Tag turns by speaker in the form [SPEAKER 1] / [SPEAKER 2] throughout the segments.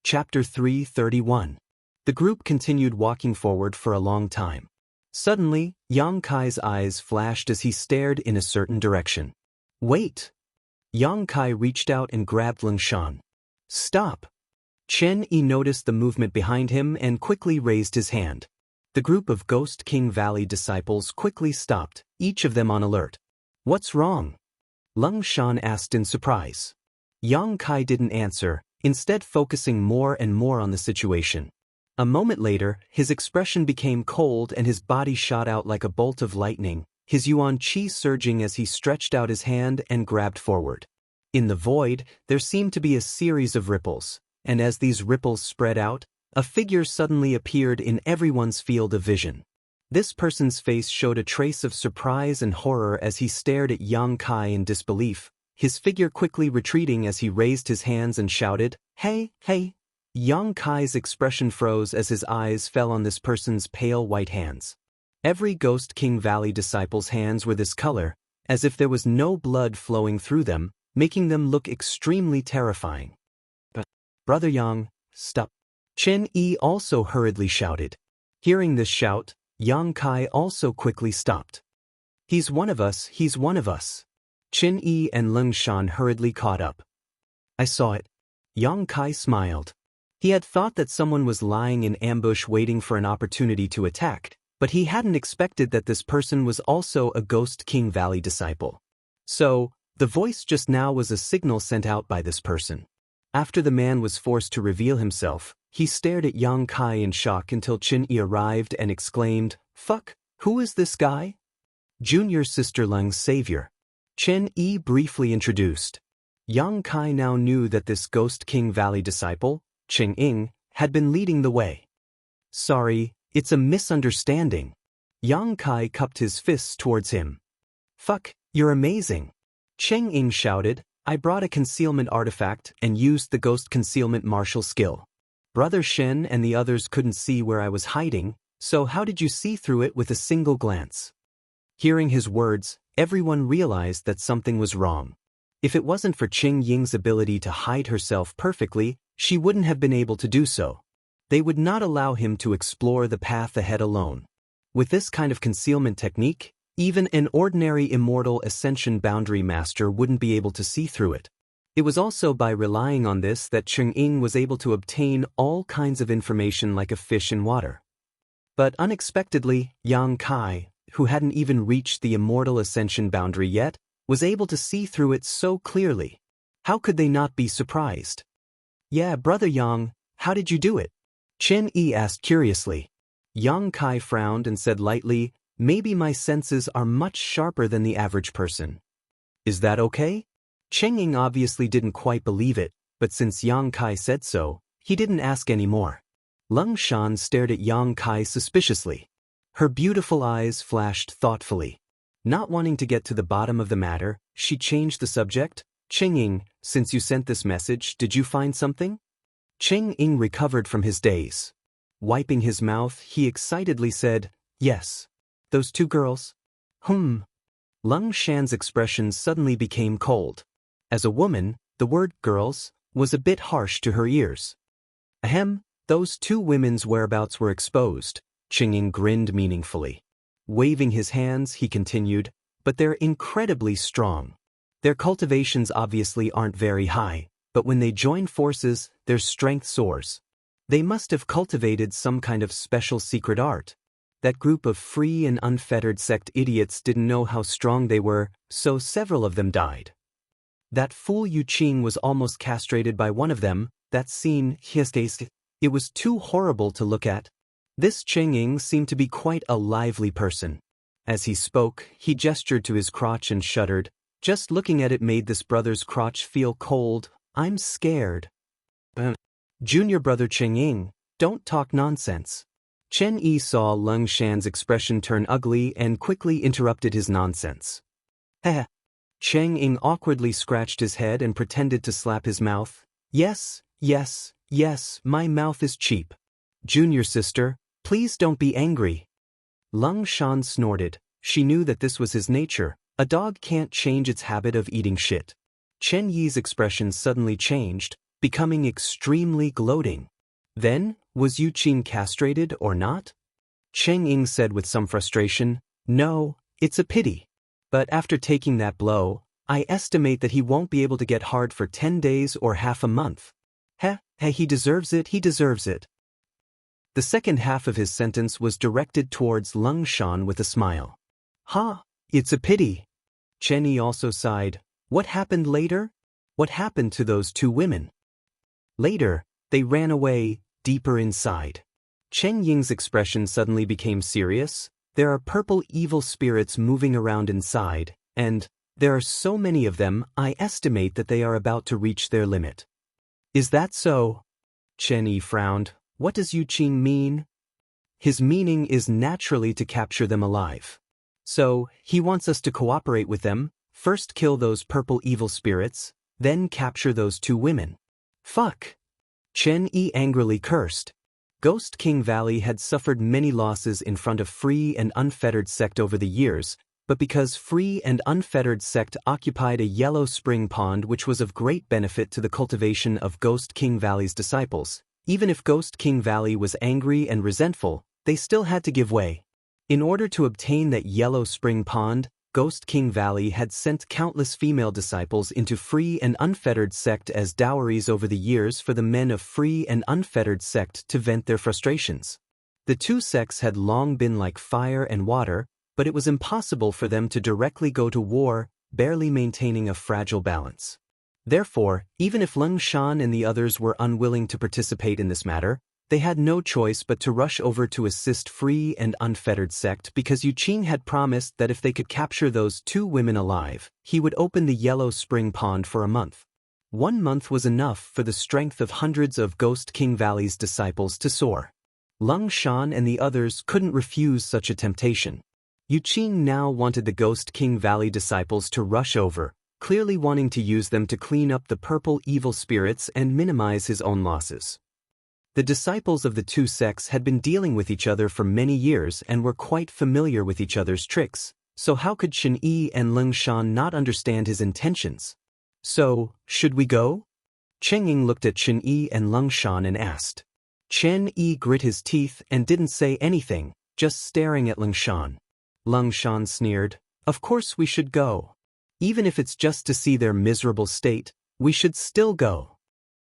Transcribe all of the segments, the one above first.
[SPEAKER 1] Chapter 331. The group continued walking forward for a long time. Suddenly, Yang Kai's eyes flashed as he stared in a certain direction. Wait! Yang Kai reached out and grabbed Lung Shan. Stop! Chen Yi noticed the movement behind him and quickly raised his hand. The group of Ghost King Valley disciples quickly stopped, each of them on alert. What's wrong? Lung Shan asked in surprise. Yang Kai didn't answer, instead focusing more and more on the situation. A moment later, his expression became cold and his body shot out like a bolt of lightning, his yuan qi surging as he stretched out his hand and grabbed forward. In the void, there seemed to be a series of ripples, and as these ripples spread out, a figure suddenly appeared in everyone's field of vision. This person's face showed a trace of surprise and horror as he stared at Yang Kai in disbelief, his figure quickly retreating as he raised his hands and shouted, "Hey, hey!" Yang Kai's expression froze as his eyes fell on this person's pale white hands. Every Ghost King Valley disciple's hands were this color, as if there was no blood flowing through them, making them look extremely terrifying. But, Brother Yang, stop! Chen Yi also hurriedly shouted. Hearing this shout, Yang Kai also quickly stopped. He's one of us, he's one of us. Chen Yi and Lung Shan hurriedly caught up. I saw it. Yang Kai smiled. He had thought that someone was lying in ambush waiting for an opportunity to attack, but he hadn't expected that this person was also a Ghost King Valley disciple. So, the voice just now was a signal sent out by this person. After the man was forced to reveal himself, he stared at Yang Kai in shock until Chen Yi arrived and exclaimed, "Fuck, who is this guy?" Junior Sister Lung's savior. Chen Yi briefly introduced. Yang Kai now knew that this Ghost King Valley disciple, Cheng Ying, had been leading the way. Sorry, it's a misunderstanding. Yang Kai cupped his fists towards him. Fuck, you're amazing. Cheng Ying shouted, I brought a concealment artifact and used the ghost concealment martial skill. Brother Shen and the others couldn't see where I was hiding, so how did you see through it with a single glance? Hearing his words, everyone realized that something was wrong. If it wasn't for Cheng Ying's ability to hide herself perfectly, she wouldn't have been able to do so. They would not allow him to explore the path ahead alone. With this kind of concealment technique, even an ordinary immortal ascension boundary master wouldn't be able to see through it. It was also by relying on this that Cheng Ying was able to obtain all kinds of information like a fish in water. But unexpectedly, Yang Kai, who hadn't even reached the immortal ascension boundary yet, was able to see through it so clearly. How could they not be surprised? Yeah, Brother Yang, how did you do it? Chen Yi asked curiously. Yang Kai frowned and said lightly, maybe my senses are much sharper than the average person. Is that okay? Cheng Ying obviously didn't quite believe it, but since Yang Kai said so, he didn't ask any more. Lung Shan stared at Yang Kai suspiciously. Her beautiful eyes flashed thoughtfully. Not wanting to get to the bottom of the matter, she changed the subject. Cheng Ying, since you sent this message, did you find something? Cheng Ying recovered from his daze. Wiping his mouth, he excitedly said, yes. Those two girls? Lung Shan's expression suddenly became cold. As a woman, the word girls was a bit harsh to her ears. Ahem, those two women's whereabouts were exposed, Cheng Ying grinned meaningfully. Waving his hands, he continued, but they're incredibly strong. Their cultivations obviously aren't very high, but when they join forces, their strength soars. They must have cultivated some kind of special secret art. That group of free and unfettered sect idiots didn't know how strong they were, so several of them died. That fool Yu Qing was almost castrated by one of them. That scene, it was too horrible to look at. This Cheng Ying seemed to be quite a lively person. As he spoke, he gestured to his crotch and shuddered. Just looking at it made this brother's crotch feel cold. I'm scared. Junior brother Cheng Ying, don't talk nonsense. Chen Yi saw Lung Shan's expression turn ugly and quickly interrupted his nonsense. Heh. Cheng Ying awkwardly scratched his head and pretended to slap his mouth. Yes, yes, yes, my mouth is cheap. Junior sister, please don't be angry. Lung Shan snorted. She knew that this was his nature. A dog can't change its habit of eating shit. Chen Yi's expression suddenly changed. becoming extremely gloating. Then, was Yu Qing castrated or not? Cheng Ying said with some frustration, "No, it's a pity. But after taking that blow, I estimate that he won't be able to get hard for 10 days or half a month. He deserves it, he deserves it." The second half of his sentence was directed towards Lung Shan with a smile. It's a pity. Chen Yi also sighed. What happened later? What happened to those two women? Later, they ran away, deeper inside. Cheng Ying's expression suddenly became serious. There are purple evil spirits moving around inside, and there are so many of them, I estimate that they are about to reach their limit. Is that so? Chen Yi frowned. What does Yu Qing mean? His meaning is naturally to capture them alive. So, he wants us to cooperate with them, first kill those purple evil spirits, then capture those two women. Fuck! Chen Yi angrily cursed. Ghost King Valley had suffered many losses in front of Free and Unfettered Sect over the years, but because Free and Unfettered Sect occupied a yellow spring pond which was of great benefit to the cultivation of Ghost King Valley's disciples, even if Ghost King Valley was angry and resentful, they still had to give way. In order to obtain that yellow spring pond, Ghost King Valley had sent countless female disciples into Free and Unfettered Sect as dowries over the years for the men of Free and Unfettered Sect to vent their frustrations. The two sects had long been like fire and water, but it was impossible for them to directly go to war, barely maintaining a fragile balance. Therefore, even if Lung Shan and the others were unwilling to participate in this matter, they had no choice but to rush over to assist Free and Unfettered Sect because Yu Qing had promised that if they could capture those two women alive, he would open the yellow spring pond for a month. 1 month was enough for the strength of hundreds of Ghost King Valley's disciples to soar. Lung Shan and the others couldn't refuse such a temptation. Yu Qing now wanted the Ghost King Valley disciples to rush over, clearly wanting to use them to clean up the purple evil spirits and minimize his own losses. The disciples of the two sects had been dealing with each other for many years and were quite familiar with each other's tricks, so how could Chen Yi and Lung Shan not understand his intentions? So, should we go? Cheng Ying looked at Chen Yi and Lung Shan and asked. Chen Yi grit his teeth and didn't say anything, just staring at Lung Shan. Lung Shan sneered, "Of course we should go. Even if it's just to see their miserable state, we should still go."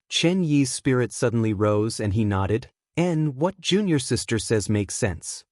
[SPEAKER 1] Chen Yi's spirit suddenly rose and he nodded, "And what junior sister says makes sense."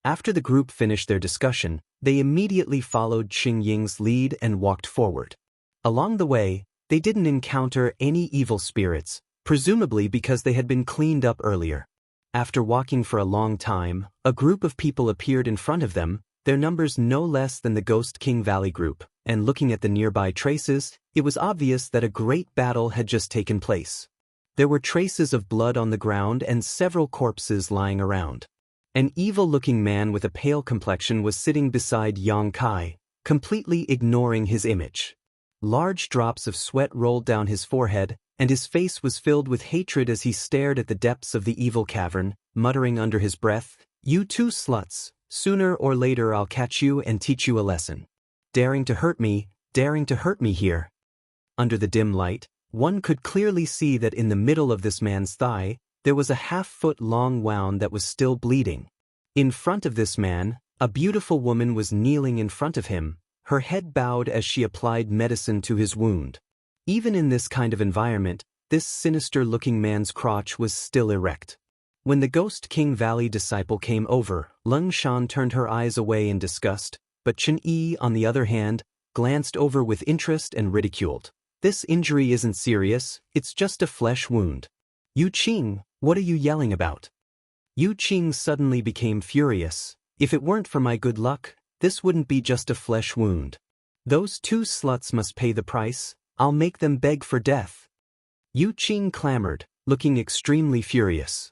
[SPEAKER 1] After the group finished their discussion, they immediately followed Cheng Ying's lead and walked forward. Along the way, they didn't encounter any evil spirits, presumably because they had been cleaned up earlier. After walking for a long time, a group of people appeared in front of them, their numbers no less than the Ghost King Valley group, and looking at the nearby traces, it was obvious that a great battle had just taken place. There were traces of blood on the ground and several corpses lying around. An evil-looking man with a pale complexion was sitting beside Yang Kai, completely ignoring his image. Large drops of sweat rolled down his forehead, and his face was filled with hatred as he stared at the depths of the evil cavern, muttering under his breath, "You two sluts, sooner or later I'll catch you and teach you a lesson. Daring to hurt me here." Under the dim light, one could clearly see that in the middle of this man's thigh, there was a half-foot-long wound that was still bleeding. In front of this man, a beautiful woman was kneeling in front of him, her head bowed as she applied medicine to his wound. Even in this kind of environment, this sinister-looking man's crotch was still erect. When the Ghost King Valley disciple came over, Lung Shan turned her eyes away in disgust, but Chen Yi, on the other hand, glanced over with interest and ridiculed. "This injury isn't serious, it's just a flesh wound." "Yu Qing, what are you yelling about?" Yu Qing suddenly became furious. "If it weren't for my good luck, this wouldn't be just a flesh wound. Those two sluts must pay the price, I'll make them beg for death." Yu Qing clamored, looking extremely furious.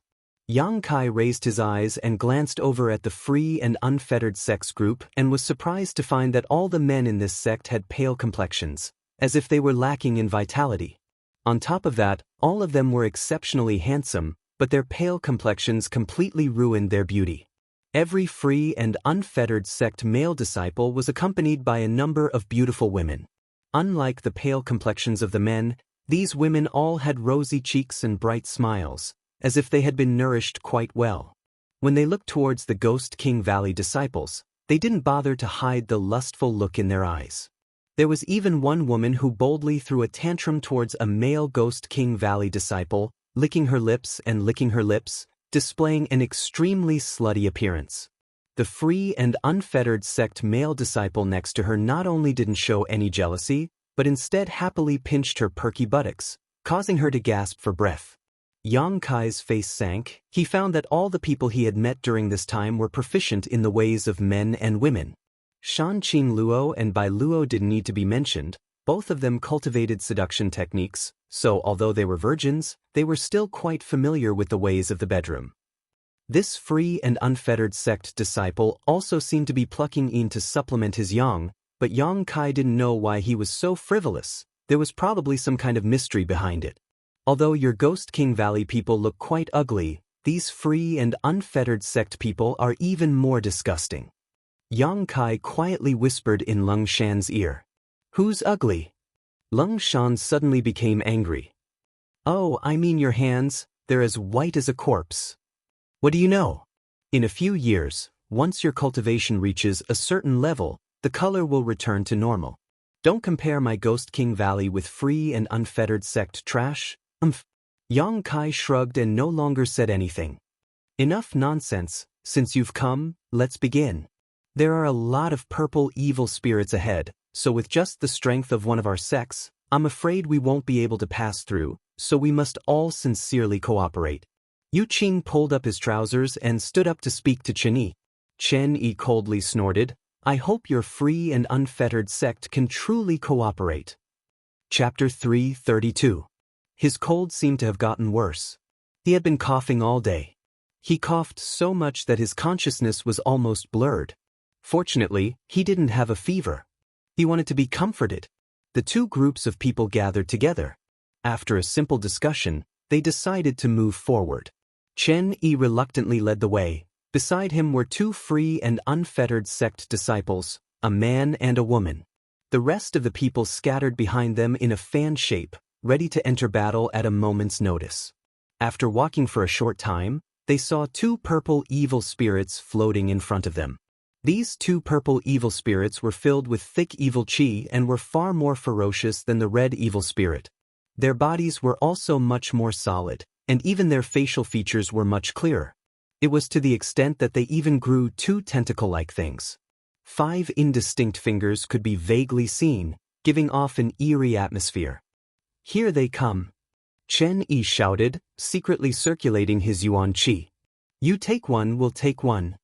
[SPEAKER 1] Yang Kai raised his eyes and glanced over at the Free and Unfettered Sects group and was surprised to find that all the men in this sect had pale complexions, as if they were lacking in vitality. On top of that, all of them were exceptionally handsome, but their pale complexions completely ruined their beauty. Every Free and Unfettered Sect male disciple was accompanied by a number of beautiful women. Unlike the pale complexions of the men, These women all had rosy cheeks and bright smiles, as if they had been nourished quite well. When they looked towards the Ghost King Valley disciples, they didn't bother to hide the lustful look in their eyes. There was even one woman who boldly threw a tantrum towards a male Ghost King Valley disciple, licking her lips and licking her lips, displaying an extremely slutty appearance. The free and unfettered sect male disciple next to her not only didn't show any jealousy, but instead happily pinched her perky buttocks, causing her to gasp for breath. Yang Kai's face sank. He found that all the people he had met during this time were proficient in the ways of men and women. Shan Qing Luo and Bai Luo didn't need to be mentioned. Both of them cultivated seduction techniques, so although they were virgins, they were still quite familiar with the ways of the bedroom. This free and unfettered sect disciple also seemed to be plucking in to supplement his yang, but Yang Kai didn't know why he was so frivolous. There was probably some kind of mystery behind it. Although your Ghost King Valley people look quite ugly, these free and unfettered sect people are even more disgusting. Yang Kai quietly whispered in Lung Shan's ear. Who's ugly? Lung Shan suddenly became angry. Oh, I mean your hands, they're as white as a corpse. What do you know? In a few years, once your cultivation reaches a certain level, the color will return to normal. Don't compare my Ghost King Valley with free and unfettered sect trash. Yang Kai shrugged and no longer said anything. Enough nonsense, since you've come, let's begin. There are a lot of purple evil spirits ahead, so with just the strength of one of our sects, I'm afraid we won't be able to pass through, so we must all sincerely cooperate. Yu Qing pulled up his trousers and stood up to speak to Chen Yi. Chen Yi coldly snorted, I hope your free and unfettered sect can truly cooperate. Chapter 332. His cold seemed to have gotten worse. He had been coughing all day. He coughed so much that his consciousness was almost blurred. Fortunately, he didn't have a fever. He wanted to be comforted. The two groups of people gathered together. After a simple discussion, they decided to move forward. Chen Yi reluctantly led the way. Beside him were two free and unfettered sect disciples, a man and a woman. The rest of the people scattered behind them in a fan shape, ready to enter battle at a moment's notice. After walking for a short time, they saw two purple evil spirits floating in front of them. These two purple evil spirits were filled with thick evil qi and were far more ferocious than the red evil spirit. Their bodies were also much more solid, and even their facial features were much clearer. It was to the extent that they even grew two tentacle-like things. 5 indistinct fingers could be vaguely seen, giving off an eerie atmosphere. Here they come. Chen Yi shouted, secretly circulating his yuan qi. You take one, we'll take one.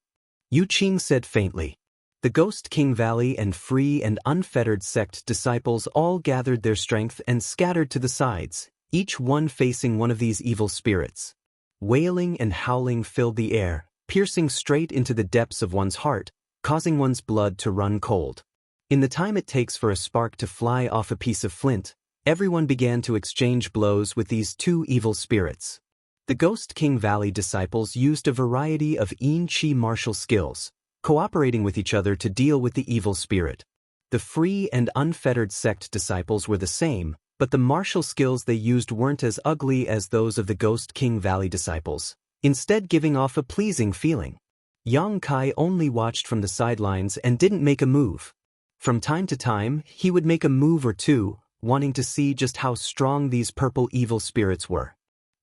[SPEAKER 1] Yu Qing said faintly. The Ghost King Valley and free and unfettered sect disciples all gathered their strength and scattered to the sides, each one facing one of these evil spirits. Wailing and howling filled the air, piercing straight into the depths of one's heart, causing one's blood to run cold. In the time it takes for a spark to fly off a piece of flint, everyone began to exchange blows with these two evil spirits. The Ghost King Valley disciples used a variety of Yin Qi martial skills, cooperating with each other to deal with the evil spirit. The free and unfettered sect disciples were the same, but the martial skills they used weren't as ugly as those of the Ghost King Valley disciples, instead giving off a pleasing feeling. Yang Kai only watched from the sidelines and didn't make a move. From time to time, he would make a move or two, wanting to see just how strong these purple evil spirits were.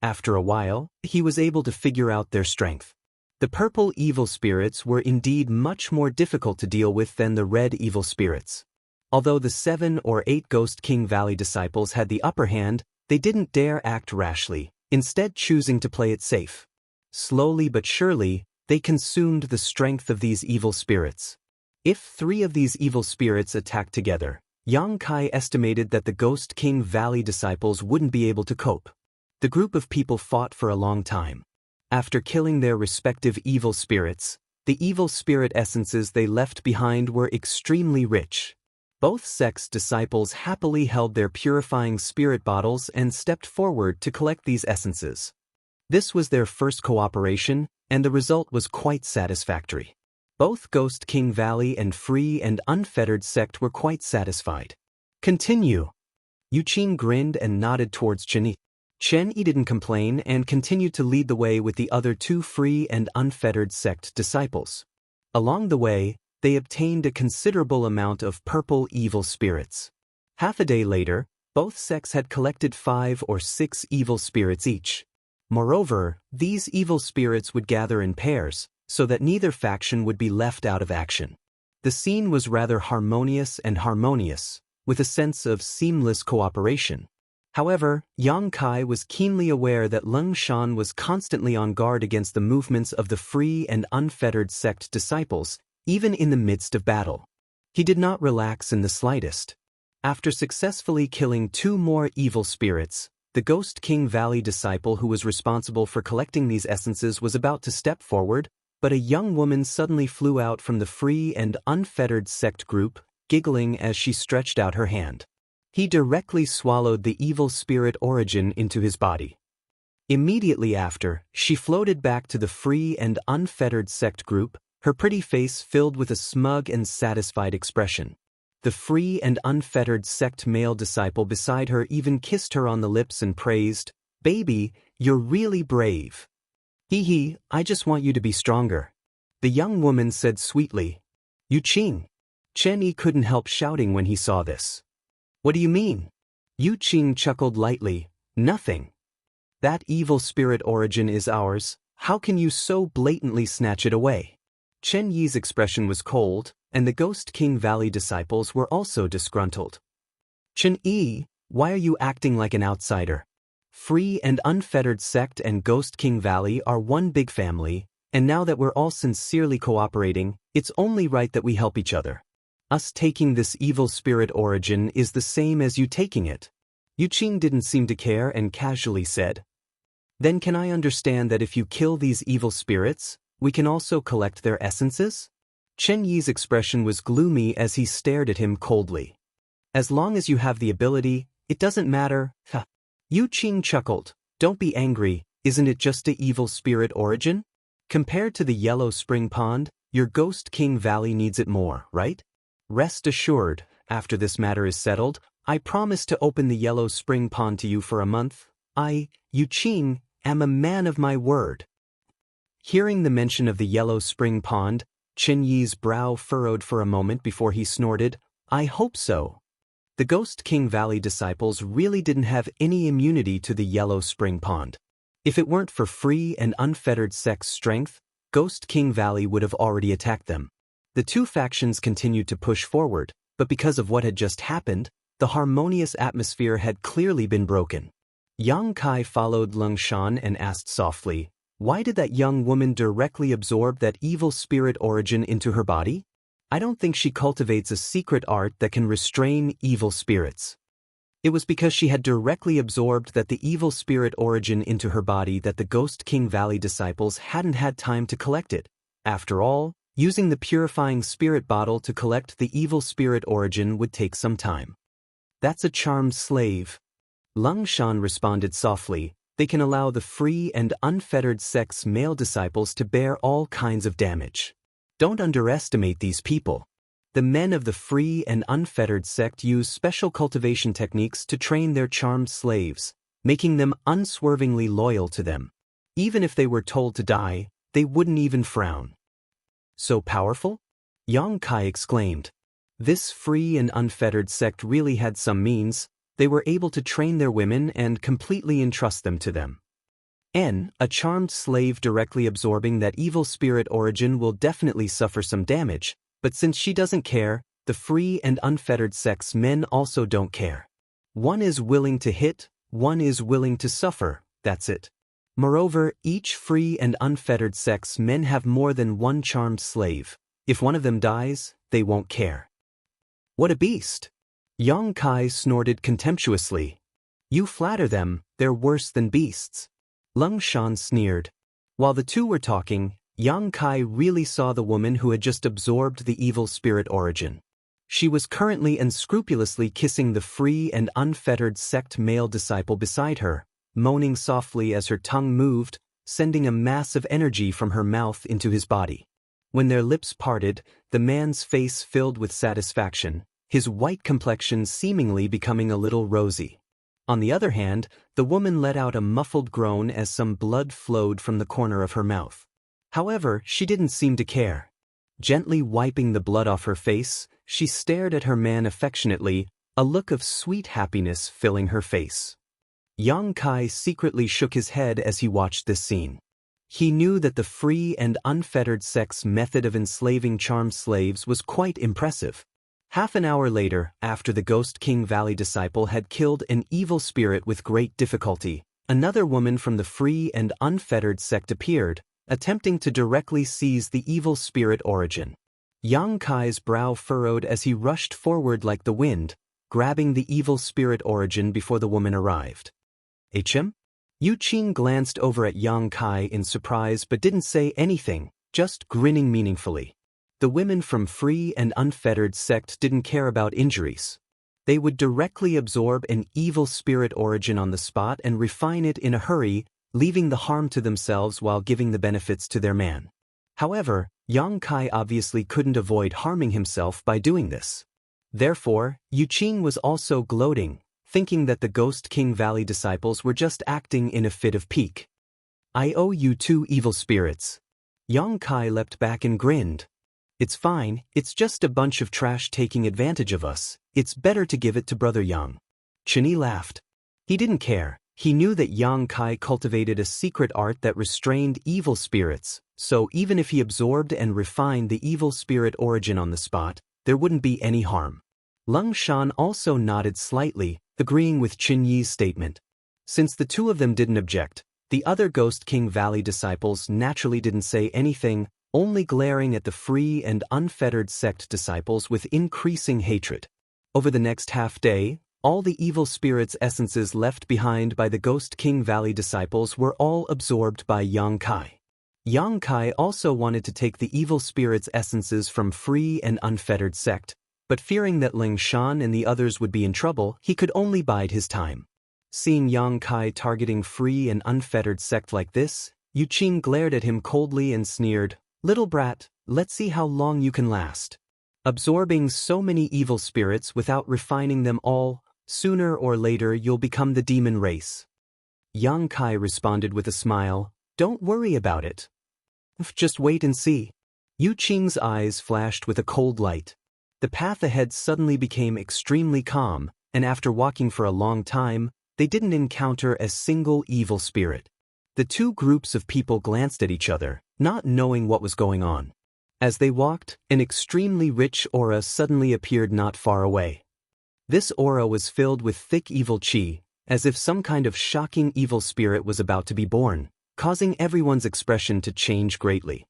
[SPEAKER 1] After a while, he was able to figure out their strength. The purple evil spirits were indeed much more difficult to deal with than the red evil spirits. Although the 7 or 8 Ghost King Valley disciples had the upper hand, they didn't dare act rashly, instead choosing to play it safe. Slowly but surely, they consumed the strength of these evil spirits. If 3 of these evil spirits attacked together, Yang Kai estimated that the Ghost King Valley disciples wouldn't be able to cope. The group of people fought for a long time. After killing their respective evil spirits, the evil spirit essences they left behind were extremely rich. Both sects' disciples happily held their purifying spirit bottles and stepped forward to collect these essences. This was their first cooperation, and the result was quite satisfactory. Both Ghost King Valley and free and unfettered sect were quite satisfied. Continue. Yuqing grinned and nodded towards Chen Yi. Chen Yi didn't complain and continued to lead the way with the other two free and unfettered sect disciples. Along the way, they obtained a considerable amount of purple evil spirits. Half a day later, both sects had collected 5 or 6 evil spirits each. Moreover, these evil spirits would gather in pairs, so that neither faction would be left out of action. The scene was rather harmonious, with a sense of seamless cooperation. However, Yang Kai was keenly aware that Leng Shan was constantly on guard against the movements of the free and unfettered sect disciples, even in the midst of battle. He did not relax in the slightest. After successfully killing 2 more evil spirits, the Ghost King Valley disciple who was responsible for collecting these essences was about to step forward, but a young woman suddenly flew out from the free and unfettered sect group, giggling as she stretched out her hand. He directly swallowed the evil spirit origin into his body. Immediately after, she floated back to the free and unfettered sect group, her pretty face filled with a smug and satisfied expression. The free and unfettered sect male disciple beside her even kissed her on the lips and praised, "Baby, you're really brave." "Hee, I just want you to be stronger," the young woman said sweetly. "Yuqing." Chen Yi couldn't help shouting when he saw this. "What do you mean?" Yuqing chuckled lightly. "Nothing. That evil spirit origin is ours, how can you so blatantly snatch it away?" Chen Yi's expression was cold, and the Ghost King Valley disciples were also disgruntled. "Chen Yi, why are you acting like an outsider? Free and unfettered sect and Ghost King Valley are one big family, and now that we're all sincerely cooperating, it's only right that we help each other. Us taking this evil spirit origin is the same as you taking it." Yuqing didn't seem to care and casually said, "Then can I understand that if you kill these evil spirits, we can also collect their essences?" Chen Yi's expression was gloomy as he stared at him coldly. "As long as you have the ability, it doesn't matter." Yuqing chuckled. "Don't be angry, isn't it just a evil spirit origin? Compared to the Yellow Spring Pond, your Ghost King Valley needs it more, right? Rest assured, after this matter is settled, I promise to open the Yellow Spring Pond to you for a month. I, Yuqing, am a man of my word." Hearing the mention of the Yellow Spring Pond, Chen Yi's brow furrowed for a moment before he snorted, "I hope so." The Ghost King Valley disciples really didn't have any immunity to the Yellow Spring Pond. If it weren't for free and unfettered sect's strength, Ghost King Valley would have already attacked them. The two factions continued to push forward, but because of what had just happened, the harmonious atmosphere had clearly been broken. Yang Kai followed Leng Shan and asked softly, "Why did that young woman directly absorb that evil spirit origin into her body? I don't think she cultivates a secret art that can restrain evil spirits." It was because she had directly absorbed the evil spirit origin into her body that the Ghost King Valley disciples hadn't had time to collect it. After all, using the purifying spirit bottle to collect the evil spirit origin would take some time. "That's a charmed slave," Leng Shan responded softly. "They can allow the free and unfettered sect's male disciples to bear all kinds of damage. Don't underestimate these people. The men of the free and unfettered sect use special cultivation techniques to train their charmed slaves, making them unswervingly loyal to them. Even if they were told to die, they wouldn't even frown." "So powerful?" Yang Kai exclaimed. This free and unfettered sect really had some means. They were able to train their women and completely entrust them to them. A charmed slave directly absorbing that evil spirit origin will definitely suffer some damage, but since she doesn't care, the free and unfettered sect's men also don't care. One is willing to hit, one is willing to suffer, that's it. Moreover, each free and unfettered sect's men have more than one charmed slave. If one of them dies, they won't care. "What a beast!" Yang Kai snorted contemptuously. "You flatter them, they're worse than beasts." Leng Shan sneered. While the two were talking, Yang Kai really saw the woman who had just absorbed the evil spirit origin. She was currently unscrupulously kissing the free and unfettered sect male disciple beside her, moaning softly as her tongue moved, sending a mass of energy from her mouth into his body. When their lips parted, the man's face filled with satisfaction, his white complexion seemingly becoming a little rosy. On the other hand, the woman let out a muffled groan as some blood flowed from the corner of her mouth. However, she didn't seem to care. Gently wiping the blood off her face, she stared at her man affectionately, a look of sweet happiness filling her face. Yang Kai secretly shook his head as he watched this scene. He knew that the free and unfettered sex method of enslaving charmed slaves was quite impressive. Half an hour later, after the Ghost King Valley disciple had killed an evil spirit with great difficulty, another woman from the free and unfettered sect appeared, attempting to directly seize the evil spirit origin. Yang Kai's brow furrowed as he rushed forward like the wind, grabbing the evil spirit origin before the woman arrived. "HM?" Yu Qing glanced over at Yang Kai in surprise but didn't say anything, just grinning meaningfully. The women from free and unfettered sect didn't care about injuries. They would directly absorb an evil spirit origin on the spot and refine it in a hurry, leaving the harm to themselves while giving the benefits to their man. However, Yang Kai obviously couldn't avoid harming himself by doing this. Therefore, Yu Qing was also gloating, thinking that the Ghost King Valley disciples were just acting in a fit of pique. "I owe you 2 evil spirits." Yang Kai leapt back and grinned. "It's fine, it's just a bunch of trash taking advantage of us. It's better to give it to Brother Yang." Chenyi laughed. He didn't care. He knew that Yang Kai cultivated a secret art that restrained evil spirits, so even if he absorbed and refined the evil spirit origin on the spot, there wouldn't be any harm. Lung Shan also nodded slightly, agreeing with Chenyi's statement. Since the two of them didn't object, the other Ghost King Valley disciples naturally didn't say anything, only glaring at the free and unfettered sect disciples with increasing hatred. Over the next half-day, all the evil spirits' essences left behind by the Ghost King Valley disciples were all absorbed by Yang Kai. Yang Kai also wanted to take the evil spirits' essences from free and unfettered sect, but fearing that Ling Shan and the others would be in trouble, he could only bide his time. Seeing Yang Kai targeting free and unfettered sect like this, Yu Qing glared at him coldly and sneered, "Little brat, let's see how long you can last. Absorbing so many evil spirits without refining them all, sooner or later you'll become the demon race." Yang Kai responded with a smile, "Don't worry about it. Just wait and see." Yu Qing's eyes flashed with a cold light. The path ahead suddenly became extremely calm, and after walking for a long time, they didn't encounter a single evil spirit. The two groups of people glanced at each other, not knowing what was going on. As they walked, an extremely rich aura suddenly appeared not far away. This aura was filled with thick evil qi, as if some kind of shocking evil spirit was about to be born, causing everyone's expression to change greatly.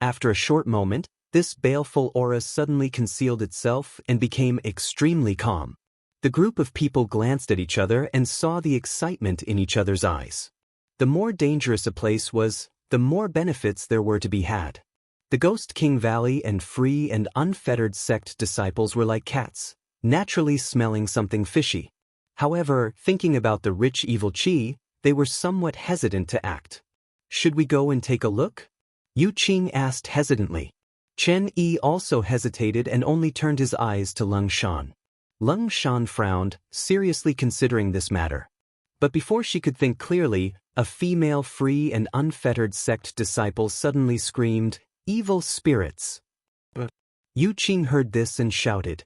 [SPEAKER 1] After a short moment, this baleful aura suddenly concealed itself and became extremely calm. The group of people glanced at each other and saw the excitement in each other's eyes. The more dangerous a place was, the more benefits there were to be had. The Ghost King Valley and free and unfettered sect disciples were like cats, naturally smelling something fishy. However, thinking about the rich evil qi, they were somewhat hesitant to act. "Should we go and take a look?" Yu Qing asked hesitantly. Chen Yi also hesitated and only turned his eyes to Lung Shan. Lung Shan frowned, seriously considering this matter. But before she could think clearly, a female free and unfettered sect disciple suddenly screamed, "Evil spirits!" But Yu Qing heard this and shouted,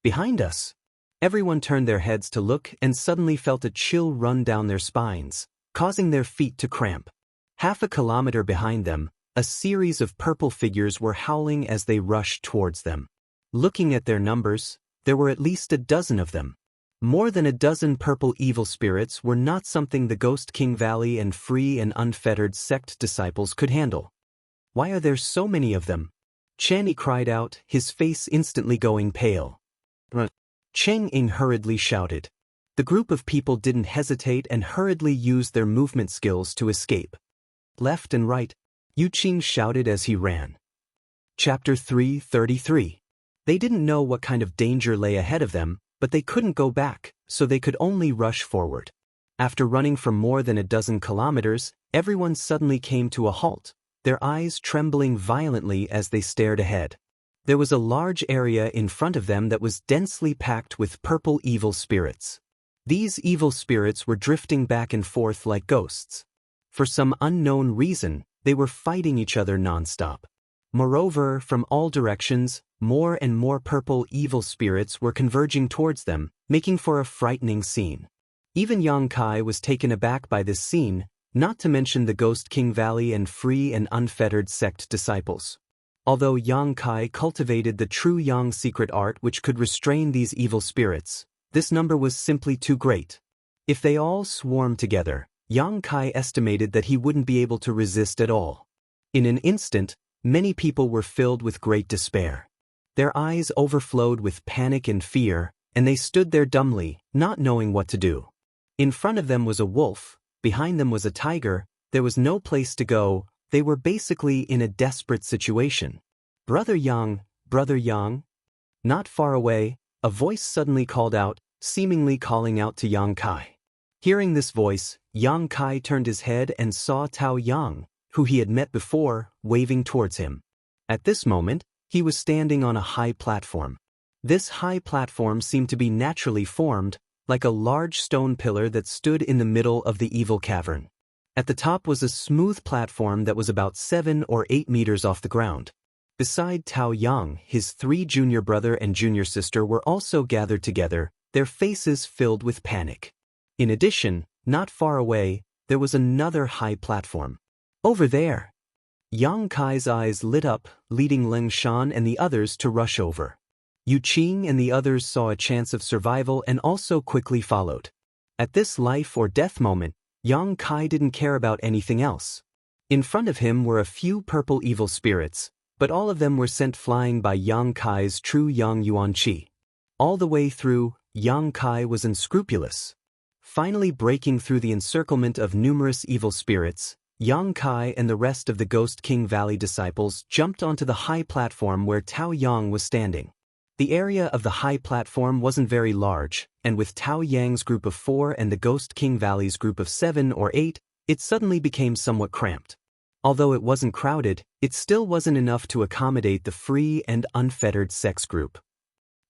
[SPEAKER 1] "Behind us!" Everyone turned their heads to look and suddenly felt a chill run down their spines, causing their feet to cramp. Half a kilometer behind them, a series of purple figures were howling as they rushed towards them. Looking at their numbers, there were at least a dozen of them. More than a dozen purple evil spirits were not something the Ghost King Valley and free and unfettered sect disciples could handle. "Why are there so many of them?" Chanyi cried out, his face instantly going pale. Cheng Ying hurriedly shouted. The group of people didn't hesitate and hurriedly used their movement skills to escape. Left and right, Yu Qing shouted as he ran. Chapter 333. They didn't know what kind of danger lay ahead of them, but they couldn't go back, so they could only rush forward. After running for more than a dozen kilometers, everyone suddenly came to a halt, their eyes trembling violently as they stared ahead. There was a large area in front of them that was densely packed with purple evil spirits. These evil spirits were drifting back and forth like ghosts. For some unknown reason, they were fighting each other nonstop. Moreover, from all directions, more and more purple evil spirits were converging towards them, making for a frightening scene. Even Yang Kai was taken aback by this scene, not to mention the Ghost King Valley and free and unfettered sect disciples. Although Yang Kai cultivated the true Yang secret art which could restrain these evil spirits, this number was simply too great. If they all swarmed together, Yang Kai estimated that he wouldn't be able to resist at all. In an instant, many people were filled with great despair. Their eyes overflowed with panic and fear, and they stood there dumbly, not knowing what to do. In front of them was a wolf, behind them was a tiger, there was no place to go. They were basically in a desperate situation. Brother Yang, Brother Yang. Not far away, a voice suddenly called out, seemingly calling out to Yang Kai. Hearing this voice, Yang Kai turned his head and saw Tao Yang, who he had met before, waving towards him. At this moment, he was standing on a high platform. This high platform seemed to be naturally formed, like a large stone pillar that stood in the middle of the evil cavern. At the top was a smooth platform that was about 7 or 8 meters off the ground. Beside Tao Yang, his 3 junior brother and junior sister were also gathered together, their faces filled with panic. In addition, not far away, there was another high platform. Over there! Yang Kai's eyes lit up, leading Leng Shan and the others to rush over. Yu Qing and the others saw a chance of survival and also quickly followed. At this life or death moment, Yang Kai didn't care about anything else. In front of him were a few purple evil spirits, but all of them were sent flying by Yang Kai's true Yang Yuan Qi. All the way through, Yang Kai was unscrupulous. Finally breaking through the encirclement of numerous evil spirits, Yang Kai and the rest of the Ghost King Valley disciples jumped onto the high platform where Tao Yang was standing. The area of the high platform wasn't very large, and with Tao Yang's group of 4 and the Ghost King Valley's group of 7 or 8, it suddenly became somewhat cramped. Although it wasn't crowded, it still wasn't enough to accommodate the free and unfettered sex group.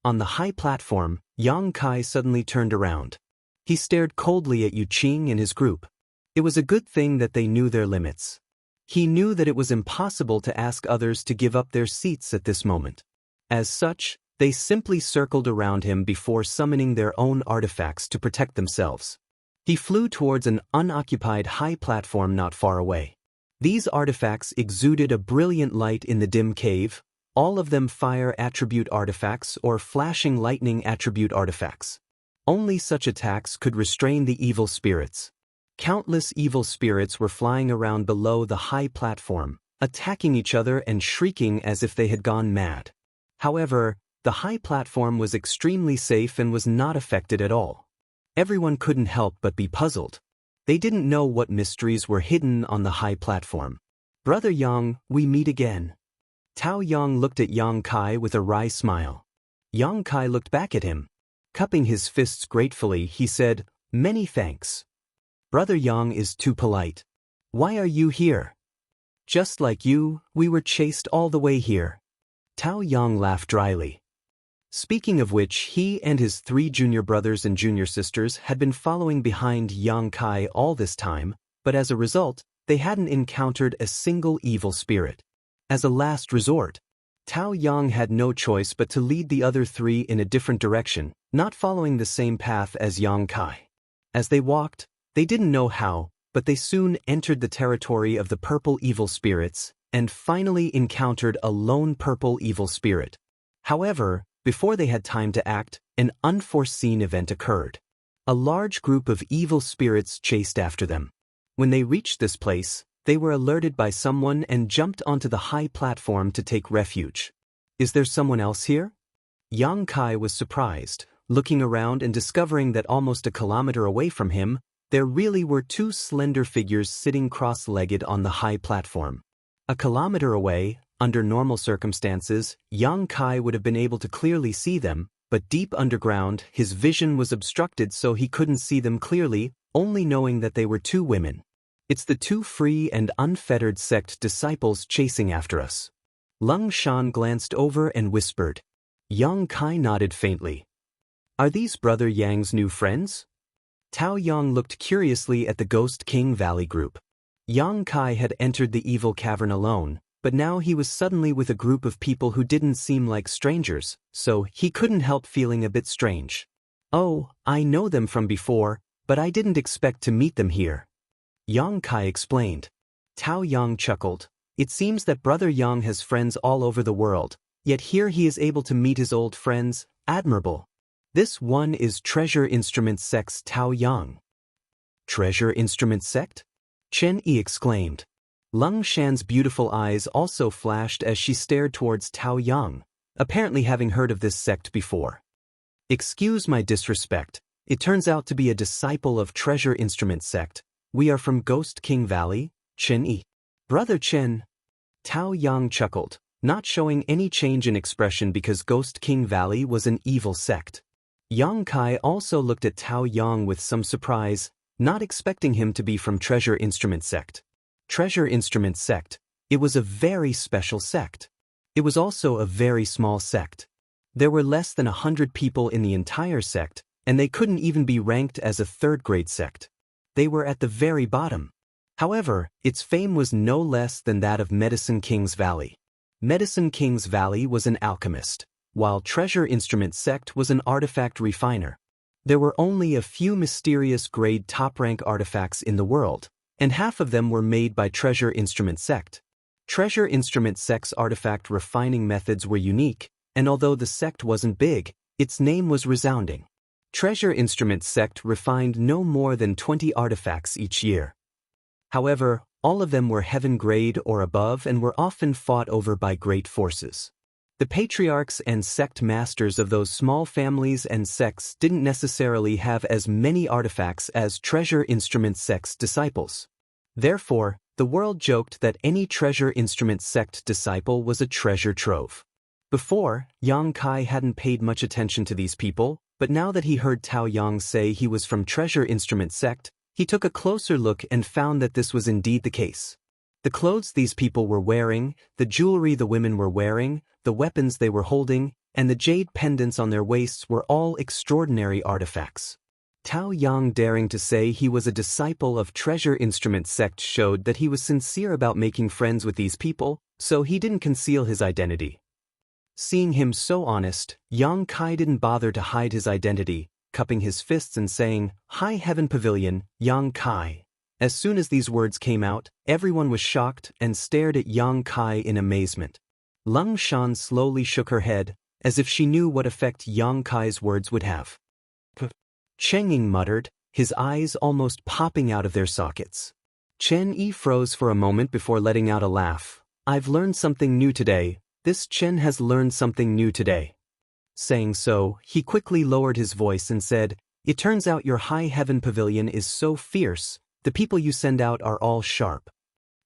[SPEAKER 1] On the high platform, Yang Kai suddenly turned around. He stared coldly at Yu Qing and his group. It was a good thing that they knew their limits. He knew that it was impossible to ask others to give up their seats at this moment. As such, they simply circled around him before summoning their own artifacts to protect themselves. He flew towards an unoccupied high platform not far away. These artifacts exuded a brilliant light in the dim cave, all of them fire attribute artifacts or flashing lightning attribute artifacts. Only such attacks could restrain the evil spirits. Countless evil spirits were flying around below the high platform, attacking each other and shrieking as if they had gone mad. However, the high platform was extremely safe and was not affected at all. Everyone couldn't help but be puzzled. They didn't know what mysteries were hidden on the high platform. Brother Yang, we meet again. Tao Yang looked at Yang Kai with a wry smile. Yang Kai looked back at him. Cupping his fists gratefully, he said, "Many thanks. Brother Yang is too polite. Why are you here?" "Just like you, we were chased all the way here." Tao Yang laughed dryly. Speaking of which, he and his 3 junior brothers and junior sisters had been following behind Yang Kai all this time, but as a result, they hadn't encountered a single evil spirit. As a last resort, Tao Yang had no choice but to lead the other 3 in a different direction, not following the same path as Yang Kai. As they walked, they didn't know how, but they soon entered the territory of the purple evil spirits, and finally encountered a lone purple evil spirit. However, before they had time to act, an unforeseen event occurred. A large group of evil spirits chased after them. When they reached this place, they were alerted by someone and jumped onto the high platform to take refuge. "Is there someone else here?" Yang Kai was surprised, looking around and discovering that almost a kilometer away from him, there really were 2 slender figures sitting cross-legged on the high platform. A kilometer away, under normal circumstances, Yang Kai would have been able to clearly see them, but deep underground, his vision was obstructed so he couldn't see them clearly, only knowing that they were 2 women. "It's the 2 free and unfettered sect disciples chasing after us." Lung Shan glanced over and whispered. Yang Kai nodded faintly. Are these Brother Yang's new friends? Tao Yang looked curiously at the Ghost King Valley group. Yang Kai had entered the evil cavern alone, but now he was suddenly with a group of people who didn't seem like strangers, so he couldn't help feeling a bit strange. Oh, I know them from before, but I didn't expect to meet them here. Yang Kai explained. Tao Yang chuckled. It seems that Brother Yang has friends all over the world, yet here he is able to meet his old friends. Admirable. This one is Treasure Instrument Sect's Tao Yang. Treasure Instrument Sect? Chen Yi exclaimed. Lung Shan's beautiful eyes also flashed as she stared towards Tao Yang, apparently having heard of this sect before. Excuse my disrespect, it turns out to be a disciple of Treasure Instrument Sect. We are from Ghost King Valley, Chen Yi. Brother Chen. Tao Yang chuckled, not showing any change in expression because Ghost King Valley was an evil sect. Yang Kai also looked at Tao Yang with some surprise, not expecting him to be from Treasure Instrument Sect. Treasure Instrument Sect, it was a very special sect. It was also a very small sect. There were less than 100 people in the entire sect, and they couldn't even be ranked as a third-grade sect. They were at the very bottom. However, its fame was no less than that of Medicine King's Valley. Medicine King's Valley was an alchemist, while Treasure Instrument Sect was an artifact refiner. There were only a few mysterious grade top-rank artifacts in the world, and half of them were made by Treasure Instrument Sect. Treasure Instrument Sect's artifact refining methods were unique, and although the sect wasn't big, its name was resounding. Treasure Instrument Sect refined no more than 20 artifacts each year. However, all of them were heaven grade or above and were often fought over by great forces. The patriarchs and sect masters of those small families and sects didn't necessarily have as many artifacts as Treasure Instrument Sect's disciples. Therefore, the world joked that any Treasure Instrument Sect disciple was a treasure trove. Before, Yang Kai hadn't paid much attention to these people, but now that he heard Tao Yang say he was from Treasure Instrument Sect, he took a closer look and found that this was indeed the case. The clothes these people were wearing, the jewelry the women were wearing, the weapons they were holding, and the jade pendants on their waists were all extraordinary artifacts. Tao Yang daring to say he was a disciple of Treasure Instrument Sect showed that he was sincere about making friends with these people, so he didn't conceal his identity. Seeing him so honest, Yang Kai didn't bother to hide his identity, cupping his fists and saying, "High Heaven Pavilion, Yang Kai." As soon as these words came out, everyone was shocked and stared at Yang Kai in amazement. Lung Shan slowly shook her head, as if she knew what effect Yang Kai's words would have. Cheng Ying muttered, his eyes almost popping out of their sockets. Chen Yi froze for a moment before letting out a laugh. "I've learned something new today. This Chen has learned something new today." Saying so, he quickly lowered his voice and said, "It turns out your High Heaven Pavilion is so fierce, the people you send out are all sharp.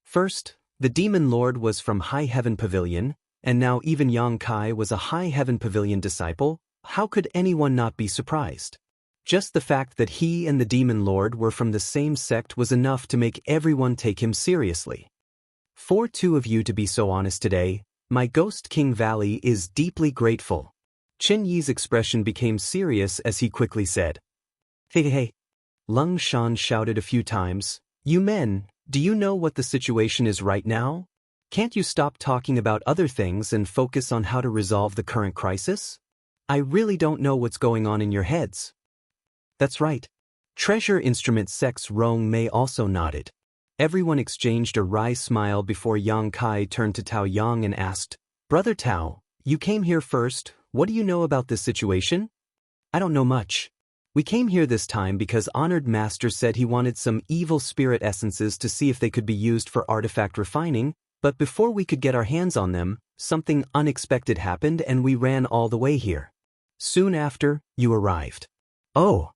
[SPEAKER 1] First, the Demon Lord was from High Heaven Pavilion, and now even Yang Kai was a High Heaven Pavilion disciple. How could anyone not be surprised? Just the fact that he and the Demon Lord were from the same sect was enough to make everyone take him seriously. For two of you to be so honest today, my Ghost King Valley is deeply grateful." Chen Yi's expression became serious as he quickly said, Hey. Lung Shan shouted a few times, "You men, do you know what the situation is right now? Can't you stop talking about other things and focus on how to resolve the current crisis? I really don't know what's going on in your heads." "That's right." Treasure Instrument Sect's Rong Mei also nodded. Everyone exchanged a wry smile before Yang Kai turned to Tao Yang and asked, "Brother Tao, you came here first. What do you know about this situation?" "I don't know much. We came here this time because Honored Master said he wanted some evil spirit essences to see if they could be used for artifact refining, but before we could get our hands on them, something unexpected happened and we ran all the way here. Soon after, you arrived." "Oh."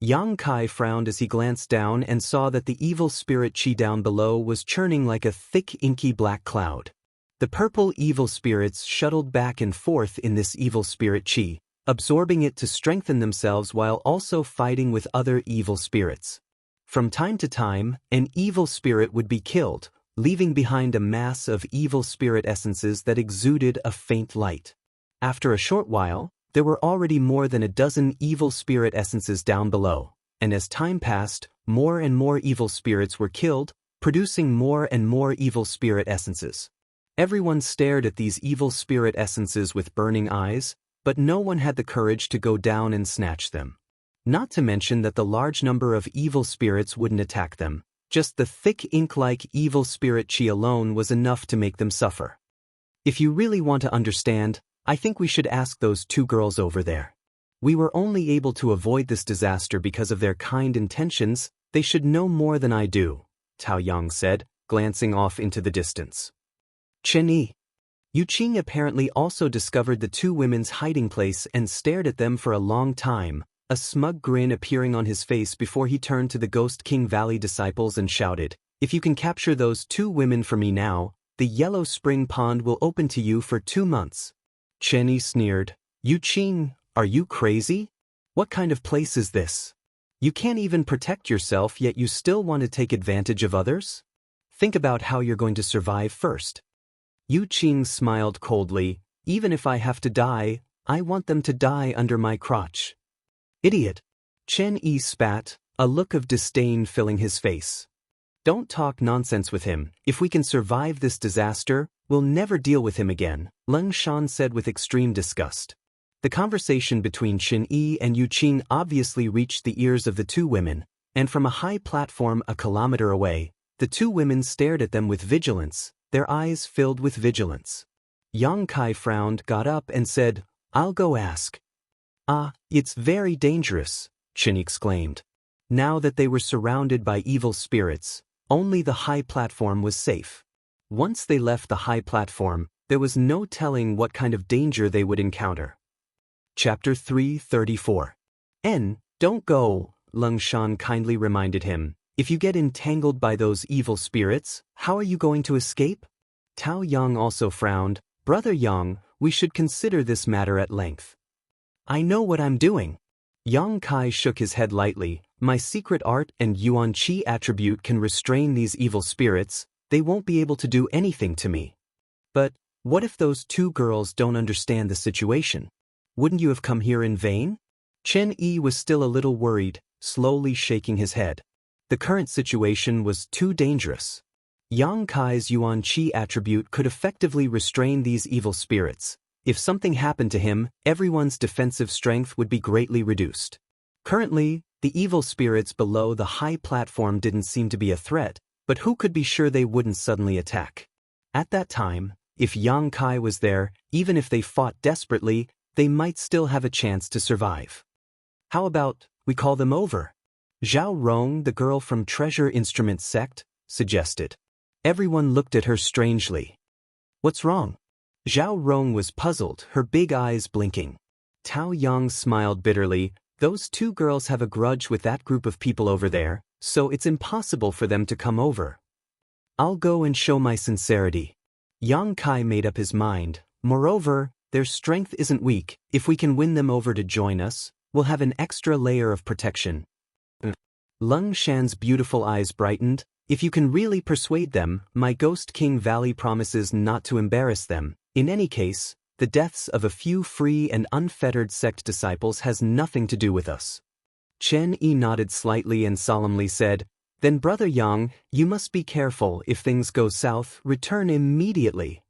[SPEAKER 1] Yang Kai frowned as he glanced down and saw that the evil spirit chi down below was churning like a thick inky black cloud. The purple evil spirits shuttled back and forth in this evil spirit chi, absorbing it to strengthen themselves while also fighting with other evil spirits. From time to time, an evil spirit would be killed, leaving behind a mass of evil spirit essences that exuded a faint light. After a short while, there were already more than a dozen evil spirit essences down below, and as time passed, more and more evil spirits were killed, producing more and more evil spirit essences. Everyone stared at these evil spirit essences with burning eyes, but no one had the courage to go down and snatch them. Not to mention that the large number of evil spirits wouldn't attack them. Just the thick ink-like evil spirit chi alone was enough to make them suffer. If you really want to understand, I think we should ask those two girls over there. We were only able to avoid this disaster because of their kind intentions. They should know more than I do, Tao Yang said, glancing off into the distance. Chen Yi. Yu Qing apparently also discovered the two women's hiding place and stared at them for a long time, a smug grin appearing on his face before he turned to the Ghost King Valley disciples and shouted, "If you can capture those two women for me now, the Yellow Spring Pond will open to you for 2 months." Chen Yi sneered, "Yu Qing, are you crazy? What kind of place is this? You can't even protect yourself yet you still want to take advantage of others? Think about how you're going to survive first." Yu Qing smiled coldly, "Even if I have to die, I want them to die under my crotch." "Idiot." Chen Yi spat, a look of disdain filling his face. "Don't talk nonsense with him. If we can survive this disaster, we'll never deal with him again," Leng Shan said with extreme disgust. The conversation between Chen Yi and Yu Qing obviously reached the ears of the two women, and from a high platform a kilometer away, the two women stared at them with vigilance, their eyes filled with vigilance. Yang Kai frowned, got up and said, "I'll go ask." "Ah, it's very dangerous," Chen exclaimed. Now that they were surrounded by evil spirits, only the high platform was safe. Once they left the high platform, there was no telling what kind of danger they would encounter. Chapter 334. Don't go, Leng Shan kindly reminded him. "If you get entangled by those evil spirits, how are you going to escape?" Tao Yang also frowned. "Brother Yang, we should consider this matter at length." "I know what I'm doing." Yang Kai shook his head lightly. "My secret art and Yuan Qi attribute can restrain these evil spirits. They won't be able to do anything to me." "But what if those two girls don't understand the situation? Wouldn't you have come here in vain?" Chen Yi was still a little worried, slowly shaking his head. The current situation was too dangerous. Yang Kai's Yuan Qi attribute could effectively restrain these evil spirits. If something happened to him, everyone's defensive strength would be greatly reduced. Currently, the evil spirits below the high platform didn't seem to be a threat, but who could be sure they wouldn't suddenly attack? At that time, if Yang Kai was there, even if they fought desperately, they might still have a chance to survive. "How about we call them over?" Zhao Rong, the girl from Treasure Instrument Sect, suggested. Everyone looked at her strangely. "What's wrong?" Zhao Rong was puzzled, her big eyes blinking. Tao Yang smiled bitterly. "Those two girls have a grudge with that group of people over there, so it's impossible for them to come over. I'll go and show my sincerity." Yang Kai made up his mind. Moreover, their strength isn't weak. If we can win them over to join us, we'll have an extra layer of protection. Leng Shan's beautiful eyes brightened. "If you can really persuade them, my Ghost King Valley promises not to embarrass them. In any case, the deaths of a few free and unfettered sect disciples has nothing to do with us." Chen Yi nodded slightly and solemnly said, "Then Brother Yang, you must be careful. If things go south, return immediately."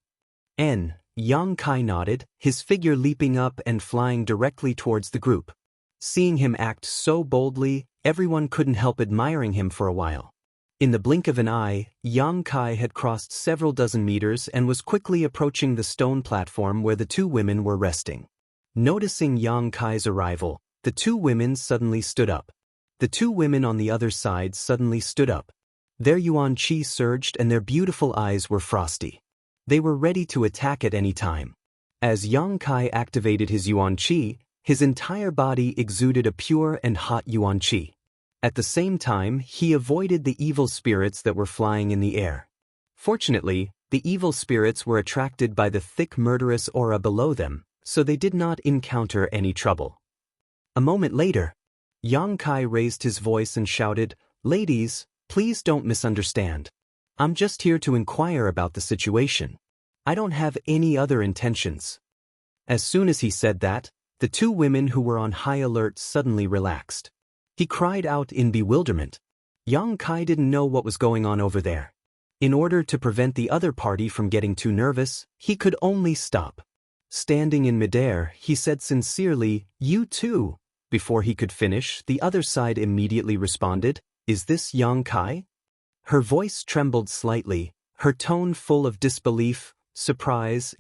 [SPEAKER 1] Yang Kai nodded, his figure leaping up and flying directly towards the group. Seeing him act so boldly, everyone couldn't help admiring him for a while. In the blink of an eye, Yang Kai had crossed several dozen meters and was quickly approaching the stone platform where the two women were resting. Noticing Yang Kai's arrival, the two women suddenly stood up. The two women on the other side suddenly stood up. Their Yuan Qi surged and their beautiful eyes were frosty. They were ready to attack at any time. As Yang Kai activated his Yuan Qi, his entire body exuded a pure and hot Yuan Qi. At the same time, he avoided the evil spirits that were flying in the air. Fortunately, the evil spirits were attracted by the thick murderous aura below them, so they did not encounter any trouble. A moment later, Yang Kai raised his voice and shouted, "Ladies, please don't misunderstand. I'm just here to inquire about the situation. I don't have any other intentions. As soon as he said that, the two women who were on high alert suddenly relaxed. He cried out in bewilderment. Yang Kai didn't know what was going on over there. In order to prevent the other party from getting too nervous, he could only stop. Standing in midair, he said sincerely, "You too." Before he could finish, the other side immediately responded, "Is this Yang Kai?" Her voice trembled slightly, her tone full of disbelief, surprise.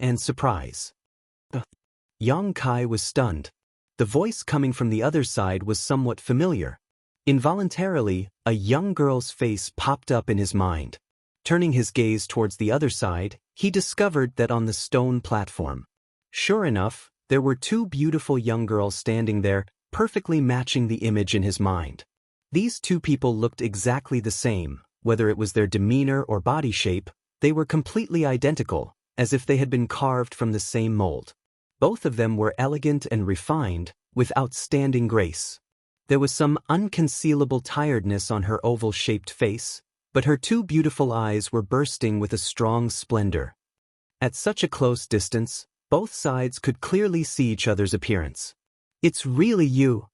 [SPEAKER 1] Yang Kai was stunned. The voice coming from the other side was somewhat familiar. Involuntarily, a young girl's face popped up in his mind. Turning his gaze towards the other side, he discovered that on the stone platform. Sure enough, there were two beautiful young girls standing there, perfectly matching the image in his mind. These two people looked exactly the same, whether it was their demeanor or body shape, they were completely identical, as if they had been carved from the same mold. Both of them were elegant and refined, with outstanding grace. There was some unconcealable tiredness on her oval-shaped face, but her two beautiful eyes were bursting with a strong splendor. At such a close distance, both sides could clearly see each other's appearance. "It's really you."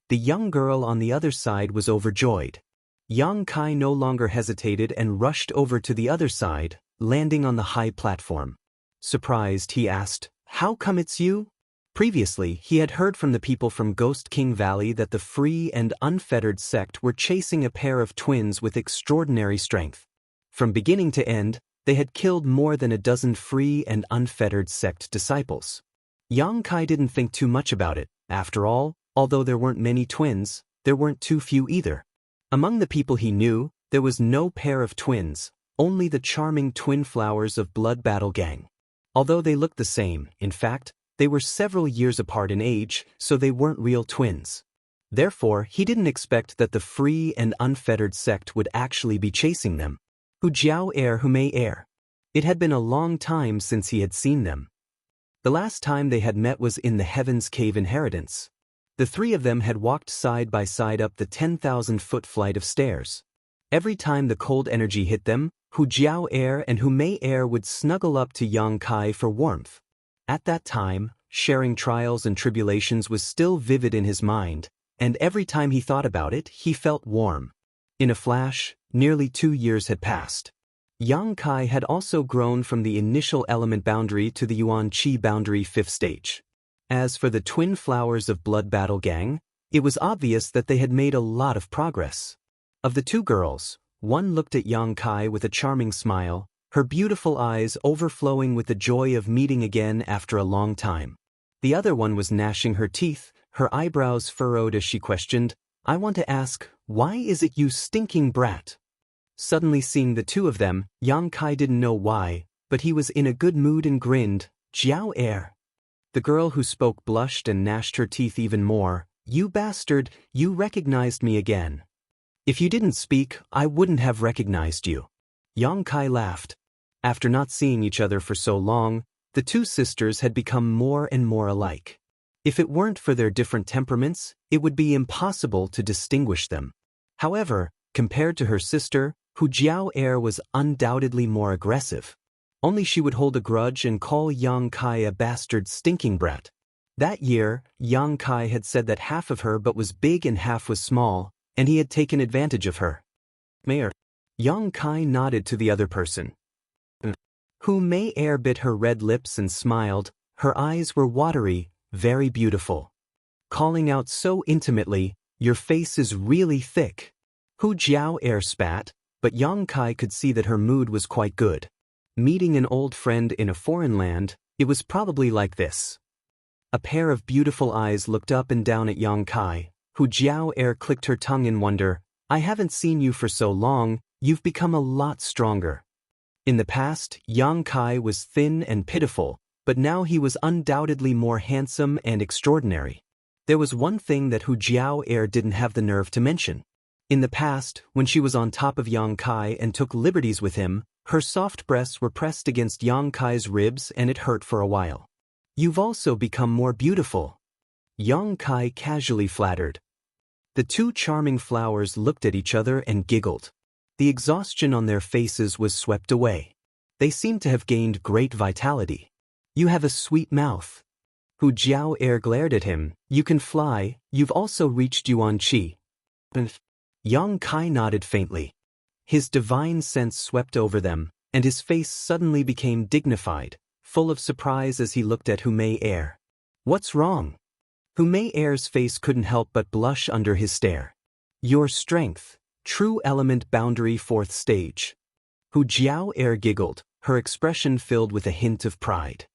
[SPEAKER 1] The young girl on the other side was overjoyed. Yang Kai no longer hesitated and rushed over to the other side, landing on the high platform. Surprised, he asked, "How come it's you?" Previously, he had heard from the people from Ghost King Valley that the Free and Unfettered sect were chasing a pair of twins with extraordinary strength. From beginning to end, they had killed more than a dozen Free and Unfettered sect disciples. Yang Kai didn't think too much about it. After all, although there weren't many twins, there weren't too few either. Among the people he knew, there was no pair of twins, only the charming twin flowers of Blood Battle Gang. Although they looked the same, in fact, they were several years apart in age, so they weren't real twins. Therefore, he didn't expect that the Free and Unfettered sect would actually be chasing them. Hu Jiao Hu Mei Er. It had been a long time since he had seen them. The last time they had met was in the Heaven's Cave Inheritance. The three of them had walked side by side up the 10,000-foot flight of stairs. Every time the cold energy hit them, Hu Jiao and Hu Mei would snuggle up to Yang Kai for warmth. At that time, sharing trials and tribulations was still vivid in his mind, and every time he thought about it, he felt warm. In a flash, nearly 2 years had passed. Yang Kai had also grown from the initial element boundary to the Yuan Qi boundary 5th stage. As for the twin flowers of Blood Battle Gang, it was obvious that they had made a lot of progress. Of the two girls, one looked at Yang Kai with a charming smile, her beautiful eyes overflowing with the joy of meeting again after a long time. The other one was gnashing her teeth, her eyebrows furrowed as she questioned, "I want to ask, why is it you stinking brat?" Suddenly seeing the two of them, Yang Kai didn't know why, but he was in a good mood and grinned, "Jiao Er." The girl who spoke blushed and gnashed her teeth even more, "You bastard, you recognized me again. If you didn't speak, I wouldn't have recognized you." Yang Kai laughed. After not seeing each other for so long, the two sisters had become more and more alike. If it weren't for their different temperaments, it would be impossible to distinguish them. However, compared to her sister, Hu Jiao was undoubtedly more aggressive. Only she would hold a grudge and call Yang Kai a bastard stinking brat. That year, Yang Kai had said that half of her but was big and half was small, and he had taken advantage of her. Mayor. Yang Kai nodded to the other person. Hu Mei bit her red lips and smiled, her eyes were watery, very beautiful. Calling out so intimately, "Your face is really thick." Hu Jiao spat, but Yang Kai could see that her mood was quite good. Meeting an old friend in a foreign land, it was probably like this. A pair of beautiful eyes looked up and down at Yang Kai. Hu Jiao clicked her tongue in wonder, "I haven't seen you for so long, you've become a lot stronger." In the past, Yang Kai was thin and pitiful, but now he was undoubtedly more handsome and extraordinary. There was one thing that Hu Jiao didn't have the nerve to mention. In the past, when she was on top of Yang Kai and took liberties with him, her soft breasts were pressed against Yang Kai's ribs and it hurt for a while. "You've also become more beautiful." Yang Kai casually flattered. The two charming flowers looked at each other and giggled. The exhaustion on their faces was swept away. They seemed to have gained great vitality. You have a sweet mouth. Hu Jiao Air glared at him. You can fly, you've also reached Yuan Qi. Yang Kai nodded faintly. His divine sense swept over them, and his face suddenly became dignified, full of surprise as he looked at Hu Mei Air. What's wrong? Hu Mei Air's face couldn't help but blush under his stare. Your strength, true element boundary 4th stage. Hu Jiao Air giggled, her expression filled with a hint of pride.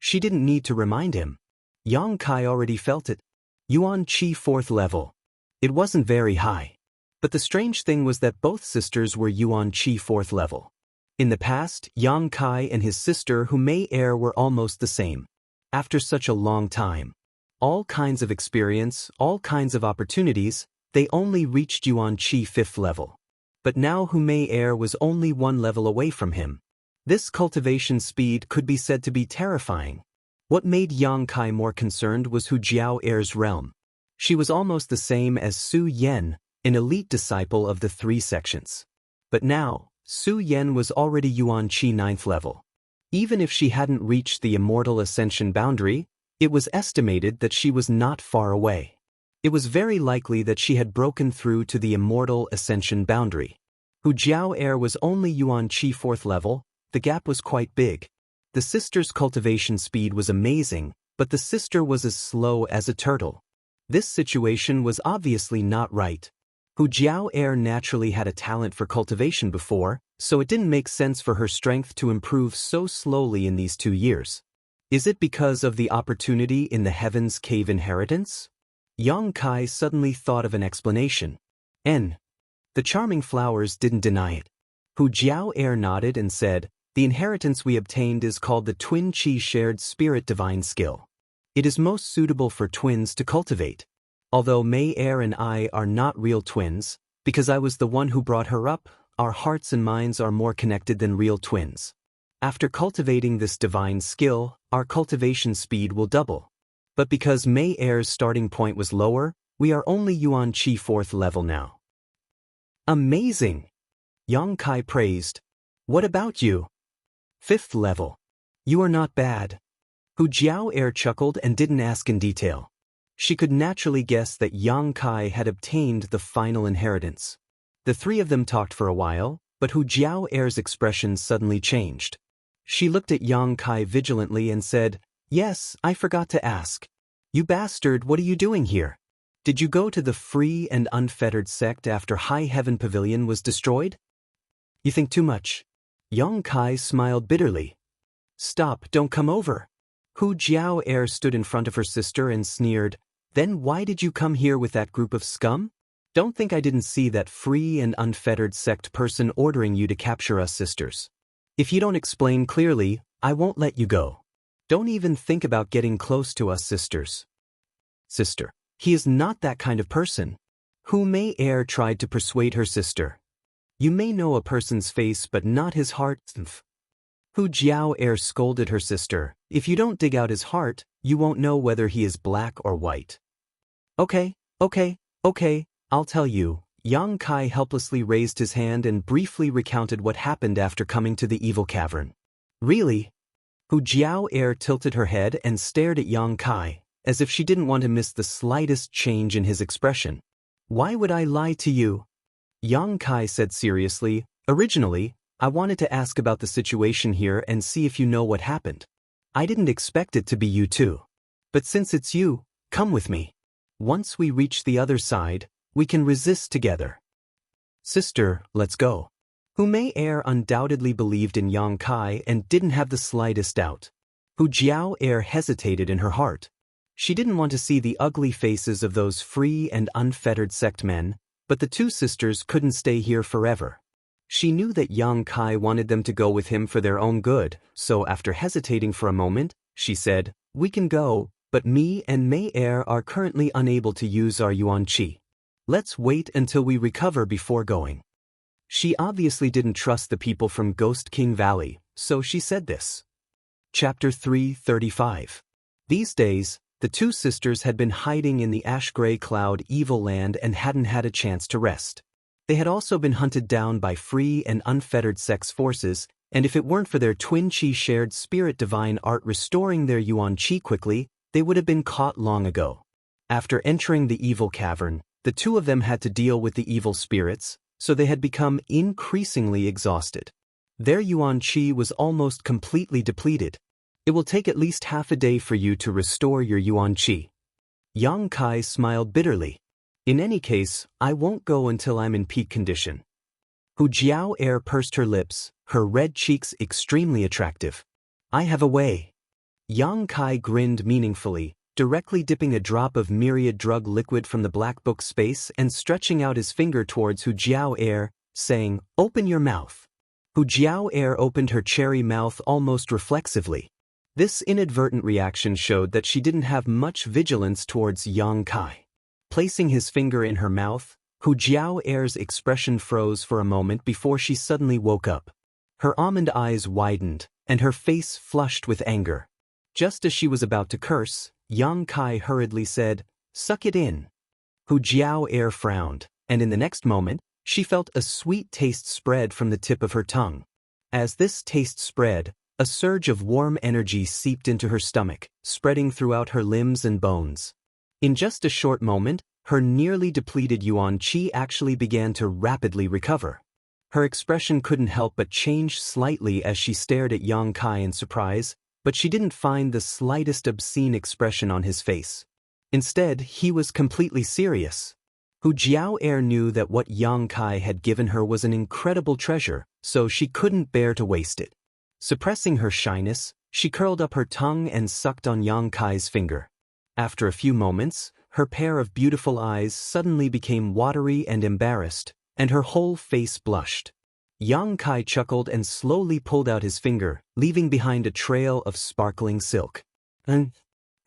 [SPEAKER 1] She didn't need to remind him. Yang Kai already felt it. Yuan Qi 4th level. It wasn't very high. But the strange thing was that both sisters were Yuan Qi 4th level. In the past, Yang Kai and his sister Hu Mei Air were almost the same. After such a long time, all kinds of experience, all kinds of opportunities, they only reached Yuan Qi 5th level. But now Hu Mei Air was only 1 level away from him. This cultivation speed could be said to be terrifying. What made Yang Kai more concerned was Hu Jiao Air's realm. She was almost the same as Su Yen, an elite disciple of the 3 sections. But now, Su Yen was already Yuan Qi 9th level. Even if she hadn't reached the immortal ascension boundary, it was estimated that she was not far away. It was very likely that she had broken through to the immortal ascension boundary. Hu Jiao Air was only Yuan Qi 4th level. The gap was quite big. The sister's cultivation speed was amazing, but the sister was as slow as a turtle. This situation was obviously not right. Hu Jiao Air naturally had a talent for cultivation before, so it didn't make sense for her strength to improve so slowly in these 2 years. Is it because of the opportunity in the Heaven's Cave inheritance? Yang Kai suddenly thought of an explanation. The charming flowers didn't deny it. Hu Jiao Air nodded and said, the inheritance we obtained is called the Twin Qi Shared Spirit Divine Skill. It is most suitable for twins to cultivate. Although Mei Air and I are not real twins, because I was the one who brought her up, our hearts and minds are more connected than real twins. After cultivating this divine skill, our cultivation speed will double. But because Mei Air's starting point was lower, we are only Yuan Qi 4th level now. Amazing! Yang Kai praised. What about you? 5th level. You are not bad. Hu Jiao Air chuckled and didn't ask in detail. She could naturally guess that Yang Kai had obtained the final inheritance. The 3 of them talked for a while, but Hu Jiao Air's expression suddenly changed. She looked at Yang Kai vigilantly and said, Yes, I forgot to ask. You bastard, what are you doing here? Did you go to the free and unfettered sect after High Heaven Pavilion was destroyed? You think too much. Yang Kai smiled bitterly. Stop, don't come over. Hu Jiao Air stood in front of her sister and sneered, Then why did you come here with that group of scum? Don't think I didn't see that free and unfettered sect person ordering you to capture us sisters. If you don't explain clearly, I won't let you go. Don't even think about getting close to us sisters. Sister, he is not that kind of person. Hu Mei Air tried to persuade her sister. You may know a person's face but not his heart. Hu Jiao Air scolded her sister. If you don't dig out his heart, you won't know whether he is black or white. Okay, I'll tell you. Yang Kai helplessly raised his hand and briefly recounted what happened after coming to the evil cavern. Really? Hu Jiao Air tilted her head and stared at Yang Kai, as if she didn't want to miss the slightest change in his expression. Why would I lie to you? Yang Kai said seriously, Originally, I wanted to ask about the situation here and see if you know what happened. I didn't expect it to be you too. But since it's you, come with me. Once we reach the other side, we can resist together. Sister, let's go. Hu Mei Air undoubtedly believed in Yang Kai and didn't have the slightest doubt. Hu Jiao Air hesitated in her heart. She didn't want to see the ugly faces of those free and unfettered sect men, but the 2 sisters couldn't stay here forever. She knew that Yang Kai wanted them to go with him for their own good, so after hesitating for a moment, she said, We can go, but me and Mei Air are currently unable to use our Yuan Qi. Let's wait until we recover before going. She obviously didn't trust the people from Ghost King Valley, so she said this. Chapter 335. These days, the 2 sisters had been hiding in the ash-gray cloud evil land and hadn't had a chance to rest. They had also been hunted down by free and unfettered sex forces, and if it weren't for their twin chi shared spirit divine art restoring their yuan chi quickly, they would have been caught long ago. After entering the evil cavern, the two of them had to deal with the evil spirits, so they had become increasingly exhausted. Their yuan chi was almost completely depleted. It will take at least half a day for you to restore your yuan chi. Yang Kai smiled bitterly. In any case, I won't go until I'm in peak condition. Hu Jiao Air pursed her lips, her red cheeks extremely attractive. I have a way. Yang Kai grinned meaningfully, directly dipping a drop of myriad drug liquid from the black book space and stretching out his finger towards Hu Jiao Air, saying, "Open your mouth." Hu Jiao Air opened her cherry mouth almost reflexively. This inadvertent reaction showed that she didn't have much vigilance towards Yang Kai. Placing his finger in her mouth, Hu Jiao Air's expression froze for a moment before she suddenly woke up. Her almond eyes widened, and her face flushed with anger. Just as she was about to curse, Yang Kai hurriedly said, "Suck it in." Hu Jiao Air frowned, and in the next moment, she felt a sweet taste spread from the tip of her tongue. As this taste spread, a surge of warm energy seeped into her stomach, spreading throughout her limbs and bones. In just a short moment, her nearly depleted yuan chi actually began to rapidly recover. Her expression couldn't help but change slightly as she stared at Yang Kai in surprise, but she didn't find the slightest obscene expression on his face. Instead, he was completely serious. Hu Jiao Air knew that what Yang Kai had given her was an incredible treasure, so she couldn't bear to waste it. Suppressing her shyness, she curled up her tongue and sucked on Yang Kai's finger. After a few moments, her pair of beautiful eyes suddenly became watery and embarrassed, and her whole face blushed. Yang Kai chuckled and slowly pulled out his finger, leaving behind a trail of sparkling silk. Hu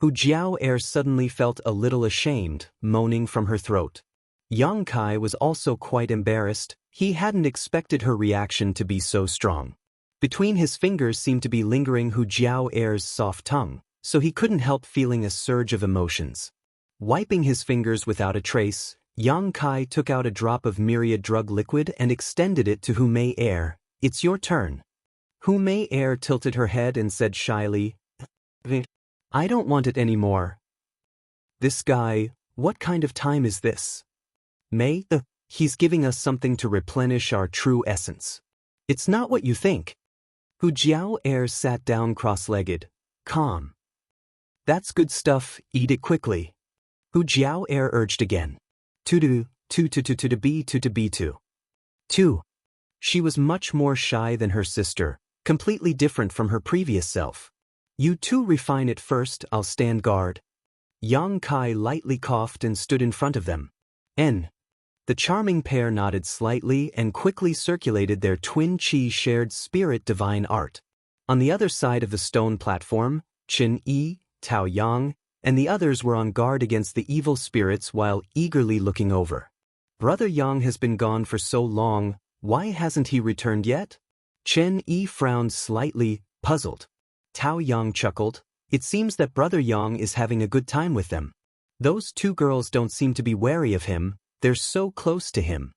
[SPEAKER 1] Jiao Air suddenly felt a little ashamed, moaning from her throat. Yang Kai was also quite embarrassed. He hadn't expected her reaction to be so strong. Between his fingers seemed to be lingering Hu Jiao Air's soft tongue, so he couldn't help feeling a surge of emotions. Wiping his fingers without a trace, Yang Kai took out a drop of myriad drug liquid and extended it to Hu Mei Air. "It's your turn." Hu Mei Air tilted her head and said shyly, "I don't want it anymore." "This guy, what kind of time is this?" "Mei, he's giving us something to replenish our true essence." "It's not what you think." Hu Jiao Air sat down cross-legged, calm. "That's good stuff, eat it quickly." Hu Jiao Air urged again. To be. Two. She was much more shy than her sister, completely different from her previous self. "You two refine it first, I'll stand guard." Yang Kai lightly coughed and stood in front of them. The charming pair nodded slightly and quickly circulated their twin chi shared spirit divine art. On the other side of the stone platform, Chen Yi, Tao Yang, and the others were on guard against the evil spirits while eagerly looking over. "Brother Yang has been gone for so long, why hasn't he returned yet?" Chen Yi frowned slightly, puzzled. Tao Yang chuckled. "It seems that Brother Yang is having a good time with them. Those two girls don't seem to be wary of him, they're so close to him."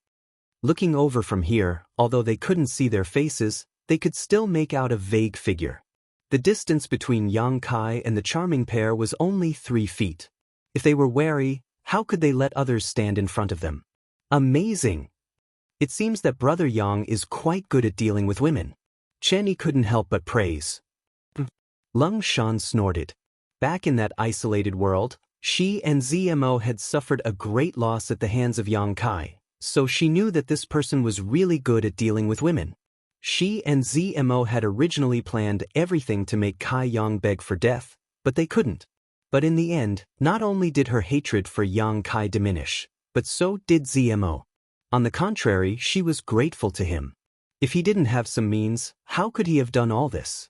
[SPEAKER 1] Looking over from here, although they couldn't see their faces, they could still make out a vague figure. The distance between Yang Kai and the charming pair was only 3 feet. If they were wary, how could they let others stand in front of them? Amazing! It seems that Brother Yang is quite good at dealing with women. Chen Yi couldn't help but praise. Lung Shan snorted. Back in that isolated world, she and ZMO had suffered a great loss at the hands of Yang Kai, so she knew that this person was really good at dealing with women. She and ZMO had originally planned everything to make Kai Yang beg for death, but they couldn't. But in the end, not only did her hatred for Yang Kai diminish, but so did ZMO. On the contrary, she was grateful to him. If he didn't have some means, how could he have done all this?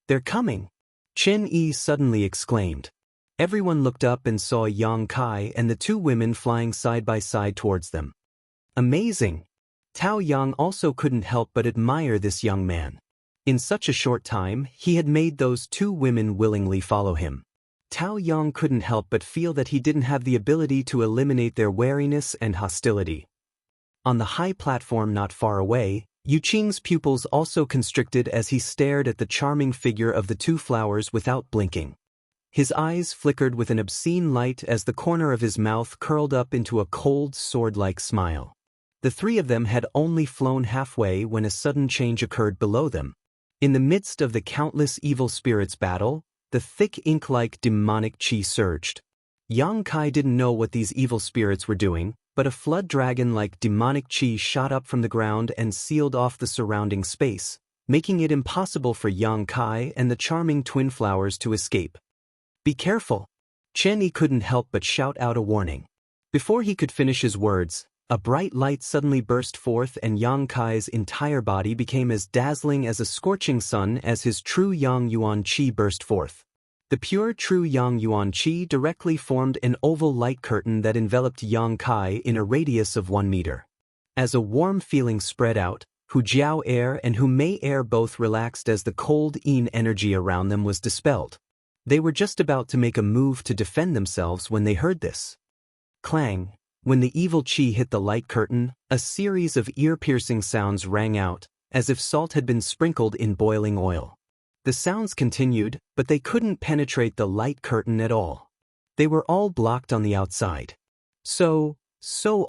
[SPEAKER 1] "They're coming!" Chen Yi suddenly exclaimed. Everyone looked up and saw Yang Kai and the two women flying side by side towards them. Amazing! Tao Yang also couldn't help but admire this young man. In such a short time, he had made those two women willingly follow him. Tao Yang couldn't help but feel that he didn't have the ability to eliminate their wariness and hostility. On the high platform not far away, Yu Qing's pupils also constricted as he stared at the charming figure of the two flowers without blinking. His eyes flickered with an obscene light as the corner of his mouth curled up into a cold, sword-like smile. The three of them had only flown halfway when a sudden change occurred below them. In the midst of the countless evil spirits' battle, the thick ink-like demonic qi surged. Yang Kai didn't know what these evil spirits were doing, but a flood dragon-like demonic qi shot up from the ground and sealed off the surrounding space, making it impossible for Yang Kai and the charming twin flowers to escape. "Be careful!" Chen Yi couldn't help but shout out a warning. Before he could finish his words, a bright light suddenly burst forth and Yang Kai's entire body became as dazzling as a scorching sun as his true Yang Yuan Qi burst forth. The pure true Yang Yuan Qi directly formed an oval light curtain that enveloped Yang Kai in a radius of 1 meter. As a warm feeling spread out, Hu Jiao air and Hu Mei air both relaxed as the cold Yin energy around them was dispelled. They were just about to make a move to defend themselves when they heard this. Clang! When the evil qi hit the light curtain, a series of ear-piercing sounds rang out, as if salt had been sprinkled in boiling oil. The sounds continued, but they couldn't penetrate the light curtain at all. They were all blocked on the outside. So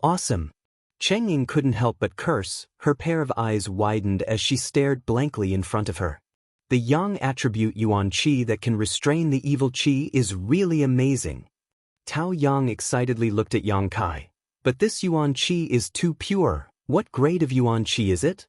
[SPEAKER 1] awesome! Cheng Ying couldn't help but curse, her pair of eyes widened as she stared blankly in front of her. The yang attribute Yuan Qi that can restrain the evil qi is really amazing. Tao Yang excitedly looked at Yang Kai. But this Yuan Qi is too pure. What grade of Yuan Qi is it?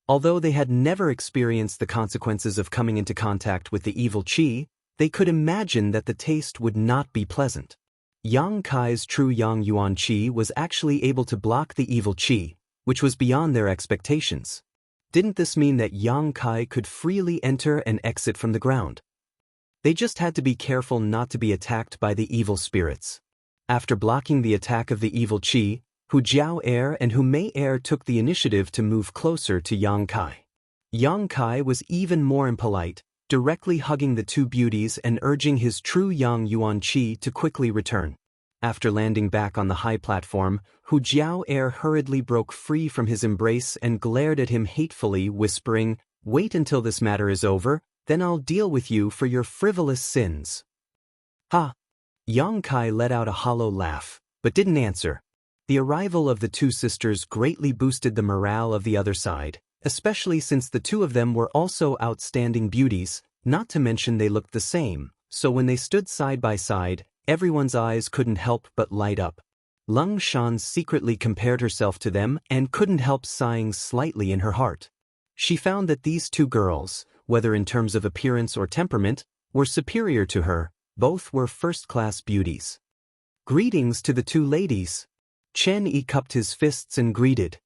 [SPEAKER 1] Although they had never experienced the consequences of coming into contact with the evil qi, they could imagine that the taste would not be pleasant. Yang Kai's true Yang Yuan Qi was actually able to block the evil qi, which was beyond their expectations. Didn't this mean that Yang Kai could freely enter and exit from the ground? They just had to be careful not to be attacked by the evil spirits. After blocking the attack of the evil qi, Hu Jiao air and Hu Mei air took the initiative to move closer to Yang Kai. Yang Kai was even more impolite, directly hugging the two beauties and urging his true Yang Yuan Qi to quickly return. After landing back on the high platform, Hu Jiao air hurriedly broke free from his embrace and glared at him hatefully, whispering, "Wait until this matter is over, then I'll deal with you for your frivolous sins." Ha! Yang Kai let out a hollow laugh, but didn't answer. The arrival of the two sisters greatly boosted the morale of the other side, especially since the two of them were also outstanding beauties, not to mention they looked the same, so when they stood side by side, everyone's eyes couldn't help but light up. Lung Shan secretly compared herself to them and couldn't help sighing slightly in her heart. She found that these two girls, whether in terms of appearance or temperament, were superior to her. Both were first-class beauties. "Greetings to the two ladies." Chen Yi cupped his fists and greeted.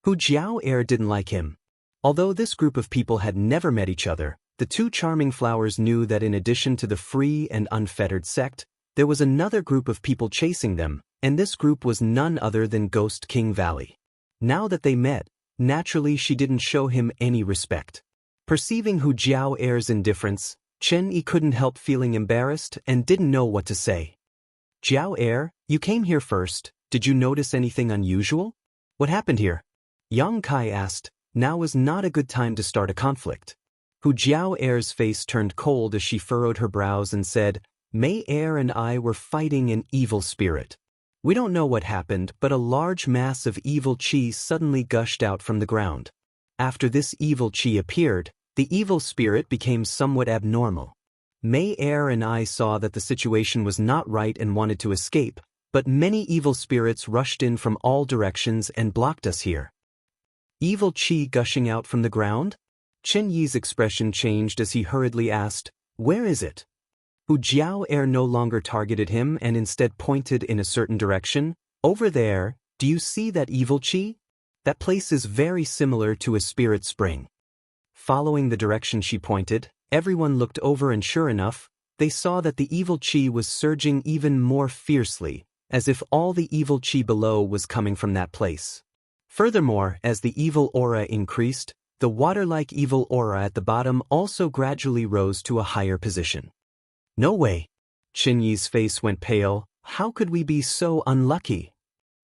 [SPEAKER 1] Hu Jiao air didn't like him. Although this group of people had never met each other, the two charming flowers knew that in addition to the free and unfettered sect, there was another group of people chasing them, and this group was none other than Ghost King Valley. Now that they met, naturally she didn't show him any respect. Perceiving Hu Jiao air's indifference, Chen Yi couldn't help feeling embarrassed and didn't know what to say. "Jiao air, you came here first. Did you notice anything unusual? What happened here?" Yang Kai asked. Now was not a good time to start a conflict. Hu Jiao air's face turned cold as she furrowed her brows and said, "Mei air and I were fighting an evil spirit. We don't know what happened, but a large mass of evil qi suddenly gushed out from the ground. After this evil qi appeared, the evil spirit became somewhat abnormal. Mei air and I saw that the situation was not right and wanted to escape, but many evil spirits rushed in from all directions and blocked us here." Evil qi gushing out from the ground? Chen Yi's expression changed as he hurriedly asked, "Where is it?" Hu Jiao air no longer targeted him and instead pointed in a certain direction. "Over there, do you see that evil qi? That place is very similar to a spirit spring." Following the direction she pointed, everyone looked over and sure enough, they saw that the evil qi was surging even more fiercely, as if all the evil qi below was coming from that place. Furthermore, as the evil aura increased, the water-like evil aura at the bottom also gradually rose to a higher position. "No way." Chen Yi's face went pale. "How could we be so unlucky?"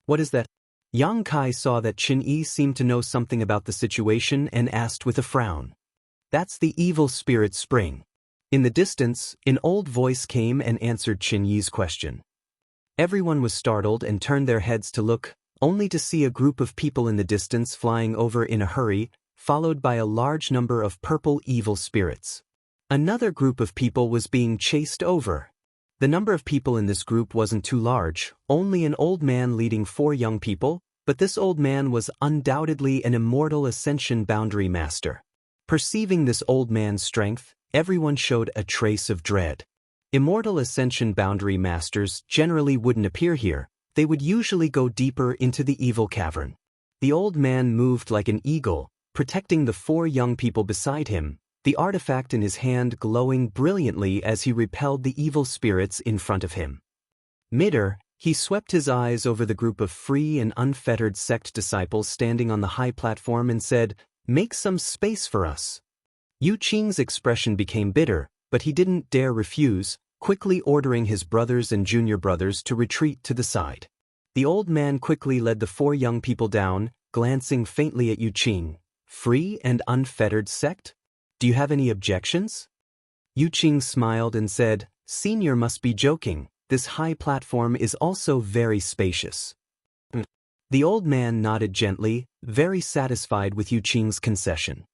[SPEAKER 1] "What is that?" Yang Kai saw that Qin Yi seemed to know something about the situation and asked with a frown. That's the evil spirit spring. In the distance, an old voice came and answered Qin Yi's question. Everyone was startled and turned their heads to look, only to see a group of people in the distance flying over in a hurry, followed by a large number of purple evil spirits. Another group of people was being chased over. The number of people in this group wasn't too large, only an old man leading 4 young people, but this old man was undoubtedly an immortal ascension boundary master. Perceiving this old man's strength, everyone showed a trace of dread. Immortal ascension boundary masters generally wouldn't appear here, they would usually go deeper into the evil cavern. The old man moved like an eagle, protecting the 4 young people beside him, the artifact in his hand glowing brilliantly as he repelled the evil spirits in front of him. Midair, he swept his eyes over the group of free and unfettered sect disciples standing on the high platform and said, "Make some space for us." Yu Qing's expression became bitter, but he didn't dare refuse, quickly ordering his brothers and junior brothers to retreat to the side. The old man quickly led the 4 young people down, glancing faintly at Yu Qing. "Free and unfettered sect? Do you have any objections?" Yu Qing smiled and said, "Senior must be joking, this high platform is also very spacious." The old man nodded gently, very satisfied with Yu Qing's concession.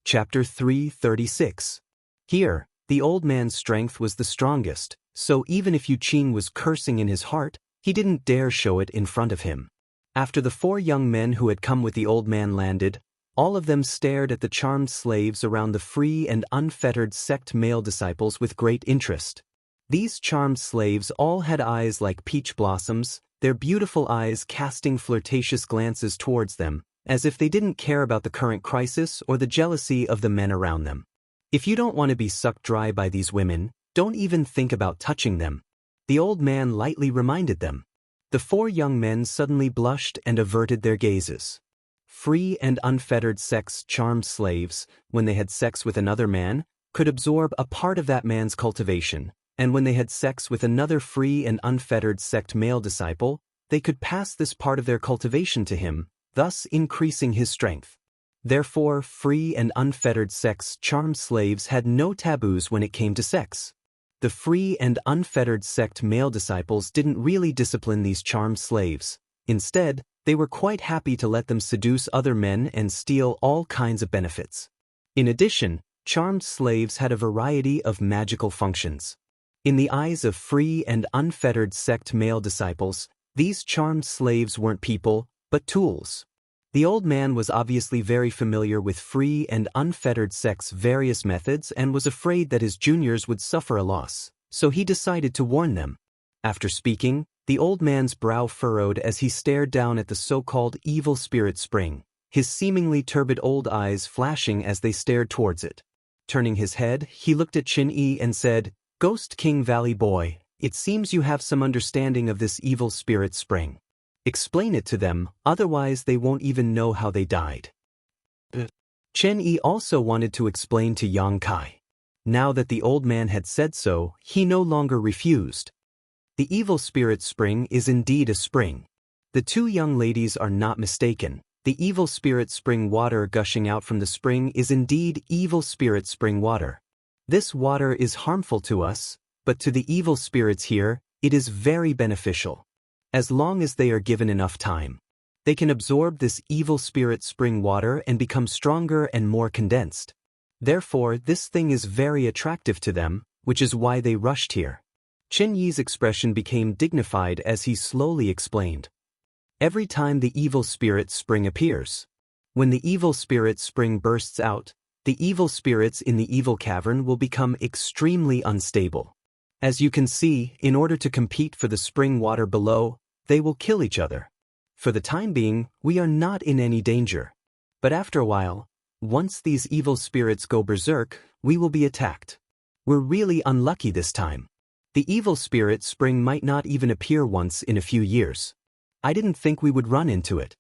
[SPEAKER 1] Chapter 336. Here, the old man's strength was the strongest, so even if Yu Qing was cursing in his heart, he didn't dare show it in front of him. After the 4 young men who had come with the old man landed, all of them stared at the charmed slaves around the free and unfettered sect male disciples with great interest. These charmed slaves all had eyes like peach blossoms, their beautiful eyes casting flirtatious glances towards them, as if they didn't care about the current crisis or the jealousy of the men around them. If you don't want to be sucked dry by these women, don't even think about touching them, the old man lightly reminded them. The 4 young men suddenly blushed and averted their gazes. Free and unfettered sex charmed slaves, when they had sex with another man, could absorb a part of that man's cultivation, and when they had sex with another free and unfettered sect male disciple, they could pass this part of their cultivation to him, thus increasing his strength. Therefore, free and unfettered sex charmed slaves had no taboos when it came to sex. The free and unfettered sect male disciples didn't really discipline these charmed slaves. Instead, they were quite happy to let them seduce other men and steal all kinds of benefits. In addition, charmed slaves had a variety of magical functions. In the eyes of free and unfettered sect male disciples, these charmed slaves weren't people, but tools. The old man was obviously very familiar with free and unfettered sect's various methods and was afraid that his juniors would suffer a loss, so he decided to warn them. After speaking, the old man's brow furrowed as he stared down at the so-called evil spirit spring, his seemingly turbid old eyes flashing as they stared towards it. Turning his head, he looked at Qin Yi and said, "Ghost King Valley boy, it seems you have some understanding of this evil spirit spring. Explain it to them, otherwise they won't even know how they died." Qin Yi also wanted to explain to Yang Kai. Now that the old man had said so, he no longer refused. The evil spirit spring is indeed a spring. The 2 young ladies are not mistaken. The evil spirit spring water gushing out from the spring is indeed evil spirit spring water. This water is harmful to us, but to the evil spirits here, it is very beneficial. As long as they are given enough time, they can absorb this evil spirit spring water and become stronger and more condensed. Therefore, this thing is very attractive to them, which is why they rushed here. Qin Yi's expression became dignified as he slowly explained. Every time the evil spirit spring appears, when the evil spirit spring bursts out, the evil spirits in the evil cavern will become extremely unstable. As you can see, in order to compete for the spring water below, they will kill each other. For the time being, we are not in any danger. But after a while, once these evil spirits go berserk, we will be attacked. We're really unlucky this time. The evil spirit spring might not even appear once in a few years. I didn't think we would run into it.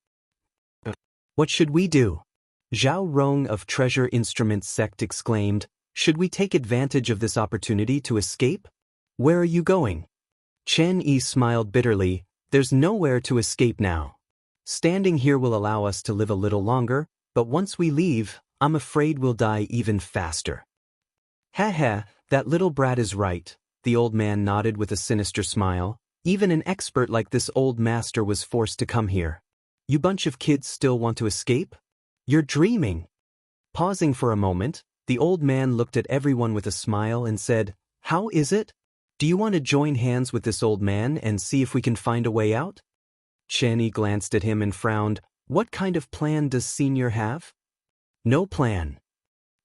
[SPEAKER 1] What should we do? Zhao Rong of Treasure Instruments Sect exclaimed, "Should we take advantage of this opportunity to escape? Where are you going?" Qin Yi smiled bitterly, "There's nowhere to escape now. Standing here will allow us to live a little longer, but once we leave, I'm afraid we'll die even faster. Ha ha, that little brat is right, the old man nodded with a sinister smile. Even an expert like this old master was forced to come here. You bunch of kids still want to escape? You're dreaming. Pausing for a moment, the old man looked at everyone with a smile and said, "How is it? Do you want to join hands with this old man and see if we can find a way out?" Chen Yi glanced at him and frowned. What kind of plan does Senior have? No plan.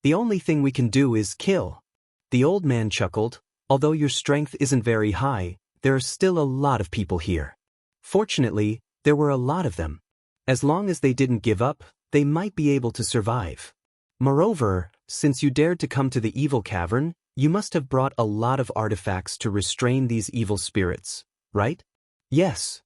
[SPEAKER 1] The only thing we can do is kill. The old man chuckled. Although your strength isn't very high, there are still a lot of people here. Fortunately, there were a lot of them. As long as they didn't give up, they might be able to survive. Moreover, since you dared to come to the evil cavern, you must have brought a lot of artifacts to restrain these evil spirits, right? Yes.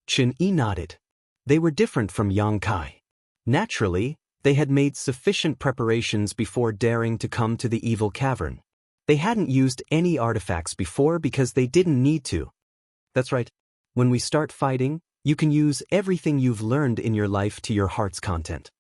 [SPEAKER 1] Chen Yi nodded. They were different from Yang Kai. Naturally, they had made sufficient preparations before daring to come to the evil cavern. They hadn't used any artifacts before because they didn't need to. That's right. When we start fighting, you can use everything you've learned in your life to your heart's content.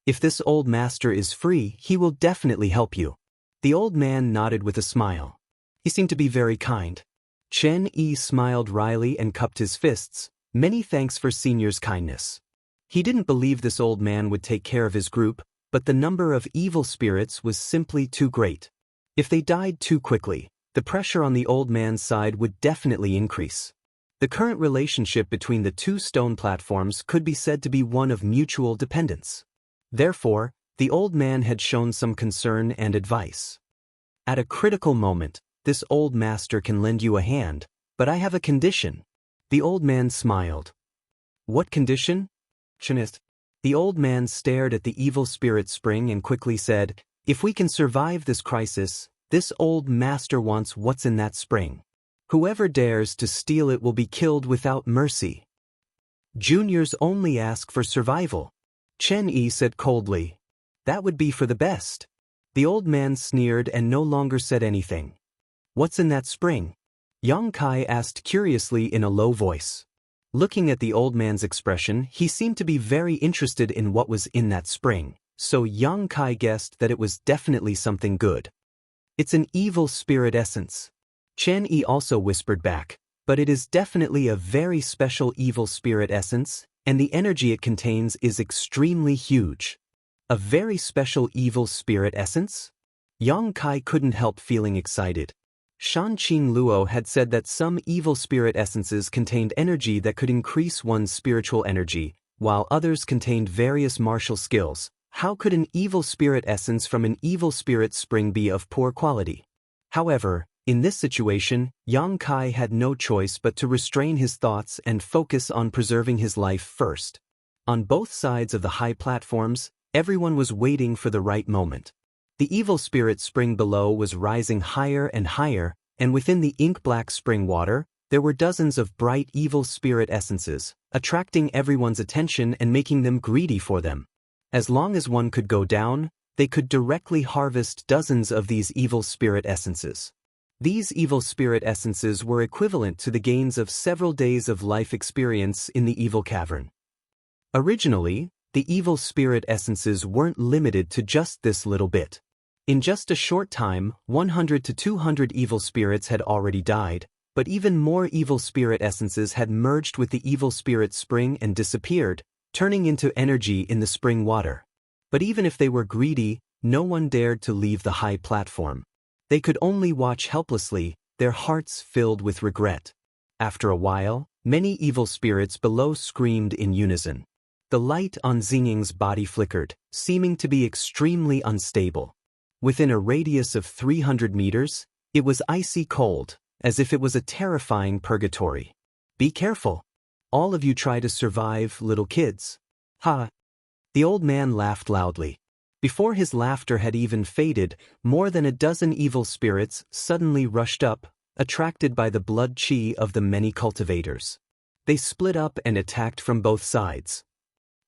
[SPEAKER 1] If this old master is free, he will definitely help you. The old man nodded with a smile. He seemed to be very kind. Chen Yi smiled wryly and cupped his fists. Many thanks for Senior's kindness. He didn't believe this old man would take care of his group, but the number of evil spirits was simply too great. If they died too quickly, the pressure on the old man's side would definitely increase. The current relationship between the two stone platforms could be said to be one of mutual dependence. Therefore, the old man had shown some concern and advice. At a critical moment, this old master can lend you a hand, but I have a condition. The old man smiled. What condition? Chinist. The old man stared at the evil spirit spring and quickly said, if we can survive this crisis, this old master wants what's in that spring. Whoever dares to steal it will be killed without mercy. Juniors only ask for survival. Chen Yi said coldly. That would be for the best. The old man sneered and no longer said anything. What's in that spring? Yang Kai asked curiously in a low voice. Looking at the old man's expression, he seemed to be very interested in what was in that spring, so Yang Kai guessed that it was definitely something good. It's an evil spirit essence. Chen Yi also whispered back, but it is definitely a very special evil spirit essence, and the energy it contains is extremely huge. A very special evil spirit essence? Yang Kai couldn't help feeling excited. Shanqing Luo had said that some evil spirit essences contained energy that could increase one's spiritual energy, while others contained various martial skills. How could an evil spirit essence from an evil spirit spring be of poor quality? However, in this situation, Yang Kai had no choice but to restrain his thoughts and focus on preserving his life first. On both sides of the high platforms, everyone was waiting for the right moment. The evil spirit spring below was rising higher, and within the ink-black spring water, there were dozens of bright evil spirit essences, attracting everyone's attention and making them greedy for them. As long as one could go down, they could directly harvest dozens of these evil spirit essences. These evil spirit essences were equivalent to the gains of several days of life experience in the evil cavern. Originally, the evil spirit essences weren't limited to just this little bit. In just a short time, 100 to 200 evil spirits had already died, but even more evil spirit essences had merged with the evil spirit spring and disappeared, turning into energy in the spring water. But even if they were greedy, no one dared to leave the high platform. They could only watch helplessly, their hearts filled with regret. After a while, many evil spirits below screamed in unison. The light on Xingying's body flickered, seeming to be extremely unstable. Within a radius of 300 meters, it was icy cold, as if it was a terrifying purgatory. Be careful. All of you try to survive, little kids. Ha! The old man laughed loudly. Before his laughter had even faded, more than a dozen evil spirits suddenly rushed up, attracted by the blood chi of the many cultivators. They split up and attacked from both sides.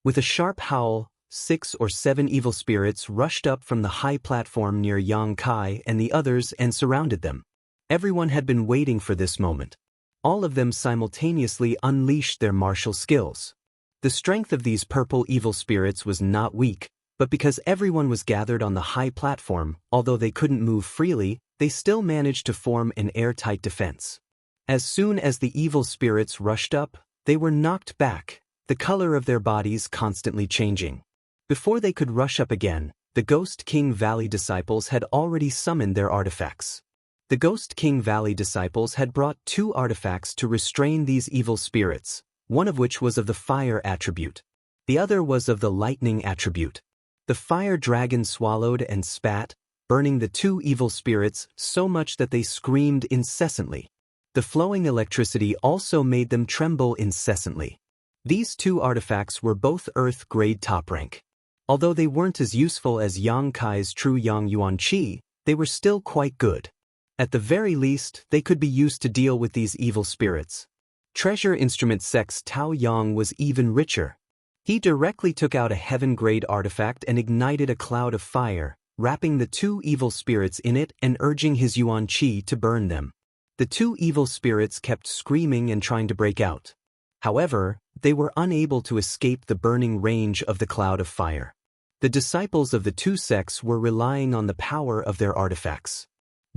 [SPEAKER 1] With a sharp howl, 6 or 7 evil spirits rushed up from the high platform near Yang Kai and the others and surrounded them. Everyone had been waiting for this moment. All of them simultaneously unleashed their martial skills. The strength of these purple evil spirits was not weak, but because everyone was gathered on the high platform, although they couldn't move freely, they still managed to form an airtight defense. As soon as the evil spirits rushed up, they were knocked back, the color of their bodies constantly changing. Before they could rush up again, the Ghost King Valley disciples had already summoned their artifacts. The Ghost King Valley disciples had brought 2 artifacts to restrain these evil spirits, one of which was of the fire attribute. The other was of the lightning attribute. The fire dragon swallowed and spat, burning the 2 evil spirits so much that they screamed incessantly. The flowing electricity also made them tremble incessantly. These 2 artifacts were both Earth-grade top rank. Although they weren't as useful as Yang Kai's true Yang Yuan Qi, they were still quite good. At the very least, they could be used to deal with these evil spirits. Treasure Instrument Sect's Tao Yang was even richer. He directly took out a heaven-grade artifact and ignited a cloud of fire, wrapping the 2 evil spirits in it and urging his Yuan Qi to burn them. The 2 evil spirits kept screaming and trying to break out. However, they were unable to escape the burning range of the cloud of fire. The disciples of the 2 sects were relying on the power of their artifacts.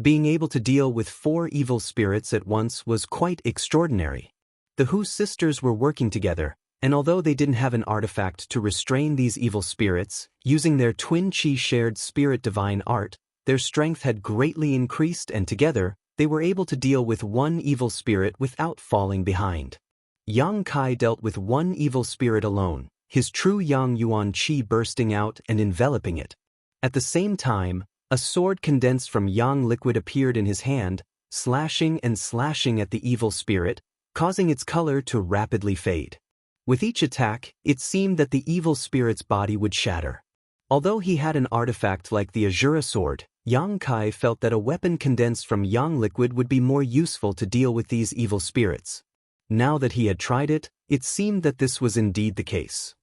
[SPEAKER 1] Being able to deal with 4 evil spirits at once was quite extraordinary. The Hu sisters were working together, and although they didn't have an artifact to restrain these evil spirits, using their twin Qi shared spirit divine art, their strength had greatly increased and together, they were able to deal with 1 evil spirit without falling behind. Yang Kai dealt with 1 evil spirit alone, his true Yang Yuan Qi bursting out and enveloping it. At the same time, a sword condensed from Yang liquid appeared in his hand, slashing and slashing at the evil spirit, causing its color to rapidly fade. With each attack, it seemed that the evil spirit's body would shatter. Although he had an artifact like the Azura sword, Yang Kai felt that a weapon condensed from Yang liquid would be more useful to deal with these evil spirits. Now that he had tried it, it seemed that this was indeed the case.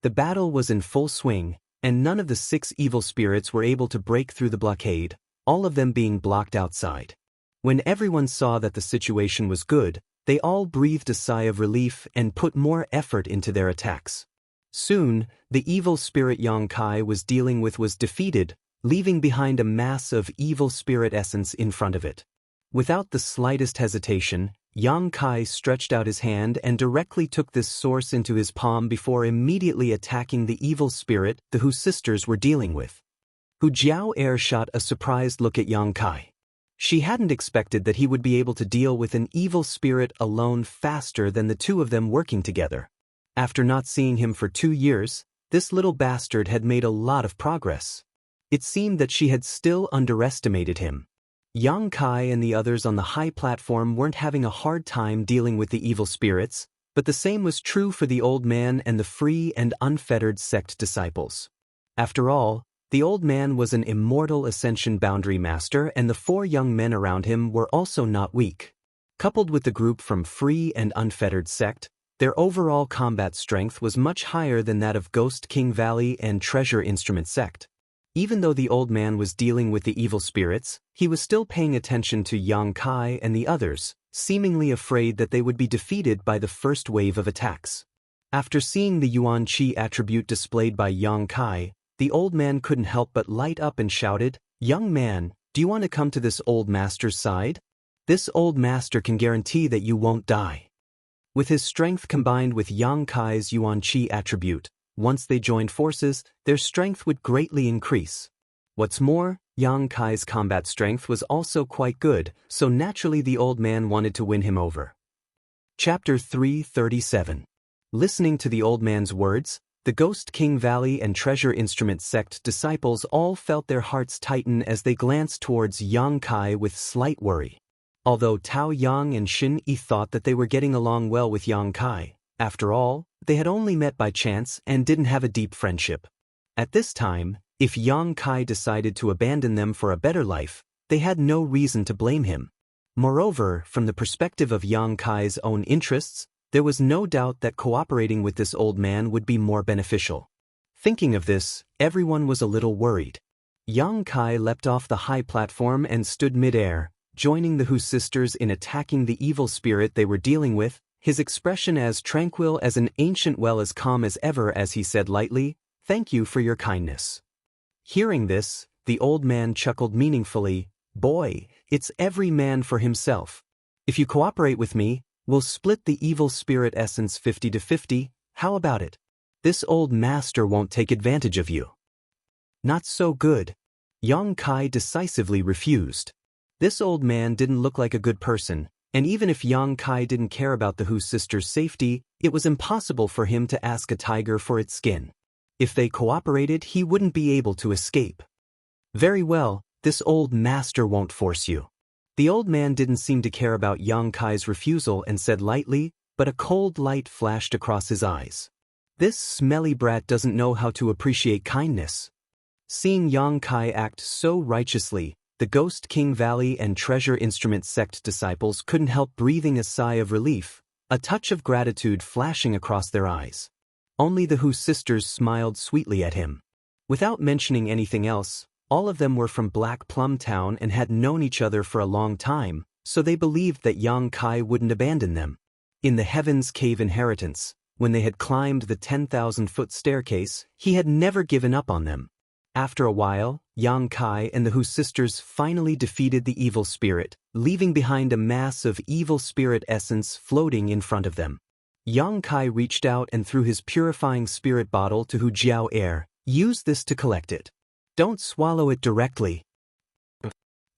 [SPEAKER 1] The battle was in full swing, and none of the 6 evil spirits were able to break through the blockade, all of them being blocked outside. When everyone saw that the situation was good, they all breathed a sigh of relief and put more effort into their attacks. Soon, the evil spirit Yang Kai was dealing with was defeated, leaving behind a mass of evil spirit essence in front of it. Without the slightest hesitation, Yang Kai stretched out his hand and directly took this source into his palm before immediately attacking the evil spirit the Hu sisters were dealing with. Hu Jiao Air shot a surprised look at Yang Kai. She hadn't expected that he would be able to deal with an evil spirit alone faster than the 2 of them working together. After not seeing him for 2 years, this little bastard had made a lot of progress. It seemed that she had still underestimated him. Yang Kai and the others on the high platform weren't having a hard time dealing with the evil spirits, but the same was true for the old man and the free and unfettered sect disciples. After all, the old man was an immortal ascension boundary master and the 4 young men around him were also not weak. Coupled with the group from free and unfettered sect, their overall combat strength was much higher than that of Ghost King Valley and Treasure Instrument sect. Even though the old man was dealing with the evil spirits, he was still paying attention to Yang Kai and the others, seemingly afraid that they would be defeated by the first wave of attacks. After seeing the Yuan Qi attribute displayed by Yang Kai, the old man couldn't help but light up and shouted, "Young man, do you want to come to this old master's side? This old master can guarantee that you won't die." With his strength combined with Yang Kai's Yuan Qi attribute, once they joined forces, their strength would greatly increase. What's more, Yang Kai's combat strength was also quite good, so naturally the old man wanted to win him over. Chapter 337. Listening to the old man's words, the Ghost King Valley and Treasure Instrument sect disciples all felt their hearts tighten as they glanced towards Yang Kai with slight worry. Although Tao Yang and Xin Yi thought that they were getting along well with Yang Kai, after all, they had only met by chance and didn't have a deep friendship. At this time, if Yang Kai decided to abandon them for a better life, they had no reason to blame him. Moreover, from the perspective of Yang Kai's own interests, there was no doubt that cooperating with this old man would be more beneficial. Thinking of this, everyone was a little worried. Yang Kai leapt off the high platform and stood mid-air, joining the Hu sisters in attacking the evil spirit they were dealing with, his expression as tranquil as an ancient well, as calm as ever, as he said lightly, "Thank you for your kindness." Hearing this, the old man chuckled meaningfully. "Boy, it's every man for himself. If you cooperate with me, we'll split the evil spirit essence 50 to 50, how about it? This old master won't take advantage of you." "Not so good." Yang Kai decisively refused. This old man didn't look like a good person, and even if Yang Kai didn't care about the Hu sisters' safety, it was impossible for him to ask a tiger for its skin. If they cooperated, he wouldn't be able to escape. "Very well, this old master won't force you." The old man didn't seem to care about Yang Kai's refusal and said lightly, but a cold light flashed across his eyes. "This smelly brat doesn't know how to appreciate kindness." Seeing Yang Kai act so righteously, the Ghost King Valley and Treasure Instrument sect disciples couldn't help breathing a sigh of relief, a touch of gratitude flashing across their eyes. Only the Hu sisters smiled sweetly at him. Without mentioning anything else, all of them were from Black Plum Town and had known each other for a long time, so they believed that Yang Kai wouldn't abandon them. In the Heaven's Cave inheritance, when they had climbed the 10,000-foot staircase, he had never given up on them. After a while, Yang Kai and the Hu sisters finally defeated the evil spirit, leaving behind a mass of evil spirit essence floating in front of them. Yang Kai reached out and threw his purifying spirit bottle to Hu Jiao Air. "Use this to collect it. Don't swallow it directly."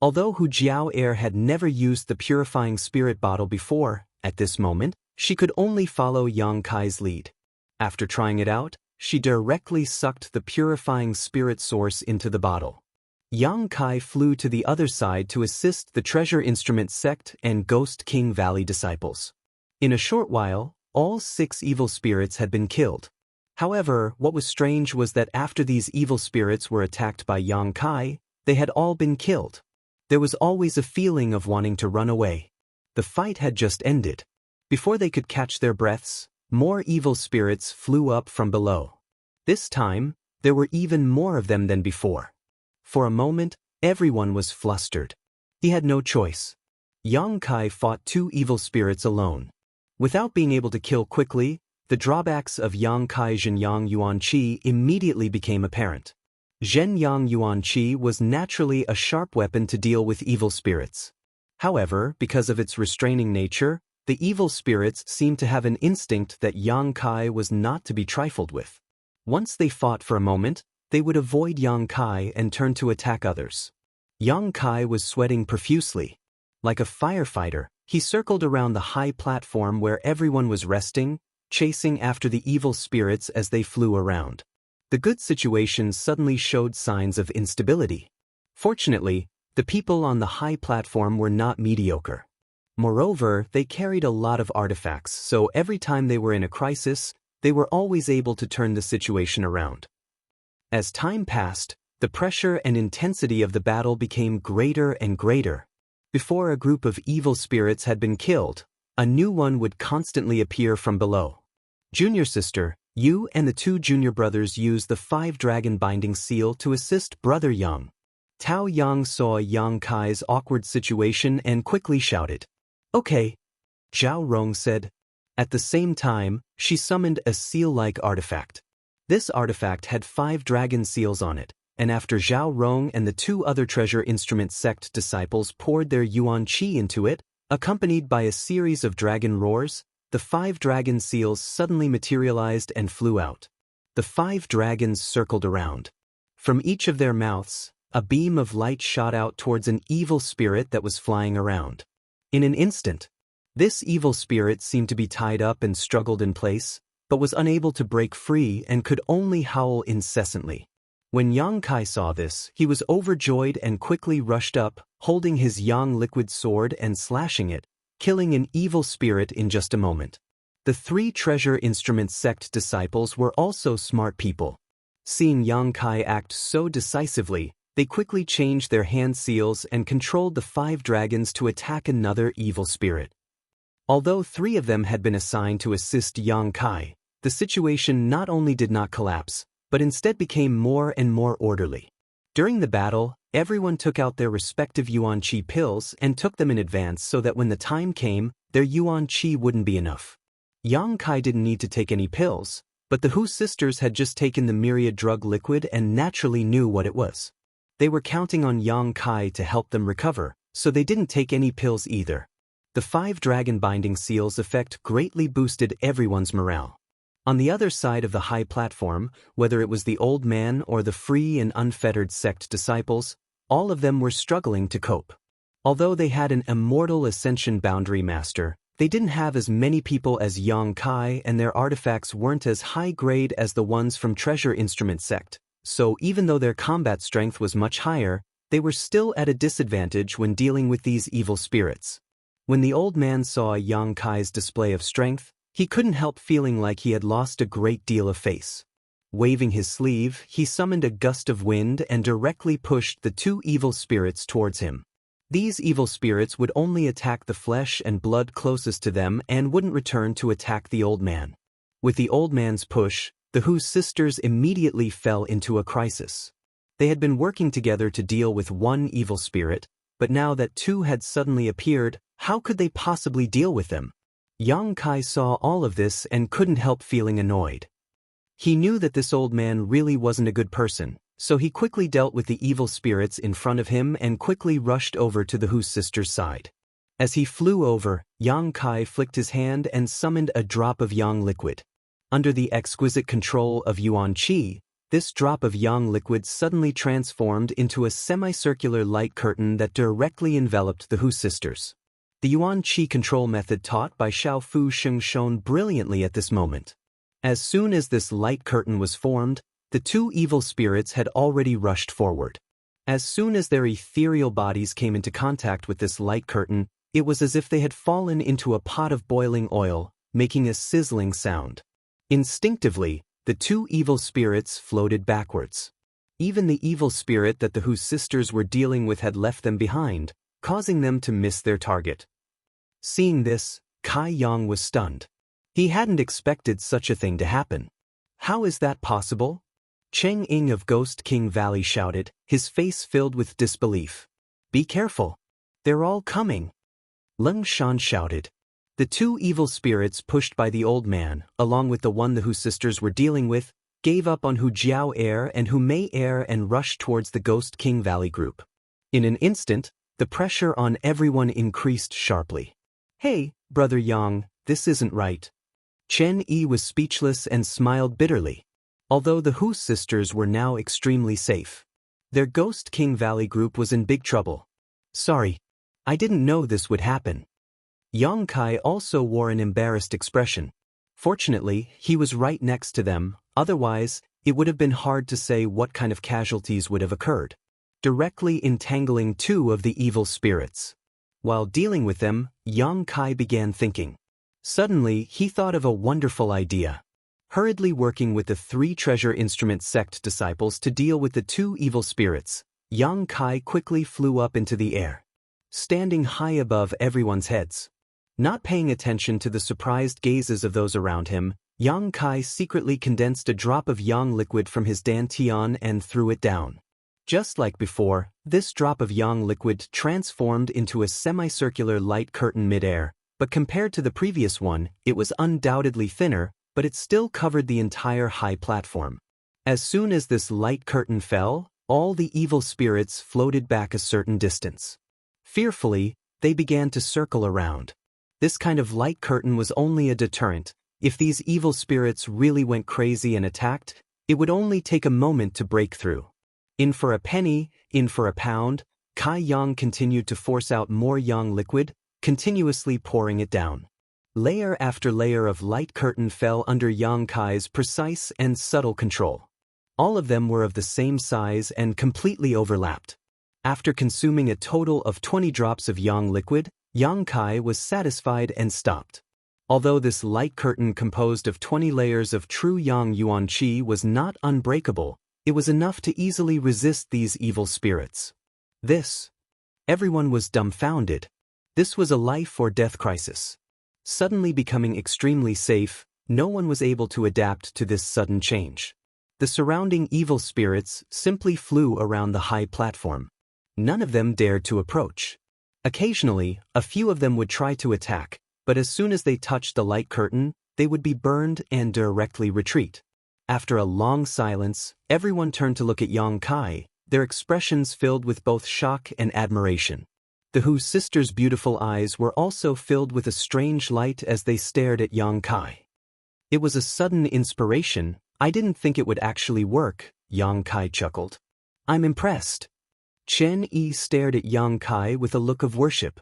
[SPEAKER 1] Although Hu Jiao Air had never used the purifying spirit bottle before, at this moment, she could only follow Yang Kai's lead. After trying it out, she directly sucked the purifying spirit source into the bottle. Yang Kai flew to the other side to assist the Treasure Instrument sect and Ghost King Valley disciples. In a short while, all 6 evil spirits had been killed. However, what was strange was that after these evil spirits were attacked by Yang Kai, they had all been killed. There was always a feeling of wanting to run away. The fight had just ended. Before they could catch their breaths, more evil spirits flew up from below. This time, there were even more of them than before. For a moment, everyone was flustered. He had no choice. Yang Kai fought 2 evil spirits alone. Without being able to kill quickly, the drawbacks of Yang Kai Zhenyang Yuan Qi immediately became apparent. Zhenyang Yuan Qi was naturally a sharp weapon to deal with evil spirits. However, because of its restraining nature, the evil spirits seemed to have an instinct that Yang Kai was not to be trifled with. Once they fought for a moment, they would avoid Yang Kai and turn to attack others. Yang Kai was sweating profusely. Like a firefighter, he circled around the high platform where everyone was resting, chasing after the evil spirits as they flew around. The good situation suddenly showed signs of instability. Fortunately, the people on the high platform were not mediocre. Moreover, they carried a lot of artifacts, so every time they were in a crisis, they were always able to turn the situation around. As time passed, the pressure and intensity of the battle became greater and greater. Before a group of evil spirits had been killed, a new one would constantly appear from below. "Junior sister, you and the 2 junior brothers use the 5-dragon binding seal to assist Brother Yang." Tao Yang saw Yang Kai's awkward situation and quickly shouted, "Okay," Zhao Rong said. At the same time, she summoned a seal-like artifact. This artifact had 5 dragon seals on it, and after Zhao Rong and the 2 other Treasure Instrument sect disciples poured their Yuan Qi into it, accompanied by a series of dragon roars, the 5 dragon seals suddenly materialized and flew out. The 5 dragons circled around. From each of their mouths, a beam of light shot out towards an evil spirit that was flying around. In an instant, this evil spirit seemed to be tied up and struggled in place, but was unable to break free and could only howl incessantly. When Yang Kai saw this, he was overjoyed and quickly rushed up, holding his Yang liquid sword and slashing it, killing an evil spirit in just a moment. The 3 Treasure Instrument sect disciples were also smart people. Seeing Yang Kai act so decisively, they quickly changed their hand seals and controlled the 5 dragons to attack another evil spirit. Although 3 of them had been assigned to assist Yang Kai, the situation not only did not collapse, but instead became more and more orderly. During the battle, Everyone took out their respective yuan qi pills and took them in advance so that when the time came, their yuan qi wouldn't be enough. Yang Kai didn't need to take any pills, but the Hu sisters had just taken the myriad drug liquid and naturally knew what it was. They were counting on Yang Kai to help them recover, so they didn't take any pills either. The 5 dragon binding seals effect greatly boosted everyone's morale. On the other side of the high platform, whether it was the old man or the free and unfettered sect disciples, all of them were struggling to cope. Although they had an immortal ascension boundary master, they didn't have as many people as Yang Kai, and their artifacts weren't as high grade as the ones from Treasure Instrument Sect, so even though their combat strength was much higher, they were still at a disadvantage when dealing with these evil spirits. When the old man saw Yang Kai's display of strength, he couldn't help feeling like he had lost a great deal of face. Waving his sleeve, he summoned a gust of wind and directly pushed the 2 evil spirits towards him. These evil spirits would only attack the flesh and blood closest to them and wouldn't return to attack the old man. With the old man's push, the Hu sisters immediately fell into a crisis. They had been working together to deal with one evil spirit, but now that 2 had suddenly appeared, how could they possibly deal with them? Yang Kai saw all of this and couldn't help feeling annoyed. He knew that this old man really wasn't a good person, so he quickly dealt with the evil spirits in front of him and quickly rushed over to the Hu sisters' side. As he flew over, Yang Kai flicked his hand and summoned a drop of Yang liquid. Under the exquisite control of Yuan Qi, this drop of Yang liquid suddenly transformed into a semicircular light curtain that directly enveloped the Hu sisters. The Yuan Qi control method taught by Xiao Fu Sheng shone brilliantly at this moment. As soon as this light curtain was formed, the 2 evil spirits had already rushed forward. As soon as their ethereal bodies came into contact with this light curtain, it was as if they had fallen into a pot of boiling oil, making a sizzling sound. Instinctively, the 2 evil spirits floated backwards. Even the evil spirit that the Hu sisters were dealing with had left them behind, causing them to miss their target. Seeing this, Kai Yang was stunned. He hadn't expected such a thing to happen. How is that possible? Cheng Ying of Ghost King Valley shouted, his face filled with disbelief. Be careful. They're all coming. Leng Shan shouted. The 2 evil spirits pushed by the old man, along with the one the Hu sisters were dealing with, gave up on Hu Jiao Air and Hu Mei Air and rushed towards the Ghost King Valley group. In an instant, the pressure on everyone increased sharply. Hey, Brother Yang, this isn't right. Chen Yi was speechless and smiled bitterly. Although the Hu sisters were now extremely safe, their Ghost King Valley group was in big trouble. Sorry, I didn't know this would happen. Yang Kai also wore an embarrassed expression. Fortunately, he was right next to them, otherwise, it would have been hard to say what kind of casualties would have occurred. Directly entangling 2 of the evil spirits. While dealing with them, Yang Kai began thinking. Suddenly, he thought of a wonderful idea. Hurriedly working with the 3 Treasure Instrument Sect disciples to deal with the 2 evil spirits, Yang Kai quickly flew up into the air. Standing high above everyone's heads. Not paying attention to the surprised gazes of those around him, Yang Kai secretly condensed a drop of Yang liquid from his dantian and threw it down. Just like before, this drop of Yang liquid transformed into a semicircular light curtain midair, but compared to the previous one, it was undoubtedly thinner, but it still covered the entire high platform. As soon as this light curtain fell, all the evil spirits floated back a certain distance. Fearfully, they began to circle around. This kind of light curtain was only a deterrent. If these evil spirits really went crazy and attacked, it would only take a moment to break through. In for a penny, in for a pound, Kai Yang continued to force out more Yang liquid, continuously pouring it down. Layer after layer of light curtain fell under Yang Kai's precise and subtle control. All of them were of the same size and completely overlapped. After consuming a total of 20 drops of Yang liquid, Yang Kai was satisfied and stopped. Although this light curtain composed of 20 layers of true Yang Yuan Qi was not unbreakable, it was enough to easily resist these evil spirits. Everyone was dumbfounded. This was a life or death crisis. Suddenly becoming extremely safe, no one was able to adapt to this sudden change. The surrounding evil spirits simply flew around the high platform. None of them dared to approach. Occasionally, a few of them would try to attack, but as soon as they touched the light curtain, they would be burned and directly retreat. After a long silence, everyone turned to look at Yang Kai, their expressions filled with both shock and admiration. The Hu sisters' beautiful eyes were also filled with a strange light as they stared at Yang Kai. It was a sudden inspiration. I didn't think it would actually work, Yang Kai chuckled. I'm impressed. Chen Yi stared at Yang Kai with a look of worship.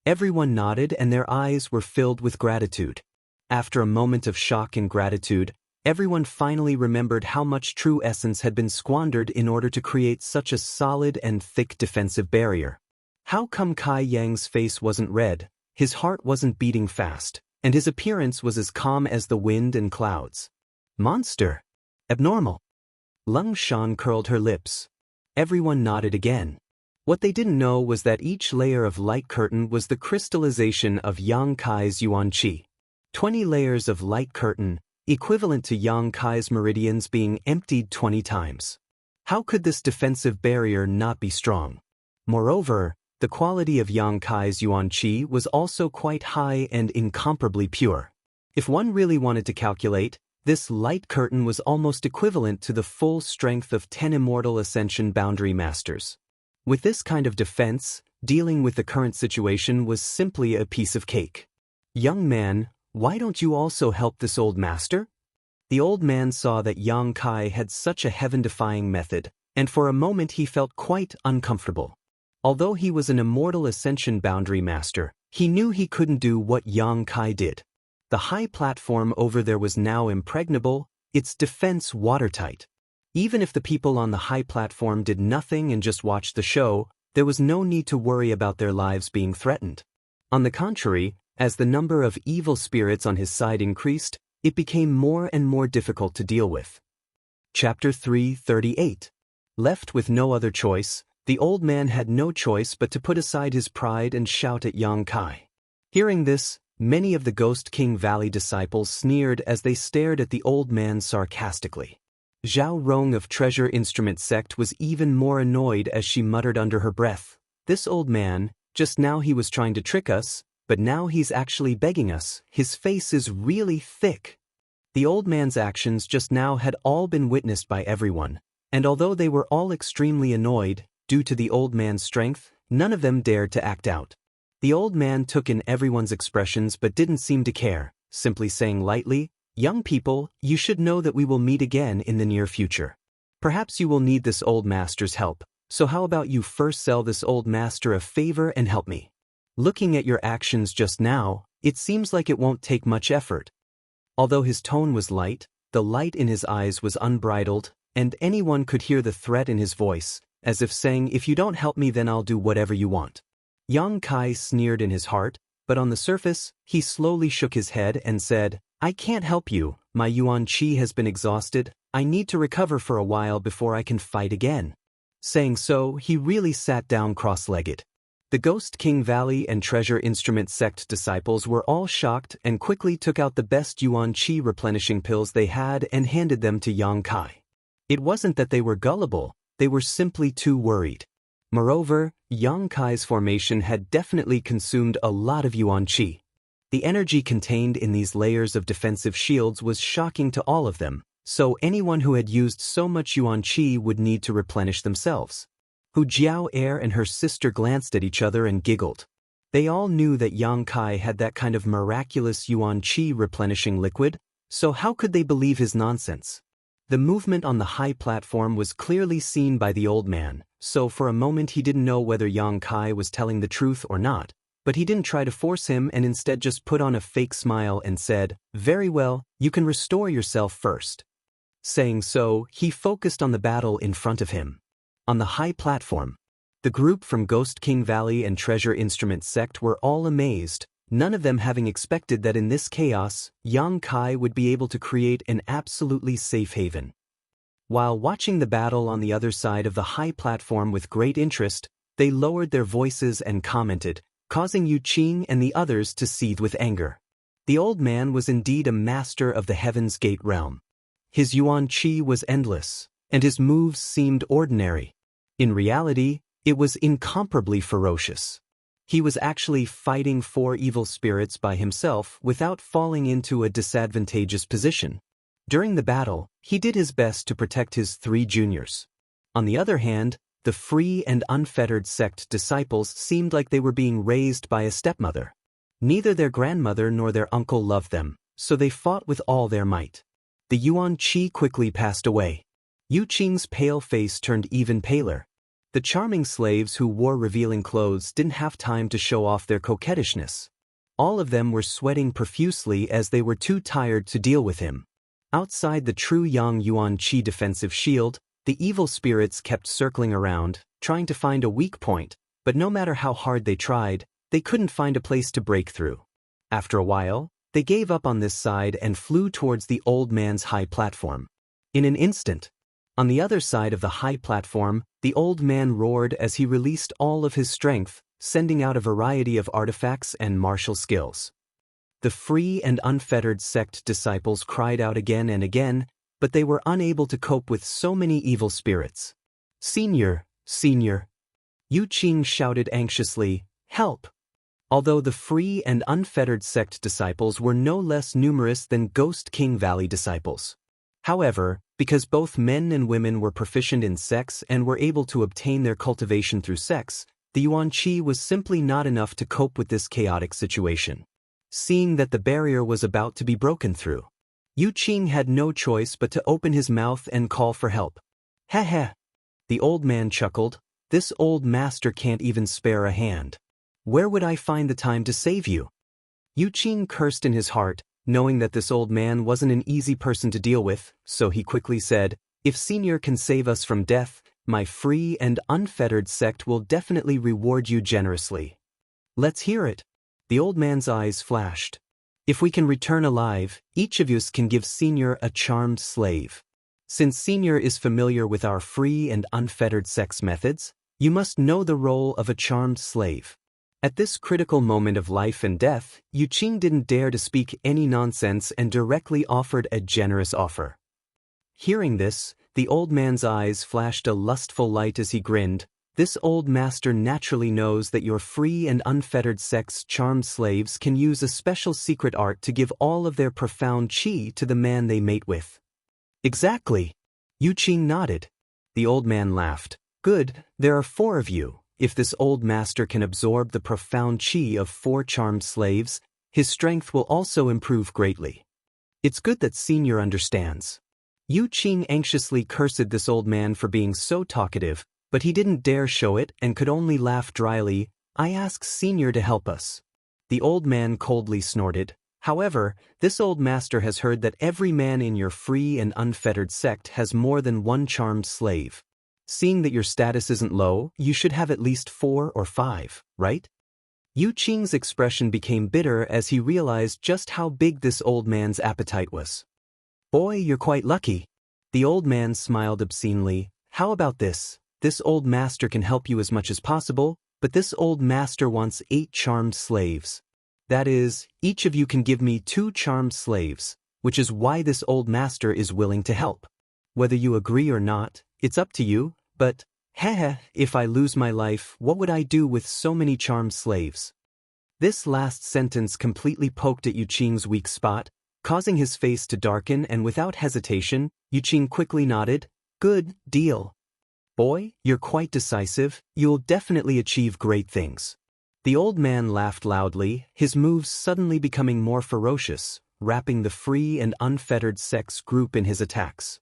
[SPEAKER 1] Everyone nodded and their eyes were filled with gratitude. After a moment of shock and gratitude, everyone finally remembered how much true essence had been squandered in order to create such a solid and thick defensive barrier. How come Kai Yang's face wasn't red, his heart wasn't beating fast, and his appearance was as calm as the wind and clouds? Monster. Abnormal. Lung Shan curled her lips. Everyone nodded again. What they didn't know was that each layer of light curtain was the crystallization of Yang Kai's Yuan Qi. 20 layers of light curtain, equivalent to Yang Kai's meridians being emptied 20 times. How could this defensive barrier not be strong? Moreover, the quality of Yang Kai's Yuan Qi was also quite high and incomparably pure. If one really wanted to calculate, this light curtain was almost equivalent to the full strength of 10 immortal Ascension Boundary Masters. With this kind of defense, dealing with the current situation was simply a piece of cake. Young man, why don't you also help this old master? The old man saw that Yang Kai had such a heaven-defying method, and for a moment he felt quite uncomfortable. Although he was an immortal Ascension Boundary Master, he knew he couldn't do what Yang Kai did. The high platform over there was now impregnable, its defense watertight. Even if the people on the high platform did nothing and just watched the show, there was no need to worry about their lives being threatened. On the contrary, as the number of evil spirits on his side increased, it became more and more difficult to deal with. Chapter 338. Left with no other choice, the old man had no choice but to put aside his pride and shout at Yang Kai. Hearing this, many of the Ghost King Valley disciples sneered as they stared at the old man sarcastically. Zhao Rong of Treasure Instrument Sect was even more annoyed as she muttered under her breath, "This old man, just now he was trying to trick us, but now he's actually begging us. His face is really thick." The old man's actions just now had all been witnessed by everyone, and although they were all extremely annoyed, due to the old man's strength, none of them dared to act out. The old man took in everyone's expressions but didn't seem to care, simply saying lightly, "Young people, you should know that we will meet again in the near future. Perhaps you will need this old master's help, so how about you first sell this old master a favor and help me? Looking at your actions just now, it seems like it won't take much effort." Although his tone was light, the light in his eyes was unbridled, and anyone could hear the threat in his voice, as if saying, "If you don't help me then I'll do whatever you want." Yang Kai sneered in his heart, but on the surface, he slowly shook his head and said, "I can't help you, my Yuan Qi has been exhausted, I need to recover for a while before I can fight again." Saying so, he really sat down cross-legged. The Ghost King Valley and Treasure Instrument Sect disciples were all shocked and quickly took out the best Yuan Qi replenishing pills they had and handed them to Yang Kai. It wasn't that they were gullible, they were simply too worried. Moreover, Yang Kai's formation had definitely consumed a lot of Yuan Qi. The energy contained in these layers of defensive shields was shocking to all of them, so anyone who had used so much Yuan Qi would need to replenish themselves. Hu Jiao Air and her sister glanced at each other and giggled. They all knew that Yang Kai had that kind of miraculous Yuan Qi replenishing liquid, so how could they believe his nonsense? The movement on the high platform was clearly seen by the old man, so for a moment he didn't know whether Yang Kai was telling the truth or not, but he didn't try to force him and instead just put on a fake smile and said, "Very well, you can restore yourself first." Saying so, he focused on the battle in front of him. On the high platform, the group from Ghost King Valley and Treasure Instrument Sect were all amazed, none of them having expected that in this chaos, Yang Kai would be able to create an absolutely safe haven. While watching the battle on the other side of the high platform with great interest, they lowered their voices and commented, causing Yu Qing and the others to seethe with anger. The old man was indeed a master of the Heaven's Gate realm. His Yuan Qi was endless, and his moves seemed ordinary. In reality, It was incomparably ferocious. He was actually fighting 4 evil spirits by himself without falling into a disadvantageous position. During the battle, he did his best to protect his 3 juniors. On the other hand, the free and unfettered sect disciples seemed like they were being raised by a stepmother. Neither their grandmother nor their uncle loved them, so they fought with all their might. The Yuan Qi quickly passed away. Yu Qing's pale face turned even paler. The charming slaves who wore revealing clothes didn't have time to show off their coquettishness. All of them were sweating profusely as they were too tired to deal with him. Outside the true Yang Yuan Qi defensive shield, the evil spirits kept circling around, trying to find a weak point, but no matter how hard they tried, they couldn't find a place to break through. After a while, they gave up on this side and flew towards the old man's high platform. In an instant, on the other side of the high platform, the old man roared as he released all of his strength, sending out a variety of artifacts and martial skills. The free and unfettered sect disciples cried out again and again, but they were unable to cope with so many evil spirits. "Senior, Senior!" Yu Qing shouted anxiously, "Help!" Although the free and unfettered sect disciples were no less numerous than Ghost King Valley disciples. However, because both men and women were proficient in sex and were able to obtain their cultivation through sex, the Yuan Qi was simply not enough to cope with this chaotic situation. Seeing that the barrier was about to be broken through, Yu Qing had no choice but to open his mouth and call for help. "Heh heh." The old man chuckled, "This old master can't even spare a hand. Where would I find the time to save you?" Yu Qing cursed in his heart, knowing that this old man wasn't an easy person to deal with, so he quickly said, "If Senior can save us from death, my free and unfettered sect will definitely reward you generously." "Let's hear it." The old man's eyes flashed. "If we can return alive, each of us can give Senior a charmed slave. Since Senior is familiar with our free and unfettered sex methods, you must know the role of a charmed slave." At this critical moment of life and death, Yu Qing didn't dare to speak any nonsense and directly offered a generous offer. Hearing this, the old man's eyes flashed a lustful light as he grinned. "This old master naturally knows that your free and unfettered sex charmed slaves can use a special secret art to give all of their profound qi to the man they mate with." "Exactly." Yu Qing nodded. The old man laughed. "Good, there are 4 of you. If this old master can absorb the profound qi of 4 charmed slaves, his strength will also improve greatly. It's good that Senior understands." Yu Qing anxiously cursed this old man for being so talkative, but he didn't dare show it and could only laugh dryly. "I ask Senior to help us." The old man coldly snorted. "However, this old master has heard that every man in your free and unfettered sect has more than 1 charmed slave. Seeing that your status isn't low, you should have at least 4 or 5, right?" Yu Qing's expression became bitter as he realized just how big this old man's appetite was. "Boy, you're quite lucky." The old man smiled obscenely. "How about this? This old master can help you as much as possible, but this old master wants 8 charmed slaves. That is, each of you can give me 2 charmed slaves, which is why this old master is willing to help. Whether you agree or not, it's up to you, but, heh, if I lose my life, what would I do with so many charmed slaves?" This last sentence completely poked at Yu Qing's weak spot, causing his face to darken, and without hesitation, Yu Qing quickly nodded. "Good deal. Boy, you're quite decisive, you'll definitely achieve great things." The old man laughed loudly, his moves suddenly becoming more ferocious, wrapping the free and unfettered sex group in his attacks.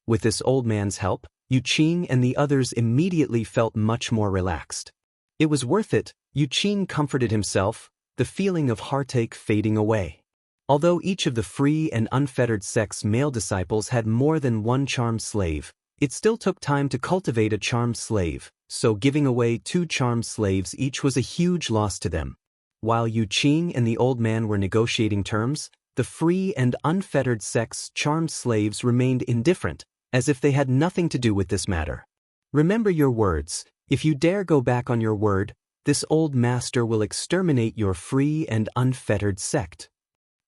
[SPEAKER 1] With this old man's help, Yu Qing and the others immediately felt much more relaxed. It was worth it, Yu Qing comforted himself, the feeling of heartache fading away. Although each of the free and unfettered sex male disciples had more than 1 charmed slave, it still took time to cultivate a charmed slave, so giving away 2 charmed slaves each was a huge loss to them. While Yu Qing and the old man were negotiating terms, the free and unfettered sex charmed slaves remained indifferent, as if they had nothing to do with this matter. "Remember your words. If you dare go back on your word, this old master will exterminate your free and unfettered sect."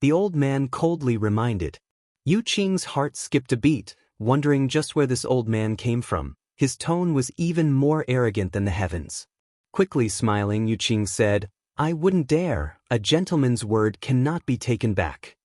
[SPEAKER 1] The old man coldly reminded. Yu Qing's heart skipped a beat, wondering just where this old man came from. His tone was even more arrogant than the heavens. Quickly smiling, Yuqing said, "I wouldn't dare. A gentleman's word cannot be taken back."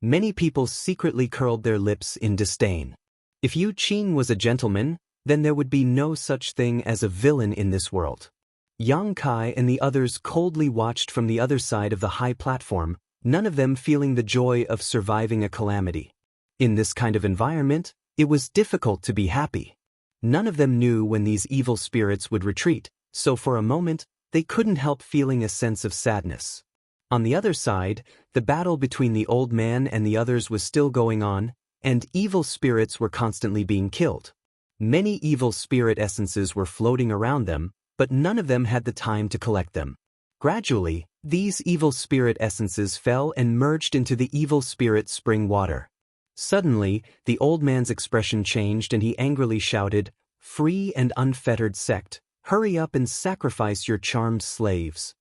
[SPEAKER 1] Many people secretly curled their lips in disdain. If Yuqing was a gentleman, then there would be no such thing as a villain in this world. Yang Kai and the others coldly watched from the other side of the high platform, none of them feeling the joy of surviving a calamity. In this kind of environment, it was difficult to be happy. None of them knew when these evil spirits would retreat, so for a moment, they couldn't help feeling a sense of sadness. On the other side, the battle between the old man and the others was still going on, and evil spirits were constantly being killed. Many evil spirit essences were floating around them, but none of them had the time to collect them. Gradually, these evil spirit essences fell and merged into the evil spirit spring water. Suddenly, the old man's expression changed and he angrily shouted, "Free and unfettered sect, hurry up and sacrifice your charmed slaves."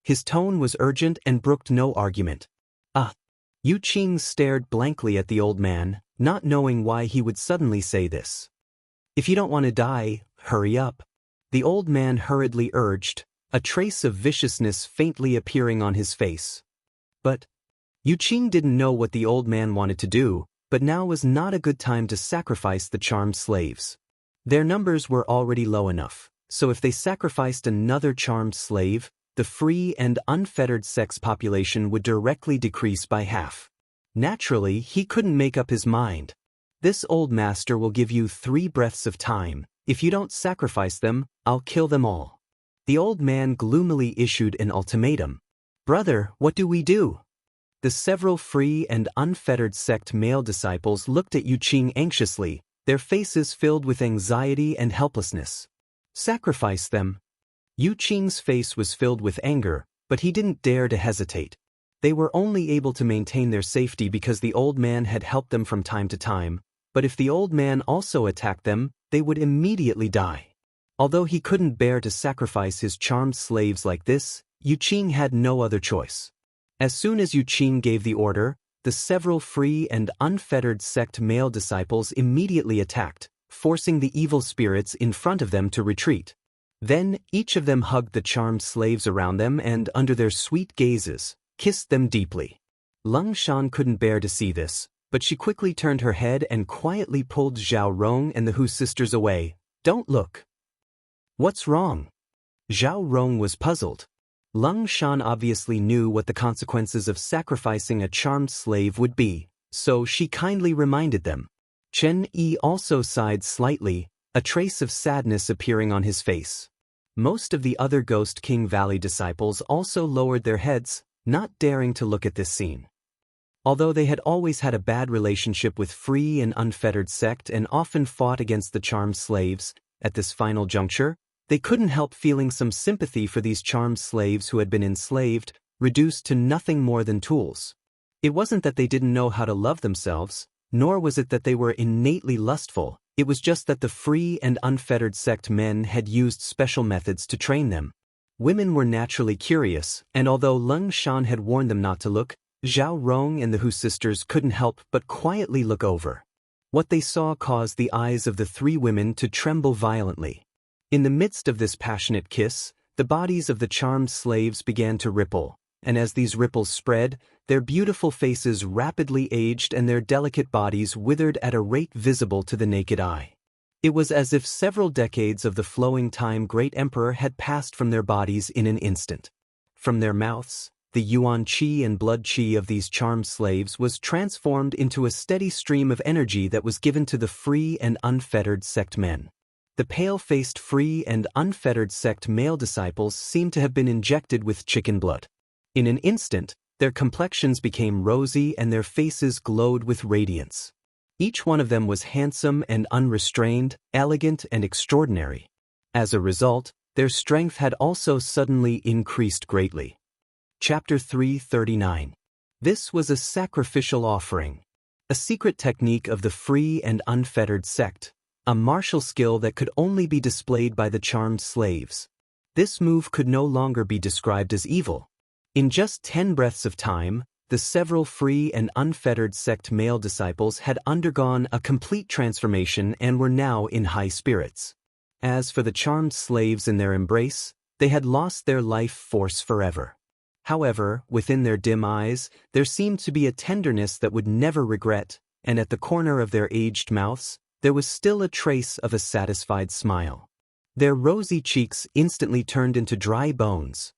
[SPEAKER 1] His tone was urgent and brooked no argument. Yuqing stared blankly at the old man, not knowing why he would suddenly say this. "If you don't want to die, hurry up," the old man hurriedly urged, a trace of viciousness faintly appearing on his face. But Yuqing didn't know what the old man wanted to do, but now was not a good time to sacrifice the charmed slaves. Their numbers were already low enough, so if they sacrificed another charmed slave, the free and unfettered sex population would directly decrease by half. Naturally, he couldn't make up his mind. "This old master will give you 3 breaths of time. If you don't sacrifice them, I'll kill them all." The old man gloomily issued an ultimatum. "Brother, what do we do?" The several free and unfettered sect male disciples looked at Yuqing anxiously, their faces filled with anxiety and helplessness. "Sacrifice them." Yuqing's face was filled with anger, but he didn't dare to hesitate. They were only able to maintain their safety because the old man had helped them from time to time, but if the old man also attacked them, they would immediately die. Although he couldn't bear to sacrifice his charmed slaves like this, Yuqing had no other choice. As soon as Yuqing gave the order, the several free and unfettered sect male disciples immediately attacked, forcing the evil spirits in front of them to retreat. Then, each of them hugged the charmed slaves around them and, under their sweet gazes, kissed them deeply. Lung Shan couldn't bear to see this, but she quickly turned her head and quietly pulled Zhao Rong and the Hu sisters away. "Don't look." "What's wrong?" Zhao Rong was puzzled. Lung Shan obviously knew what the consequences of sacrificing a charmed slave would be, so she kindly reminded them. Chen Yi also sighed slightly, a trace of sadness appearing on his face. Most of the other Ghost King Valley disciples also lowered their heads, not daring to look at this scene. Although they had always had a bad relationship with free and unfettered sect and often fought against the charmed slaves, at this final juncture, they couldn't help feeling some sympathy for these charmed slaves who had been enslaved, reduced to nothing more than tools. It wasn't that they didn't know how to love themselves, nor was it that they were innately lustful, it was just that the free and unfettered sect men had used special methods to train them. Women were naturally curious, and although Lung Shan had warned them not to look, Zhao Rong and the Hu sisters couldn't help but quietly look over. What they saw caused the eyes of the 3 women to tremble violently. In the midst of this passionate kiss, the bodies of the charmed slaves began to ripple, and as these ripples spread, their beautiful faces rapidly aged and their delicate bodies withered at a rate visible to the naked eye. It was as if several decades of the flowing time great emperor had passed from their bodies in an instant. From their mouths, the yuan qi and blood qi of these charmed slaves was transformed into a steady stream of energy that was given to the free and unfettered sect men. The pale-faced free and unfettered sect male disciples seemed to have been injected with chicken blood. In an instant, their complexions became rosy and their faces glowed with radiance. Each one of them was handsome and unrestrained, elegant and extraordinary. As a result, their strength had also suddenly increased greatly. Chapter 339. This was a sacrificial offering. A secret technique of the free and unfettered sect. A martial skill that could only be displayed by the charmed slaves. This move could no longer be described as evil. In just 10 breaths of time, the several free and unfettered sect male disciples had undergone a complete transformation and were now in high spirits. As for the charmed slaves in their embrace, they had lost their life force forever. However, within their dim eyes, there seemed to be a tenderness that would never regret, and at the corner of their aged mouths, there was still a trace of a satisfied smile. Their rosy cheeks instantly turned into dry bones.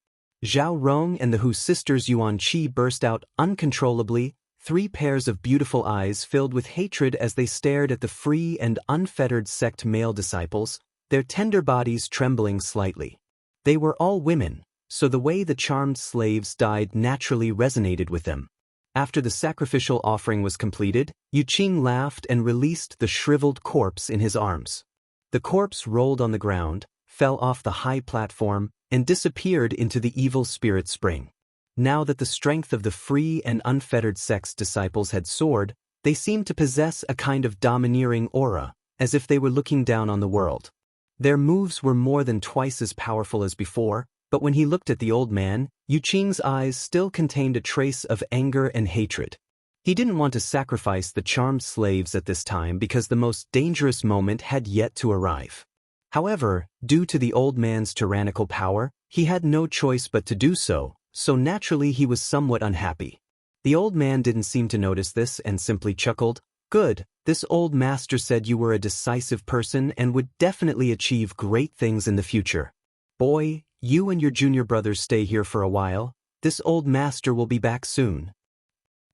[SPEAKER 1] Zhao Rong and the Hu sisters Yuan Qi burst out uncontrollably, 3 pairs of beautiful eyes filled with hatred as they stared at the free and unfettered sect male disciples, their tender bodies trembling slightly. They were all women, so the way the charmed slaves died naturally resonated with them. After the sacrificial offering was completed, Yu Qing laughed and released the shriveled corpse in his arms. The corpse rolled on the ground, fell off the high platform, and disappeared into the evil spirit spring. Now that the strength of the free and unfettered sect's disciples had soared, they seemed to possess a kind of domineering aura, as if they were looking down on the world. Their moves were more than twice as powerful as before, but when he looked at the old man, Yu Qing's eyes still contained a trace of anger and hatred. He didn't want to sacrifice the charmed slaves at this time because the most dangerous moment had yet to arrive. However, due to the old man's tyrannical power, he had no choice but to do so, so naturally he was somewhat unhappy. The old man didn't seem to notice this and simply chuckled, "Good, this old master said you were a decisive person and would definitely achieve great things in the future. Boy, you and your junior brothers stay here for a while, this old master will be back soon."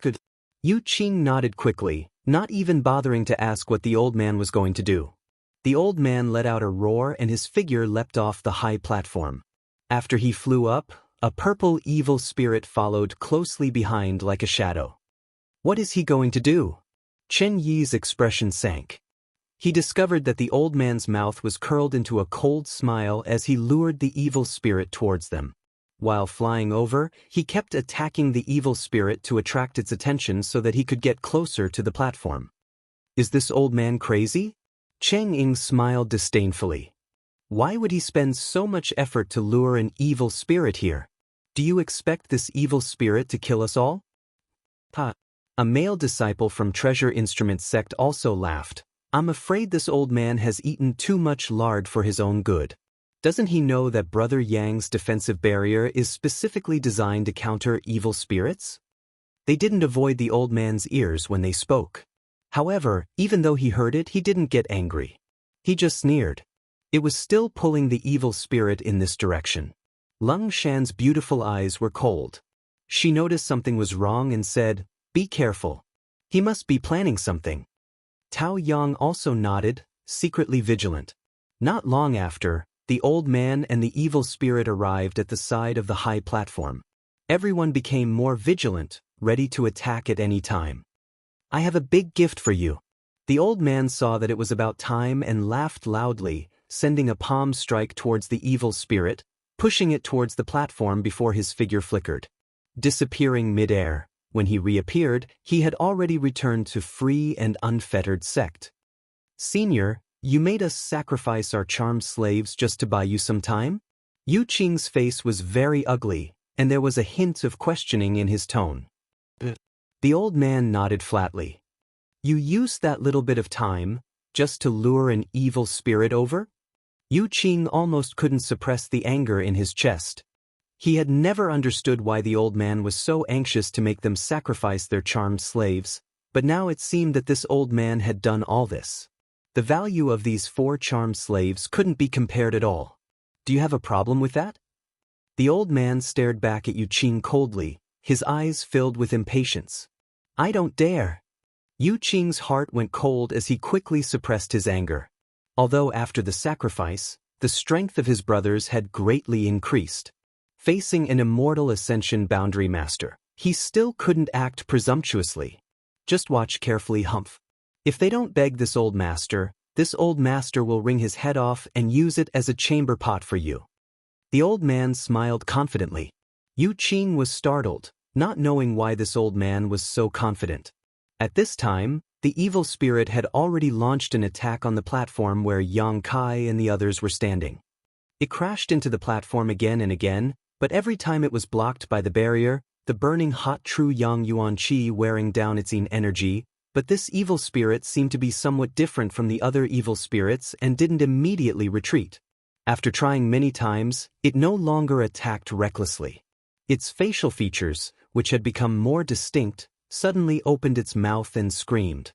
[SPEAKER 1] Good. Yu Qing nodded quickly, not even bothering to ask what the old man was going to do. The old man let out a roar and his figure leapt off the high platform. After he flew up, a purple evil spirit followed closely behind like a shadow. What is he going to do? Chen Yi's expression sank. He discovered that the old man's mouth was curled into a cold smile as he lured the evil spirit towards them. While flying over, he kept attacking the evil spirit to attract its attention so that he could get closer to the platform. Is this old man crazy? Cheng Ying smiled disdainfully. Why would he spend so much effort to lure an evil spirit here? Do you expect this evil spirit to kill us all? Ha! A male disciple from Treasure Instrument sect also laughed. I'm afraid this old man has eaten too much lard for his own good. Doesn't he know that Brother Yang's defensive barrier is specifically designed to counter evil spirits? They didn't avoid the old man's ears when they spoke. However, even though he heard it, he didn't get angry. He just sneered. It was still pulling the evil spirit in this direction. Lung Shan's beautiful eyes were cold. She noticed something was wrong and said, "Be careful. He must be planning something." Tao Yang also nodded, secretly vigilant. Not long after, the old man and the evil spirit arrived at the side of the high platform. Everyone became more vigilant, ready to attack at any time. I have a big gift for you. The old man saw that it was about time and laughed loudly, sending a palm strike towards the evil spirit, pushing it towards the platform before his figure flickered. Disappearing mid-air, when he reappeared, he had already returned to free and unfettered sect. Senior, you made us sacrifice our charmed slaves just to buy you some time? Yu Qing's face was very ugly, and there was a hint of questioning in his tone. The old man nodded flatly. You used that little bit of time, just to lure an evil spirit over? Yu Qing almost couldn't suppress the anger in his chest. He had never understood why the old man was so anxious to make them sacrifice their charmed slaves, but now it seemed that this old man had done all this. The value of these 4 charmed slaves couldn't be compared at all. Do you have a problem with that? The old man stared back at Yu Qing coldly, his eyes filled with impatience. I don't dare. Yu Qing's heart went cold as he quickly suppressed his anger. Although after the sacrifice, the strength of his brothers had greatly increased. Facing an immortal Ascension Boundary Master, he still couldn't act presumptuously. Just watch carefully, Humph. If they don't beg this old master will wring his head off and use it as a chamber pot for you. The old man smiled confidently. Yu Qing was startled, not knowing why this old man was so confident. At this time, the evil spirit had already launched an attack on the platform where Yang Kai and the others were standing. It crashed into the platform again and again, but every time it was blocked by the barrier, the burning hot true yang yuan qi wearing down its energy, but this evil spirit seemed to be somewhat different from the other evil spirits and didn't immediately retreat. After trying many times, it no longer attacked recklessly. Its facial features, which had become more distinct, suddenly opened its mouth and screamed.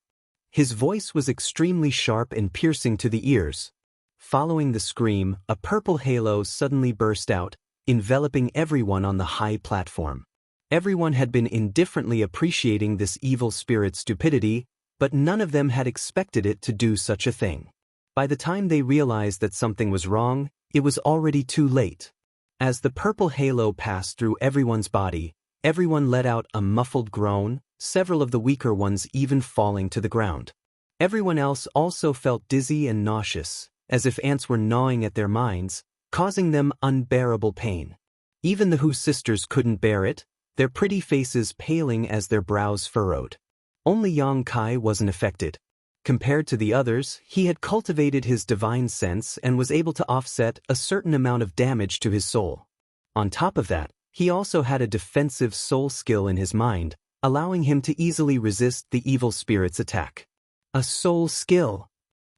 [SPEAKER 1] His voice was extremely sharp and piercing to the ears. Following the scream, a purple halo suddenly burst out, enveloping everyone on the high platform. Everyone had been indifferently appreciating this evil spirit's stupidity, but none of them had expected it to do such a thing. By the time they realized that something was wrong, it was already too late. As the purple halo passed through everyone's body, everyone let out a muffled groan, several of the weaker ones even falling to the ground. Everyone else also felt dizzy and nauseous, as if ants were gnawing at their minds, causing them unbearable pain. Even the Hu sisters couldn't bear it, their pretty faces paling as their brows furrowed. Only Yang Kai wasn't affected. Compared to the others, he had cultivated his divine sense and was able to offset a certain amount of damage to his soul. On top of that, he also had a defensive soul skill in his mind, allowing him to easily resist the evil spirit's attack. A soul skill!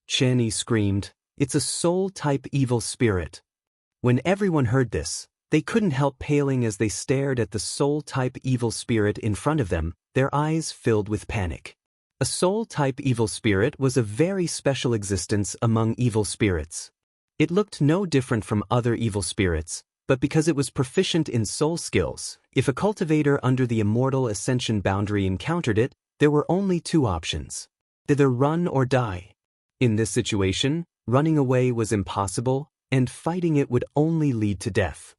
[SPEAKER 1] Chen Yi screamed, "It's a soul-type evil spirit." When everyone heard this, they couldn't help paling as they stared at the soul-type evil spirit in front of them, their eyes filled with panic. A soul-type evil spirit was a very special existence among evil spirits. It looked no different from other evil spirits, but because it was proficient in soul skills, if a cultivator under the immortal ascension boundary encountered it, there were only two options: either run or die. In this situation, running away was impossible, and fighting it would only lead to death.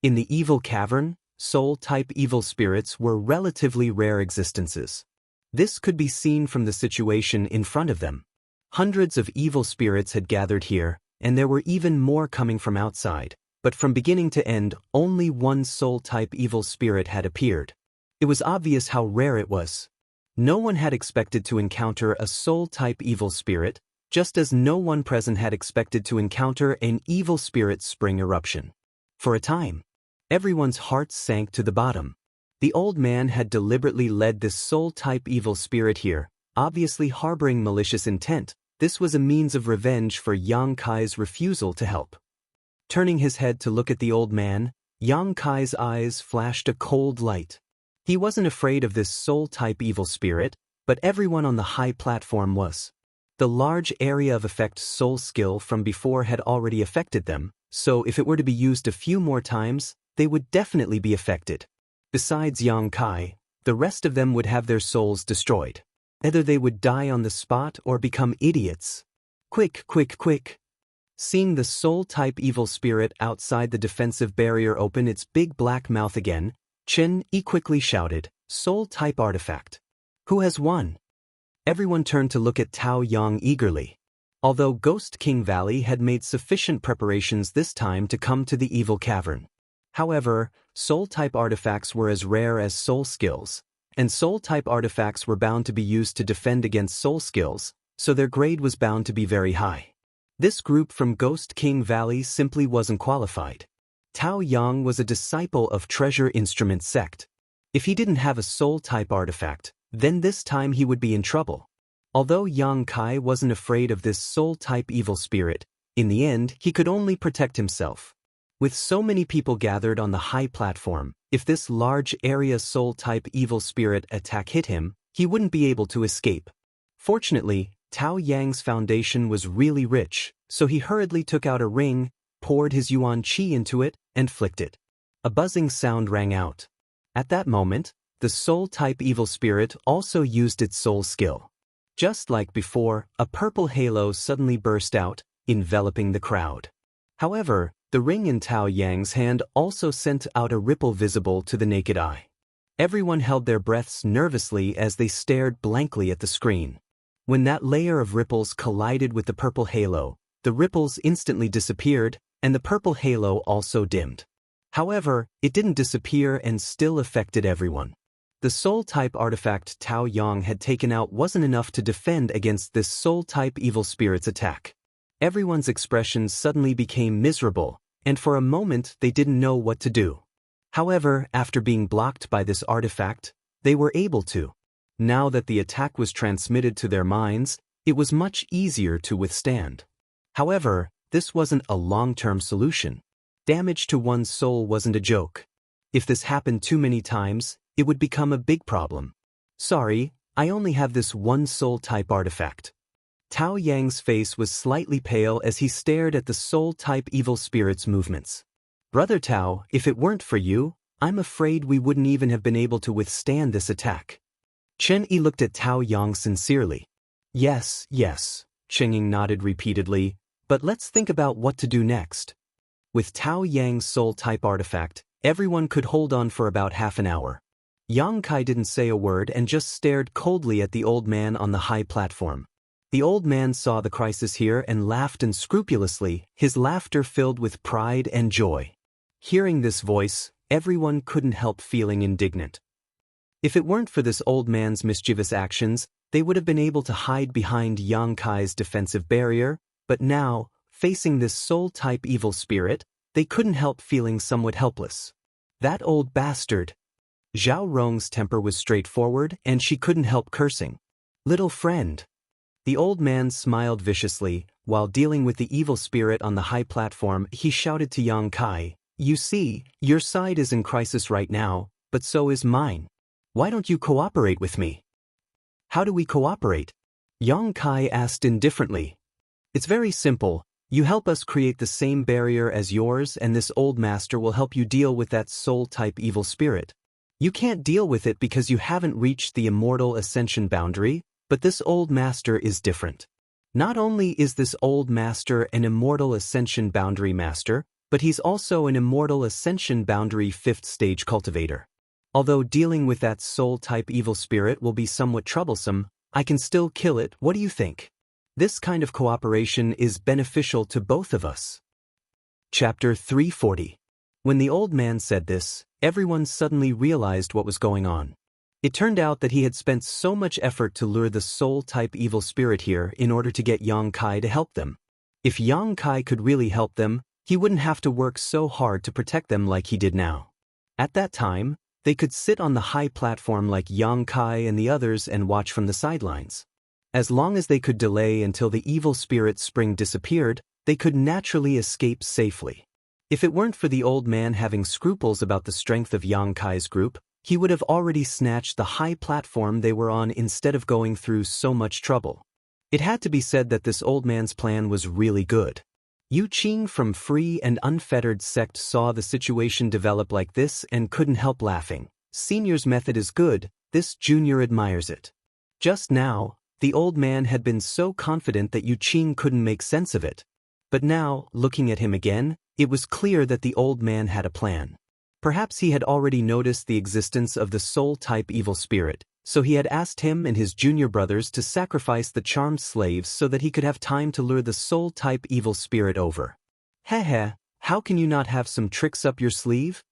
[SPEAKER 1] In the evil cavern, soul-type evil spirits were relatively rare existences. This could be seen from the situation in front of them. Hundreds of evil spirits had gathered here, and there were even more coming from outside, but from beginning to end, only one soul-type evil spirit had appeared. It was obvious how rare it was. No one had expected to encounter a soul-type evil spirit, just as no one present had expected to encounter an evil spirit's spring eruption. For a time, everyone's hearts sank to the bottom. The old man had deliberately led this soul-type evil spirit here, obviously harboring malicious intent. This was a means of revenge for Yang Kai's refusal to help. Turning his head to look at the old man, Yang Kai's eyes flashed a cold light. He wasn't afraid of this soul-type evil spirit, but everyone on the high platform was. The large area of effect soul skill from before had already affected them, so if it were to be used a few more times, they would definitely be affected. Besides Yang Kai, the rest of them would have their souls destroyed. Either they would die on the spot or become idiots. Quick, quick, quick! Seeing the soul-type evil spirit outside the defensive barrier open its big black mouth again, Chen Yi quickly shouted, "Soul-type artifact. Who has won?" Everyone turned to look at Tao Yang eagerly. Although Ghost King Valley had made sufficient preparations this time to come to the evil cavern. However, soul-type artifacts were as rare as soul skills, and soul-type artifacts were bound to be used to defend against soul skills, so their grade was bound to be very high. This group from Ghost King Valley simply wasn't qualified. Tao Yang was a disciple of Treasure Instrument Sect. If he didn't have a soul-type artifact, then this time he would be in trouble. Although Yang Kai wasn't afraid of this soul-type evil spirit, in the end he could only protect himself. With so many people gathered on the high platform, if this large area soul-type evil spirit attack hit him, he wouldn't be able to escape. Fortunately, Tao Yang's foundation was really rich, so he hurriedly took out a ring, poured his yuan qi into it, and flicked it. A buzzing sound rang out. At that moment, the soul-type evil spirit also used its soul skill. Just like before, a purple halo suddenly burst out, enveloping the crowd. However, the ring in Tao Yang's hand also sent out a ripple visible to the naked eye. Everyone held their breaths nervously as they stared blankly at the screen. When that layer of ripples collided with the purple halo, the ripples instantly disappeared, and the purple halo also dimmed. However, it didn't disappear and still affected everyone. The soul-type artifact Tao Yang had taken out wasn't enough to defend against this soul-type evil spirit's attack. Everyone's expressions suddenly became miserable, and for a moment they didn't know what to do. However, after being blocked by this artifact, they were able to. Now that the attack was transmitted to their minds, it was much easier to withstand. However, this wasn't a long-term solution. Damage to one's soul wasn't a joke. If this happened too many times, it would become a big problem. Sorry, I only have this one soul-type artifact. Tao Yang's face was slightly pale as he stared at the soul-type evil spirit's movements. Brother Tao, if it weren't for you, I'm afraid we wouldn't even have been able to withstand this attack. Chen Yi looked at Tao Yang sincerely. Yes, Chen Ying nodded repeatedly, but let's think about what to do next. With Tao Yang's soul-type artifact, everyone could hold on for about half an hour. Yang Kai didn't say a word and just stared coldly at the old man on the high platform. The old man saw the crisis here and laughed unscrupulously, his laughter filled with pride and joy. Hearing this voice, everyone couldn't help feeling indignant. If it weren't for this old man's mischievous actions, they would have been able to hide behind Yang Kai's defensive barrier, but now, facing this soul-type evil spirit, they couldn't help feeling somewhat helpless. That old bastard! Zhao Rong's temper was straightforward and she couldn't help cursing. Little friend! The old man smiled viciously. While dealing with the evil spirit on the high platform, he shouted to Yang Kai, "You see, your side is in crisis right now, but so is mine. Why don't you cooperate with me?" "How do we cooperate?" Yang Kai asked indifferently. "It's very simple. You help us create the same barrier as yours and this old master will help you deal with that soul-type evil spirit. You can't deal with it because you haven't reached the immortal ascension boundary, but this old master is different. Not only is this old master an immortal ascension boundary master, but he's also an immortal ascension boundary 5th stage cultivator. Although dealing with that soul-type evil spirit will be somewhat troublesome, I can still kill it. What do you think? This kind of cooperation is beneficial to both of us." Chapter 340. When the old man said this, everyone suddenly realized what was going on. It turned out that he had spent so much effort to lure the soul-type evil spirit here in order to get Yang Kai to help them. If Yang Kai could really help them, he wouldn't have to work so hard to protect them like he did now. At that time, they could sit on the high platform like Yang Kai and the others and watch from the sidelines. As long as they could delay until the evil spirit's spring disappeared, they could naturally escape safely. If it weren't for the old man having scruples about the strength of Yang Kai's group, he would have already snatched the high platform they were on instead of going through so much trouble. It had to be said that this old man's plan was really good. Yu Qing from Free and Unfettered Sect saw the situation develop like this and couldn't help laughing. Senior's method is good, this junior admires it. Just now, the old man had been so confident that Yu Qing couldn't make sense of it. But now, looking at him again, it was clear that the old man had a plan. Perhaps he had already noticed the existence of the soul-type evil spirit, so he had asked him and his junior brothers to sacrifice the charmed slaves so that he could have time to lure the soul-type evil spirit over. Heh, how can you not have some tricks up your sleeve?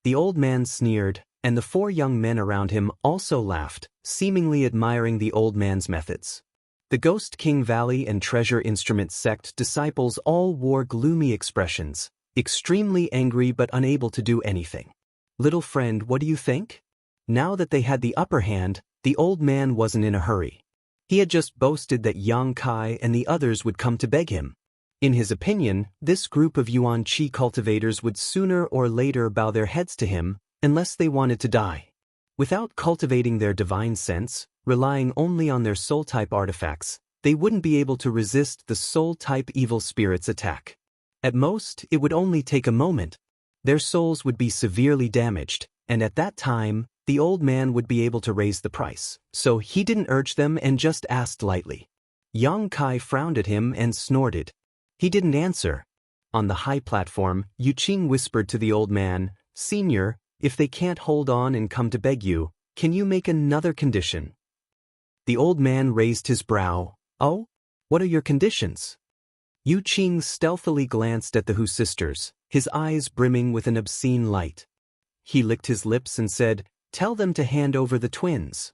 [SPEAKER 1] The old man sneered, and the 4 young men around him also laughed, seemingly admiring the old man's methods. The Ghost King Valley and Treasure Instrument Sect disciples all wore gloomy expressions, extremely angry but unable to do anything. Little friend, what do you think? Now that they had the upper hand, the old man wasn't in a hurry. He had just boasted that Yang Kai and the others would come to beg him. In his opinion, this group of Yuan Qi cultivators would sooner or later bow their heads to him, unless they wanted to die. Without cultivating their divine sense, relying only on their soul-type artifacts, they wouldn't be able to resist the soul-type evil spirit's attack. At most, it would only take a moment. Their souls would be severely damaged, and at that time, the old man would be able to raise the price, so he didn't urge them and just asked lightly. Yang Kai frowned at him and snorted. He didn't answer. On the high platform, Yu Qing whispered to the old man, "Senior, if they can't hold on and come to beg you, can you make another condition?" The old man raised his brow. "Oh? What are your conditions?" Yu Qing stealthily glanced at the Hu sisters, his eyes brimming with an obscene light. He licked his lips and said, "Tell them to hand over the twins."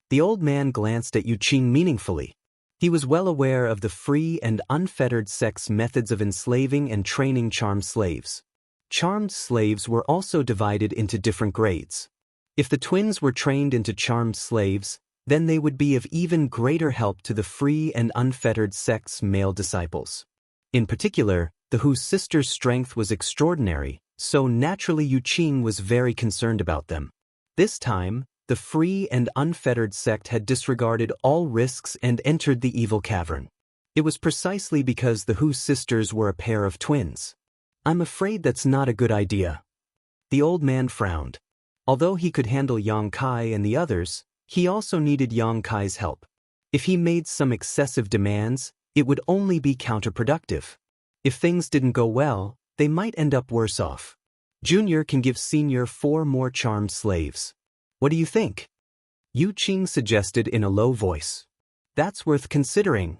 [SPEAKER 1] The old man glanced at Yu Qing meaningfully. He was well aware of the Free and Unfettered Sect's methods of enslaving and training charmed slaves. Charmed slaves were also divided into different grades. If the twins were trained into charmed slaves, then they would be of even greater help to the free and unfettered sect's male disciples. In particular, the Hu sisters' strength was extraordinary, so naturally Yuqing was very concerned about them. This time, the free and unfettered sect had disregarded all risks and entered the evil cavern. It was precisely because the Hu sisters were a pair of twins. I'm afraid that's not a good idea. The old man frowned. Although he could handle Yang Kai and the others, he also needed Yang Kai's help. If he made some excessive demands, it would only be counterproductive. If things didn't go well, they might end up worse off. Junior can give Senior 4 more charmed slaves. What do you think? Yuqing suggested in a low voice. That's worth considering.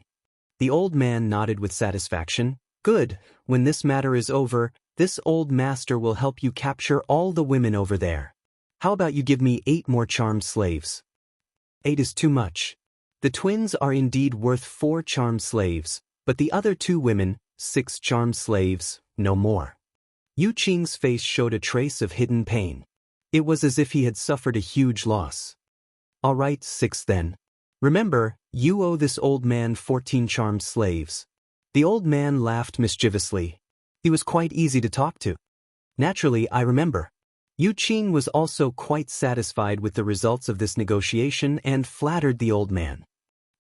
[SPEAKER 1] The old man nodded with satisfaction. Good, when this matter is over, this old master will help you capture all the women over there. How about you give me 8 more charmed slaves? 8 is too much. The twins are indeed worth 4 charmed slaves, but the other 2 women, 6 charmed slaves, no more. Yuqing's face showed a trace of hidden pain. It was as if he had suffered a huge loss. All right, 6 then. Remember, you owe this old man 14 charmed slaves. The old man laughed mischievously. He was quite easy to talk to. Naturally, I remember. Yuqing was also quite satisfied with the results of this negotiation and flattered the old man.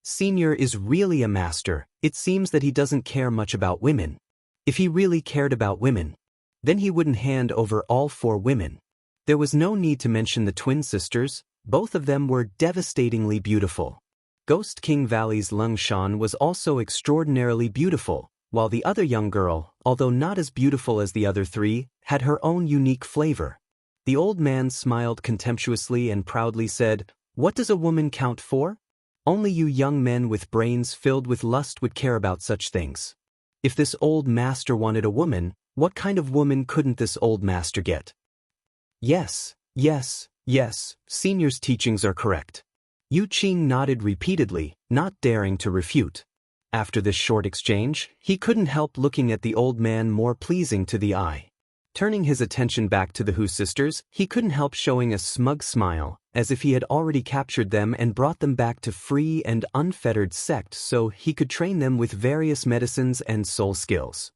[SPEAKER 1] Senior is really a master. It seems that he doesn't care much about women. If he really cared about women, then he wouldn't hand over all 4 women. There was no need to mention the twin sisters. Both of them were devastatingly beautiful. Ghost King Valley's Lung Shan was also extraordinarily beautiful, while the other young girl, although not as beautiful as the other 3, had her own unique flavor. The old man smiled contemptuously and proudly said, "What does a woman count for? Only you young men with brains filled with lust would care about such things. If this old master wanted a woman, what kind of woman couldn't this old master get?" Yes, yes, yes, Senior's teachings are correct. Yuqing nodded repeatedly, not daring to refute. After this short exchange, he couldn't help looking at the old man more pleasing to the eye. Turning his attention back to the Hu sisters, he couldn't help showing a smug smile, as if he had already captured them and brought them back to free and unfettered sect so he could train them with various medicines and soul skills.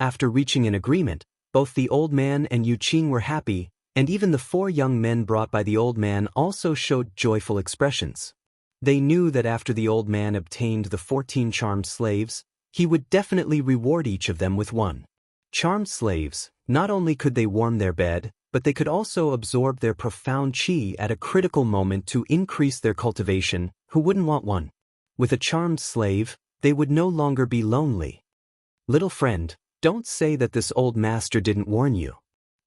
[SPEAKER 1] After reaching an agreement, both the old man and Yuqing were happy, and even the 4 young men brought by the old man also showed joyful expressions. They knew that after the old man obtained the 14 charmed slaves, he would definitely reward each of them with 1. Charmed slaves, not only could they warm their bed, but they could also absorb their profound qi at a critical moment to increase their cultivation. Who wouldn't want one? With a charmed slave, they would no longer be lonely. Little friend, don't say that this old master didn't warn you.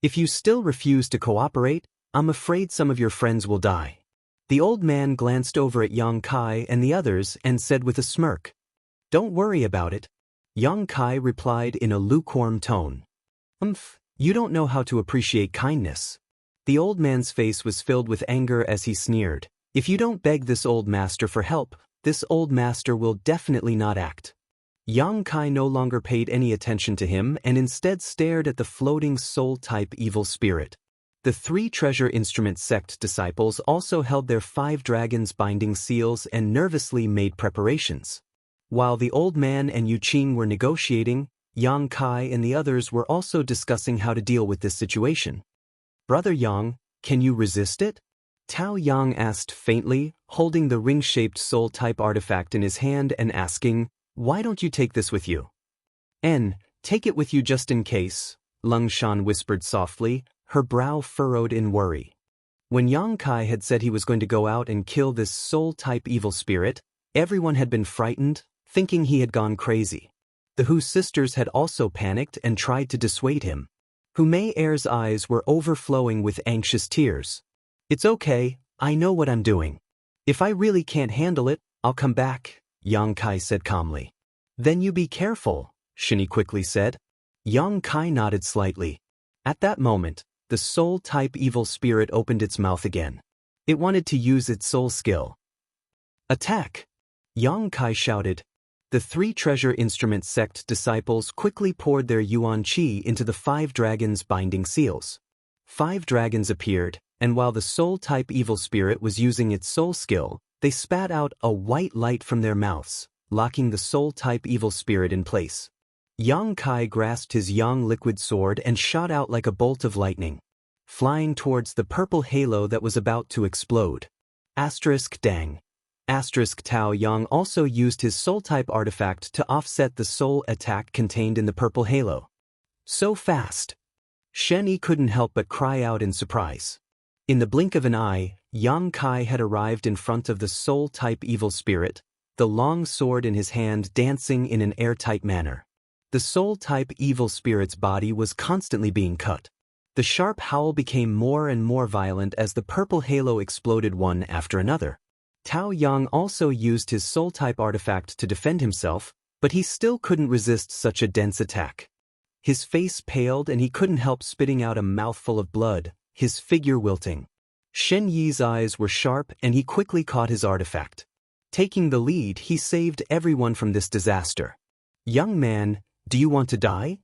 [SPEAKER 1] If you still refuse to cooperate, I'm afraid some of your friends will die. The old man glanced over at Yang Kai and the others and said with a smirk, "Don't worry about it." Yang Kai replied in a lukewarm tone, You don't know how to appreciate kindness." The old man's face was filled with anger as he sneered, "If you don't beg this old master for help, this old master will definitely not act." Yang Kai no longer paid any attention to him and instead stared at the floating soul-type evil spirit. The 3 treasure instrument sect disciples also held their 5 dragons binding seals and nervously made preparations. While the old man and Yuqing were negotiating, Yang Kai and the others were also discussing how to deal with this situation. "Brother Yang, can you resist it?" Tao Yang asked faintly, holding the ring-shaped soul-type artifact in his hand and asking, "Why don't you take this with you?" Take it with you just in case," Lung Shan whispered softly, her brow furrowed in worry. When Yang Kai had said he was going to go out and kill this soul-type evil spirit, everyone had been frightened, thinking he had gone crazy. The Hu sisters had also panicked and tried to dissuade him. Hu Mei Er's eyes were overflowing with anxious tears. "It's okay, I know what I'm doing. If I really can't handle it, I'll come back," Yang Kai said calmly. "Then you be careful," Shini quickly said. Yang Kai nodded slightly. At that moment, the soul-type evil spirit opened its mouth again. It wanted to use its soul skill. "Attack!" Yang Kai shouted. The three treasure instrument sect disciples quickly poured their yuan qi into the 5 dragons' binding seals. 5 dragons appeared, and while the soul-type evil spirit was using its soul skill, they spat out a white light from their mouths, locking the soul-type evil spirit in place. Yang Kai grasped his yang liquid sword and shot out like a bolt of lightning, flying towards the purple halo that was about to explode. Dang. Tao Yang also used his soul-type artifact to offset the soul attack contained in the purple halo. So fast! Shen Yi couldn't help but cry out in surprise. In the blink of an eye, Yang Kai had arrived in front of the soul-type evil spirit, the long sword in his hand dancing in an airtight manner. The soul-type evil spirit's body was constantly being cut. The sharp howl became more and more violent as the purple halo exploded one after another. Tao Yang also used his soul-type artifact to defend himself, but he still couldn't resist such a dense attack. His face paled and he couldn't help spitting out a mouthful of blood, his figure wilting. Shen Yi's eyes were sharp and he quickly caught his artifact. Taking the lead, he saved everyone from this disaster. "Young man, do you want to die?"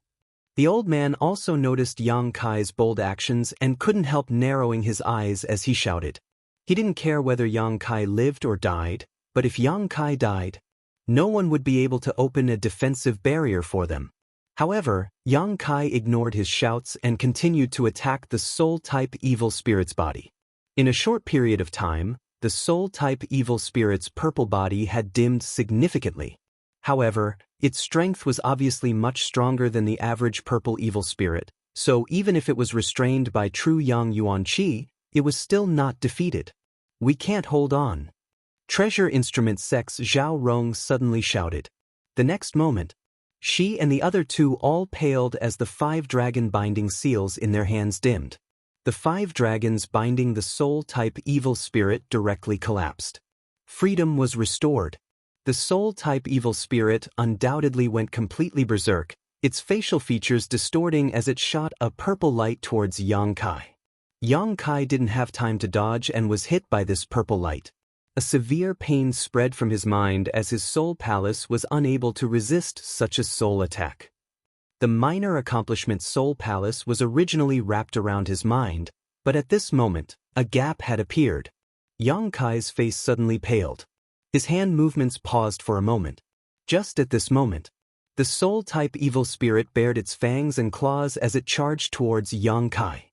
[SPEAKER 1] The old man also noticed Yang Kai's bold actions and couldn't help narrowing his eyes as he shouted. He didn't care whether Yang Kai lived or died, but if Yang Kai died, no one would be able to open a defensive barrier for them. However, Yang Kai ignored his shouts and continued to attack the soul-type evil spirit's body. In a short period of time, the soul-type evil spirit's purple body had dimmed significantly. However, its strength was obviously much stronger than the average purple evil spirit, so even if it was restrained by true Yang Yuan Qi, it was still not defeated. "We can't hold on." Treasure Instrument Sect's Zhao Rong suddenly shouted. The next moment, she and the other two all paled as the 5 dragon binding seals in their hands dimmed. The 5 dragons binding the soul-type evil spirit directly collapsed. Freedom was restored. The soul-type evil spirit undoubtedly went completely berserk, its facial features distorting as it shot a purple light towards Yang Kai. Yang Kai didn't have time to dodge and was hit by this purple light. A severe pain spread from his mind as his soul palace was unable to resist such a soul attack. The minor accomplishment soul palace was originally wrapped around his mind, but at this moment, a gap had appeared. Yang Kai's face suddenly paled. His hand movements paused for a moment. Just at this moment, the soul-type evil spirit bared its fangs and claws as it charged towards Yang Kai.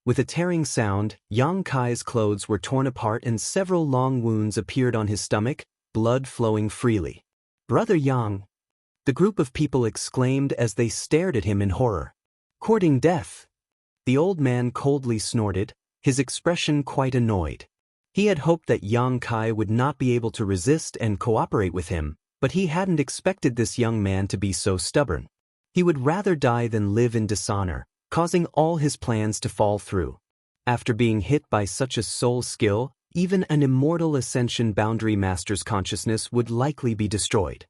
[SPEAKER 1] With a tearing sound, Yang Kai's clothes were torn apart and several long wounds appeared on his stomach, blood flowing freely. "Brother Yang!" the group of people exclaimed as they stared at him in horror. "Courting death!" The old man coldly snorted, his expression quite annoyed. He had hoped that Yang Kai would not be able to resist and cooperate with him, but he hadn't expected this young man to be so stubborn. He would rather die than live in dishonor, causing all his plans to fall through. After being hit by such a soul skill, even an immortal Ascension Boundary Master's consciousness would likely be destroyed.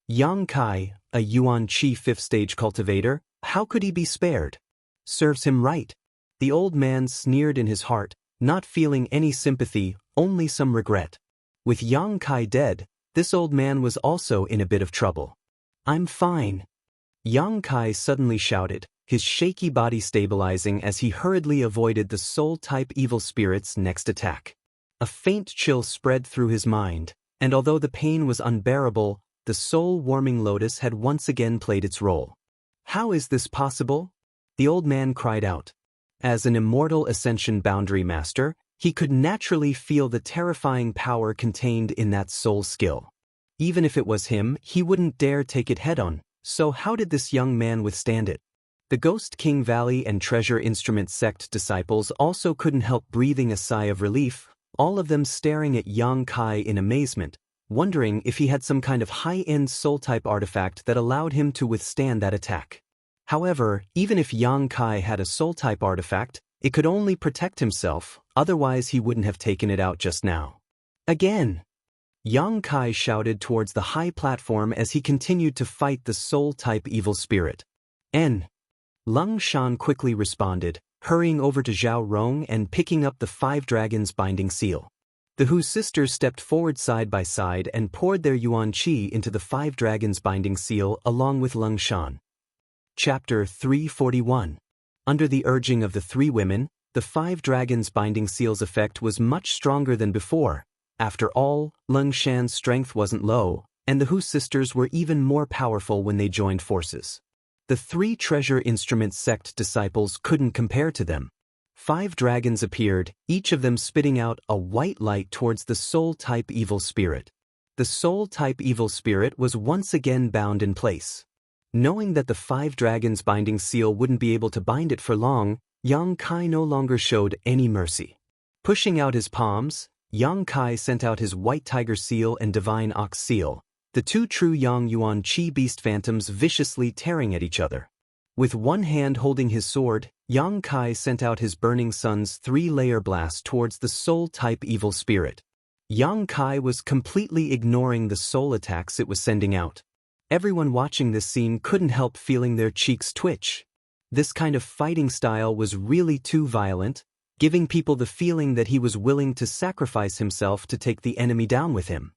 [SPEAKER 1] Yang Kai, a Yuan Qi 5th stage cultivator, how could he be spared? Serves him right. The old man sneered in his heart, not feeling any sympathy, only some regret. With Yang Kai dead, this old man was also in a bit of trouble. "I'm fine," Yang Kai suddenly shouted, his shaky body stabilizing as he hurriedly avoided the soul-type evil spirit's next attack. A faint chill spread through his mind, and although the pain was unbearable, the soul-warming lotus had once again played its role. "How is this possible?" the old man cried out. As an immortal Ascension Boundary Master, he could naturally feel the terrifying power contained in that soul skill. Even if it was him, he wouldn't dare take it head-on, so how did this young man withstand it? The Ghost King Valley and Treasure Instrument Sect disciples also couldn't help breathing a sigh of relief, all of them staring at Yang Kai in amazement, wondering if he had some kind of high-end soul-type artifact that allowed him to withstand that attack. However, even if Yang Kai had a soul-type artifact, it could only protect himself, otherwise he wouldn't have taken it out just now. "Again!" Yang Kai shouted towards the high platform as he continued to fight the soul-type evil spirit. "N." Lung Shan quickly responded, hurrying over to Zhao Rong and picking up the 5 dragons binding seal. The Hu sisters stepped forward side by side and poured their yuan qi into the 5 dragons binding seal along with Lung Shan. Chapter 341. Under the urging of the 3 women, the 5 dragons binding seal's effect was much stronger than before. After all, Lung Shan's strength wasn't low, and the Hu sisters were even more powerful when they joined forces. The 3 treasure instrument sect disciples couldn't compare to them. 5 dragons appeared, each of them spitting out a white light towards the soul-type evil spirit. The soul-type evil spirit was once again bound in place. Knowing that the 5 dragons binding seal wouldn't be able to bind it for long, Yang Kai no longer showed any mercy. Pushing out his palms, Yang Kai sent out his white tiger seal and divine ox seal, the 2 true Yang Yuan Qi beast phantoms viciously tearing at each other. With one hand holding his sword, Yang Kai sent out his burning sun's 3-layer blast towards the soul-type evil spirit. Yang Kai was completely ignoring the soul attacks it was sending out. Everyone watching this scene couldn't help feeling their cheeks twitch. This kind of fighting style was really too violent, giving people the feeling that he was willing to sacrifice himself to take the enemy down with him.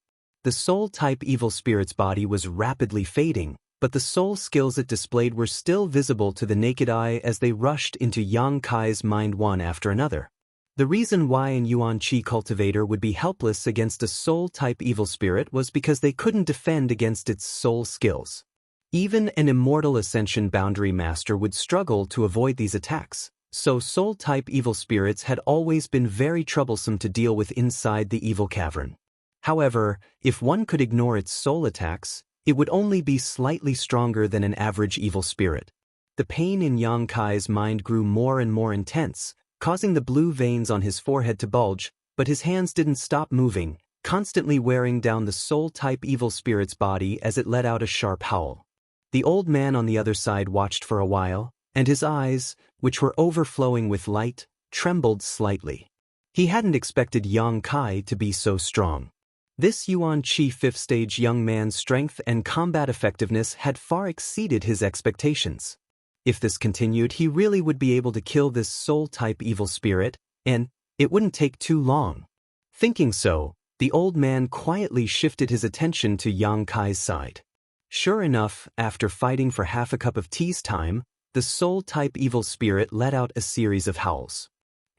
[SPEAKER 1] The soul-type evil spirit's body was rapidly fading, but the soul skills it displayed were still visible to the naked eye as they rushed into Yang Kai's mind one after another. The reason why an Yuan Qi cultivator would be helpless against a soul-type evil spirit was because they couldn't defend against its soul skills. Even an immortal ascension boundary master would struggle to avoid these attacks, so soul-type evil spirits had always been very troublesome to deal with inside the evil cavern. However, if one could ignore its soul attacks, it would only be slightly stronger than an average evil spirit. The pain in Yang Kai's mind grew more and more intense, causing the blue veins on his forehead to bulge, but his hands didn't stop moving, constantly wearing down the soul-type evil spirit's body as it let out a sharp howl. The old man on the other side watched for a while, and his eyes, which were overflowing with light, trembled slightly. He hadn't expected Yang Kai to be so strong. This Yuan Qi 5th stage young man's strength and combat effectiveness had far exceeded his expectations. If this continued, he really would be able to kill this soul-type evil spirit, and it wouldn't take too long. Thinking so, the old man quietly shifted his attention to Yang Kai's side. Sure enough, after fighting for half a cup of tea's time, the soul-type evil spirit let out a series of howls.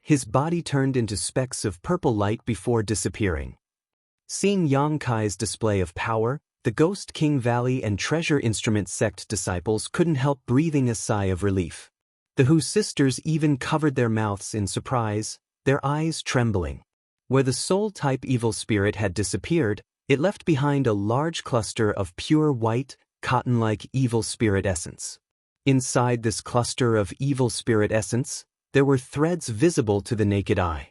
[SPEAKER 1] His body turned into specks of purple light before disappearing. Seeing Yang Kai's display of power, the Ghost King Valley and Treasure Instrument sect disciples couldn't help breathing a sigh of relief. The Hu sisters even covered their mouths in surprise, their eyes trembling. Where the soul-type evil spirit had disappeared, it left behind a large cluster of pure white, cotton-like evil spirit essence. Inside this cluster of evil spirit essence, there were threads visible to the naked eye.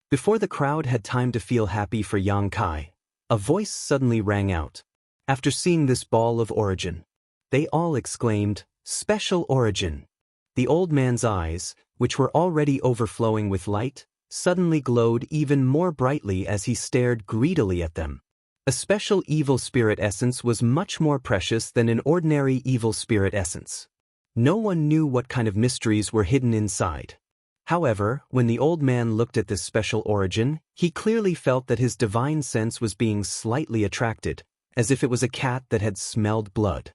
[SPEAKER 1] Before the crowd had time to feel happy for Yang Kai, a voice suddenly rang out. After seeing this ball of origin, they all exclaimed, "Special origin!" The old man's eyes, which were already overflowing with light, suddenly glowed even more brightly as he stared greedily at them. A special evil spirit essence was much more precious than an ordinary evil spirit essence. No one knew what kind of mysteries were hidden inside. However, when the old man looked at this special origin, he clearly felt that his divine sense was being slightly attracted, as if it was a cat that had smelled blood.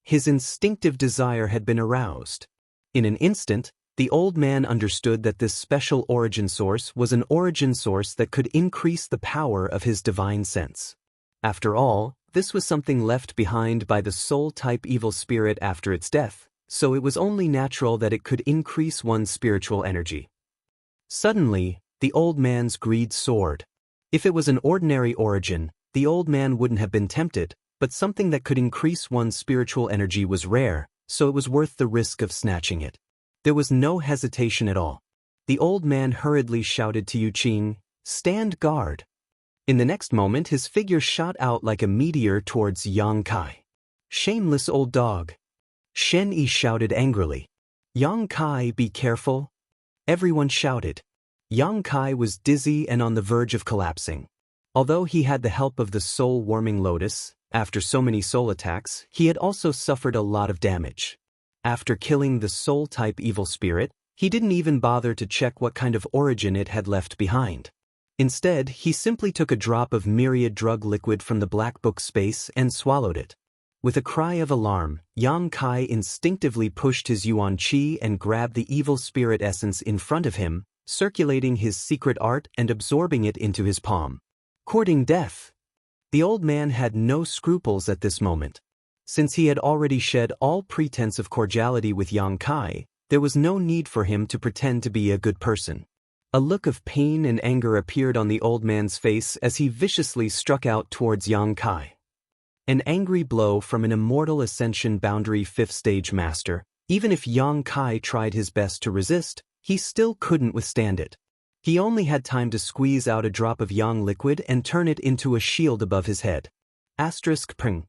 [SPEAKER 1] His instinctive desire had been aroused. In an instant, the old man understood that this special origin source was an origin source that could increase the power of his divine sense. After all, this was something left behind by the soul-type evil spirit after its death, so it was only natural that it could increase one's spiritual energy. Suddenly, the old man's greed soared. If it was an ordinary origin, the old man wouldn't have been tempted, but something that could increase one's spiritual energy was rare, so it was worth the risk of snatching it. There was no hesitation at all. The old man hurriedly shouted to Yu Qing, "Stand guard." In the next moment, his figure shot out like a meteor towards Yang Kai. "Shameless old dog!" Shen Yi shouted angrily. "Yang Kai, be careful!" Everyone shouted. Yang Kai was dizzy and on the verge of collapsing. Although he had the help of the soul-warming lotus, after so many soul attacks, he had also suffered a lot of damage. After killing the soul-type evil spirit, he didn't even bother to check what kind of origin it had left behind. Instead, he simply took a drop of myriad drug liquid from the black book space and swallowed it. With a cry of alarm, Yang Kai instinctively pushed his Yuan Qi and grabbed the evil spirit essence in front of him, circulating his secret art and absorbing it into his palm. Courting death. The old man had no scruples at this moment. Since he had already shed all pretense of cordiality with Yang Kai, there was no need for him to pretend to be a good person. A look of pain and anger appeared on the old man's face as he viciously struck out towards Yang Kai. An angry blow from an immortal ascension boundary 5th stage master. Even if Yang Kai tried his best to resist, he still couldn't withstand it. He only had time to squeeze out a drop of yang liquid and turn it into a shield above his head. Pring.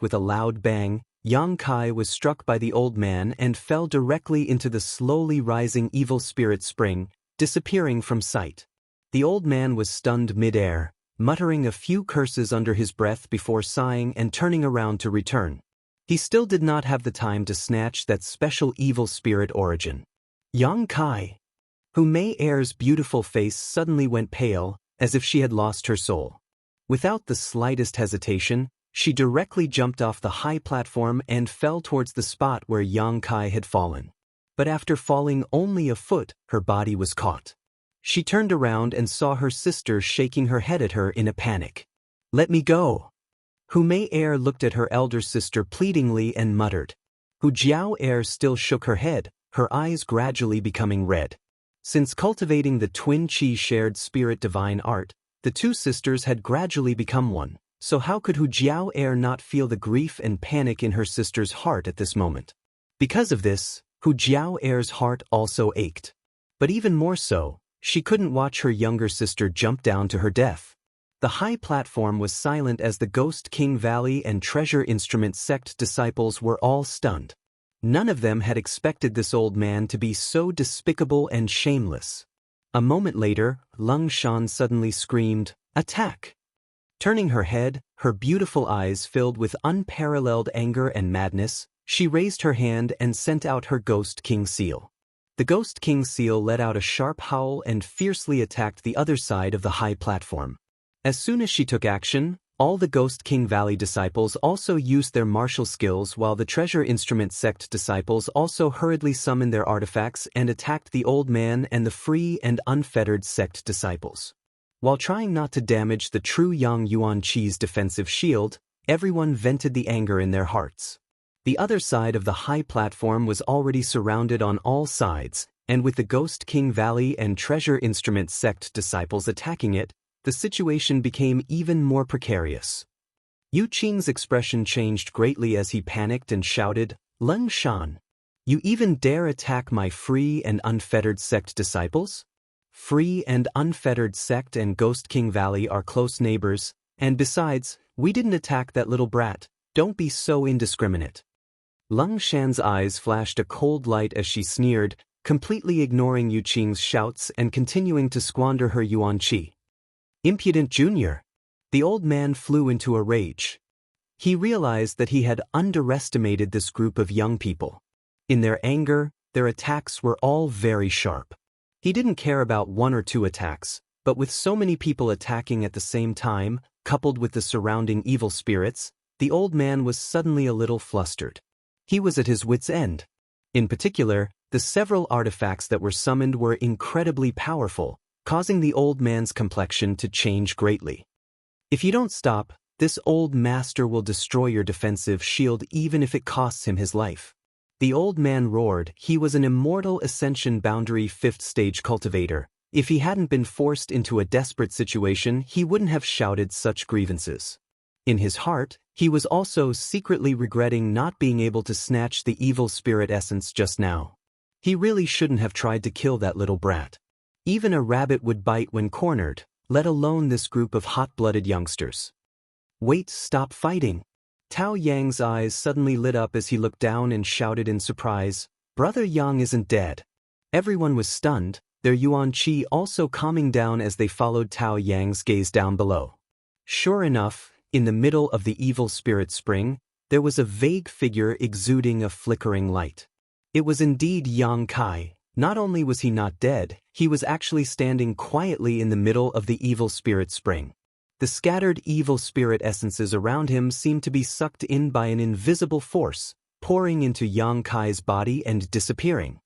[SPEAKER 1] With a loud bang, Yang Kai was struck by the old man and fell directly into the slowly rising evil spirit spring, disappearing from sight. The old man was stunned mid-air, muttering a few curses under his breath before sighing and turning around to return. He still did not have the time to snatch that special evil spirit origin. Yang Kai. Hu Mei Er's beautiful face suddenly went pale, as if she had lost her soul. Without the slightest hesitation, she directly jumped off the high platform and fell towards the spot where Yang Kai had fallen. But after falling only a foot, her body was caught. She turned around and saw her sister shaking her head at her in a panic. "Let me go." Hu Mei Er looked at her elder sister pleadingly and muttered. Hu Jiao Er still shook her head, her eyes gradually becoming red. Since cultivating the twin Qi shared spirit divine art, the two sisters had gradually become one, so how could Hu Jiao Er not feel the grief and panic in her sister's heart at this moment? Because of this, Hu Jiao Er's heart also ached. But even more so, she couldn't watch her younger sister jump down to her death. The high platform was silent as the Ghost King Valley and Treasure Instrument sect disciples were all stunned. None of them had expected this old man to be so despicable and shameless. A moment later, Lung Shan suddenly screamed, "Attack!" Turning her head, her beautiful eyes filled with unparalleled anger and madness, she raised her hand and sent out her Ghost King seal. The Ghost King seal let out a sharp howl and fiercely attacked the other side of the high platform. As soon as she took action, all the Ghost King Valley disciples also used their martial skills, while the Treasure Instrument sect disciples also hurriedly summoned their artifacts and attacked the old man and the free and unfettered sect disciples. While trying not to damage the true Yang Yuan Qi's defensive shield, everyone vented the anger in their hearts. The other side of the high platform was already surrounded on all sides, and with the Ghost King Valley and Treasure Instrument sect disciples attacking it, the situation became even more precarious. Yu Qing's expression changed greatly as he panicked and shouted, "Lung Shan! You even dare attack my free and unfettered sect disciples? Free and unfettered sect and Ghost King Valley are close neighbors, and besides, we didn't attack that little brat, don't be so indiscriminate." Lung Shan's eyes flashed a cold light as she sneered, completely ignoring Yu Qing's shouts and continuing to squander her Yuan Qi. "Impudent junior!" The old man flew into a rage. He realized that he had underestimated this group of young people. In their anger, their attacks were all very sharp. He didn't care about one or two attacks, but with so many people attacking at the same time, coupled with the surrounding evil spirits, the old man was suddenly a little flustered. He was at his wit's end. In particular, the several artifacts that were summoned were incredibly powerful, causing the old man's complexion to change greatly. "If you don't stop, this old master will destroy your defensive shield even if it costs him his life." The old man roared. He was an immortal ascension boundary 5th stage cultivator. If he hadn't been forced into a desperate situation, he wouldn't have shouted such grievances. In his heart, he was also secretly regretting not being able to snatch the evil spirit essence just now. He really shouldn't have tried to kill that little brat. Even a rabbit would bite when cornered, let alone this group of hot-blooded youngsters. "Wait, stop fighting." Tao Yang's eyes suddenly lit up as he looked down and shouted in surprise, "Brother Yang isn't dead." Everyone was stunned, their Yuan Qi also calming down as they followed Tao Yang's gaze down below. Sure enough, in the middle of the evil spirit spring, there was a vague figure exuding a flickering light. It was indeed Yang Kai, Not only was he not dead, he was actually standing quietly in the middle of the evil spirit spring. The scattered evil spirit essences around him seemed to be sucked in by an invisible force, pouring into Yang Kai's body and disappearing.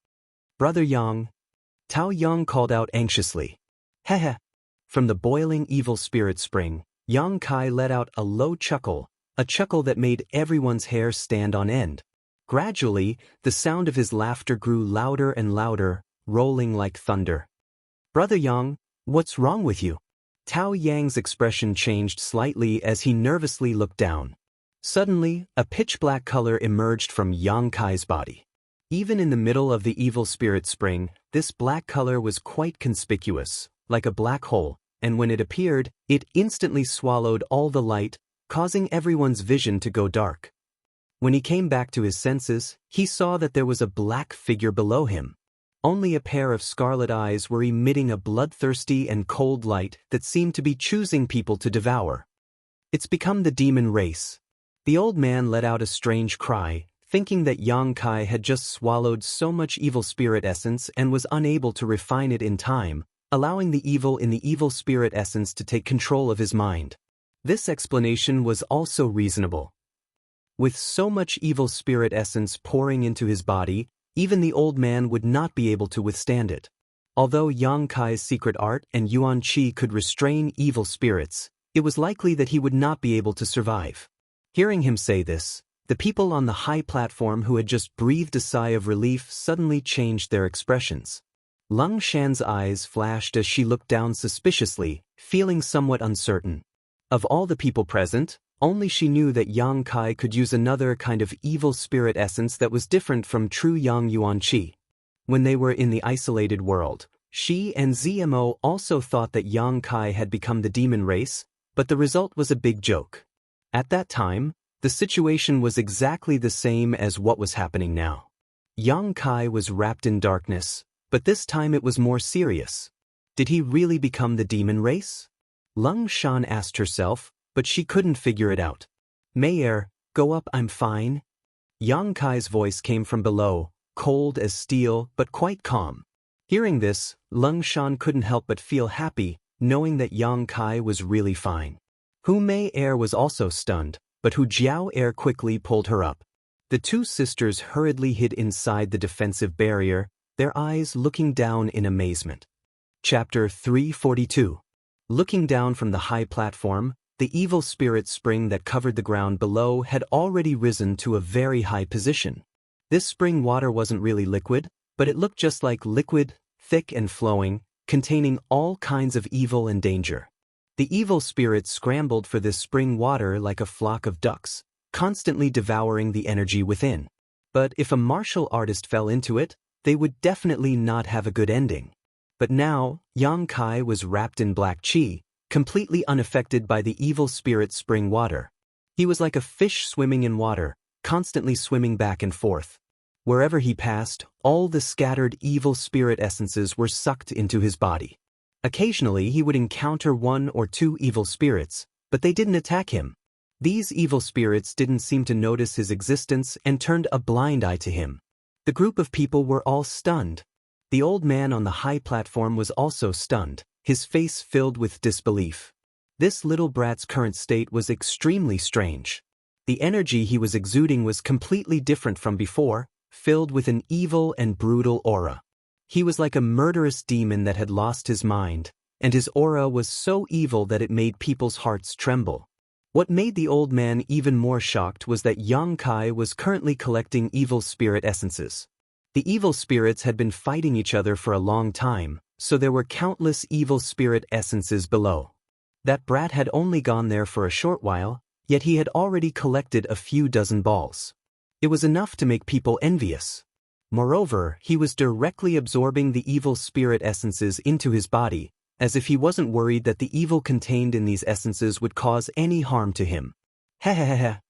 [SPEAKER 1] "Brother Yang," Tao Yang called out anxiously. "Heh." From the boiling evil spirit spring, Yang Kai let out a low chuckle, a chuckle that made everyone's hair stand on end. Gradually, the sound of his laughter grew louder and louder, rolling like thunder. "Brother Yang, what's wrong with you?" Tao Yang's expression changed slightly as he nervously looked down. Suddenly, a pitch-black color emerged from Yang Kai's body. Even in the middle of the evil spirit spring, this black color was quite conspicuous, like a black hole, and when it appeared, it instantly swallowed all the light, causing everyone's vision to go dark. When he came back to his senses, he saw that there was a black figure below him. Only a pair of scarlet eyes were emitting a bloodthirsty and cold light that seemed to be choosing people to devour. "It's become the demon race." The old man let out a strange cry, thinking that Yang Kai had just swallowed so much evil spirit essence and was unable to refine it in time, allowing the evil in the evil spirit essence to take control of his mind. This explanation was also reasonable. With so much evil spirit essence pouring into his body, even the old man would not be able to withstand it. Although Yang Kai's secret art and Yuan Qi could restrain evil spirits, it was likely that he would not be able to survive. Hearing him say this, the people on the high platform who had just breathed a sigh of relief suddenly changed their expressions. Lung Shan's eyes flashed as she looked down suspiciously, feeling somewhat uncertain. Of all the people present, only she knew that Yang Kai could use another kind of evil spirit essence that was different from true Yang Yuan Qi. When they were in the isolated world, she and ZMO also thought that Yang Kai had become the demon race, but the result was a big joke. At that time, the situation was exactly the same as what was happening now. Yang Kai was wrapped in darkness, but this time it was more serious. Did he really become the demon race? Lung Shan asked herself, but she couldn't figure it out. "Mayor, go up, I'm fine." Yang Kai's voice came from below, cold as steel but quite calm. Hearing this, Lung Shan couldn't help but feel happy, knowing that Yang Kai was really fine. Hu Mei Air was also stunned, but Hu Jiao Air quickly pulled her up. The two sisters hurriedly hid inside the defensive barrier, their eyes looking down in amazement. Chapter 342. Looking down from the high platform, the evil spirit spring that covered the ground below had already risen to a very high position. This spring water wasn't really liquid, but it looked just like liquid, thick and flowing, containing all kinds of evil and danger. The evil spirits scrambled for this spring water like a flock of ducks, constantly devouring the energy within. But if a martial artist fell into it, they would definitely not have a good ending. But now, Yang Kai was wrapped in black qi, completely unaffected by the evil spirit spring water. He was like a fish swimming in water, constantly swimming back and forth. Wherever he passed, all the scattered evil spirit essences were sucked into his body. Occasionally he would encounter one or two evil spirits, but they didn't attack him. These evil spirits didn't seem to notice his existence and turned a blind eye to him. The group of people were all stunned. The old man on the high platform was also stunned, his face filled with disbelief. This little brat's current state was extremely strange. The energy he was exuding was completely different from before, filled with an evil and brutal aura. He was like a murderous demon that had lost his mind, and his aura was so evil that it made people's hearts tremble. What made the old man even more shocked was that Yang Kai was currently collecting evil spirit essences. The evil spirits had been fighting each other for a long time, so there were countless evil spirit essences below. That brat had only gone there for a short while, yet he had already collected a few dozen balls. It was enough to make people envious. Moreover, he was directly absorbing the evil spirit essences into his body, as if he wasn't worried that the evil contained in these essences would cause any harm to him. Hehehehe.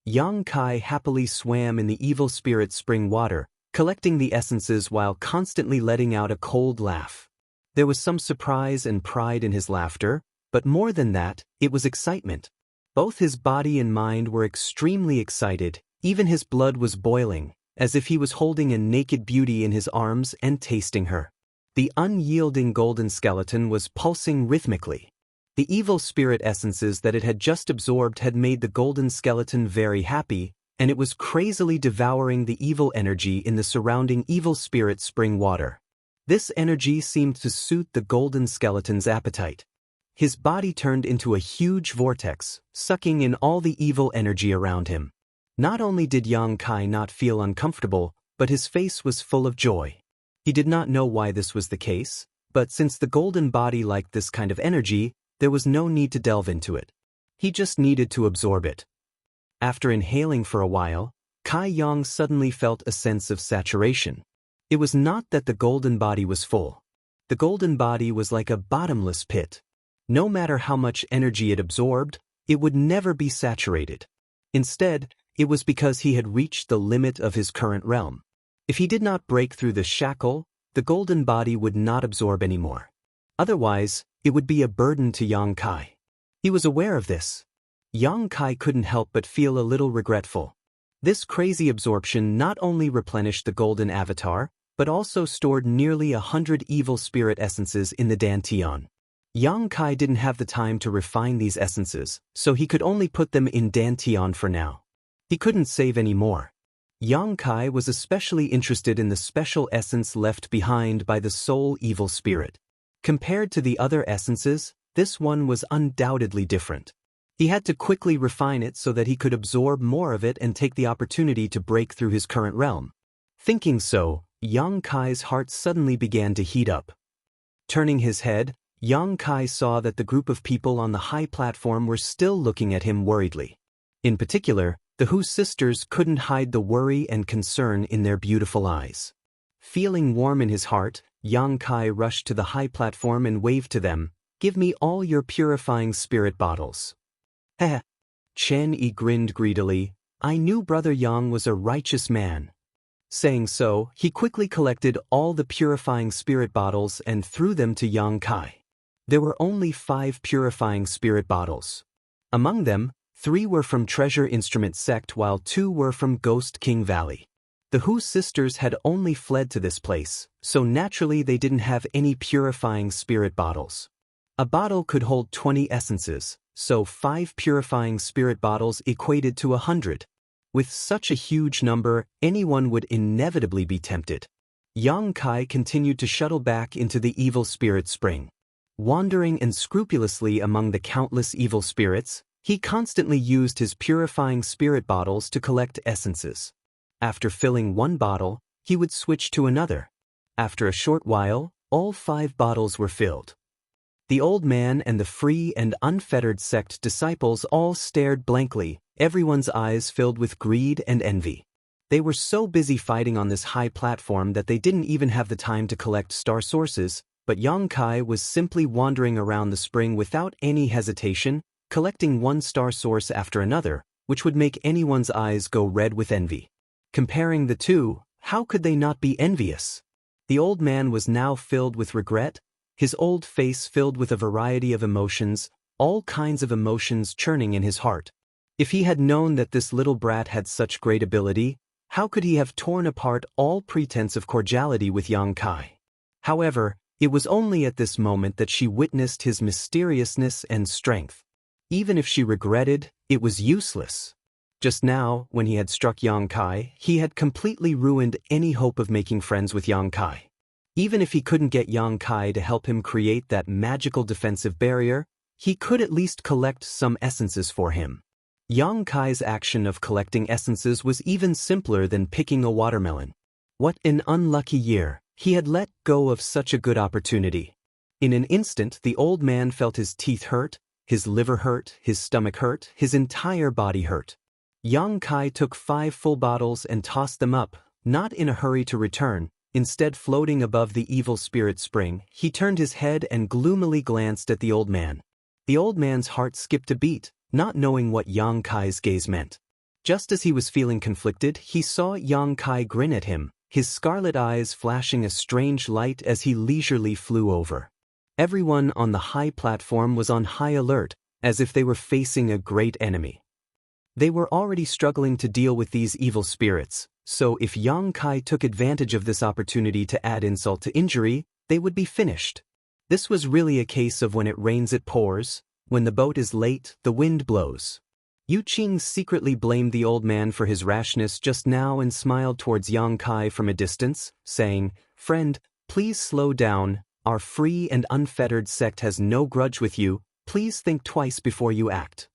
[SPEAKER 1] Yang Kai happily swam in the evil spirit spring water, collecting the essences while constantly letting out a cold laugh. There was some surprise and pride in his laughter, but more than that, it was excitement. Both his body and mind were extremely excited, even his blood was boiling, as if he was holding a naked beauty in his arms and tasting her. The unyielding golden skeleton was pulsing rhythmically. The evil spirit essences that it had just absorbed had made the golden skeleton very happy, and it was crazily devouring the evil energy in the surrounding evil spirit spring water. This energy seemed to suit the golden skeleton's appetite. His body turned into a huge vortex, sucking in all the evil energy around him. Not only did Yang Kai not feel uncomfortable, but his face was full of joy. He did not know why this was the case, but since the golden body liked this kind of energy, there was no need to delve into it. He just needed to absorb it. After inhaling for a while, Kai Yang suddenly felt a sense of saturation. It was not that the golden body was full. The golden body was like a bottomless pit. No matter how much energy it absorbed, it would never be saturated. Instead, it was because he had reached the limit of his current realm. If he did not break through the shackle, the golden body would not absorb anymore. Otherwise, it would be a burden to Yang Kai. He was aware of this. Yang Kai couldn't help but feel a little regretful. This crazy absorption not only replenished the golden avatar, but also stored nearly 100 evil spirit essences in the Dantian. Yang Kai didn't have the time to refine these essences, so he could only put them in Dantian for now. He couldn't save any more. Yang Kai was especially interested in the special essence left behind by the soul evil spirit. Compared to the other essences, this one was undoubtedly different. He had to quickly refine it so that he could absorb more of it and take the opportunity to break through his current realm. Thinking so, Yang Kai's heart suddenly began to heat up. Turning his head, Yang Kai saw that the group of people on the high platform were still looking at him worriedly. In particular, the Hu sisters couldn't hide the worry and concern in their beautiful eyes. Feeling warm in his heart, Yang Kai rushed to the high platform and waved to them, "Give me all your purifying spirit bottles." Heh. Chen Yi grinned greedily. "I knew Brother Yang was a righteous man." Saying so, he quickly collected all the purifying spirit bottles and threw them to Yang Kai. There were only 5 purifying spirit bottles. Among them, 3 were from Treasure Instrument Sect while 2 were from Ghost King Valley. The Hu sisters had only fled to this place, so naturally they didn't have any purifying spirit bottles. A bottle could hold 20 essences, so 5 purifying spirit bottles equated to 100. With such a huge number, anyone would inevitably be tempted. Yang Kai continued to shuttle back into the evil spirit spring. Wandering unscrupulously among the countless evil spirits, he constantly used his purifying spirit bottles to collect essences. After filling one bottle, he would switch to another. After a short while, all 5 bottles were filled. The old man and the free and unfettered sect disciples all stared blankly, everyone's eyes filled with greed and envy. They were so busy fighting on this high platform that they didn't even have the time to collect star sources, but Yang Kai was simply wandering around the spring without any hesitation, collecting one star source after another, which would make anyone's eyes go red with envy. Comparing the two, how could they not be envious? The old man was now filled with regret, his old face filled with a variety of emotions, all kinds of emotions churning in his heart. If he had known that this little brat had such great ability, how could he have torn apart all pretense of cordiality with Yang Kai? However, it was only at this moment that she witnessed his mysteriousness and strength. Even if she regretted, it was useless. Just now, when he had struck Yang Kai, he had completely ruined any hope of making friends with Yang Kai. Even if he couldn't get Yang Kai to help him create that magical defensive barrier, he could at least collect some essences for him. Yang Kai's action of collecting essences was even simpler than picking a watermelon. What an unlucky year! He had let go of such a good opportunity. In an instant, the old man felt his teeth hurt, his liver hurt, his stomach hurt, his entire body hurt. Yang Kai took 5 full bottles and tossed them up, not in a hurry to return. Instead, floating above the evil spirit spring, he turned his head and gloomily glanced at the old man. The old man's heart skipped a beat, not knowing what Yang Kai's gaze meant. Just as he was feeling conflicted, he saw Yang Kai grin at him, his scarlet eyes flashing a strange light as he leisurely flew over. Everyone on the high platform was on high alert, as if they were facing a great enemy. They were already struggling to deal with these evil spirits, So if Yang Kai took advantage of this opportunity to add insult to injury, they would be finished. This was really a case of when it rains it pours, when the boat is late, the wind blows. Yu Qing secretly blamed the old man for his rashness just now and smiled towards Yang Kai from a distance, saying, "Friend, please slow down, our free and unfettered sect has no grudge with you, please think twice before you act."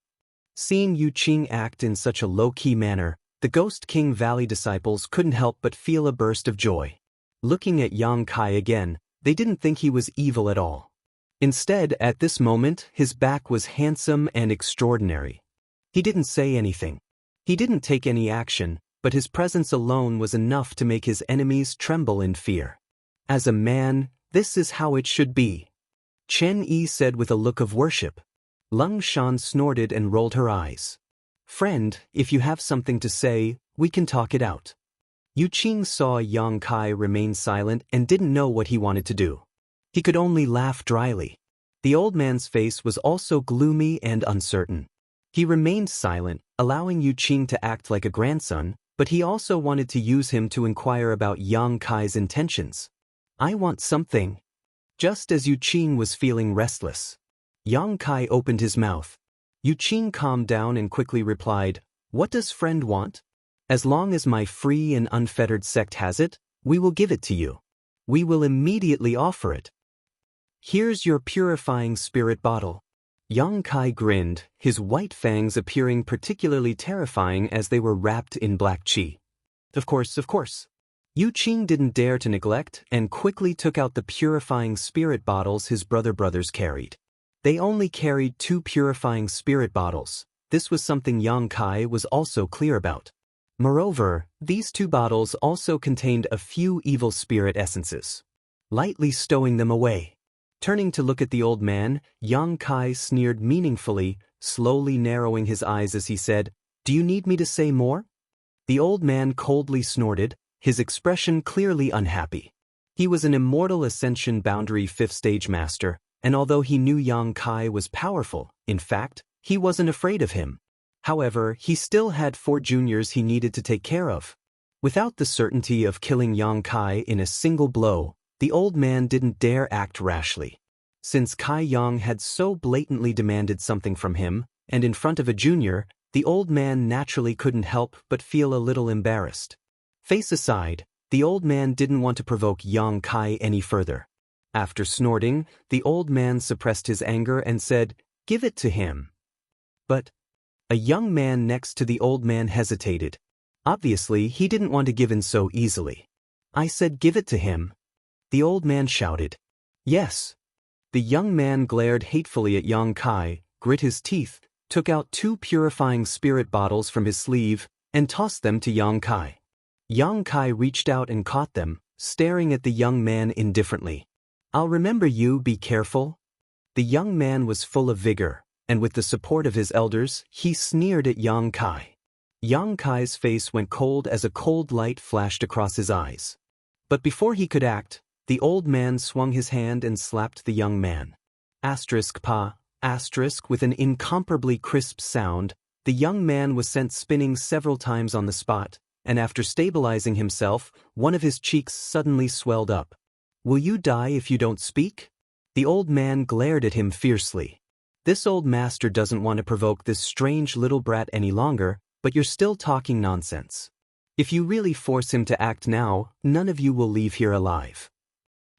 [SPEAKER 1] Seeing Yu Qing act in such a low-key manner, the Ghost King Valley disciples couldn't help but feel a burst of joy. Looking at Yang Kai again, they didn't think he was evil at all. Instead, at this moment, his back was handsome and extraordinary. He didn't say anything. He didn't take any action, but his presence alone was enough to make his enemies tremble in fear. As a man, this is how it should be, Chen Yi said with a look of worship. Lung Shan snorted and rolled her eyes. "Friend, if you have something to say, we can talk it out." Yu Qing saw Yang Kai remain silent and didn't know what he wanted to do. He could only laugh dryly. The old man's face was also gloomy and uncertain. He remained silent, allowing Yu Qing to act like a grandson, but he also wanted to use him to inquire about Yang Kai's intentions. "I want something." Just as Yu Qing was feeling restless, Yang Kai opened his mouth. Yu Qing calmed down and quickly replied, "What does friend want? As long as my free and unfettered sect has it, we will give it to you. We will immediately offer it. Here's your purifying spirit bottle." Yang Kai grinned, his white fangs appearing particularly terrifying as they were wrapped in black qi. Of course. Yu Qing didn't dare to neglect and quickly took out the purifying spirit bottles his brothers carried. They only carried 2 purifying spirit bottles. This was something Yang Kai was also clear about. Moreover, these 2 bottles also contained a few evil spirit essences. Lightly stowing them away. Turning to look at the old man, Yang Kai sneered meaningfully, slowly narrowing his eyes as he said, "Do you need me to say more?" The old man coldly snorted, his expression clearly unhappy. He was an immortal Ascension Boundary 5th Stage Master, and although he knew Yang Kai was powerful, in fact, he wasn't afraid of him. However, he still had 4 juniors he needed to take care of. Without the certainty of killing Yang Kai in a single blow, the old man didn't dare act rashly. Since Kai Yang had so blatantly demanded something from him, and in front of a junior, the old man naturally couldn't help but feel a little embarrassed. Face aside, the old man didn't want to provoke Yang Kai any further. After snorting, the old man suppressed his anger and said, "Give it to him." But a young man next to the old man hesitated. Obviously, he didn't want to give in so easily. "I said give it to him," the old man shouted. "Yes." The young man glared hatefully at Yang Kai, grit his teeth, took out 2 purifying spirit bottles from his sleeve, and tossed them to Yang Kai. Yang Kai reached out and caught them, staring at the young man indifferently. "I'll remember you, be careful." The young man was full of vigor, and with the support of his elders, he sneered at Yang Kai. Yang Kai's face went cold as a cold light flashed across his eyes. But before he could act, the old man swung his hand and slapped the young man. With an incomparably crisp sound, the young man was sent spinning several times on the spot, and after stabilizing himself, one of his cheeks suddenly swelled up. "Will you die if you don't speak?" The old man glared at him fiercely. "This old master doesn't want to provoke this strange little brat any longer, but you're still talking nonsense. If you really force him to act now, none of you will leave here alive."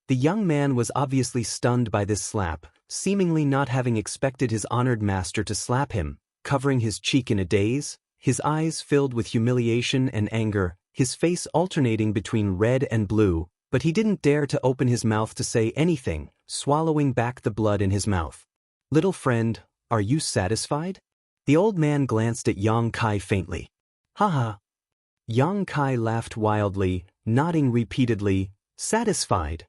[SPEAKER 1] The young man was obviously stunned by this slap, seemingly not having expected his honored master to slap him, covering his cheek in a daze, his eyes filled with humiliation and anger, his face alternating between red and blue, but he didn't dare to open his mouth to say anything, swallowing back the blood in his mouth. "Little friend, are you satisfied?" The old man glanced at Yang Kai faintly. "Haha." Yang Kai laughed wildly, nodding repeatedly, "Satisfied?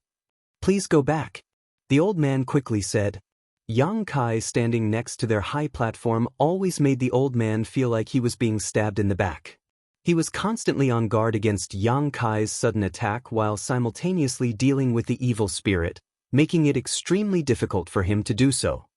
[SPEAKER 1] Please go back," the old man quickly said. Yang Kai standing next to their high platform always made the old man feel like he was being stabbed in the back. He was constantly on guard against Yang Kai's sudden attack while simultaneously dealing with the evil spirit, making it extremely difficult for him to do so.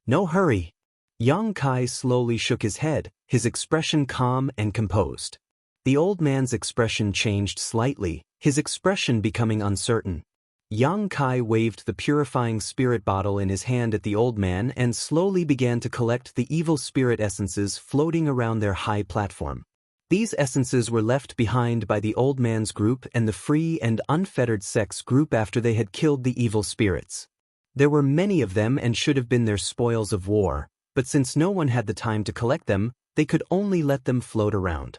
[SPEAKER 1] "No hurry." Yang Kai slowly shook his head, his expression calm and composed. The old man's expression changed slightly, his expression becoming uncertain. Yang Kai waved the purifying spirit bottle in his hand at the old man and slowly began to collect the evil spirit essences floating around their high platform. These essences were left behind by the old man's group and the free and unfettered sex group after they had killed the evil spirits. There were many of them and should have been their spoils of war, but since no one had the time to collect them, they could only let them float around.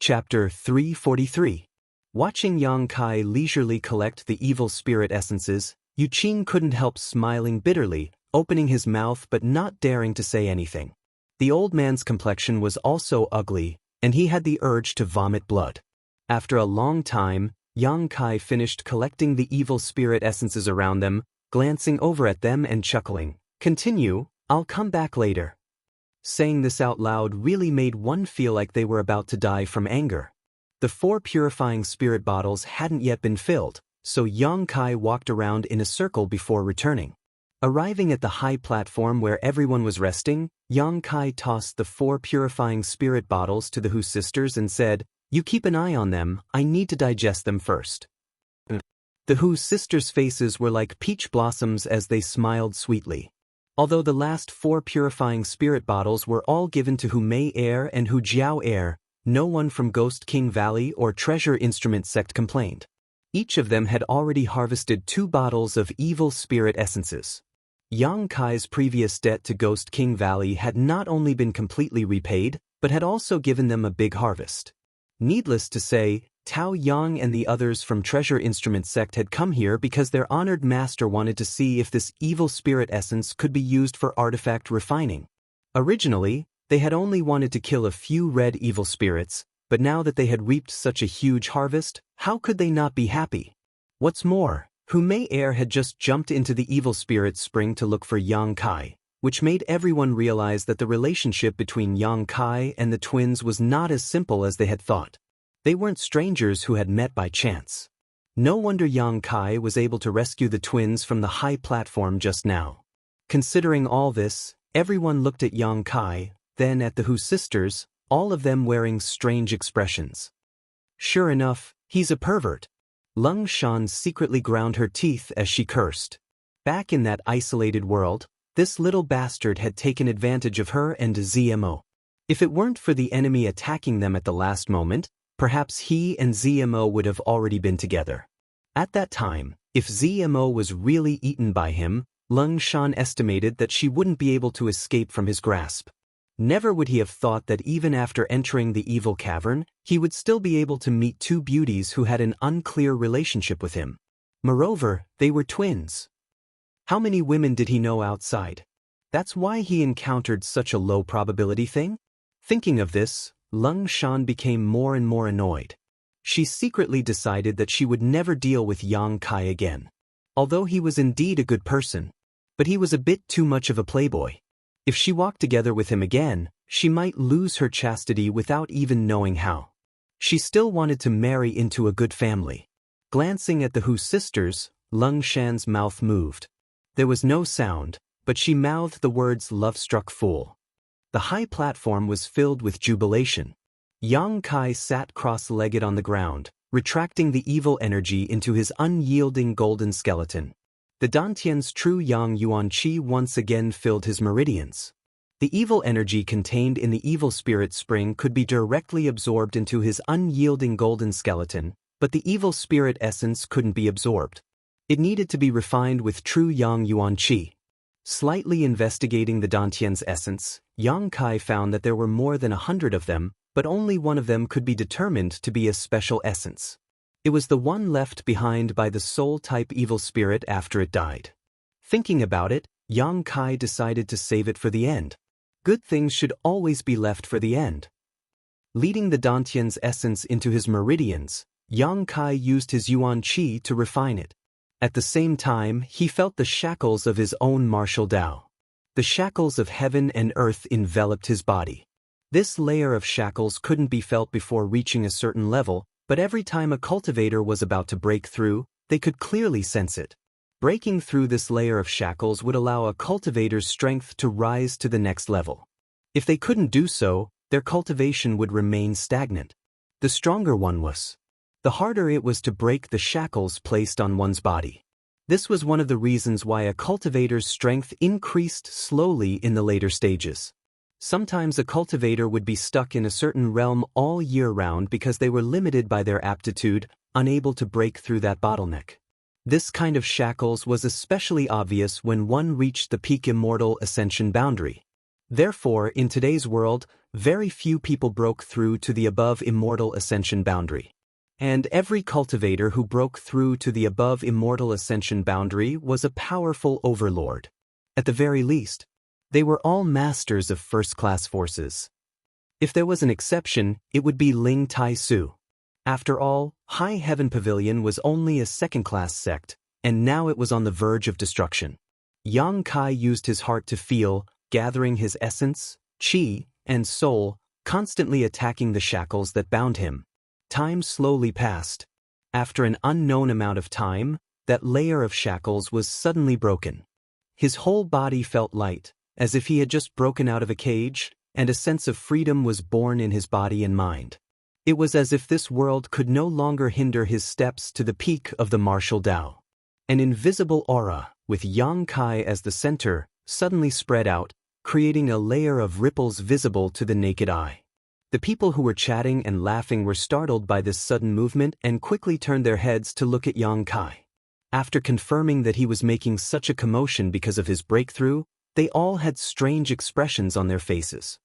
[SPEAKER 1] Chapter 343. Watching Yang Kai leisurely collect the evil spirit essences, Yuqing couldn't help smiling bitterly, opening his mouth but not daring to say anything. The old man's complexion was also ugly, and he had the urge to vomit blood. After a long time, Yang Kai finished collecting the evil spirit essences around them, glancing over at them and chuckling. "Continue, I'll come back later." Saying this out loud really made one feel like they were about to die from anger. The 4 purifying spirit bottles hadn't yet been filled, so Yang Kai walked around in a circle before returning. Arriving at the high platform where everyone was resting, Yang Kai tossed the 4 purifying spirit bottles to the Hu sisters and said, "You keep an eye on them, I need to digest them first." The Hu sisters' faces were like peach blossoms as they smiled sweetly. Although the last 4 purifying spirit bottles were all given to Hu Mei Air and Hu Jiao Air, no one from Ghost King Valley or Treasure Instrument Sect complained. Each of them had already harvested 2 bottles of evil spirit essences. Yang Kai's previous debt to Ghost King Valley had not only been completely repaid, but had also given them a big harvest. Needless to say, Tao Yang and the others from Treasure Instrument Sect had come here because their honored master wanted to see if this evil spirit essence could be used for artifact refining. Originally, they had only wanted to kill a few red evil spirits, but now that they had reaped such a huge harvest, how could they not be happy? What's more, Hu Mei Air had just jumped into the evil spirit spring to look for Yang Kai, which made everyone realize that the relationship between Yang Kai and the twins was not as simple as they had thought. They weren't strangers who had met by chance. No wonder Yang Kai was able to rescue the twins from the high platform just now. Considering all this, everyone looked at Yang Kai, then at the Hu sisters, all of them wearing strange expressions. Sure enough, he's a pervert. Lung Shan secretly ground her teeth as she cursed. Back in that isolated world, this little bastard had taken advantage of her and ZMO. If it weren't for the enemy attacking them at the last moment, perhaps he and ZMO would have already been together. At that time, if ZMO was really eaten by him, Lung Shan estimated that she wouldn't be able to escape from his grasp. Never would he have thought that even after entering the evil cavern, he would still be able to meet 2 beauties who had an unclear relationship with him. Moreover, they were twins. How many women did he know outside? That's why he encountered such a low probability thing? Thinking of this, Lung Shan became more and more annoyed. She secretly decided that she would never deal with Yang Kai again. Although he was indeed a good person, but he was a bit too much of a playboy. If she walked together with him again, she might lose her chastity without even knowing how. She still wanted to marry into a good family. Glancing at the Hu sisters, Lung Shan's mouth moved. There was no sound, but she mouthed the words "love-struck fool." The high platform was filled with jubilation. Yang Kai sat cross-legged on the ground, retracting the evil energy into his unyielding golden skeleton. The Dantian's true Yang Yuan Qi once again filled his meridians. The evil energy contained in the evil spirit spring could be directly absorbed into his unyielding golden skeleton, but the evil spirit essence couldn't be absorbed. It needed to be refined with true Yang Yuan Qi. Slightly investigating the Dantian's essence, Yang Kai found that there were more than 100 of them, but only one of them could be determined to be a special essence. It was the one left behind by the soul-type evil spirit after it died. Thinking about it, Yang Kai decided to save it for the end. Good things should always be left for the end. Leading the Dantian's essence into his meridians, Yang Kai used his Yuan Qi to refine it. At the same time, he felt the shackles of his own martial Tao. The shackles of heaven and earth enveloped his body. This layer of shackles couldn't be felt before reaching a certain level, but every time a cultivator was about to break through, they could clearly sense it. Breaking through this layer of shackles would allow a cultivator's strength to rise to the next level. If they couldn't do so, their cultivation would remain stagnant. the stronger one was, the harder it was to break the shackles placed on one's body. This was one of the reasons why a cultivator's strength increased slowly in the later stages. Sometimes a cultivator would be stuck in a certain realm all year round because they were limited by their aptitude, unable to break through that bottleneck. This kind of shackles was especially obvious when one reached the peak immortal ascension boundary. Therefore, in today's world, very few people broke through to the above immortal ascension boundary. And every cultivator who broke through to the above immortal ascension boundary was a powerful overlord. At the very least, they were all masters of first-class forces. If there was an exception, it would be Ling Tai Su. After all, High Heaven Pavilion was only a second-class sect, and now it was on the verge of destruction. Yang Kai used his heart to feel, gathering his essence, qi, and soul, constantly attacking the shackles that bound him. Time slowly passed. After an unknown amount of time, that layer of shackles was suddenly broken. His whole body felt light, as if he had just broken out of a cage, and a sense of freedom was born in his body and mind. It was as if this world could no longer hinder his steps to the peak of the martial Tao. An invisible aura, with Yang Kai as the center, suddenly spread out, creating a layer of ripples visible to the naked eye. The people who were chatting and laughing were startled by this sudden movement and quickly turned their heads to look at Yang Kai. After confirming that he was making such a commotion because of his breakthrough, they all had strange expressions on their faces.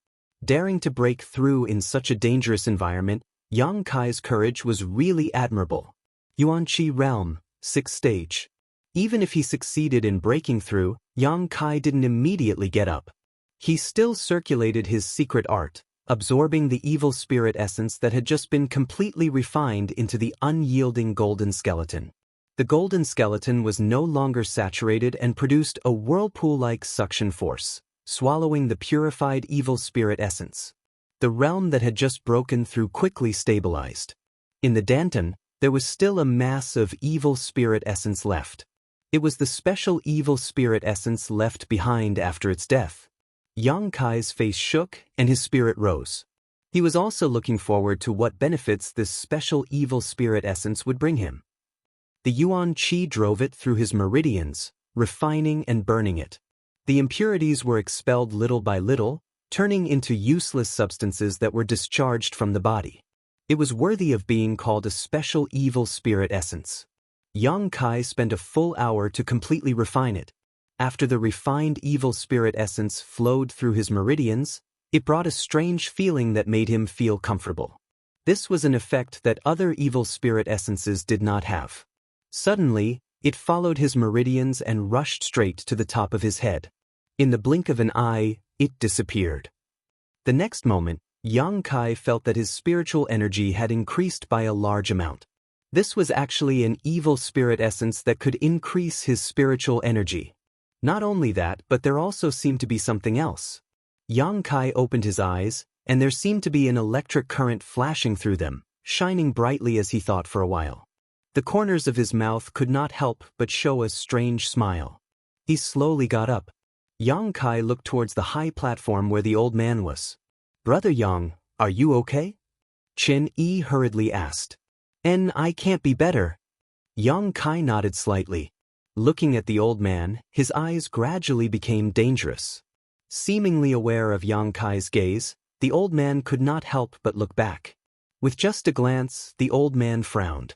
[SPEAKER 1] Daring to break through in such a dangerous environment, Yang Kai's courage was really admirable. Yuan Qi Realm, 6th stage. Even if he succeeded in breaking through, Yang Kai didn't immediately get up. He still circulated his secret art, absorbing the evil spirit essence that had just been completely refined into the unyielding golden skeleton. The golden skeleton was no longer saturated and produced a whirlpool-like suction force, swallowing the purified evil spirit essence. The realm that had just broken through quickly stabilized. In the Danton, there was still a mass of evil spirit essence left. It was the special evil spirit essence left behind after its death. Yang Kai's face shook and his spirit rose. He was also looking forward to what benefits this special evil spirit essence would bring him. The Yuan Qi drove it through his meridians, refining and burning it. The impurities were expelled little by little, turning into useless substances that were discharged from the body. It was worthy of being called a special evil spirit essence. Yang Kai spent a full hour to completely refine it. After the refined evil spirit essence flowed through his meridians, it brought a strange feeling that made him feel comfortable. This was an effect that other evil spirit essences did not have. Suddenly, it followed his meridians and rushed straight to the top of his head. In the blink of an eye, it disappeared. The next moment, Yang Kai felt that his spiritual energy had increased by a large amount. This was actually an evil spirit essence that could increase his spiritual energy. Not only that, but there also seemed to be something else. Yang Kai opened his eyes, and there seemed to be an electric current flashing through them, shining brightly as he thought for a while. The corners of his mouth could not help but show a strange smile. He slowly got up. Yang Kai looked towards the high platform where the old man was. "Brother Yang, are you okay?" Chen Yi hurriedly asked. "I can't be better." Yang Kai nodded slightly. Looking at the old man, his eyes gradually became dangerous. Seemingly aware of Yang Kai's gaze, the old man could not help but look back. With just a glance, the old man frowned.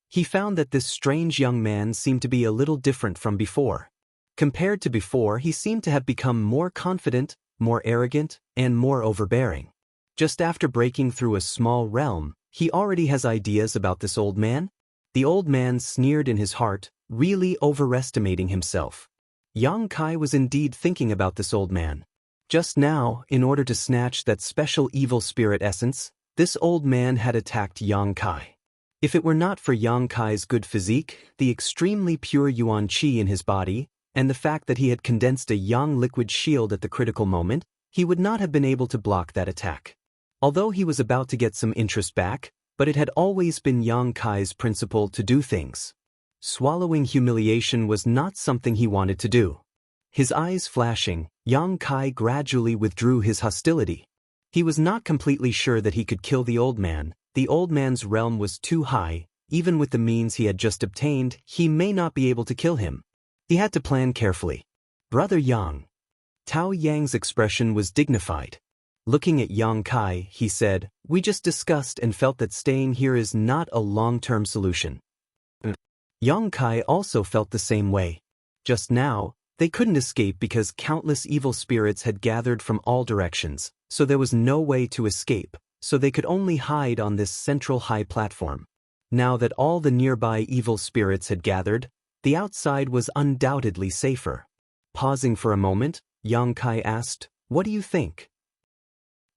[SPEAKER 1] He found that this strange young man seemed to be a little different from before. Compared to before, he seemed to have become more confident, more arrogant, and more overbearing. Just after breaking through a small realm, he already has ideas about this old man? The old man sneered in his heart, really overestimating himself. Yang Kai was indeed thinking about this old man. Just now, in order to snatch that special evil spirit essence, this old man had attacked Yang Kai. If it were not for Yang Kai's good physique, the extremely pure Yuan Qi in his body, and the fact that he had condensed a yang liquid shield at the critical moment, he would not have been able to block that attack. Although he was about to get some interest back, but it had always been Yang Kai's principle to do things. Swallowing humiliation was not something he wanted to do. His eyes flashing, Yang Kai gradually withdrew his hostility. He was not completely sure that he could kill the old man, The old man's realm was too high. Even with the means he had just obtained, he may not be able to kill him. He had to plan carefully. Brother Yang. Tao Yang's expression was dignified. Looking at Yang Kai, he said, "We just discussed and felt that staying here is not a long-term solution." Yang Kai also felt the same way. Just now, they couldn't escape because countless evil spirits had gathered from all directions, so there was no way to escape, so they could only hide on this central high platform. Now that all the nearby evil spirits had gathered, the outside was undoubtedly safer. Pausing for a moment, Yang Kai asked, "What do you think?"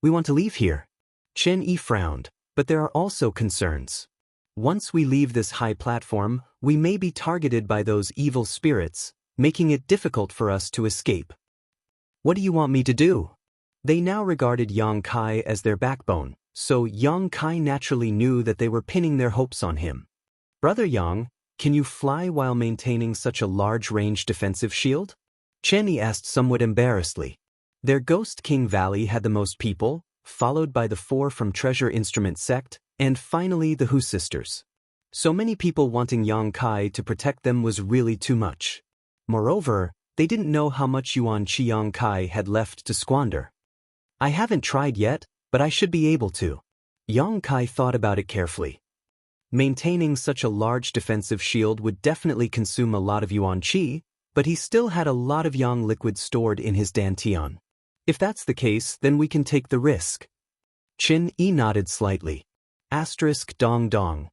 [SPEAKER 1] "We want to leave here." Chen Yi frowned, "But there are also concerns. Once we leave this high platform, we may be targeted by those evil spirits, making it difficult for us to escape." "What do you want me to do?" They now regarded Yang Kai as their backbone, so Yang Kai naturally knew that they were pinning their hopes on him. "Brother Yang, can you fly while maintaining such a large-range defensive shield?" Chen Yi asked somewhat embarrassedly. Their Ghost King Valley had the most people, followed by the 4 from Treasure Instrument Sect, and finally the Hu sisters. So many people wanting Yang Kai to protect them was really too much. Moreover, they didn't know how much Yuan Qi Yang Kai had left to squander. "I haven't tried yet, but I should be able to." Yang Kai thought about it carefully. Maintaining such a large defensive shield would definitely consume a lot of Yuan Qi, but he still had a lot of Yang liquid stored in his dantian. "If that's the case, then we can take the risk." Chen Yi nodded slightly. Dong dong.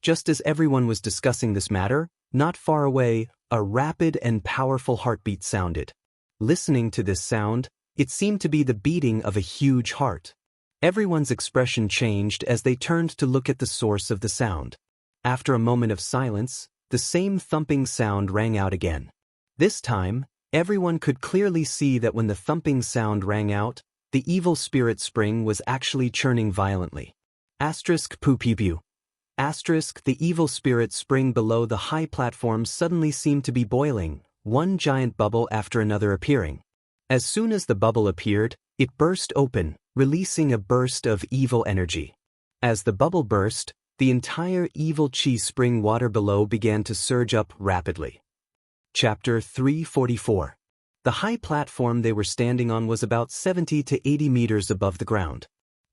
[SPEAKER 1] Just as everyone was discussing this matter, not far away, a rapid and powerful heartbeat sounded. Listening to this sound, it seemed to be the beating of a huge heart. Everyone's expression changed as they turned to look at the source of the sound. After a moment of silence, the same thumping sound rang out again. This time, everyone could clearly see that when the thumping sound rang out, the evil spirit spring was actually churning violently. *Pu. The evil spirit spring below the high platform suddenly seemed to be boiling, one giant bubble after another appearing. As soon as the bubble appeared, it burst open, releasing a burst of evil energy. As the bubble burst, the entire evil chi spring water below began to surge up rapidly. Chapter 344. The high platform they were standing on was about 70 to 80 meters above the ground.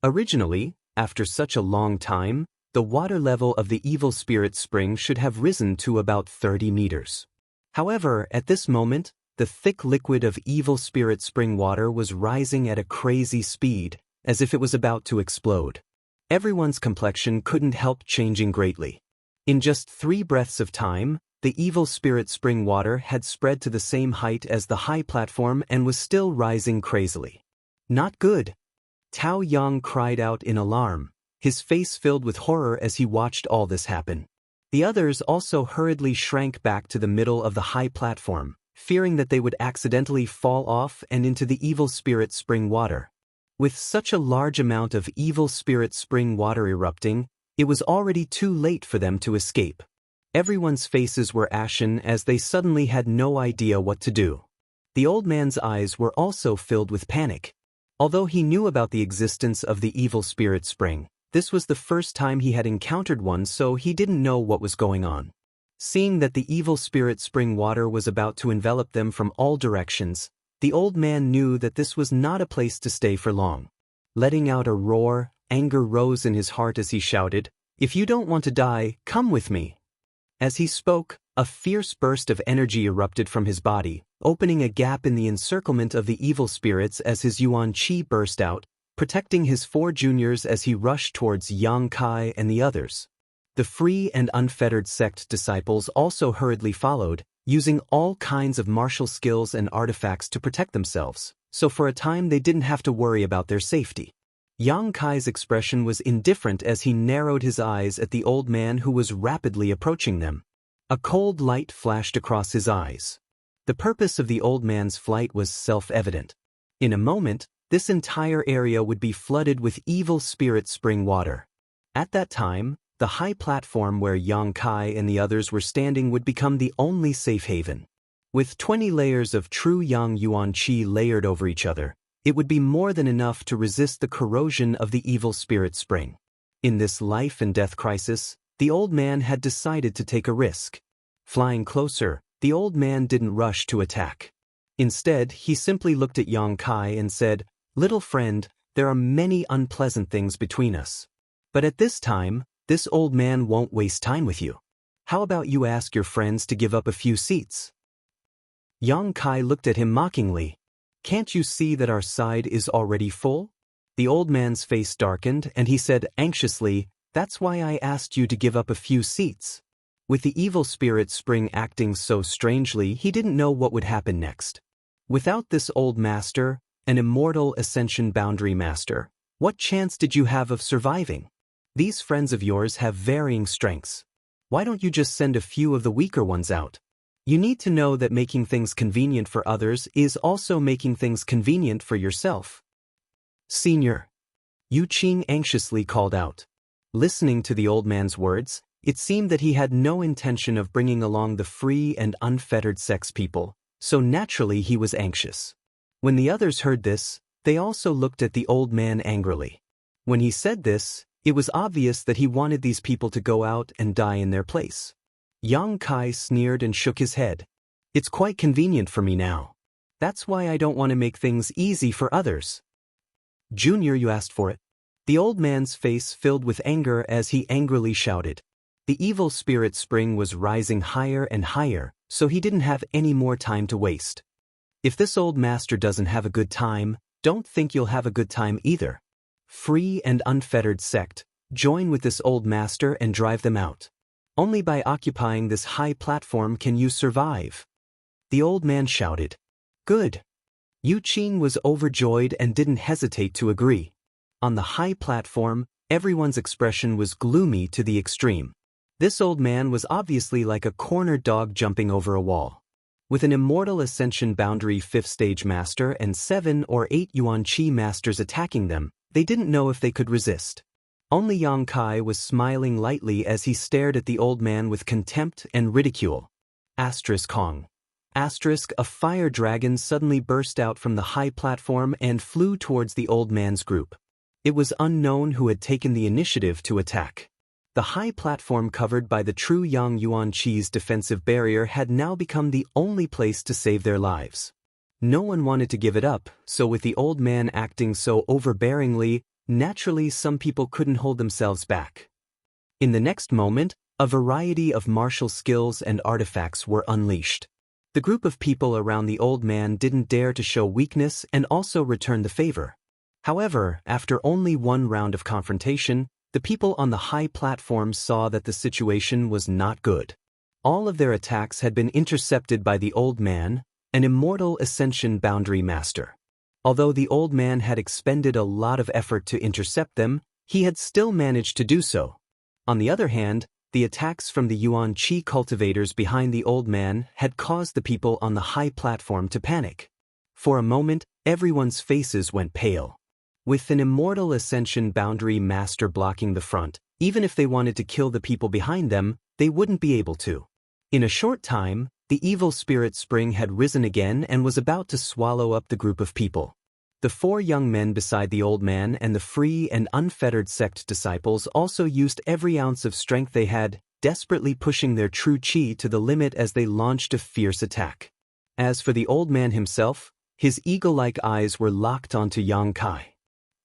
[SPEAKER 1] Originally, after such a long time, the water level of the evil spirit spring should have risen to about 30 meters. However, at this moment, the thick liquid of evil spirit spring water was rising at a crazy speed, as if it was about to explode. Everyone's complexion couldn't help changing greatly. In just 3 breaths of time, the evil spirit spring water had spread to the same height as the high platform and was still rising crazily. "Not good." Tao Yang cried out in alarm, his face filled with horror as he watched all this happen. The others also hurriedly shrank back to the middle of the high platform, fearing that they would accidentally fall off and into the evil spirit spring water. With such a large amount of evil spirit spring water erupting, it was already too late for them to escape. Everyone's faces were ashen as they suddenly had no idea what to do. The old man's eyes were also filled with panic. Although he knew about the existence of the evil spirit spring, this was the first time he had encountered one, so he didn't know what was going on. Seeing that the evil spirit spring water was about to envelop them from all directions, the old man knew that this was not a place to stay for long. Letting out a roar, anger rose in his heart as he shouted, "If you don't want to die, come with me." As he spoke, a fierce burst of energy erupted from his body, opening a gap in the encirclement of the evil spirits as his Yuan Qi burst out, protecting his 4 juniors as he rushed towards Yang Kai and the others. The free and unfettered sect disciples also hurriedly followed, using all kinds of martial skills and artifacts to protect themselves, so for a time they didn't have to worry about their safety. Yang Kai's expression was indifferent as he narrowed his eyes at the old man who was rapidly approaching them. A cold light flashed across his eyes. The purpose of the old man's flight was self-evident. In a moment, this entire area would be flooded with evil spirit spring water. At that time, the high platform where Yang Kai and the others were standing would become the only safe haven. With 20 layers of true Yang Yuan Qi layered over each other, it would be more than enough to resist the corrosion of the evil spirit spring. In this life and death crisis, the old man had decided to take a risk. Flying closer, the old man didn't rush to attack. Instead, he simply looked at Yang Kai and said, "Little friend, there are many unpleasant things between us. But at this time, this old man won't waste time with you. How about you ask your friends to give up a few seats?" Yang Kai looked at him mockingly. "Can't you see that our side is already full?" The old man's face darkened and he said anxiously, "That's why I asked you to give up a few seats." With the evil spirit spring acting so strangely, he didn't know what would happen next. Without this old master, an immortal ascension boundary master, what chance did you have of surviving? These friends of yours have varying strengths. Why don't you just send a few of the weaker ones out? You need to know that making things convenient for others is also making things convenient for yourself. "Senior," Yu Qing anxiously called out. Listening to the old man's words, it seemed that he had no intention of bringing along the free and unfettered sex people, so naturally he was anxious. When the others heard this, they also looked at the old man angrily. When he said this, it was obvious that he wanted these people to go out and die in their place. Yang Kai sneered and shook his head. "It's quite convenient for me now. That's why I don't want to make things easy for others." "Junior, you asked for it." The old man's face filled with anger as he angrily shouted. The evil spirit spring was rising higher and higher, so he didn't have any more time to waste. If this old master doesn't have a good time, don't think you'll have a good time either. Free and unfettered sect, join with this old master and drive them out. Only by occupying this high platform can you survive. The old man shouted. "Good." Yu Qing was overjoyed and didn't hesitate to agree. On the high platform, everyone's expression was gloomy to the extreme. This old man was obviously like a cornered dog jumping over a wall. With an immortal ascension boundary 5th stage master and 7 or 8 Yuan Qi masters attacking them, they didn't know if they could resist. Only Yang Kai was smiling lightly as he stared at the old man with contempt and ridicule. Kong. A fire dragon suddenly burst out from the high platform and flew towards the old man's group. It was unknown who had taken the initiative to attack. The high platform covered by the true Yang Yuan Qi's defensive barrier had now become the only place to save their lives. No one wanted to give it up, so with the old man acting so overbearingly, naturally some people couldn't hold themselves back. In the next moment, a variety of martial skills and artifacts were unleashed. The group of people around the old man didn't dare to show weakness and also return the favor. However, after only one round of confrontation, the people on the high platform saw that the situation was not good. All of their attacks had been intercepted by the old man, an immortal ascension boundary master. Although the old man had expended a lot of effort to intercept them, he had still managed to do so. On the other hand, the attacks from the Yuan Qi cultivators behind the old man had caused the people on the high platform to panic. For a moment, everyone's faces went pale. With an immortal ascension boundary master blocking the front, even if they wanted to kill the people behind them, they wouldn't be able to. In a short time, the evil spirit spring had risen again and was about to swallow up the group of people. The 4 young men beside the old man and the free and unfettered sect disciples also used every ounce of strength they had, desperately pushing their true qi to the limit as they launched a fierce attack. As for the old man himself, his eagle-like eyes were locked onto Yang Kai.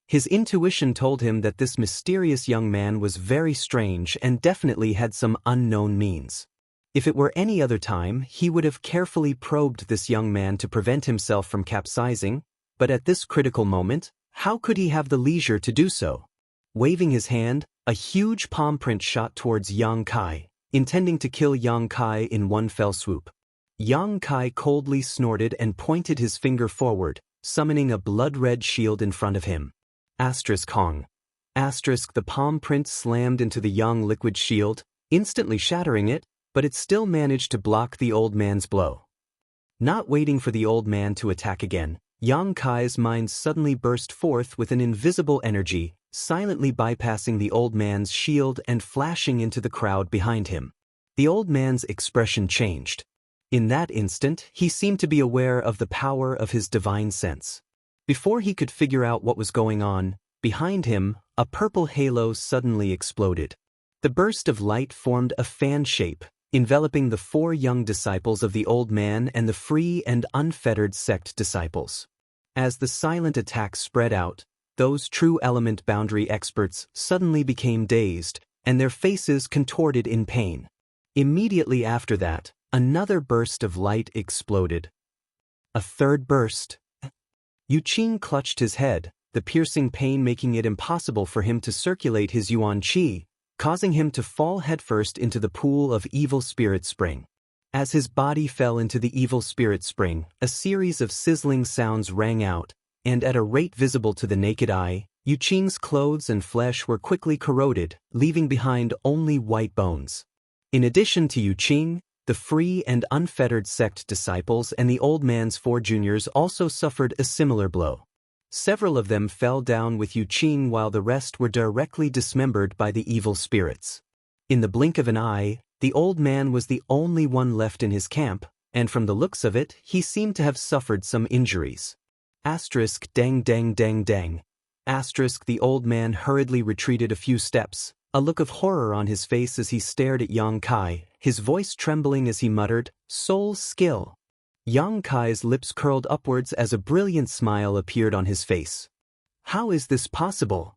[SPEAKER 1] His intuition told him that this mysterious young man was very strange and definitely had some unknown means. If it were any other time, he would have carefully probed this young man to prevent himself from capsizing, but at this critical moment, how could he have the leisure to do so? Waving his hand, a huge palm print shot towards Yang Kai, intending to kill Yang Kai in one fell swoop. Yang Kai coldly snorted and pointed his finger forward, summoning a blood-red shield in front of him. Kong. The palm print slammed into the young liquid shield, instantly shattering it, but it still managed to block the old man's blow. Not waiting for the old man to attack again, Yang Kai's mind suddenly burst forth with an invisible energy, silently bypassing the old man's shield and flashing into the crowd behind him. The old man's expression changed. In that instant, he seemed to be aware of the power of his divine sense. Before he could figure out what was going on, behind him, a purple halo suddenly exploded. The burst of light formed a fan shape, enveloping the 4 young disciples of the old man and the free and unfettered sect disciples. As the silent attack spread out, those true element boundary experts suddenly became dazed, and their faces contorted in pain. Immediately after that, another burst of light exploded. A third burst. Yuqing clutched his head, the piercing pain making it impossible for him to circulate his yuan qi, causing him to fall headfirst into the pool of evil spirit spring. As his body fell into the evil spirit spring, a series of sizzling sounds rang out, and at a rate visible to the naked eye, Yuqing's clothes and flesh were quickly corroded, leaving behind only white bones. In addition to Yuqing, the free and unfettered sect disciples and the old man's 4 juniors also suffered a similar blow. Several of them fell down with Yuqing while the rest were directly dismembered by the evil spirits. In the blink of an eye, the old man was the only one left in his camp, and from the looks of it, he seemed to have suffered some injuries. Asterisk dang dang dang dang. Asterisk the old man hurriedly retreated a few steps, a look of horror on his face as he stared at Yang Kai, his voice trembling as he muttered, "Soul skill." Yang Kai's lips curled upwards as a brilliant smile appeared on his face. How is this possible?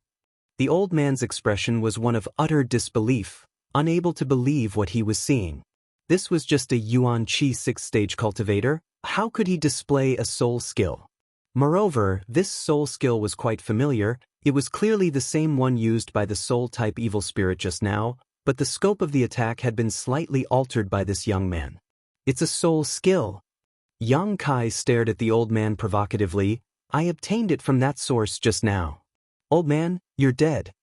[SPEAKER 1] The old man's expression was one of utter disbelief, unable to believe what he was seeing. This was just a Yuan Qi 6th-stage cultivator. How could he display a soul skill? Moreover, this soul skill was quite familiar. It was clearly the same one used by the soul-type evil spirit just now, but the scope of the attack had been slightly altered by this young man. It's a soul skill. Yang Kai stared at the old man provocatively. I obtained it from that source just now. Old man, you're dead.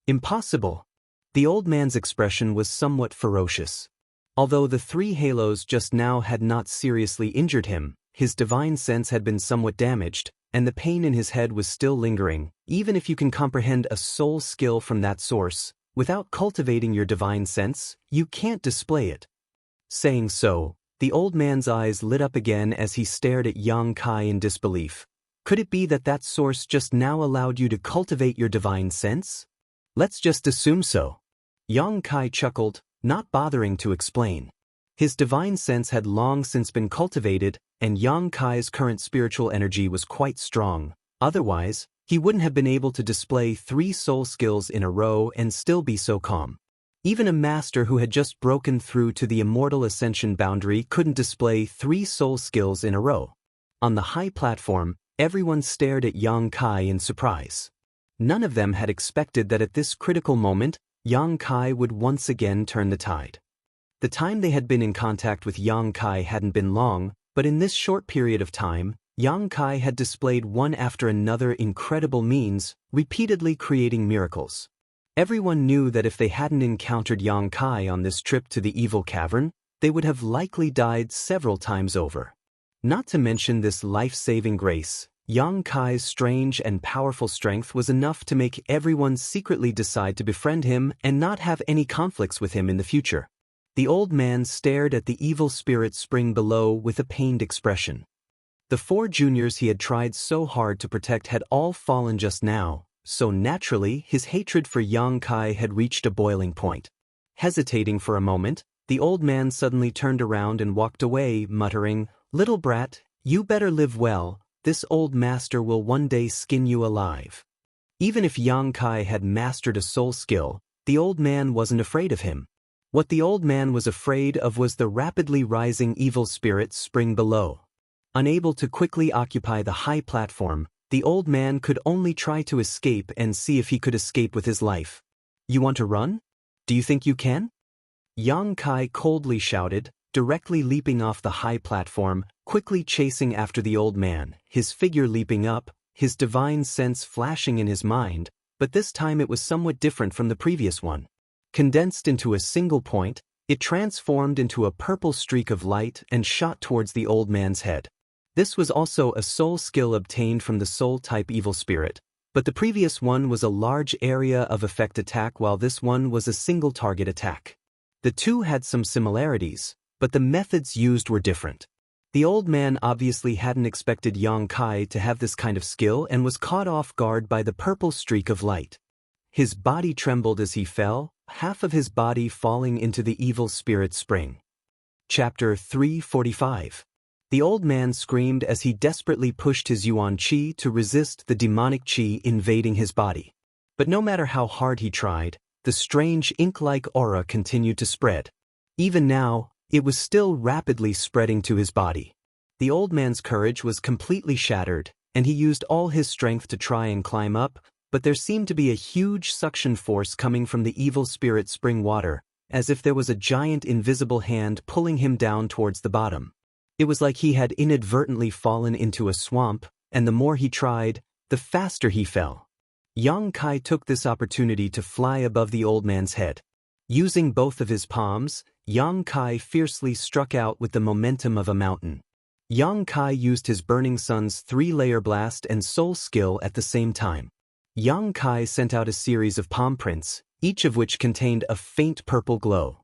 [SPEAKER 1] Impossible. The old man's expression was somewhat ferocious. Although the 3 halos just now had not seriously injured him, his divine sense had been somewhat damaged, and the pain in his head was still lingering. Even if you can comprehend a soul skill from that source, without cultivating your divine sense, you can't display it. Saying so, the old man's eyes lit up again as he stared at Yang Kai in disbelief. Could it be that that source just now allowed you to cultivate your divine sense? Let's just assume so. Yang Kai chuckled, not bothering to explain. His divine sense had long since been cultivated, and Yang Kai's current spiritual energy was quite strong. Otherwise, he wouldn't have been able to display 3 soul skills in a row and still be so calm. Even a master who had just broken through to the immortal ascension boundary couldn't display 3 soul skills in a row. On the high platform, everyone stared at Yang Kai in surprise. None of them had expected that at this critical moment, Yang Kai would once again turn the tide. The time they had been in contact with Yang Kai hadn't been long, but in this short period of time, Yang Kai had displayed one after another incredible means, repeatedly creating miracles. Everyone knew that if they hadn't encountered Yang Kai on this trip to the evil cavern, they would have likely died several times over. Not to mention this life-saving grace, Yang Kai's strange and powerful strength was enough to make everyone secretly decide to befriend him and not have any conflicts with him in the future. The old man stared at the evil spirit spring below with a pained expression. The 4 juniors he had tried so hard to protect had all fallen just now, so naturally his hatred for Yang Kai had reached a boiling point. Hesitating for a moment, the old man suddenly turned around and walked away, muttering, "Little brat, you better live well, this old master will one day skin you alive." Even if Yang Kai had mastered a soul skill, the old man wasn't afraid of him. What the old man was afraid of was the rapidly rising evil spirit spring below. Unable to quickly occupy the high platform, the old man could only try to escape and see if he could escape with his life. "You want to run? Do you think you can?" Yang Kai coldly shouted, directly leaping off the high platform, quickly chasing after the old man, his figure leaping up, his divine sense flashing in his mind, but this time it was somewhat different from the previous one. Condensed into a single point, it transformed into a purple streak of light and shot towards the old man's head. This was also a soul skill obtained from the soul-type evil spirit, but the previous one was a large area of effect attack while this one was a single target attack. The two had some similarities, but the methods used were different. The old man obviously hadn't expected Yang Kai to have this kind of skill and was caught off guard by the purple streak of light. His body trembled as he fell, half of his body falling into the evil spirit spring. Chapter 345. The old man screamed as he desperately pushed his yuan qi to resist the demonic qi invading his body. But no matter how hard he tried, the strange ink-like aura continued to spread. Even now, it was still rapidly spreading to his body. The old man's courage was completely shattered, and he used all his strength to try and climb up, but there seemed to be a huge suction force coming from the evil spirit spring water, as if there was a giant invisible hand pulling him down towards the bottom. It was like he had inadvertently fallen into a swamp, and the more he tried, the faster he fell. Yang Kai took this opportunity to fly above the old man's head. Using both of his palms, Yang Kai fiercely struck out with the momentum of a mountain. Yang Kai used his Burning Sun's 3-layer blast and soul skill at the same time. Yang Kai sent out a series of palm prints, each of which contained a faint purple glow.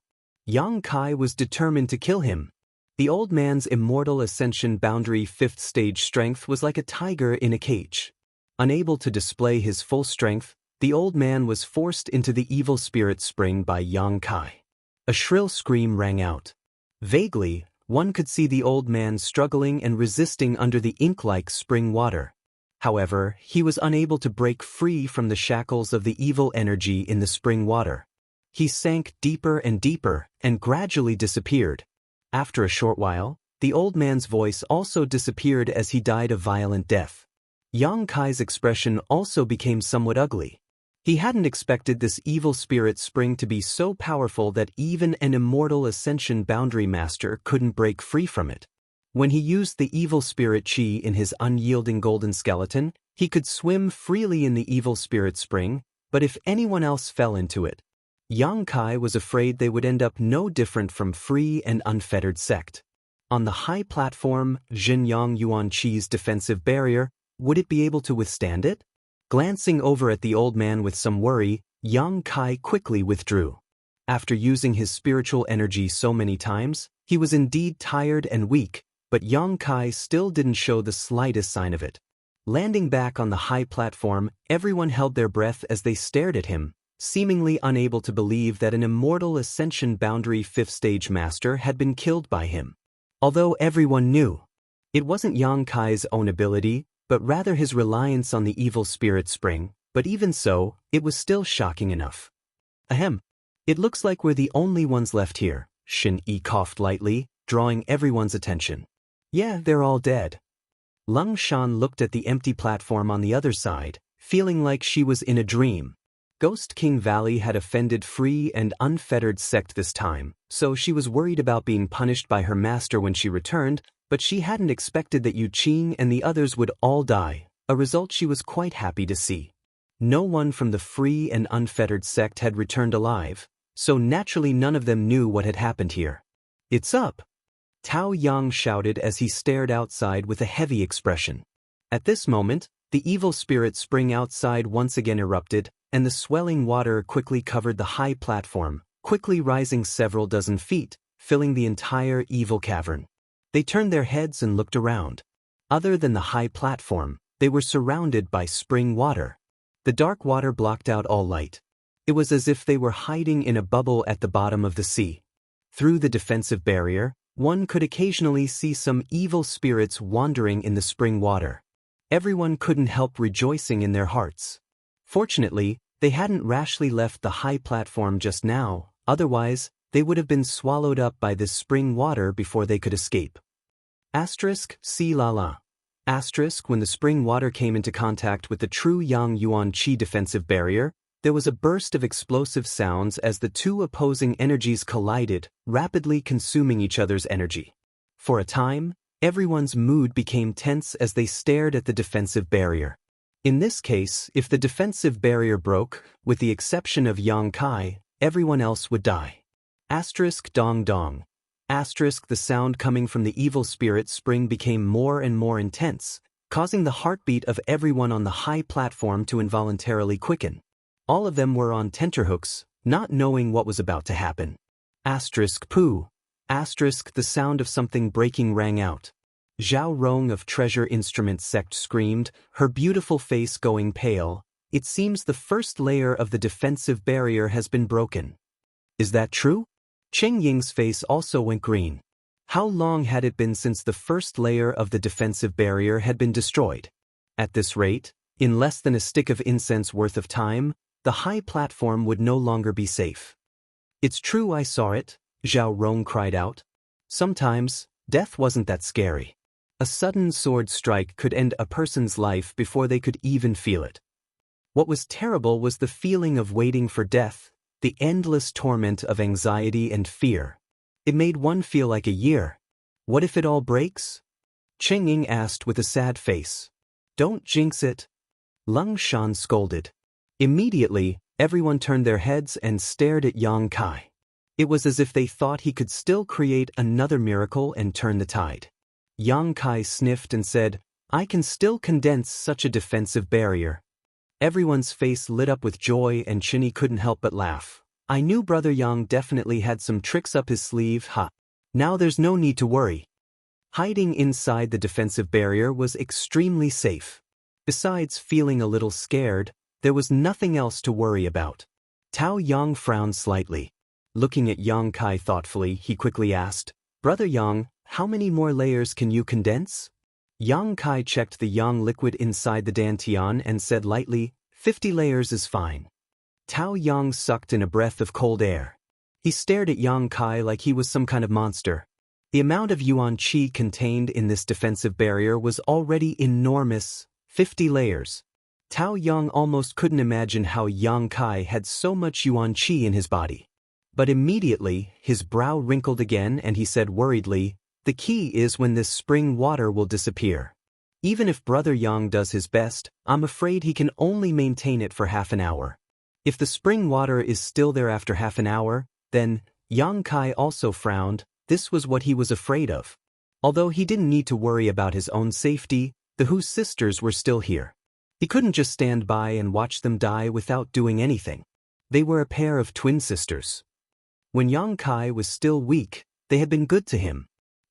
[SPEAKER 1] Yang Kai was determined to kill him. The old man's immortal ascension boundary 5th stage strength was like a tiger in a cage. Unable to display his full strength, the old man was forced into the evil spirit spring by Yang Kai. A shrill scream rang out. Vaguely, one could see the old man struggling and resisting under the ink-like spring water. However, he was unable to break free from the shackles of the evil energy in the spring water. He sank deeper and deeper, and gradually disappeared. After a short while, the old man's voice also disappeared as he died a violent death. Yang Kai's expression also became somewhat ugly. He hadn't expected this evil spirit spring to be so powerful that even an immortal ascension boundary master couldn't break free from it. When he used the evil spirit qi in his unyielding golden skeleton, he could swim freely in the evil spirit spring, but if anyone else fell into it, Yang Kai was afraid they would end up no different from free and unfettered sect. On the high platform, Xinjiang Yuan Qi's defensive barrier, would it be able to withstand it? Glancing over at the old man with some worry, Yang Kai quickly withdrew. After using his spiritual energy so many times, he was indeed tired and weak, but Yang Kai still didn't show the slightest sign of it. Landing back on the high platform, everyone held their breath as they stared at him, seemingly unable to believe that an immortal ascension boundary 5th stage master had been killed by him. Although everyone knew, it wasn't Yang Kai's own ability, but rather his reliance on the evil spirit spring, but even so, it was still shocking enough. Ahem. It looks like we're the only ones left here, Shin Yi coughed lightly, drawing everyone's attention. Yeah, they're all dead. Lung Shan looked at the empty platform on the other side, feeling like she was in a dream. Ghost King Valley had offended free and unfettered sect this time, so she was worried about being punished by her master when she returned, but she hadn't expected that Yu Qing and the others would all die, a result she was quite happy to see. No one from the free and unfettered sect had returned alive, so naturally none of them knew what had happened here. It's up! Tao Yang shouted as he stared outside with a heavy expression. At this moment, the evil spirit spring outside once again erupted, and the swelling water quickly covered the high platform, quickly rising several dozen feet, filling the entire evil cavern. They turned their heads and looked around. Other than the high platform, they were surrounded by spring water. The dark water blocked out all light. It was as if they were hiding in a bubble at the bottom of the sea. Through the defensive barrier, one could occasionally see some evil spirits wandering in the spring water. Everyone couldn't help rejoicing in their hearts. Fortunately, they hadn't rashly left the high platform just now, otherwise, they would have been swallowed up by this spring water before they could escape. See la la. When the spring water came into contact with the true Yang Yuan Qi defensive barrier, there was a burst of explosive sounds as the two opposing energies collided, rapidly consuming each other's energy. For a time, everyone's mood became tense as they stared at the defensive barrier. In this case, if the defensive barrier broke, with the exception of Yang Kai, everyone else would die. Dong dong. The sound coming from the evil spirit spring became more and more intense, causing the heartbeat of everyone on the high platform to involuntarily quicken. All of them were on tenterhooks, not knowing what was about to happen. Poo. The sound of something breaking rang out. Zhao Rong of Treasure Instrument Sect screamed, her beautiful face going pale. It seems the first layer of the defensive barrier has been broken. Is that true? Cheng Ying's face also went green. How long had it been since the first layer of the defensive barrier had been destroyed? At this rate, in less than a stick of incense worth of time, the high platform would no longer be safe. It's true, I saw it, Zhao Rong cried out. Sometimes, death wasn't that scary. A sudden sword strike could end a person's life before they could even feel it. What was terrible was the feeling of waiting for death, the endless torment of anxiety and fear. It made one feel like a year. What if it all breaks? Cheng Ying asked with a sad face. Don't jinx it. Lung Shan scolded. Immediately, everyone turned their heads and stared at Yang Kai. It was as if they thought he could still create another miracle and turn the tide. Yang Kai sniffed and said, I can still condense such a defensive barrier. Everyone's face lit up with joy and Chinny couldn't help but laugh. I knew Brother Yang definitely had some tricks up his sleeve, ha. Now there's no need to worry. Hiding inside the defensive barrier was extremely safe. Besides feeling a little scared, there was nothing else to worry about. Tao Yang frowned slightly. Looking at Yang Kai thoughtfully, he quickly asked, Brother Yang, how many more layers can you condense? Yang Kai checked the yang liquid inside the dantian and said lightly, 50 layers is fine. Tao Yang sucked in a breath of cold air. He stared at Yang Kai like he was some kind of monster. The amount of yuan qi contained in this defensive barrier was already enormous, 50 layers. Tao Yang almost couldn't imagine how Yang Kai had so much yuan qi in his body. But immediately, his brow wrinkled again and he said worriedly, the key is when this spring water will disappear. Even if Brother Yang does his best, I'm afraid he can only maintain it for half an hour. If the spring water is still there after half an hour, then, Yang Kai also frowned, this was what he was afraid of. Although he didn't need to worry about his own safety, the Hu sisters were still here. He couldn't just stand by and watch them die without doing anything. They were a pair of twin sisters. When Yang Kai was still weak, they had been good to him.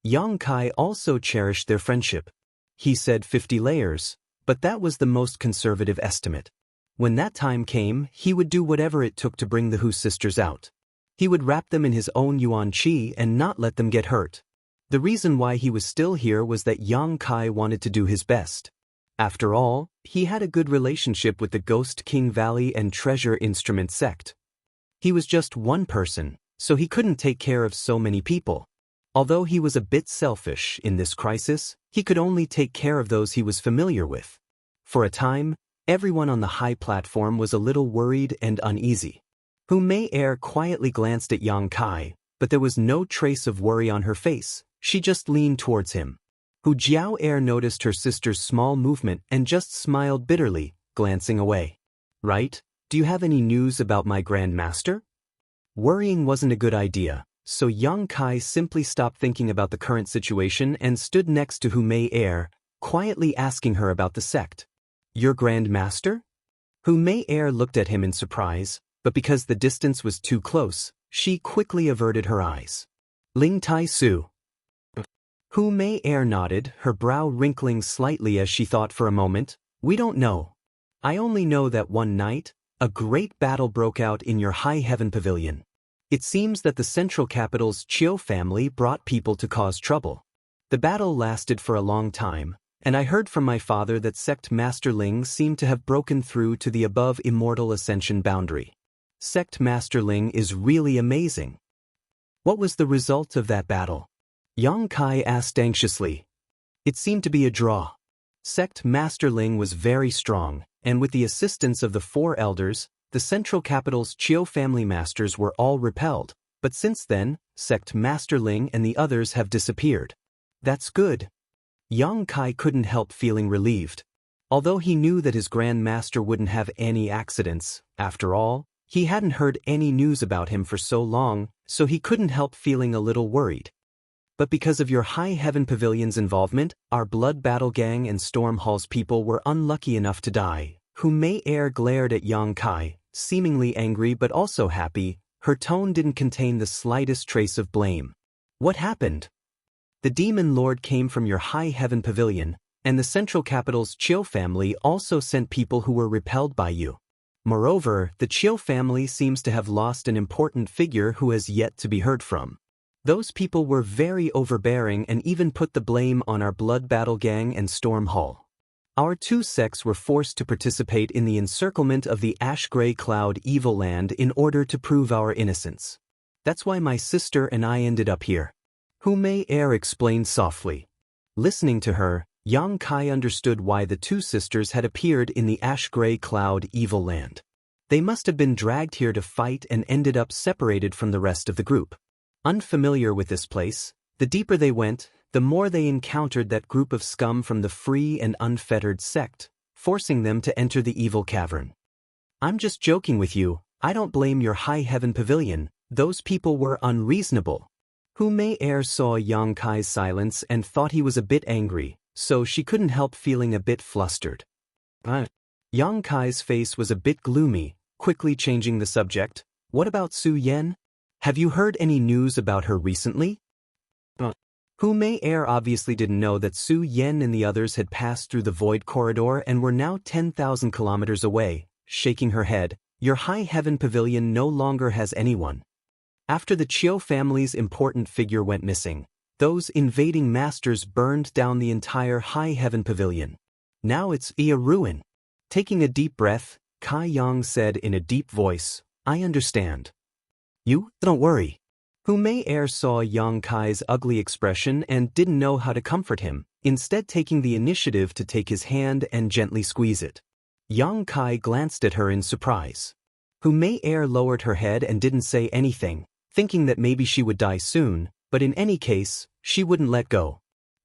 [SPEAKER 1] Yang Kai also cherished their friendship. He said 50 layers, but that was the most conservative estimate. When that time came, he would do whatever it took to bring the Hu sisters out. He would wrap them in his own yuan qi and not let them get hurt. The reason why he was still here was that Yang Kai wanted to do his best. After all, he had a good relationship with the Ghost King Valley and Treasure Instrument sect. He was just one person, so he couldn't take care of so many people. Although he was a bit selfish in this crisis, he could only take care of those he was familiar with. For a time, everyone on the high platform was a little worried and uneasy. Hu Mei Er quietly glanced at Yang Kai, but there was no trace of worry on her face. She just leaned towards him. Hu Jiao Er noticed her sister's small movement and just smiled bitterly, glancing away. Right? Do you have any news about my Grand Master? Worrying wasn't a good idea, so Yang Kai simply stopped thinking about the current situation and stood next to Hu Mei Er, quietly asking her about the sect. Your Grand Master? Hu Mei Er looked at him in surprise, but because the distance was too close, she quickly averted her eyes. Ling Tai Su. Hu Mei Er nodded, her brow wrinkling slightly as she thought for a moment. We don't know. I only know that one night, a great battle broke out in your High Heaven Pavilion. It seems that the central capital's Chiu family brought people to cause trouble. The battle lasted for a long time, and I heard from my father that Sect Master Ling seemed to have broken through to the above immortal ascension boundary. Sect Master Ling is really amazing. What was the result of that battle? Yang Kai asked anxiously. It seemed to be a draw. Sect Master Ling was very strong, and with the assistance of the 4 elders, the central capital's Chiu family masters were all repelled, but since then, Sect Master Ling and the others have disappeared. That's good. Yang Kai couldn't help feeling relieved. Although he knew that his Grand Master wouldn't have any accidents, after all, he hadn't heard any news about him for so long, so he couldn't help feeling a little worried. But because of your High Heaven Pavilion's involvement, our Blood Battle Gang and Storm Hall's people were unlucky enough to die. Hu Mei Er glared at Yang Kai, seemingly angry but also happy. Her tone didn't contain the slightest trace of blame. What happened? The Demon Lord came from your High Heaven Pavilion, And the central capital's Chiu family also sent people who were repelled by you. Moreover, the Chiu family seems to have lost an important figure who has yet to be heard from. Those people were very overbearing and even put the blame on our Blood Battle Gang and Storm Hall. Our two sects were forced to participate in the encirclement of the ash-gray cloud evil land in order to prove our innocence. That's why my sister and I ended up here. Hu Mei Er explained softly. Listening to her, Yang Kai understood why the two sisters had appeared in the ash-gray cloud evil land. They must have been dragged here to fight and ended up separated from the rest of the group. Unfamiliar with this place, the deeper they went, the more they encountered that group of scum from the free and unfettered sect, forcing them to enter the evil cavern. I'm just joking with you, I don't blame your high heaven pavilion, those people were unreasonable. Hu Mei Er saw Yang Kai's silence and thought he was a bit angry, so she couldn't help feeling a bit flustered. Yang Kai's face was a bit gloomy, quickly changing the subject. What about Su Yen? Have you heard any news about her recently? Hu Mei Er obviously didn't know that Su Yen and the others had passed through the void corridor and were now 10,000 kilometers away, shaking her head. Your high heaven pavilion no longer has anyone. After the Chiu family's important figure went missing, those invading masters burned down the entire high heaven pavilion. Now it's a ruin. Taking a deep breath, Kai Yang said in a deep voice, I understand. You, don't worry. Hu Mei Er saw Yang Kai's ugly expression and didn't know how to comfort him, instead taking the initiative to take his hand and gently squeeze it. Yang Kai glanced at her in surprise. Hu Mei Er lowered her head and didn't say anything, thinking that maybe she would die soon, but in any case, she wouldn't let go.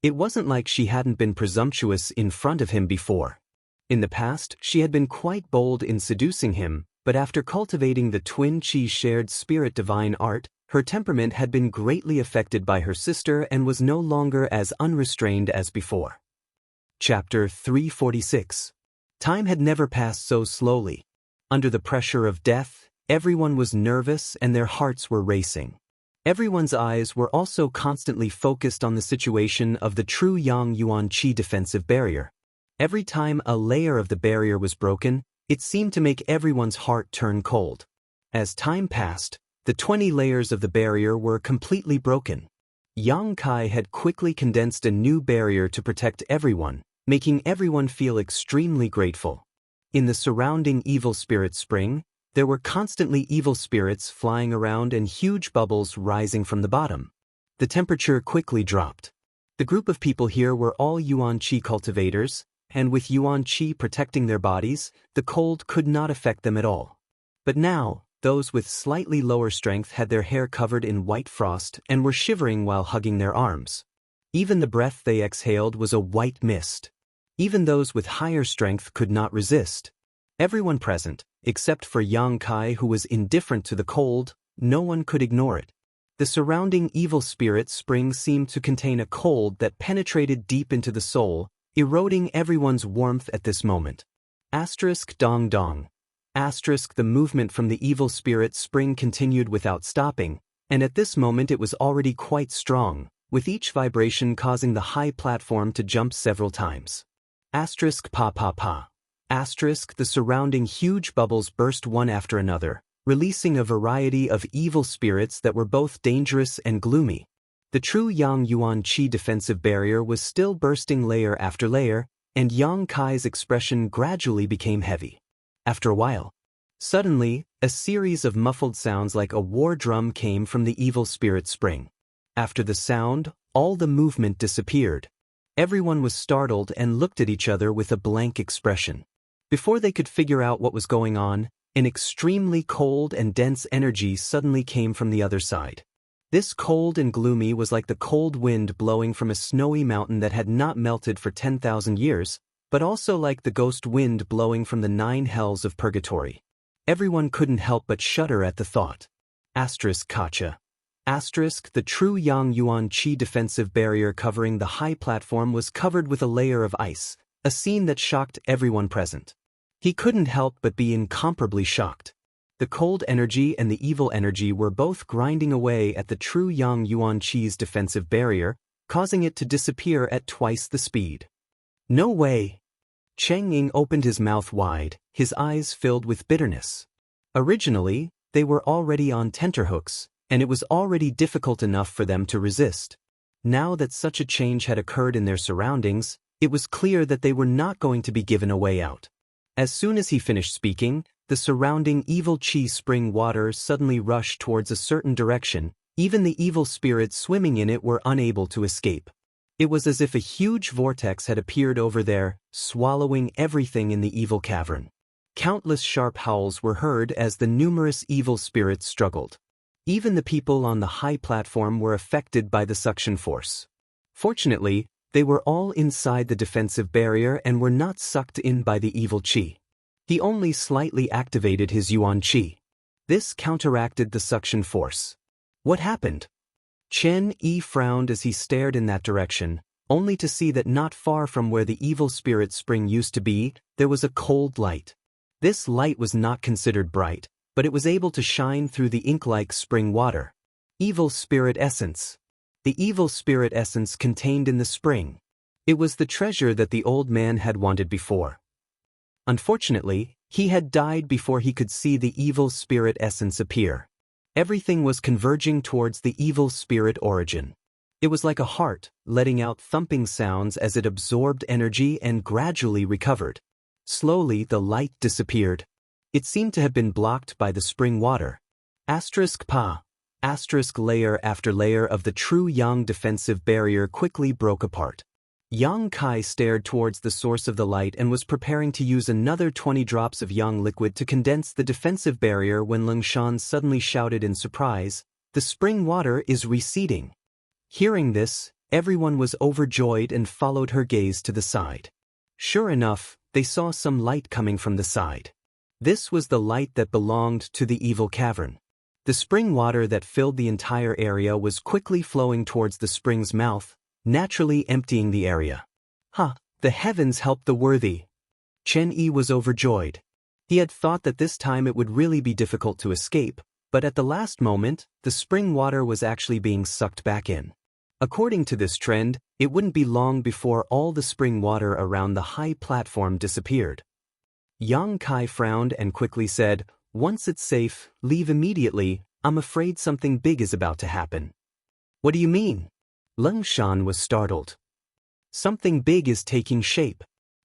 [SPEAKER 1] It wasn't like she hadn't been presumptuous in front of him before. In the past, she had been quite bold in seducing him, but after cultivating the twin chi shared spirit divine art, her temperament had been greatly affected by her sister and was no longer as unrestrained as before. Chapter 346. Time had never passed so slowly. Under the pressure of death, everyone was nervous and their hearts were racing. Everyone's eyes were also constantly focused on the situation of the true Yang Yuan Qi defensive barrier. Every time a layer of the barrier was broken, it seemed to make everyone's heart turn cold. As time passed, the 20 layers of the barrier were completely broken. Yang Kai had quickly condensed a new barrier to protect everyone, making everyone feel extremely grateful. In the surrounding evil spirit spring, there were constantly evil spirits flying around and huge bubbles rising from the bottom. The temperature quickly dropped. The group of people here were all Yuan Qi cultivators, and with Yuan Qi protecting their bodies, the cold could not affect them at all. But now, those with slightly lower strength had their hair covered in white frost and were shivering while hugging their arms. Even the breath they exhaled was a white mist. Even those with higher strength could not resist. Everyone present, except for Yang Kai who was indifferent to the cold, no one could ignore it. The surrounding evil spirit spring seemed to contain a cold that penetrated deep into the soul, eroding everyone's warmth at this moment. Dong dong. The movement from the evil spirit spring continued without stopping, and at this moment it was already quite strong, with each vibration causing the high platform to jump several times. Pa pa pa. The surrounding huge bubbles burst one after another, releasing a variety of evil spirits that were both dangerous and gloomy. The true Yang Yuan Qi defensive barrier was still bursting layer after layer, and Yang Kai's expression gradually became heavy. After a while, suddenly, a series of muffled sounds like a war drum came from the evil spirit spring. After the sound, all the movement disappeared. Everyone was startled and looked at each other with a blank expression. Before they could figure out what was going on, an extremely cold and dense energy suddenly came from the other side. This cold and gloomy was like the cold wind blowing from a snowy mountain that had not melted for 10,000 years, but also like the ghost wind blowing from the 9 hells of purgatory. Everyone couldn't help but shudder at the thought. Kacha. The true Yang Yuan Qi defensive barrier covering the high platform was covered with a layer of ice, a scene that shocked everyone present. He couldn't help but be incomparably shocked. The cold energy and the evil energy were both grinding away at the true Yang Yuan Qi's defensive barrier, causing it to disappear at twice the speed. No way. Cheng Ying opened his mouth wide, his eyes filled with bitterness. Originally, they were already on tenterhooks, and it was already difficult enough for them to resist. Now that such a change had occurred in their surroundings, it was clear that they were not going to be given a way out. As soon as he finished speaking, the surrounding evil chi spring water suddenly rushed towards a certain direction. Even the evil spirits swimming in it were unable to escape. It was as if a huge vortex had appeared over there, swallowing everything in the evil cavern. Countless sharp howls were heard as the numerous evil spirits struggled. Even the people on the high platform were affected by the suction force. Fortunately, they were all inside the defensive barrier and were not sucked in by the evil chi. He only slightly activated his yuan chi. This counteracted the suction force. What happened? Chen Yi frowned as he stared in that direction, only to see that not far from where the evil spirit spring used to be, there was a cold light. This light was not considered bright, but it was able to shine through the ink-like spring water. Evil spirit essence. The evil spirit essence contained in the spring. It was the treasure that the old man had wanted before. Unfortunately, he had died before he could see the evil spirit essence appear. Everything was converging towards the evil spirit origin. It was like a heart, letting out thumping sounds as it absorbed energy and gradually recovered. Slowly the light disappeared. It seemed to have been blocked by the spring water. Pa. Layer after layer of the true yang defensive barrier quickly broke apart. Yang Kai stared towards the source of the light and was preparing to use another 20 drops of yang liquid to condense the defensive barrier when Leng Shan suddenly shouted in surprise, "The spring water is receding." Hearing this, everyone was overjoyed and followed her gaze to the side. Sure enough, they saw some light coming from the side. This was the light that belonged to the evil cavern. The spring water that filled the entire area was quickly flowing towards the spring's mouth, naturally emptying the area. The heavens helped the worthy. Chen Yi was overjoyed. He had thought that this time it would really be difficult to escape, but at the last moment, the spring water was actually being sucked back in. According to this trend, it wouldn't be long before all the spring water around the high platform disappeared. Yang Kai frowned and quickly said, "Once it's safe, leave immediately. I'm afraid something big is about to happen." "What do you mean?" Leng Shan was startled. "Something big is taking shape."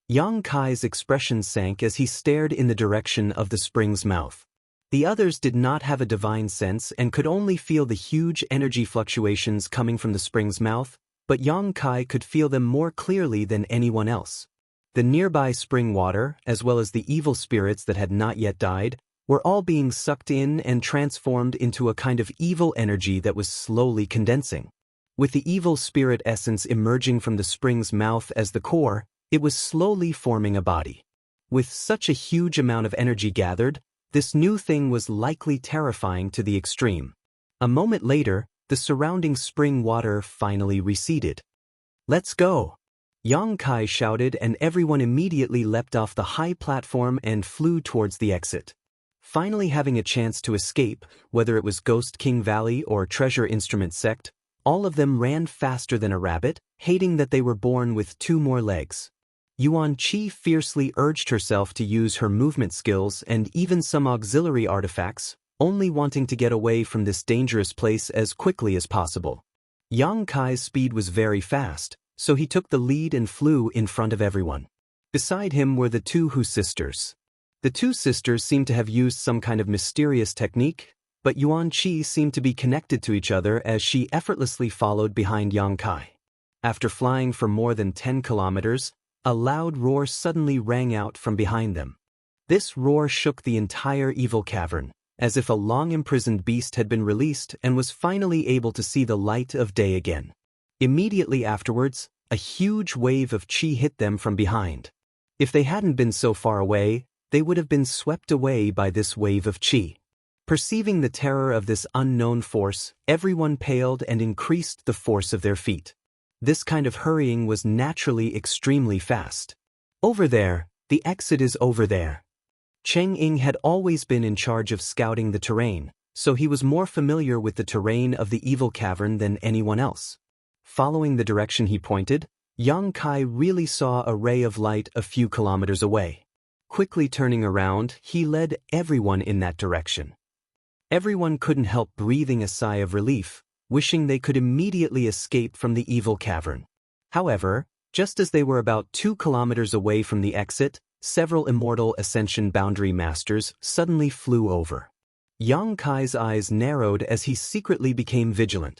[SPEAKER 1] Yang Kai's expression sank as he stared in the direction of the spring's mouth. The others did not have a divine sense and could only feel the huge energy fluctuations coming from the spring's mouth, but Yang Kai could feel them more clearly than anyone else. The nearby spring water, as well as the evil spirits that had not yet died, were all being sucked in and transformed into a kind of evil energy that was slowly condensing. With the evil spirit essence emerging from the spring's mouth as the core, it was slowly forming a body. With such a huge amount of energy gathered, this new thing was likely terrifying to the extreme. A moment later, the surrounding spring water finally receded. "Let's go!" Yang Kai shouted, and everyone immediately leapt off the high platform and flew towards the exit. Finally having a chance to escape, whether it was Ghost King Valley or Treasure Instrument Sect, all of them ran faster than a rabbit, hating that they were born with 2 more legs. Yuan Qi fiercely urged herself to use her movement skills and even some auxiliary artifacts, only wanting to get away from this dangerous place as quickly as possible. Yang Kai's speed was very fast, so he took the lead and flew in front of everyone. Beside him were the 2 Hu sisters. The 2 sisters seemed to have used some kind of mysterious technique, but Yuan Qi seemed to be connected to each other as she effortlessly followed behind Yang Kai. After flying for more than 10 kilometers, a loud roar suddenly rang out from behind them. This roar shook the entire evil cavern, as if a long-imprisoned beast had been released and was finally able to see the light of day again. Immediately afterwards, a huge wave of qi hit them from behind. If they hadn't been so far away, they would have been swept away by this wave of qi. Perceiving the terror of this unknown force, everyone paled and increased the force of their feet. This kind of hurrying was naturally extremely fast. "Over there, the exit is over there." Cheng Ying had always been in charge of scouting the terrain, so he was more familiar with the terrain of the evil cavern than anyone else. Following the direction he pointed, Yang Kai really saw a ray of light a few kilometers away. Quickly turning around, he led everyone in that direction. Everyone couldn't help breathing a sigh of relief, wishing they could immediately escape from the evil cavern. However, just as they were about 2 kilometers away from the exit, several immortal Ascension Boundary Masters suddenly flew over. Yang Kai's eyes narrowed as he secretly became vigilant.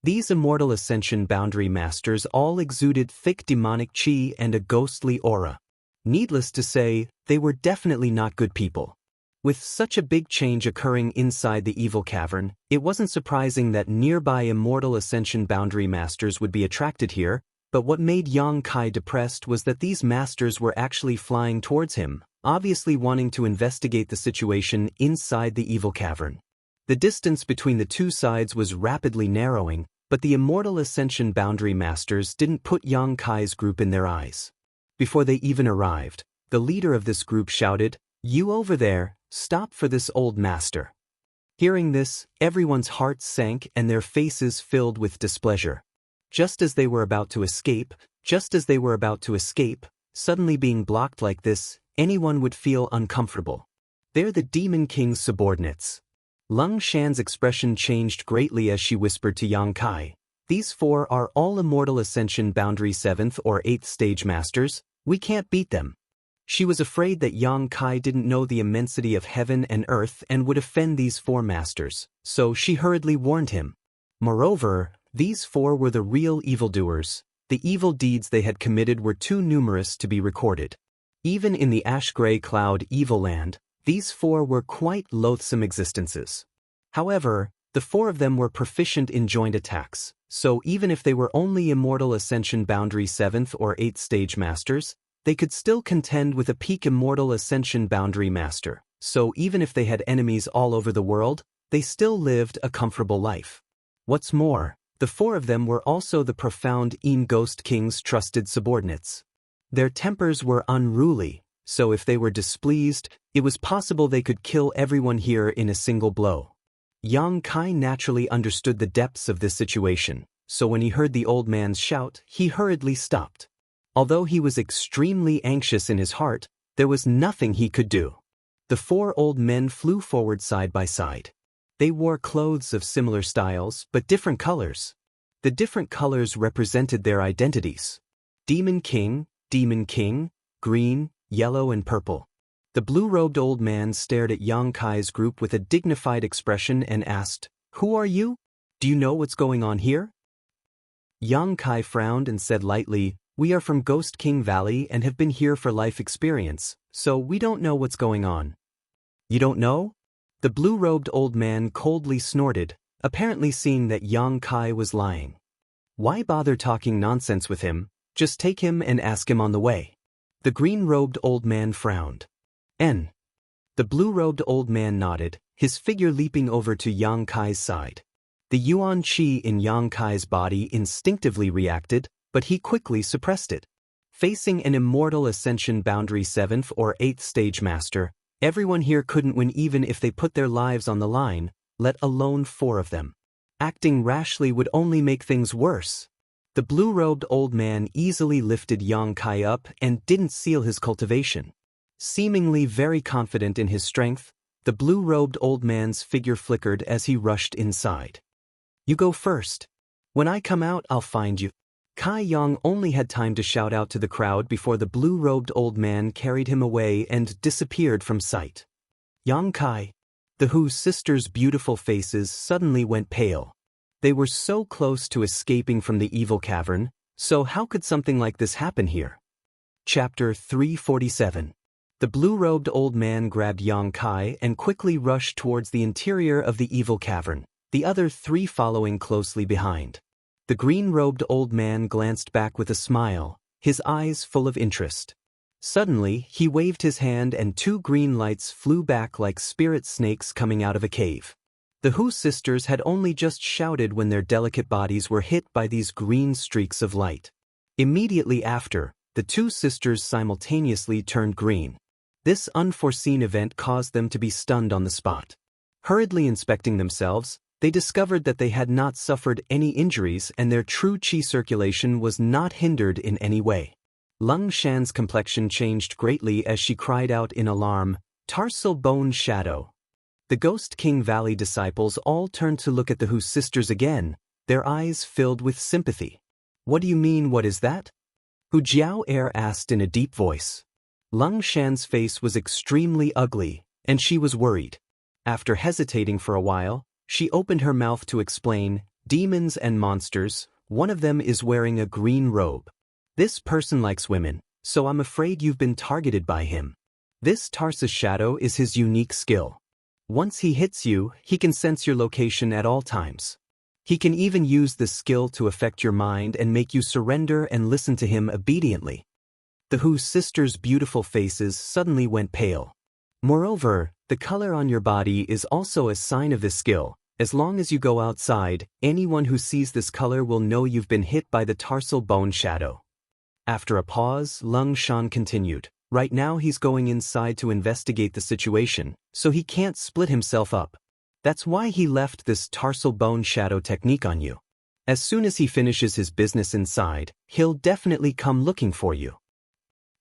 [SPEAKER 1] These immortal Ascension Boundary Masters all exuded thick demonic chi and a ghostly aura. Needless to say, they were definitely not good people. With such a big change occurring inside the evil cavern, it wasn't surprising that nearby immortal Ascension Boundary Masters would be attracted here, but what made Yang Kai depressed was that these masters were actually flying towards him, obviously wanting to investigate the situation inside the evil cavern. The distance between the two sides was rapidly narrowing, but the immortal Ascension Boundary Masters didn't put Yang Kai's group in their eyes. Before they even arrived, the leader of this group shouted, "You over there, stop for this old master." Hearing this, everyone's hearts sank and their faces filled with displeasure. Just as they were about to escape, suddenly being blocked like this, anyone would feel uncomfortable. They're the Demon King's subordinates. Lung Shan's expression changed greatly as she whispered to Yang Kai, "These 4 are all immortal Ascension Boundary 7th or 8th stage masters, we can't beat them." She was afraid that Yang Kai didn't know the immensity of heaven and earth and would offend these 4 masters, so she hurriedly warned him. Moreover, these 4 were the real evildoers. The evil deeds they had committed were too numerous to be recorded. Even in the ash-gray cloud evil land, these 4 were quite loathsome existences. However, the 4 of them were proficient in joint attacks, so even if they were only immortal Ascension Boundary 7th or 8th stage masters, they could still contend with a peak immortal Ascension Boundary Master, so even if they had enemies all over the world, they still lived a comfortable life. What's more, the 4 of them were also the profound Ghost King's trusted subordinates. Their tempers were unruly, so if they were displeased, it was possible they could kill everyone here in a single blow. Yang Kai naturally understood the depths of this situation, so when he heard the old man's shout, he hurriedly stopped. Although he was extremely anxious in his heart, there was nothing he could do. The 4 old men flew forward side by side. They wore clothes of similar styles, but different colors. The different colors represented their identities. Demon King, green, yellow and purple. The blue-robed old man stared at Yang Kai's group with a dignified expression and asked, "Who are you? Do you know what's going on here?" Yang Kai frowned and said lightly, "We are from Ghost King Valley and have been here for life experience, so we don't know what's going on." "You don't know?" The blue-robed old man coldly snorted, apparently seeing that Yang Kai was lying. Why bother talking nonsense with him? Just take him and ask him on the way. The green-robed old man frowned. "N." The blue-robed old man nodded, his figure leaping over to Yang Kai's side. The Yuan Qi in Yang Kai's body instinctively reacted, but he quickly suppressed it. Facing an immortal Ascension Boundary 7th or 8th stage master, everyone here couldn't win even if they put their lives on the line, let alone 4 of them. Acting rashly would only make things worse. The blue-robed old man easily lifted Yang Kai up and didn't seal his cultivation. Seemingly very confident in his strength, the blue-robed old man's figure flickered as he rushed inside. "You go first. When I come out, I'll find you." Kai Yang only had time to shout out to the crowd before the blue-robed old man carried him away and disappeared from sight. Yang Kai. The Hu sisters' beautiful faces suddenly went pale. They were so close to escaping from the evil cavern, so how could something like this happen here? Chapter 347. The blue-robed old man grabbed Yang Kai and quickly rushed towards the interior of the evil cavern, the other 3 following closely behind. The green-robed old man glanced back with a smile, his eyes full of interest. Suddenly, he waved his hand and 2 green lights flew back like spirit snakes coming out of a cave. The Hu sisters had only just shouted when their delicate bodies were hit by these green streaks of light. Immediately after, the 2 sisters simultaneously turned green. This unforeseen event caused them to be stunned on the spot. Hurriedly inspecting themselves, They discovered that they had not suffered any injuries and their true qi circulation was not hindered in any way. Lung Shan's complexion changed greatly as she cried out in alarm, "Tarsal bone shadow!" The Ghost King Valley disciples all turned to look at the Hu sisters again, their eyes filled with sympathy. "What do you mean, what is that?" Hu Jiao asked in a deep voice. Lung Shan's face was extremely ugly, and she was worried. After hesitating for a while, she opened her mouth to explain, "Demons and monsters, one of them is wearing a green robe. This person likes women, so I'm afraid you've been targeted by him. This Tarsus shadow is his unique skill. Once he hits you, he can sense your location at all times. He can even use this skill to affect your mind and make you surrender and listen to him obediently." The Hu sisters' beautiful faces suddenly went pale. Moreover, the color on your body is also a sign of this skill. As long as you go outside, anyone who sees this color will know you've been hit by the tarsal bone shadow. After a pause, Lung Shan continued, "Right now he's going inside to investigate the situation, so he can't split himself up. That's why he left this tarsal bone shadow technique on you. As soon as he finishes his business inside, he'll definitely come looking for you.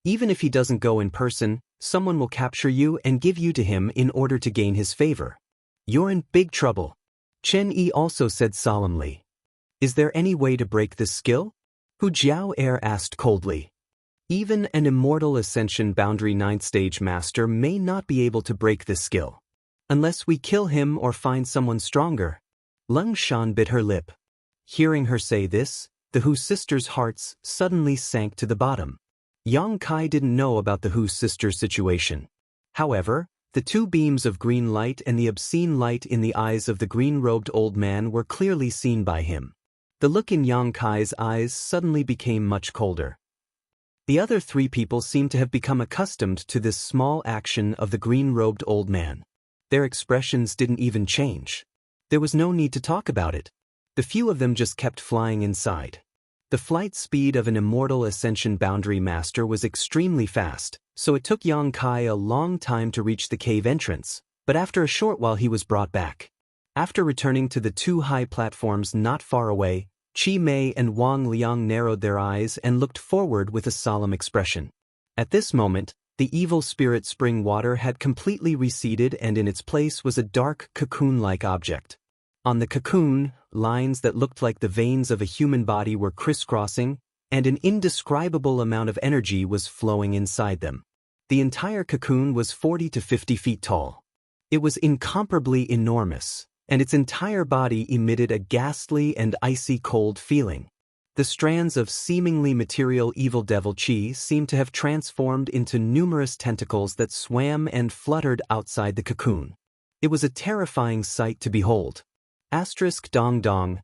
[SPEAKER 1] Even if he doesn't go in person, someone will capture you and give you to him in order to gain his favor. You're in big trouble." Chen Yi also said solemnly. "Is there any way to break this skill?" Hu Jiao asked coldly. "Even an immortal Ascension Boundary 9th Stage Master may not be able to break this skill. Unless we kill him or find someone stronger." Lung Shan bit her lip. Hearing her say this, the Hu sisters' hearts suddenly sank to the bottom. Yang Kai didn't know about the Hu sisters' situation. However, the two beams of green light and the obscene light in the eyes of the green-robed old man were clearly seen by him. The look in Yang Kai's eyes suddenly became much colder. The other three people seemed to have become accustomed to this small action of the green-robed old man. Their expressions didn't even change. There was no need to talk about it. The few of them just kept flying inside. The flight speed of an immortal Ascension Boundary Master was extremely fast, so it took Yang Kai a long time to reach the cave entrance, but after a short while he was brought back. After returning to the two high platforms not far away, Qi Mei and Wang Liang narrowed their eyes and looked forward with a solemn expression. At this moment, the evil spirit spring water had completely receded and in its place was a dark cocoon-like object. On the cocoon, lines that looked like the veins of a human body were crisscrossing, and an indescribable amount of energy was flowing inside them. The entire cocoon was 40 to 50 feet tall. It was incomparably enormous, and its entire body emitted a ghastly and icy cold feeling. The strands of seemingly material evil devil qi seemed to have transformed into numerous tentacles that swam and fluttered outside the cocoon. It was a terrifying sight to behold. Asterisk dong dong.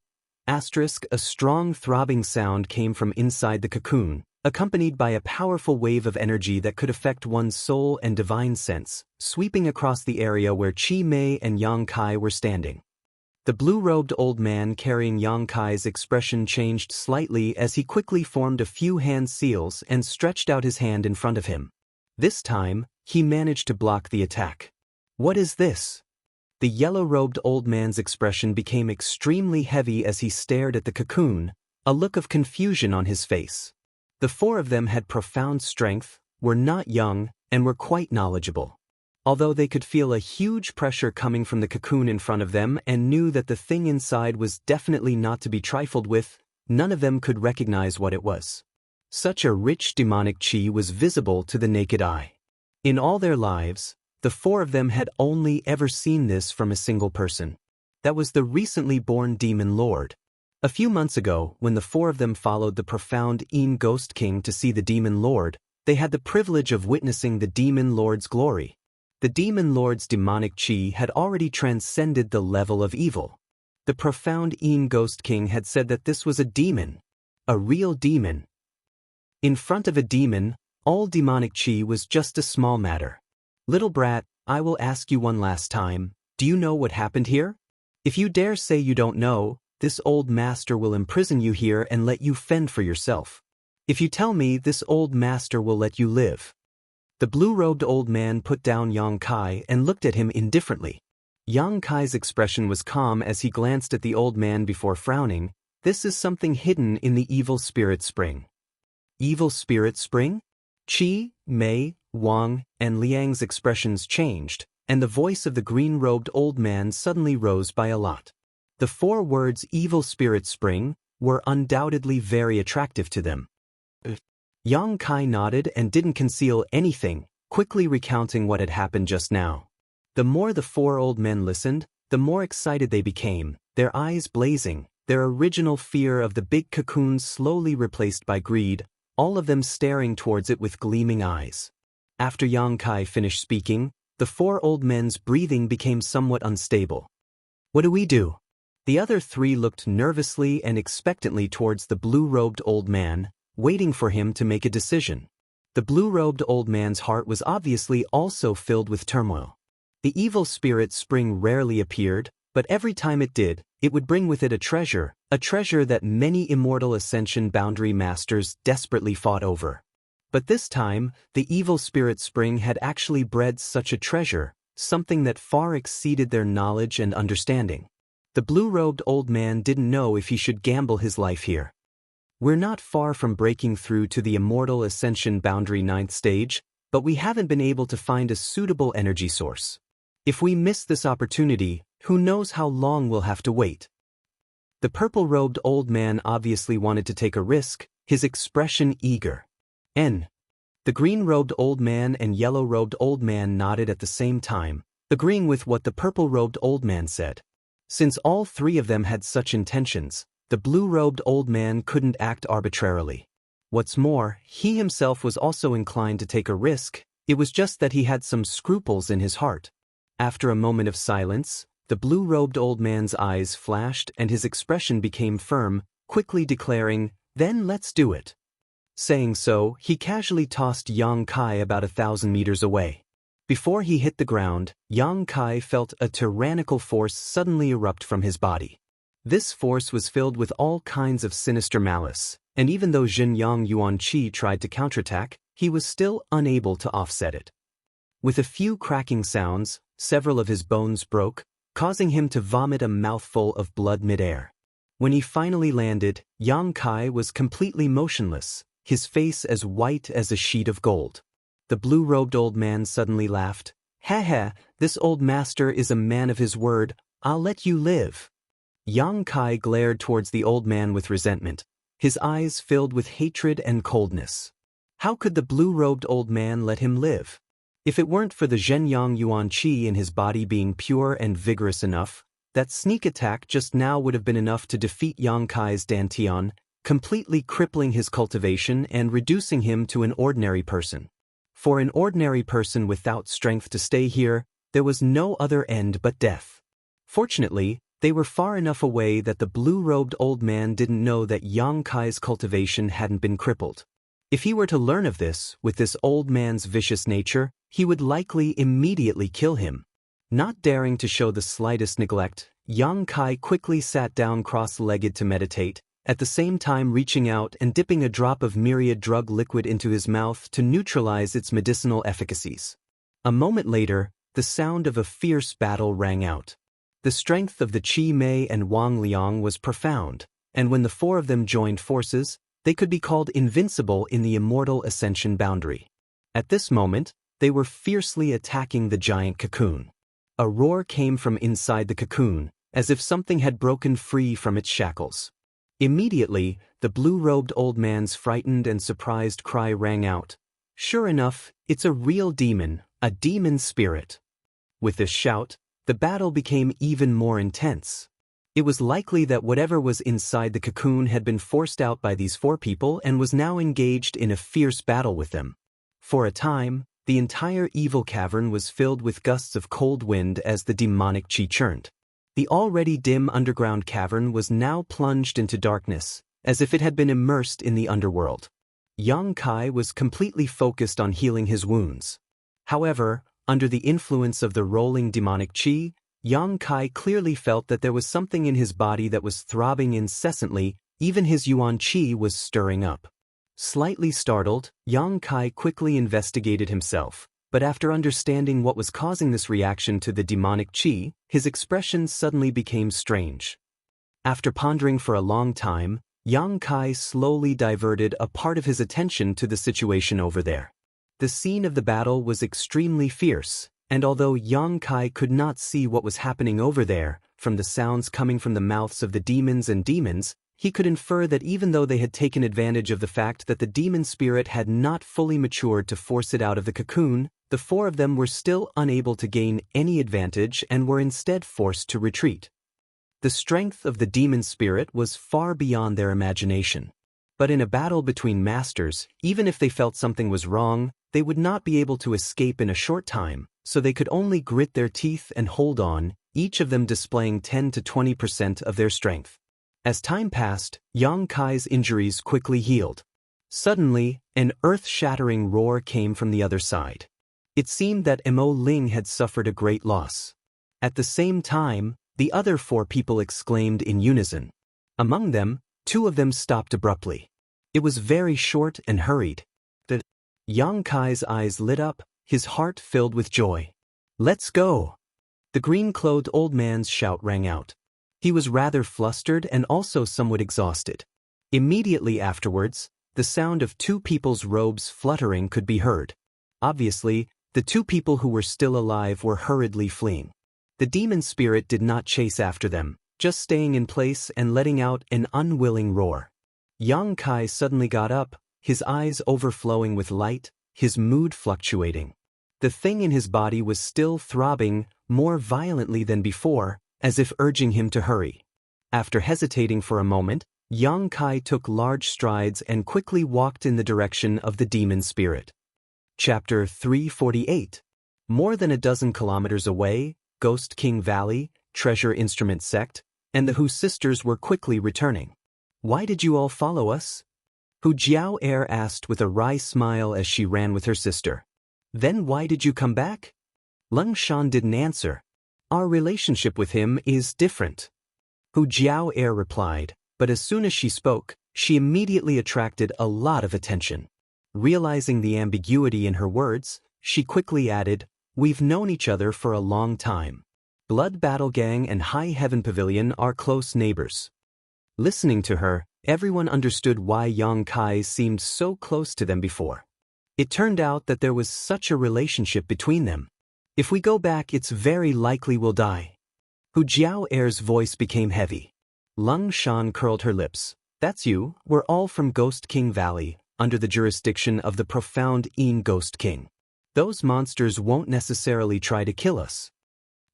[SPEAKER 1] Asterisk, a strong throbbing sound came from inside the cocoon, accompanied by a powerful wave of energy that could affect one's soul and divine sense, sweeping across the area where Qi Mei and Yang Kai were standing. The blue-robed old man carrying Yang Kai's expression changed slightly as he quickly formed a few hand seals and stretched out his hand in front of him. This time, he managed to block the attack. "What is this?" The yellow-robed old man's expression became extremely heavy as he stared at the cocoon, a look of confusion on his face. The four of them had profound strength, were not young, and were quite knowledgeable. Although they could feel a huge pressure coming from the cocoon in front of them and knew that the thing inside was definitely not to be trifled with, none of them could recognize what it was. Such a rich demonic qi was visible to the naked eye. In all their lives, the four of them had only ever seen this from a single person. That was the recently born Demon Lord. A few months ago, when the four of them followed the profound Yin Ghost King to see the Demon Lord, they had the privilege of witnessing the Demon Lord's glory. The Demon Lord's demonic qi had already transcended the level of evil. The profound Yin Ghost King had said that this was a demon. A real demon. In front of a demon, all demonic qi was just a small matter. "Little brat, I will ask you one last time, do you know what happened here? If you dare say you don't know, this old master will imprison you here and let you fend for yourself. If you tell me, this old master will let you live." The blue-robed old man put down Yang Kai and looked at him indifferently. Yang Kai's expression was calm as he glanced at the old man before frowning. This is something hidden in the evil spirit spring. Evil spirit spring? Qi, Mei, Wang, and Liang's expressions changed, and the voice of the green-robed old man suddenly rose by a lot. The 4 words evil spirit spring were undoubtedly very attractive to them. Yang Kai nodded and didn't conceal anything, quickly recounting what had happened just now. The more the 4 old men listened, the more excited they became, their eyes blazing, their original fear of the big cocoon slowly replaced by greed, all of them staring towards it with gleaming eyes. After Yang Kai finished speaking, the 4 old men's breathing became somewhat unstable. What do we do? The other 3 looked nervously and expectantly towards the blue-robed old man, waiting for him to make a decision. The blue-robed old man's heart was obviously also filled with turmoil. The evil spirit spring rarely appeared, but every time it did, it would bring with it a treasure that many immortal ascension boundary masters desperately fought over. But this time, the evil spirit spring had actually bred such a treasure, something that far exceeded their knowledge and understanding. The blue-robed old man didn't know if he should gamble his life here. We're not far from breaking through to the immortal ascension boundary 9th stage, but we haven't been able to find a suitable energy source. If we miss this opportunity, who knows how long we'll have to wait. The purple-robed old man obviously wanted to take a risk, his expression eager. The green-robed old man and yellow-robed old man nodded at the same time, agreeing with what the purple-robed old man said. Since all 3 of them had such intentions, the blue-robed old man couldn't act arbitrarily. What's more, he himself was also inclined to take a risk, it was just that he had some scruples in his heart. After a moment of silence, the blue-robed old man's eyes flashed and his expression became firm, quickly declaring, "Then let's do it." Saying so, he casually tossed Yang Kai about 1,000 meters away. Before he hit the ground, Yang Kai felt a tyrannical force suddenly erupt from his body. This force was filled with all kinds of sinister malice, and even though Xinjiang Yuanqi tried to counterattack, he was still unable to offset it. With a few cracking sounds, several of his bones broke, causing him to vomit a mouthful of blood midair. When he finally landed, Yang Kai was completely motionless, his face as white as a sheet of gold. The blue-robed old man suddenly laughed. "Ha ha, this old master is a man of his word, I'll let you live." Yang Kai glared towards the old man with resentment, his eyes filled with hatred and coldness. How could the blue-robed old man let him live? If it weren't for the Zhenyang Yuanqi in his body being pure and vigorous enough, that sneak attack just now would have been enough to defeat Yang Kai's Dantian, completely crippling his cultivation and reducing him to an ordinary person. For an ordinary person without strength to stay here, there was no other end but death. Fortunately, they were far enough away that the blue-robed old man didn't know that Yang Kai's cultivation hadn't been crippled. If he were to learn of this, with this old man's vicious nature, he would likely immediately kill him. Not daring to show the slightest neglect, Yang Kai quickly sat down cross-legged to meditate, at the same time reaching out and dipping a drop of myriad drug liquid into his mouth to neutralize its medicinal efficacies. A moment later, the sound of a fierce battle rang out. The strength of the Qi Mei and Wang Liang was profound, and when the 4 of them joined forces, they could be called invincible in the immortal ascension boundary. At this moment, they were fiercely attacking the giant cocoon. A roar came from inside the cocoon, as if something had broken free from its shackles. Immediately, the blue-robed old man's frightened and surprised cry rang out. Sure enough, it's a real demon, a demon spirit. With this shout, the battle became even more intense. It was likely that whatever was inside the cocoon had been forced out by these 4 people and was now engaged in a fierce battle with them. For a time, the entire evil cavern was filled with gusts of cold wind as the demonic qi churned. The already dim underground cavern was now plunged into darkness, as if it had been immersed in the underworld. Yang Kai was completely focused on healing his wounds. However, under the influence of the rolling demonic qi, Yang Kai clearly felt that there was something in his body that was throbbing incessantly, even his yuan qi was stirring up. Slightly startled, Yang Kai quickly investigated himself, But after understanding what was causing this reaction to the demonic chi, his expression suddenly became strange. After pondering for a long time, Yang Kai slowly diverted a part of his attention to the situation over there. The scene of the battle was extremely fierce, and although Yang Kai could not see what was happening over there, from the sounds coming from the mouths of the demons and demons, he could infer that even though they had taken advantage of the fact that the demon spirit had not fully matured to force it out of the cocoon, the four of them were still unable to gain any advantage and were instead forced to retreat. The strength of the demon spirit was far beyond their imagination. But in a battle between masters, even if they felt something was wrong, they would not be able to escape in a short time, so they could only grit their teeth and hold on, each of them displaying 10 to 20% of their strength. As time passed, Yang Kai's injuries quickly healed. Suddenly, an earth-shattering roar came from the other side. It seemed that Mo Ling had suffered a great loss. At the same time, the other four people exclaimed in unison. Among them, two of them stopped abruptly. It was very short and hurried. Yang Kai's eyes lit up, his heart filled with joy. "Let's go!" The green-clothed old man's shout rang out. He was rather flustered and also somewhat exhausted. Immediately afterwards, the sound of two people's robes fluttering could be heard. Obviously, the two people who were still alive were hurriedly fleeing. The demon spirit did not chase after them, just staying in place and letting out an unwilling roar. Yang Kai suddenly got up, his eyes overflowing with light, his mood fluctuating. The thing in his body was still throbbing, more violently than before, as if urging him to hurry. After hesitating for a moment, Yang Kai took large strides and quickly walked in the direction of the demon spirit. Chapter 348. More than a dozen kilometers away, Ghost King Valley, Treasure Instrument Sect, and the Hu sisters were quickly returning. "Why did you all follow us?" Hu Jiao Er asked with a wry smile as she ran with her sister. "Then why did you come back?" Leng Shan didn't answer. "Our relationship with him is different." Hu Jiao Er replied, but as soon as she spoke, she immediately attracted a lot of attention. Realizing the ambiguity in her words, she quickly added, "We've known each other for a long time. Blood Battle Gang and High Heaven Pavilion are close neighbors." Listening to her, everyone understood why Yang Kai seemed so close to them before. It turned out that there was such a relationship between them. "If we go back, it's very likely we'll die." Hu Jiao Er's voice became heavy. Leng Shan curled her lips. "That's you, we're all from Ghost King Valley, under the jurisdiction of the profound Yin Ghost King. Those monsters won't necessarily try to kill us."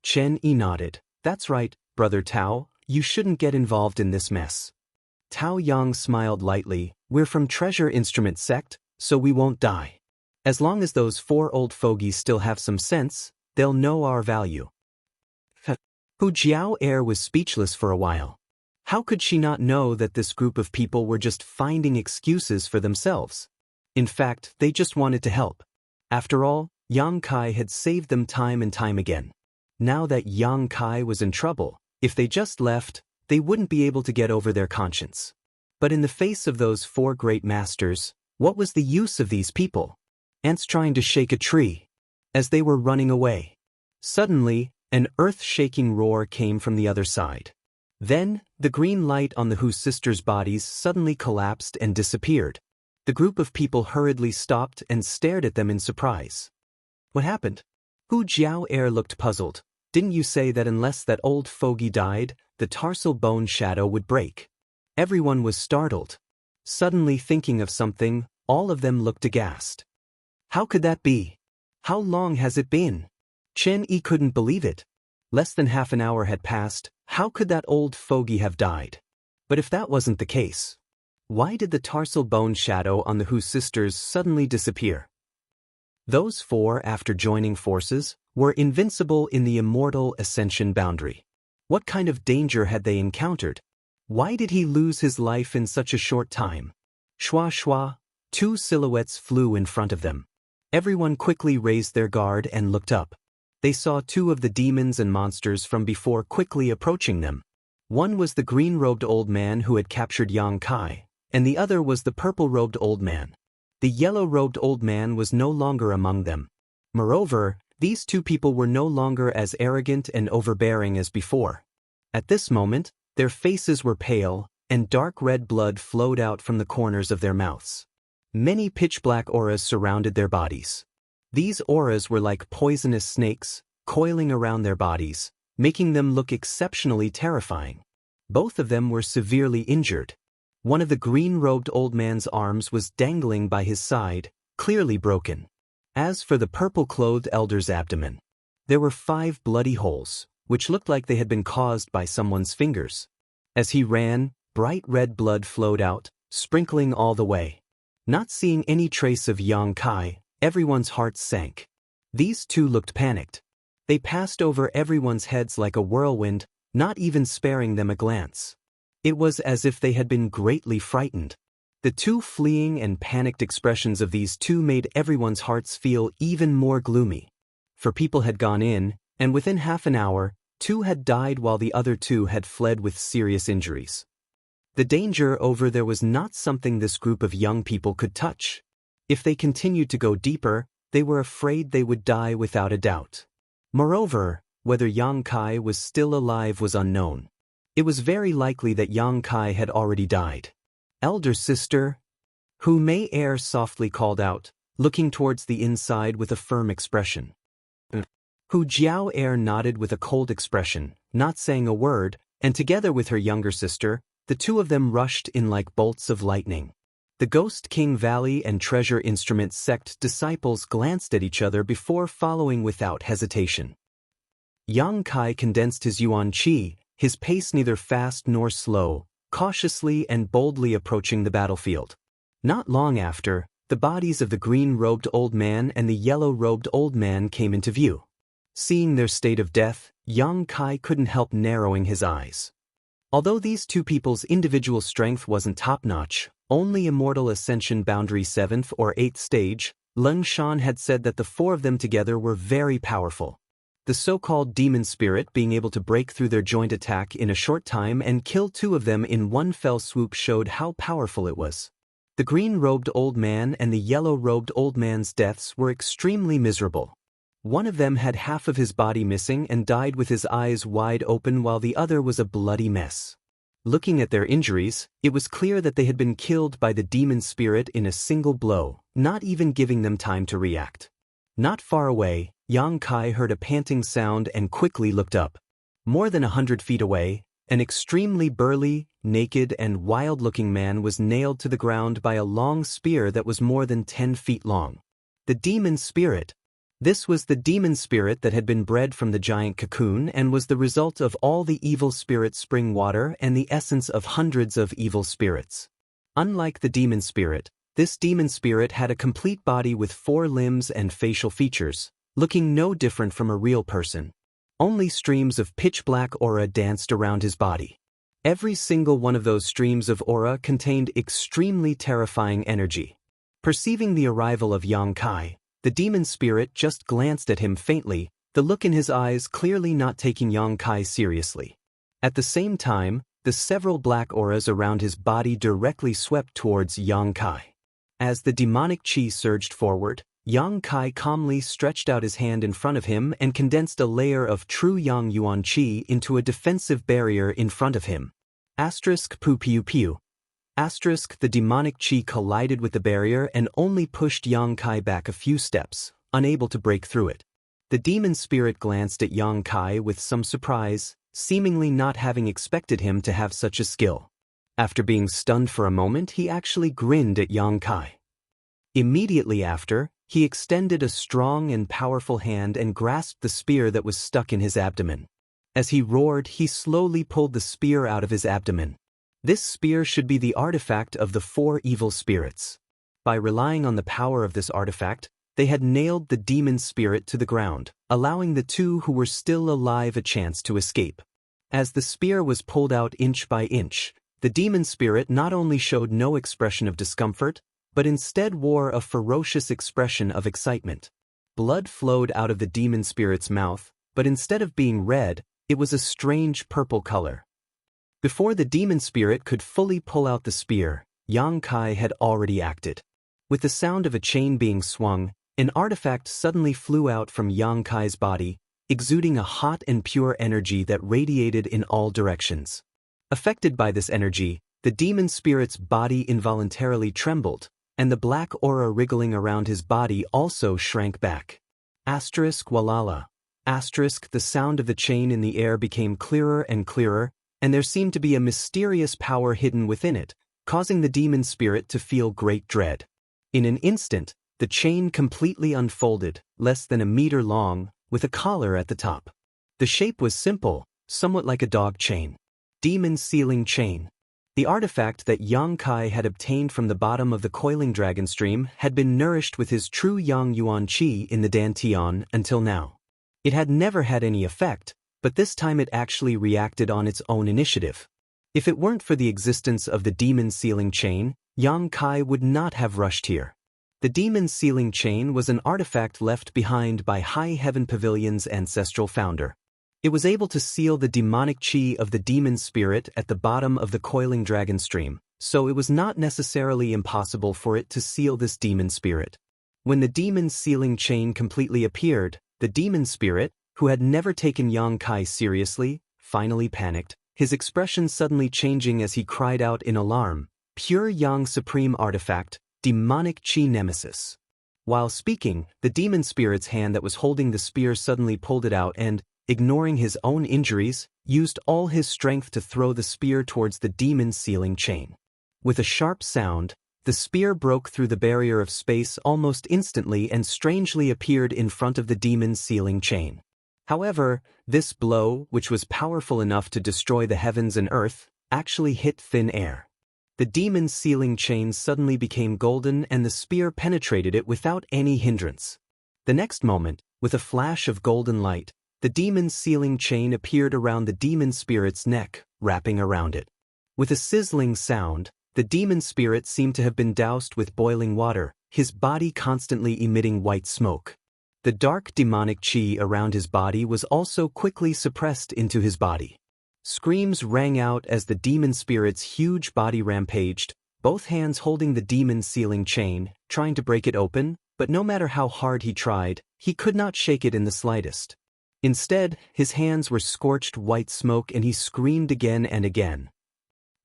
[SPEAKER 1] Chen Yi nodded. "That's right, Brother Tao, you shouldn't get involved in this mess." Tao Yang smiled lightly. "We're from Treasure Instrument Sect, so we won't die. As long as those four old fogies still have some sense, they'll know our value." Hu Jiao Er was speechless for a while. How could she not know that this group of people were just finding excuses for themselves? In fact, they just wanted to help. After all, Yang Kai had saved them time and time again. Now that Yang Kai was in trouble, if they just left, they wouldn't be able to get over their conscience. But in the face of those four great masters, what was the use of these people? Ants trying to shake a tree. As they were running away, suddenly, an earth-shaking roar came from the other side. Then, the green light on the Hu sisters' bodies suddenly collapsed and disappeared. The group of people hurriedly stopped and stared at them in surprise. "What happened?" Hu Jiao Er looked puzzled. "Didn't you say that unless that old fogey died, the tarsal bone shadow would break?" Everyone was startled. Suddenly thinking of something, all of them looked aghast. "How could that be? How long has it been?" Chen Yi couldn't believe it. Less than half an hour had passed. How could that old fogey have died? But if that wasn't the case, why did the tarsal bone shadow on the Hu sisters suddenly disappear? Those four, after joining forces, were invincible in the immortal ascension boundary. What kind of danger had they encountered? Why did he lose his life in such a short time? Shwa shwa, two silhouettes flew in front of them. Everyone quickly raised their guard and looked up. They saw two of the demons and monsters from before quickly approaching them. One was the green-robed old man who had captured Yang Kai, and the other was the purple-robed old man. The yellow-robed old man was no longer among them. Moreover, these two people were no longer as arrogant and overbearing as before. At this moment, their faces were pale, and dark red blood flowed out from the corners of their mouths. Many pitch-black auras surrounded their bodies. These auras were like poisonous snakes, coiling around their bodies, making them look exceptionally terrifying. Both of them were severely injured. One of the green-robed old man's arms was dangling by his side, clearly broken. As for the purple-clothed elder's abdomen, there were 5 bloody holes, which looked like they had been caused by someone's fingers. As he ran, bright red blood flowed out, sprinkling all the way. Not seeing any trace of Yang Kai, everyone's hearts sank. These two looked panicked. They passed over everyone's heads like a whirlwind, not even sparing them a glance. It was as if they had been greatly frightened. The two fleeing and panicked expressions of these two made everyone's hearts feel even more gloomy. For people had gone in, and within half an hour, 2 had died while the other 2 had fled with serious injuries. The danger over there was not something this group of young people could touch. If they continued to go deeper, they were afraid they would die without a doubt. Moreover, whether Yang Kai was still alive was unknown. It was very likely that Yang Kai had already died. "Elder sister," Hu Mei Er softly called out, looking towards the inside with a firm expression. Hu Jiao Er nodded with a cold expression, not saying a word, and together with her younger sister, the two of them rushed in like bolts of lightning. The Ghost King Valley and Treasure Instrument sect disciples glanced at each other before following without hesitation. Yang Kai condensed his yuan qi, his pace neither fast nor slow, cautiously and boldly approaching the battlefield. Not long after, the bodies of the green-robed old man and the yellow-robed old man came into view. Seeing their state of death, Yang Kai couldn't help narrowing his eyes. Although these two people's individual strength wasn't top-notch, only Immortal Ascension Boundary 7th or 8th stage, Leng Shan had said that the 4 of them together were very powerful. The so-called demon spirit being able to break through their joint attack in a short time and kill 2 of them in one fell swoop showed how powerful it was. The green-robed old man and the yellow-robed old man's deaths were extremely miserable. One of them had half of his body missing and died with his eyes wide open while the other was a bloody mess. Looking at their injuries, it was clear that they had been killed by the demon spirit in a single blow, not even giving them time to react. Not far away, Yang Kai heard a panting sound and quickly looked up. More than 100 feet away, an extremely burly, naked and wild-looking man was nailed to the ground by a long spear that was more than 10 feet long. The demon spirit. This was the demon spirit that had been bred from the giant cocoon and was the result of all the evil spirit spring water and the essence of hundreds of evil spirits. Unlike the demon spirit, this demon spirit had a complete body with 4 limbs and facial features, looking no different from a real person. Only streams of pitch-black aura danced around his body. Every single one of those streams of aura contained extremely terrifying energy. Perceiving the arrival of Yang Kai, the demon spirit just glanced at him faintly, the look in his eyes clearly not taking Yang Kai seriously. At the same time, the several black auras around his body directly swept towards Yang Kai. As the demonic chi surged forward, Yang Kai calmly stretched out his hand in front of him and condensed a layer of true Yang Yuan Qi into a defensive barrier in front of him. Asterisk pu piu piu. Asterisk the demonic chi collided with the barrier and only pushed Yang Kai back a few steps, unable to break through it. The demon spirit glanced at Yang Kai with some surprise, seemingly not having expected him to have such a skill. After being stunned for a moment, he actually grinned at Yang Kai. Immediately after, he extended a strong and powerful hand and grasped the spear that was stuck in his abdomen. As he roared, he slowly pulled the spear out of his abdomen. This spear should be the artifact of the 4 evil spirits. By relying on the power of this artifact, they had nailed the demon spirit to the ground, allowing the 2 who were still alive a chance to escape. As the spear was pulled out inch by inch, the demon spirit not only showed no expression of discomfort, but instead wore a ferocious expression of excitement. Blood flowed out of the demon spirit's mouth, but instead of being red, it was a strange purple color. Before the demon spirit could fully pull out the spear, Yang Kai had already acted. With the sound of a chain being swung, An artifact suddenly flew out from Yang Kai's body, exuding a hot and pure energy that radiated in all directions. Affected by this energy, the demon spirit's body involuntarily trembled, and the black aura wriggling around his body also shrank back. Asterisk walala. Asterisk the sound of the chain in the air became clearer and clearer, and there seemed to be a mysterious power hidden within it, causing the demon spirit to feel great dread. In an instant, the chain completely unfolded, less than a meter long, with a collar at the top. The shape was simple, somewhat like a dog chain. Demon sealing chain. The artifact that Yang Kai had obtained from the bottom of the coiling dragon stream had been nourished with his true Yang Yuan Qi in the Dantian until now. It had never had any effect, but this time it actually reacted on its own initiative. If it weren't for the existence of the demon sealing chain, Yang Kai would not have rushed here. The demon sealing chain was an artifact left behind by High Heaven Pavilion's ancestral founder. It was able to seal the demonic chi of the demon spirit at the bottom of the coiling dragon stream, so it was not necessarily impossible for it to seal this demon spirit. When the demon sealing chain completely appeared, the demon spirit, who had never taken Yang Kai seriously, finally panicked, his expression suddenly changing as he cried out in alarm, "Pure Yang Supreme Artifact, Demonic Chi Nemesis." While speaking, the demon spirit's hand that was holding the spear suddenly pulled it out and, ignoring his own injuries, used all his strength to throw the spear towards the demon sealing chain. With a sharp sound, the spear broke through the barrier of space almost instantly and strangely appeared in front of the demon sealing chain. However, this blow, which was powerful enough to destroy the heavens and earth, actually hit thin air. The demon sealing chain suddenly became golden and the spear penetrated it without any hindrance. The next moment, with a flash of golden light, the demon sealing chain appeared around the demon spirit's neck, wrapping around it. With a sizzling sound, the demon spirit seemed to have been doused with boiling water, his body constantly emitting white smoke. The dark demonic chi around his body was also quickly suppressed into his body. Screams rang out as the demon spirit's huge body rampaged, both hands holding the demon sealing chain, trying to break it open, but no matter how hard he tried, he could not shake it in the slightest. Instead, his hands were scorched white smoke and he screamed again and again.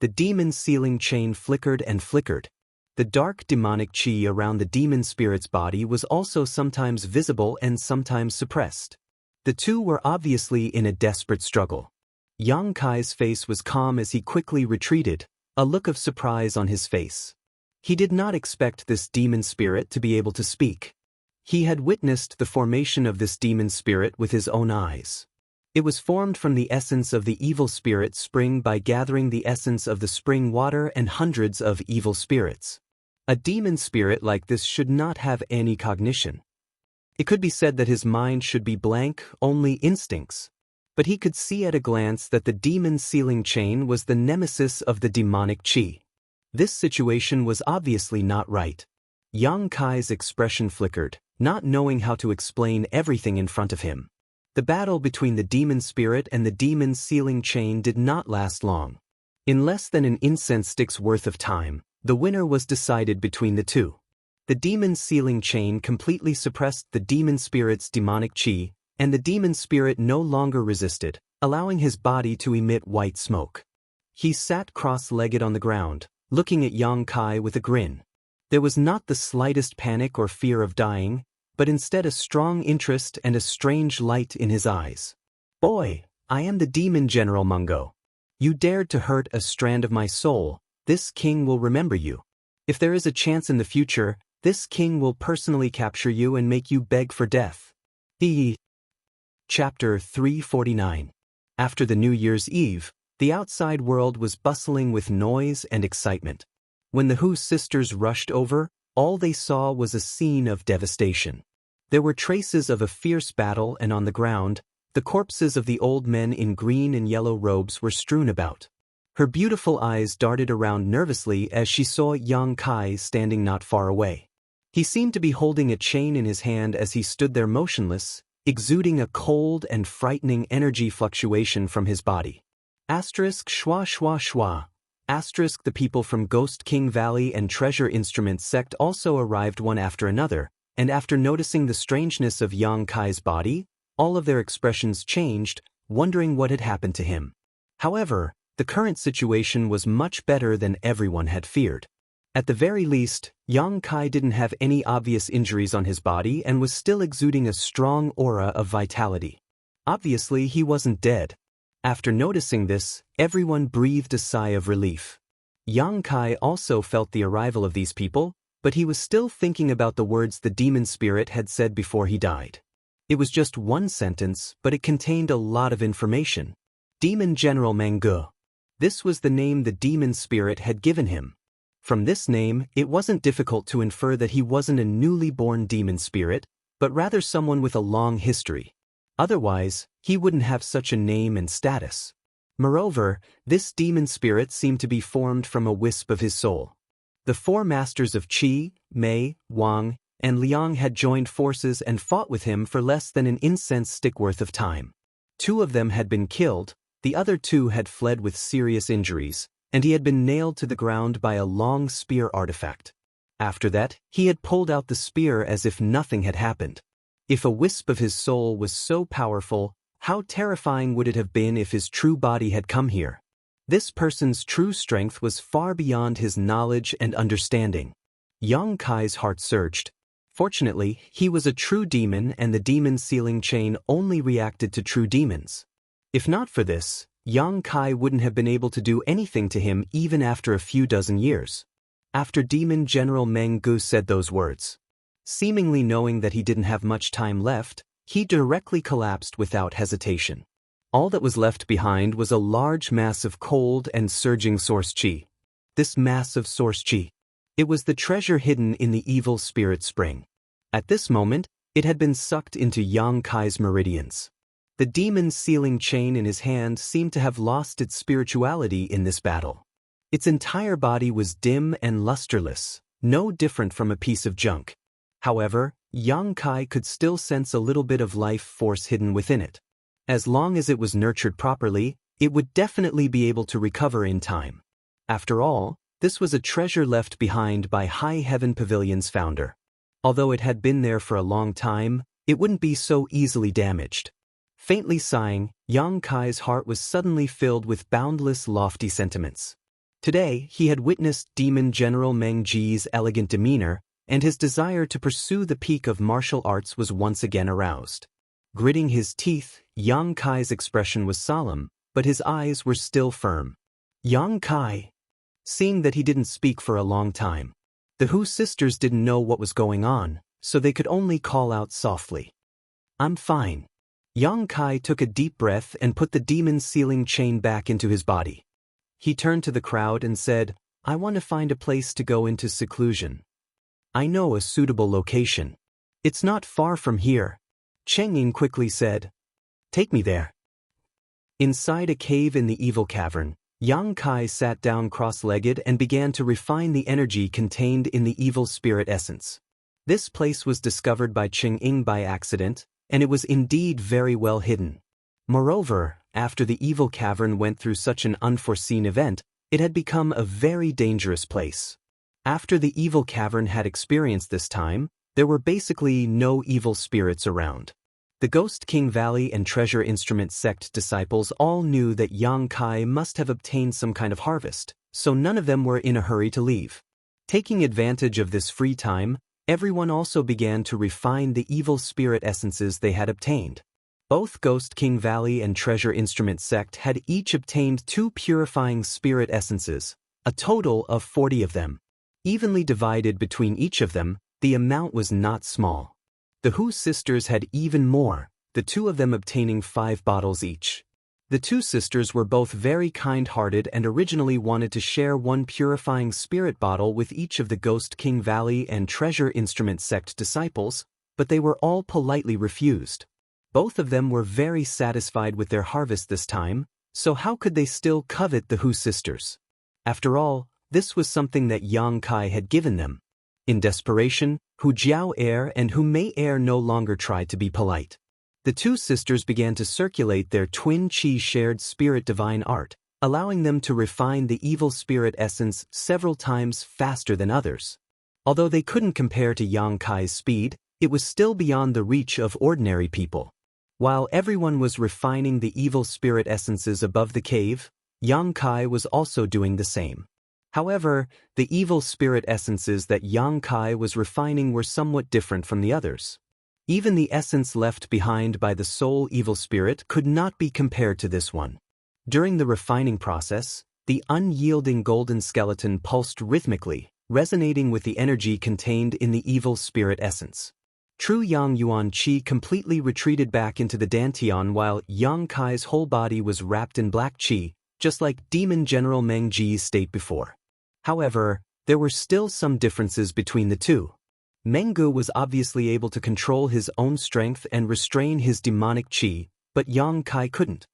[SPEAKER 1] The demon sealing chain flickered and flickered. The dark demonic chi around the demon spirit's body was also sometimes visible and sometimes suppressed. The two were obviously in a desperate struggle. Yang Kai's face was calm as he quickly retreated, a look of surprise on his face. He did not expect this demon spirit to be able to speak. He had witnessed the formation of this demon spirit with his own eyes. It was formed from the essence of the evil spirit spring by gathering the essence of the spring water and hundreds of evil spirits. A demon spirit like this should not have any cognition. It could be said that his mind should be blank, only instincts. But he could see at a glance that the demon sealing chain was the nemesis of the demonic chi. This situation was obviously not right. Yang Kai's expression flickered, not knowing how to explain everything in front of him. The battle between the demon spirit and the demon sealing chain did not last long. In less than an incense stick's worth of time, the winner was decided between the two. The demon sealing chain completely suppressed the demon spirit's demonic chi, and the demon spirit no longer resisted, allowing his body to emit white smoke. He sat cross-legged on the ground, looking at Yang Kai with a grin. There was not the slightest panic or fear of dying, but instead a strong interest and a strange light in his eyes. "Boy, I am the demon General Mungo. You dared to hurt a strand of my soul. This king will remember you. If there is a chance in the future, this king will personally capture you and make you beg for death." Chapter 349. After the New Year's Eve, the outside world was bustling with noise and excitement. When the Hu sisters rushed over, all they saw was a scene of devastation. There were traces of a fierce battle, and on the ground, the corpses of the old men in green and yellow robes were strewn about. Her beautiful eyes darted around nervously as she saw Yang Kai standing not far away. He seemed to be holding a chain in his hand as he stood there motionless, exuding a cold and frightening energy fluctuation from his body. Asterisk schwa schwa schwa. Asterisk the people from Ghost King Valley and Treasure Instrument Sect also arrived one after another, and after noticing the strangeness of Yang Kai's body, all of their expressions changed, wondering what had happened to him. However, the current situation was much better than everyone had feared. At the very least, Yang Kai didn't have any obvious injuries on his body and was still exuding a strong aura of vitality. Obviously, he wasn't dead. After noticing this, everyone breathed a sigh of relief. Yang Kai also felt the arrival of these people, but he was still thinking about the words the demon spirit had said before he died. It was just one sentence, but it contained a lot of information. Demon General Mangu. This was the name the demon spirit had given him. From this name, it wasn't difficult to infer that he wasn't a newly born demon spirit, but rather someone with a long history. Otherwise, he wouldn't have such a name and status. Moreover, this demon spirit seemed to be formed from a wisp of his soul. The four masters of Qi, Mei, Wang, and Liang had joined forces and fought with him for less than an incense stick worth of time. 2 of them had been killed, the other 2 had fled with serious injuries, and he had been nailed to the ground by a long spear artifact. After that, he had pulled out the spear as if nothing had happened. If a wisp of his soul was so powerful, how terrifying would it have been if his true body had come here? This person's true strength was far beyond his knowledge and understanding. Yang Kai's heart surged. Fortunately, he was a true demon and the demon sealing chain only reacted to true demons. If not for this, Yang Kai wouldn't have been able to do anything to him even after a few dozen years. After Demon General Meng Gu said those words, seemingly knowing that he didn't have much time left, he directly collapsed without hesitation. All that was left behind was a large mass of cold and surging source qi. This mass of source qi. It was the treasure hidden in the evil spirit spring. At this moment, it had been sucked into Yang Kai's meridians. The demon's sealing chain in his hand seemed to have lost its spirituality in this battle. Its entire body was dim and lusterless, no different from a piece of junk. However, Yang Kai could still sense a little bit of life force hidden within it. As long as it was nurtured properly, it would definitely be able to recover in time. After all, this was a treasure left behind by High Heaven Pavilion's founder. Although it had been there for a long time, it wouldn't be so easily damaged. Faintly sighing, Yang Kai's heart was suddenly filled with boundless lofty sentiments. Today, he had witnessed Demon General Meng Ji's elegant demeanor, and his desire to pursue the peak of martial arts was once again aroused. Gritting his teeth, Yang Kai's expression was solemn, but his eyes were still firm. Yang Kai. Seeing that he didn't speak for a long time, the Hu sisters didn't know what was going on, so they could only call out softly. "I'm fine." Yang Kai took a deep breath and put the demon sealing chain back into his body. He turned to the crowd and said, "I want to find a place to go into seclusion. I know a suitable location. It's not far from here." Cheng Ying quickly said, "Take me there." Inside a cave in the evil cavern, Yang Kai sat down cross-legged and began to refine the energy contained in the evil spirit essence. This place was discovered by Cheng Ying by accident, and it was indeed very well hidden. Moreover, after the evil cavern went through such an unforeseen event, it had become a very dangerous place. After the evil cavern had experienced this time, there were basically no evil spirits around. The Ghost King Valley and Treasure Instrument Sect disciples all knew that Yang Kai must have obtained some kind of harvest, so none of them were in a hurry to leave. Taking advantage of this free time, everyone also began to refine the evil spirit essences they had obtained. Both Ghost King Valley and Treasure Instrument Sect had each obtained 2 purifying spirit essences, a total of 40 of them. Evenly divided between each of them, the amount was not small. The Hu sisters had even more, the 2 of them obtaining 5 bottles each. The 2 sisters were both very kind-hearted and originally wanted to share 1 purifying spirit bottle with each of the Ghost King Valley and Treasure Instrument Sect disciples, but they were all politely refused. Both of them were very satisfied with their harvest this time, so how could they still covet the Hu sisters? After all, this was something that Yang Kai had given them. In desperation, Hu Jiao Air and Hu Mei Air no longer tried to be polite. The 2 sisters began to circulate their twin Qi shared spirit divine art, allowing them to refine the evil spirit essence several times faster than others. Although they couldn't compare to Yang Kai's speed, It was still beyond the reach of ordinary people. While everyone was refining the evil spirit essences above the cave, Yang Kai was also doing the same. However, the evil spirit essences that Yang Kai was refining were somewhat different from the others. Even the essence left behind by the soul evil spirit could not be compared to this one. During the refining process, the unyielding golden skeleton pulsed rhythmically, resonating with the energy contained in the evil spirit essence. True Yang Yuan Qi completely retreated back into the Dantian while Yang Kai's whole body was wrapped in black Qi, just like Demon General Meng Ji's state before. However, there were still some differences between the two. Meng Gu was obviously able to control his own strength and restrain his demonic Qi, but Yang Kai couldn't.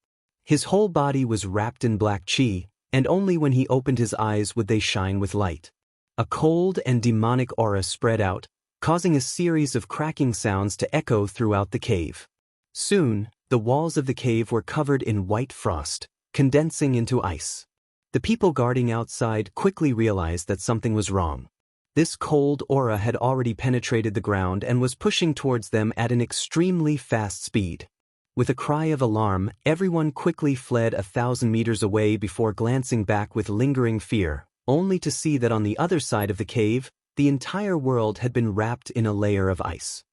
[SPEAKER 1] His whole body was wrapped in black Qi, and only when he opened his eyes would they shine with light. A cold and demonic aura spread out, causing a series of cracking sounds to echo throughout the cave. Soon, the walls of the cave were covered in white frost, condensing into ice. The people guarding outside quickly realized that something was wrong. This cold aura had already penetrated the ground and was pushing towards them at an extremely fast speed. With a cry of alarm, everyone quickly fled 1,000 meters away before glancing back with lingering fear, only to see that on the other side of the cave, the entire world had been wrapped in a layer of ice.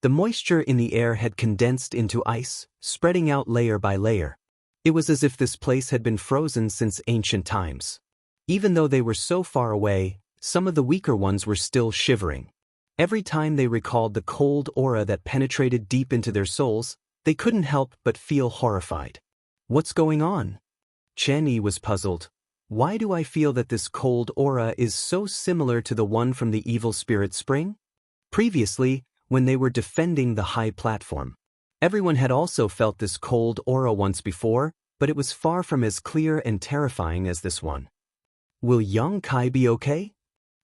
[SPEAKER 1] The moisture in the air had condensed into ice, spreading out layer by layer. It was as if this place had been frozen since ancient times. Even though they were so far away, some of the weaker ones were still shivering. Every time they recalled the cold aura that penetrated deep into their souls, they couldn't help but feel horrified. What's going on? Chen Yi was puzzled. Why do I feel that this cold aura is so similar to the one from the evil spirit spring? Previously, when they were defending the high platform, everyone had also felt this cold aura once before, but it was far from as clear and terrifying as this one. Will Yang Kai be okay?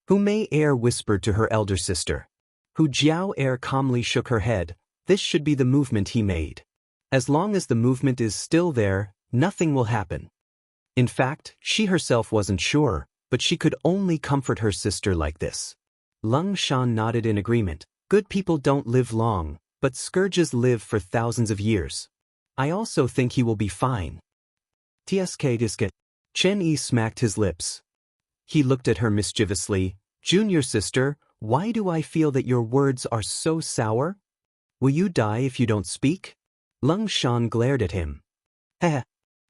[SPEAKER 1] Hu Mei Air whispered to her elder sister. Hu Jiao Air calmly shook her head. This should be the movement he made. As long as the movement is still there, nothing will happen. In fact, she herself wasn't sure, but she could only comfort her sister like this. Lung Shan nodded in agreement. Good people don't live long, but scourges live for thousands of years. I also think he will be fine. Tsk Disket. Chen Yi smacked his lips. He looked at her mischievously. Junior sister, why do I feel that your words are so sour? Will you die if you don't speak? Lung Shan glared at him. Heh.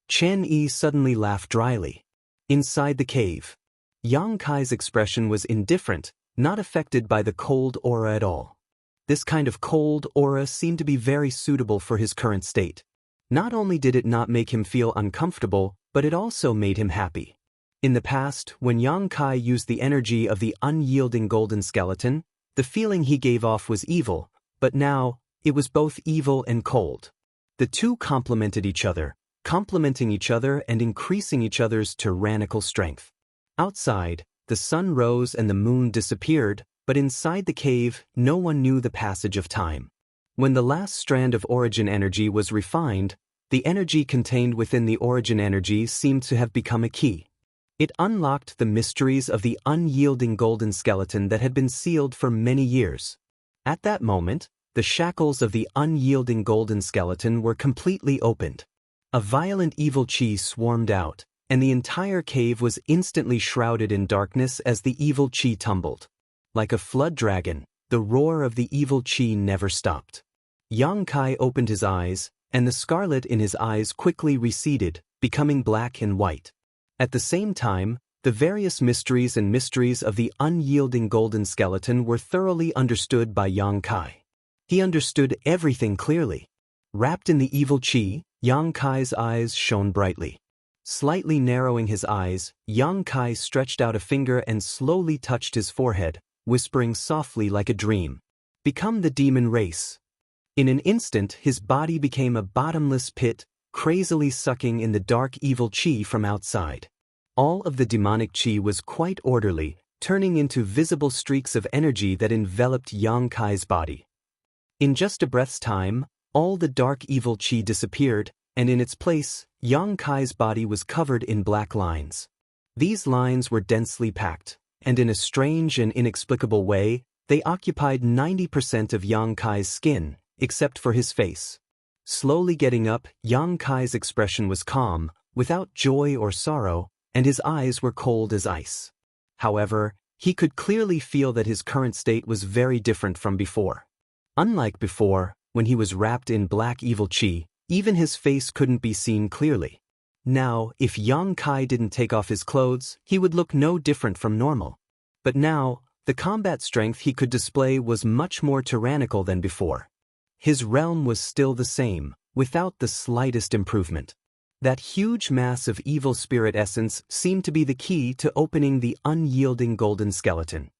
[SPEAKER 1] Chen Yi suddenly laughed dryly. Inside the cave, Yang Kai's expression was indifferent, not affected by the cold aura at all. This kind of cold aura seemed to be very suitable for his current state. Not only did it not make him feel uncomfortable, but it also made him happy. In the past, when Yang Kai used the energy of the unyielding golden skeleton, the feeling he gave off was evil, but now, it was both evil and cold. The two complemented each other, complementing each other and increasing each other's tyrannical strength. Outside, the sun rose and the moon disappeared, but inside the cave, no one knew the passage of time. When the last strand of origin energy was refined, the energy contained within the origin energy seemed to have become a key. It unlocked the mysteries of the unyielding golden skeleton that had been sealed for many years. At that moment, the shackles of the unyielding golden skeleton were completely opened. A violent evil Qi swarmed out, and the entire cave was instantly shrouded in darkness as the evil Qi tumbled. Like a flood dragon, the roar of the evil Qi never stopped. Yang Kai opened his eyes, and the scarlet in his eyes quickly receded, becoming black and white. At the same time, the various mysteries of the unyielding golden skeleton were thoroughly understood by Yang Kai. He understood everything clearly. Wrapped in the evil Qi, Yang Kai's eyes shone brightly. Slightly narrowing his eyes, Yang Kai stretched out a finger and slowly touched his forehead, whispering softly like a dream. Become the demon race. In an instant, his body became a bottomless pit, crazily sucking in the dark evil Qi from outside. All of the demonic Qi was quite orderly, turning into visible streaks of energy that enveloped Yang Kai's body. In just a breath's time, all the dark evil Qi disappeared, and in its place, Yang Kai's body was covered in black lines. These lines were densely packed, and in a strange and inexplicable way, They occupied 90% of Yang Kai's skin, except for his face. Slowly getting up, Yang Kai's expression was calm, without joy or sorrow, and his eyes were cold as ice. However, he could clearly feel that his current state was very different from before. Unlike before, when he was wrapped in black evil chi, even his face couldn't be seen clearly. Now, if Yang Kai didn't take off his clothes, he would look no different from normal. But now, the combat strength he could display was much more tyrannical than before. His realm was still the same, without the slightest improvement. That huge mass of evil spirit essence seemed to be the key to opening the unyielding golden skeleton.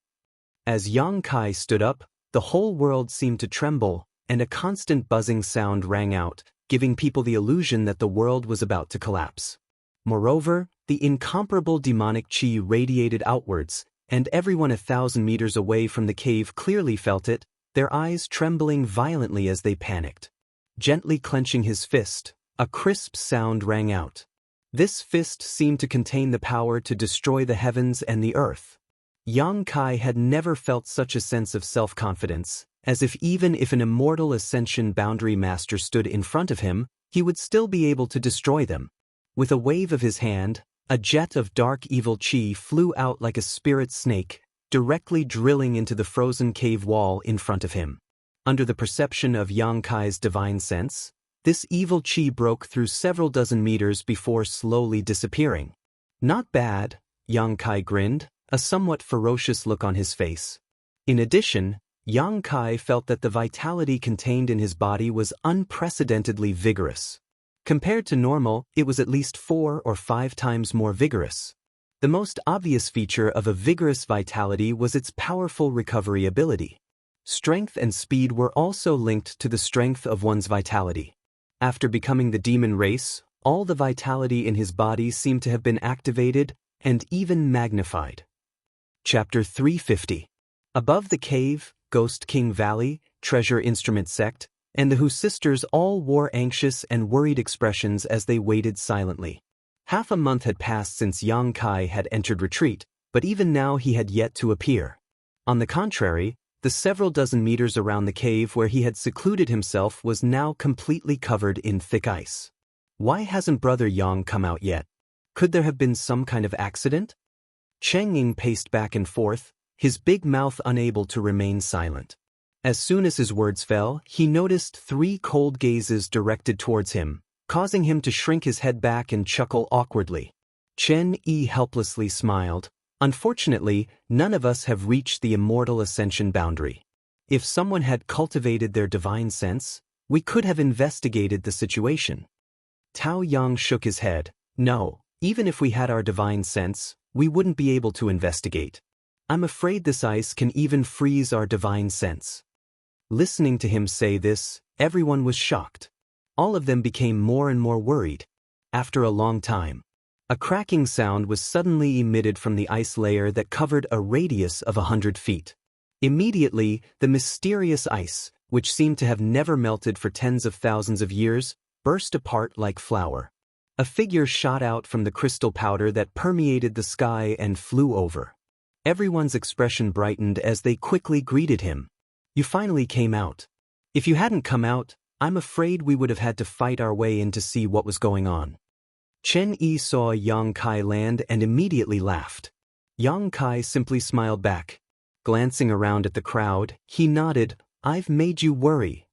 [SPEAKER 1] As Yang Kai stood up, the whole world seemed to tremble, and a constant buzzing sound rang out, giving people the illusion that the world was about to collapse. Moreover, the incomparable demonic chi radiated outwards, and everyone 1,000 meters away from the cave clearly felt it, their eyes trembling violently as they panicked. Gently clenching his fist, a crisp sound rang out. This fist seemed to contain the power to destroy the heavens and the earth. Yang Kai had never felt such a sense of self-confidence, as if even if an immortal ascension boundary master stood in front of him, he would still be able to destroy them. With a wave of his hand, a jet of dark evil chi flew out like a spirit snake, directly drilling into the frozen cave wall in front of him. Under the perception of Yang Kai's divine sense, this evil chi broke through several dozen meters before slowly disappearing. Not bad, Yang Kai grinned, a somewhat ferocious look on his face. In addition, Yang Kai felt that the vitality contained in his body was unprecedentedly vigorous. Compared to normal, it was at least 4 or 5 times more vigorous. The most obvious feature of a vigorous vitality was its powerful recovery ability. Strength and speed were also linked to the strength of one's vitality. After becoming the demon race, all the vitality in his body seemed to have been activated and even magnified. Chapter 350. Above the cave, Ghost King Valley, Treasure Instrument Sect, and the Hu sisters all wore anxious and worried expressions as they waited silently. Half a month had passed since Yang Kai had entered retreat, but even now he had yet to appear. On the contrary, the several dozen meters around the cave where he had secluded himself was now completely covered in thick ice. Why hasn't Brother Yang come out yet? Could there have been some kind of accident? Cheng Ying paced back and forth, his big mouth unable to remain silent. As soon as his words fell, he noticed 3 cold gazes directed towards him, causing him to shrink his head back and chuckle awkwardly. Chen Yi helplessly smiled. Unfortunately, none of us have reached the immortal ascension boundary. If someone had cultivated their divine sense, we could have investigated the situation. Tao Yang shook his head. No, even if we had our divine sense, we wouldn't be able to investigate. I'm afraid this ice can even freeze our divine sense. Listening to him say this, everyone was shocked. All of them became more and more worried. After a long time, a cracking sound was suddenly emitted from the ice layer that covered a radius of 100 feet. Immediately, the mysterious ice, which seemed to have never melted for tens of thousands of years, burst apart like flour. A figure shot out from the crystal powder that permeated the sky and flew over. Everyone's expression brightened as they quickly greeted him. You finally came out. If you hadn't come out, I'm afraid we would have had to fight our way in to see what was going on. Chen Yi saw Yang Kai land and immediately laughed. Yang Kai simply smiled back. Glancing around at the crowd, he nodded, I've made you worry.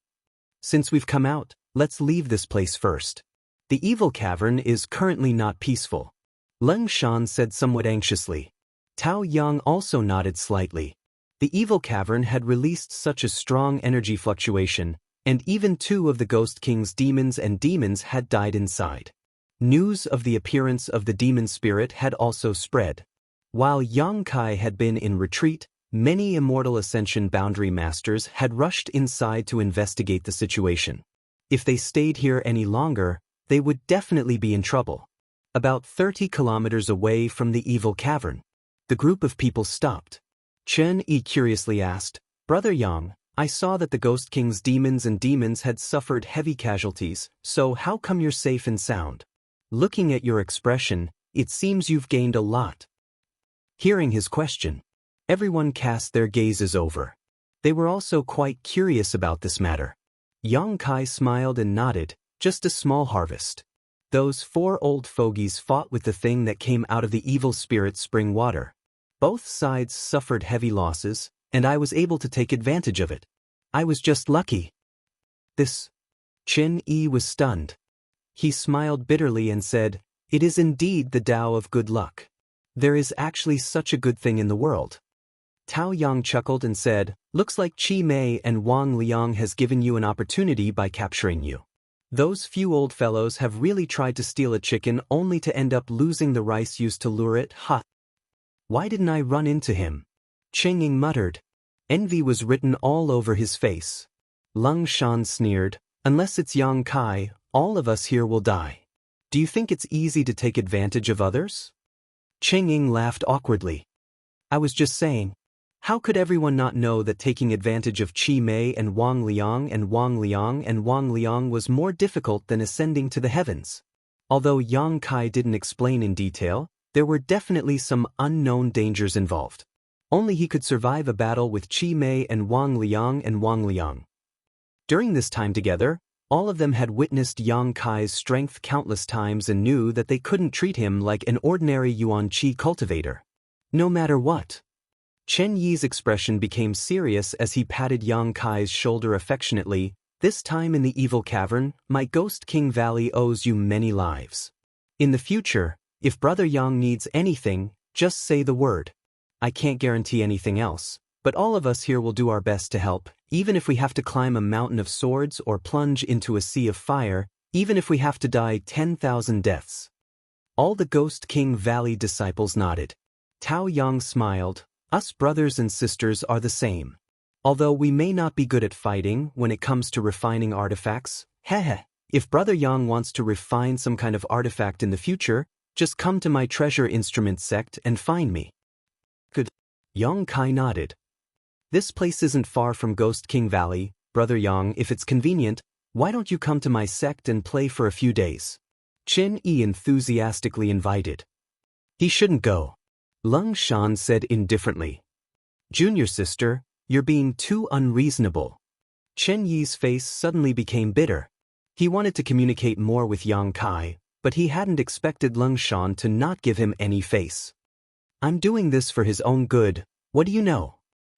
[SPEAKER 1] Since we've come out, let's leave this place first. The evil cavern is currently not peaceful. Leng Shan said somewhat anxiously. Tao Yang also nodded slightly. The evil cavern had released such a strong energy fluctuation, and even 2 of the Ghost King's demons had died inside. News of the appearance of the demon spirit had also spread. While Yang Kai had been in retreat, many immortal ascension boundary masters had rushed inside to investigate the situation. If they stayed here any longer, they would definitely be in trouble. About 30 kilometers away from the evil cavern, the group of people stopped. Chen Yi curiously asked, Brother Yang, I saw that the Ghost King's demons had suffered heavy casualties, so how come you're safe and sound? Looking at your expression, it seems you've gained a lot. Hearing his question, everyone cast their gazes over. They were also quite curious about this matter. Yang Kai smiled and nodded, just a small harvest. Those 4 old fogies fought with the thing that came out of the evil spirit's spring water. Both sides suffered heavy losses, and I was able to take advantage of it. I was just lucky. This. Chen Yi was stunned. He smiled bitterly and said, "It is indeed the Tao of good luck. There is actually such a good thing in the world." Tao Yang chuckled and said, "Looks like Qi Mei and Wang Liang has given you an opportunity by capturing you. Those few old fellows have really tried to steal a chicken only to end up losing the rice used to lure it, ha. Why didn't I run into him?" Cheng Ying muttered. Envy was written all over his face. Lung Shan sneered, "Unless it's Yang Kai, all of us here will die. Do you think it's easy to take advantage of others?" Cheng Ying laughed awkwardly. "I was just saying. How could everyone not know that taking advantage of Qi Mei and Wang Liang and Wang Liang and Wang Liang was more difficult than ascending to the heavens?" Although Yang Kai didn't explain in detail, there were definitely some unknown dangers involved. Only he could survive a battle with Qi Mei and Wang Liang and Wang Liang. During this time together, all of them had witnessed Yang Kai's strength countless times and knew that they couldn't treat him like an ordinary Yuan Qi cultivator. No matter what. Chen Yi's expression became serious as he patted Yang Kai's shoulder affectionately. "This time in the evil cavern, my Ghost King Valley owes you many lives. In the future, if Brother Yang needs anything, just say the word. I can't guarantee anything else, but all of us here will do our best to help, even if we have to climb a mountain of swords or plunge into a sea of fire, even if we have to die 10,000 deaths." All the Ghost King Valley disciples nodded. Tao Yang smiled. "Us brothers and sisters are the same. Although we may not be good at fighting when it comes to refining artifacts, if Brother Yang wants to refine some kind of artifact in the future, just come to my treasure instrument sect and find me." "Good." Yang Kai nodded. "This place isn't far from Ghost King Valley, Brother Yang. If it's convenient, why don't you come to my sect and play for a few days?" Chen Yi enthusiastically invited. "He shouldn't go," Lung Shan said indifferently. "Junior sister, you're being too unreasonable." Chen Yi's face suddenly became bitter. He wanted to communicate more with Yang Kai, but he hadn't expected Lung Shan to not give him any face. "I'm doing this for his own good, what do you know?"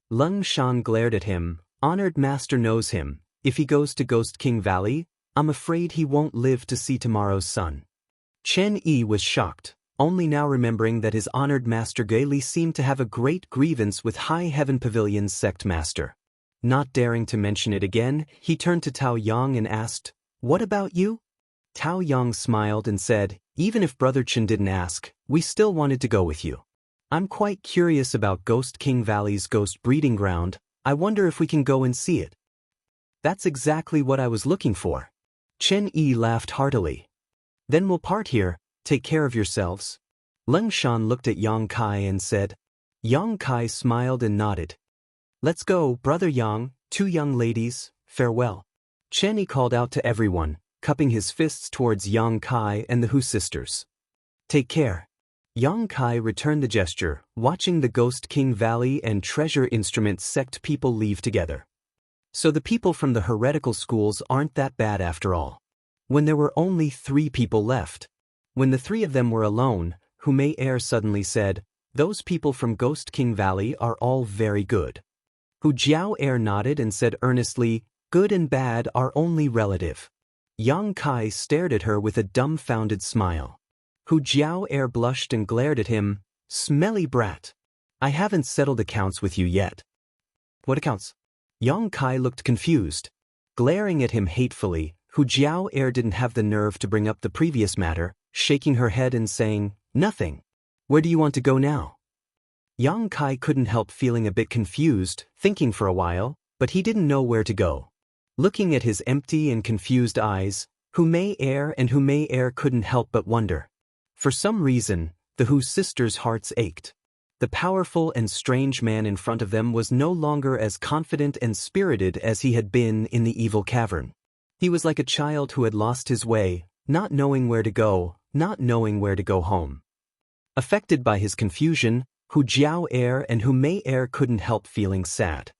[SPEAKER 1] Lung Shan glared at him. "Honored master knows him. If he goes to Ghost King Valley, I'm afraid he won't live to see tomorrow's sun." Chen Yi was shocked, only now remembering that his honored master Gaili seemed to have a great grievance with High Heaven Pavilion's sect master. Not daring to mention it again, he turned to Tao Yang and asked, "What about you?" Tao Yang smiled and said, "Even if Brother Chen didn't ask, we still wanted to go with you. I'm quite curious about Ghost King Valley's ghost breeding ground. I wonder if we can go and see it." "That's exactly what I was looking for." Chen Yi laughed heartily. "Then we'll part here. Take care of yourselves." Lung Shan looked at Yang Kai and said. Yang Kai smiled and nodded. "Let's go, Brother Yang, 2 young ladies, farewell." Chen Yi called out to everyone, cupping his fists towards Yang Kai and the Hu sisters. "Take care." Yang Kai returned the gesture, watching the Ghost King Valley and Treasure Instrument sect people leave together. So the people from the heretical schools aren't that bad after all. When there were only 3 people left. When the 3 of them were alone, Hu Mei Er suddenly said, "Those people from Ghost King Valley are all very good." Hu Jiao Er nodded and said earnestly, "Good and bad are only relative." Yang Kai stared at her with a dumbfounded smile. Hu Jiao Er blushed and glared at him. "Smelly brat. I haven't settled accounts with you yet." "What accounts?" Yang Kai looked confused. Glaring at him hatefully, Hu Jiao Er didn't have the nerve to bring up the previous matter, shaking her head and saying, "Nothing. Where do you want to go now?" Yang Kai couldn't help feeling a bit confused, thinking for a while, but he didn't know where to go. Looking at his empty and confused eyes, Hu Mei Er couldn't help but wonder. For some reason, the Hu sisters' hearts ached. The powerful and strange man in front of them was no longer as confident and spirited as he had been in the evil cavern. He was like a child who had lost his way, not knowing where to go, not knowing where to go home. Affected by his confusion, Hu Jiao Er and Hu Mei Er couldn't help feeling sad.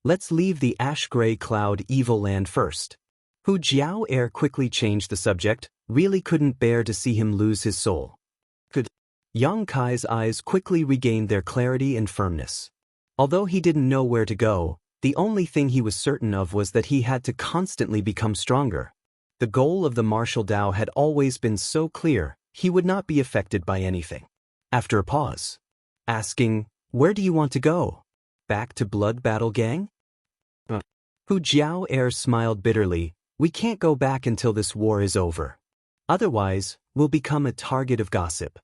[SPEAKER 1] Let's leave the ash-gray cloud evil land first. Hu Jiao Air quickly changed the subject, really couldn't bear to see him lose his soul. Could. Yang Kai's eyes quickly regained their clarity and firmness. Although he didn't know where to go, the only thing he was certain of was that he had to constantly become stronger. The goal of the martial Dao had always been so clear, he would not be affected by anything. After a pause, asking, "Where do you want to go? Back to Blood Battle Gang?" Hu Jiao Air smiled bitterly. "We can't go back until this war is over. Otherwise, we'll become a target of gossip."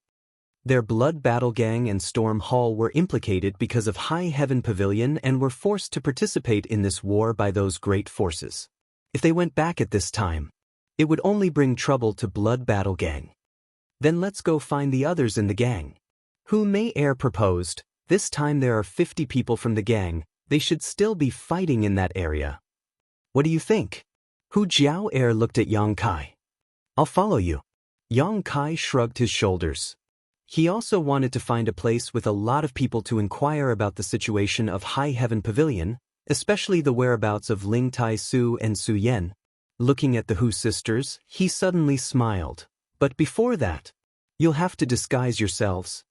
[SPEAKER 1] Their Blood Battle Gang and Storm Hall were implicated because of High Heaven Pavilion and were forced to participate in this war by those great forces. If they went back at this time, it would only bring trouble to Blood Battle Gang. "Then let's go find the others in the gang." Hu Mei Air proposed. "This time there are 50 people from the gang, they should still be fighting in that area. What do you think?" Hu Jiao Air looked at Yang Kai. "I'll follow you." Yang Kai shrugged his shoulders. He also wanted to find a place with a lot of people to inquire about the situation of High Heaven Pavilion, especially the whereabouts of Ling Tai Su and Su Yen. Looking at the Hu sisters, he suddenly smiled. "But before that, you'll have to disguise yourselves."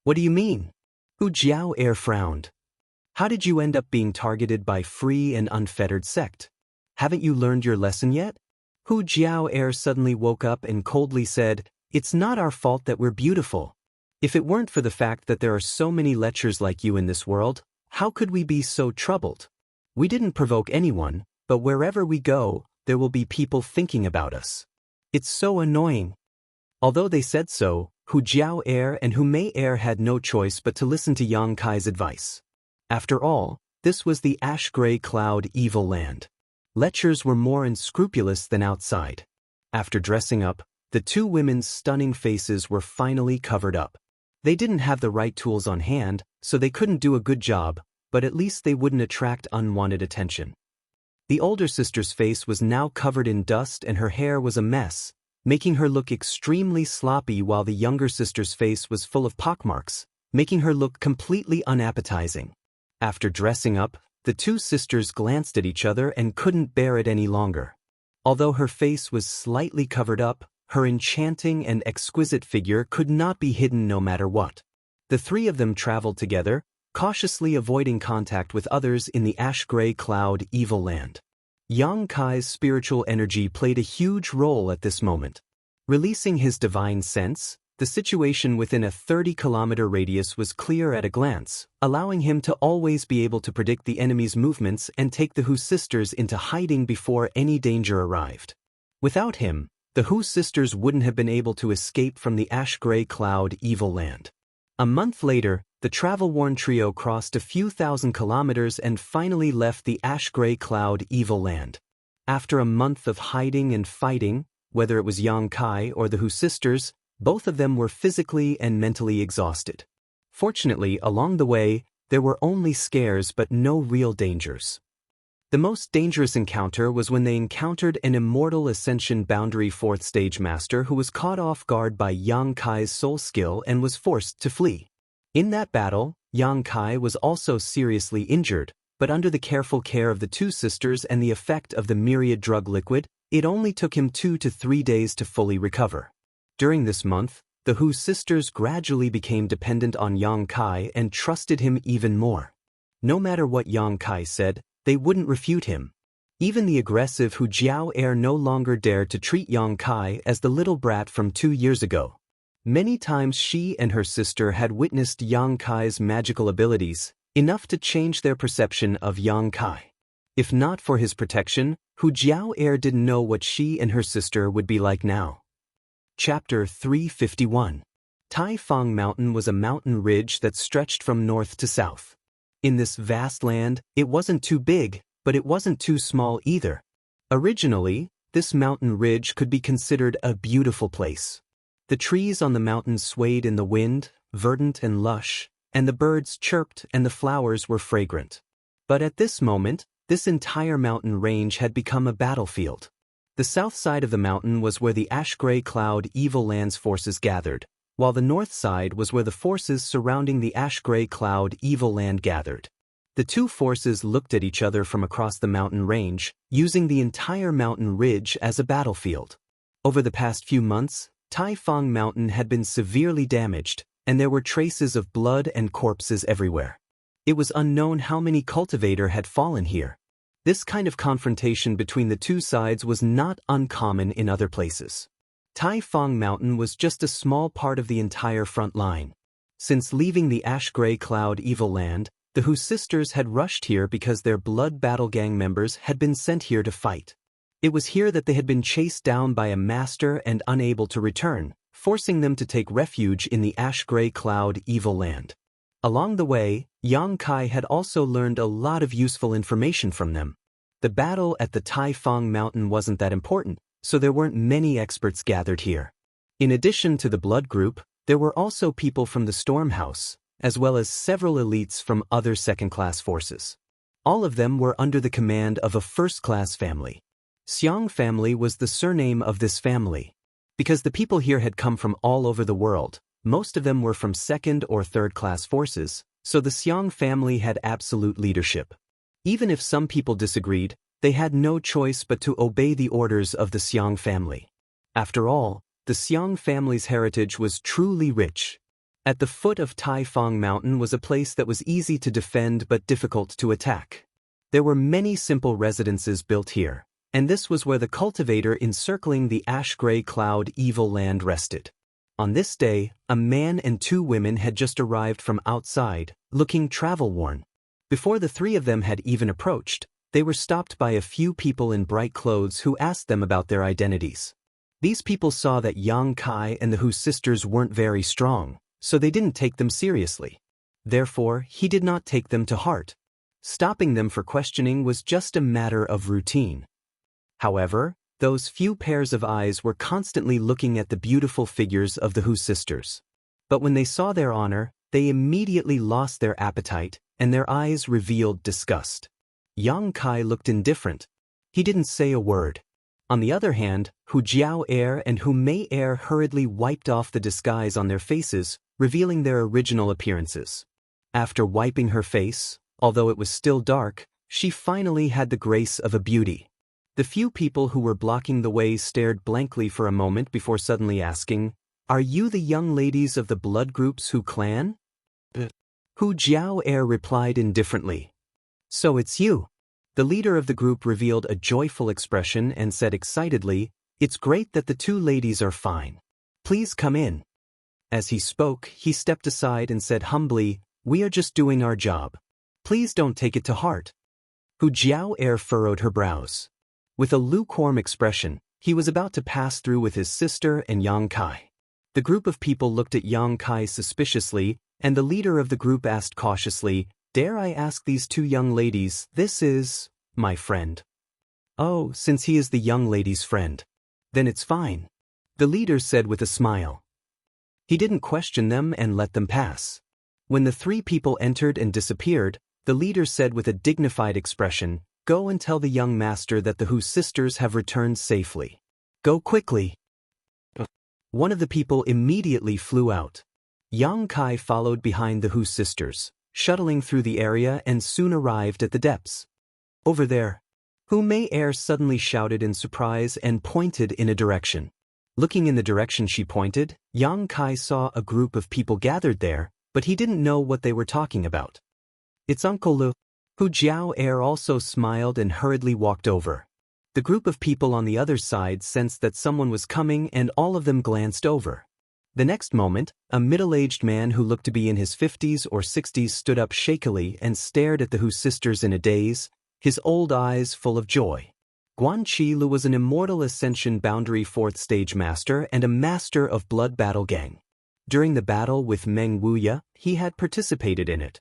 [SPEAKER 1] "What do you mean?" Hu Jiao Air frowned. "How did you end up being targeted by free and unfettered sect? Haven't you learned your lesson yet?" Hu Jiao Air suddenly woke up and coldly said, "It's not our fault that we're beautiful. If it weren't for the fact that there are so many lechers like you in this world, how could we be so troubled? We didn't provoke anyone, but wherever we go, there will be people thinking about us. It's so annoying." Although they said so, Hu Jiao Air and Hu Mei Air had no choice but to listen to Yang Kai's advice. After all, this was the ash-gray cloud evil land. Lechers were more unscrupulous than outside. After dressing up, the two women's stunning faces were finally covered up. They didn't have the right tools on hand, so they couldn't do a good job, but at least they wouldn't attract unwanted attention. The older sister's face was now covered in dust and her hair was a mess, making her look extremely sloppy, while the younger sister's face was full of pockmarks, making her look completely unappetizing. After dressing up, the two sisters glanced at each other and couldn't bear it any longer. Although her face was slightly covered up, her enchanting and exquisite figure could not be hidden no matter what. The three of them traveled together, cautiously avoiding contact with others in the ash-gray cloud evil land. Yang Kai's spiritual energy played a huge role at this moment. Releasing his divine sense, the situation within a 30-kilometer radius was clear at a glance, allowing him to always be able to predict the enemy's movements and take the Hu sisters into hiding before any danger arrived. Without him, the Hu sisters wouldn't have been able to escape from the ash-gray cloud evil land. A month later, the travel-worn trio crossed a few thousand kilometers and finally left the ash-gray cloud evil land. After a month of hiding and fighting, whether it was Yang Kai or the Hu sisters, both of them were physically and mentally exhausted. Fortunately, along the way, there were only scares but no real dangers. The most dangerous encounter was when they encountered an immortal Ascension Boundary 4th Stage Master who was caught off guard by Yang Kai's soul skill and was forced to flee. In that battle, Yang Kai was also seriously injured, but under the careful care of the two sisters and the effect of the myriad drug liquid, it only took him 2 to 3 days to fully recover. During this month, the Hu sisters gradually became dependent on Yang Kai and trusted him even more. No matter what Yang Kai said, they wouldn't refute him. Even the aggressive Hu Jiao Air no longer dared to treat Yang Kai as the little brat from 2 years ago. Many times she and her sister had witnessed Yang Kai's magical abilities, enough to change their perception of Yang Kai. If not for his protection, Hu Jiao Air didn't know what she and her sister would be like now. Chapter 351. Tai Fang Mountain was a mountain ridge that stretched from north to south. In this vast land, it wasn't too big, but it wasn't too small either. Originally, this mountain ridge could be considered a beautiful place. The trees on the mountain swayed in the wind, verdant and lush, and the birds chirped and the flowers were fragrant. But at this moment, this entire mountain range had become a battlefield. The south side of the mountain was where the ash-gray cloud evil land's forces gathered, while the north side was where the forces surrounding the ash-gray cloud evil land gathered. The two forces looked at each other from across the mountain range, using the entire mountain ridge as a battlefield. Over the past few months, Taifang Mountain had been severely damaged, and there were traces of blood and corpses everywhere. It was unknown how many cultivators had fallen here. This kind of confrontation between the two sides was not uncommon in other places. Taifang Mountain was just a small part of the entire front line. Since leaving the ash-gray cloud evil land, the Hu sisters had rushed here because their blood battle gang members had been sent here to fight. It was here that they had been chased down by a master and unable to return, forcing them to take refuge in the ash-gray cloud evil land. Along the way, Yang Kai had also learned a lot of useful information from them. The battle at the Taifang Mountain wasn't that important, so there weren't many experts gathered here. In addition to the blood group, there were also people from the Storm House, as well as several elites from other second-class forces. All of them were under the command of a first-class family. Xiang family was the surname of this family. Because the people here had come from all over the world, most of them were from second- or third-class forces, so the Xiang family had absolute leadership. Even if some people disagreed, they had no choice but to obey the orders of the Xiang family. After all, the Xiang family's heritage was truly rich. At the foot of Taifang Mountain was a place that was easy to defend but difficult to attack. There were many simple residences built here, and this was where the cultivator encircling the ash-gray cloud evil land rested. On this day, a man and two women had just arrived from outside, looking travel-worn. Before the three of them had even approached, they were stopped by a few people in bright clothes who asked them about their identities. These people saw that Yang Kai and the Hu sisters weren't very strong, so they didn't take them seriously. Therefore, he did not take them to heart. Stopping them for questioning was just a matter of routine. However, those few pairs of eyes were constantly looking at the beautiful figures of the Hu sisters. But when they saw their honor, they immediately lost their appetite, and their eyes revealed disgust. Yang Kai looked indifferent. He didn't say a word. On the other hand, Hu Jiao Air and Hu Mei Air hurriedly wiped off the disguise on their faces, revealing their original appearances. After wiping her face, although it was still dark, she finally had the grace of a beauty. The few people who were blocking the way stared blankly for a moment before suddenly asking, "Are you the young ladies of the blood group's Hu clan?" Hu Jiao Air replied indifferently. "So it's you." The leader of the group revealed a joyful expression and said excitedly, "It's great that the two ladies are fine. Please come in." As he spoke, he stepped aside and said humbly, "We are just doing our job. Please don't take it to heart." Hu Jiao Air furrowed her brows. With a lukewarm expression, he was about to pass through with his sister and Yang Kai. The group of people looked at Yang Kai suspiciously, and the leader of the group asked cautiously, "Dare I ask these two young ladies, this is my friend?" "Oh, since he is the young lady's friend, then it's fine," the leader said with a smile. He didn't question them and let them pass. When the three people entered and disappeared, the leader said with a dignified expression, "Go and tell the young master that the Hu sisters have returned safely. Go quickly." One of the people immediately flew out. Yang Kai followed behind the Hu sisters, shuttling through the area and soon arrived at the depths. "Over there." Hu Mei Air suddenly shouted in surprise and pointed in a direction. Looking in the direction she pointed, Yang Kai saw a group of people gathered there, but he didn't know what they were talking about. "It's Uncle Lu." Hu Jiao Air also smiled and hurriedly walked over. The group of people on the other side sensed that someone was coming and all of them glanced over. The next moment, a middle-aged man who looked to be in his 50s or 60s stood up shakily and stared at the Hu sisters in a daze, his old eyes full of joy. Guan Qilu was an immortal Ascension Boundary 4th Stage Master and a master of Blood Battle Gang. During the battle with Meng Wuya, he had participated in it.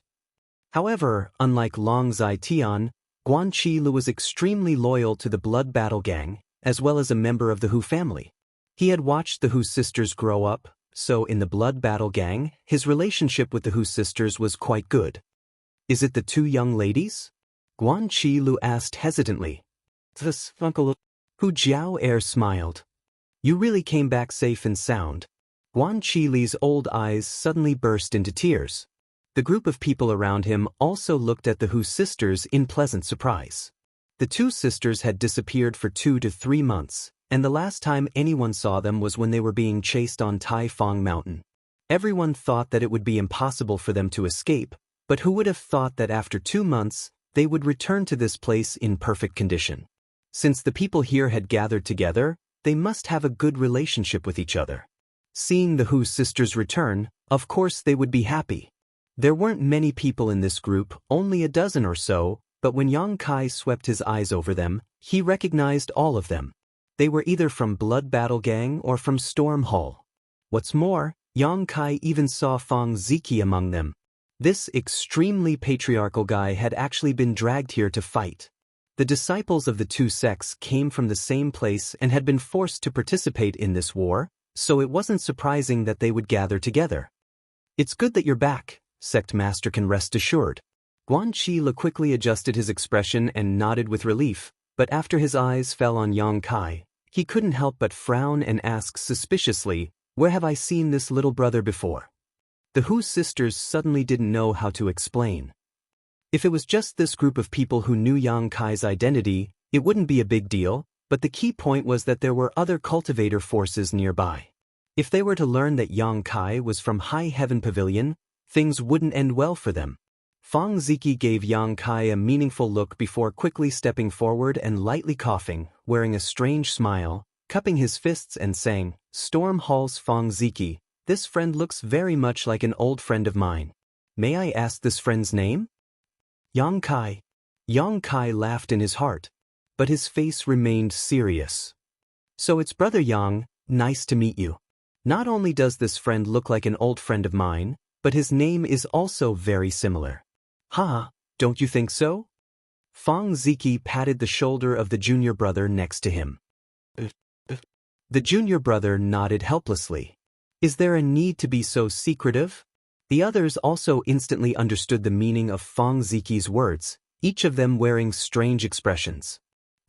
[SPEAKER 1] However, unlike Long Zai Tian, Guan Qilu was extremely loyal to the Blood Battle Gang, as well as a member of the Hu family. He had watched the Hu sisters grow up, so in the Blood Battle Gang, his relationship with the Hu sisters was quite good. "Is it the two young ladies?" Guan Qilu asked hesitantly. "This, Uncle." Hu Jiao Air smiled. "You really came back safe and sound." Guan Qilu's old eyes suddenly burst into tears. The group of people around him also looked at the Hu sisters in pleasant surprise. The two sisters had disappeared for 2 to 3 months, and the last time anyone saw them was when they were being chased on Tai Fong Mountain. Everyone thought that it would be impossible for them to escape, but who would have thought that after 2 months, they would return to this place in perfect condition? Since the people here had gathered together, they must have a good relationship with each other. Seeing the Hu sisters return, of course they would be happy. There weren't many people in this group, only a dozen or so, but when Yang Kai swept his eyes over them, he recognized all of them. They were either from Blood Battle Gang or from Storm Hall. What's more, Yang Kai even saw Fong Ziki among them. This extremely patriarchal guy had actually been dragged here to fight. The disciples of the two sects came from the same place and had been forced to participate in this war, so it wasn't surprising that they would gather together. "It's good that you're back," Sect Master can rest assured. Guan Qile quickly adjusted his expression and nodded with relief, but after his eyes fell on Yang Kai, he couldn't help but frown and ask suspiciously, "Where have I seen this little brother before?" The Hu sisters suddenly didn't know how to explain. If it was just this group of people who knew Yang Kai's identity, it wouldn't be a big deal, but the key point was that there were other cultivator forces nearby. If they were to learn that Yang Kai was from High Heaven Pavilion, things wouldn't end well for them. Fong Ziki gave Yang Kai a meaningful look before quickly stepping forward and lightly coughing, wearing a strange smile, cupping his fists and saying, "Storm Hall's Fong Ziki, this friend looks very much like an old friend of mine. May I ask this friend's name?" "Yang Kai." Yang Kai laughed in his heart, but his face remained serious. "So it's Brother Yang, nice to meet you. Not only does this friend look like an old friend of mine, but his name is also very similar. Ha, don't you think so?" Fong Ziki patted the shoulder of the junior brother next to him. The junior brother nodded helplessly. Is there a need to be so secretive? The others also instantly understood the meaning of Fong Ziki's words, each of them wearing strange expressions.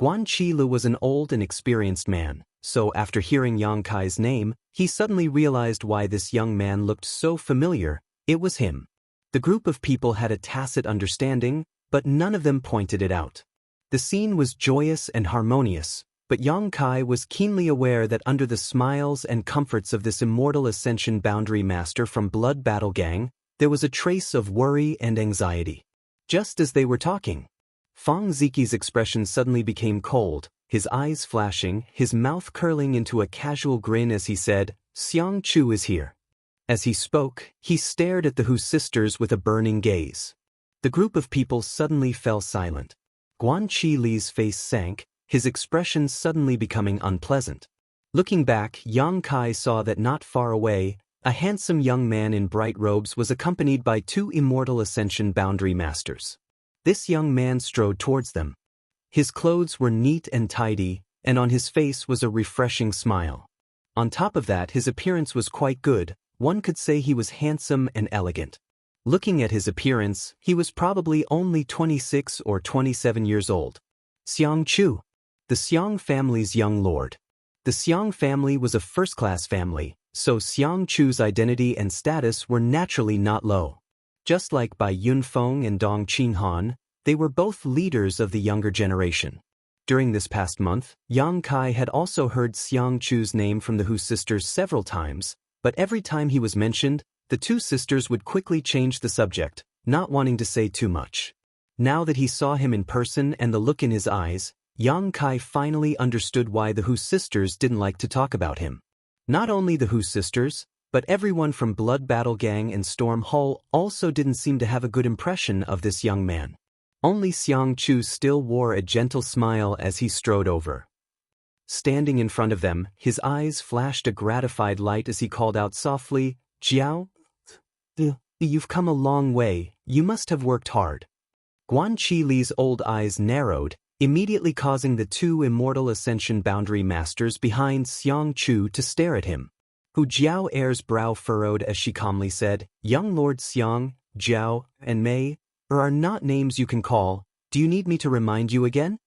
[SPEAKER 1] Guan Qile was an old and experienced man, so after hearing Yang Kai's name, he suddenly realized why this young man looked so familiar. It was him. The group of people had a tacit understanding, but none of them pointed it out. The scene was joyous and harmonious, but Yang Kai was keenly aware that under the smiles and comforts of this immortal Ascension Boundary Master from Blood Battle Gang, there was a trace of worry and anxiety. Just as they were talking, Fong Ziki's expression suddenly became cold, his eyes flashing, his mouth curling into a casual grin as he said, "Xiang Chu is here." As he spoke, he stared at the Hu sisters with a burning gaze. The group of people suddenly fell silent. Guan Qile's face sank, his expression suddenly becoming unpleasant. Looking back, Yang Kai saw that not far away, a handsome young man in bright robes was accompanied by 2 immortal Ascension Boundary Masters. This young man strode towards them. His clothes were neat and tidy, and on his face was a refreshing smile. On top of that, his appearance was quite good. One could say he was handsome and elegant. Looking at his appearance, he was probably only 26 or 27 years old. Xiang Chu, the Xiang family's young lord. The Xiang family was a first-class family, so Xiang Chu's identity and status were naturally not low. Just like Bai Yunfeng and Dong Qinghan, they were both leaders of the younger generation. During this past month, Yang Kai had also heard Xiang Chu's name from the Hu sisters several times, but every time he was mentioned, the 2 sisters would quickly change the subject, not wanting to say too much. Now that he saw him in person and the look in his eyes, Yang Kai finally understood why the Hu sisters didn't like to talk about him. Not only the Hu sisters, but everyone from Blood Battle Gang and Storm Hall also didn't seem to have a good impression of this young man. Only Xiang Chu still wore a gentle smile as he strode over. Standing in front of them, his eyes flashed a gratified light as he called out softly, "Jiao, you've come a long way, you must have worked hard." Guan Qile's old eyes narrowed, immediately causing the 2 immortal Ascension Boundary Masters behind Xiang Chu to stare at him. Hu Jiao Air's brow furrowed as she calmly said, "Young Lord Xiang, Jiao, and Mei are not names you can call. Do you need me to remind you again?"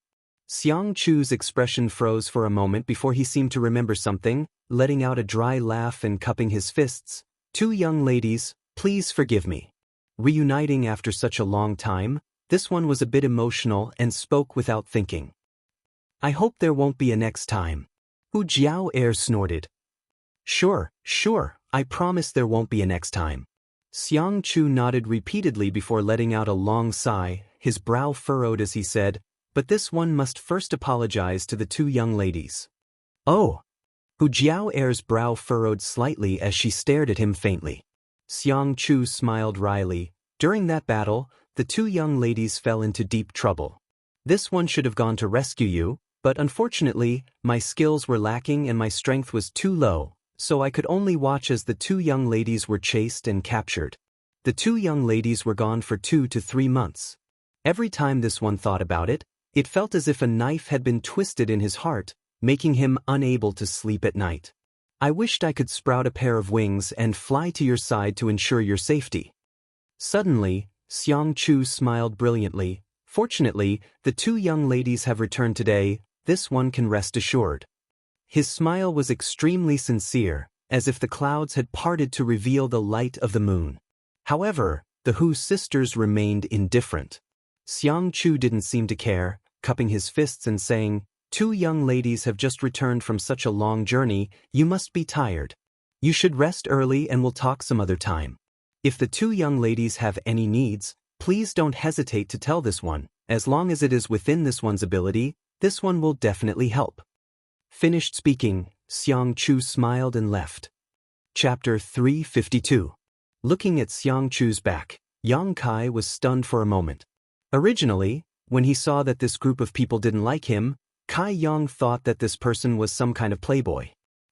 [SPEAKER 1] Xiang Chu's expression froze for a moment before he seemed to remember something, letting out a dry laugh and cupping his fists. "2 young ladies, please forgive me. Reuniting after such a long time, this one was a bit emotional and spoke without thinking. I hope there won't be a next time. Hu Jiao Air snorted. Sure, I promise there won't be a next time. Xiang Chu nodded repeatedly before letting out a long sigh, his brow furrowed as he said, but this one must first apologize to the two young ladies. Oh! Hu Jiao Air's brow furrowed slightly as she stared at him faintly. Xiang Chu smiled wryly. During that battle, the two young ladies fell into deep trouble. This one should have gone to rescue you, but unfortunately, my skills were lacking and my strength was too low, so I could only watch as the two young ladies were chased and captured. The two young ladies were gone for 2 to 3 months. Every time this one thought about it, it felt as if a knife had been twisted in his heart, making him unable to sleep at night. I wished I could sprout a pair of wings and fly to your side to ensure your safety. Suddenly, Xiang Chu smiled brilliantly. Fortunately, the two young ladies have returned today, this one can rest assured. His smile was extremely sincere, as if the clouds had parted to reveal the light of the moon. However, the Hu sisters remained indifferent. Xiang Chu didn't seem to care, cupping his fists and saying, "Two young ladies have just returned from such a long journey, you must be tired. You should rest early and we'll talk some other time. If the two young ladies have any needs, please don't hesitate to tell this one. As long as it is within this one's ability, this one will definitely help." Finished speaking, Xiang Chu smiled and left. Chapter 352. Looking at Xiang Chu's back, Yang Kai was stunned for a moment. Originally, when he saw that this group of people didn't like him, Kai Yang thought that this person was some kind of playboy.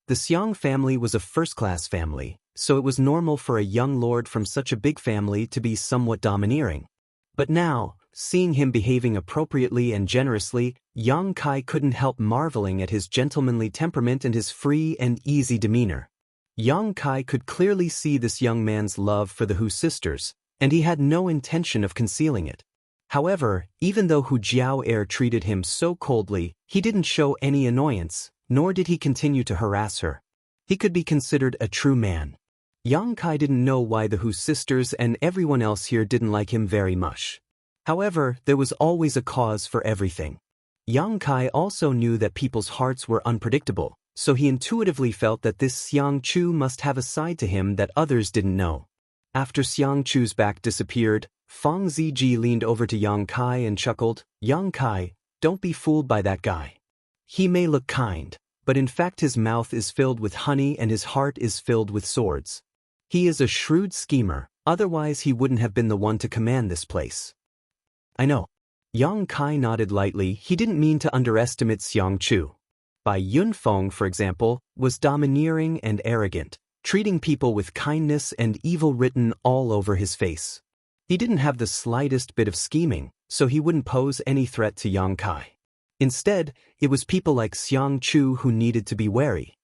[SPEAKER 1] The Xiang family was a first-class family, so it was normal for a young lord from such a big family to be somewhat domineering. But now, seeing him behaving appropriately and generously, Yang Kai couldn't help marveling at his gentlemanly temperament and his free and easy demeanor. Yang Kai could clearly see this young man's love for the Hu sisters, and he had no intention of concealing it. However, even though Hu Jiao Air treated him so coldly, he didn't show any annoyance, nor did he continue to harass her. He could be considered a true man. Yang Kai didn't know why the Hu sisters and everyone else here didn't like him very much. However, there was always a cause for everything. Yang Kai also knew that people's hearts were unpredictable, so he intuitively felt that this Xiang Chu must have a side to him that others didn't know. After Xiang Chu's back disappeared, Fang Ziji leaned over to Yang Kai and chuckled, "Yang Kai, don't be fooled by that guy. He may look kind, but in fact his mouth is filled with honey and his heart is filled with swords. He is a shrewd schemer, otherwise he wouldn't have been the one to command this place." "I know." Yang Kai nodded lightly. He didn't mean to underestimate Xiang Chu. Bai Yunfeng, for example, was domineering and arrogant, treating people with kindness and evil written all over his face. He didn't have the slightest bit of scheming, so he wouldn't pose any threat to Yang Kai. Instead, it was people like Xiang Chu who needed to be wary.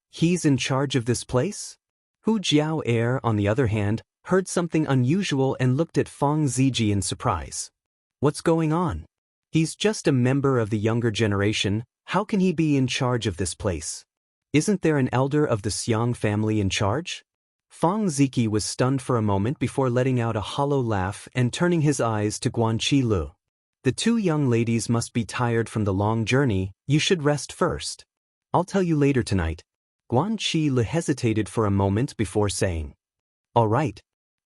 [SPEAKER 1] He's in charge of this place? Hu Jiao Air, on the other hand, heard something unusual and looked at Fang Ziji in surprise. What's going on? He's just a member of the younger generation, how can he be in charge of this place? Isn't there an elder of the Xiang family in charge? Fang Ziki was stunned for a moment before letting out a hollow laugh and turning his eyes to Guanqi Lu. "The two young ladies must be tired from the long journey, you should rest first. I'll tell you later tonight." Guanqi Lu hesitated for a moment before saying, "All right."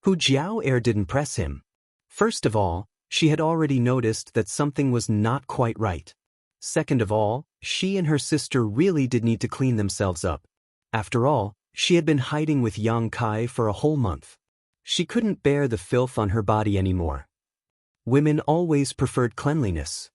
[SPEAKER 1] Hu Jiao Air didn't press him. First of all, she had already noticed that something was not quite right. Second of all, she and her sister really did need to clean themselves up. After all, she had been hiding with Yang Kai for a whole month. She couldn't bear the filth on her body anymore. Women always preferred cleanliness.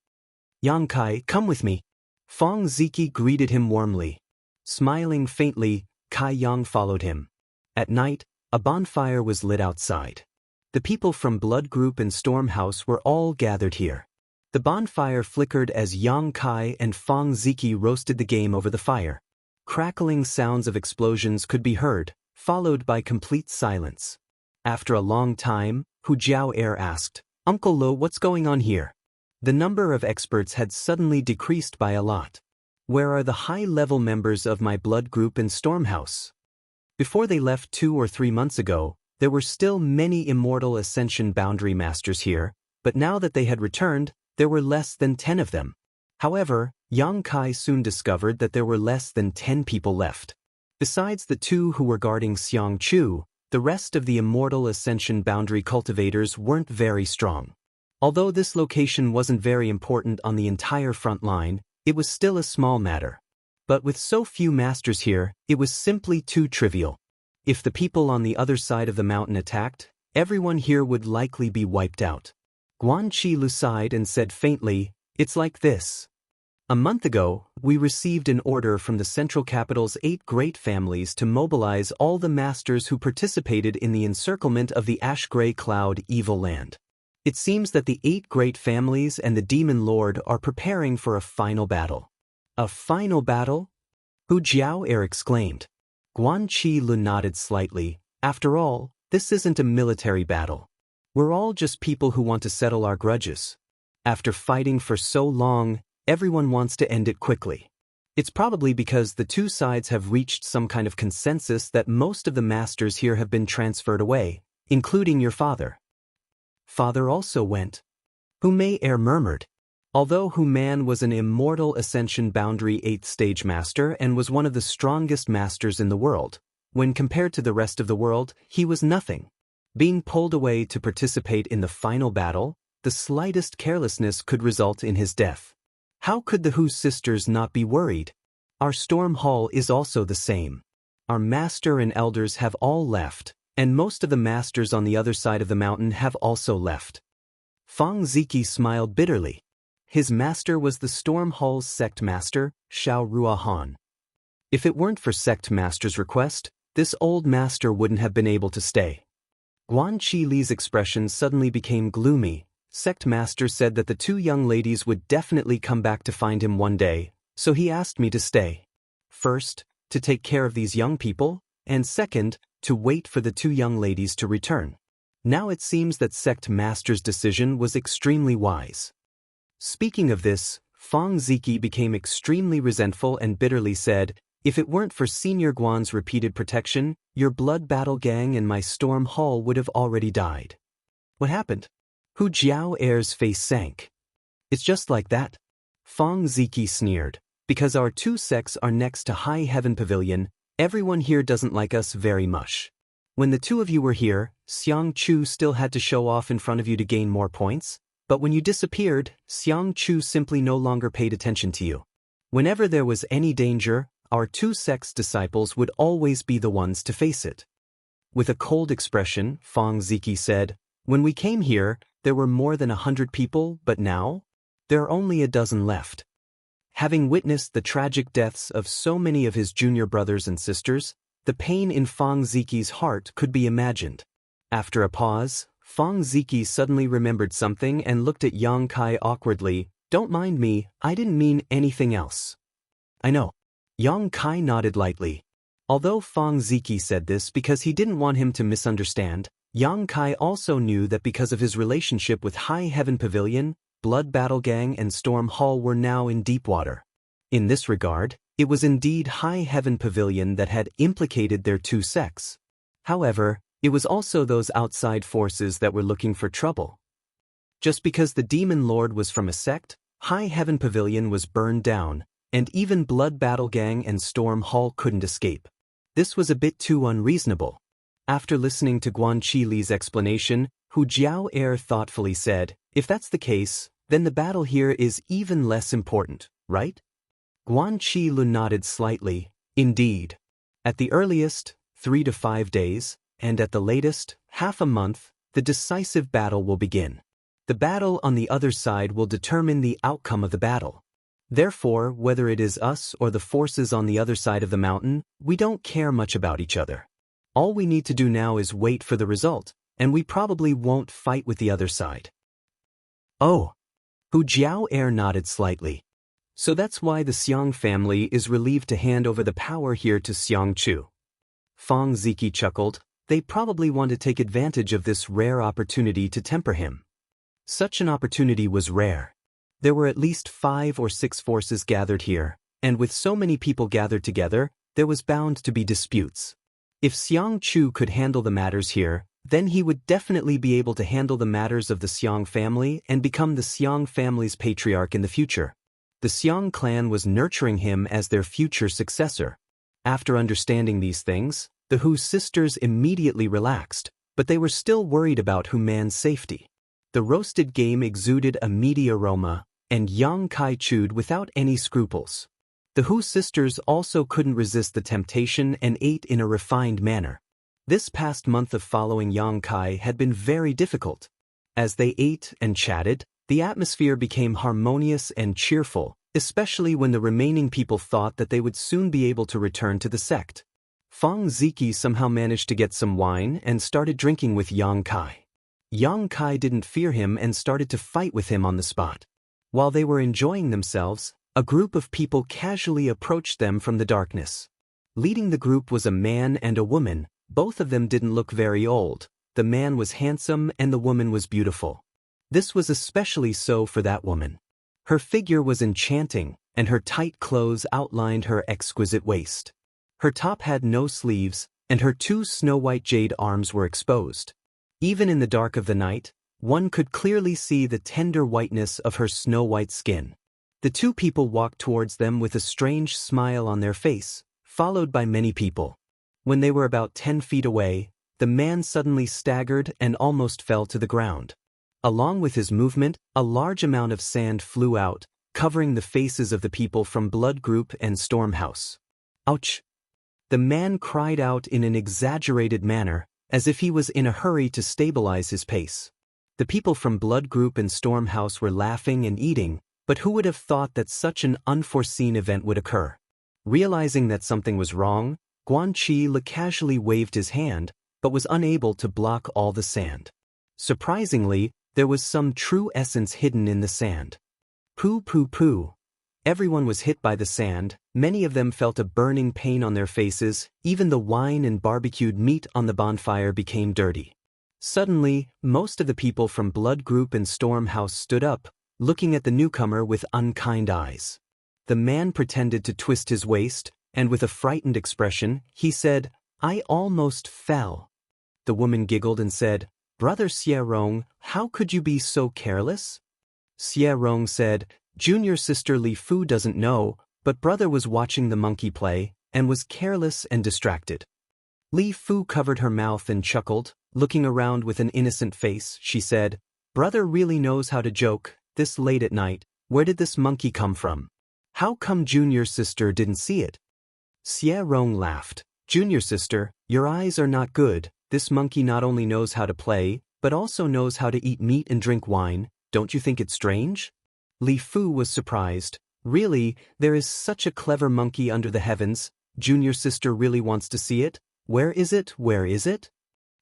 [SPEAKER 1] "Yang Kai, come with me." Fang Ziki greeted him warmly. Smiling faintly, Kai Yang followed him. At night, a bonfire was lit outside. The people from Blood Group and Storm House were all gathered here. The bonfire flickered as Yang Kai and Fang Ziki roasted the game over the fire. Crackling sounds of explosions could be heard, followed by complete silence. After a long time, Hu Jiao Air asked, "Uncle Lo, what's going on here?" The number of experts had suddenly decreased by a lot. "Where are the high-level members of my Blood Group and Storm House?" Before they left 2 or 3 months ago, There were still many immortal ascension boundary masters here, but now that they had returned, there were less than 10 of them. However, Yang Kai soon discovered that there were less than 10 people left. Besides the 2 who were guarding Xiang Chu, the rest of the immortal ascension boundary cultivators weren't very strong. Although this location wasn't very important on the entire front line, it was still a small matter. But with so few masters here, it was simply too trivial. If the people on the other side of the mountain attacked, everyone here would likely be wiped out. Guan Qilu sighed and said faintly, "It's like this. A month ago, we received an order from the central capital's 8 great families to mobilize all the masters who participated in the encirclement of the ash-gray cloud evil land. It seems that the 8 great families and the demon lord are preparing for a final battle." "A final battle?" Hu Jiao exclaimed. Guan Qilu nodded slightly. "After all, this isn't a military battle. We're all just people who want to settle our grudges. After fighting for so long, everyone wants to end it quickly. It's probably because the 2 sides have reached some kind of consensus that most of the masters here have been transferred away, including your father." "Father also went," Hu Mei murmured. Although Hu Man was an immortal ascension boundary 8th stage master and was one of the strongest masters in the world, when compared to the rest of the world, he was nothing. Being pulled away to participate in the final battle, the slightest carelessness could result in his death. How could the Hu sisters not be worried? Our storm hall is also the same. Our master and elders have all left, and most of the masters on the other side of the mountain have also left. Fang Ziki smiled bitterly. His master was the Storm Hall's sect master, Xiao Ruahan. If it weren't for sect master's request, this old master wouldn't have been able to stay. Guan Qili's expression suddenly became gloomy. Sect master said that the 2 young ladies would definitely come back to find him one day, so he asked me to stay. First, to take care of these young people, and second, to wait for the 2 young ladies to return. Now it seems that sect master's decision was extremely wise. Speaking of this, Fang Ziki became extremely resentful and bitterly said, "If it weren't for Senior Guan's repeated protection, your blood battle gang and my storm hall would have already died." "What happened?" Hu Jiao's face sank. "It's just like that," Fang Ziki sneered. "Because our 2 sects are next to High Heaven Pavilion, everyone here doesn't like us very much. When the 2 of you were here, Xiang Chu still had to show off in front of you to gain more points. But when you disappeared, Xiang Chu simply no longer paid attention to you. Whenever there was any danger, our 2 sects' disciples would always be the ones to face it." With a cold expression, Fang Ziki said, "When we came here, there were more than 100 people, but now? There are only a dozen left." Having witnessed the tragic deaths of so many of his junior brothers and sisters, the pain in Fang Ziki's heart could be imagined. After a pause, Fang Ziki suddenly remembered something and looked at Yang Kai awkwardly. "Don't mind me, I didn't mean anything else." "I know." Yang Kai nodded lightly. Although Fang Ziki said this because he didn't want him to misunderstand, Yang Kai also knew that because of his relationship with High Heaven Pavilion, Blood Battle Gang and Storm Hall were now in deep water. In this regard, it was indeed High Heaven Pavilion that had implicated their 2 sects. However, it was also those outside forces that were looking for trouble. Just because the Demon Lord was from a sect, High Heaven Pavilion was burned down, and even Blood Battle Gang and Storm Hall couldn't escape. This was a bit too unreasonable. After listening to Guan Qili's explanation, Hu Jiao thoughtfully said, "If that's the case, then the battle here is even less important, right?" Guan Qilu nodded slightly. "Indeed. At the earliest, 3 to 5 days, and at the latest, half a month, the decisive battle will begin. The battle on the other side will determine the outcome of the battle. Therefore, whether it is us or the forces on the other side of the mountain, we don't care much about each other. All we need to do now is wait for the result, and we probably won't fight with the other side." "Oh." Hu Jiao nodded slightly. "So that's why the Xiang family is relieved to hand over the power here to Xiang Chu." Fang Ziki chuckled. They probably want to take advantage of this rare opportunity to temper him. Such an opportunity was rare. There were at least 5 or 6 forces gathered here, and with so many people gathered together, there was bound to be disputes. If Xiang Chu could handle the matters here, Then he would definitely be able to handle the matters of the Xiong family and become the Xiong family's patriarch in the future. The Xiong clan was nurturing him as their future successor. After understanding these things, the Hu sisters immediately relaxed, but they were still worried about Hu Man's safety. The roasted game exuded a meaty aroma, and Yang Kai chewed without any scruples. The Hu sisters also couldn't resist the temptation and ate in a refined manner. This past month of following Yang Kai had been very difficult. As they ate and chatted, the atmosphere became harmonious and cheerful, especially when the remaining people thought that they would soon be able to return to the sect. Fang Ziki somehow managed to get some wine and started drinking with Yang Kai. Yang Kai didn't fear him and started to fight with him on the spot. While they were enjoying themselves, a group of people casually approached them from the darkness. Leading the group was a man and a woman. Both of them didn't look very old. The man was handsome and the woman was beautiful. This was especially so for that woman. Her figure was enchanting, and her tight clothes outlined her exquisite waist. Her top had no sleeves, and her two snow-white jade arms were exposed. Even in the dark of the night, one could clearly see the tender whiteness of her snow-white skin. The two people walked towards them with a strange smile on their face, followed by many people. When they were about 10 feet away, the man suddenly staggered and almost fell to the ground. Along with his movement, a large amount of sand flew out, covering the faces of the people from Blood Group and Stormhouse. Ouch! The man cried out in an exaggerated manner, as if he was in a hurry to stabilize his pace. The people from Blood Group and Stormhouse were laughing and eating, but who would have thought that such an unforeseen event would occur? Realizing that something was wrong, Guan Qi casually waved his hand, but was unable to block all the sand. Surprisingly, there was some true essence hidden in the sand. Pooh pooh pooh. Everyone was hit by the sand, many of them felt a burning pain on their faces, even the wine and barbecued meat on the bonfire became dirty. Suddenly, most of the people from Blood Group and Stormhouse stood up, looking at the newcomer with unkind eyes. The man pretended to twist his waist, and with a frightened expression, he said, "I almost fell." The woman giggled and said, "Brother Xierong, how could you be so careless?" Xierong said, "Junior sister Li Fu doesn't know, but brother was watching the monkey play, and was careless and distracted." Li Fu covered her mouth and chuckled, looking around with an innocent face. She said, "Brother really knows how to joke, this late at night. Where did this monkey come from? How come junior sister didn't see it?" Xierong laughed. "Junior sister, your eyes are not good. This monkey not only knows how to play, but also knows how to eat meat and drink wine. Don't you think it's strange?" Li Fu was surprised. "Really, there is such a clever monkey under the heavens. Junior sister really wants to see it? Where is it? Where is it?"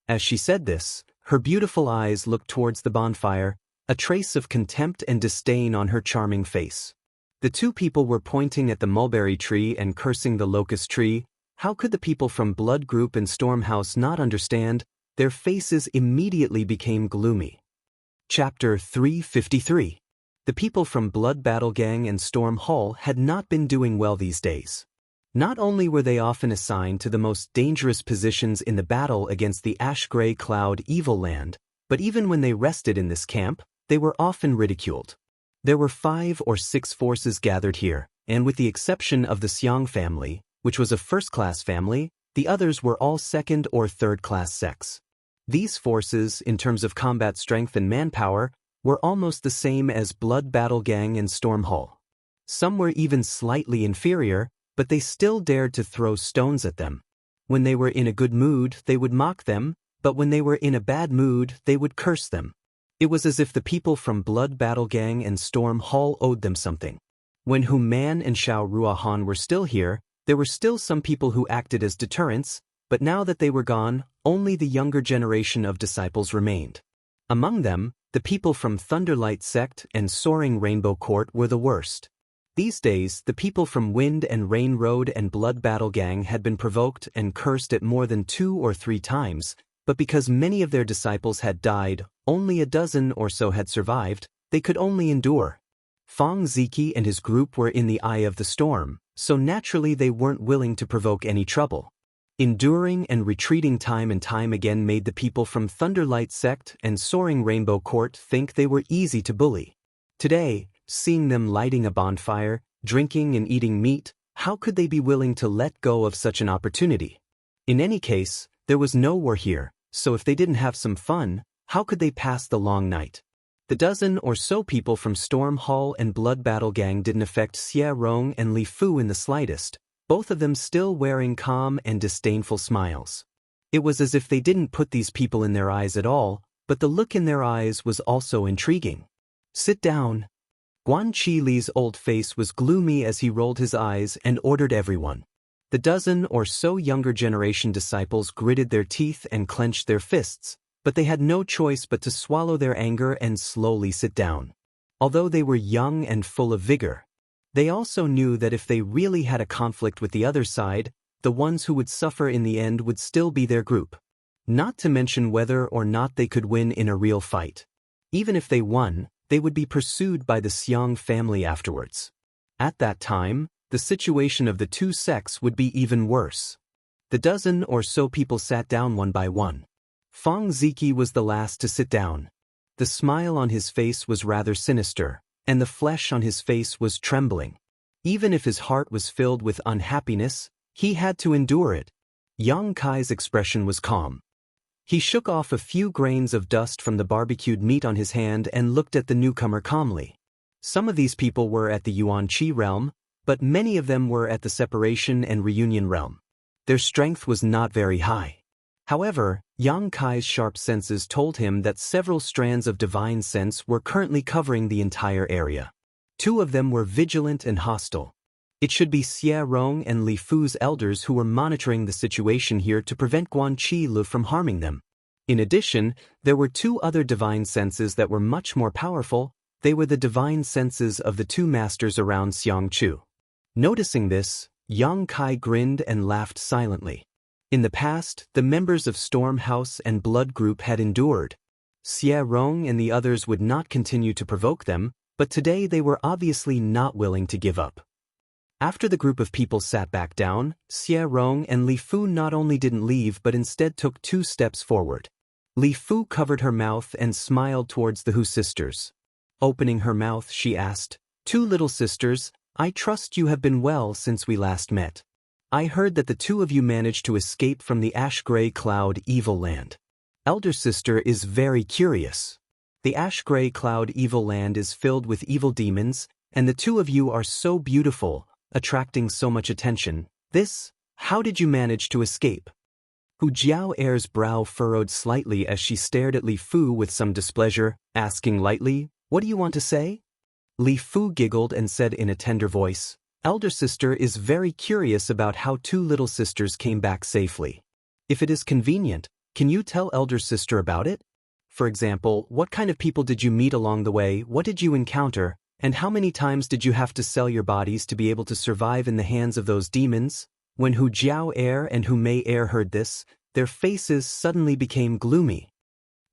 [SPEAKER 1] As she said this, her beautiful eyes looked towards the bonfire, a trace of contempt and disdain on her charming face. The two people were pointing at the mulberry tree and cursing the locust tree. How could the people from Blood Group and Stormhouse not understand? Their faces immediately became gloomy. Chapter 353. The people from Blood Battle Gang and Storm Hall had not been doing well these days. Not only were they often assigned to the most dangerous positions in the battle against the Ash-Gray Cloud Evil Land, but even when they rested in this camp, they were often ridiculed. There were 5 or 6 forces gathered here, and with the exception of the Xiong family, which was a first-class family, the others were all second- or third-class sects. These forces, in terms of combat strength and manpower, were almost the same as Blood Battle Gang and Storm Hall. Some were even slightly inferior, but they still dared to throw stones at them. When they were in a good mood, they would mock them, but when they were in a bad mood, they would curse them. It was as if the people from Blood Battle Gang and Storm Hall owed them something. When Hu Man and Xiao Ruahan were still here, there were still some people who acted as deterrents, but now that they were gone, only the younger generation of disciples remained. Among them, the people from Thunderlight Sect and Soaring Rainbow Court were the worst. These days, the people from Wind and Rain Road and Blood Battle Gang had been provoked and cursed at more than 2 or 3 times, but because many of their disciples had died, only a dozen or so had survived, they could only endure. Fang Ziki and his group were in the eye of the storm, so naturally they weren't willing to provoke any trouble. Enduring and retreating time and time again made the people from Thunderlight Sect and Soaring Rainbow Court think they were easy to bully. Today, seeing them lighting a bonfire, drinking and eating meat, how could they be willing to let go of such an opportunity? In any case, there was no war here, so if they didn't have some fun, how could they pass the long night? The dozen or so people from Storm Hall and Blood Battle Gang didn't affect Xie Rong and Li Fu in the slightest, both of them still wearing calm and disdainful smiles. It was as if they didn't put these people in their eyes at all, but the look in their eyes was also intriguing. Sit down. Guan Qi Li's old face was gloomy as he rolled his eyes and ordered everyone. The dozen or so younger generation disciples gritted their teeth and clenched their fists, but they had no choice but to swallow their anger and slowly sit down. Although they were young and full of vigor, they also knew that if they really had a conflict with the other side, the ones who would suffer in the end would still be their group. Not to mention whether or not they could win in a real fight. Even if they won, they would be pursued by the Xiang family afterwards. At that time, the situation of the two sects would be even worse. The dozen or so people sat down one by one. Feng Ziki was the last to sit down. The smile on his face was rather sinister, and the flesh on his face was trembling. Even if his heart was filled with unhappiness, he had to endure it. Yang Kai's expression was calm. He shook off a few grains of dust from the barbecued meat on his hand and looked at the newcomer calmly. Some of these people were at the Yuan Qi realm, but many of them were at the separation and reunion realm. Their strength was not very high. However, Yang Kai's sharp senses told him that several strands of divine sense were currently covering the entire area. Two of them were vigilant and hostile. It should be Xie Rong and Li Fu's elders who were monitoring the situation here to prevent Guan Qi Lu from harming them. In addition, there were two other divine senses that were much more powerful. They were the divine senses of the two masters around Xiangchu. Noticing this, Yang Kai grinned and laughed silently. In the past, the members of Storm House and Blood Group had endured. Xie Rong and the others would not continue to provoke them, but today they were obviously not willing to give up. After the group of people sat back down, Xie Rong and Li Fu not only didn't leave but instead took 2 steps forward. Li Fu covered her mouth and smiled towards the Hu sisters. Opening her mouth, she asked, "Two little sisters, I trust you have been well since we last met. I heard that the two of you managed to escape from the ash-gray cloud evil land. Elder sister is very curious. The ash-gray cloud evil land is filled with evil demons, and the two of you are so beautiful, attracting so much attention. How did you manage to escape?" Hu Jiao'er's brow furrowed slightly as she stared at Li Fu with some displeasure, asking lightly, "What do you want to say?" Li Fu giggled and said in a tender voice, "Elder sister is very curious about how 2 little sisters came back safely. If it is convenient, can you tell elder sister about it? For example, what kind of people did you meet along the way, what did you encounter, and how many times did you have to sell your bodies to be able to survive in the hands of those demons?" When Hu Jiao'er and Hu Mei-er heard this, their faces suddenly became gloomy.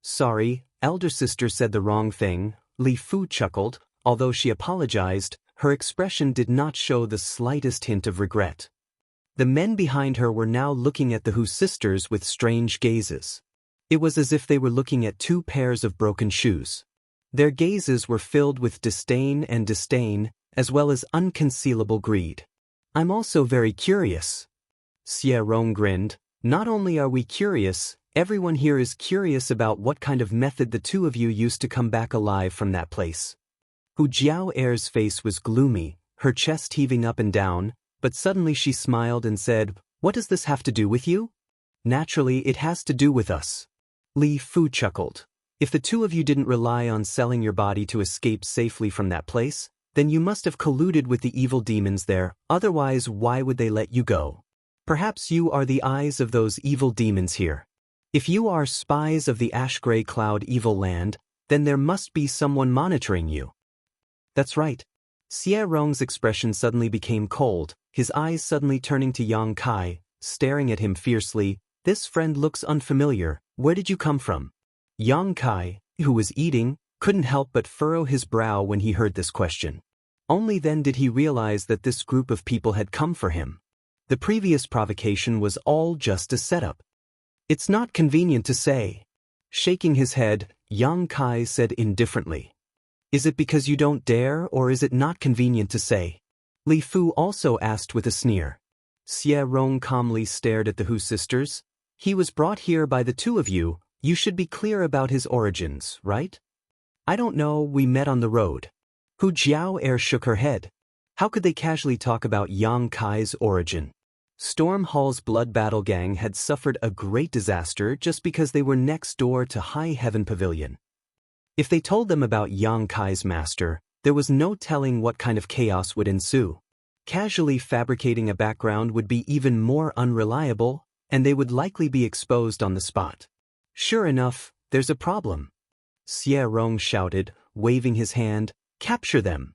[SPEAKER 1] "Sorry, elder sister said the wrong thing," Li Fu chuckled. Although she apologized, her expression did not show the slightest hint of regret. The men behind her were now looking at the Hu sisters with strange gazes. It was as if they were looking at 2 pairs of broken shoes. Their gazes were filled with disdain, as well as unconcealable greed. "I'm also very curious." Xie Rong grinned. "Not only are we curious, everyone here is curious about what kind of method the two of you used to come back alive from that place." Hu Jiao'er's face was gloomy, her chest heaving up and down, but suddenly she smiled and said, "What does this have to do with you?" "Naturally, it has to do with us." Li Fu chuckled. "If the two of you didn't rely on selling your body to escape safely from that place, then you must have colluded with the evil demons there, otherwise why would they let you go? Perhaps you are the eyes of those evil demons here. If you are spies of the ash-gray cloud evil land, then there must be someone monitoring you." "That's right." Xie Rong's expression suddenly became cold, his eyes suddenly turning to Yang Kai, staring at him fiercely. "This friend looks unfamiliar. Where did you come from?" Yang Kai, who was eating, couldn't help but furrow his brow when he heard this question. Only then did he realize that this group of people had come for him. The previous provocation was all just a setup. It's not convenient to say. Shaking his head, Yang Kai said indifferently. Is it because you don't dare, or is it not convenient to say? Li Fu also asked with a sneer. Xie Rong calmly stared at the Hu sisters. He was brought here by the two of you. You should be clear about his origins, right? I don't know, we met on the road. Hu Jiao shook her head. How could they casually talk about Yang Kai's origin? Storm Hall's Blood Battle Gang had suffered a great disaster just because they were next door to High Heaven Pavilion. If they told them about Yang Kai's master, there was no telling what kind of chaos would ensue. Casually fabricating a background would be even more unreliable, and they would likely be exposed on the spot. Sure enough, there's a problem. Xie Rong shouted, waving his hand. Capture them.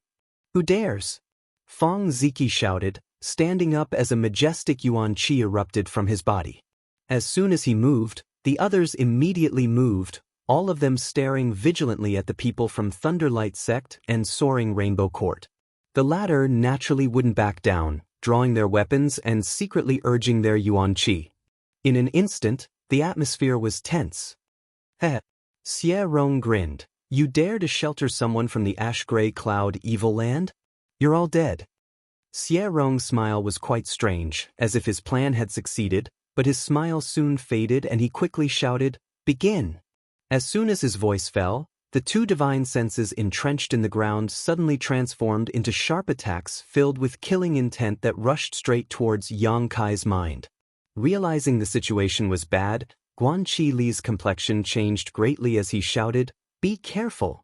[SPEAKER 1] Who dares? Fong Ziki shouted, standing up as a majestic yuan qi erupted from his body. As soon as he moved, the others immediately moved, all of them staring vigilantly at the people from Thunderlight Sect and Soaring Rainbow Court. The latter naturally wouldn't back down, drawing their weapons and secretly urging their yuan qi. In an instant, the atmosphere was tense. Heh. Xie Rong grinned. You dare to shelter someone from the ash-gray cloud evil land? You're all dead. Xie Rong's smile was quite strange, as if his plan had succeeded, but his smile soon faded and he quickly shouted, Begin! As soon as his voice fell, the two divine senses entrenched in the ground suddenly transformed into sharp attacks filled with killing intent that rushed straight towards Yang Kai's mind. Realizing the situation was bad, Guan Qi Li's complexion changed greatly as he shouted, Be careful!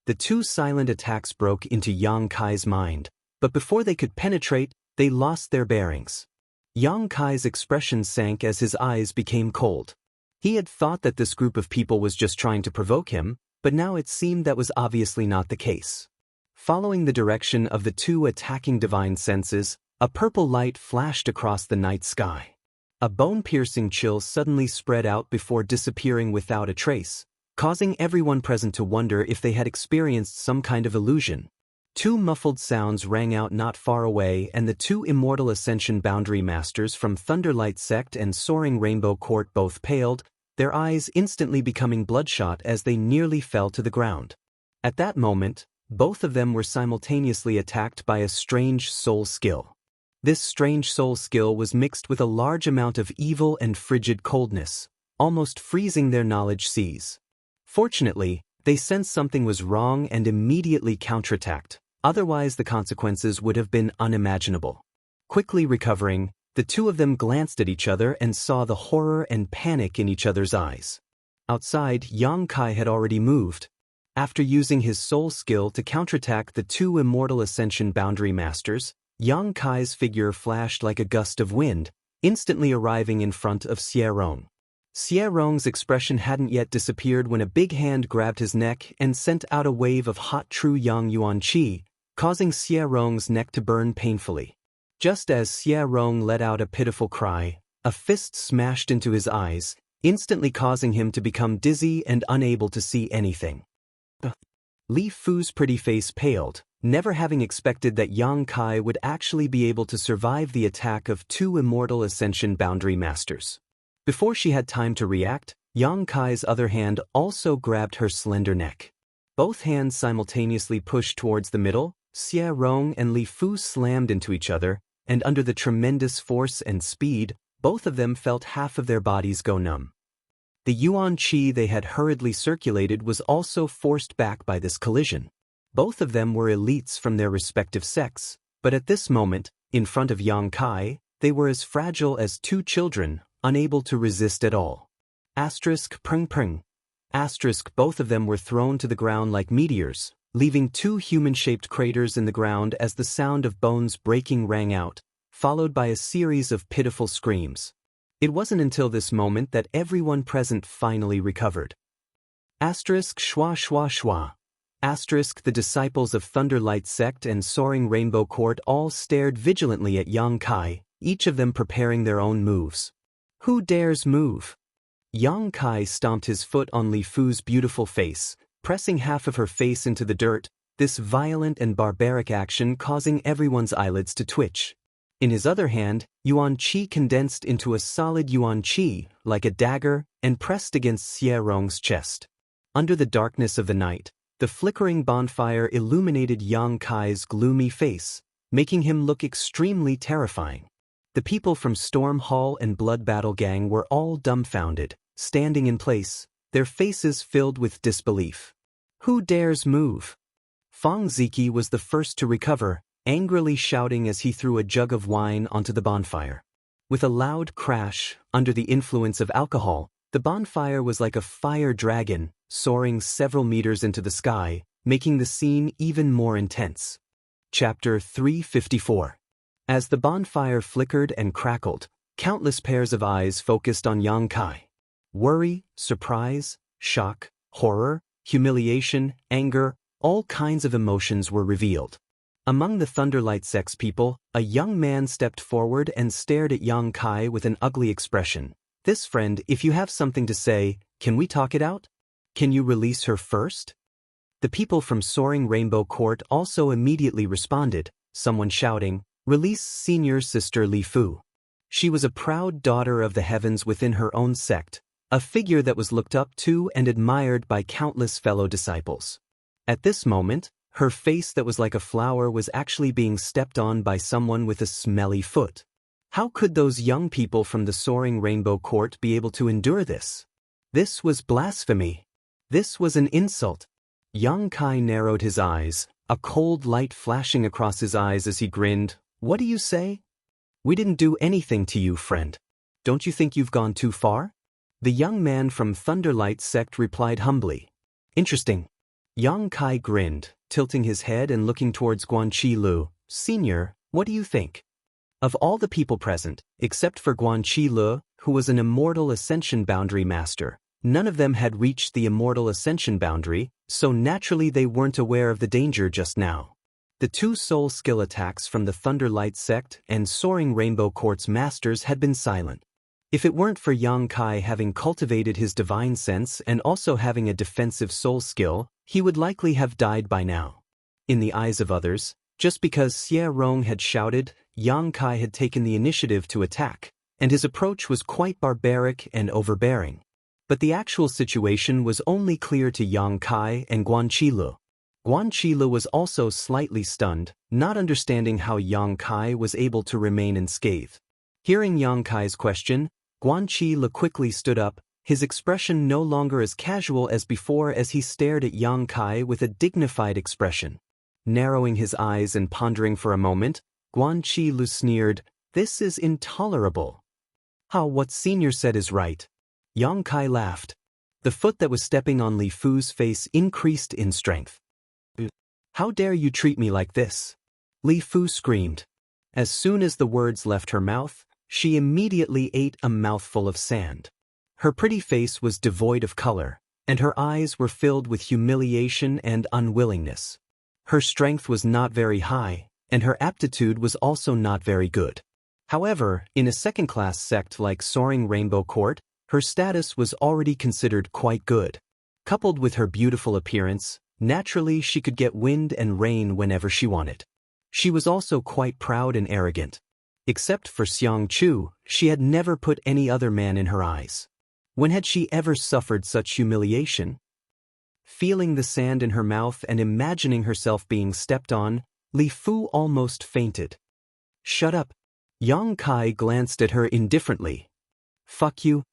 [SPEAKER 1] The two silent attacks broke into Yang Kai's mind, but before they could penetrate, they lost their bearings. Yang Kai's expression sank as his eyes became cold. He had thought that this group of people was just trying to provoke him, but now it seemed that was obviously not the case. Following the direction of the two attacking divine senses, a purple light flashed across the night sky. A bone-piercing chill suddenly spread out before disappearing without a trace, causing everyone present to wonder if they had experienced some kind of illusion. Two muffled sounds rang out not far away, and the two Immortal Ascension Boundary Masters from Thunderlight Sect and Soaring Rainbow Court both paled, their eyes instantly becoming bloodshot as they nearly fell to the ground. At that moment, both of them were simultaneously attacked by a strange soul skill. This strange soul skill was mixed with a large amount of evil and frigid coldness, almost freezing their knowledge seas. Fortunately, they sensed something was wrong and immediately counterattacked, otherwise the consequences would have been unimaginable. Quickly recovering, the two of them glanced at each other and saw the horror and panic in each other's eyes. Outside, Yang Kai had already moved. After using his soul skill to counterattack the two Immortal Ascension Boundary Masters, Yang Kai's figure flashed like a gust of wind, instantly arriving in front of Xie Rong. Xie Rong's expression hadn't yet disappeared when a big hand grabbed his neck and sent out a wave of hot true yang yuan qi, causing Xie Rong's neck to burn painfully. Just as Xie Rong let out a pitiful cry, a fist smashed into his eyes, instantly causing him to become dizzy and unable to see anything. Li Fu's pretty face paled, never having expected that Yang Kai would actually be able to survive the attack of two Immortal Ascension Boundary Masters. Before she had time to react, Yang Kai's other hand also grabbed her slender neck. Both hands simultaneously pushed towards the middle, Xie Rong and Li Fu slammed into each other, and under the tremendous force and speed, both of them felt half of their bodies go numb. The yuan qi they had hurriedly circulated was also forced back by this collision. Both of them were elites from their respective sects, but at this moment, in front of Yang Kai, they were as fragile as two children, unable to resist at all. Prng prng. Both of them were thrown to the ground like meteors, leaving two human-shaped craters in the ground as the sound of bones breaking rang out, followed by a series of pitiful screams. It wasn't until this moment that everyone present finally recovered. Schwa schwa schwa. The disciples of Thunderlight Sect and Soaring Rainbow Court all stared vigilantly at Yang Kai, each of them preparing their own moves. Who dares move? Yang Kai stomped his foot on Li Fu's beautiful face, pressing half of her face into the dirt, this violent and barbaric action causing everyone's eyelids to twitch. In his other hand, Yuan Qi condensed into a solid Yuan Qi, like a dagger, and pressed against Xie Rong's chest. Under the darkness of the night, the flickering bonfire illuminated Yang Kai's gloomy face, making him look extremely terrifying. The people from Storm Hall and Blood Battle Gang were all dumbfounded, standing in place, their faces filled with disbelief. Who dares move? Fang Ziki was the first to recover, angrily shouting as he threw a jug of wine onto the bonfire. With a loud crash, under the influence of alcohol, the bonfire was like a fire dragon, soaring several meters into the sky, making the scene even more intense. Chapter 354. As the bonfire flickered and crackled, countless pairs of eyes focused on Yang Kai. Worry, surprise, shock, horror, humiliation, anger, all kinds of emotions were revealed. Among the Thunderlight Sect's people, a young man stepped forward and stared at Yang Kai with an ugly expression. "This friend, if you have something to say, can we talk it out? Can you release her first?" The people from Soaring Rainbow Court also immediately responded, someone shouting, "Release Senior Sister Li Fu." She was a proud daughter of the heavens within her own sect, a figure that was looked up to and admired by countless fellow disciples. At this moment, her face that was like a flower was actually being stepped on by someone with a smelly foot. How could those young people from the Soaring Rainbow Court be able to endure this? This was blasphemy. This was an insult. Yang Kai narrowed his eyes, a cold light flashing across his eyes as he grinned. "What do you say? We didn't do anything to you, friend. Don't you think you've gone too far?" The young man from Thunderlight Sect replied humbly. "Interesting." Yang Kai grinned, tilting his head and looking towards Guanqi Lu. "Senior, what do you think?" Of all the people present, except for Guanqi Lu, who was an immortal ascension boundary master, none of them had reached the immortal ascension boundary, so naturally they weren't aware of the danger just now. The two soul skill attacks from the Thunderlight Sect and Soaring Rainbow Court's masters had been silent. If it weren't for Yang Kai having cultivated his divine sense and also having a defensive soul skill, he would likely have died by now. In the eyes of others, just because Xie Rong had shouted, Yang Kai had taken the initiative to attack, and his approach was quite barbaric and overbearing. But the actual situation was only clear to Yang Kai and Guanqi Lu. Guanqi Lu was also slightly stunned, not understanding how Yang Kai was able to remain unscathed. Hearing Yang Kai's question, Guanqi Lu quickly stood up, his expression no longer as casual as before as he stared at Yang Kai with a dignified expression. Narrowing his eyes and pondering for a moment, Guanqi Lu sneered, "This is intolerable." "How what Senior said is right." Yang Kai laughed. The foot that was stepping on Li Fu's face increased in strength. "How dare you treat me like this?" Li Fu screamed. As soon as the words left her mouth, she immediately ate a mouthful of sand. Her pretty face was devoid of color, and her eyes were filled with humiliation and unwillingness. Her strength was not very high, and her aptitude was also not very good. However, in a second-class sect like Soaring Rainbow Court, her status was already considered quite good. Coupled with her beautiful appearance, naturally she could get wind and rain whenever she wanted. She was also quite proud and arrogant. Except for Xiang Chu, she had never put any other man in her eyes. When had she ever suffered such humiliation? Feeling the sand in her mouth and imagining herself being stepped on, Li Fu almost fainted. "Shut up." Yang Kai glanced at her indifferently. "Fuck you."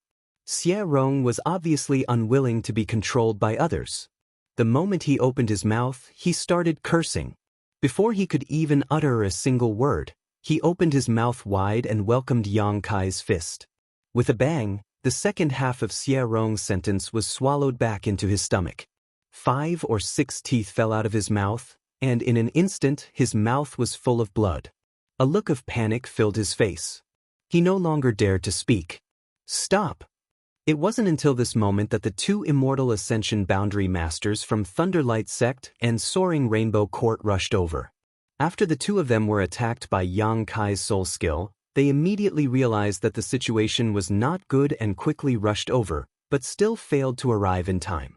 [SPEAKER 1] Xie Rong was obviously unwilling to be controlled by others. The moment he opened his mouth, he started cursing. Before he could even utter a single word, he opened his mouth wide and welcomed Yang Kai's fist. With a bang, the second half of Xie Rong's sentence was swallowed back into his stomach. 5 or 6 teeth fell out of his mouth, and in an instant his mouth was full of blood. A look of panic filled his face. He no longer dared to speak. "Stop!" It wasn't until this moment that the two Immortal Ascension Boundary Masters from Thunderlight Sect and Soaring Rainbow Court rushed over. After the two of them were attacked by Yang Kai's soul skill, they immediately realized that the situation was not good and quickly rushed over, but still failed to arrive in time.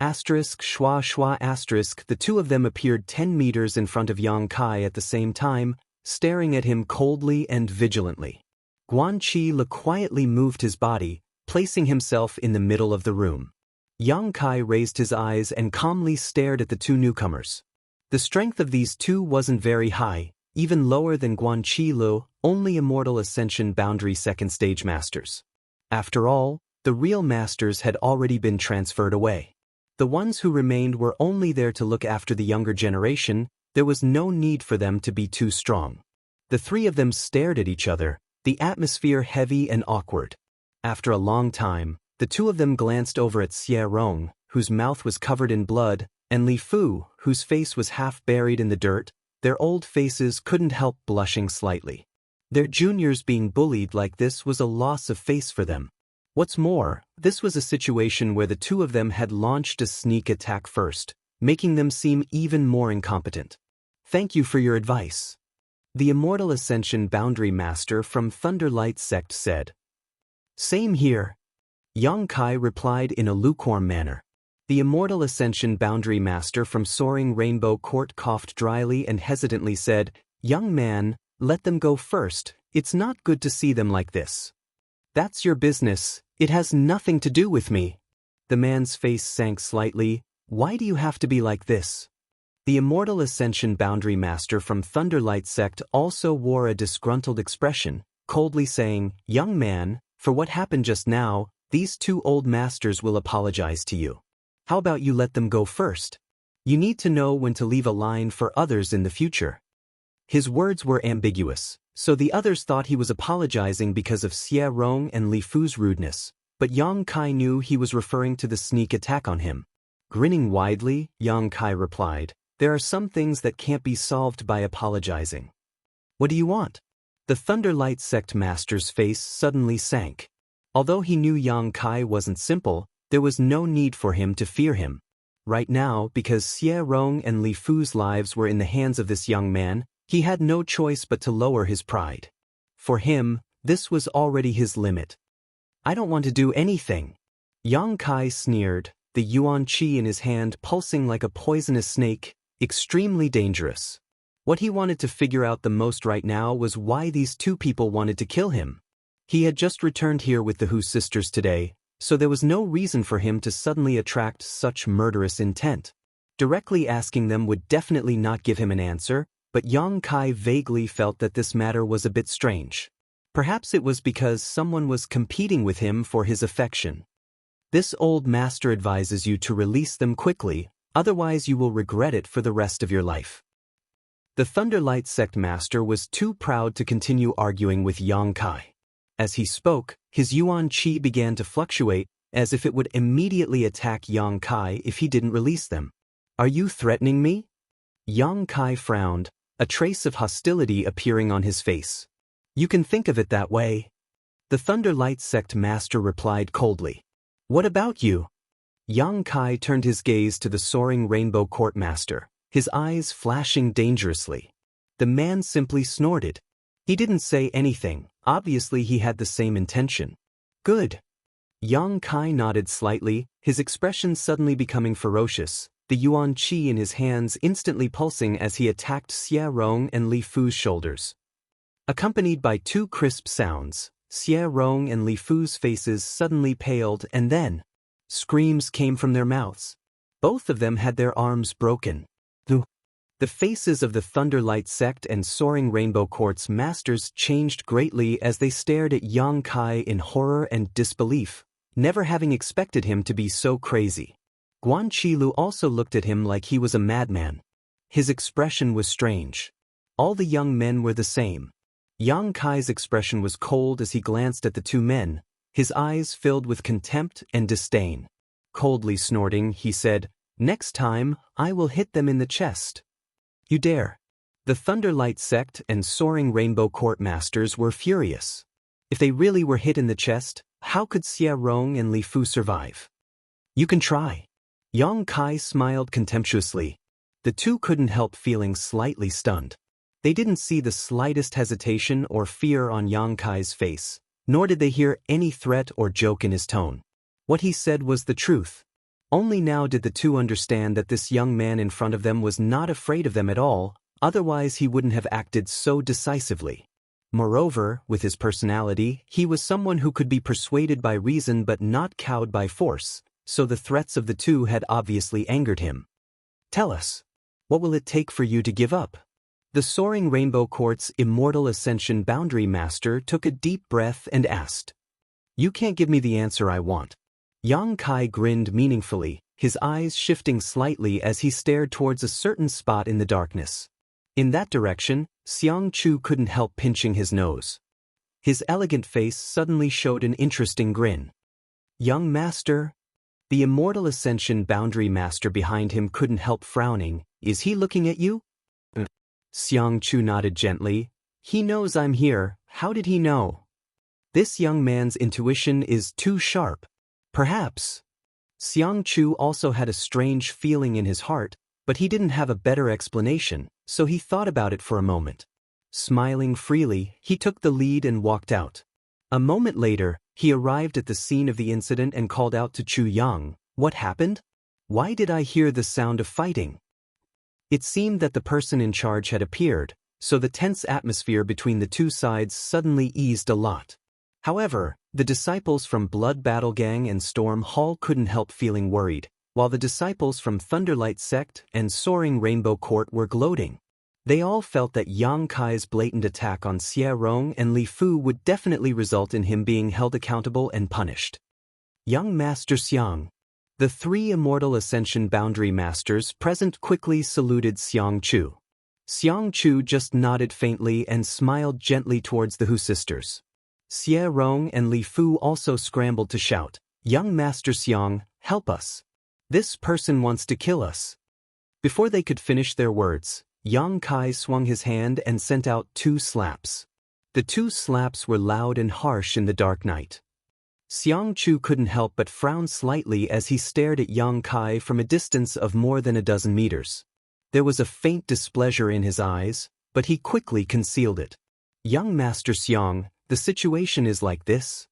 [SPEAKER 1] Asterisk schwa schwa asterisk, the two of them appeared 10 meters in front of Yang Kai at the same time, staring at him coldly and vigilantly. Guan Qi quietly moved his body, placing himself in the middle of the room. Yang Kai raised his eyes and calmly stared at the two newcomers. The strength of these two wasn't very high, even lower than Guan Qilu, only Immortal Ascension Boundary Second Stage Masters. After all, the real masters had already been transferred away. The ones who remained were only there to look after the younger generation. There was no need for them to be too strong. The three of them stared at each other, the atmosphere heavy and awkward. After a long time, the two of them glanced over at Xie Rong, whose mouth was covered in blood, and Li Fu, whose face was half buried in the dirt. Their old faces couldn't help blushing slightly. Their juniors being bullied like this was a loss of face for them. What's more, this was a situation where the two of them had launched a sneak attack first, making them seem even more incompetent. Thank you for your advice. The Immortal Ascension Boundary Master from Thunderlight Sect said. Same here. Yang Kai replied in a lukewarm manner. The Immortal Ascension Boundary Master from Soaring Rainbow Court coughed dryly and hesitantly said, Young man, let them go first. It's not good to see them like this. That's your business. It has nothing to do with me. The man's face sank slightly. Why do you have to be like this? The Immortal Ascension Boundary Master from Thunderlight Sect also wore a disgruntled expression, coldly saying, Young man, for what happened just now, these two old masters will apologize to you. How about you let them go first? You need to know when to leave a line for others in the future. His words were ambiguous, so the others thought he was apologizing because of Xie Rong and Li Fu's rudeness, but Yang Kai knew he was referring to the sneak attack on him. Grinning widely, Yang Kai replied, There are some things that can't be solved by apologizing. What do you want? The Thunderlight Sect Master's face suddenly sank. Although he knew Yang Kai wasn't simple, there was no need for him to fear him. Right now, because Xie Rong and Li Fu's lives were in the hands of this young man, he had no choice but to lower his pride. For him, this was already his limit. I don't want to do anything. Yang Kai sneered, the Yuan Qi in his hand pulsing like a poisonous snake, extremely dangerous. What he wanted to figure out the most right now was why these two people wanted to kill him. He had just returned here with the Hu sisters today, so there was no reason for him to suddenly attract such murderous intent. Directly asking them would definitely not give him an answer, but Yang Kai vaguely felt that this matter was a bit strange. Perhaps it was because someone was competing with him for his affection. This old master advises you to release them quickly, otherwise you will regret it for the rest of your life. The Thunderlight Sect Master was too proud to continue arguing with Yang Kai. As he spoke, his Yuan Qi began to fluctuate, as if it would immediately attack Yang Kai if he didn't release them. Are you threatening me? Yang Kai frowned, a trace of hostility appearing on his face. You can think of it that way. The Thunderlight Sect Master replied coldly. What about you? Yang Kai turned his gaze to the Soaring Rainbow Court Master, his eyes flashing dangerously. The man simply snorted. He didn't say anything, obviously he had the same intention. Good. Yang Kai nodded slightly, his expression suddenly becoming ferocious, the Yuan Qi in his hands instantly pulsing as he attacked Xie Rong and Li Fu's shoulders. Accompanied by two crisp sounds, Xie Rong and Li Fu's faces suddenly paled and then, screams came from their mouths. Both of them had their arms broken. The faces of the Thunderlight Sect and Soaring Rainbow Court's masters changed greatly as they stared at Yang Kai in horror and disbelief, never having expected him to be so crazy. Guan Qilu also looked at him like he was a madman. His expression was strange. All the young men were the same. Yang Kai's expression was cold as he glanced at the two men, his eyes filled with contempt and disdain. Coldly snorting, he said, Next time, I will hit them in the chest. You dare. The Thunderlight Sect and Soaring Rainbow Court Masters were furious. If they really were hit in the chest, how could Xie Rong and Li Fu survive? You can try. Yang Kai smiled contemptuously. The two couldn't help feeling slightly stunned. They didn't see the slightest hesitation or fear on Yang Kai's face, nor did they hear any threat or joke in his tone. What he said was the truth. Only now did the two understand that this young man in front of them was not afraid of them at all, Otherwise he wouldn't have acted so decisively. Moreover, with his personality, he was someone who could be persuaded by reason but not cowed by force, so the threats of the two had obviously angered him. Tell us, what will it take for you to give up? The Soaring Rainbow Court's Immortal Ascension Boundary Master took a deep breath and asked. You can't give me the answer I want. Yang Kai grinned meaningfully, his eyes shifting slightly as he stared towards a certain spot in the darkness. In that direction, Xiang Chu couldn't help pinching his nose. His elegant face suddenly showed an interesting grin. Young Master? The Immortal Ascension Boundary Master behind him couldn't help frowning. Is he looking at you? Xiang Chu nodded gently. He knows I'm here. How did he know? This young man's intuition is too sharp. Perhaps. Xiang Chu also had a strange feeling in his heart, but he didn't have a better explanation, so he thought about it for a moment. Smiling freely, he took the lead and walked out. A moment later, he arrived at the scene of the incident and called out to Chu Yang, What happened? Why did I hear the sound of fighting? It seemed that the person in charge had appeared, so the tense atmosphere between the two sides suddenly eased a lot. However, the disciples from Blood Battle Gang and Storm Hall couldn't help feeling worried, while the disciples from Thunderlight Sect and Soaring Rainbow Court were gloating. They all felt that Yang Kai's blatant attack on Xie Rong and Li Fu would definitely result in him being held accountable and punished. Young Master Xiang. The three Immortal Ascension Boundary Masters present quickly saluted Xiang Chu. Xiang Chu just nodded faintly and smiled gently towards the Hu sisters. Xie Rong and Li Fu also scrambled to shout, Young Master Xiang, help us. This person wants to kill us. Before they could finish their words, Yang Kai swung his hand and sent out 2 slaps. The 2 slaps were loud and harsh in the dark night. Xiang Chu couldn't help but frown slightly as he stared at Yang Kai from a distance of more than a dozen meters. There was a faint displeasure in his eyes, but he quickly concealed it. Young Master Xiang, the situation is like this.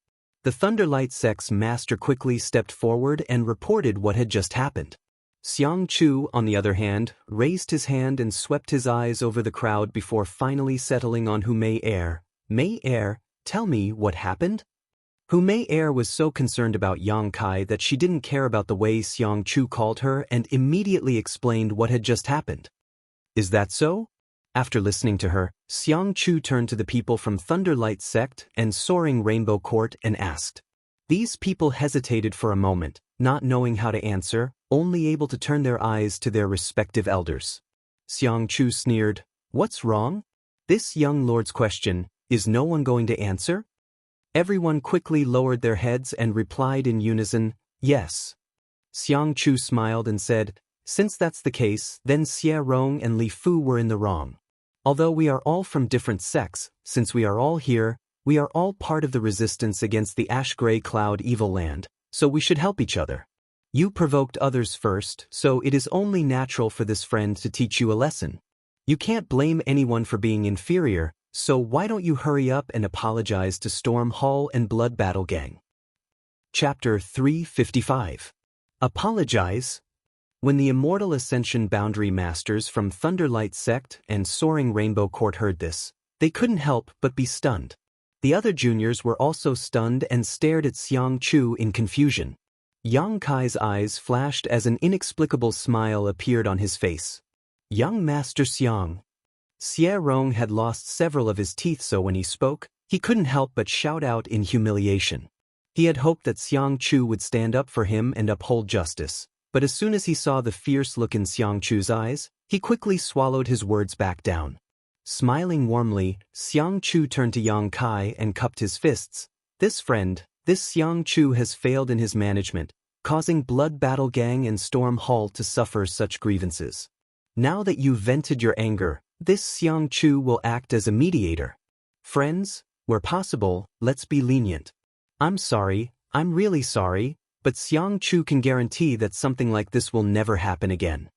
[SPEAKER 1] The Thunderlight Sect's master quickly stepped forward and reported what had just happened. Xiang Chu, on the other hand, raised his hand and swept his eyes over the crowd before finally settling on Hu Mei Er. Mei Er, tell me what happened? Hu Mei Er was so concerned about Yang Kai that she didn't care about the way Xiang Chu called her and immediately explained what had just happened. Is that so? After listening to her, Xiang Chu turned to the people from Thunderlight Sect and Soaring Rainbow Court and asked. These people hesitated for a moment, not knowing how to answer, only able to turn their eyes to their respective elders. Xiang Chu sneered, What's wrong? This young lord's question, is no one going to answer? Everyone quickly lowered their heads and replied in unison, Yes. Xiang Chu smiled and said, Since that's the case, then Xie Rong and Li Fu were in the wrong. Although we are all from different sects, since we are all here, we are all part of the resistance against the Ash-Gray Cloud Evil Land, so we should help each other. You provoked others first, so it is only natural for this friend to teach you a lesson. You can't blame anyone for being inferior, so why don't you hurry up and apologize to Storm Hall and Blood Battle Gang? Chapter 355. Apologize? When the Immortal Ascension Boundary Masters from Thunderlight Sect and Soaring Rainbow Court heard this, they couldn't help but be stunned. The other juniors were also stunned and stared at Xiang Chu in confusion. Yang Kai's eyes flashed as an inexplicable smile appeared on his face. Young Master Xiang. Xie Rong had lost several of his teeth, so when he spoke, he couldn't help but shout out in humiliation. He had hoped that Xiang Chu would stand up for him and uphold justice, but as soon as he saw the fierce look in Xiang Chu's eyes, he quickly swallowed his words back down. Smiling warmly, Xiang Chu turned to Yang Kai and cupped his fists. This Xiang Chu has failed in his management, causing Blood Battle Gang and Storm Hall to suffer such grievances. Now that you've vented your anger, this Xiang Chu will act as a mediator. Friends, where possible, let's be lenient. I'm sorry, I'm really sorry, but Xiang Chu can guarantee that something like this will never happen again.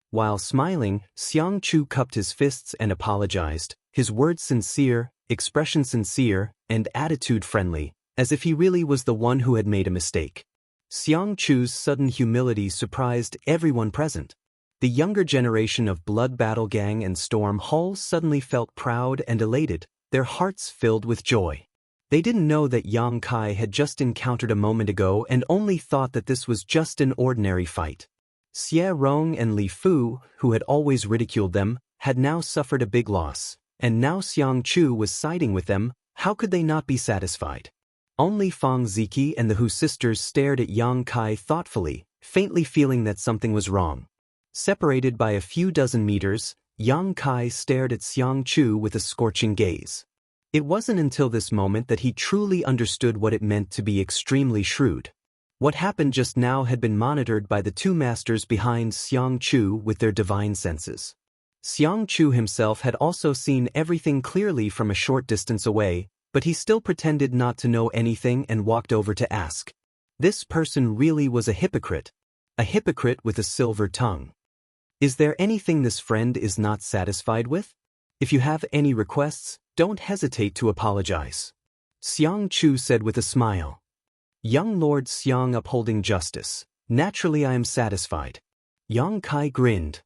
[SPEAKER 1] While smiling, Xiang Chu cupped his fists and apologized, his words sincere, expression sincere, and attitude friendly, as if he really was the one who had made a mistake. Xiang Chu's sudden humility surprised everyone present. The younger generation of Blood Battle Gang and Storm Hall suddenly felt proud and elated, their hearts filled with joy. They didn't know that Yang Kai had just encountered a moment ago and only thought that this was just an ordinary fight. Xie Rong and Li Fu, who had always ridiculed them, had now suffered a big loss, and now Xiang Chu was siding with them. How could they not be satisfied? Only Fang Ziki and the Hu sisters stared at Yang Kai thoughtfully, faintly feeling that something was wrong. Separated by a few dozen meters, Yang Kai stared at Xiang Chu with a scorching gaze. It wasn't until this moment that he truly understood what it meant to be extremely shrewd. What happened just now had been monitored by the two masters behind Xiang Chu with their divine senses. Xiang Chu himself had also seen everything clearly from a short distance away, but he still pretended not to know anything and walked over to ask. This person really was a hypocrite with a silver tongue. Is there anything this friend is not satisfied with? If you have any requests, don't hesitate to apologize. Xiang Chu said with a smile. Young Lord Xiang upholding justice. Naturally I am satisfied. Yang Kai grinned.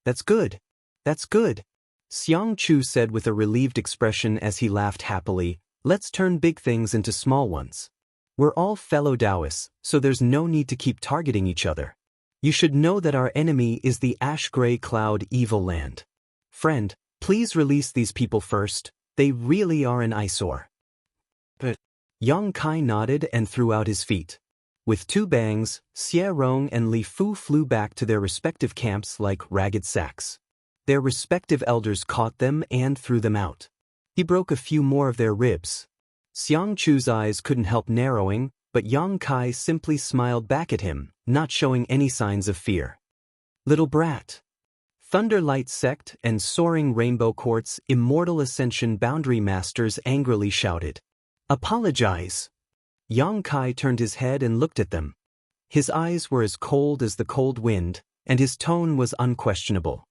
[SPEAKER 1] That's good. That's good. Xiang Chu said with a relieved expression as he laughed happily. Let's turn big things into small ones. We're all fellow Taoists, so there's no need to keep targeting each other. You should know that our enemy is the ash-gray cloud evil land. Friend, please release these people first. They really are an eyesore. But Yang Kai nodded and threw out his feet. With two bangs, Xie Rong and Li Fu flew back to their respective camps like ragged sacks. Their respective elders caught them and threw them out. He broke a few more of their ribs. Xiang Chu's eyes couldn't help narrowing, but Yang Kai simply smiled back at him, not showing any signs of fear. Little brat. Thunderlight Sect and Soaring Rainbow Court's Immortal Ascension Boundary Masters angrily shouted. Apologize. Yang Kai turned his head and looked at them. His eyes were as cold as the cold wind, and his tone was unquestionable.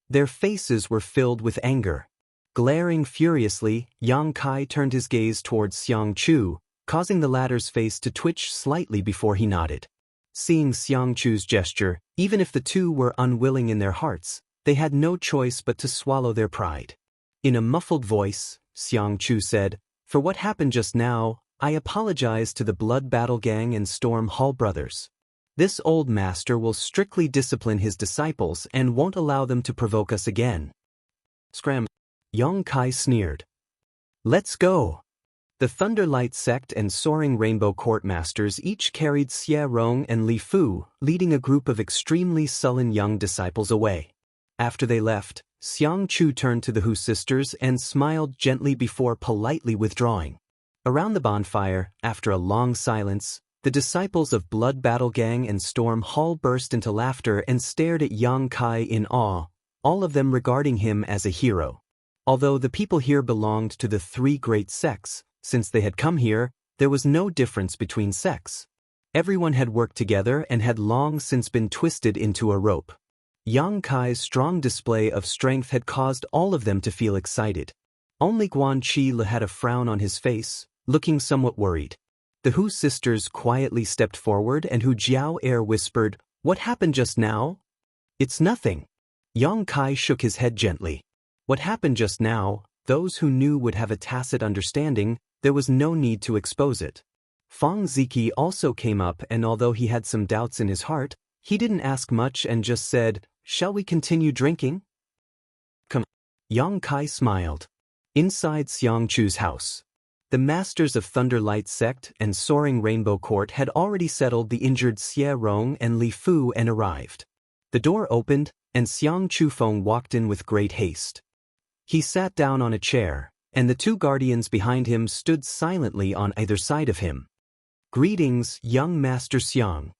[SPEAKER 1] Their faces were filled with anger. Glaring furiously, Yang Kai turned his gaze towards Xiang Chu, causing the latter's face to twitch slightly before he nodded. Seeing Xiang Chu's gesture, even if the two were unwilling in their hearts, they had no choice but to swallow their pride. In a muffled voice, Xiang Chu said, For what happened just now, I apologize to the Blood Battle Gang and Storm Hall brothers. This old master will strictly discipline his disciples and won't allow them to provoke us again. Scram. Yang Kai sneered. Let's go. The Thunderlight Sect and Soaring Rainbow Court masters each carried Xie Rong and Li Fu, leading a group of extremely sullen young disciples away. After they left, Xiang Chu turned to the Hu sisters and smiled gently before politely withdrawing. Around the bonfire, after a long silence, the disciples of Blood Battle Gang and Storm Hall burst into laughter and stared at Yang Kai in awe, all of them regarding him as a hero. Although the people here belonged to the three great sects, since they had come here, there was no difference between sects. Everyone had worked together and had long since been twisted into a rope. Yang Kai's strong display of strength had caused all of them to feel excited. Only Guan Qi had a frown on his face, looking somewhat worried. The Hu sisters quietly stepped forward and Hu Jiao Air whispered, What happened just now? It's nothing. Yang Kai shook his head gently. What happened just now, those who knew would have a tacit understanding, there was no need to expose it. Fang Ziki also came up and although he had some doubts in his heart, he didn't ask much and just said, Shall we continue drinking? Come. Yang Kai smiled. Inside Xiang Chu's house. The masters of Thunderlight Sect and Soaring Rainbow Court had already settled the injured Xie Rong and Li Fu and arrived. The door opened, and Xiang Chufeng walked in with great haste. He sat down on a chair, and the two guardians behind him stood silently on either side of him. Greetings, young Master Xiang.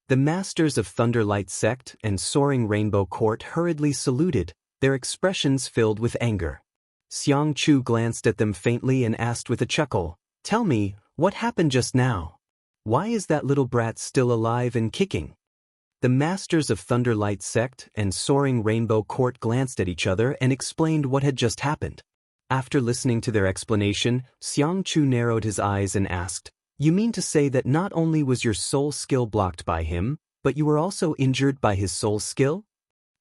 [SPEAKER 1] The masters of Thunderlight Sect and Soaring Rainbow Court hurriedly saluted, their expressions filled with anger. Xiang Chu glanced at them faintly and asked with a chuckle, Tell me, what happened just now? Why is that little brat still alive and kicking? The masters of Thunderlight Sect and Soaring Rainbow Court glanced at each other and explained what had just happened. After listening to their explanation, Xiang Chu narrowed his eyes and asked, You mean to say that not only was your soul skill blocked by him, but you were also injured by his soul skill?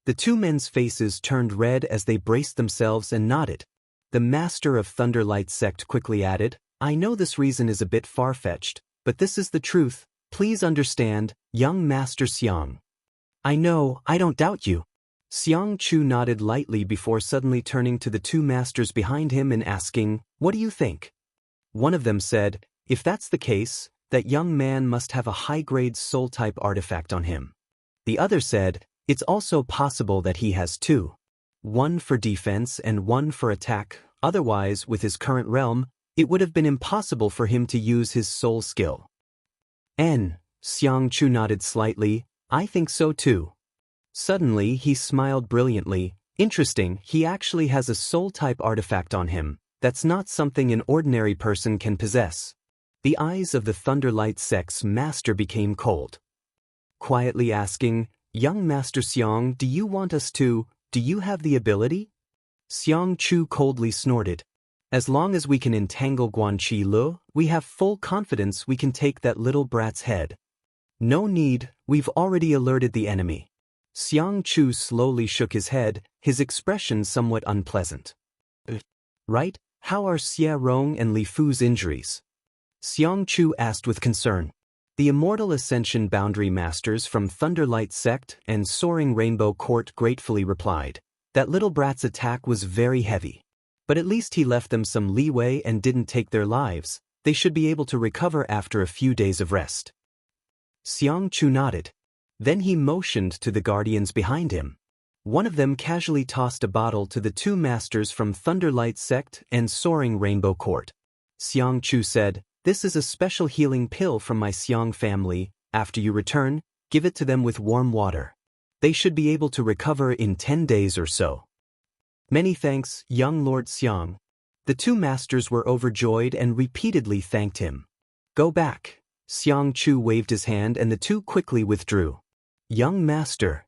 [SPEAKER 1] The two men's faces turned red as they braced themselves and nodded. The master of Thunderlight sect quickly added, I know this reason is a bit far-fetched, but this is the truth. Please understand, young Master Xiang. I know, I don't doubt you. Xiang Chu nodded lightly before suddenly turning to the two masters behind him and asking, what do you think? One of them said, if that's the case, that young man must have a high-grade soul-type artifact on him. The other said, it's also possible that he has two. One for defense and one for attack, otherwise, with his current realm, it would have been impossible for him to use his soul skill. Xiang Chu nodded slightly, I think so too. Suddenly, he smiled brilliantly. Interesting, he actually has a soul-type artifact on him. That's not something an ordinary person can possess. The eyes of the Thunderlight sect's master became cold. Quietly asking, young Master Xiang, do you have the ability? Xiang Chu coldly snorted. As long as we can entangle Guanqi Lu, we have full confidence we can take that little brat's head. No need, we've already alerted the enemy. Xiang Chu slowly shook his head, his expression somewhat unpleasant. Right, how are Xie Rong and Li Fu's injuries? Xiang Chu asked with concern. The Immortal Ascension Boundary Masters from Thunderlight Sect and Soaring Rainbow Court gratefully replied, that little brat's attack was very heavy. But at least he left them some leeway and didn't take their lives. They should be able to recover after a few days of rest. Xiang Chu nodded. Then he motioned to the guardians behind him. One of them casually tossed a bottle to the two masters from Thunderlight Sect and Soaring Rainbow Court. Xiang Chu said, this is a special healing pill from my Xiang family. After you return, give it to them with warm water. They should be able to recover in 10 days or so. Many thanks, young Lord Xiang. The two masters were overjoyed and repeatedly thanked him. Go back. Xiang Chu waved his hand and the two quickly withdrew. Young master.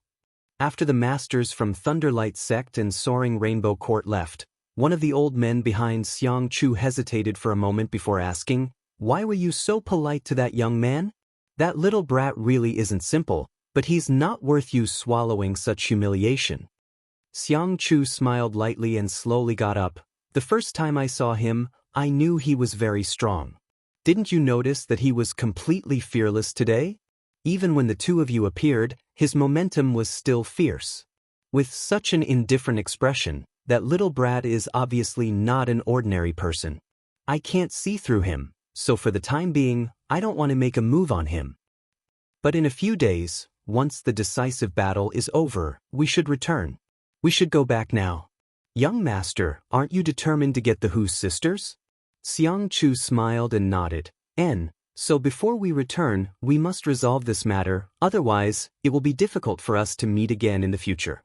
[SPEAKER 1] After the masters from Thunderlight Sect and Soaring Rainbow Court left, one of the old men behind Xiang Chu hesitated for a moment before asking, why were you so polite to that young man? That little brat really isn't simple, but he's not worth you swallowing such humiliation. Xiang Chu smiled lightly and slowly got up. The first time I saw him, I knew he was very strong. Didn't you notice that he was completely fearless today? Even when the two of you appeared, his momentum was still fierce. With such an indifferent expression, that little brat is obviously not an ordinary person. I can't see through him, so for the time being, I don't want to make a move on him. But in a few days, once the decisive battle is over, we should return. We should go back now. Young master, aren't you determined to get the Hu sisters? Xiang Chu smiled and nodded. So before we return, we must resolve this matter, otherwise, it will be difficult for us to meet again in the future.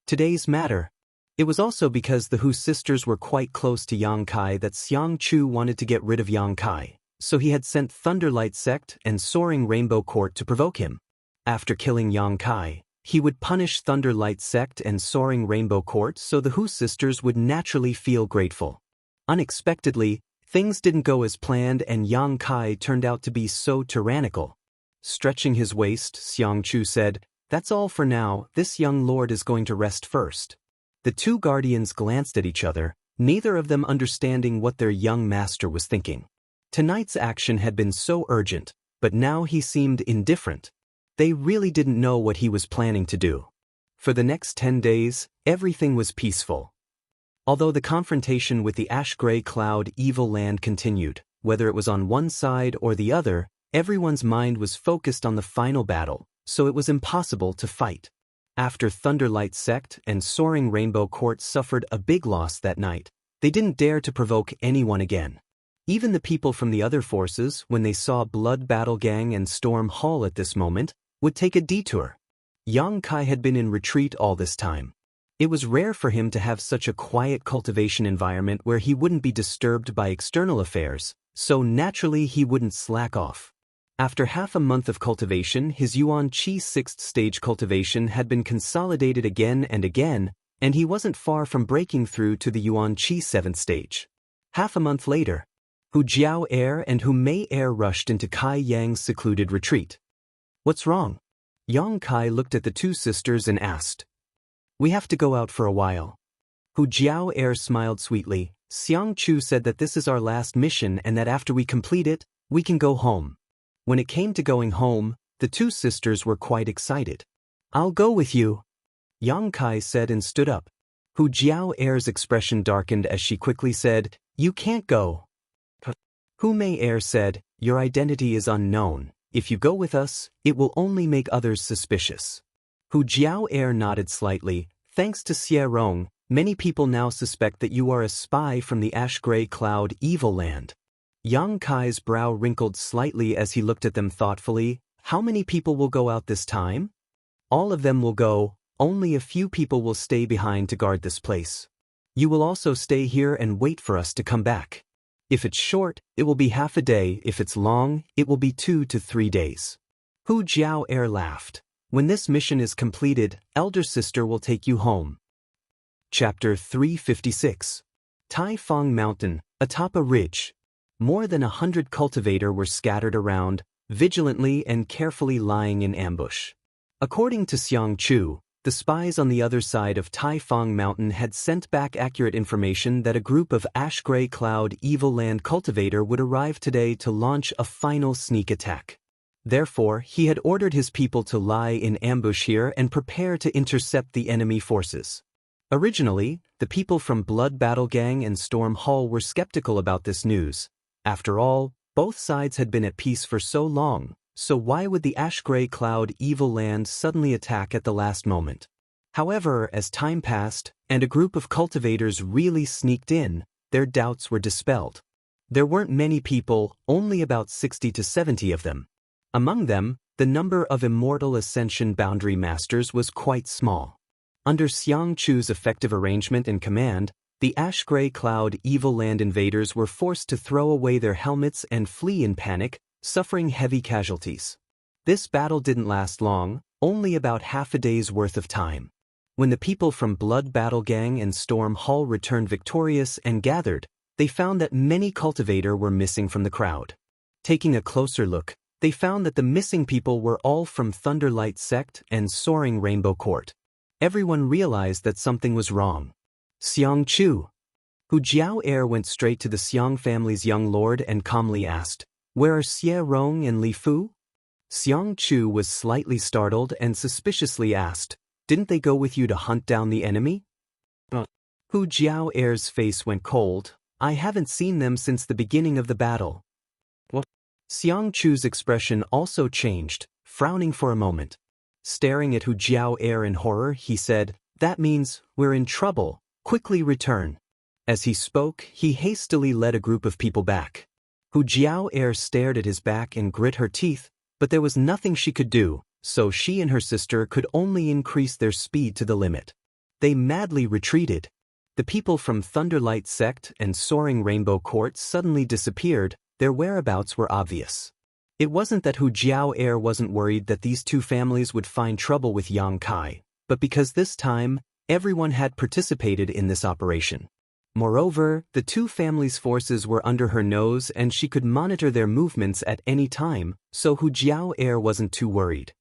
[SPEAKER 1] Today's matter. It was also because the Hu sisters were quite close to Yang Kai that Xiang Chu wanted to get rid of Yang Kai, so he had sent Thunderlight Sect and Soaring Rainbow Court to provoke him. After killing Yang Kai, he would punish Thunderlight Sect and Soaring Rainbow Court so the Hu sisters would naturally feel grateful. Unexpectedly, things didn't go as planned and Yang Kai turned out to be so tyrannical. Stretching his waist, Xiang Chu said, that's all for now, this young lord is going to rest first. The two guardians glanced at each other, neither of them understanding what their young master was thinking. Tonight's action had been so urgent, but now he seemed indifferent. They really didn't know what he was planning to do. For the next 10 days, everything was peaceful. Although the confrontation with the ash-gray cloud evil land continued, whether it was on one side or the other, everyone's mind was focused on the final battle, so it was impossible to fight. After Thunderlight Sect and Soaring Rainbow Court suffered a big loss that night, they didn't dare to provoke anyone again. Even the people from the other forces, when they saw Blood Battle Gang and Storm Hall at this moment, would take a detour. Yang Kai had been in retreat all this time. It was rare for him to have such a quiet cultivation environment where he wouldn't be disturbed by external affairs, so naturally he wouldn't slack off. After half a month of cultivation, his Yuan Qi 6th stage cultivation had been consolidated again, and he wasn't far from breaking through to the Yuan Qi 7th stage. Half a month later, Hu Jiao Air and Hu Mei Air rushed into Kai Yang's secluded retreat. What's wrong? Yang Kai looked at the two sisters and asked. We have to go out for a while. Hu Jiao Air smiled sweetly. Xiang Chu said that this is our last mission and that after we complete it, we can go home. When it came to going home, the two sisters were quite excited. I'll go with you, Yang Kai said and stood up. Hu Jiao Air's expression darkened as she quickly said, You can't go. Hu Mei Air said, Your identity is unknown. If you go with us, it will only make others suspicious. Hu Jiao Air nodded slightly. Thanks to Xie Rong, many people now suspect that you are a spy from the ash-gray cloud evil land. Yang Kai's brow wrinkled slightly as he looked at them thoughtfully. How many people will go out this time? All of them will go, only a few people will stay behind to guard this place. You will also stay here and wait for us to come back. If it's short, it will be half a day. If it's long, it will be 2 to 3 days. Hu Jiao Air laughed. When this mission is completed, elder sister will take you home. Chapter 356. Tai Fong Mountain, atop a ridge. More than 100 cultivators were scattered around, vigilantly and carefully lying in ambush. According to Xiang Chu, the spies on the other side of Tai Fong Mountain had sent back accurate information that a group of ash-gray cloud evil land cultivator would arrive today to launch a final sneak attack. Therefore, he had ordered his people to lie in ambush here and prepare to intercept the enemy forces. Originally, the people from Blood Battle Gang and Storm Hall were skeptical about this news. After all, both sides had been at peace for so long, so why would the ash-gray cloud evil land suddenly attack at the last moment? However, as time passed, and a group of cultivators really sneaked in, their doubts were dispelled. There weren't many people, only about 60 to 70 of them. Among them, the number of Immortal Ascension Boundary Masters was quite small. Under Xiang Chu's effective arrangement and command, the ash-gray cloud evil land invaders were forced to throw away their helmets and flee in panic, suffering heavy casualties. This battle didn't last long, only about half a day's worth of time. When the people from Blood Battle Gang and Storm Hall returned victorious and gathered, they found that many cultivators were missing from the crowd. Taking a closer look, they found that the missing people were all from Thunderlight Sect and Soaring Rainbow Court. Everyone realized that something was wrong. Xiang Chu. Hu Jiao Air went straight to the Xiang family's young lord and calmly asked, Where are Xie Rong and Li Fu? Xiang Chu was slightly startled and suspiciously asked, Didn't they go with you to hunt down the enemy? Hu Jiao Air's face went cold. I haven't seen them since the beginning of the battle. What? Xiang Chu's expression also changed, frowning for a moment. Staring at Hu Jiao Air in horror, he said, That means we're in trouble. Quickly return. As he spoke, he hastily led a group of people back. Hu Jiao Air stared at his back and grit her teeth, but there was nothing she could do, so she and her sister could only increase their speed to the limit. They madly retreated. The people from Thunderlight Sect and Soaring Rainbow Court suddenly disappeared. Their whereabouts were obvious. It wasn't that Hu Jiao Air wasn't worried that these two families would find trouble with Yang Kai, but because this time, everyone had participated in this operation. Moreover, the two families' forces were under her nose and she could monitor their movements at any time, so Hu Jiao Air wasn't too worried.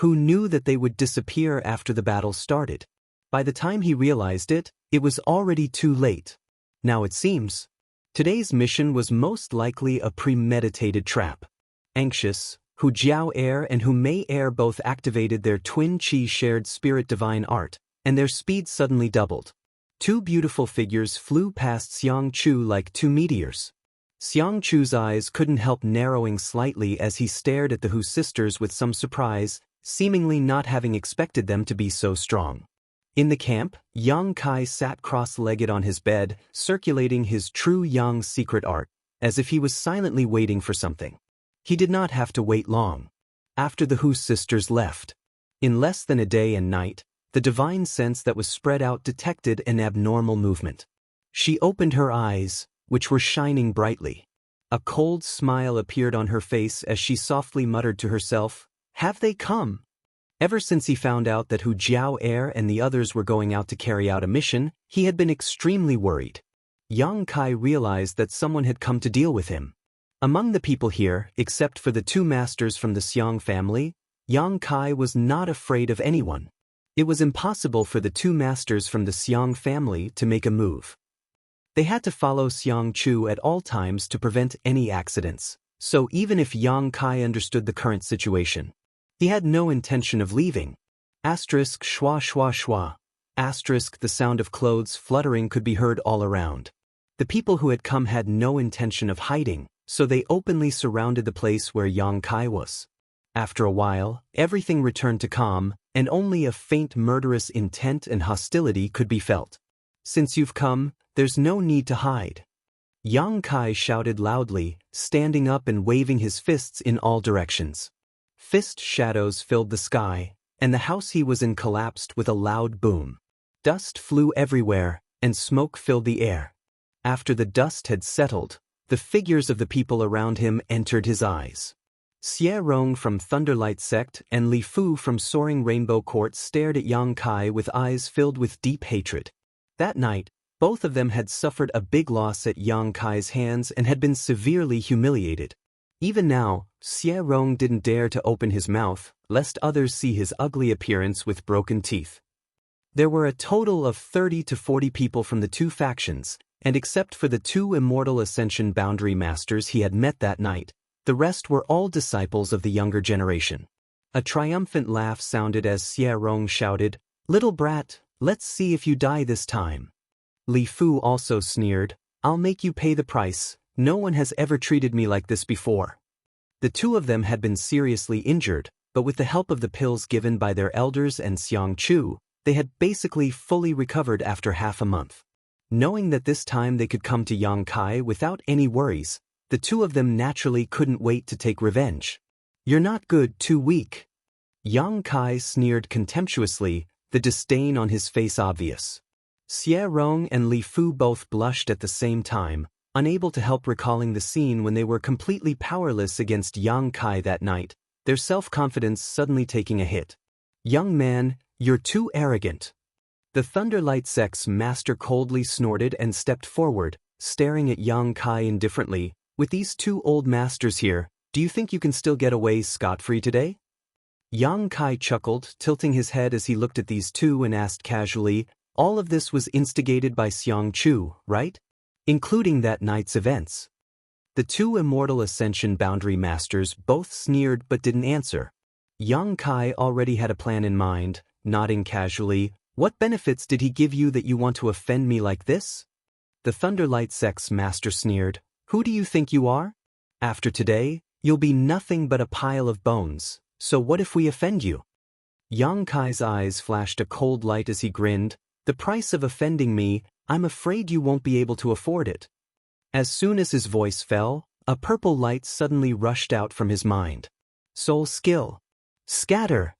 [SPEAKER 1] Hu knew that they would disappear after the battle started. By the time he realized it, it was already too late. Now it seems, today's mission was most likely a premeditated trap. Anxious, Hu Jiao Air and Hu Mei Air both activated their twin chi shared spirit divine art, and their speed suddenly doubled. Two beautiful figures flew past Xiang Chu like two meteors. Xiang Chu's eyes couldn't help narrowing slightly as he stared at the Hu sisters with some surprise, seemingly not having expected them to be so strong. In the camp, Yang Kai sat cross-legged on his bed, circulating his true Yang secret art, as if he was silently waiting for something. He did not have to wait long. After the Hu sisters left, in less than a day and night, the divine sense that was spread out detected an abnormal movement. She opened her eyes, which were shining brightly. A cold smile appeared on her face as she softly muttered to herself, Have they come? Ever since he found out that Hu Jiao Air and the others were going out to carry out a mission, he had been extremely worried. Yang Kai realized that someone had come to deal with him. Among the people here, except for the two masters from the Xiang family, Yang Kai was not afraid of anyone. It was impossible for the two masters from the Xiang family to make a move. They had to follow Xiang Chu at all times to prevent any accidents, so even if Yang Kai understood the current situation, he had no intention of leaving. Asterisk schwa schwa schwa. Asterisk the sound of clothes fluttering could be heard all around. The people who had come had no intention of hiding, so they openly surrounded the place where Yang Kai was. After a while, everything returned to calm, and only a faint murderous intent and hostility could be felt. Since you've come, there's no need to hide. Yang Kai shouted loudly, standing up and waving his fists in all directions. Fist shadows filled the sky, and the house he was in collapsed with a loud boom. Dust flew everywhere, and smoke filled the air. After the dust had settled, the figures of the people around him entered his eyes. Xie Rong from Thunderlight Sect and Li Fu from Soaring Rainbow Court stared at Yang Kai with eyes filled with deep hatred. That night, both of them had suffered a big loss at Yang Kai's hands and had been severely humiliated. Even now, Xie Rong didn't dare to open his mouth, lest others see his ugly appearance with broken teeth. There were a total of 30 to 40 people from the two factions, and except for the two Immortal Ascension Boundary Masters he had met that night, the rest were all disciples of the younger generation. A triumphant laugh sounded as Xie Rong shouted, "Little brat, let's see if you die this time." Li Fu also sneered, "I'll make you pay the price, no one has ever treated me like this before." The two of them had been seriously injured, but with the help of the pills given by their elders and Xiang Chu, they had basically fully recovered after half a month. Knowing that this time they could come to Yang Kai without any worries, the two of them naturally couldn't wait to take revenge. "You're not good, too weak." Yang Kai sneered contemptuously, the disdain on his face obvious. Xie Rong and Li Fu both blushed at the same time, unable to help recalling the scene when they were completely powerless against Yang Kai that night, their self-confidence suddenly taking a hit. "Young man, you're too arrogant." The Thunderlight Sect's master coldly snorted and stepped forward, staring at Yang Kai indifferently. "With these two old masters here, do you think you can still get away scot-free today?" Yang Kai chuckled, tilting his head as he looked at these two and asked casually, "All of this was instigated by Xiang Chu, right? Including that night's events." The two Immortal Ascension Boundary Masters both sneered but didn't answer. Yang Kai already had a plan in mind, nodding casually. "What benefits did he give you that you want to offend me like this?" The Thunderlight Sect's master sneered, "Who do you think you are? After today, you'll be nothing but a pile of bones, so what if we offend you?" Yang Kai's eyes flashed a cold light as he grinned, "The price of offending me, I'm afraid you won't be able to afford it." As soon as his voice fell, a purple light suddenly rushed out from his mind. "Soul skill. Scatter!"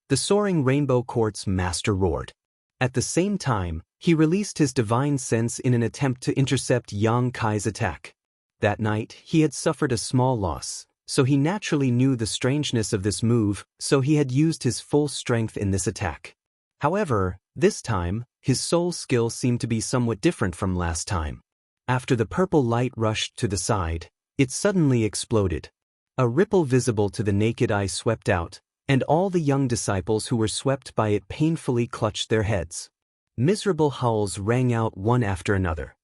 [SPEAKER 1] The Soaring Rainbow Court's master roared. At the same time, he released his divine sense in an attempt to intercept Yang Kai's attack. That night, he had suffered a small loss, so he naturally knew the strangeness of this move, so he had used his full strength in this attack. However, this time, his soul skill seemed to be somewhat different from last time. After the purple light rushed to the side, it suddenly exploded. A ripple visible to the naked eye swept out, and all the young disciples who were swept by it painfully clutched their heads. Miserable howls rang out one after another.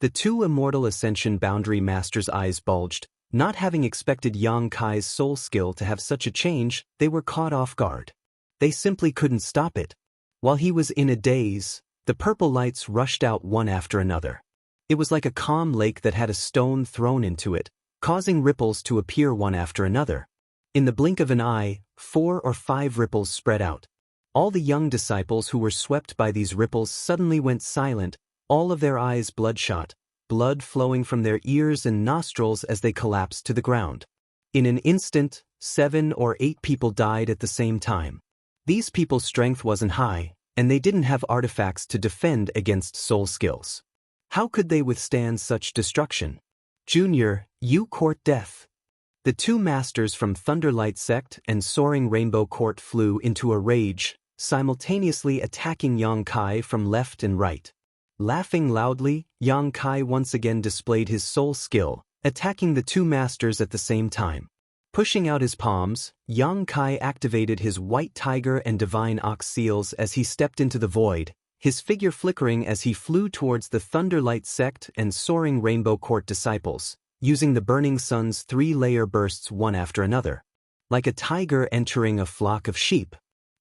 [SPEAKER 1] The two Immortal Ascension Boundary Masters' eyes bulged. Not having expected Yang Kai's soul skill to have such a change, they were caught off guard. They simply couldn't stop it. While he was in a daze, the purple lights rushed out one after another. It was like a calm lake that had a stone thrown into it, causing ripples to appear one after another. In the blink of an eye, 4 or 5 ripples spread out. All the young disciples who were swept by these ripples suddenly went silent, all of their eyes bloodshot, blood flowing from their ears and nostrils as they collapsed to the ground. In an instant, 7 or 8 people died at the same time. These people's strength wasn't high, and they didn't have artifacts to defend against soul skills. How could they withstand such destruction? "Junior, you court death." The two masters from Thunderlight Sect and Soaring Rainbow Court flew into a rage, simultaneously attacking Yang Kai from left and right. Laughing loudly, Yang Kai once again displayed his soul skill, attacking the two masters at the same time. Pushing out his palms, Yang Kai activated his white tiger and divine ox seals as he stepped into the void, his figure flickering as he flew towards the Thunderlight sect and soaring Rainbow Court disciples, using the burning sun's 3-layer bursts one after another. Like a tiger entering a flock of sheep,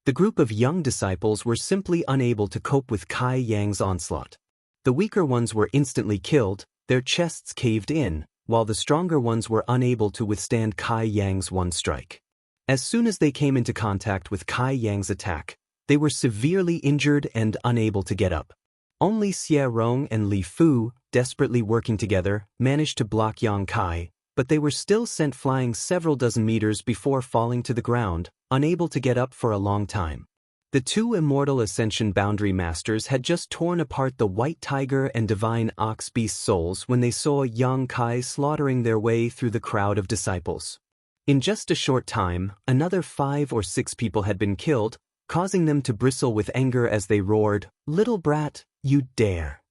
[SPEAKER 1] the group of young disciples were simply unable to cope with Kai Yang's onslaught. The weaker ones were instantly killed, their chests caved in, while the stronger ones were unable to withstand Kai Yang's one strike. As soon as they came into contact with Kai Yang's attack, they were severely injured and unable to get up. Only Xie Rong and Li Fu, desperately working together, managed to block Yang Kai, but they were still sent flying several dozen meters before falling to the ground, unable to get up for a long time. The two Immortal Ascension Boundary Masters had just torn apart the White Tiger and Divine Ox Beast souls when they saw Yang Kai slaughtering their way through the crowd of disciples. In just a short time, another 5 or 6 people had been killed, causing them to bristle with anger as they roared, "Little brat, you dare!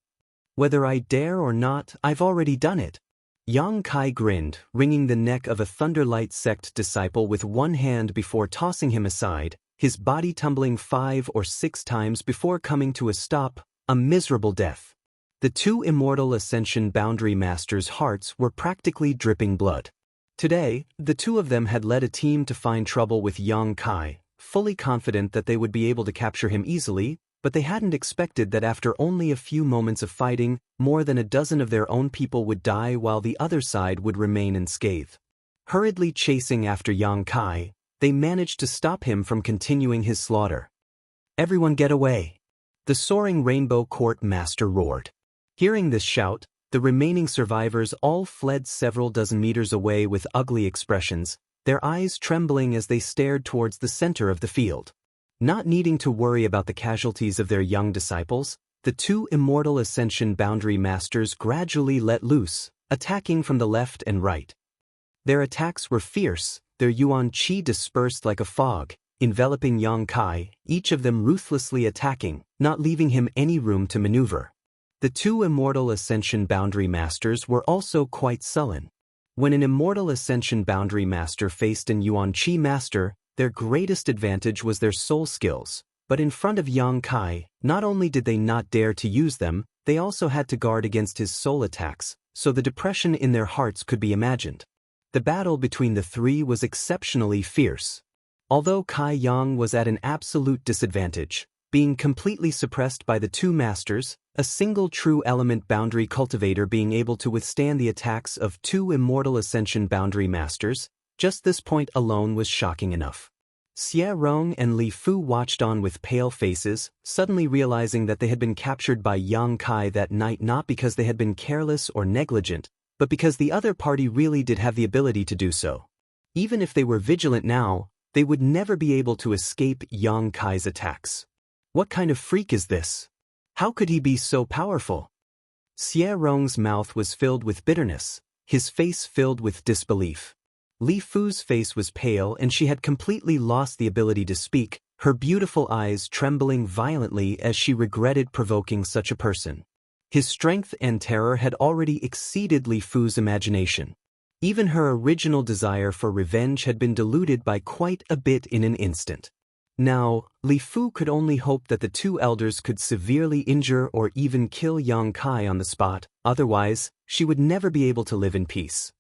[SPEAKER 1] Whether I dare or not, I've already done it." Yang Kai grinned, wringing the neck of a Thunderlight sect disciple with one hand before tossing him aside, his body tumbling 5 or 6 times before coming to a stop, a miserable death. The two Immortal Ascension Boundary Masters' hearts were practically dripping blood. Today, the two of them had led a team to find trouble with Yang Kai, fully confident that they would be able to capture him easily, but they hadn't expected that after only a few moments of fighting, more than a dozen of their own people would die while the other side would remain unscathed. Hurriedly chasing after Yang Kai, they managed to stop him from continuing his slaughter. "Everyone get away!" the soaring Rainbow Court Master roared. Hearing this shout, the remaining survivors all fled several dozen meters away with ugly expressions, their eyes trembling as they stared towards the center of the field. Not needing to worry about the casualties of their young disciples, the two Immortal Ascension Boundary Masters gradually let loose, attacking from the left and right. Their attacks were fierce, their Yuan Qi dispersed like a fog, enveloping Yang Kai, each of them ruthlessly attacking, not leaving him any room to maneuver. The two Immortal Ascension Boundary Masters were also quite sullen. When an Immortal Ascension Boundary Master faced an Yuan Qi Master, their greatest advantage was their soul skills, but in front of Yang Kai, not only did they not dare to use them, they also had to guard against his soul attacks, so the depression in their hearts could be imagined. The battle between the three was exceptionally fierce. Although Kai Yang was at an absolute disadvantage, being completely suppressed by the two masters, a single true element boundary cultivator being able to withstand the attacks of two Immortal Ascension Boundary Masters, just this point alone was shocking enough. Xie Rong and Li Fu watched on with pale faces, suddenly realizing that they had been captured by Yang Kai that night not because they had been careless or negligent, but because the other party really did have the ability to do so. Even if they were vigilant now, they would never be able to escape Yang Kai's attacks. What kind of freak is this? How could he be so powerful? Xie Rong's mouth was filled with bitterness, his face filled with disbelief. Li Fu's face was pale and she had completely lost the ability to speak, her beautiful eyes trembling violently as she regretted provoking such a person. His strength and terror had already exceeded Li Fu's imagination. Even her original desire for revenge had been diluted by quite a bit in an instant. Now, Li Fu could only hope that the two elders could severely injure or even kill Yang Kai on the spot, otherwise, she would never be able to live in peace.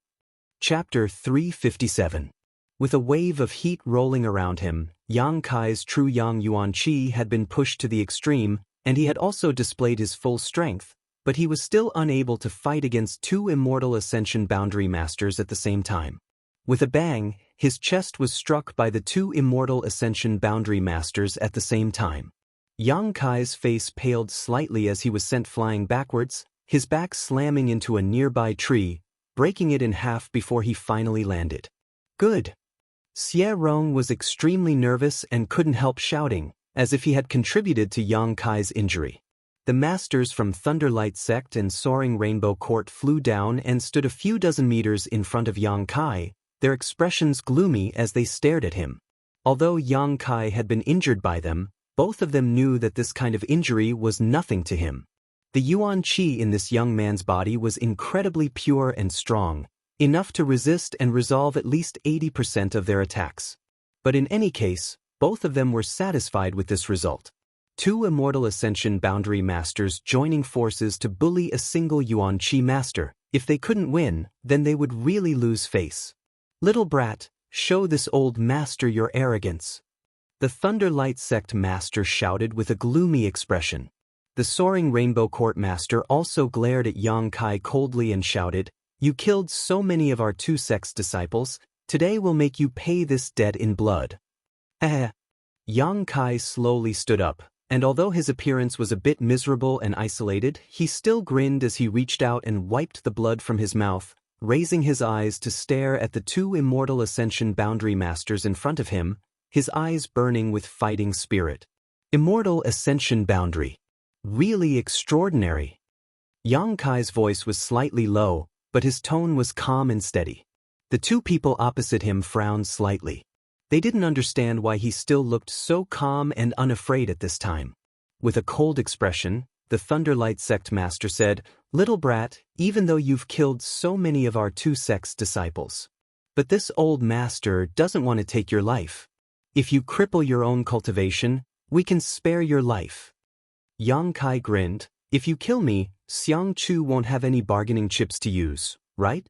[SPEAKER 1] Chapter 357. With a wave of heat rolling around him, Yang Kai's true Yang Yuan Qi had been pushed to the extreme, and he had also displayed his full strength, but he was still unable to fight against two Immortal Ascension Boundary Masters at the same time. With a bang, his chest was struck by the two Immortal Ascension Boundary Masters at the same time. Yang Kai's face paled slightly as he was sent flying backwards, his back slamming into a nearby tree, breaking it in half before he finally landed. "Good." Xie Rong was extremely nervous and couldn't help shouting, as if he had contributed to Yang Kai's injury. The masters from Thunderlight Sect and Soaring Rainbow Court flew down and stood a few dozen meters in front of Yang Kai, their expressions gloomy as they stared at him. Although Yang Kai had been injured by them, both of them knew that this kind of injury was nothing to him. The Yuan Qi in this young man's body was incredibly pure and strong, enough to resist and resolve at least 80% of their attacks. But in any case, both of them were satisfied with this result. Two immortal ascension boundary masters joining forces to bully a single Yuan Qi master. If they couldn't win, then they would really lose face. Little brat, show this old master your arrogance. The Thunderlight Sect master shouted with a gloomy expression. The Soaring Rainbow Court master also glared at Yang Kai coldly and shouted, "You killed so many of our two sect's disciples, today we'll make you pay this debt in blood." Yang Kai slowly stood up, and although his appearance was a bit miserable and isolated, he still grinned as he reached out and wiped the blood from his mouth, raising his eyes to stare at the two immortal ascension boundary masters in front of him, his eyes burning with fighting spirit. Immortal ascension boundary. Really extraordinary. Yang Kai's voice was slightly low, but his tone was calm and steady. The two people opposite him frowned slightly. They didn't understand why he still looked so calm and unafraid at this time. With a cold expression, the Thunderlight Sect master said, "Little brat, even though you've killed so many of our two sect's disciples. But this old master doesn't want to take your life. If you cripple your own cultivation, we can spare your life." Yang Kai grinned, "If you kill me, Xiang Chu won't have any bargaining chips to use, right?"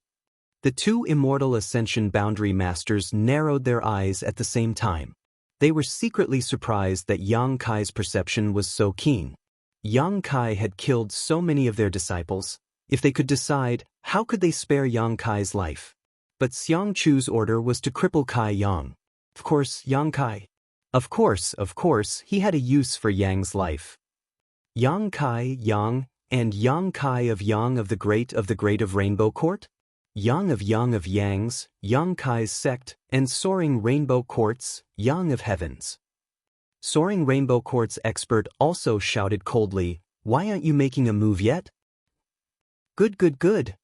[SPEAKER 1] The two immortal ascension boundary masters narrowed their eyes at the same time. They were secretly surprised that Yang Kai's perception was so keen. Yang Kai had killed so many of their disciples. If they could decide, how could they spare Yang Kai's life? But Xiang Chu's order was to cripple Kai Yang. Of course, Yang Kai. Of course, he had a use for Yang's life. Yang Kai, Yang, and Yang Kai of Yang of the Great of Rainbow Court? Yang of Yang's, Yang Kai's sect, and Soaring Rainbow Court's, Yang of Heaven's. Soaring Rainbow Court's expert also shouted coldly, "Why aren't you making a move yet?" Good.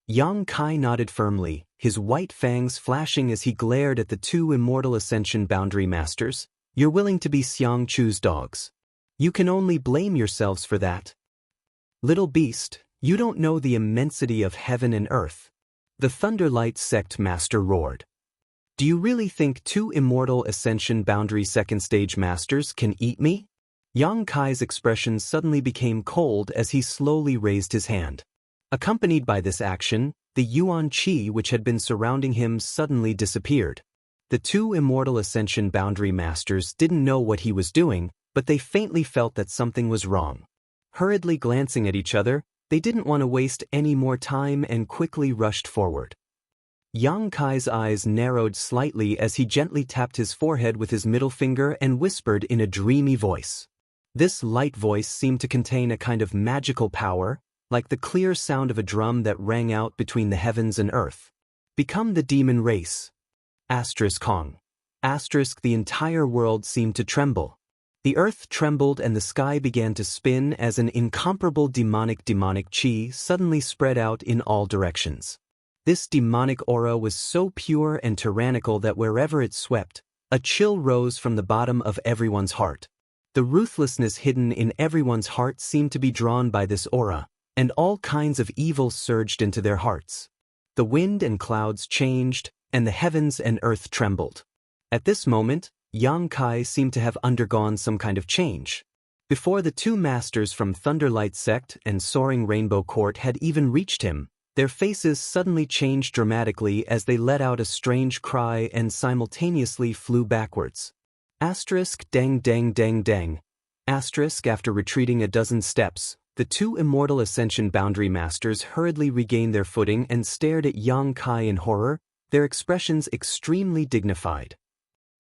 [SPEAKER 1] Yang Kai nodded firmly, his white fangs flashing as he glared at the two immortal ascension boundary masters. "You're willing to be Xiang Chu's dogs. You can only blame yourselves for that. Little beast, you don't know the immensity of heaven and earth." The Thunderlight Sect master roared. "Do you really think two immortal ascension boundary second stage masters can eat me?" Yang Kai's expression suddenly became cold as he slowly raised his hand. Accompanied by this action, the Yuan Qi which had been surrounding him suddenly disappeared. The two immortal ascension boundary masters didn't know what he was doing, but they faintly felt that something was wrong. Hurriedly glancing at each other, they didn't want to waste any more time and quickly rushed forward. Yang Kai's eyes narrowed slightly as he gently tapped his forehead with his middle finger and whispered in a dreamy voice. This light voice seemed to contain a kind of magical power, like the clear sound of a drum that rang out between the heavens and earth. "Become the demon race." Kong. The entire world seemed to tremble. The earth trembled and the sky began to spin as an incomparable demonic chi suddenly spread out in all directions. This demonic aura was so pure and tyrannical that wherever it swept, a chill rose from the bottom of everyone's heart. The ruthlessness hidden in everyone's heart seemed to be drawn by this aura, and all kinds of evil surged into their hearts. The wind and clouds changed, and the heavens and earth trembled. At this moment, Yang Kai seemed to have undergone some kind of change. Before the two masters from Thunderlight Sect and Soaring Rainbow Court had even reached him, their faces suddenly changed dramatically as they let out a strange cry and simultaneously flew backwards. Dang. After retreating a dozen steps, the two immortal ascension boundary masters hurriedly regained their footing and stared at Yang Kai in horror, their expressions extremely dignified.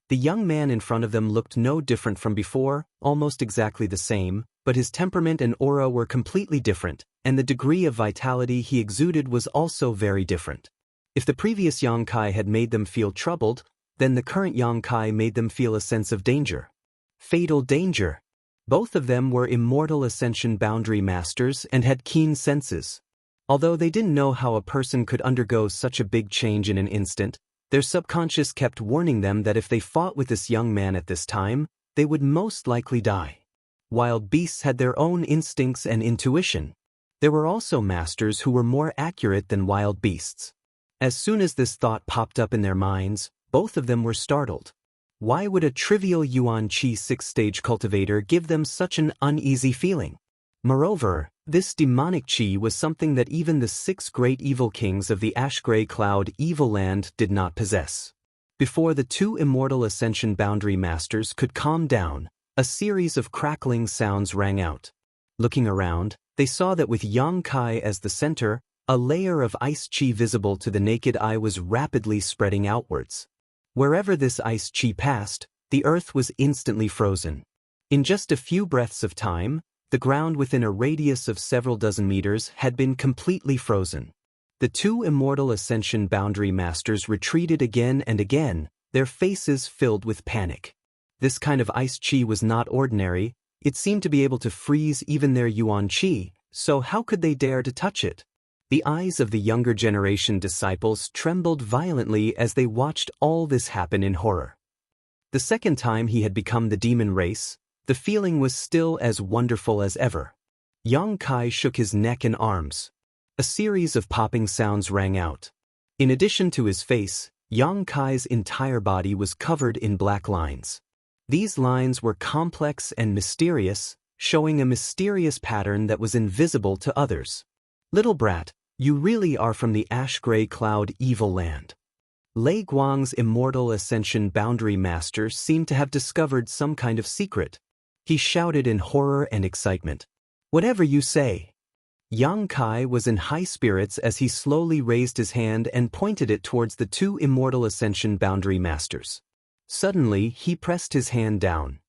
[SPEAKER 1] The young man in front of them looked no different from before, almost exactly the same, but his temperament and aura were completely different, and the degree of vitality he exuded was also very different. If the previous Yang Kai had made them feel troubled, then the current Yang Kai made them feel a sense of danger. Fatal danger. Both of them were immortal ascension boundary masters and had keen senses. Although they didn't know how a person could undergo such a big change in an instant, their subconscious kept warning them that if they fought with this young man at this time, they would most likely die. Wild beasts had their own instincts and intuition. There were also masters who were more accurate than wild beasts. As soon as this thought popped up in their minds, both of them were startled. Why would a trivial Yuan Qi 6th-stage cultivator give them such an uneasy feeling? Moreover, this demonic qi was something that even the 6 great evil kings of the ash-gray cloud evil land did not possess. Before the 2 immortal ascension boundary masters could calm down, a series of crackling sounds rang out. Looking around, they saw that with Yang Kai as the center, a layer of ice qi visible to the naked eye was rapidly spreading outwards. Wherever this ice qi passed, the earth was instantly frozen. In just a few breaths of time, the ground within a radius of several dozen meters had been completely frozen. The 2 immortal ascension boundary masters retreated again and again, their faces filled with panic. This kind of ice qi was not ordinary, it seemed to be able to freeze even their Yuan qi, so how could they dare to touch it? The eyes of the younger generation disciples trembled violently as they watched all this happen in horror. The second time he had become the demon race, the feeling was still as wonderful as ever. Yang Kai shook his neck and arms. A series of popping sounds rang out. In addition to his face, Yang Kai's entire body was covered in black lines. These lines were complex and mysterious, showing a mysterious pattern that was invisible to others. Little brat, you really are from the ash-gray cloud evil land. Lei Guang's immortal ascension boundary master seemed to have discovered some kind of secret. He shouted in horror and excitement. Whatever you say. Yang Kai was in high spirits as he slowly raised his hand and pointed it towards the 2 immortal ascension boundary masters. Suddenly, he pressed his hand down.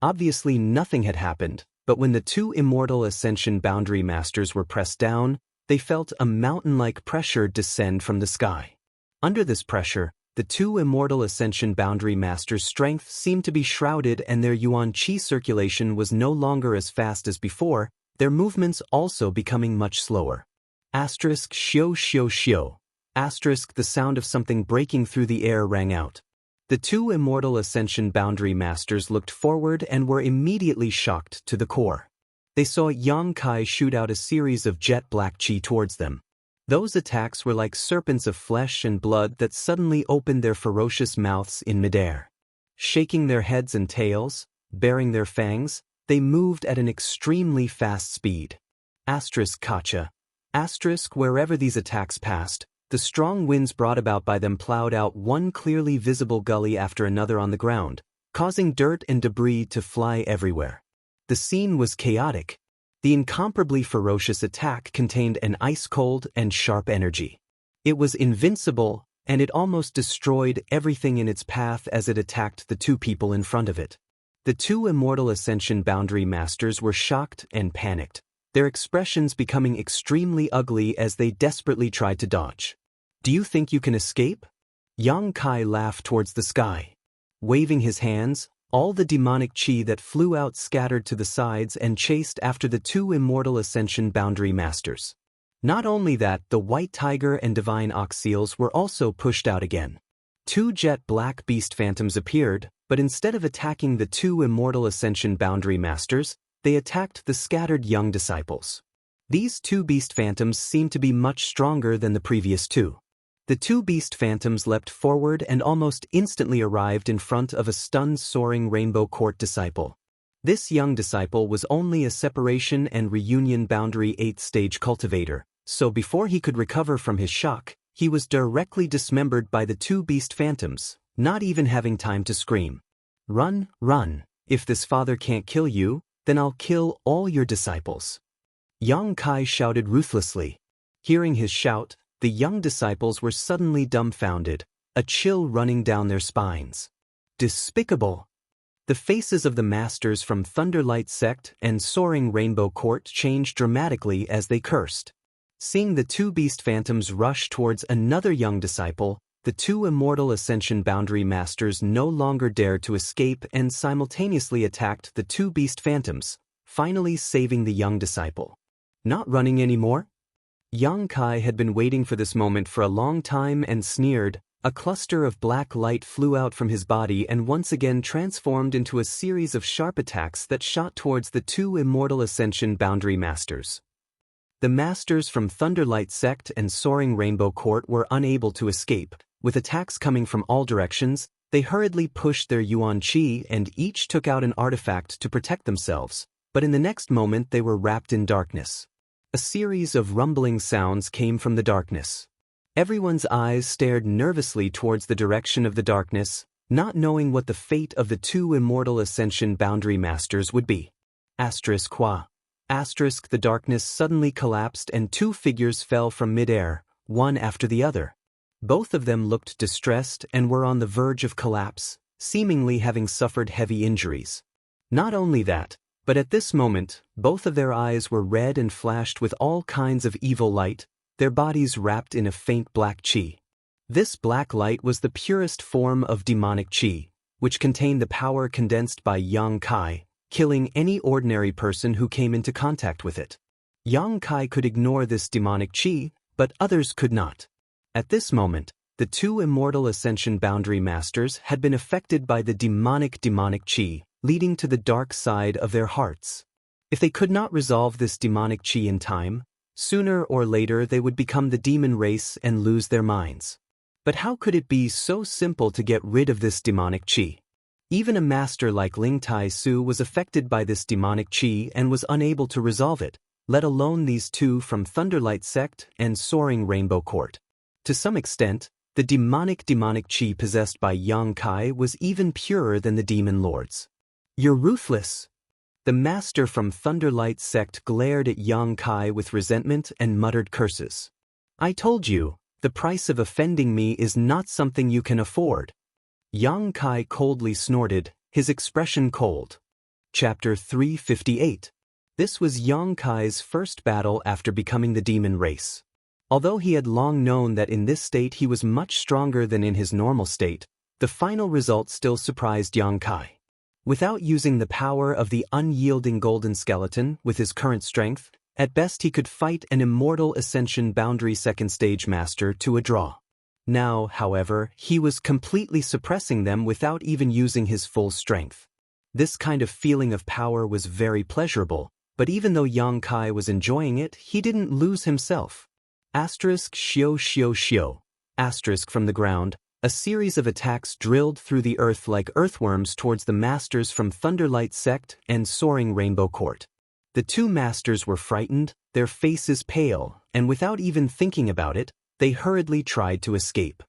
[SPEAKER 1] Obviously nothing had happened, but when the 2 immortal ascension boundary masters were pressed down, they felt a mountain-like pressure descend from the sky. Under this pressure, the 2 immortal ascension boundary masters' strength seemed to be shrouded and their Yuan Qi circulation was no longer as fast as before, their movements also becoming much slower. Asterisk shio shio shio. Asterisk the sound of something breaking through the air rang out. The 2 immortal ascension boundary masters looked forward and were immediately shocked to the core. They saw Yang Kai shoot out a series of jet black qi towards them. Those attacks were like serpents of flesh and blood that suddenly opened their ferocious mouths in midair. Shaking their heads and tails, baring their fangs, they moved at an extremely fast speed. Asterisk Kacha. Asterisk wherever these attacks passed, the strong winds brought about by them plowed out one clearly visible gully after another on the ground, causing dirt and debris to fly everywhere. The scene was chaotic. The incomparably ferocious attack contained an ice-cold and sharp energy. It was invincible, and it almost destroyed everything in its path as it attacked the 2 people in front of it. The 2 immortal ascension boundary masters were shocked and panicked, their expressions becoming extremely ugly as they desperately tried to dodge. Do you think you can escape? Yang Kai laughed towards the sky. Waving his hands, all the demonic qi that flew out scattered to the sides and chased after the 2 immortal ascension boundary masters. Not only that, the white tiger and divine ox seals were also pushed out again. 2 jet black beast phantoms appeared, but instead of attacking the 2 immortal ascension boundary masters, they attacked the scattered young disciples. These 2 beast phantoms seemed to be much stronger than the previous 2. The 2 beast phantoms leapt forward and almost instantly arrived in front of a stunned soaring rainbow court disciple. This young disciple was only a separation and reunion boundary 8th stage cultivator, so before he could recover from his shock, he was directly dismembered by the 2 beast phantoms, not even having time to scream. Run, run, if this father can't kill you, then I'll kill all your disciples. Yang Kai shouted ruthlessly. Hearing his shout, the young disciples were suddenly dumbfounded, a chill running down their spines. Despicable! The faces of the masters from Thunderlight Sect and Soaring Rainbow Court changed dramatically as they cursed. Seeing the 2 beast phantoms rush towards another young disciple, the 2 immortal ascension boundary masters no longer dared to escape and simultaneously attacked the 2 beast phantoms, finally saving the young disciple. Not running anymore? Yang Kai had been waiting for this moment for a long time and sneered. A cluster of black light flew out from his body and once again transformed into a series of sharp attacks that shot towards the 2 immortal ascension boundary masters. The masters from Thunderlight Sect and Soaring Rainbow Court were unable to escape. With attacks coming from all directions, they hurriedly pushed their Yuan Qi and each took out an artifact to protect themselves, but in the next moment they were wrapped in darkness. A series of rumbling sounds came from the darkness. Everyone's eyes stared nervously towards the direction of the darkness, not knowing what the fate of the two immortal Ascension Boundary Masters would be. Qua. The darkness suddenly collapsed and two figures fell from midair, one after the other. Both of them looked distressed and were on the verge of collapse, seemingly having suffered heavy injuries. Not only that, but at this moment, both of their eyes were red and flashed with all kinds of evil light, their bodies wrapped in a faint black qi. This black light was the purest form of demonic qi, which contained the power condensed by Yang Kai, killing any ordinary person who came into contact with it. Yang Kai could ignore this demonic qi, but others could not. At this moment, the two immortal Ascension Boundary Masters had been affected by the demonic qi, leading to the dark side of their hearts. If they could not resolve this demonic qi in time, sooner or later they would become the demon race and lose their minds. But how could it be so simple to get rid of this demonic qi? Even a master like Ling Tai Su was affected by this demonic qi and was unable to resolve it, let alone these two from Thunderlight Sect and Soaring Rainbow Court. To some extent, the demonic qi possessed by Yang Kai was even purer than the demon lords. "You're ruthless." The master from Thunderlight Sect glared at Yang Kai with resentment and muttered curses. "I told you, the price of offending me is not something you can afford." Yang Kai coldly snorted, his expression cold. Chapter 358. This was Yang Kai's first battle after becoming the demon race. Although he had long known that in this state he was much stronger than in his normal state, the final result still surprised Yang Kai. Without using the power of the unyielding golden skeleton with his current strength, at best he could fight an immortal Ascension Boundary second stage master to a draw. Now, however, he was completely suppressing them without even using his full strength. This kind of feeling of power was very pleasurable, but even though Yang Kai was enjoying it, he didn't lose himself. Asterisk from the ground, a series of attacks drilled through the earth like earthworms towards the masters from Thunderlight Sect and Soaring Rainbow Court. The two masters were frightened, their faces pale, and without even thinking about it, they hurriedly tried to escape.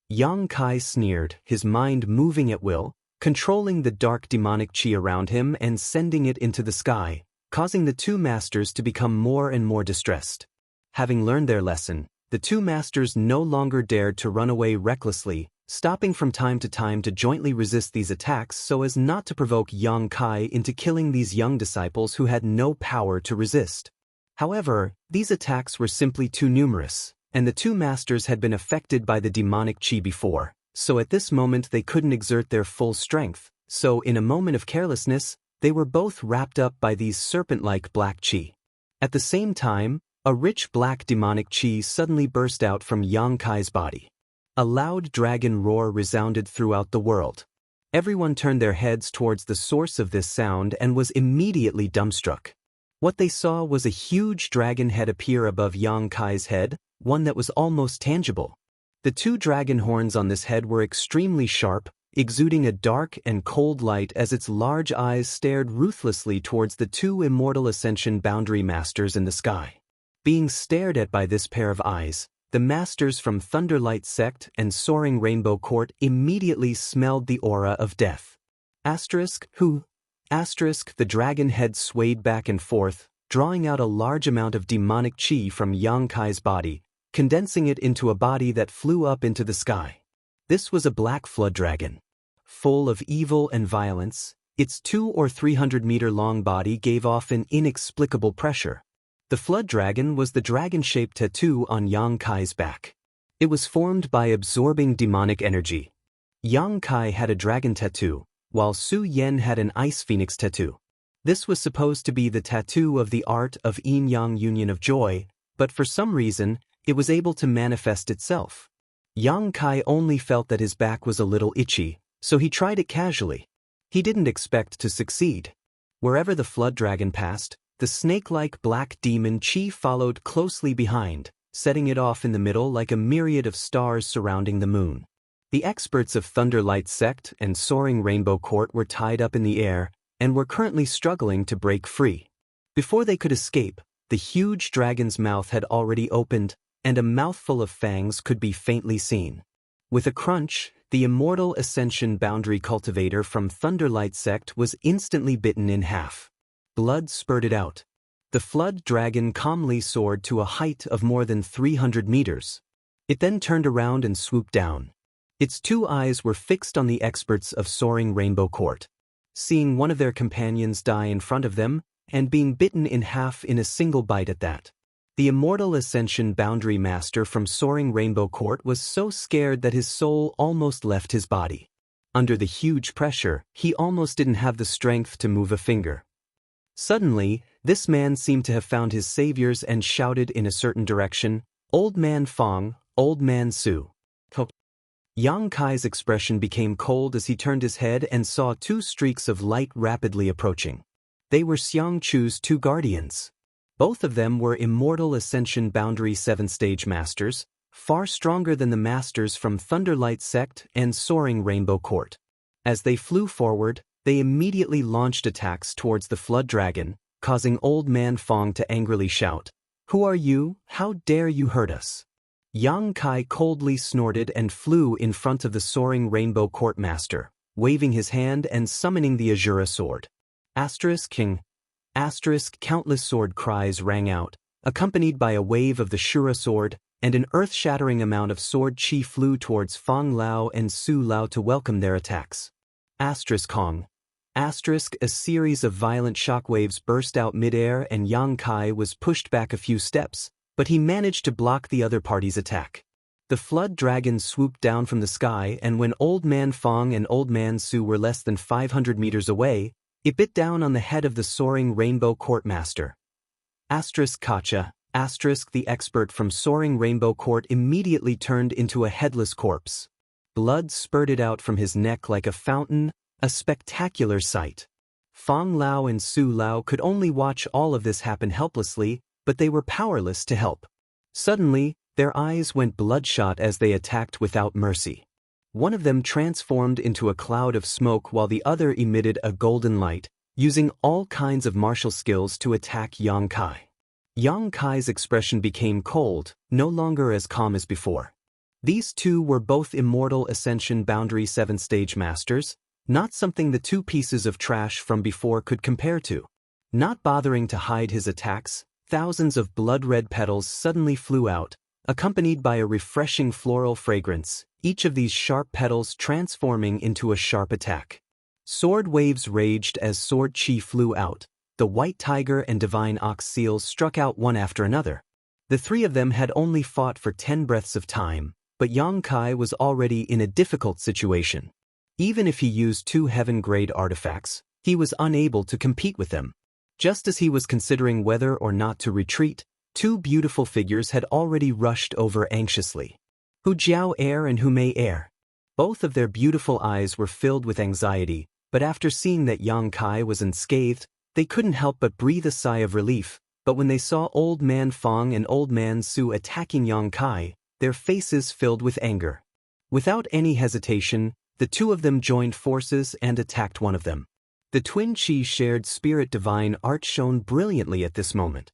[SPEAKER 1] Yang Kai sneered, his mind moving at will, controlling the dark demonic qi around him and sending it into the sky, causing the two masters to become more and more distressed. Having learned their lesson, the two masters no longer dared to run away recklessly, stopping from time to time to jointly resist these attacks so as not to provoke Yang Kai into killing these young disciples who had no power to resist. However, these attacks were simply too numerous, and the two masters had been affected by the demonic qi before, so at this moment they couldn't exert their full strength, so in a moment of carelessness, they were both wrapped up by these serpent-like black qi. At the same time, a rich black demonic qi suddenly burst out from Yang Kai's body. A loud dragon roar resounded throughout the world. Everyone turned their heads towards the source of this sound and was immediately dumbstruck. What they saw was a huge dragon head appear above Yang Kai's head, one that was almost tangible. The two dragon horns on this head were extremely sharp, exuding a dark and cold light as its large eyes stared ruthlessly towards the two immortal Ascension Boundary Masters in the sky. Being stared at by this pair of eyes, the masters from Thunderlight Sect and Soaring Rainbow Court immediately smelled the aura of death. The dragon head swayed back and forth, drawing out a large amount of demonic qi from Yang Kai's body, condensing it into a body that flew up into the sky. This was a black flood dragon. Full of evil and violence, its 200 or 300 meter long body gave off an inexplicable pressure. The flood dragon was the dragon-shaped tattoo on Yang Kai's back. It was formed by absorbing demonic energy. Yang Kai had a dragon tattoo, while Su Yen had an ice phoenix tattoo. This was supposed to be the tattoo of the art of yin-yang union of joy, but for some reason, it was able to manifest itself. Yang Kai only felt that his back was a little itchy, so he tried it casually. He didn't expect to succeed. Wherever the flood dragon passed, The snake-like black demon Chi followed closely behind, setting it off in the middle like a myriad of stars surrounding the moon. The experts of Thunderlight Sect and Soaring Rainbow Court were tied up in the air and were currently struggling to break free. Before they could escape, the huge dragon's mouth had already opened, and a mouthful of fangs could be faintly seen. With a crunch, the immortal Ascension Boundary Cultivator from Thunderlight Sect was instantly bitten in half. Blood spurted out. The flood dragon calmly soared to a height of more than 300 meters. It then turned around and swooped down. Its two eyes were fixed on the experts of Soaring Rainbow Court. Seeing one of their companions die in front of them, and being bitten in half in a single bite at that, the immortal Ascension Boundary Master from Soaring Rainbow Court was so scared that his soul almost left his body. Under the huge pressure, he almost didn't have the strength to move a finger. Suddenly, this man seemed to have found his saviors and shouted in a certain direction, "Old Man Fong, Old Man Su." Yang Kai's expression became cold as he turned his head and saw two streaks of light rapidly approaching. They were Xiang Chu's two guardians. Both of them were immortal Ascension Boundary 7-stage masters, far stronger than the masters from Thunderlight Sect and Soaring Rainbow Court. As they flew forward, they immediately launched attacks towards the flood dragon, causing Old Man Fong to angrily shout, "Who are you? How dare you hurt us?" Yang Kai coldly snorted and flew in front of the Soaring Rainbow Court master, waving his hand and summoning the Azura sword. King. Countless sword cries rang out, accompanied by a wave of the Shura sword, and an earth-shattering amount of sword chi flew towards Fong Lao and Su Lao to welcome their attacks. Kong. A series of violent shockwaves burst out midair and Yang Kai was pushed back a few steps, but he managed to block the other party's attack. The flood dragon swooped down from the sky, and when Old Man Fong and Old Man Su were less than 500 meters away, it bit down on the head of the Soaring Rainbow Court master. Kacha. The expert from Soaring Rainbow Court immediately turned into a headless corpse. Blood spurted out from his neck like a fountain, a spectacular sight. Fong Lao and Su Lao could only watch all of this happen helplessly, but they were powerless to help. Suddenly, their eyes went bloodshot as they attacked without mercy. One of them transformed into a cloud of smoke while the other emitted a golden light, using all kinds of martial skills to attack Yang Kai. Yang Kai's expression became cold, no longer as calm as before. These two were both immortal Ascension Boundary 7-stage masters, not something the two pieces of trash from before could compare to. Not bothering to hide his attacks, thousands of blood-red petals suddenly flew out, accompanied by a refreshing floral fragrance, each of these sharp petals transforming into a sharp attack. Sword waves raged as sword chi flew out. The White Tiger and Divine Ox Seals struck out one after another. The three of them had only fought for 10 breaths of time, but Yang Kai was already in a difficult situation. Even if he used 2 heaven-grade artifacts, he was unable to compete with them. Just as he was considering whether or not to retreat, 2 beautiful figures had already rushed over anxiously. Hu Jiao Air and Hu Mei Air. Both of their beautiful eyes were filled with anxiety, but after seeing that Yang Kai was unscathed, they couldn't help but breathe a sigh of relief. But when they saw Old Man Fong and Old Man Su attacking Yang Kai, their faces filled with anger. Without any hesitation, the two of them joined forces and attacked one of them. The twin chi shared spirit divine art shone brilliantly at this moment.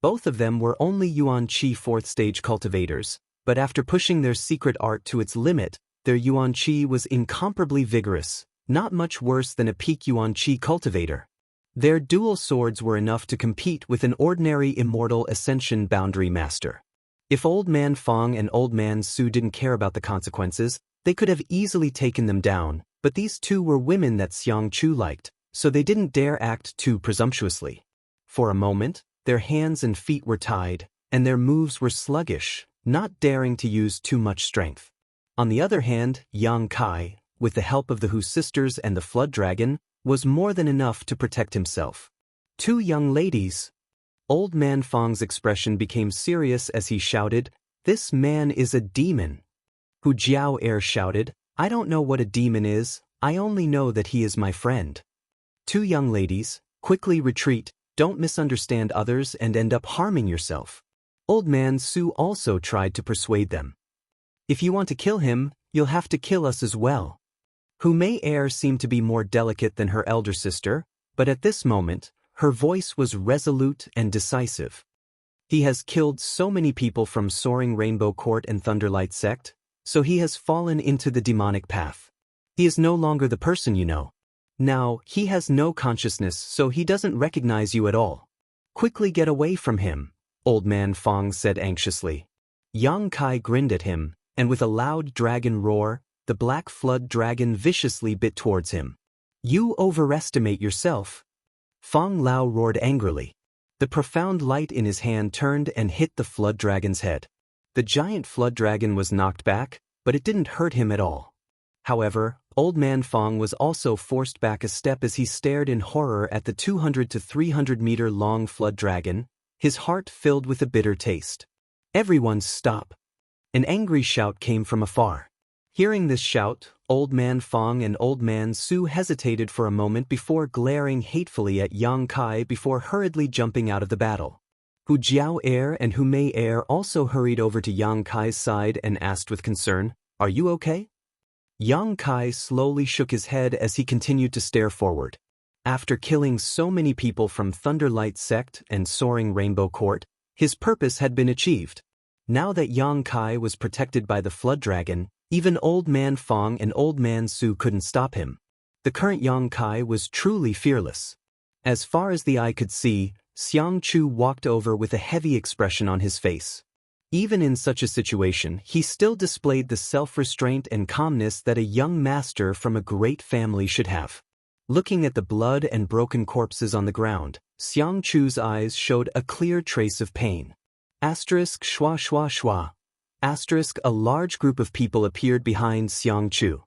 [SPEAKER 1] Both of them were only Yuan Chi 4th stage cultivators, but after pushing their secret art to its limit, their Yuan Chi was incomparably vigorous, not much worse than a peak Yuan Chi cultivator. Their dual swords were enough to compete with an ordinary immortal Ascension Boundary Master. If Old Man Fong and Old Man Su didn't care about the consequences, they could have easily taken them down, but these two were women that Xiang Chu liked, so they didn't dare act too presumptuously. For a moment, their hands and feet were tied, and their moves were sluggish, not daring to use too much strength. On the other hand, Yang Kai, with the help of the Hu sisters and the Flood Dragon, was more than enough to protect himself. 2 young ladies. Old Man Fong's expression became serious as he shouted, "This man is a demon." Hu Jiao Air shouted, "I don't know what a demon is, I only know that he is my friend." 2 young ladies, quickly retreat, don't misunderstand others and end up harming yourself. Old man Su also tried to persuade them. If you want to kill him, you'll have to kill us as well. Hu Mei Er seemed to be more delicate than her elder sister, but at this moment, her voice was resolute and decisive. He has killed so many people from Soaring Rainbow Court and Thunderlight Sect, so he has fallen into the demonic path. He is no longer the person you know. Now, he has no consciousness, so he doesn't recognize you at all. Quickly get away from him, Old Man Fong said anxiously. Yang Kai grinned at him, and with a loud dragon roar, the black flood dragon viciously bit towards him. You overestimate yourself. Fong Lao roared angrily. The profound light in his hand turned and hit the flood dragon's head. The giant flood dragon was knocked back, but it didn't hurt him at all. However, Old Man Fong was also forced back a step as he stared in horror at the 200 to 300 meter long flood dragon, his heart filled with a bitter taste. Everyone stop! An angry shout came from afar. Hearing this shout, Old Man Fong and Old Man Su hesitated for a moment before glaring hatefully at Yang Kai before hurriedly jumping out of the battle. Hu Jiao Er and Hu Mei Er also hurried over to Yang Kai's side and asked with concern, "Are you okay?" Yang Kai slowly shook his head as he continued to stare forward. After killing so many people from Thunderlight Sect and Soaring Rainbow Court, his purpose had been achieved. Now that Yang Kai was protected by the Flood Dragon, even Old Man Fong and Old Man Su couldn't stop him. The current Yang Kai was truly fearless. As far as the eye could see, Xiang Chu walked over with a heavy expression on his face. Even in such a situation, he still displayed the self-restraint and calmness that a young master from a great family should have. Looking at the blood and broken corpses on the ground, Xiang Chu's eyes showed a clear trace of pain. Asterisk schwa schwa schwa. Asterisk a large group of people appeared behind Xiang Chu.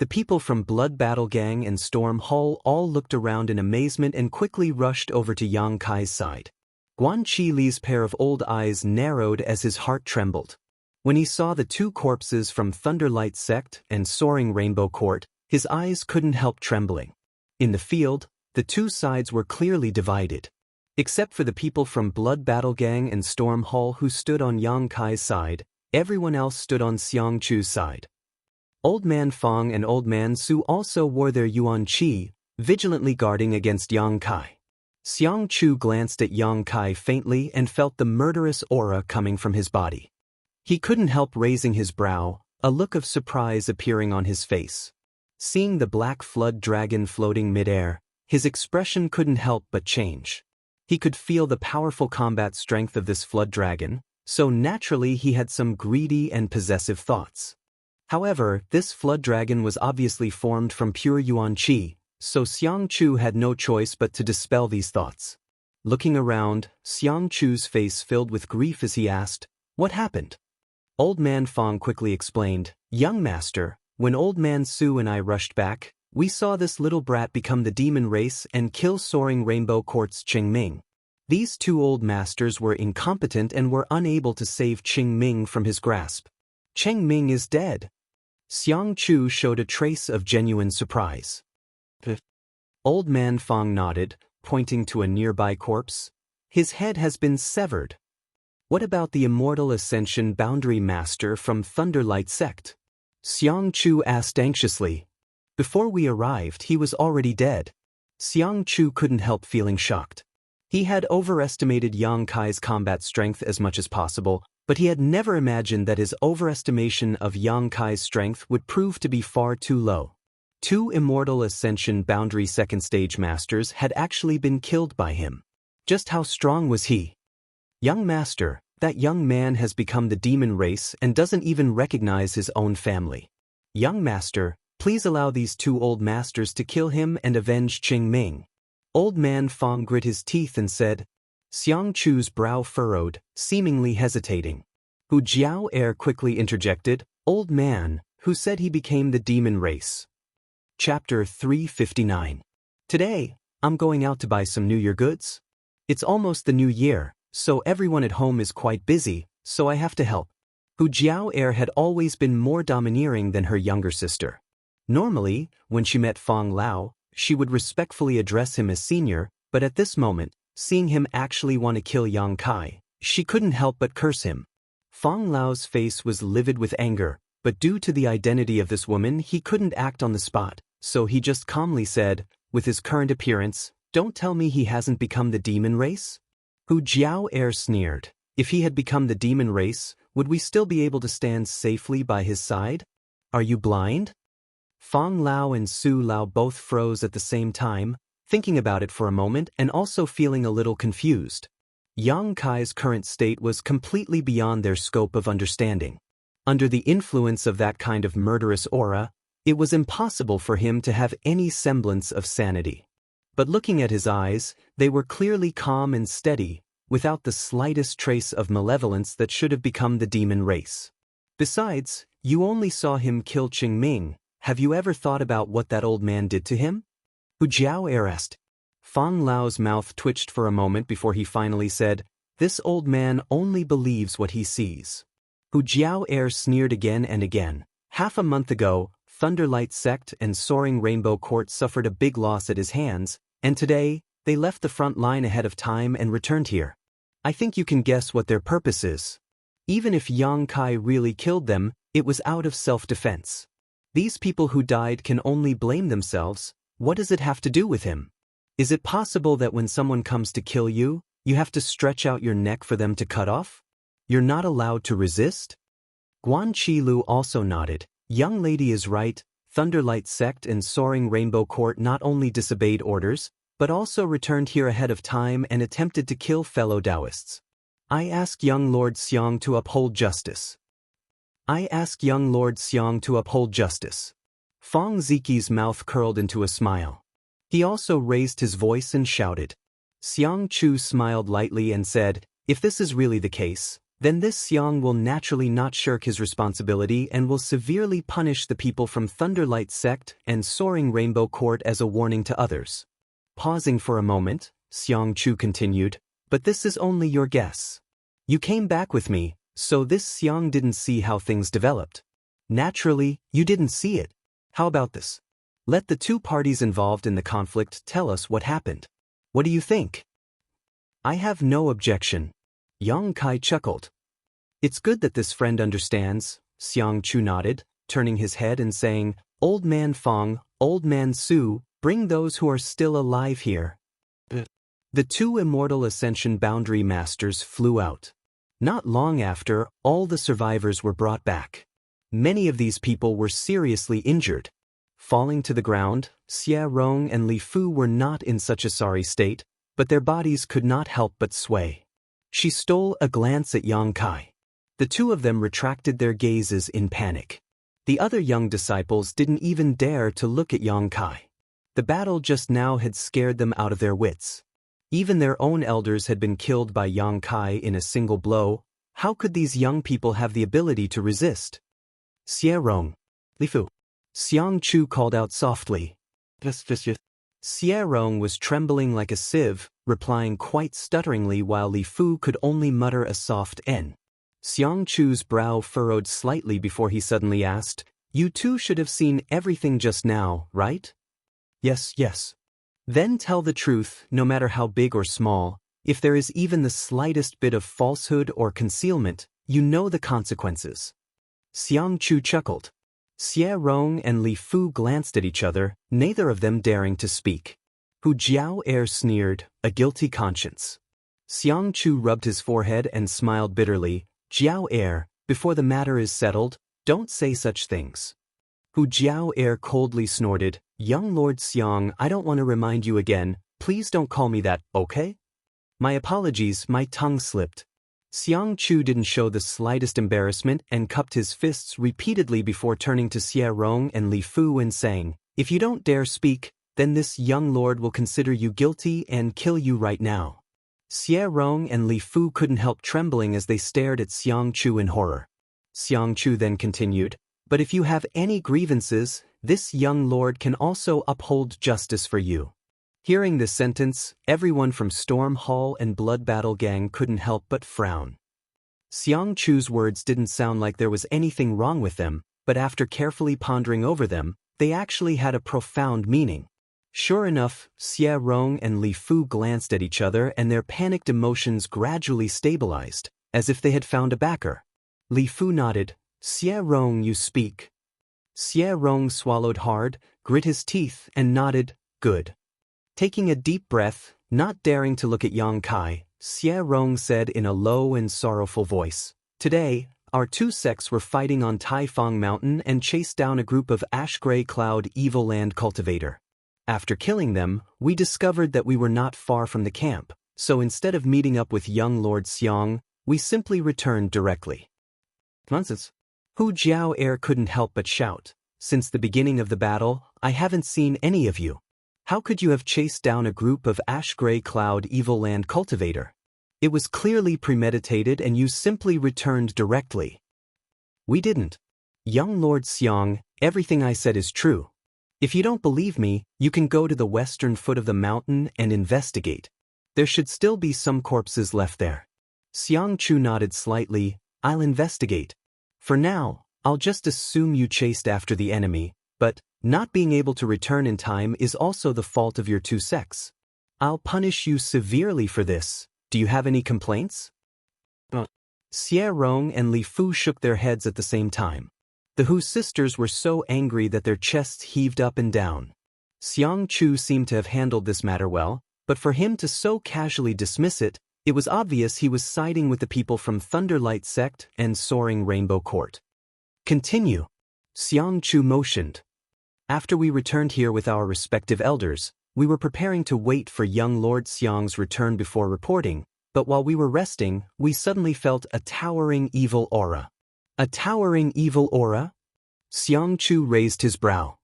[SPEAKER 1] The people from Blood Battle Gang and Storm Hall all looked around in amazement and quickly rushed over to Yang Kai's side. Guan Chi Li's pair of old eyes narrowed as his heart trembled. When he saw the two corpses from Thunderlight Sect and Soaring Rainbow Court, his eyes couldn't help trembling. In the field, the two sides were clearly divided. Except for the people from Blood Battle Gang and Storm Hall who stood on Yang Kai's side, everyone else stood on Xiang Chu's side. Old Man Fong and Old Man Su also wore their Yuan Qi, vigilantly guarding against Yang Kai. Xiang Chu glanced at Yang Kai faintly and felt the murderous aura coming from his body. He couldn't help raising his brow, a look of surprise appearing on his face. Seeing the black flood dragon floating midair, his expression couldn't help but change. He could feel the powerful combat strength of this flood dragon, so naturally he had some greedy and possessive thoughts. However, this flood dragon was obviously formed from pure Yuan Qi, so Xiang Chu had no choice but to dispel these thoughts. Looking around, Xiang Chu's face filled with grief as he asked, "What happened?" Old Man Fong quickly explained, "Young master, when Old Man Su and I rushed back, we saw this little brat become the demon race and kill Soaring Rainbow Court's Qing Ming. These two old masters were incompetent and were unable to save Qing Ming from his grasp. Qing Ming is dead." Xiang Chu showed a trace of genuine surprise. Old Man Fong nodded, pointing to a nearby corpse. "His head has been severed." "What about the Immortal Ascension Boundary Master from Thunderlight Sect?" Xiang Chu asked anxiously. "Before we arrived, he was already dead." Xiang Chu couldn't help feeling shocked. He had overestimated Yang Kai's combat strength as much as possible, but he had never imagined that his overestimation of Yang Kai's strength would prove to be far too low. Two Immortal Ascension Boundary Second Stage Masters had actually been killed by him. Just how strong was he? "Young master, that young man has become the demon race and doesn't even recognize his own family. Young master, please allow these two old masters to kill him and avenge Qing Ming." Old Man Fong grit his teeth and said. Xiang Chu's brow furrowed, seemingly hesitating. Hu Jiao Er quickly interjected, "Old man, who said he became the demon race?" Chapter 359. Today, I'm going out to buy some New Year goods. It's almost the new year, so everyone at home is quite busy, so I have to help. Hu Jiao Er had always been more domineering than her younger sister. Normally, when she met Fong Lao, she would respectfully address him as senior, but at this moment, Seeing him actually want to kill Yang Kai, she couldn't help but curse him. Fong Lao's face was livid with anger, but due to the identity of this woman he couldn't act on the spot, so he just calmly said, with his current appearance, "Don't tell me he hasn't become the demon race?" Hu Jiao sneered. If he had become the demon race, would we still be able to stand safely by his side? Are you blind? Fong Lao and Su Lao both froze at the same time, thinking about it for a moment and also feeling a little confused. Yang Kai's current state was completely beyond their scope of understanding. Under the influence of that kind of murderous aura, it was impossible for him to have any semblance of sanity. But looking at his eyes, they were clearly calm and steady, without the slightest trace of malevolence that should have become the demon race. Besides, you only saw him kill Qingming. Have you ever thought about what that old man did to him? Hu Jiao asked. Fong Lao's mouth twitched for a moment before he finally said, "This old man only believes what he sees." Hu Jiao sneered again and again. Half a month ago, Thunderlight Sect and Soaring Rainbow Court suffered a big loss at his hands, and today, they left the front line ahead of time and returned here. I think you can guess what their purpose is. Even if Yang Kai really killed them, it was out of self-defense. These people who died can only blame themselves. What does it have to do with him? Is it possible that when someone comes to kill you, you have to stretch out your neck for them to cut off? You're not allowed to resist? Guan Qilu also nodded. Young lady is right. Thunderlight Sect and Soaring Rainbow Court not only disobeyed orders, but also returned here ahead of time and attempted to kill fellow Taoists. I ask young Lord Xiang to uphold justice. I ask young Lord Xiang to uphold justice. Fong Ziqi's mouth curled into a smile. He also raised his voice and shouted. Xiang Chu smiled lightly and said, "If this is really the case, then this Xiang will naturally not shirk his responsibility and will severely punish the people from Thunderlight Sect and Soaring Rainbow Court as a warning to others." Pausing for a moment, Xiang Chu continued, "But this is only your guess. You came back with me, so this Xiang didn't see how things developed. Naturally, you didn't see it. How about this? Let the two parties involved in the conflict tell us what happened. What do you think?" "I have no objection." Yang Kai chuckled. "It's good that this friend understands," Xiang Chu nodded, turning his head and saying, "Old man Fong, old man Su, bring those who are still alive here." The two immortal Ascension Boundary Masters flew out. Not long after, all the survivors were brought back. Many of these people were seriously injured. Falling to the ground, Xie Rong and Li Fu were not in such a sorry state, but their bodies could not help but sway. She stole a glance at Yang Kai. The two of them retracted their gazes in panic. The other young disciples didn't even dare to look at Yang Kai. The battle just now had scared them out of their wits. Even their own elders had been killed by Yang Kai in a single blow. How could these young people have the ability to resist? "Xie Rong, Li Fu," Xiang Chu called out softly. Xie Rong was trembling like a sieve, replying quite stutteringly while Li Fu could only mutter a soft N. Xiang Chu's brow furrowed slightly before he suddenly asked, "You two should have seen everything just now, right?" Yes. "Then tell the truth, no matter how big or small. If there is even the slightest bit of falsehood or concealment, you know the consequences." Xiang Chu chuckled. Xie Rong and Li Fu glanced at each other, neither of them daring to speak. Hu Jiao sneered, a guilty conscience. Xiang Chu rubbed his forehead and smiled bitterly. "Jiao, before the matter is settled, don't say such things." Hu Jiao coldly snorted, "Young Lord Xiang, I don't want to remind you again. Please don't call me that, okay?" "My apologies, my tongue slipped." Xiang Chu didn't show the slightest embarrassment and cupped his fists repeatedly before turning to Xie Rong and Li Fu and saying, "If you don't dare speak, then this young lord will consider you guilty and kill you right now." Xie Rong and Li Fu couldn't help trembling as they stared at Xiang Chu in horror. Xiang Chu then continued, "But if you have any grievances, this young lord can also uphold justice for you." Hearing this sentence, everyone from Storm Hall and Blood Battle Gang couldn't help but frown. Xiang Chu's words didn't sound like there was anything wrong with them, but after carefully pondering over them, they actually had a profound meaning. Sure enough, Xie Rong and Li Fu glanced at each other and their panicked emotions gradually stabilized, as if they had found a backer. Li Fu nodded. Xie Rong, you speak. Xie Rong swallowed hard, grit his teeth, and nodded, good. Taking a deep breath, not daring to look at Yang Kai, Xie Rong said in a low and sorrowful voice, today, our two sects were fighting on Taifang Mountain and chased down a group of ash-gray cloud evil land cultivator. After killing them, we discovered that we were not far from the camp, so instead of meeting up with young Lord Xiang, we simply returned directly. Nonsense. Hu Jiao Air couldn't help but shout, since the beginning of the battle, I haven't seen any of you. How could you have chased down a group of ash-gray cloud evil land cultivator? It was clearly premeditated and you simply returned directly. We didn't. Young Lord Xiang, everything I said is true. If you don't believe me, you can go to the western foot of the mountain and investigate. There should still be some corpses left there. Xiang Chu nodded slightly. I'll investigate. For now, I'll just assume you chased after the enemy, but not being able to return in time is also the fault of your two sects. I'll punish you severely for this. Do you have any complaints? Xie Rong and Li Fu shook their heads at the same time. The Hu sisters were so angry that their chests heaved up and down. Xiang Chu seemed to have handled this matter well, but for him to so casually dismiss it, it was obvious he was siding with the people from Thunderlight Sect and Soaring Rainbow Court. Continue. Xiang Chu motioned. After we returned here with our respective elders, we were preparing to wait for young Lord Xiang's return before reporting, but while we were resting, we suddenly felt a towering evil aura. A towering evil aura? Xiang Chu raised his brow.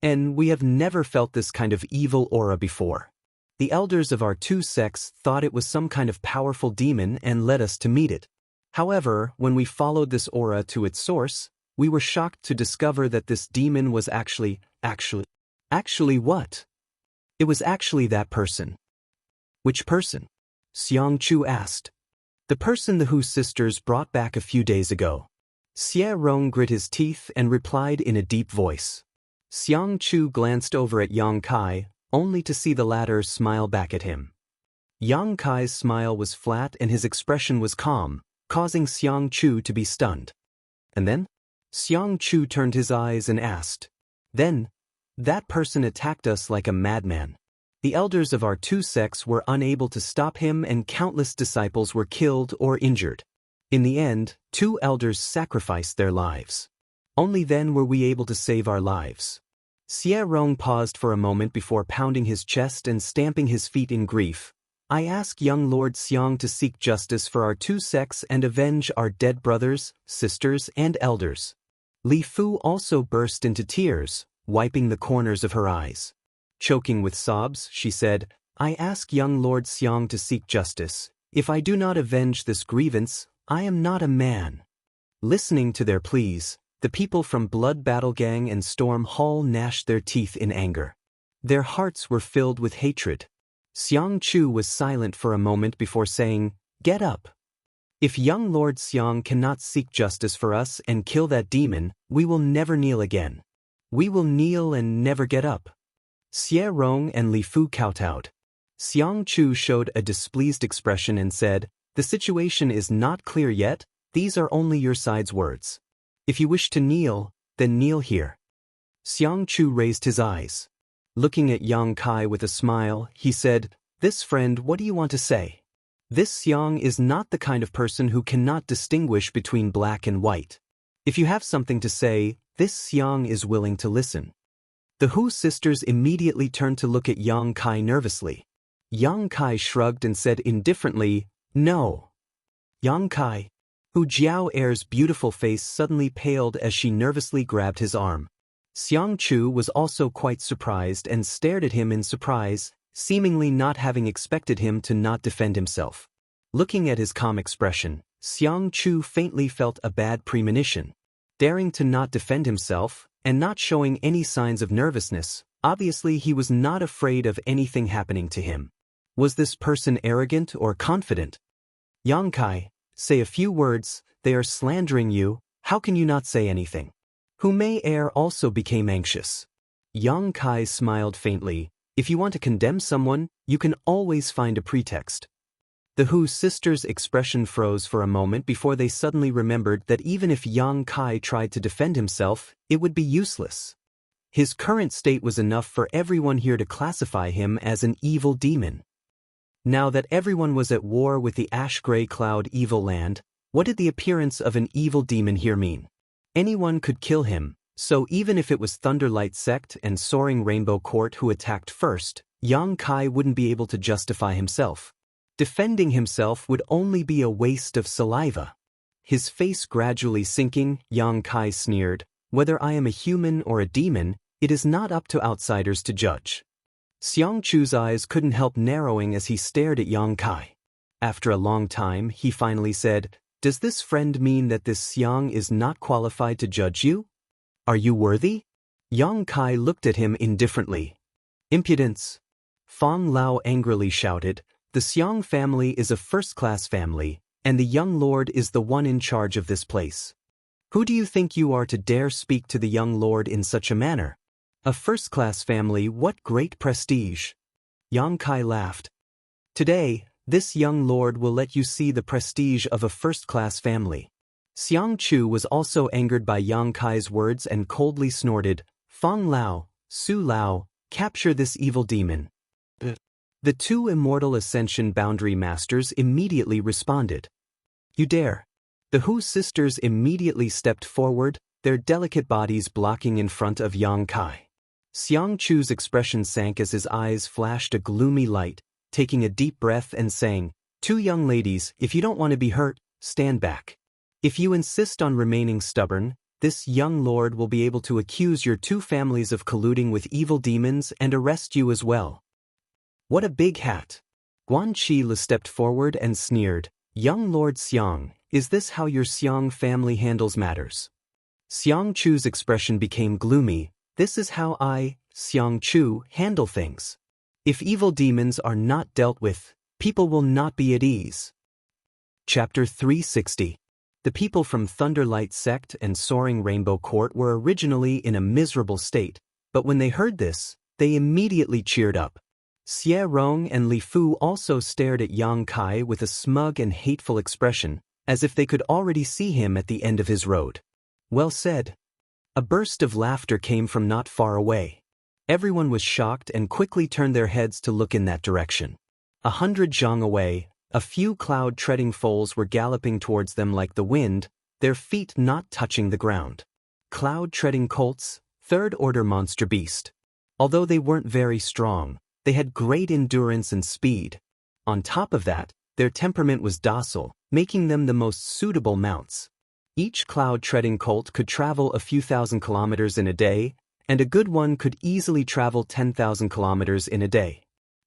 [SPEAKER 1] And we have never felt this kind of evil aura before. The elders of our two sects thought it was some kind of powerful demon and led us to meet it. However, when we followed this aura to its source, we were shocked to discover that this demon was actually what? It was actually that person. Which person? Xiang Chu asked. The person the Hu sisters brought back a few days ago. Xie Rong grit his teeth and replied in a deep voice. Xiang Chu glanced over at Yang Kai, only to see the latter smile back at him. Yang Kai's smile was flat and his expression was calm, causing Xiang Chu to be stunned. And then? Xiang Chu turned his eyes and asked. Then, that person attacked us like a madman. The elders of our two sects were unable to stop him and countless disciples were killed or injured. In the end, two elders sacrificed their lives. Only then were we able to save our lives. Xie Rong paused for a moment before pounding his chest and stamping his feet in grief. I ask young Lord Xiang to seek justice for our two sects and avenge our dead brothers, sisters, and elders. Li Fu also burst into tears, wiping the corners of her eyes. Choking with sobs, she said, I ask young Lord Xiang to seek justice. If I do not avenge this grievance, I am not a man. Listening to their pleas, the people from Blood Battle Gang and Storm Hall gnashed their teeth in anger. Their hearts were filled with hatred. Xiang Chu was silent for a moment before saying, Get up. If young Lord Xiang cannot seek justice for us and kill that demon, we will never kneel again. We will kneel and never get up. Xie Rong and Li Fu kowtowed. Xiang Chu showed a displeased expression and said, The situation is not clear yet, these are only your side's words. If you wish to kneel, then kneel here. Xiang Chu raised his eyes. Looking at Yang Kai with a smile, he said, This friend, what do you want to say? This Xiang is not the kind of person who cannot distinguish between black and white. If you have something to say, this Xiang is willing to listen. The Hu sisters immediately turned to look at Yang Kai nervously. Yang Kai shrugged and said indifferently, No. Yang Kai. Hu Jiao Air's beautiful face suddenly paled as she nervously grabbed his arm. Xiang Chu was also quite surprised and stared at him in surprise, seemingly not having expected him to not defend himself. Looking at his calm expression, Xiang Chu faintly felt a bad premonition. Daring to not defend himself, and not showing any signs of nervousness, obviously he was not afraid of anything happening to him. Was this person arrogant or confident? Yang Kai, say a few words, they are slandering you, how can you not say anything? Hu Mei Air also became anxious. Yang Kai smiled faintly. If you want to condemn someone, you can always find a pretext. The Hu sisters' expression froze for a moment before they suddenly remembered that even if Yang Kai tried to defend himself, it would be useless. His current state was enough for everyone here to classify him as an evil demon. Now that everyone was at war with the ash-gray cloud evil land, what did the appearance of an evil demon here mean? Anyone could kill him, so even if it was Thunderlight Sect and Soaring Rainbow Court who attacked first, Yang Kai wouldn't be able to justify himself. Defending himself would only be a waste of saliva. His face gradually sinking, Yang Kai sneered, "Whether I am a human or a demon, it is not up to outsiders to judge." Xiang Chu's eyes couldn't help narrowing as he stared at Yang Kai. After a long time, he finally said, "Does this friend mean that this Xiang is not qualified to judge you? Are you worthy?" Yang Kai looked at him indifferently. "Impudence!" Fang Lao angrily shouted, "The Xiang family is a first-class family, and the young lord is the one in charge of this place. Who do you think you are to dare speak to the young lord in such a manner? A first-class family, what great prestige!" Yang Kai laughed. "Today, this young lord will let you see the prestige of a first-class family." Xiang Chu was also angered by Yang Kai's words and coldly snorted, "Fang Lao, Su Lao, capture this evil demon." The two immortal Ascension Boundary Masters immediately responded. "You dare." The Hu sisters immediately stepped forward, their delicate bodies blocking in front of Yang Kai. Xiang Chu's expression sank as his eyes flashed a gloomy light, taking a deep breath and saying, "Two young ladies, if you don't want to be hurt, stand back. If you insist on remaining stubborn, this young lord will be able to accuse your two families of colluding with evil demons and arrest you as well." "What a big hat!" Guan Qi stepped forward and sneered, "Young Lord Xiang, is this how your Xiang family handles matters?" Xiang Chu's expression became gloomy. "This is how I, Xiang Chu, handle things. If evil demons are not dealt with, people will not be at ease." Chapter 360. The people from Thunderlight Sect and Soaring Rainbow Court were originally in a miserable state, but when they heard this, they immediately cheered up. Xie Rong and Li Fu also stared at Yang Kai with a smug and hateful expression, as if they could already see him at the end of his road. "Well said." A burst of laughter came from not far away. Everyone was shocked and quickly turned their heads to look in that direction. 100 zhang away, a few cloud-treading foals were galloping towards them like the wind, their feet not touching the ground. Cloud-treading colts, third-order monster beast. Although they weren't very strong, they had great endurance and speed. On top of that, their temperament was docile, making them the most suitable mounts. Each cloud-treading colt could travel a few thousand kilometers in a day, and a good one could easily travel 10,000 kilometers in a day.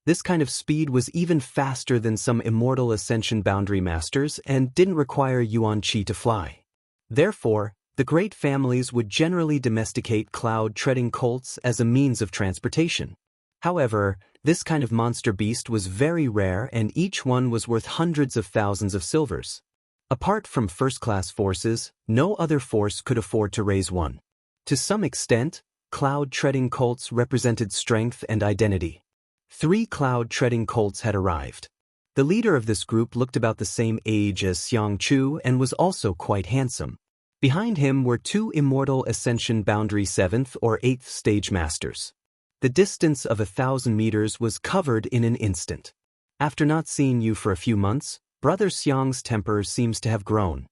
[SPEAKER 1] This kind of speed was even faster than some immortal Ascension Boundary Masters and didn't require Yuan Qi to fly. Therefore, the great families would generally domesticate cloud-treading colts as a means of transportation. However, this kind of monster beast was very rare and each one was worth hundreds of thousands of silvers. Apart from first-class forces, no other force could afford to raise one. To some extent, cloud-treading colts represented strength and identity. 3 cloud-treading colts had arrived. The leader of this group looked about the same age as Xiang Chu and was also quite handsome. Behind him were 2 immortal Ascension Boundary 7th or 8th stage masters. The distance of 1,000 meters was covered in an instant. "After not seeing you for a few months, Brother Xiang's temper seems to have grown."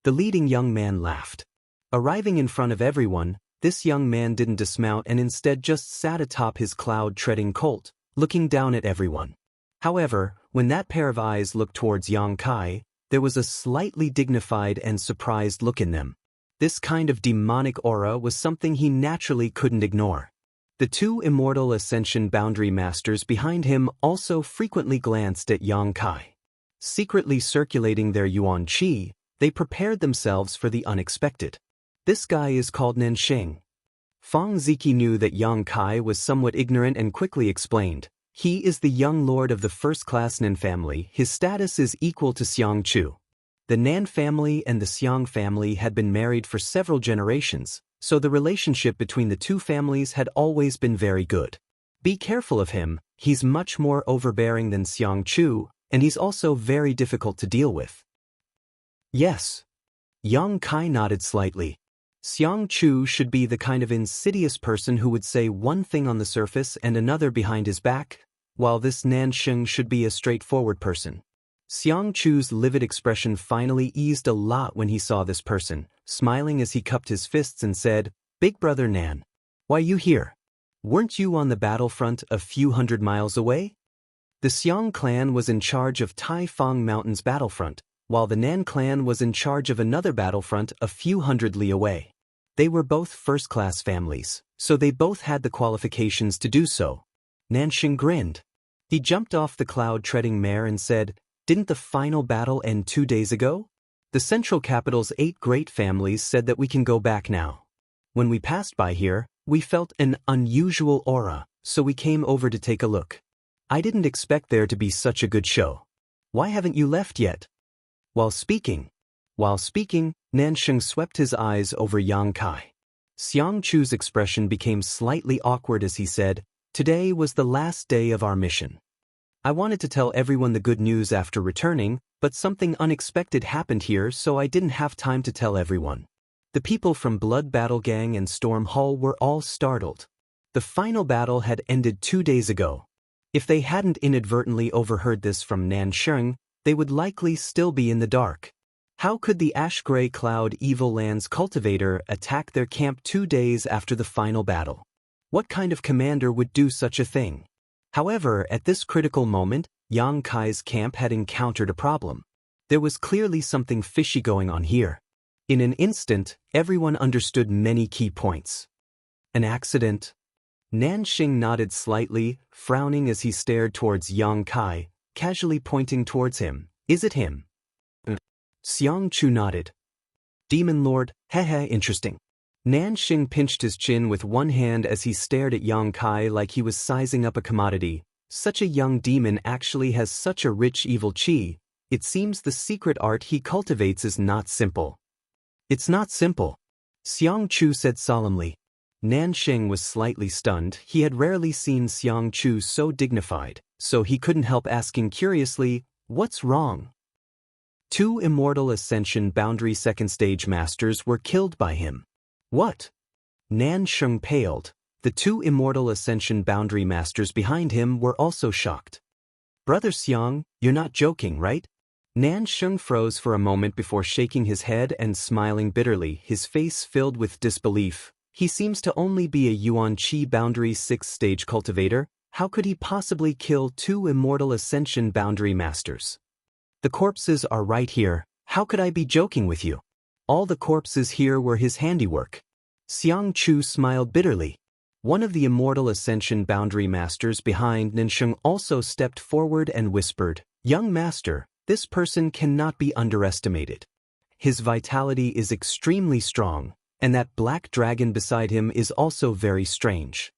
[SPEAKER 1] The leading young man laughed. Arriving in front of everyone, this young man didn't dismount and instead just sat atop his cloud-treading colt, looking down at everyone. However, when that pair of eyes looked towards Yang Kai, there was a slightly dignified and surprised look in them. This kind of demonic aura was something he naturally couldn't ignore. The 2 immortal Ascension Boundary Masters behind him also frequently glanced at Yang Kai. Secretly circulating their Yuan Qi, they prepared themselves for the unexpected. "This guy is called Nansheng." Fang Ziki knew that Yang Kai was somewhat ignorant and quickly explained, "He is the young lord of the first-class Nan family. His status is equal to Xiang Chu." The Nan family and the Xiang family had been married for several generations, so the relationship between the two families had always been very good. Be careful of him, he's much more overbearing than Xiang Chu, and he's also very difficult to deal with. Yes. Yang Kai nodded slightly. Xiang Chu should be the kind of insidious person who would say one thing on the surface and another behind his back, while this Nansheng should be a straightforward person. Xiang Chu's livid expression finally eased a lot when he saw this person, smiling as he cupped his fists and said, "Big brother Nan, why you here? Weren't you on the battlefront a few hundred miles away?" The Xiang clan was in charge of Taifang Mountain's battlefront, while the Nan clan was in charge of another battlefront a few hundred li away. They were both first-class families, so they both had the qualifications to do so. Nansheng grinned. He jumped off the cloud-treading mare and said, "Didn't the final battle end 2 days ago? The central capital's 8 great families said that we can go back now. When we passed by here, we felt an unusual aura, so we came over to take a look. I didn't expect there to be such a good show. Why haven't you left yet?" While speaking, Nansheng swept his eyes over Yang Kai. Xiang Chu's expression became slightly awkward as he said, "Today was the last day of our mission. I wanted to tell everyone the good news after returning, but something unexpected happened here, so I didn't have time to tell everyone." The people from Blood Battle Gang and Storm Hall were all startled. The final battle had ended 2 days ago. If they hadn't inadvertently overheard this from Nansheng, they would likely still be in the dark. How could the Ash-Gray Cloud Evil Lands cultivator attack their camp 2 days after the final battle? What kind of commander would do such a thing? However, at this critical moment, Yang Kai's camp had encountered a problem. There was clearly something fishy going on here. In an instant, everyone understood many key points. An accident? Nansheng nodded slightly, frowning as he stared towards Yang Kai, casually pointing towards him. "Is it him?" Xiang Chu nodded. "Demon Lord, heh, interesting." Nansheng pinched his chin with one hand as he stared at Yang Kai like he was sizing up a commodity. Such a young demon actually has such a rich evil chi. It seems the secret art he cultivates is not simple. "It's not simple," Xiang Chu said solemnly. Nansheng was slightly stunned. He had rarely seen Xiang Chu so dignified, so he couldn't help asking curiously, "What's wrong?" 2 Immortal Ascension Boundary Second Stage Masters were killed by him. What? Nansheng paled. The 2 Immortal Ascension Boundary Masters behind him were also shocked. "Brother Xiang, you're not joking, right?" Nansheng froze for a moment before shaking his head and smiling bitterly, his face filled with disbelief. He seems to only be a Yuan Qi Boundary 6th Stage cultivator. How could he possibly kill 2 Immortal Ascension Boundary Masters? "The corpses are right here. How could I be joking with you? All the corpses here were his handiwork." Xiang Chu smiled bitterly. One of the Immortal Ascension Boundary Masters behind Nansheng also stepped forward and whispered, "Young Master, this person cannot be underestimated. His vitality is extremely strong, and that black dragon beside him is also very strange."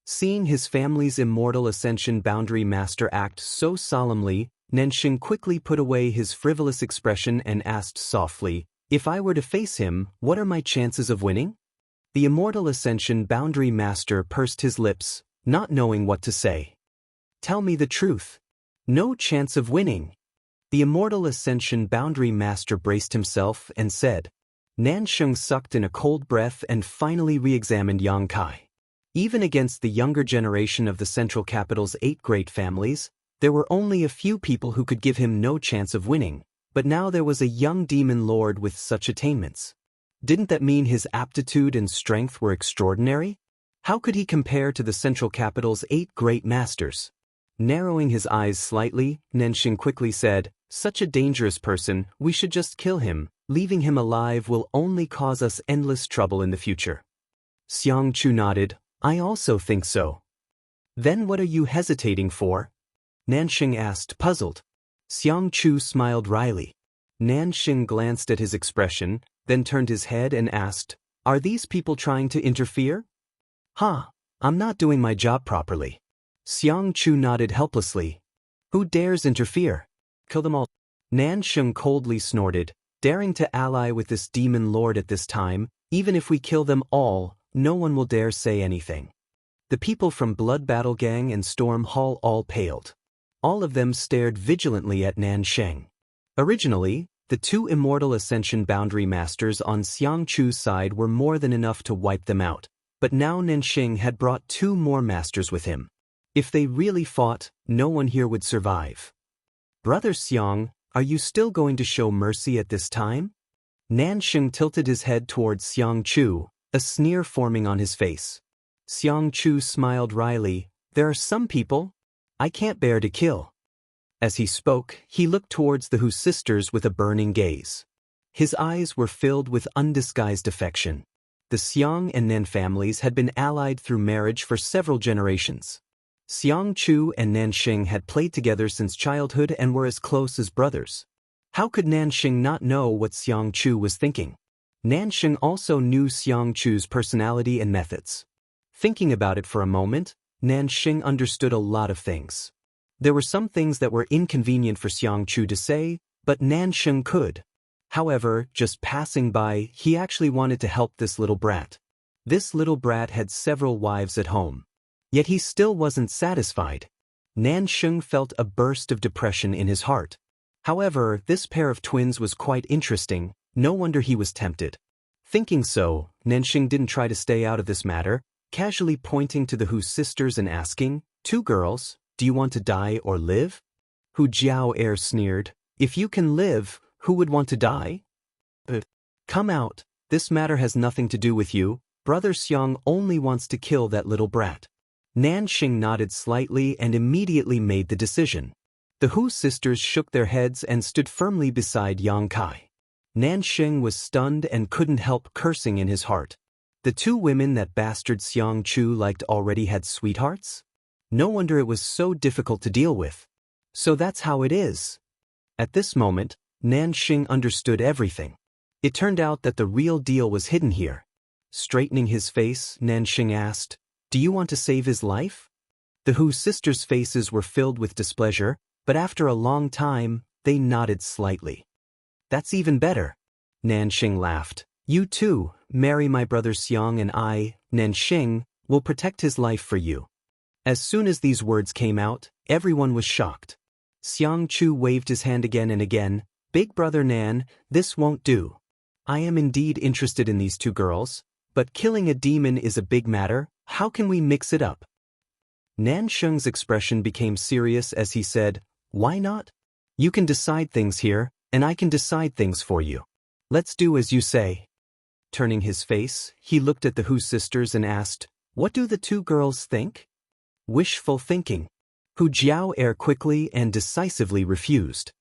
[SPEAKER 1] Seeing his family's Immortal Ascension Boundary Master act so solemnly, Nansheng quickly put away his frivolous expression and asked softly, "If I were to face him, what are my chances of winning?" The Immortal Ascension Boundary Master pursed his lips, not knowing what to say. "Tell me the truth." "No chance of winning." The Immortal Ascension Boundary Master braced himself and said. Nansheng sucked in a cold breath and finally re-examined Yang Kai. Even against the younger generation of the Central Capital's 8 great families, there were only a few people who could give him no chance of winning, but now there was a young demon lord with such attainments. Didn't that mean his aptitude and strength were extraordinary? How could he compare to the Central Capital's 8 great masters? Narrowing his eyes slightly, Nansheng quickly said, "Such a dangerous person, we should just kill him. Leaving him alive will only cause us endless trouble in the future." Xiang Chu nodded. "I also think so." "Then what are you hesitating for?" Nansheng asked, puzzled. Xiang Chu smiled wryly. Nansheng glanced at his expression, then turned his head and asked, "Are these people trying to interfere?" I'm not doing my job properly." Xiang Chu nodded helplessly. "Who dares interfere? Kill them all." Nansheng coldly snorted. Daring to ally with this demon lord at this time, Even if we kill them all, no one will dare say anything. The people from Blood Battle Gang and Storm Hall all paled. All of them stared vigilantly at Nansheng. Originally, the two immortal Ascension Boundary Masters on Xiangchu's side were more than enough to wipe them out, but now Nansheng had brought two more masters with him. If they really fought, no one here would survive. Brother Xiang, are you still going to show mercy at this time? Nansheng tilted his head towards Xiangchu, a sneer forming on his face. Xiangchu smiled wryly. There are some people I can't bear to kill. As he spoke, he looked towards the Hu sisters with a burning gaze. His eyes were filled with undisguised affection. The Xiang and Nan families had been allied through marriage for several generations. Xiangchu and Nansheng had played together since childhood and were as close as brothers. How could Nansheng not know what Xiangchu was thinking? Nansheng also knew Xiangchu's personality and methods. Thinking about it for a moment, Nansheng understood a lot of things. There were some things that were inconvenient for Xiangchu to say, but Nansheng could. However, just passing by, he actually wanted to help this little brat. This little brat had several wives at home. Yet he still wasn't satisfied. Nansheng felt a burst of depression in his heart. However, this pair of twins was quite interesting, no wonder he was tempted. Thinking so, Nansheng didn't try to stay out of this matter, casually pointing to the Hu sisters and asking, "Two girls, do you want to die or live?" Hu Jiao sneered, "If you can live, who would want to die? Come out, this matter has nothing to do with you, Brother Xiang only wants to kill that little brat." Nansheng nodded slightly and immediately made the decision. The Hu sisters shook their heads and stood firmly beside Yang Kai. Nansheng was stunned and couldn't help cursing in his heart. The two women that bastard Xiangchu liked already had sweethearts? No wonder it was so difficult to deal with. So that's how it is. At this moment, Nansheng understood everything. It turned out that the real deal was hidden here. Straightening his face, Nansheng asked, "Do you want to save his life?" The Hu sisters' faces were filled with displeasure, but after a long time, they nodded slightly. "That's even better." Nansheng laughed. "You too, marry my brother Xiang and I, Nansheng, will protect his life for you." As soon as these words came out, everyone was shocked. Xiangchu waved his hand again and again. "Big brother Nan, this won't do. I am indeed interested in these two girls, but killing a demon is a big matter, how can we mix it up?" Nansheng's expression became serious as he said, "Why not? You can decide things here, and I can decide things for you. Let's do as you say." Turning his face, he looked at the Hu sisters and asked, "What do the two girls think?" Wishful thinking. Hu Jiao quickly and decisively refused.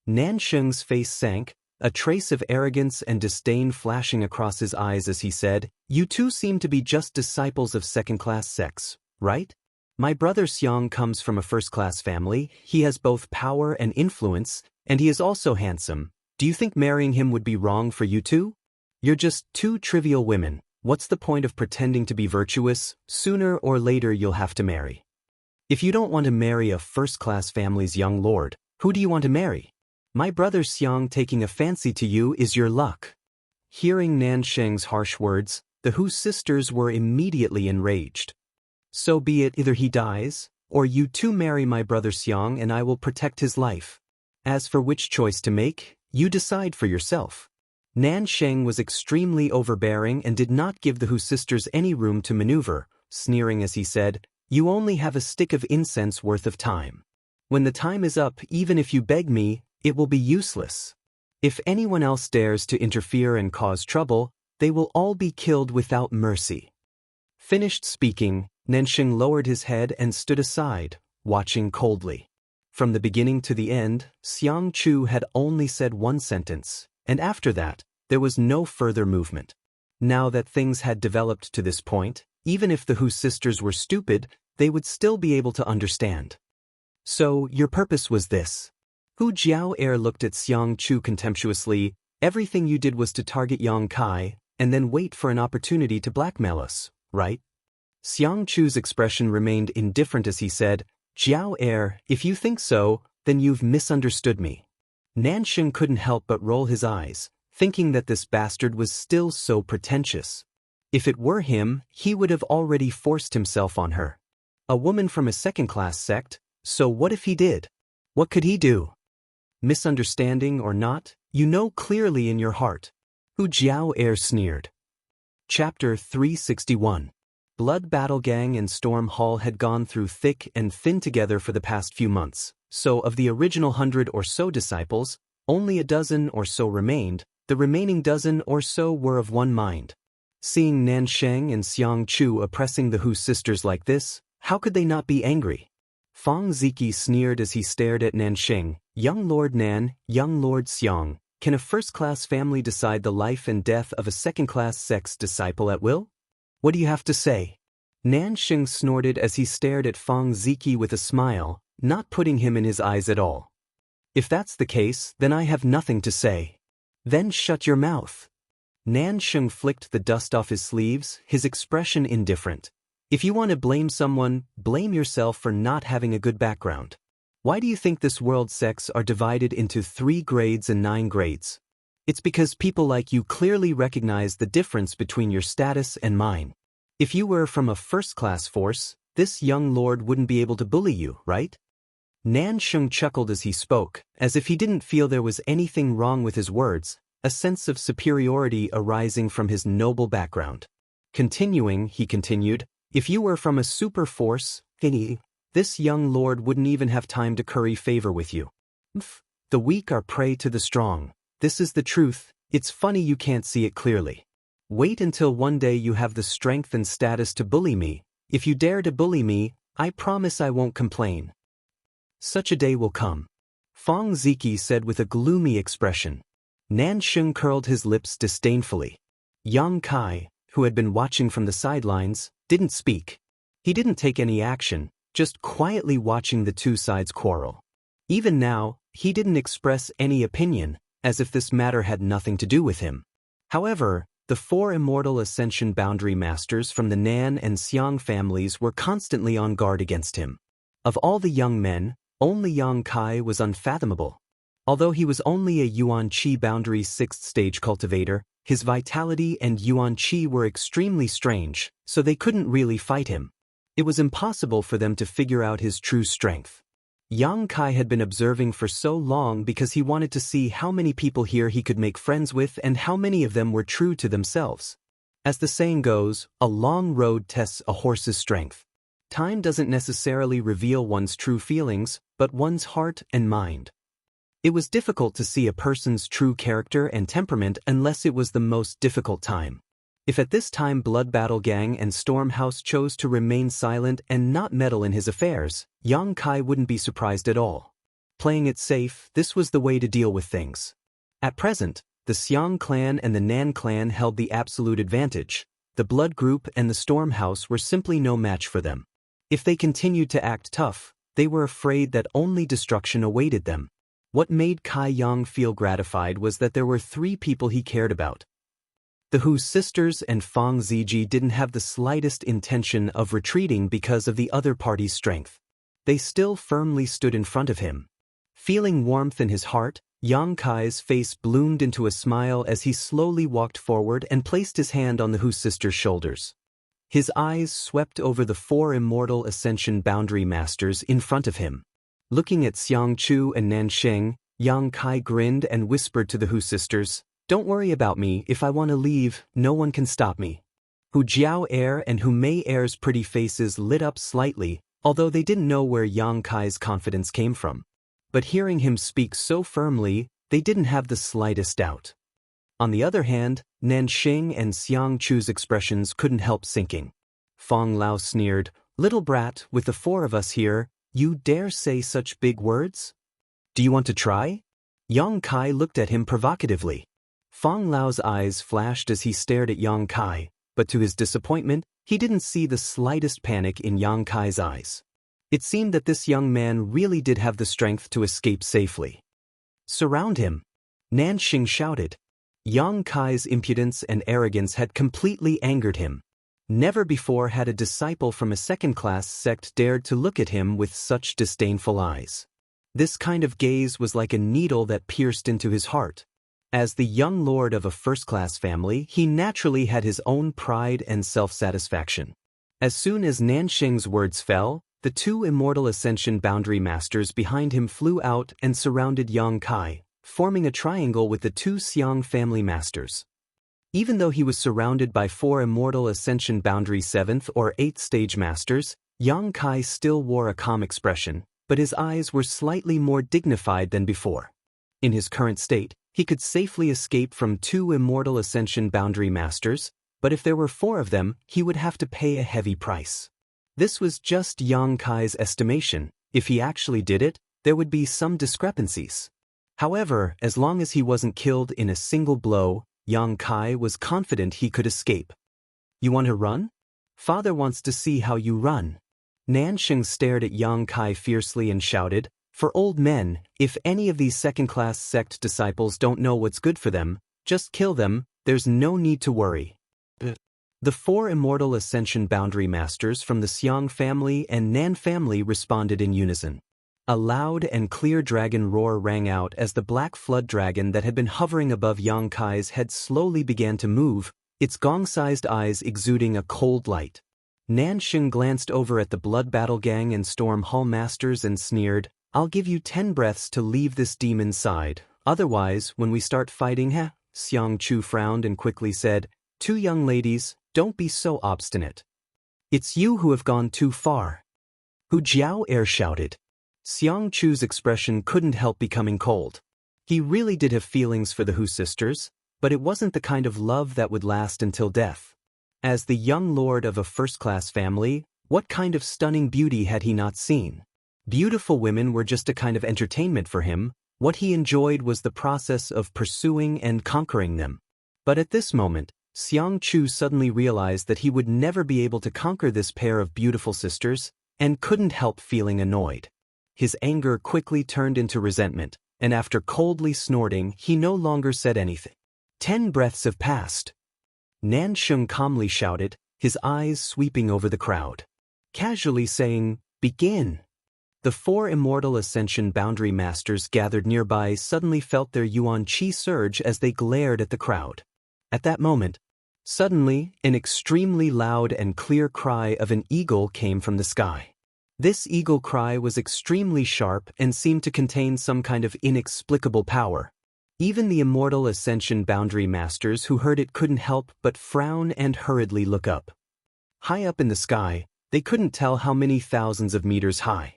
[SPEAKER 1] Nansheng's face sank, a trace of arrogance and disdain flashing across his eyes as he said, "You two seem to be just disciples of second-class sex, right? My brother Xiang comes from a first-class family, he has both power and influence, and he is also handsome. Do you think marrying him would be wrong for you two? You're just two trivial women. What's the point of pretending to be virtuous? Sooner or later you'll have to marry. If you don't want to marry a first-class family's young lord, who do you want to marry? My brother Xiang taking a fancy to you is your luck." Hearing Nansheng's harsh words, the Hu sisters were immediately enraged. "So be it, either he dies, or you two marry my brother Xiang and I will protect his life. As for which choice to make, you decide for yourself." Nansheng was extremely overbearing and did not give the Hu sisters any room to maneuver, sneering as he said, "You only have a stick of incense worth of time. When the time is up, even if you beg me, it will be useless. If anyone else dares to interfere and cause trouble, they will all be killed without mercy." Finished speaking, Nansheng lowered his head and stood aside, watching coldly. From the beginning to the end, Xiangchu had only said one sentence, and after that, there was no further movement. Now that things had developed to this point, even if the Hu sisters were stupid, they would still be able to understand. "So, your purpose was this?" Hu Jiao looked at Xiangchu contemptuously. "Everything you did was to target Yang Kai, and then wait for an opportunity to blackmail us, right?" Xiangchu's expression remained indifferent as he said, "Jiao if you think so, then you've misunderstood me." Nansheng couldn't help but roll his eyes, thinking that this bastard was still so pretentious. If it were him, he would have already forced himself on her. A woman from a second-class sect, so what if he did? What could he do? Misunderstanding or not, you know clearly in your heart. Hu Jiao Er sneered. Chapter 361. Blood Battle Gang and Storm Hall had gone through thick and thin together for the past few months, so of the original 100 or so disciples, only a dozen or so remained. The remaining dozen or so were of one mind. Seeing Nan Sheng and Xiang Chu oppressing the Hu sisters like this, how could they not be angry? Fang Ziki sneered as he stared at Nan Sheng. Young Lord Nan, young Lord Xiang, can a first-class family decide the life and death of a second-class sex disciple at will? What do you have to say? Nan Sheng snorted as he stared at Fang Ziki with a smile, not putting him in his eyes at all. If that's the case, then I have nothing to say. Then shut your mouth. Nan Sheng flicked the dust off his sleeves, his expression indifferent. If you want to blame someone, blame yourself for not having a good background. Why do you think this world's sects are divided into 3 grades and 9 grades? It's because people like you clearly recognize the difference between your status and mine. If you were from a first-class force, this young lord wouldn't be able to bully you, right? Nan Sheng chuckled as he spoke, as if he didn't feel there was anything wrong with his words, a sense of superiority arising from his noble background. Continuing, he continued, if you were from a super force, this young lord wouldn't even have time to curry favor with you. The weak are prey to the strong. This is the truth. It's funny you can't see it clearly. Wait until one day you have the strength and status to bully me. If you dare to bully me, I promise I won't complain. Such a day will come. Fang Ziki said with a gloomy expression. Nan Sheng curled his lips disdainfully. Yang Kai, who had been watching from the sidelines, didn't speak. He didn't take any action, just quietly watching the two sides quarrel. Even now, he didn't express any opinion, as if this matter had nothing to do with him. However, the 4 immortal Ascension Boundary Masters from the Nan and Xiang families were constantly on guard against him. Of all the young men, only Yang Kai was unfathomable. Although he was only a Yuan Qi Boundary 6th stage cultivator, his vitality and Yuan Qi were extremely strange, so they couldn't really fight him. It was impossible for them to figure out his true strength. Yang Kai had been observing for so long because he wanted to see how many people here he could make friends with and how many of them were true to themselves. As the saying goes, a long road tests a horse's strength. Time doesn't necessarily reveal one's true feelings, but one's heart and mind. It was difficult to see a person's true character and temperament unless it was the most difficult time. If at this time Blood Battle Gang and Storm House chose to remain silent and not meddle in his affairs, Yang Kai wouldn't be surprised at all. Playing it safe, this was the way to deal with things. At present, the Xiang clan and the Nan clan held the absolute advantage. The Blood Group and the Storm House were simply no match for them. If they continued to act tough, they were afraid that only destruction awaited them. What made Kai Yang feel gratified was that there were 3 people he cared about. The Hu sisters and Fang Ziji didn't have the slightest intention of retreating because of the other party's strength. They still firmly stood in front of him. Feeling warmth in his heart, Yang Kai's face bloomed into a smile as he slowly walked forward and placed his hand on the Hu sisters' shoulders. His eyes swept over the 4 immortal Ascension Boundary Masters in front of him. Looking at Xiang Chu and Nan Sheng, Yang Kai grinned and whispered to the Hu sisters, "Don't worry about me. If I want to leave, no one can stop me." Hu Jiao Er and Hu Mei Er's pretty faces lit up slightly, although they didn't know where Yang Kai's confidence came from. But hearing him speak so firmly, they didn't have the slightest doubt. On the other hand, Nan Sheng and Xiang Chu's expressions couldn't help sinking. Fang Lao sneered, "Little brat, with the 4 of us here, you dare say such big words? Do you want to try?" Yang Kai looked at him provocatively. Fang Lao's eyes flashed as he stared at Yang Kai, but to his disappointment, he didn't see the slightest panic in Yang Kai's eyes. It seemed that this young man really did have the strength to escape safely. "Surround him!" Nan Xing shouted. Yang Kai's impudence and arrogance had completely angered him. Never before had a disciple from a second-class sect dared to look at him with such disdainful eyes. This kind of gaze was like a needle that pierced into his heart. As the young lord of a first-class family, he naturally had his own pride and self-satisfaction. As soon as Nansheng's words fell, the two immortal Ascension Boundary Masters behind him flew out and surrounded Yang Kai, forming a triangle with the two Xiang family masters. Even though he was surrounded by four immortal Ascension Boundary 7th or 8th stage masters, Yang Kai still wore a calm expression, but his eyes were slightly more dignified than before. In his current state, he could safely escape from two immortal Ascension Boundary Masters, but if there were four of them, he would have to pay a heavy price. This was just Yang Kai's estimation. If he actually did it, there would be some discrepancies. However, as long as he wasn't killed in a single blow, Yang Kai was confident he could escape. "You want to run? Father wants to see how you run." Nansheng stared at Yang Kai fiercely and shouted, "For old men, if any of these second-class sect disciples don't know what's good for them, just kill them, there's no need to worry." The four immortal Ascension Boundary Masters from the Xiang family and Nan family responded in unison. A loud and clear dragon roar rang out as the black flood dragon that had been hovering above Yang Kai's head slowly began to move, its gong-sized eyes exuding a cold light. Nansheng glanced over at the Blood Battle Gang and Storm Hall Masters and sneered, "I'll give you 10 breaths to leave this demon's side. Otherwise, when we start fighting, Xiang Chu frowned and quickly said, "Two young ladies, don't be so obstinate. It's you who have gone too far." Hu Jiao Air shouted. Xiang Chu's expression couldn't help becoming cold. He really did have feelings for the Hu sisters, but it wasn't the kind of love that would last until death. As the young lord of a first-class family, what kind of stunning beauty had he not seen? Beautiful women were just a kind of entertainment for him. What he enjoyed was the process of pursuing and conquering them. But at this moment, Xiang Chu suddenly realized that he would never be able to conquer this pair of beautiful sisters, and couldn't help feeling annoyed. His anger quickly turned into resentment, and after coldly snorting, he no longer said anything. 10 breaths have passed. Nansheng calmly shouted, his eyes sweeping over the crowd. Casually saying, "Begin." The four immortal Ascension Boundary Masters gathered nearby suddenly felt their Yuan Qi surge as they glared at the crowd. At that moment, suddenly, an extremely loud and clear cry of an eagle came from the sky. This eagle cry was extremely sharp and seemed to contain some kind of inexplicable power. Even the immortal Ascension Boundary Masters who heard it couldn't help but frown and hurriedly look up. High up in the sky, they couldn't tell how many thousands of meters high.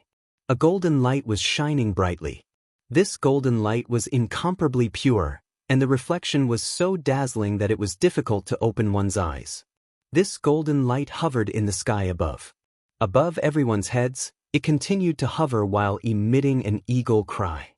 [SPEAKER 1] A golden light was shining brightly. This golden light was incomparably pure, and the reflection was so dazzling that it was difficult to open one's eyes. This golden light hovered in the sky above. Above everyone's heads, it continued to hover while emitting an eagle cry.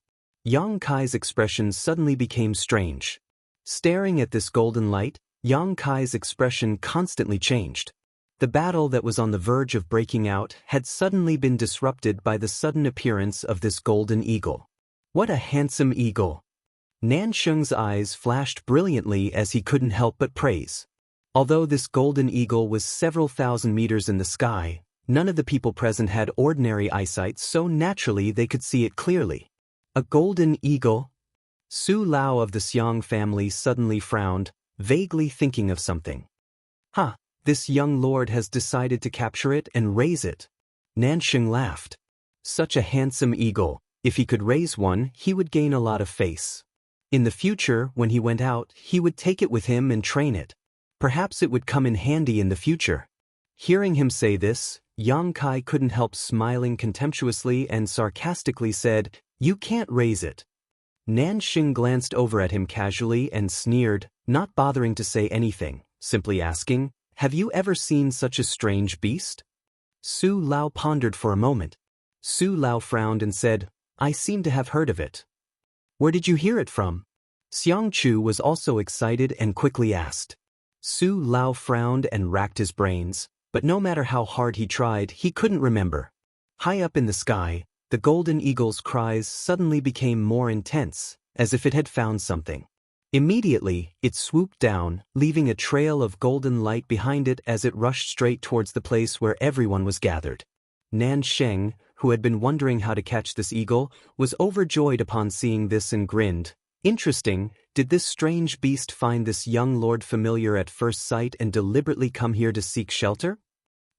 [SPEAKER 1] Yang Kai's expression suddenly became strange. Staring at this golden light, Yang Kai's expression constantly changed. The battle that was on the verge of breaking out had suddenly been disrupted by the sudden appearance of this golden eagle. What a handsome eagle! Nansheng's eyes flashed brilliantly as he couldn't help but praise. Although this golden eagle was several thousand meters in the sky, none of the people present had ordinary eyesight, so naturally they could see it clearly. A golden eagle? Su Lao of the Xiang family suddenly frowned, vaguely thinking of something. This young lord has decided to capture it and raise it. Nansheng laughed. Such a handsome eagle, if he could raise one, he would gain a lot of face. In the future, when he went out, he would take it with him and train it. Perhaps it would come in handy in the future. Hearing him say this, Yang Kai couldn't help smiling contemptuously and sarcastically said, "You can't raise it." Nansheng glanced over at him casually and sneered, not bothering to say anything, simply asking, "Have you ever seen such a strange beast?" Su Lao pondered for a moment. Su Lao frowned and said, "I seem to have heard of it." "Where did you hear it from?" Xiang Chu was also excited and quickly asked. Su Lao frowned and racked his brains, but no matter how hard he tried, he couldn't remember. High up in the sky, the golden eagle's cries suddenly became more intense, as if it had found something. Immediately, it swooped down, leaving a trail of golden light behind it as it rushed straight towards the place where everyone was gathered. Nansheng, who had been wondering how to catch this eagle, was overjoyed upon seeing this and grinned. Interesting, did this strange beast find this young lord familiar at first sight and deliberately come here to seek shelter?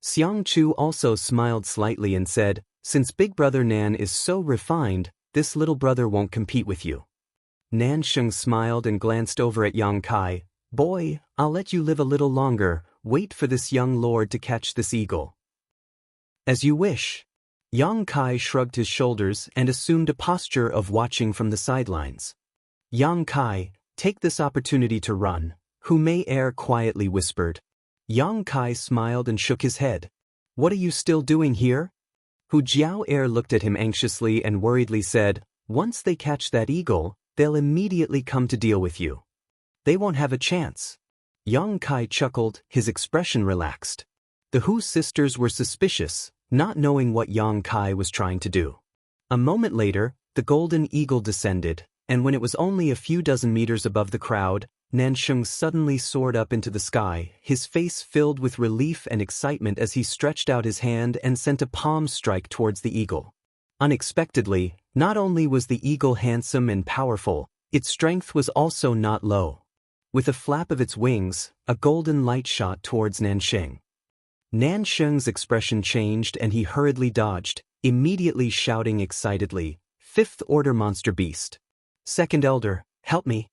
[SPEAKER 1] Xiang Chu also smiled slightly and said, since big brother Nan is so refined, this little brother won't compete with you. Nan Sheng smiled and glanced over at Yang Kai. Boy, I'll let you live a little longer, wait for this young lord to catch this eagle. As you wish. Yang Kai shrugged his shoulders and assumed a posture of watching from the sidelines. Yang Kai, take this opportunity to run, Hu Mei Er quietly whispered. Yang Kai smiled and shook his head. What are you still doing here? Hu Jiao Er looked at him anxiously and worriedly said, once they catch that eagle, they'll immediately come to deal with you. They won't have a chance. Yang Kai chuckled, his expression relaxed. The Hu sisters were suspicious, not knowing what Yang Kai was trying to do. A moment later, the golden eagle descended, and when it was only a few dozen meters above the crowd, Nansheng suddenly soared up into the sky, his face filled with relief and excitement as he stretched out his hand and sent a palm strike towards the eagle. Unexpectedly, not only was the eagle handsome and powerful, its strength was also not low. With a flap of its wings, a golden light shot towards Nansheng. Nansheng's expression changed and he hurriedly dodged, immediately shouting excitedly, Fifth Order Monster Beast. Second Elder, help me.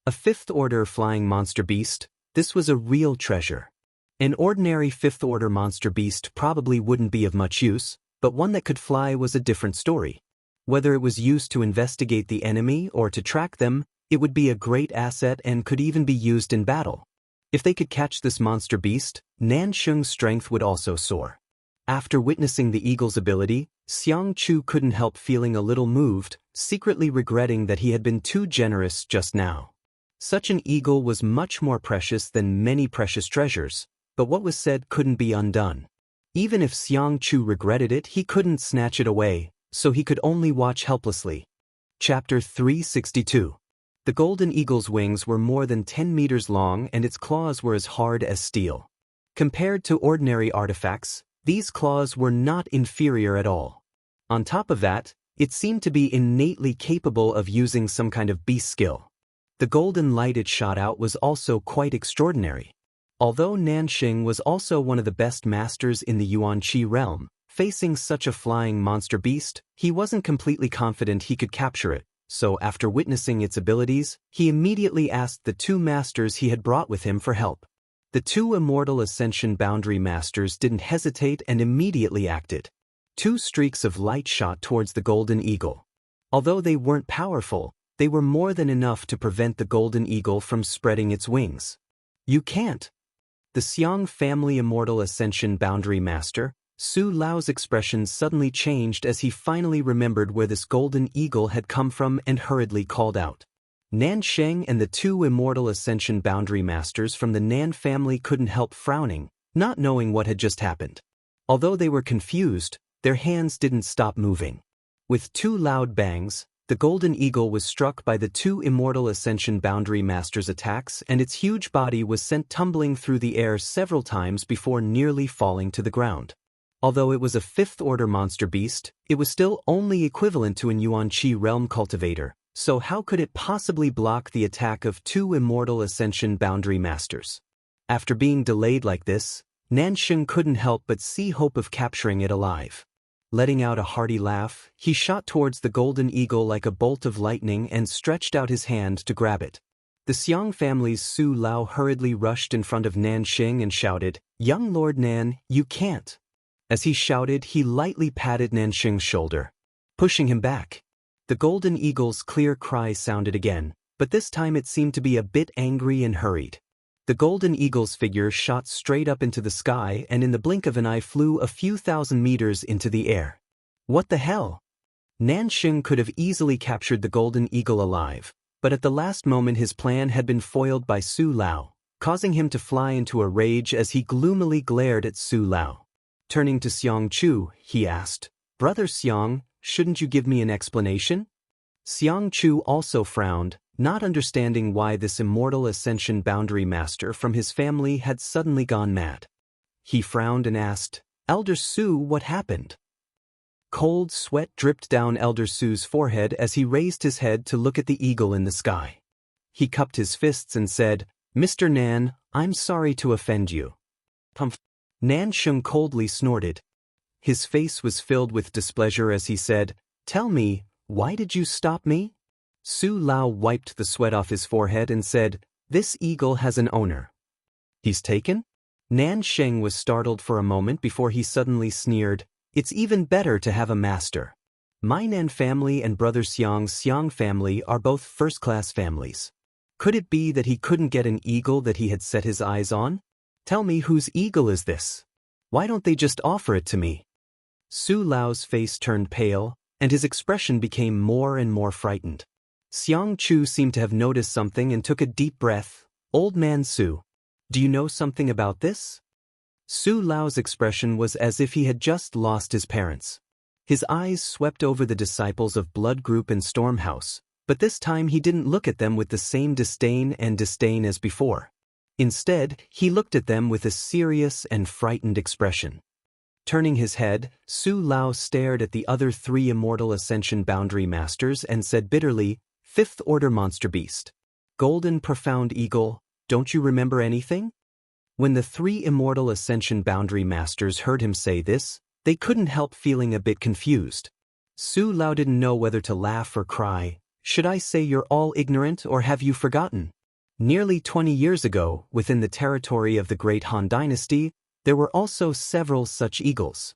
[SPEAKER 1] A Fifth Order flying monster beast, this was a real treasure. An ordinary Fifth Order monster beast probably wouldn't be of much use, but one that could fly was a different story. Whether it was used to investigate the enemy or to track them, it would be a great asset and could even be used in battle. If they could catch this monster beast, Nansheng's strength would also soar. After witnessing the eagle's ability, Xiang Chu couldn't help feeling a little moved, secretly regretting that he had been too generous just now. Such an eagle was much more precious than many precious treasures, but what was said couldn't be undone. Even if Xiang Chu regretted it, he couldn't snatch it away, so he could only watch helplessly. Chapter 362. The golden eagle's wings were more than 10 meters long and its claws were as hard as steel. Compared to ordinary artifacts, these claws were not inferior at all. On top of that, it seemed to be innately capable of using some kind of beast skill. The golden light it shot out was also quite extraordinary. Although Nansheng was also one of the best masters in the Yuan-Chi realm, facing such a flying monster beast, he wasn't completely confident he could capture it. So after witnessing its abilities, he immediately asked the two masters he had brought with him for help. The two immortal Ascension Boundary Masters didn't hesitate and immediately acted. Two streaks of light shot towards the golden eagle. Although they weren't powerful, they were more than enough to prevent the golden eagle from spreading its wings. You can't. The Xiang family immortal Ascension Boundary Master, Su Lao's expression suddenly changed as he finally remembered where this golden eagle had come from and hurriedly called out. Nansheng and the two immortal Ascension Boundary Masters from the Nan family couldn't help frowning, not knowing what had just happened. Although they were confused, their hands didn't stop moving. With two loud bangs, the golden eagle was struck by the two immortal Ascension Boundary Masters' attacks and its huge body was sent tumbling through the air several times before nearly falling to the ground. Although it was a fifth-order monster beast, it was still only equivalent to an Yuan-Chi realm cultivator, so how could it possibly block the attack of two immortal Ascension Boundary Masters? After being delayed like this, Nansheng couldn't help but see hope of capturing it alive. Letting out a hearty laugh, he shot towards the golden eagle like a bolt of lightning and stretched out his hand to grab it. The Xiang family's Su Lao hurriedly rushed in front of Nansheng and shouted, "Young Lord Nan, you can't!" As he shouted, he lightly patted Nansheng's shoulder, pushing him back. The golden eagle's clear cry sounded again, but this time it seemed to be a bit angry and hurried. The golden eagle's figure shot straight up into the sky and in the blink of an eye flew a few thousand meters into the air. What the hell? Nansheng could have easily captured the golden eagle alive, but at the last moment his plan had been foiled by Su Lao, causing him to fly into a rage as he gloomily glared at Su Lao. Turning to Xiang Chu, he asked, "Brother Xiang, shouldn't you give me an explanation?" Xiang Chu also frowned, not understanding why this immortal Ascension Boundary Master from his family had suddenly gone mad. He frowned and asked, "Elder Su, what happened?" Cold sweat dripped down Elder Su's forehead as he raised his head to look at the eagle in the sky. He cupped his fists and said, "Mr. Nan, I'm sorry to offend you." Pumph. Nan Sheng coldly snorted. His face was filled with displeasure as he said, "Tell me, why did you stop me?" Su Lao wiped the sweat off his forehead and said, "This eagle has an owner." "He's taken?" Nan Sheng was startled for a moment before he suddenly sneered, "It's even better to have a master. My Nan family and brother Xiang family are both first-class families. Could it be that he couldn't get an eagle that he had set his eyes on? Tell me, whose eagle is this? Why don't they just offer it to me?" Su Lao's face turned pale, and his expression became more and more frightened. Xiang Chu seemed to have noticed something and took a deep breath. "Old man Su, do you know something about this?" Su Lao's expression was as if he had just lost his parents. His eyes swept over the disciples of Blood Group and Stormhouse, but this time he didn't look at them with the same disdain as before. Instead, he looked at them with a serious and frightened expression. Turning his head, Su Lao stared at the other 3 Immortal Ascension Boundary Masters and said bitterly, "Fifth Order Monster Beast. Golden Profound Eagle, don't you remember anything?" When the 3 Immortal Ascension Boundary Masters heard him say this, they couldn't help feeling a bit confused. Su Lao didn't know whether to laugh or cry. "Should I say you're all ignorant, or have you forgotten? Nearly 20 years ago, within the territory of the Great Han Dynasty, there were also several such eagles.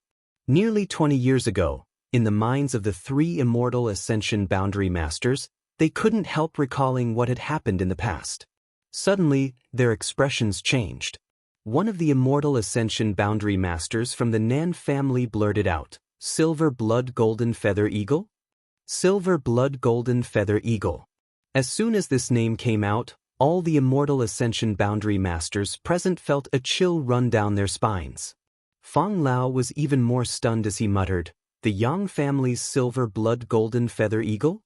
[SPEAKER 1] Nearly 20 years ago, in the minds of the 3 Immortal Ascension Boundary Masters, they couldn't help recalling what had happened in the past. Suddenly, their expressions changed. One of the Immortal Ascension Boundary Masters from the Nan family blurted out, "Silver Blood Golden Feather Eagle?" Silver Blood Golden Feather Eagle. As soon as this name came out, all the Immortal Ascension Boundary Masters present felt a chill run down their spines. Fang Lao was even more stunned as he muttered, "The Yang family's Silver Blood Golden Feather Eagle?"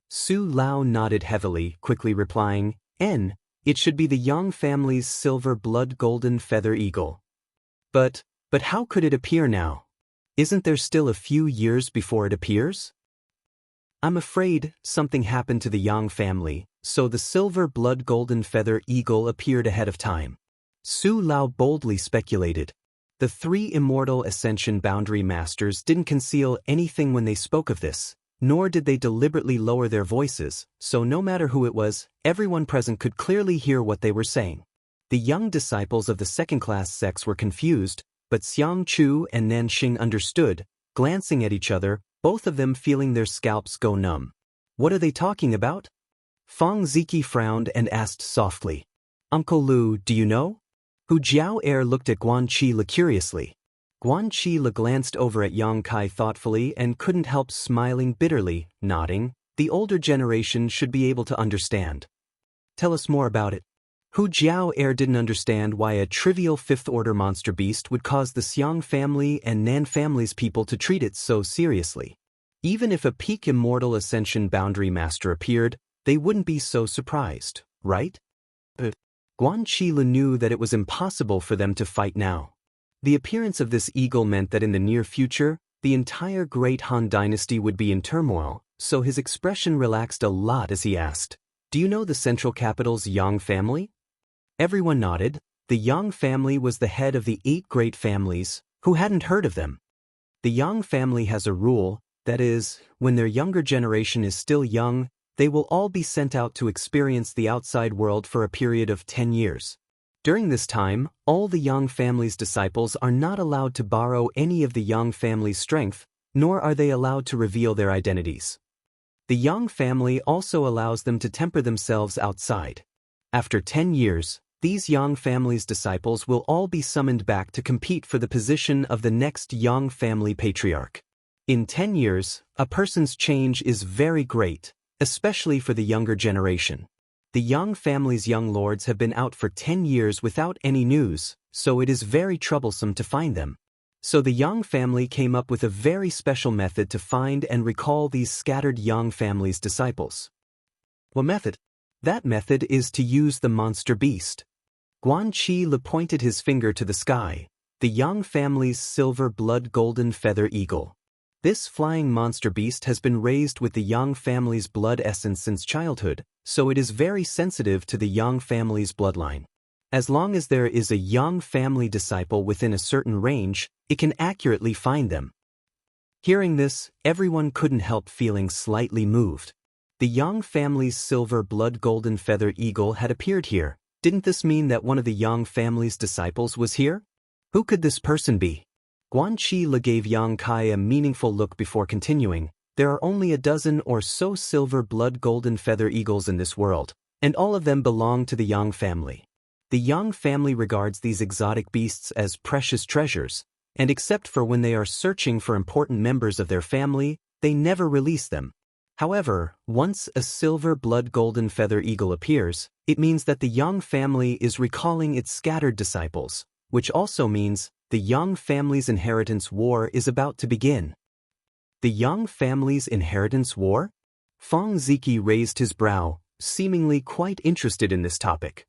[SPEAKER 1] Su Lao nodded heavily, quickly replying, It should be the Yang family's Silver Blood Golden Feather Eagle." But how could it appear now? Isn't there still a few years before it appears?" "I'm afraid something happened to the Yang family, so the Silver Blood Golden Feather Eagle appeared ahead of time," Su Lao boldly speculated. The 3 Immortal Ascension Boundary Masters didn't conceal anything when they spoke of this, nor did they deliberately lower their voices, so no matter who it was, everyone present could clearly hear what they were saying. The young disciples of the second-class sects were confused, but Xiang Chu and Nan Xing understood, glancing at each other, both of them feeling their scalps go numb. "What are they talking about?" Fang Ziki frowned and asked softly, "Uncle Lu, do you know?" Hu Jiao Air looked at Guan Qi curiously. Guan Qi glanced over at Yang Kai thoughtfully and couldn't help smiling bitterly, nodding. The older generation should be able to understand. "Tell us more about it." Hu Jiao Air didn't understand why a trivial 5th Order monster beast would cause the Xiang family and Nan family's people to treat it so seriously. Even if a peak Immortal Ascension Boundary Master appeared, they wouldn't be so surprised, right? But Guan Qi knew that it was impossible for them to fight now. The appearance of this eagle meant that in the near future, the entire Great Han Dynasty would be in turmoil, so his expression relaxed a lot as he asked, "Do you know the central capital's Yang family?" Everyone nodded. The Yang family was the head of the 8 great families. Who hadn't heard of them? The Yang family has a rule, that is, when their younger generation is still young, they will all be sent out to experience the outside world for a period of 10 years. During this time, all the Yang family's disciples are not allowed to borrow any of the Yang family's strength, nor are they allowed to reveal their identities. The Yang family also allows them to temper themselves outside. After 10 years, these Yang family's disciples will all be summoned back to compete for the position of the next Yang family patriarch. In 10 years, a person's change is very great, especially for the younger generation. The Yang family's young lords have been out for 10 years without any news, so it is very troublesome to find them. So the Yang family came up with a very special method to find and recall these scattered Yang family's disciples. What method? That method is to use the monster beast. Guan Qi pointed his finger to the sky, the Yang family's Silver Blood Golden Feather Eagle. This flying monster beast has been raised with the Yang family's blood essence since childhood, so it is very sensitive to the Yang family's bloodline. As long as there is a Yang family disciple within a certain range, it can accurately find them. Hearing this, everyone couldn't help feeling slightly moved. The Yang family's silver blood golden feather eagle had appeared here. Didn't this mean that one of the Yang family's disciples was here? Who could this person be? Guanqi gave Yang Kai a meaningful look before continuing. There are only a dozen or so silver blood golden feather eagles in this world, and all of them belong to the Yang family. The Yang family regards these exotic beasts as precious treasures, and except for when they are searching for important members of their family, they never release them. However, once a silver blood golden feather eagle appears, it means that the Yang family is recalling its scattered disciples, which also means the Yang family's inheritance war is about to begin. The Yang family's inheritance war? Feng Ziki raised his brow, seemingly quite interested in this topic.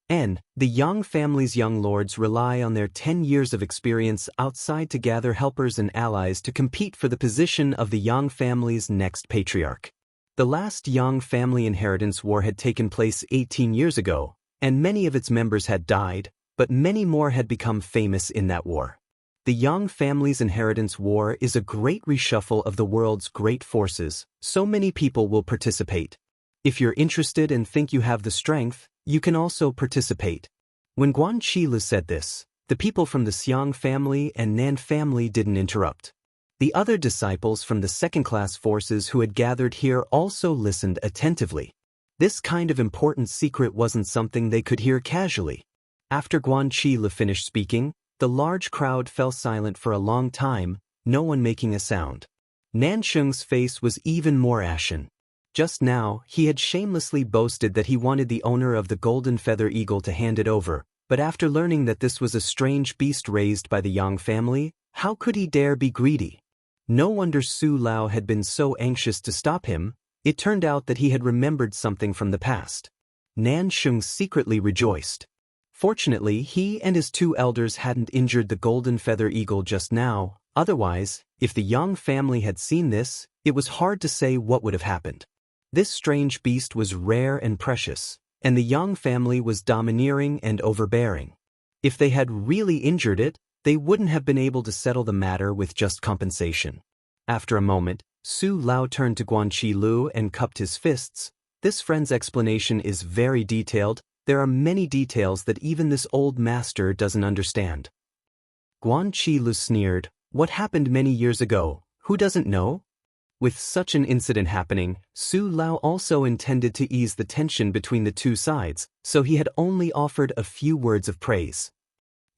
[SPEAKER 1] The Yang family's young lords rely on their 10 years of experience outside to gather helpers and allies to compete for the position of the Yang family's next patriarch. The last Yang family inheritance war had taken place 18 years ago, and many of its members had died, but many more had become famous in that war. The Yang family's inheritance war is a great reshuffle of the world's great forces, so many people will participate. If you're interested and think you have the strength, you can also participate. When Guanqi said this, the people from the Xiang family and Nan family didn't interrupt. The other disciples from the second-class forces who had gathered here also listened attentively. This kind of important secret wasn't something they could hear casually. After Guanqi finished speaking, the large crowd fell silent for a long time, no one making a sound. Nansheng's face was even more ashen. Just now, he had shamelessly boasted that he wanted the owner of the golden feather eagle to hand it over, but after learning that this was a strange beast raised by the Yang family, how could he dare be greedy? No wonder Su Lao had been so anxious to stop him. It turned out that he had remembered something from the past. Nansheng secretly rejoiced. Fortunately, he and his two elders hadn't injured the golden feather eagle just now, otherwise, if the Yang family had seen this, it was hard to say what would have happened. This strange beast was rare and precious, and the Yang family was domineering and overbearing. If they had really injured it, they wouldn't have been able to settle the matter with just compensation. After a moment, Su Lao turned to Guanqi and cupped his fists. This friend's explanation is very detailed. There are many details that even this old master doesn't understand. Guanqi sneered. What happened many years ago? Who doesn't know? With such an incident happening, Su Lao also intended to ease the tension between the two sides, so he had only offered a few words of praise.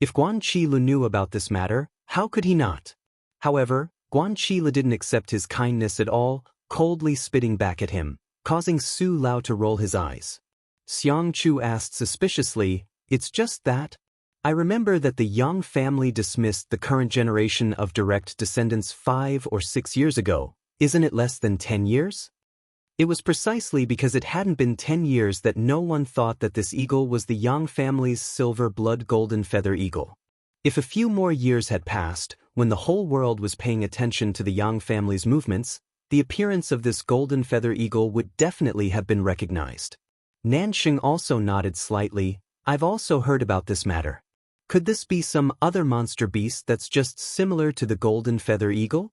[SPEAKER 1] If Guanqi knew about this matter, how could he not? However, Guanqi didn't accept his kindness at all, coldly spitting back at him, causing Su Lao to roll his eyes. Xiang Chu asked suspiciously, "It's just that? I remember that the Yang family dismissed the current generation of direct descendants 5 or 6 years ago. Isn't it less than 10 years? It was precisely because it hadn't been 10 years that no one thought that this eagle was the Yang family's silver blood golden feather eagle. If a few more years had passed, when the whole world was paying attention to the Yang family's movements, the appearance of this golden feather eagle would definitely have been recognized. Nansheng also nodded slightly. I've also heard about this matter. Could this be some other monster beast that's just similar to the golden feather eagle?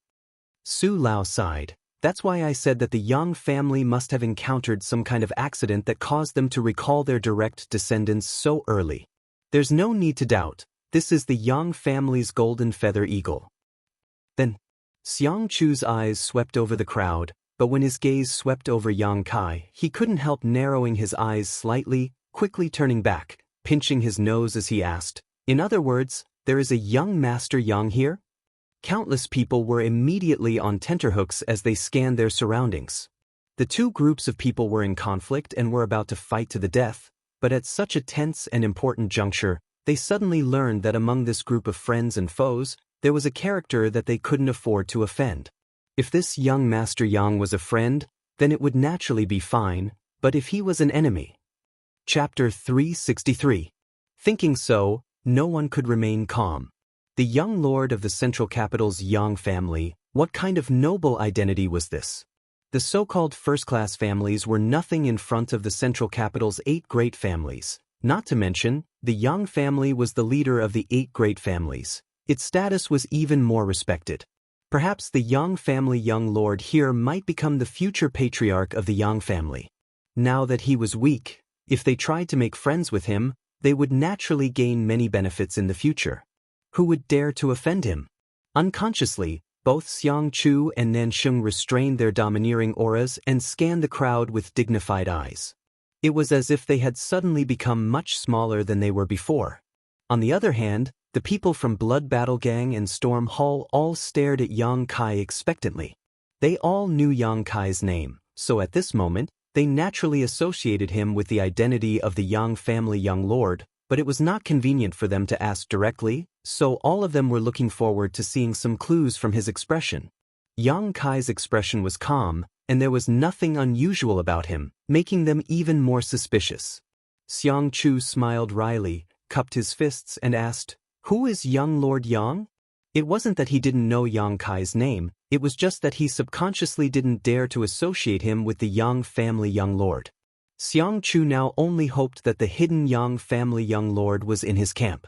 [SPEAKER 1] Su Lao sighed. That's why I said that the Yang family must have encountered some kind of accident that caused them to recall their direct descendants so early. There's no need to doubt. This is the Yang family's golden feather eagle. Then, Xiang Chu's eyes swept over the crowd, but when his gaze swept over Yang Kai, he couldn't help narrowing his eyes slightly, quickly turning back, pinching his nose as he asked, "In other words, there is a young Master Yang here?" Countless people were immediately on tenterhooks as they scanned their surroundings. The two groups of people were in conflict and were about to fight to the death, but at such a tense and important juncture, they suddenly learned that among this group of friends and foes, there was a character that they couldn't afford to offend. If this young Master Yang was a friend, then it would naturally be fine, but if he was an enemy. Chapter 363. Thinking so, no one could remain calm. The young lord of the central capital's Yang family, What kind of noble identity was this? The so-called first-class families were nothing in front of the central capital's 8 great families. Not to mention, the Yang family was the leader of the 8 great families. Its status was even more respected. Perhaps the Yang family young lord here might become the future patriarch of the Yang family. Now that he was weak, if they tried to make friends with him, they would naturally gain many benefits in the future. Who would dare to offend him? Unconsciously, both Xiang Chu and Nansheng restrained their domineering auras and scanned the crowd with dignified eyes. It was as if they had suddenly become much smaller than they were before. On the other hand, the people from Blood Battle Gang and Storm Hall all stared at Yang Kai expectantly. They all knew Yang Kai's name, so at this moment, they naturally associated him with the identity of the Yang family young lord, but it was not convenient for them to ask directly, so all of them were looking forward to seeing some clues from his expression. Yang Kai's expression was calm, and there was nothing unusual about him, making them even more suspicious. Xiang Chu smiled wryly, cupped his fists and asked, "Who is young Lord Yang?" It wasn't that he didn't know Yang Kai's name, it was just that he subconsciously didn't dare to associate him with the Yang family young lord. Xiang Chu now only hoped that the hidden Yang family young lord was in his camp.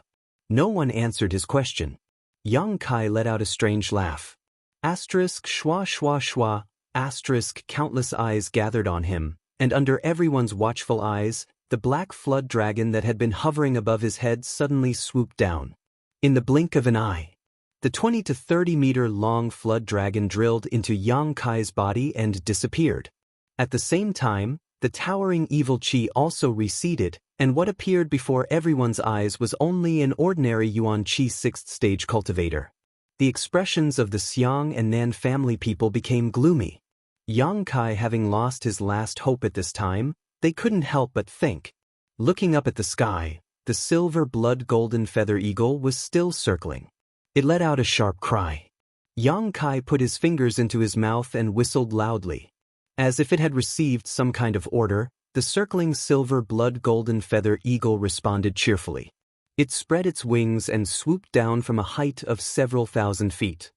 [SPEAKER 1] No one answered his question. Yang Kai let out a strange laugh. Asterisk schwa schwa schwa, asterisk countless eyes gathered on him, and under everyone's watchful eyes, the black flood dragon that had been hovering above his head suddenly swooped down. In the blink of an eye, the 20 to 30 meter long flood dragon drilled into Yang Kai's body and disappeared. At the same time, the towering evil qi also receded, and what appeared before everyone's eyes was only an ordinary Yuan Qi 6th stage cultivator. The expressions of the Xiang and Nan family people became gloomy. Yang Kai having lost his last hope at this time, they couldn't help but think. Looking up at the sky, the silver blood golden feather eagle was still circling. It let out a sharp cry. Yang Kai put his fingers into his mouth and whistled loudly. As if it had received some kind of order, the circling silver blood golden feather eagle responded cheerfully. It spread its wings and swooped down from a height of several thousand feet.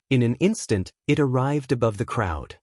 [SPEAKER 1] In an instant, it arrived above the crowd.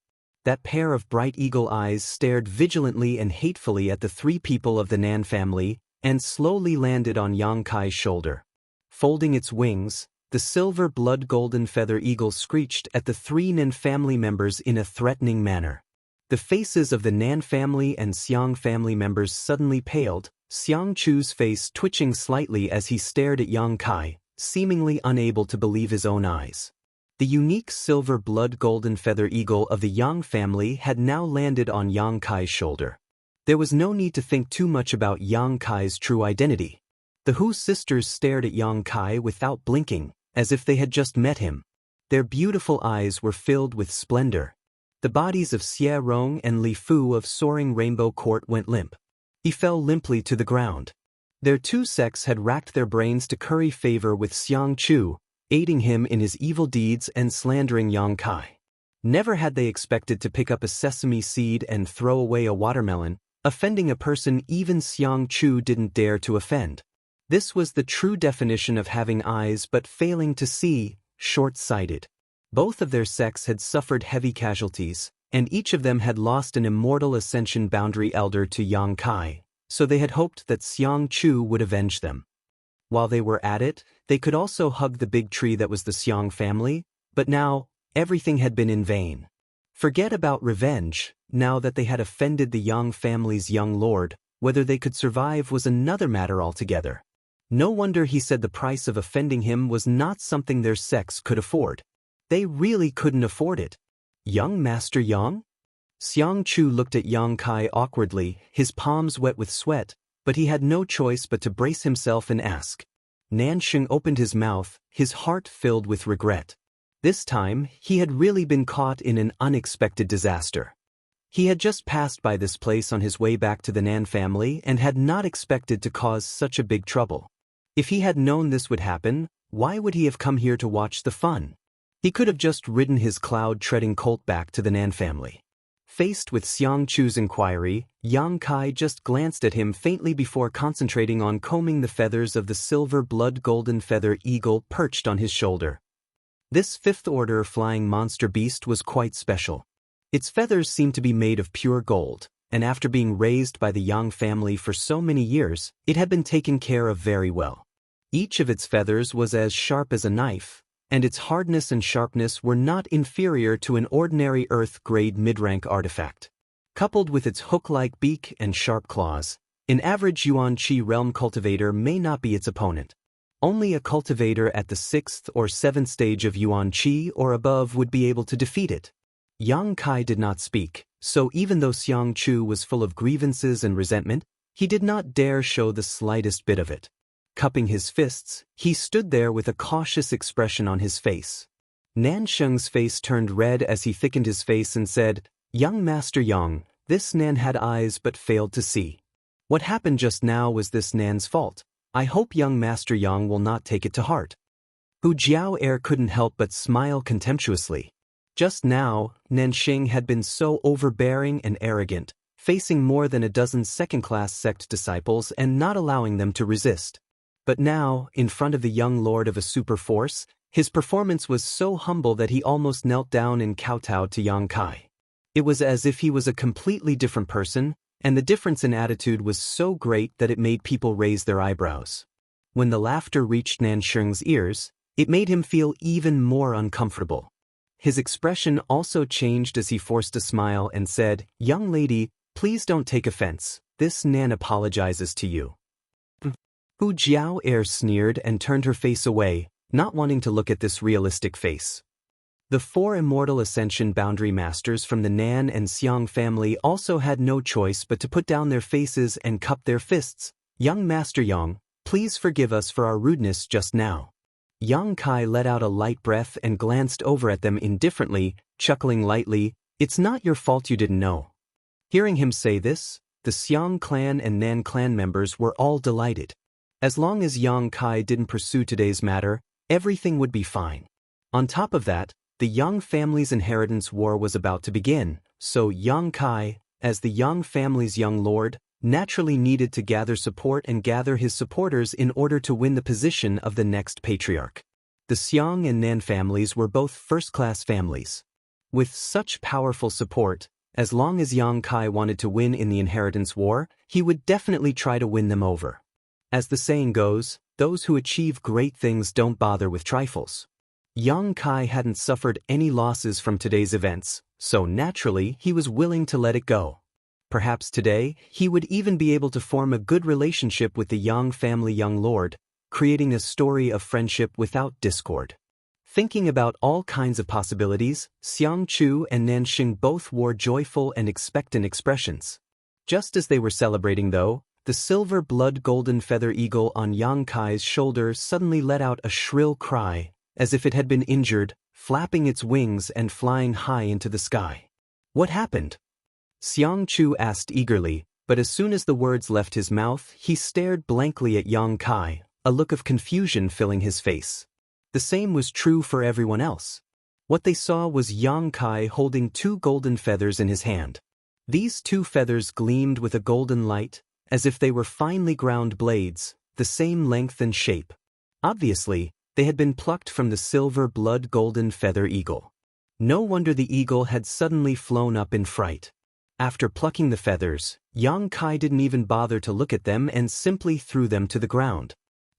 [SPEAKER 1] That pair of bright eagle eyes stared vigilantly and hatefully at the 3 people of the Nan family, and slowly landed on Yang Kai's shoulder. Folding its wings, the silver blood golden feather eagle screeched at the 3 Nan family members in a threatening manner. The faces of the Nan family and Xiang family members suddenly paled, Xiang Chu's face twitching slightly as he stared at Yang Kai, seemingly unable to believe his own eyes. The unique silver blood golden feather eagle of the Yang family had now landed on Yang Kai's shoulder. There was no need to think too much about Yang Kai's true identity. The Hu sisters stared at Yang Kai without blinking, as if they had just met him. Their beautiful eyes were filled with splendor. The bodies of Xie Rong and Li Fu of Soaring Rainbow Court went limp. He fell limply to the ground. Their 2 sects had racked their brains to curry favor with Xiang Chu, aiding him in his evil deeds and slandering Yang Kai. Never had they expected to pick up a sesame seed and throw away a watermelon, offending a person even Xiang Chu didn't dare to offend. This was the true definition of having eyes but failing to see, short-sighted. Both of their sects had suffered heavy casualties, and each of them had lost an immortal ascension boundary elder to Yang Kai, so they had hoped that Xiang Chu would avenge them. While they were at it, they could also hug the big tree that was the Xiang family, but now, everything had been in vain. Forget about revenge, now that they had offended the Yang family's young lord, whether they could survive was another matter altogether. No wonder he said the price of offending him was not something their sects could afford. They really couldn't afford it. Young Master Yang? Xiang Chu looked at Yang Kai awkwardly, his palms wet with sweat, but he had no choice but to brace himself and ask. Nansheng opened his mouth, his heart filled with regret. This time, he had really been caught in an unexpected disaster. He had just passed by this place on his way back to the Nan family and had not expected to cause such a big trouble. If he had known this would happen, why would he have come here to watch the fun? He could have just ridden his cloud-treading colt back to the Nan family. Faced with Xiang Chu's inquiry, Yang Kai just glanced at him faintly before concentrating on combing the feathers of the silver blood golden feather eagle perched on his shoulder. This fifth-order flying monster beast was quite special. Its feathers seemed to be made of pure gold, and after being raised by the Yang family for so many years, it had been taken care of very well. Each of its feathers was as sharp as a knife, and its hardness and sharpness were not inferior to an ordinary Earth-grade mid-rank artifact. Coupled with its hook-like beak and sharp claws, an average Yuan Qi realm cultivator may not be its opponent. Only a cultivator at the 6th or 7th stage of Yuan Qi or above would be able to defeat it. Yang Kai did not speak, so even though Xiang Chu was full of grievances and resentment, he did not dare show the slightest bit of it. Cupping his fists, he stood there with a cautious expression on his face. Nansheng's face turned red as he thickened his face and said, "Young Master Yang, this Nan had eyes but failed to see. What happened just now was this Nan's fault. I hope young Master Yang will not take it to heart." Hu Jiao couldn't help but smile contemptuously. Just now, Nanxing had been so overbearing and arrogant, facing more than a dozen second-class sect disciples and not allowing them to resist. But now, in front of the young lord of a super force, his performance was so humble that he almost knelt down and kowtowed to Yang Kai. It was as if he was a completely different person, and the difference in attitude was so great that it made people raise their eyebrows. When the laughter reached Nansheng's ears, it made him feel even more uncomfortable. His expression also changed as he forced a smile and said, "Young lady, please don't take offense. This Nan apologizes to you." Hu Jiao sneered and turned her face away, not wanting to look at this realistic face. The 4 immortal Ascension Boundary Masters from the Nan and Xiang family also had no choice but to put down their faces and cup their fists. "Young Master Yang, please forgive us for our rudeness just now." Yang Kai let out a light breath and glanced over at them indifferently, chuckling lightly, "It's not your fault you didn't know." Hearing him say this, the Xiang clan and Nan clan members were all delighted. As long as Yang Kai didn't pursue today's matter, everything would be fine. On top of that, the Yang family's inheritance war was about to begin, so Yang Kai, as the Yang family's young lord, naturally needed to gather support and gather his supporters in order to win the position of the next patriarch. The Xiang and Nan families were both first-class families. With such powerful support, as long as Yang Kai wanted to win in the inheritance war, he would definitely try to win them over. As the saying goes, those who achieve great things don't bother with trifles. Yang Kai hadn't suffered any losses from today's events, so naturally he was willing to let it go. Perhaps today, he would even be able to form a good relationship with the Yang family young lord, creating a story of friendship without discord. Thinking about all kinds of possibilities, Xiang Chu and Nanxing both wore joyful and expectant expressions. Just as they were celebrating though, the silver blood golden feather eagle on Yang Kai's shoulder suddenly let out a shrill cry, as if it had been injured, flapping its wings and flying high into the sky. "What happened?" Xiang Chu asked eagerly, but as soon as the words left his mouth, he stared blankly at Yang Kai, a look of confusion filling his face. The same was true for everyone else. What they saw was Yang Kai holding 2 golden feathers in his hand. These 2 feathers gleamed with a golden light, as if they were finely ground blades, the same length and shape. Obviously, they had been plucked from the silver blood golden feather eagle. No wonder the eagle had suddenly flown up in fright. After plucking the feathers, Yang Kai didn't even bother to look at them and simply threw them to the ground.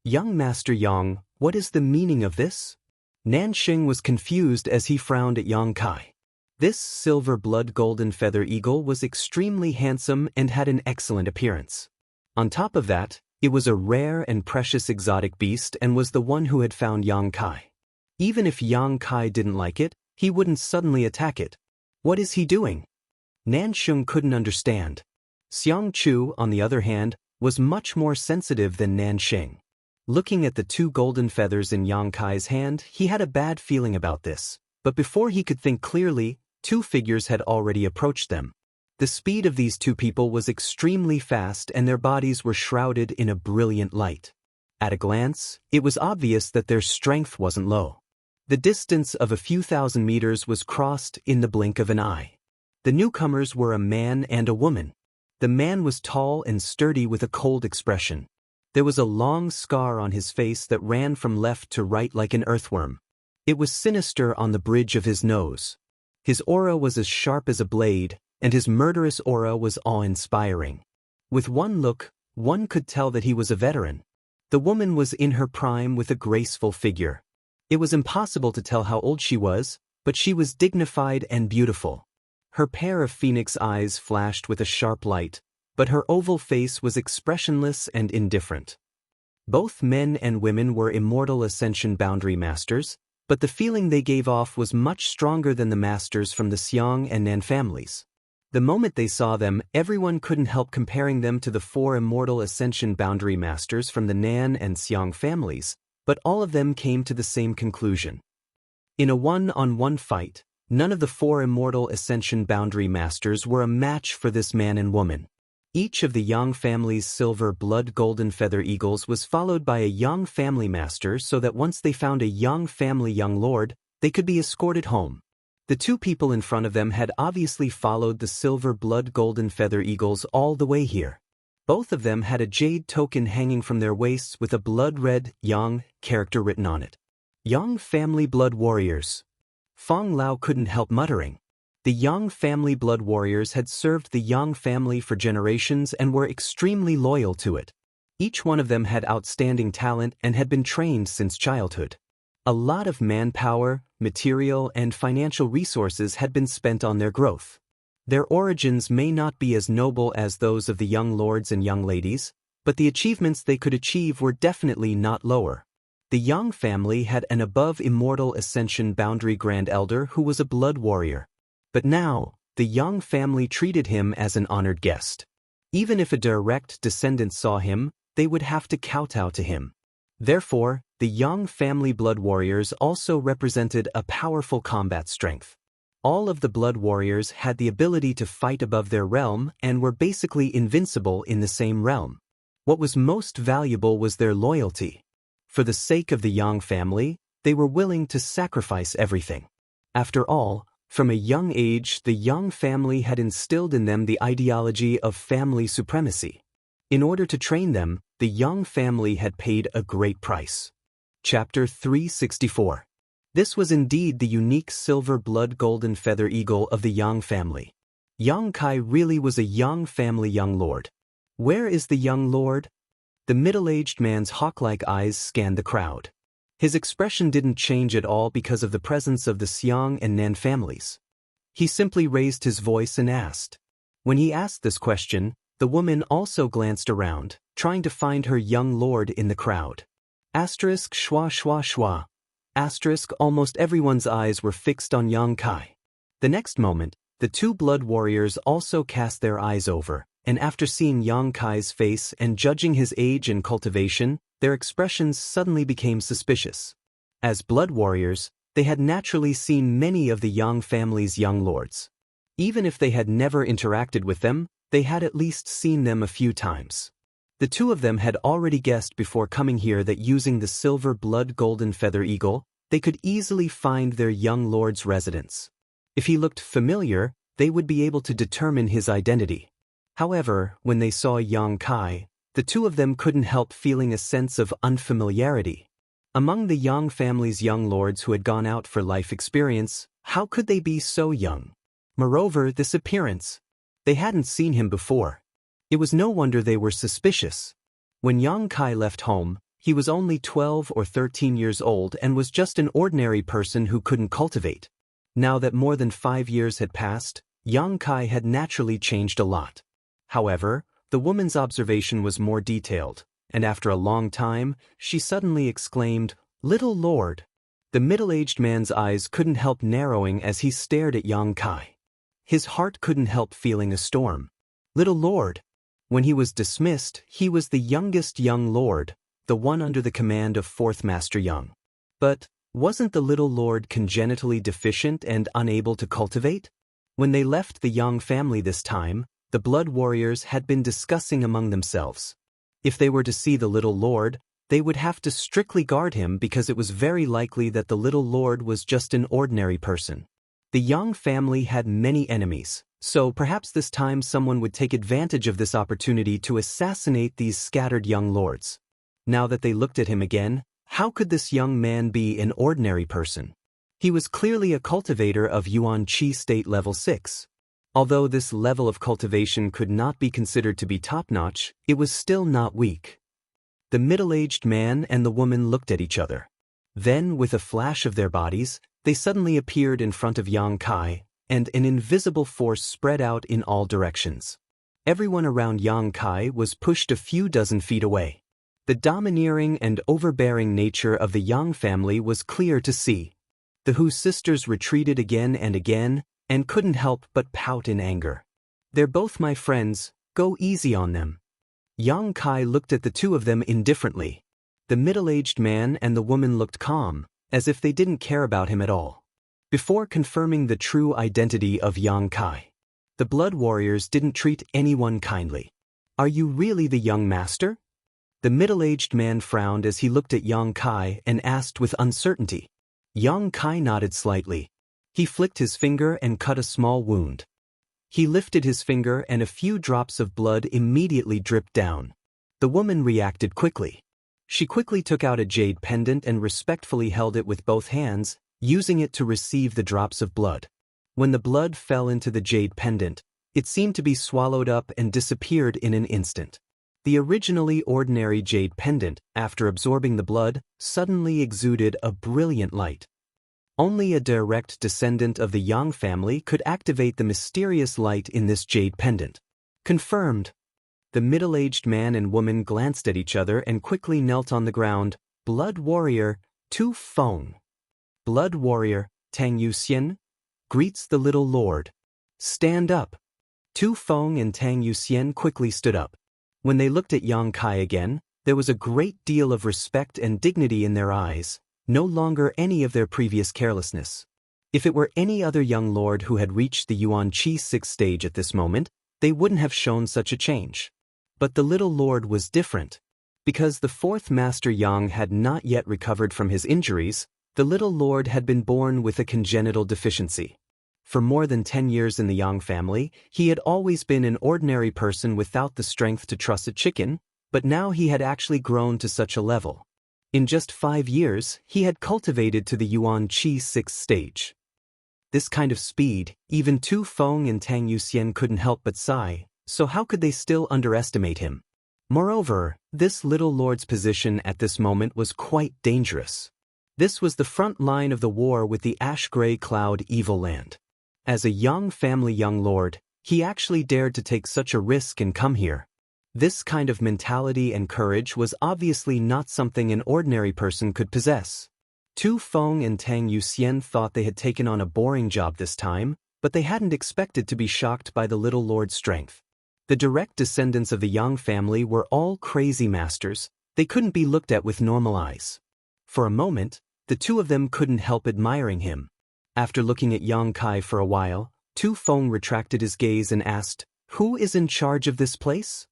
[SPEAKER 1] "Young Master Yang, what is the meaning of this?" Nanxing was confused as he frowned at Yang Kai. This silver blood golden feather eagle was extremely handsome and had an excellent appearance. On top of that, it was a rare and precious exotic beast and was the one who had found Yang Kai. Even if Yang Kai didn't like it, he wouldn't suddenly attack it. What is he doing? Nanxing couldn't understand. Xiang Chu, on the other hand, was much more sensitive than Nanxing. Looking at the 2 golden feathers in Yang Kai's hand, he had a bad feeling about this. But before he could think clearly, 2 figures had already approached them. The speed of these 2 people was extremely fast and their bodies were shrouded in a brilliant light. At a glance, it was obvious that their strength wasn't low. The distance of a few thousand meters was crossed in the blink of an eye. The newcomers were a man and a woman. The man was tall and sturdy with a cold expression. There was a long scar on his face that ran from left to right like an earthworm. It was sinister on the bridge of his nose. His aura was as sharp as a blade, and his murderous aura was awe-inspiring. With one look, one could tell that he was a veteran. The woman was in her prime with a graceful figure. It was impossible to tell how old she was, but she was dignified and beautiful. Her pair of phoenix eyes flashed with a sharp light, but her oval face was expressionless and indifferent. Both men and women were immortal Ascension Boundary Masters, but the feeling they gave off was much stronger than the masters from the Xiong and Nan families. The moment they saw them, everyone couldn't help comparing them to the 4 immortal Ascension Boundary Masters from the Nan and Xiong families, but all of them came to the same conclusion. In a one-on-one fight, none of the 4 immortal Ascension Boundary Masters were a match for this man and woman. Each of the Yang family's silver blood golden feather eagles was followed by a Yang family master so that once they found a Yang family young lord, they could be escorted home. The 2 people in front of them had obviously followed the silver blood golden feather eagles all the way here. Both of them had a jade token hanging from their waists with a blood-red Yang character written on it. Yang family blood warriors. Fong Lao couldn't help muttering. The Yang family blood warriors had served the Yang family for generations and were extremely loyal to it. Each one of them had outstanding talent and had been trained since childhood. A lot of manpower, material, and financial resources had been spent on their growth. Their origins may not be as noble as those of the young lords and young ladies, but the achievements they could achieve were definitely not lower. The Yang family had an above-immortal Ascension Boundary Grand Elder who was a blood warrior. But now, the Yang family treated him as an honored guest. Even if a direct descendant saw him, they would have to kowtow to him. Therefore, the Yang family blood warriors also represented a powerful combat strength. All of the blood warriors had the ability to fight above their realm and were basically invincible in the same realm. What was most valuable was their loyalty. For the sake of the Yang family, they were willing to sacrifice everything. After all, from a young age, the Yang family had instilled in them the ideology of family supremacy. In order to train them, the Yang family had paid a great price. Chapter 364. This was indeed the unique silver blood golden feather eagle of the Yang family. Yang Kai really was a Yang family young lord. Where is the young lord? The middle-aged man's hawk-like eyes scanned the crowd. His expression didn't change at all because of the presence of the Xiong and Nan families. He simply raised his voice and asked. When he asked this question, the woman also glanced around, trying to find her young lord in the crowd. Asterisk schwa schwa schwa. Asterisk almost everyone's eyes were fixed on Yang Kai. The next moment, the 2 blood warriors also cast their eyes over, and after seeing Yang Kai's face and judging his age and cultivation, their expressions suddenly became suspicious. As blood warriors, they had naturally seen many of the Yang family's young lords. Even if they had never interacted with them, they had at least seen them a few times. The 2 of them had already guessed before coming here that using the silver blood golden feather eagle, they could easily find their young lord's residence. If he looked familiar, they would be able to determine his identity. However, when they saw Yang Kai, the 2 of them couldn't help feeling a sense of unfamiliarity. Among the Yang family's young lords who had gone out for life experience, how could they be so young? Moreover, this appearance. They hadn't seen him before. It was no wonder they were suspicious. When Yang Kai left home, he was only 12 or 13 years old and was just an ordinary person who couldn't cultivate. Now that more than 5 years had passed, Yang Kai had naturally changed a lot. However, the woman's observation was more detailed, and after a long time, she suddenly exclaimed, "Little Lord." The middle-aged man's eyes couldn't help narrowing as he stared at Yang Kai. His heart couldn't help feeling a storm. Little Lord. When he was dismissed, he was the youngest young lord, the one under the command of 4th Master Yang. But wasn't the little lord congenitally deficient and unable to cultivate? When they left the Yang family this time, the blood warriors had been discussing among themselves. If they were to see the little lord, they would have to strictly guard him because it was very likely that the little lord was just an ordinary person. The Yang family had many enemies, so perhaps this time someone would take advantage of this opportunity to assassinate these scattered young lords. Now that they looked at him again, how could this young man be an ordinary person? He was clearly a cultivator of Yuan Qi State Level 6. Although this level of cultivation could not be considered to be top-notch, it was still not weak. The middle-aged man and the woman looked at each other. Then, with a flash of their bodies, they suddenly appeared in front of Yang Kai, and an invisible force spread out in all directions. Everyone around Yang Kai was pushed a few dozen feet away. The domineering and overbearing nature of the Yang family was clear to see. The Hu sisters retreated again and couldn't help but pout in anger. "They're both my friends, go easy on them." Yang Kai looked at the two of them indifferently. The middle-aged man and the woman looked calm, as if they didn't care about him at all. Before confirming the true identity of Yang Kai, the blood warriors didn't treat anyone kindly. "Are you really the young master?" The middle-aged man frowned as he looked at Yang Kai and asked with uncertainty. Yang Kai nodded slightly. He flicked his finger and cut a small wound. He lifted his finger and a few drops of blood immediately dripped down. The woman reacted quickly. She quickly took out a jade pendant and respectfully held it with both hands, using it to receive the drops of blood. When the blood fell into the jade pendant, it seemed to be swallowed up and disappeared in an instant. The originally ordinary jade pendant, after absorbing the blood, suddenly exuded a brilliant light. Only a direct descendant of the Yang family could activate the mysterious light in this jade pendant. Confirmed. The middle-aged man and woman glanced at each other and quickly knelt on the ground. Blood warrior, Tu Feng. Blood warrior, Tang Yuxian, greets the little lord. Stand up. Tu Feng and Tang Yuxian quickly stood up. When they looked at Yang Kai again, there was a great deal of respect and dignity in their eyes. No longer any of their previous carelessness. If it were any other young lord who had reached the Yuan Qi 6th stage at this moment, they wouldn't have shown such a change. But the little lord was different. Because the fourth Master Yang had not yet recovered from his injuries, the little lord had been born with a congenital deficiency. For more than 10 years in the Yang family, he had always been an ordinary person without the strength to truss a chicken, but now he had actually grown to such a level. In just 5 years, he had cultivated to the Yuan Qi 6th stage. This kind of speed, even Tu Feng and Tang Yuxian couldn't help but sigh, so how could they still underestimate him? Moreover, this little lord's position at this moment was quite dangerous. This was the front line of the war with the ash-gray cloud evil land. As a Yang family young lord, he actually dared to take such a risk and come here. This kind of mentality and courage was obviously not something an ordinary person could possess. Tu Feng and Tang Yuxian thought they had taken on a boring job this time, but they hadn't expected to be shocked by the little lord's strength. The direct descendants of the Yang family were all crazy masters. They couldn't be looked at with normal eyes. For a moment, the two of them couldn't help admiring him. After looking at Yang Kai for a while, Tu Feng retracted his gaze and asked, "Who is in charge of this place?"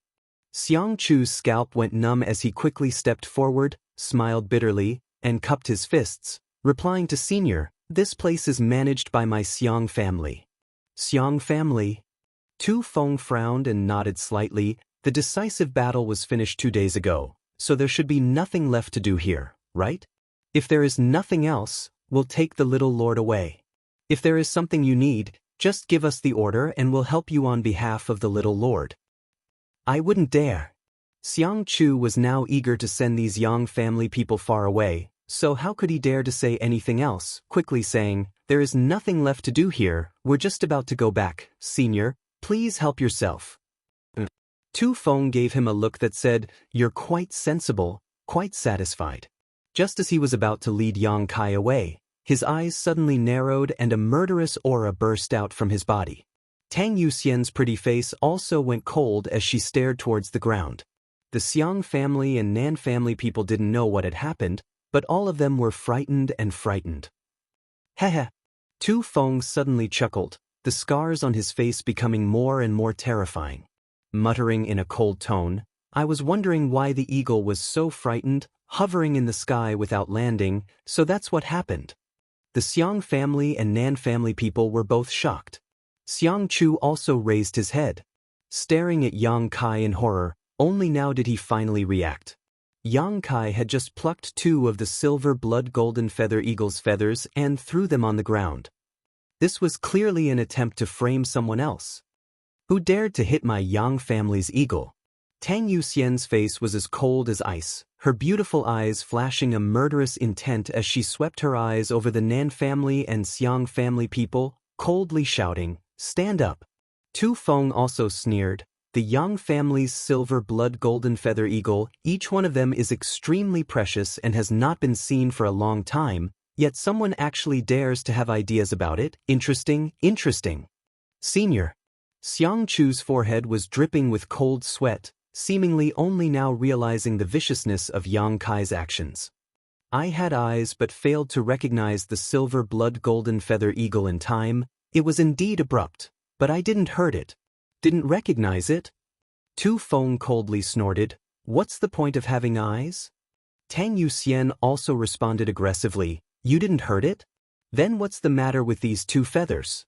[SPEAKER 1] Xiang Chu's scalp went numb as he quickly stepped forward, smiled bitterly, and cupped his fists, replying to Senior, "This place is managed by my Xiang family." Xiang family? Tu Feng frowned and nodded slightly. The decisive battle was finished 2 days ago, so there should be nothing left to do here, right? If there is nothing else, we'll take the little lord away. If there is something you need, just give us the order and we'll help you on behalf of the little lord. I wouldn't dare. Xiang Chu was now eager to send these Yang family people far away, so how could he dare to say anything else, quickly saying, "There is nothing left to do here, we're just about to go back, Senior, please help yourself." Tu Feng gave him a look that said, "You're quite sensible, quite satisfied." Just as he was about to lead Yang Kai away, his eyes suddenly narrowed and a murderous aura burst out from his body. Tang Yuxian's pretty face also went cold as she stared towards the ground. The Xiang family and Nan family people didn't know what had happened, but all of them were frightened and frightened. Heh. Tu Feng suddenly chuckled, the scars on his face becoming more and more terrifying. Muttering in a cold tone, "I was wondering why the eagle was so frightened, hovering in the sky without landing, so that's what happened." The Xiang family and Nan family people were both shocked. Xiang Chu also raised his head. Staring at Yang Kai in horror, only now did he finally react. Yang Kai had just plucked 2 of the silver blood golden feather eagle's feathers and threw them on the ground. This was clearly an attempt to frame someone else. Who dared to hit my Yang family's eagle? Tang Yuxian's face was as cold as ice, her beautiful eyes flashing a murderous intent as she swept her eyes over the Nan family and Xiang family people, coldly shouting, "Stand up!" Tu Feng also sneered, "The Yang family's silver blood golden feather eagle, each one of them is extremely precious and has not been seen for a long time, yet someone actually dares to have ideas about it. Interesting, interesting." Senior. Xiang Chu's forehead was dripping with cold sweat, seemingly only now realizing the viciousness of Yang Kai's actions. I had eyes but failed to recognize the silver blood golden feather eagle in time. It was indeed abrupt, but I didn't hurt it. Didn't recognize it? Tu Feng coldly snorted, "What's the point of having eyes?" Tang Yuxian also responded aggressively, "You didn't hurt it? Then what's the matter with these 2 feathers?"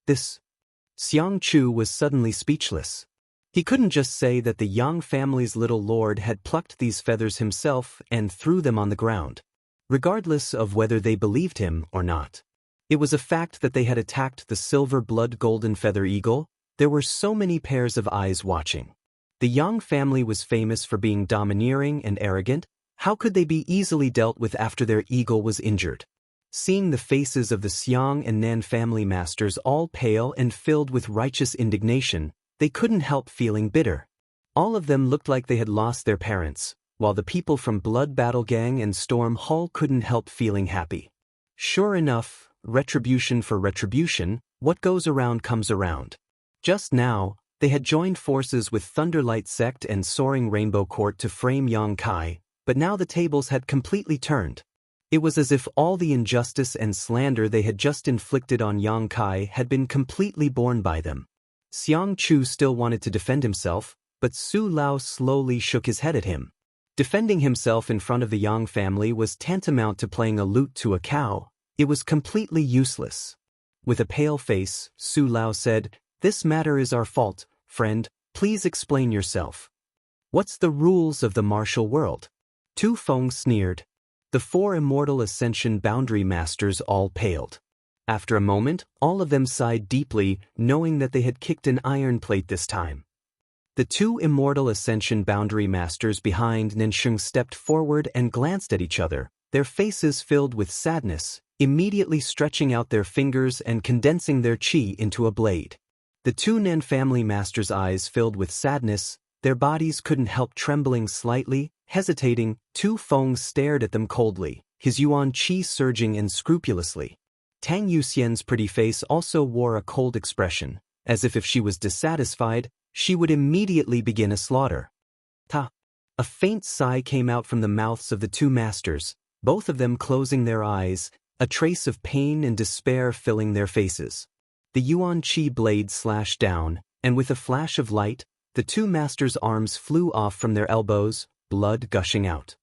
[SPEAKER 1] Xiang Chu was suddenly speechless. He couldn't just say that the Yang family's little lord had plucked these feathers himself and threw them on the ground. Regardless of whether they believed him or not. It was a fact that they had attacked the silver blood golden feather eagle. There were so many pairs of eyes watching. The Yang family was famous for being domineering and arrogant. How could they be easily dealt with after their eagle was injured? Seeing the faces of the Xiang and Nan family masters all pale and filled with righteous indignation, they couldn't help feeling bitter. All of them looked like they had lost their parents, while the people from Blood Battle Gang and Storm Hall couldn't help feeling happy. Sure enough, retribution for retribution, what goes around comes around. Just now, they had joined forces with Thunderlight Sect and Soaring Rainbow Court to frame Yang Kai, but now the tables had completely turned. It was as if all the injustice and slander they had just inflicted on Yang Kai had been completely borne by them. Xiang Chu still wanted to defend himself, but Su Lao slowly shook his head at him. Defending himself in front of the Yang family was tantamount to playing a lute to a cow. It was completely useless. With a pale face, Su Lao said, "This matter is our fault, friend, please explain yourself. What's the rules of the martial world?" Tu Feng sneered. The 4 immortal ascension boundary masters all paled. After a moment, all of them sighed deeply, knowing that they had kicked an iron plate this time. The 2 immortal ascension boundary masters behind Nansheng stepped forward and glanced at each other, their faces filled with sadness, immediately stretching out their fingers and condensing their qi into a blade. The 2 Nan family masters' eyes filled with sadness, their bodies couldn't help trembling slightly, hesitating. Tu Feng stared at them coldly, his yuan qi surging unscrupulously. Tang Yuxian's pretty face also wore a cold expression, as if she was dissatisfied, she would immediately begin a slaughter. Ta! A faint sigh came out from the mouths of the 2 masters, both of them closing their eyes, a trace of pain and despair filling their faces. The yuan qi blade slashed down, and with a flash of light, the 2 masters' arms flew off from their elbows, blood gushing out.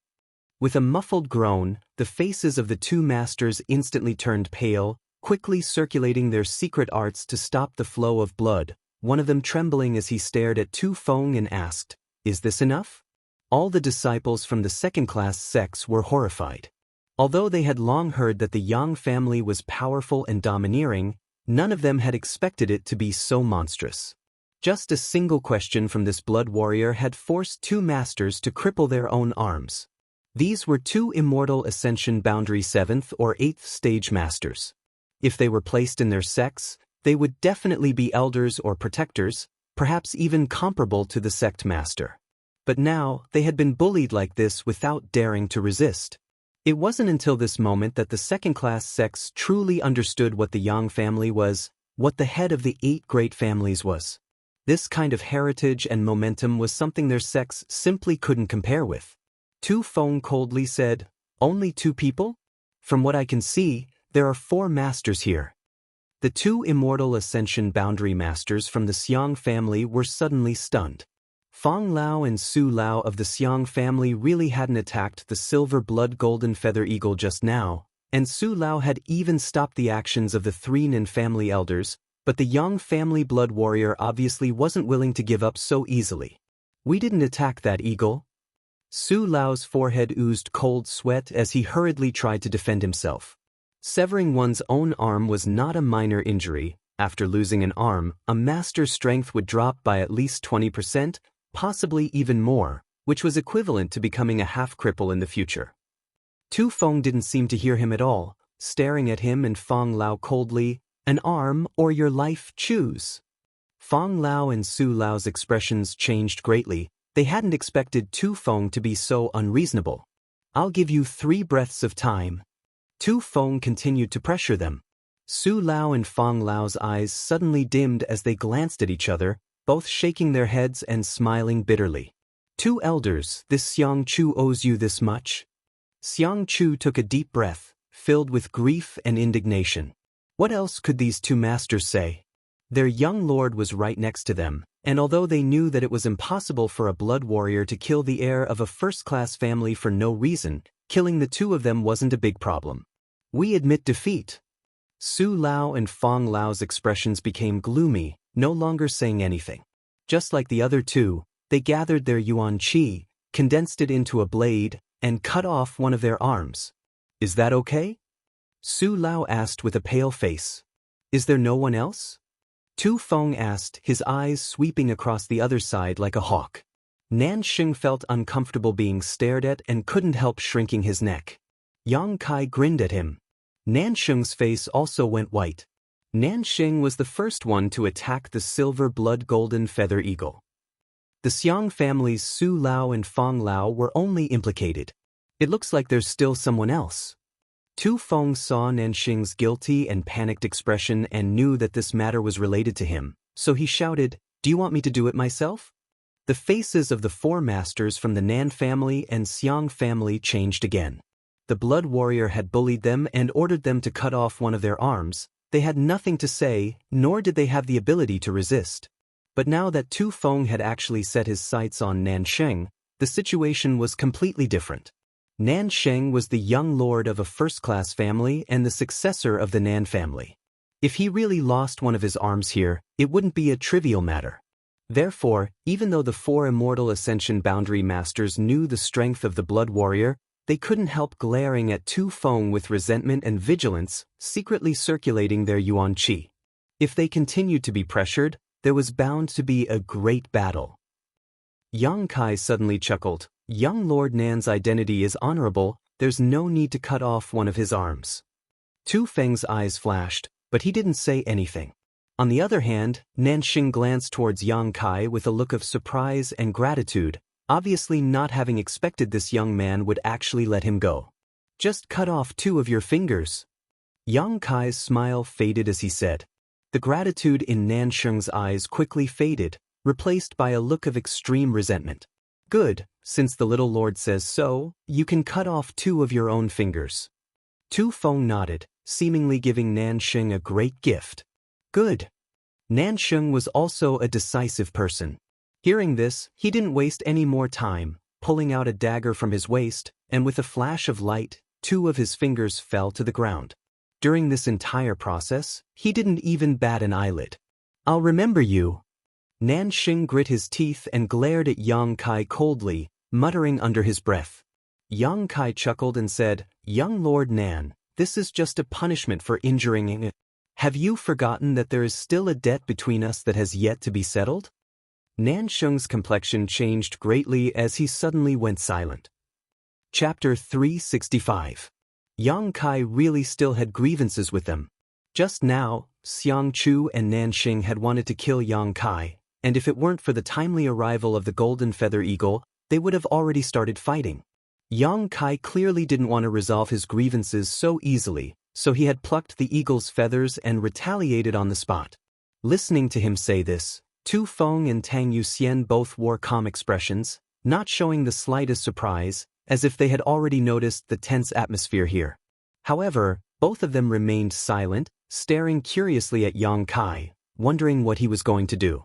[SPEAKER 1] With a muffled groan, the faces of the 2 masters instantly turned pale, quickly circulating their secret arts to stop the flow of blood, one of them trembling as he stared at Tu Feng and asked, "Is this enough?" All the disciples from the second-class sects were horrified. Although they had long heard that the Yang family was powerful and domineering, none of them had expected it to be so monstrous. Just a single question from this blood warrior had forced 2 masters to cripple their own arms. These were 2 immortal ascension boundary 7th or 8th stage masters. If they were placed in their sects, they would definitely be elders or protectors, perhaps even comparable to the sect master. But now, they had been bullied like this without daring to resist. It wasn't until this moment that the second-class sects truly understood what the Yang family was, what the head of the 8 great families was. This kind of heritage and momentum was something their sects simply couldn't compare with. Tu Feng coldly said, "Only 2 people? From what I can see, there are 4 masters here." The 2 immortal ascension boundary masters from the Xiang family were suddenly stunned. Fang Lao and Su Lao of the Xiang family really hadn't attacked the silver blood golden feather eagle just now, and Su Lao had even stopped the actions of the 3 Nin family elders, but the Yang family blood warrior obviously wasn't willing to give up so easily. "We didn't attack that eagle." Su Lao's forehead oozed cold sweat as he hurriedly tried to defend himself. Severing one's own arm was not a minor injury. After losing an arm, a master's strength would drop by at least 20%, possibly even more, which was equivalent to becoming a half-cripple in the future. Tu Feng didn't seem to hear him at all, staring at him and Fang Lao coldly. An arm or your life, choose. Fang Lao and Su Lao's expressions changed greatly. They hadn't expected Tu Feng to be so unreasonable. I'll give you 3 breaths of time. Tu Feng continued to pressure them. Su Lao and Fang Lao's eyes suddenly dimmed as they glanced at each other, both shaking their heads and smiling bitterly. 2 elders, this Xiang Chu owes you this much? Xiang Chu took a deep breath, filled with grief and indignation. What else could these 2 masters say? Their young lord was right next to them, and although they knew that it was impossible for a blood warrior to kill the heir of a first-class family for no reason, killing the 2 of them wasn't a big problem. We admit defeat. Su Lao and Fang Lao's expressions became gloomy, no longer saying anything. Just like the other 2, they gathered their yuan qi, condensed it into a blade, and cut off one of their arms. Is that okay? Su Lao asked with a pale face. Is there no one else? Tu Feng asked, his eyes sweeping across the other side like a hawk. Nanxing felt uncomfortable being stared at and couldn't help shrinking his neck. Yang Kai grinned at him. Nanxing's face also went white. Nanxing was the first one to attack the silver blood golden feather eagle. The Xiang family's Su Lao and Fang Lao were only implicated. It looks like there's still someone else. Tu Feng saw Nanxing's guilty and panicked expression and knew that this matter was related to him, so he shouted, "Do you want me to do it myself?" The faces of the 4 masters from the Nan family and Xiang family changed again. The blood warrior had bullied them and ordered them to cut off one of their arms. They had nothing to say, nor did they have the ability to resist. But now that Tu Feng had actually set his sights on Nanxing, the situation was completely different. Nanxing was the young lord of a first-class family and the successor of the Nan family. If he really lost one of his arms here, it wouldn't be a trivial matter. Therefore, even though the 4 immortal ascension boundary masters knew the strength of the blood warrior, they couldn't help glaring at Tu Feng with resentment and vigilance, secretly circulating their yuan qi. If they continued to be pressured, there was bound to be a great battle. Yang Kai suddenly chuckled. Young Lord Nan's identity is honorable, there's no need to cut off one of his arms. Tu Feng's eyes flashed, but he didn't say anything. On the other hand, Nanxing glanced towards Yang Kai with a look of surprise and gratitude, obviously not having expected this young man would actually let him go. Just cut off 2 of your fingers. Yang Kai's smile faded as he said. The gratitude in Nanxing's eyes quickly faded, replaced by a look of extreme resentment. Good, since the little lord says so, you can cut off 2 of your own fingers. Tu Feng nodded, seemingly giving Nanxing a great gift. Good. Nanxing was also a decisive person. Hearing this, he didn't waste any more time, pulling out a dagger from his waist, and with a flash of light, 2 of his fingers fell to the ground. During this entire process, he didn't even bat an eyelid. I'll remember you. Nanxing grit his teeth and glared at Yang Kai coldly, muttering under his breath. Yang Kai chuckled and said, Young Lord Nan, this is just a punishment for injuring it. Have you forgotten that there is still a debt between us that has yet to be settled? Nanxing's complexion changed greatly as he suddenly went silent. Chapter 365. Yang Kai really still had grievances with them. Just now, Xiang Chu and Nanxing had wanted to kill Yang Kai, and if it weren't for the timely arrival of the golden feather eagle, they would have already started fighting. Yang Kai clearly didn't want to resolve his grievances so easily, so he had plucked the eagle's feathers and retaliated on the spot. Listening to him say this, Tu Feng and Tang Yuxian both wore calm expressions, not showing the slightest surprise, as if they had already noticed the tense atmosphere here. However, both of them remained silent, staring curiously at Yang Kai, wondering what he was going to do.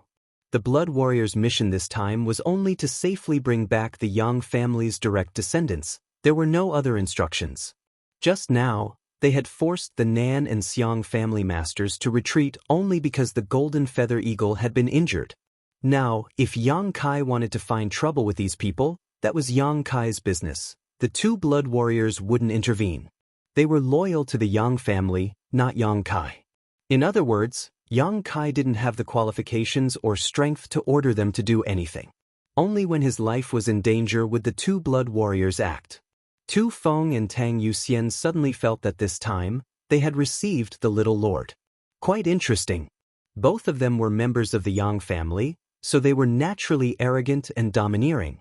[SPEAKER 1] The Blood Warrior's mission this time was only to safely bring back the Yang family's direct descendants. There were no other instructions. Just now, they had forced the Nan and Xiang family masters to retreat only because the golden feather eagle had been injured. Now, if Yang Kai wanted to find trouble with these people, that was Yang Kai's business. The two blood warriors wouldn't intervene. They were loyal to the Yang family, not Yang Kai. In other words, Yang Kai didn't have the qualifications or strength to order them to do anything. Only when his life was in danger would the two blood warriors act. Tu Feng and Tang Yuxian suddenly felt that this time, they had received the little lord. Quite interesting. Both of them were members of the Yang family, so they were naturally arrogant and domineering.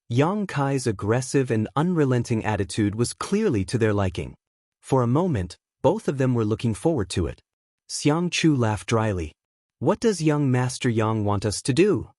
[SPEAKER 1] Yang Kai's aggressive and unrelenting attitude was clearly to their liking. For a moment, both of them were looking forward to it. Xiang Chu laughed dryly. What does young Master Yang want us to do?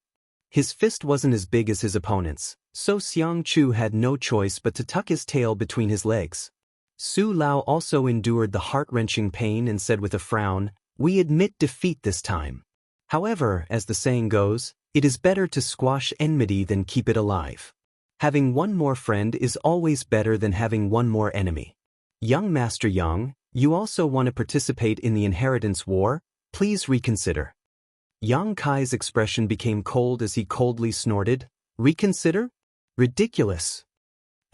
[SPEAKER 1] His fist wasn't as big as his opponent's, so Xiang Chu had no choice but to tuck his tail between his legs. Su Lao also endured the heart-wrenching pain and said with a frown, "We admit defeat this time. However, as the saying goes, it is better to squash enmity than keep it alive. Having one more friend is always better than having one more enemy. Young Master Yang, you also want to participate in the inheritance war? Please reconsider." Yang Kai's expression became cold as he coldly snorted, "Reconsider? Ridiculous."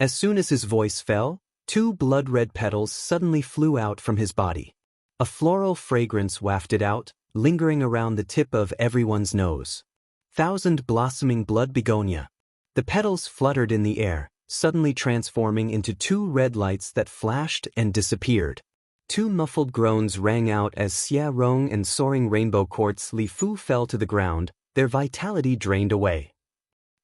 [SPEAKER 1] As soon as his voice fell, two blood-red petals suddenly flew out from his body. A floral fragrance wafted out, lingering around the tip of everyone's nose. 1,000-blossoming blood begonia. The petals fluttered in the air, suddenly transforming into two red lights that flashed and disappeared. Two muffled groans rang out as Xia Rong and soaring rainbow quartz Li Fu fell to the ground, their vitality drained away.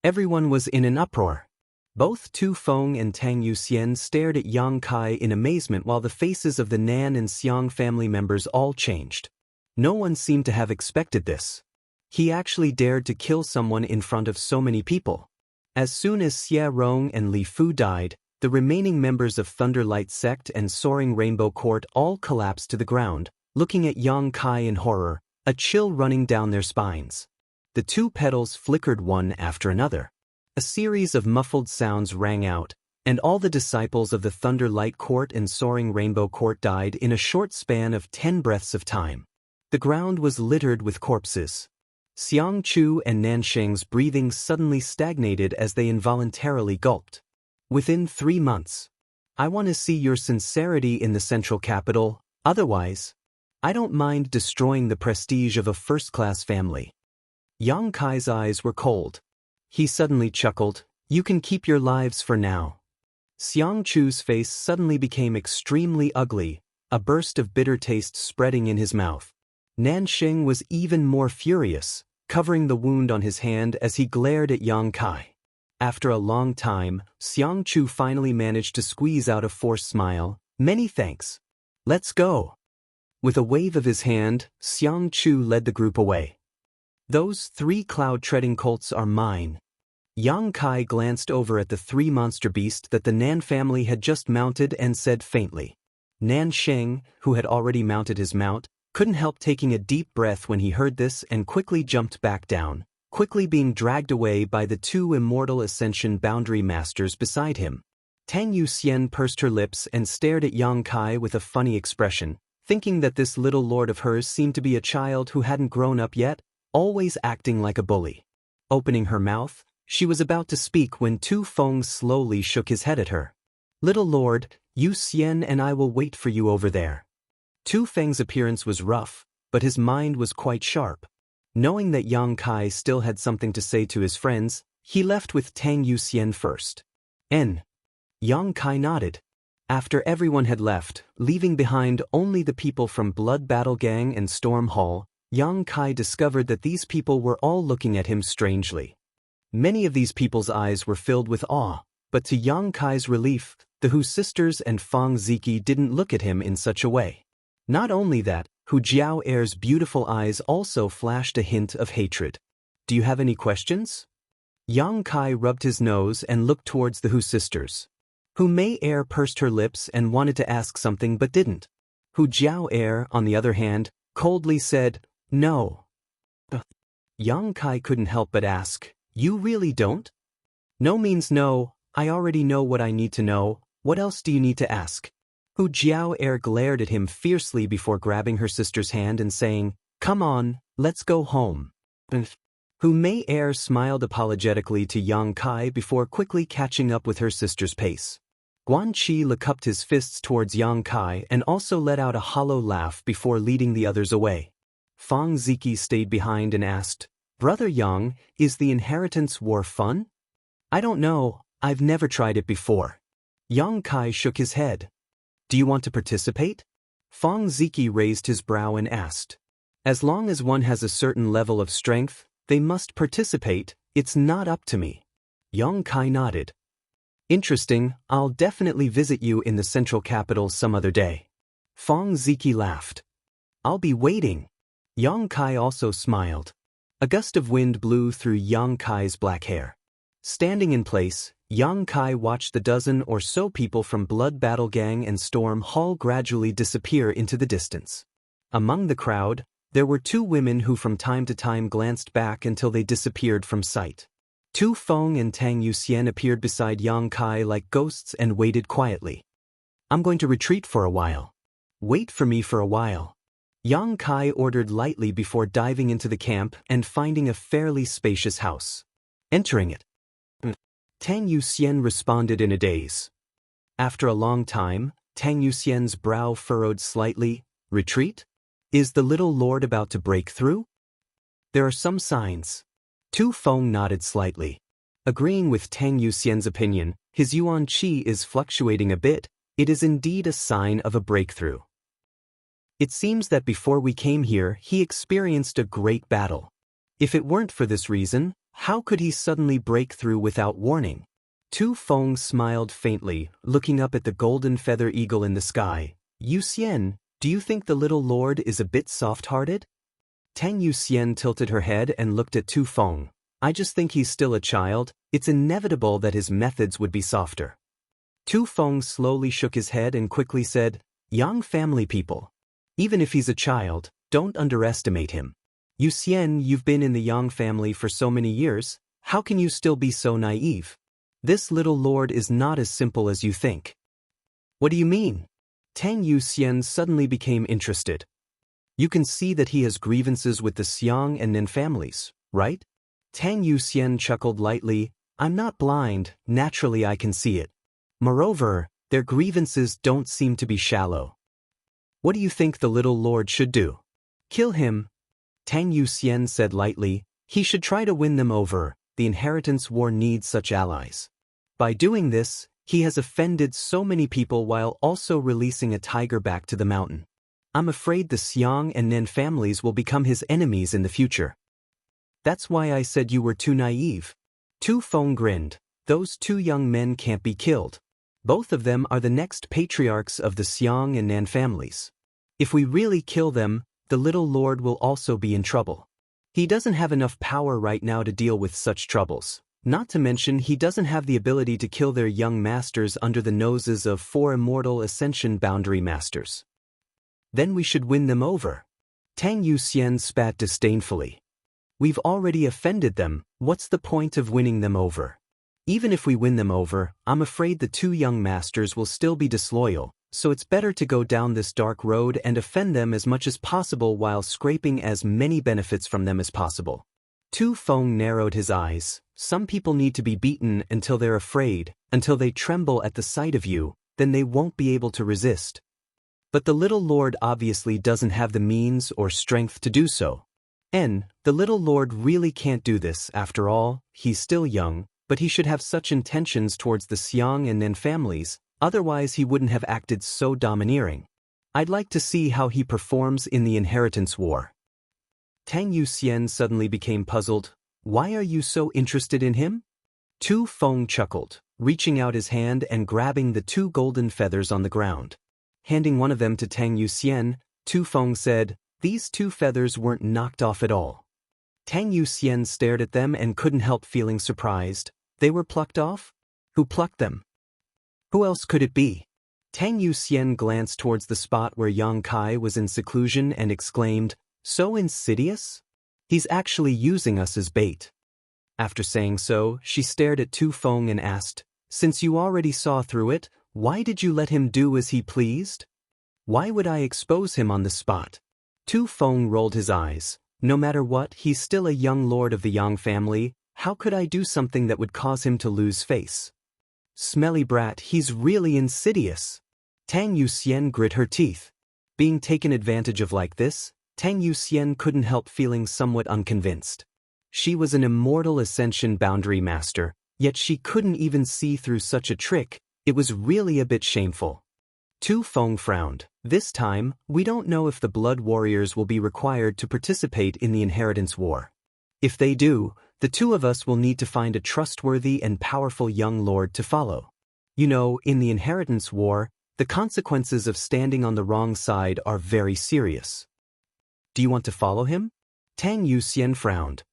[SPEAKER 1] Everyone was in an uproar. Both Tu Feng and Tang Yuxian stared at Yang Kai in amazement while the faces of the Nan and Xiang family members all changed. No one seemed to have expected this. He actually dared to kill someone in front of so many people. As soon as Xia Rong and Li Fu died, the remaining members of Thunderlight Sect and Soaring Rainbow Court all collapsed to the ground, looking at Yang Kai in horror, a chill running down their spines. The two petals flickered one after another. A series of muffled sounds rang out, and all the disciples of the Thunderlight Court and Soaring Rainbow Court died in a short span of 10 breaths of time. The ground was littered with corpses. Xiang Chu and Nansheng's breathing suddenly stagnated as they involuntarily gulped. Within 3 months. I want to see your sincerity in the central capital, otherwise, I don't mind destroying the prestige of a first-class family. Yang Kai's eyes were cold. He suddenly chuckled, "You can keep your lives for now." Xiang Chu's face suddenly became extremely ugly, a burst of bitter taste spreading in his mouth. Nansheng was even more furious, covering the wound on his hand as he glared at Yang Kai. After a long time, Xiang Chu finally managed to squeeze out a forced smile. "Many thanks. Let's go." With a wave of his hand, Xiang Chu led the group away. "Those 3 cloud-treading colts are mine." Yang Kai glanced over at the 3 monster beasts that the Nan family had just mounted and said faintly. Nansheng, who had already mounted his mount, couldn't help taking a deep breath when he heard this and quickly jumped back down, quickly being dragged away by the 2 immortal Ascension Boundary Masters beside him. Tang Yuxian pursed her lips and stared at Yang Kai with a funny expression, thinking that this little lord of hers seemed to be a child who hadn't grown up yet, always acting like a bully. Opening her mouth, she was about to speak when Tu Feng slowly shook his head at her. "Little lord, Yu Xian and I will wait for you over there." Tu Feng's appearance was rough, but his mind was quite sharp. Knowing that Yang Kai still had something to say to his friends, he left with Tang Yuxian first. Yang Kai nodded. After everyone had left, leaving behind only the people from Blood Battle Gang and Storm Hall, Yang Kai discovered that these people were all looking at him strangely. Many of these people's eyes were filled with awe, but to Yang Kai's relief, the Hu sisters and Fang Ziki didn't look at him in such a way. Not only that, Hu Jiao Air's beautiful eyes also flashed a hint of hatred. "Do you have any questions?" Yang Kai rubbed his nose and looked towards the Hu sisters. Hu Mei Air pursed her lips and wanted to ask something but didn't. Hu Jiao Air, on the other hand, coldly said, "No." Yang Kai couldn't help but ask, "You really don't?" "No means no, I already know what I need to know, what else do you need to ask?" Hu Jiao Air glared at him fiercely before grabbing her sister's hand and saying, "Come on, let's go home." Hu Mei Er smiled apologetically to Yang Kai before quickly catching up with her sister's pace. Guan Qi looked his fists towards Yang Kai and also let out a hollow laugh before leading the others away. Fang Ziki stayed behind and asked, "Brother Yang, is the inheritance war fun?" "I don't know, I've never tried it before." Yang Kai shook his head. "Do you want to participate?" Fang Ziki raised his brow and asked. "As long as one has a certain level of strength, they must participate, it's not up to me." Yang Kai nodded. "Interesting, I'll definitely visit you in the central capital some other day." Fang Ziki laughed. "I'll be waiting." Yang Kai also smiled. A gust of wind blew through Yang Kai's black hair. Standing in place, Yang Kai watched the dozen or so people from Blood Battle Gang and Storm Hall gradually disappear into the distance. Among the crowd, there were two women who from time to time glanced back until they disappeared from sight. Tu Feng and Tang Yuxian appeared beside Yang Kai like ghosts and waited quietly. "I'm going to retreat for a while. Wait for me for a while." Yang Kai ordered lightly before diving into the camp and finding a fairly spacious house. Entering it, Tang Yuxian responded in a daze. After a long time, Tang Yuxian's brow furrowed slightly. "Retreat? Is the little lord about to break through?" "There are some signs." Tu Feng nodded slightly. Agreeing with Tang Yuxian's opinion, his yuan qi is fluctuating a bit. It is indeed a sign of a breakthrough. It seems that before we came here, he experienced a great battle. If it weren't for this reason, how could he suddenly break through without warning? Tu Feng smiled faintly, looking up at the golden feather eagle in the sky. "Yuxian, do you think the little lord is a bit soft-hearted?" Tang Yuxian tilted her head and looked at Tu Feng. "I just think he's still a child. It's inevitable that his methods would be softer." Tu Feng slowly shook his head and quickly said, "Yang family people. Even if he's a child, don't underestimate him. Yuxian, you've been in the Yang family for so many years, how can you still be so naive? This little lord is not as simple as you think." "What do you mean?" Tang Yuxian suddenly became interested. "You can see that he has grievances with the Xiang and Nin families, right?" Tang Yuxian chuckled lightly. "I'm not blind, naturally I can see it. Moreover, their grievances don't seem to be shallow. What do you think the little lord should do?" "Kill him." Tang Yuxian said lightly. "He should try to win them over. The inheritance war needs such allies. By doing this, he has offended so many people while also releasing a tiger back to the mountain. I'm afraid the Xiang and Nin families will become his enemies in the future." "That's why I said you were too naive." Tu Feng grinned. "Those two young men can't be killed. Both of them are the next patriarchs of the Xiang and Nan families. If we really kill them, the little lord will also be in trouble. He doesn't have enough power right now to deal with such troubles. Not to mention he doesn't have the ability to kill their young masters under the noses of 4 immortal ascension boundary masters. Then we should win them over." Tang Yuxian spat disdainfully. "We've already offended them, what's the point of winning them over? Even if we win them over, I'm afraid the 2 young masters will still be disloyal, so it's better to go down this dark road and offend them as much as possible while scraping as many benefits from them as possible." Tu Feng narrowed his eyes. "Some people need to be beaten until they're afraid, until they tremble at the sight of you, then they won't be able to resist. But the little lord obviously doesn't have the means or strength to do so. The little lord really can't do this, after all, he's still young, but he should have such intentions towards the Xiang and Nin families, otherwise he wouldn't have acted so domineering. I'd like to see how he performs in the inheritance war." Tang Yuxian suddenly became puzzled. "Why are you so interested in him?" Tu Feng chuckled, reaching out his hand and grabbing the 2 golden feathers on the ground. Handing one of them to Tang Yuxian, Tu Feng said, "These 2 feathers weren't knocked off at all." Tang Yuxian stared at them and couldn't help feeling surprised. They were plucked off? Who plucked them? Who else could it be? Tang Yuxian glanced towards the spot where Yang Kai was in seclusion and exclaimed, "So insidious? He's actually using us as bait." After saying so, she stared at Tu Feng and asked, "Since you already saw through it, why did you let him do as he pleased? Why would I expose him on the spot?" Tu Feng rolled his eyes. No matter what, he's still a young lord of the Yang family. How could I do something that would cause him to lose face? Smelly brat, he's really insidious. Tang Yuxian grit her teeth. Being taken advantage of like this, Tang Yuxian couldn't help feeling somewhat unconvinced. She was an immortal Ascension boundary master, yet she couldn't even see through such a trick. It was really a bit shameful. Tu Feng frowned. This time, we don't know if the Blood Warriors will be required to participate in the inheritance war. If they do, the two of us will need to find a trustworthy and powerful young lord to follow. You know, in the inheritance war, the consequences of standing on the wrong side are very serious. Do you want to follow him? Tang Yuxian frowned.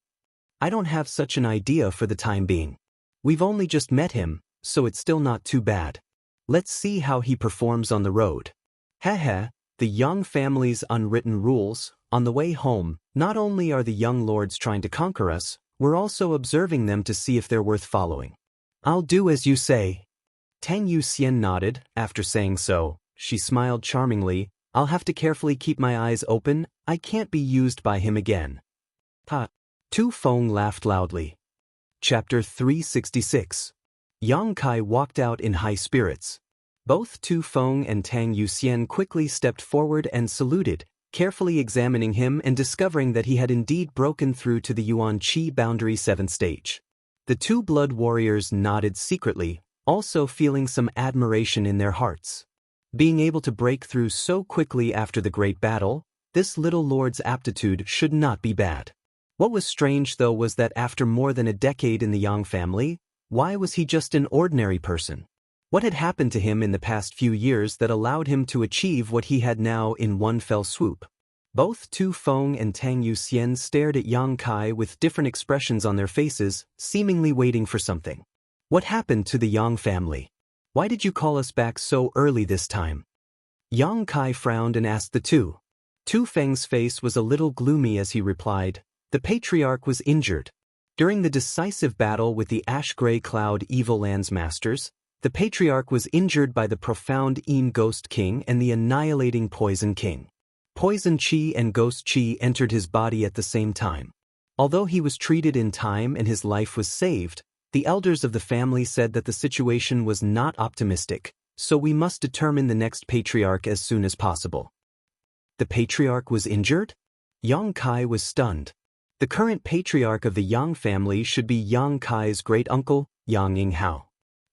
[SPEAKER 1] I don't have such an idea for the time being. We've only just met him, so it's still not too bad. Let's see how he performs on the road. Heh, the Yang family's unwritten rules. On the way home, not only are the young lords trying to conquer us, we're also observing them to see if they're worth following. I'll do as you say. Tang Yuxian nodded. After saying so, she smiled charmingly. I'll have to carefully keep my eyes open. I can't be used by him again. Ha! Tu Feng laughed loudly. Chapter 366. Yang Kai walked out in high spirits. Both Tu Feng and Tang Yuxian quickly stepped forward and saluted, carefully examining him and discovering that he had indeed broken through to the Yuan Qi boundary 7th stage. The two blood warriors nodded secretly, also feeling some admiration in their hearts. Being able to break through so quickly after the great battle, this little lord's aptitude should not be bad. What was strange though was that after more than a decade in the Yang family, why was he just an ordinary person? What had happened to him in the past few years that allowed him to achieve what he had now in one fell swoop? Both Tu Feng and Tang Yuxian stared at Yang Kai with different expressions on their faces, seemingly waiting for something. What happened to the Yang family? Why did you call us back so early this time? Yang Kai frowned and asked the two. Tu Feng's face was a little gloomy as he replied, the patriarch was injured. During the decisive battle with the Ash-Gray Cloud Evil Lands Masters, the patriarch was injured by the profound Een Ghost King and the annihilating Poison King. Poison Qi and Ghost Qi entered his body at the same time. Although he was treated in time and his life was saved, the elders of the family said that the situation was not optimistic, so we must determine the next patriarch as soon as possible. The patriarch was injured? Yang Kai was stunned. The current patriarch of the Yang family should be Yang Kai's great-uncle, Yang Yinghao.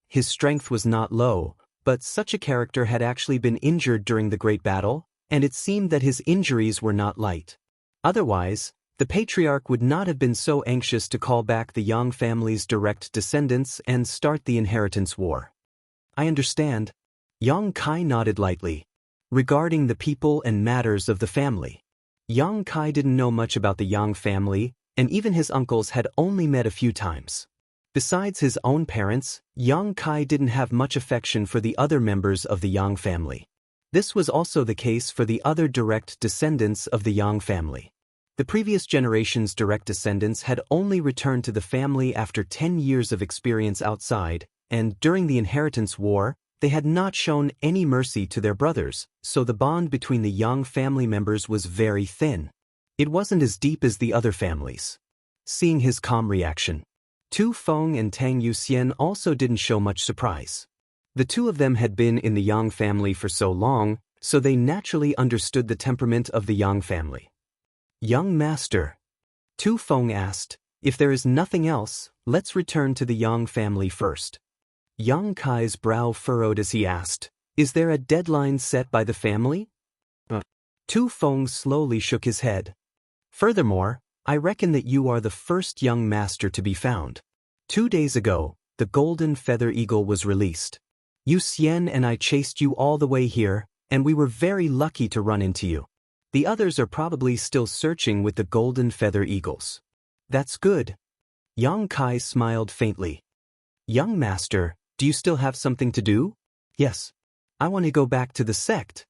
[SPEAKER 1] His strength was not low, but such a character had actually been injured during the Great Battle, and it seemed that his injuries were not light. Otherwise, the patriarch would not have been so anxious to call back the Yang family's direct descendants and start the inheritance war. I understand. Yang Kai nodded lightly. Regarding the people and matters of the family, Yang Kai didn't know much about the Yang family, and even his uncles had only met a few times. Besides his own parents, Yang Kai didn't have much affection for the other members of the Yang family. This was also the case for the other direct descendants of the Yang family. The previous generation's direct descendants had only returned to the family after 10 years of experience outside, and during the inheritance war, they had not shown any mercy to their brothers, so the bond between the Yang family members was very thin. It wasn't as deep as the other families. Seeing his calm reaction, Tu Feng and Tang Yuxian also didn't show much surprise. The two of them had been in the Yang family for so long, so they naturally understood the temperament of the Yang family. Young master, Tu Feng asked, if there is nothing else, let's return to the Yang family first. Yang Kai's brow furrowed as he asked, is there a deadline set by the family? Tu Feng slowly shook his head. Furthermore, I reckon that you are the first young master to be found. 2 days ago, the golden feather eagle was released. Yu Xian and I chased you all the way here, and we were very lucky to run into you. The others are probably still searching with the golden feather eagles. That's good. Yang Kai smiled faintly. Young master, do you still have something to do? Yes. I want to go back to the sect.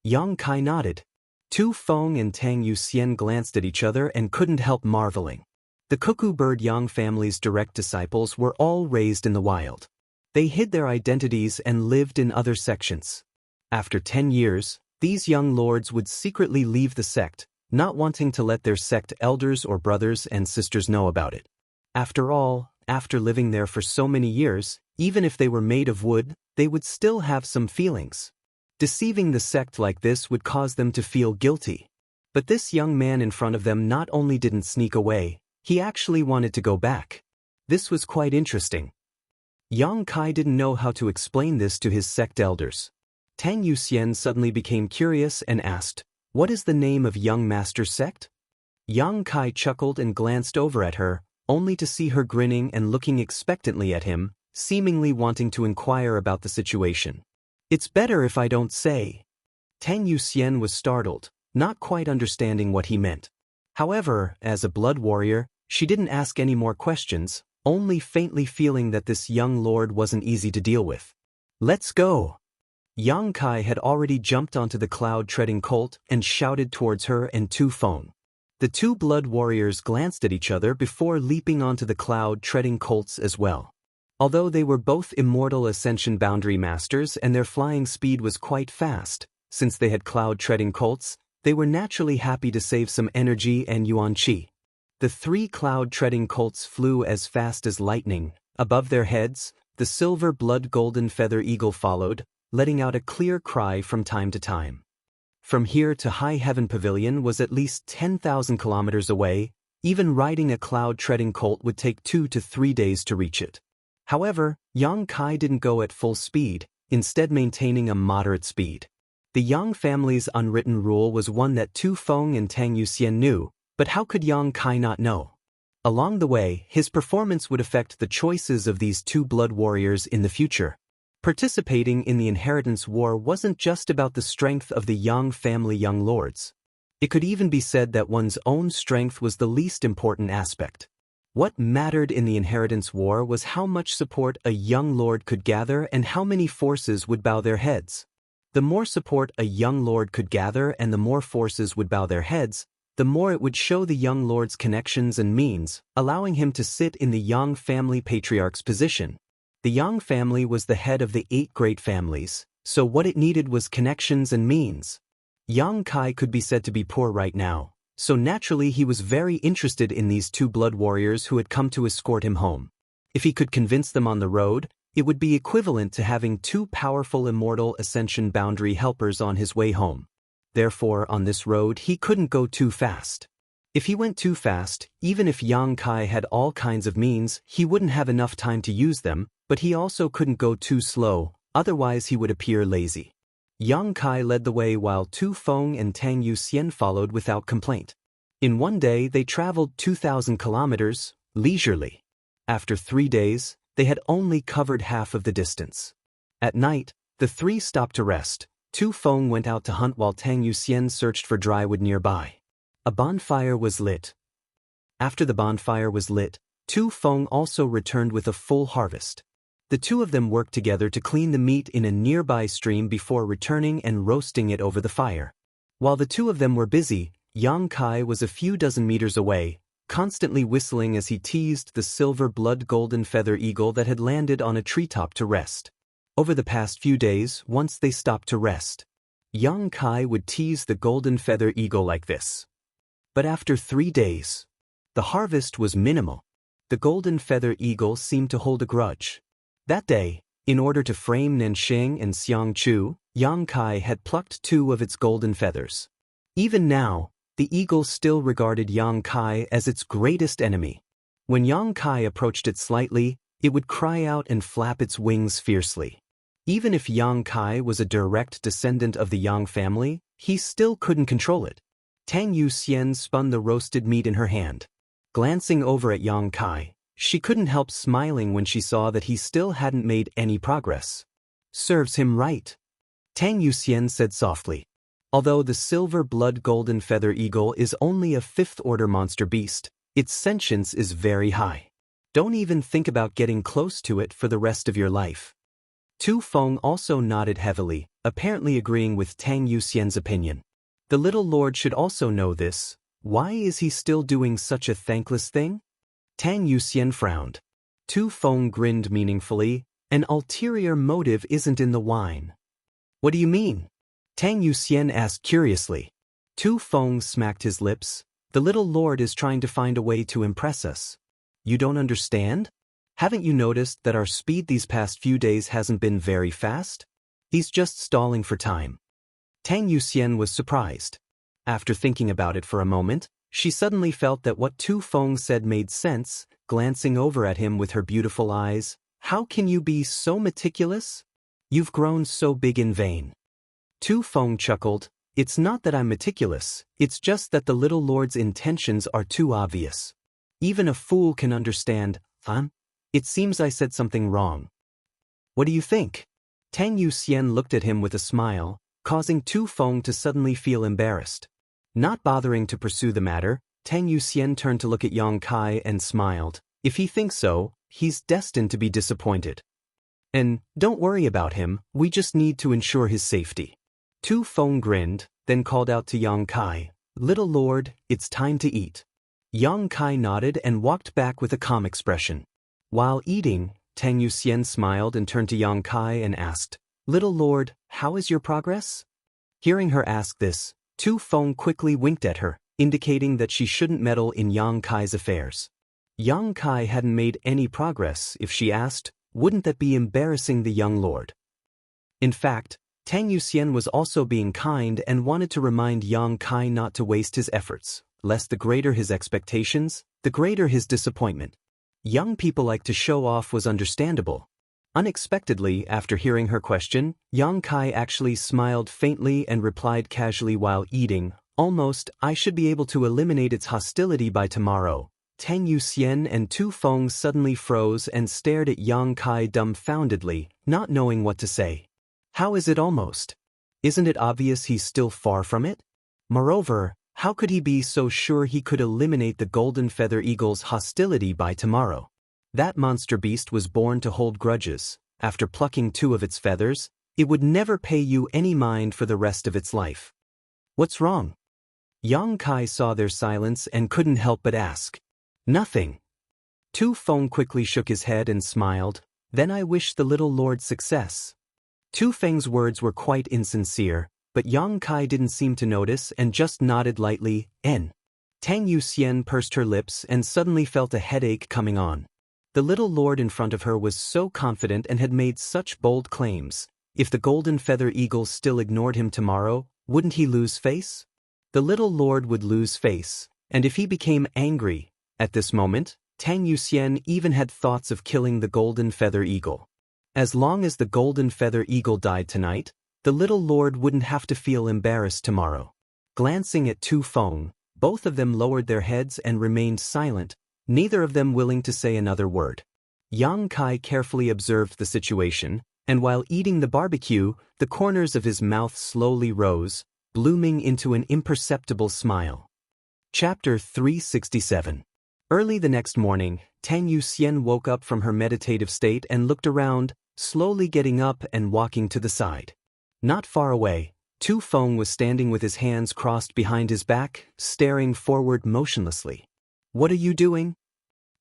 [SPEAKER 1] Yang Kai nodded. Tu Feng and Tang Yuxian glanced at each other and couldn't help marveling. The cuckoo bird Yang family's direct disciples were all raised in the wild. They hid their identities and lived in other sections. After 10 years, these young lords would secretly leave the sect, not wanting to let their sect elders or brothers and sisters know about it. After all, after living there for so many years, even if they were made of wood, they would still have some feelings. Deceiving the sect like this would cause them to feel guilty. But this young man in front of them not only didn't sneak away, he actually wanted to go back. This was quite interesting. Yang Kai didn't know how to explain this to his sect elders. Tang Yuxian suddenly became curious and asked, "What is the name of young master's sect?" Yang Kai chuckled and glanced over at her, only to see her grinning and looking expectantly at him, seemingly wanting to inquire about the situation. "It's better if I don't say." Tang Yuxian was startled, not quite understanding what he meant. However, as a blood warrior, she didn't ask any more questions, only faintly feeling that this young lord wasn't easy to deal with. "Let's go!" Yang Kai had already jumped onto the cloud-treading colt and shouted towards her and Tu Feng. The two blood warriors glanced at each other before leaping onto the cloud-treading colts as well. Although they were both immortal Ascension Boundary Masters and their flying speed was quite fast, since they had cloud-treading colts, they were naturally happy to save some energy and yuan qi. The three cloud-treading colts flew as fast as lightning. Above their heads, the silver blood golden feather eagle followed, letting out a clear cry from time to time. From here to High Heaven Pavilion was at least 10,000 kilometers away. Even riding a cloud-treading colt would take 2 to 3 days to reach it. However, Yang Kai didn't go at full speed, instead maintaining a moderate speed. The Yang family's unwritten rule was one that Tu Feng and Tang Yuxian knew, but how could Yang Kai not know? Along the way, his performance would affect the choices of these two blood warriors in the future. Participating in the inheritance war wasn't just about the strength of the Yang family young lords. It could even be said that one's own strength was the least important aspect. What mattered in the inheritance war was how much support a young lord could gather and how many forces would bow their heads. The more support a young lord could gather and the more forces would bow their heads, the more it would show the young lord's connections and means, allowing him to sit in the Yang family patriarch's position. The Yang family was the head of the 8 great families, so what it needed was connections and means. Yang Kai could be said to be poor right now, so naturally he was very interested in these two blood warriors who had come to escort him home. If he could convince them on the road, it would be equivalent to having 2 powerful immortal Ascension Boundary helpers on his way home. Therefore, on this road he couldn't go too fast. If he went too fast, even if Yang Kai had all kinds of means, he wouldn't have enough time to use them, but he also couldn't go too slow, otherwise he would appear lazy. Yang Kai led the way while Tu Feng and Tang Yuxian followed without complaint. In one day they traveled 2,000 kilometers, leisurely. After 3 days, they had only covered half of the distance. At night, the three stopped to rest. Tu Feng went out to hunt while Tang Yuxian searched for drywood nearby. A bonfire was lit. After the bonfire was lit, Tu Feng also returned with a full harvest. The two of them worked together to clean the meat in a nearby stream before returning and roasting it over the fire. While the two of them were busy, Yang Kai was a few dozen meters away, constantly whistling as he teased the silver blood golden feather eagle that had landed on a treetop to rest. Over the past few days, once they stopped to rest, Yang Kai would tease the golden feather eagle like this. But after 3 days, the harvest was minimal. The golden feather eagle seemed to hold a grudge. That day, in order to frame Nanxing and Xiangchu, Yang Kai had plucked 2 of its golden feathers. Even now, the eagle still regarded Yang Kai as its greatest enemy. When Yang Kai approached it slightly, it would cry out and flap its wings fiercely. Even if Yang Kai was a direct descendant of the Yang family, he still couldn't control it. Tang Yuxian spun the roasted meat in her hand. Glancing over at Yang Kai, she couldn't help smiling when she saw that he still hadn't made any progress. "Serves him right," Tang Yuxian said softly. Although the silver blood golden feather eagle is only a 5th-order monster beast, its sentience is very high. Don't even think about getting close to it for the rest of your life. Tu Feng also nodded heavily, apparently agreeing with Tang Yuxian's opinion. The little lord should also know this. Why is he still doing such a thankless thing? Tang Yuxian frowned. Tu Feng grinned meaningfully. An ulterior motive isn't in the wine. What do you mean? Tang Yuxian asked curiously. Tu Feng smacked his lips. The little lord is trying to find a way to impress us. You don't understand? Haven't you noticed that our speed these past few days hasn't been very fast? He's just stalling for time. Tang Yuxian was surprised. After thinking about it for a moment, she suddenly felt that what Tu Feng said made sense, glancing over at him with her beautiful eyes. How can you be so meticulous? You've grown so big in vain. Tu Feng chuckled. It's not that I'm meticulous, it's just that the little lord's intentions are too obvious. Even a fool can understand. It seems I said something wrong. What do you think? Tang Yuxian looked at him with a smile, causing Tu Feng to suddenly feel embarrassed. Not bothering to pursue the matter, Tang Yuxian turned to look at Yang Kai and smiled. If he thinks so, he's destined to be disappointed. And don't worry about him, we just need to ensure his safety. Tu Feng grinned, then called out to Yang Kai, Little Lord, it's time to eat. Yang Kai nodded and walked back with a calm expression. While eating, Tang Yuxian smiled and turned to Yang Kai and asked, Little Lord, how is your progress? Hearing her ask this, Tu Feng quickly winked at her, indicating that she shouldn't meddle in Yang Kai's affairs. Yang Kai hadn't made any progress. If she asked, wouldn't that be embarrassing the young lord? In fact, Tang Yuxian was also being kind and wanted to remind Yang Kai not to waste his efforts, lest the greater his expectations, the greater his disappointment. Young people like to show off was understandable. Unexpectedly, after hearing her question, Yang Kai actually smiled faintly and replied casually while eating, Almost, I should be able to eliminate its hostility by tomorrow. Tang Yuxian and Tu Feng suddenly froze and stared at Yang Kai dumbfoundedly, not knowing what to say. How is it almost? Isn't it obvious he's still far from it? Moreover, how could he be so sure he could eliminate the golden feather eagle's hostility by tomorrow? That monster beast was born to hold grudges. After plucking 2 of its feathers, it would never pay you any mind for the rest of its life. What's wrong? Yang Kai saw their silence and couldn't help but ask. Nothing. Tu Feng quickly shook his head and smiled. Then I wish the little lord success. Tu Feng's words were quite insincere, but Yang Kai didn't seem to notice and just nodded lightly. Tang Yuxian pursed her lips and suddenly felt a headache coming on. The little lord in front of her was so confident and had made such bold claims. If the golden feather eagle still ignored him tomorrow, wouldn't he lose face? The little lord would lose face, and if he became angry, at this moment, Tang Yuxian even had thoughts of killing the golden feather eagle. As long as the golden feather eagle died tonight, the little lord wouldn't have to feel embarrassed tomorrow. Glancing at Tu Feng, both of them lowered their heads and remained silent, neither of them willing to say another word. Yang Kai carefully observed the situation, and while eating the barbecue, the corners of his mouth slowly rose, blooming into an imperceptible smile. Chapter 367. Early the next morning, Tang Yuxian woke up from her meditative state and looked around, slowly getting up and walking to the side. Not far away, Tu Feng was standing with his hands crossed behind his back, staring forward motionlessly. What are you doing?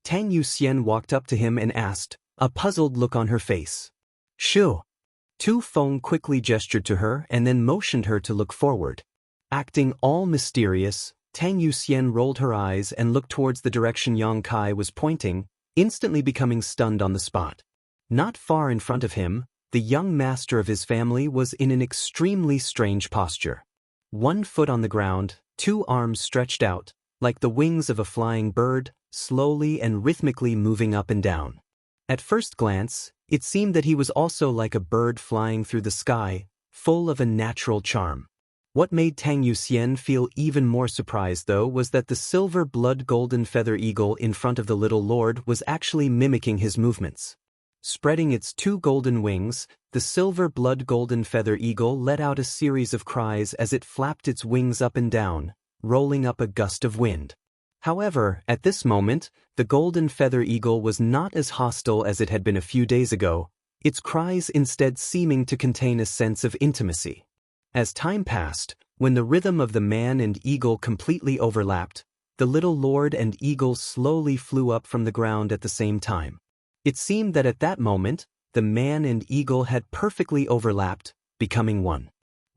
[SPEAKER 1] Tang Yuxian walked up to him and asked, a puzzled look on her face. Shoo. Tu Feng quickly gestured to her and then motioned her to look forward. Acting all mysterious, Tang Yuxian rolled her eyes and looked towards the direction Yang Kai was pointing, instantly becoming stunned on the spot. Not far in front of him, the young master of his family was in an extremely strange posture. 1 foot on the ground, 2 arms stretched out, like the wings of a flying bird, slowly and rhythmically moving up and down. At first glance, it seemed that he was also like a bird flying through the sky, full of a natural charm. What made Tang Yuxian feel even more surprised, though, was that the silver blood golden feather eagle in front of the little lord was actually mimicking his movements. Spreading its 2 golden wings, the silver blood golden feather eagle let out a series of cries as it flapped its wings up and down, rolling up a gust of wind. However, at this moment, the golden feather eagle was not as hostile as it had been a few days ago, its cries instead seeming to contain a sense of intimacy. As time passed, when the rhythm of the man and eagle completely overlapped, the little lord and eagle slowly flew up from the ground at the same time. It seemed that at that moment, the man and eagle had perfectly overlapped, becoming one.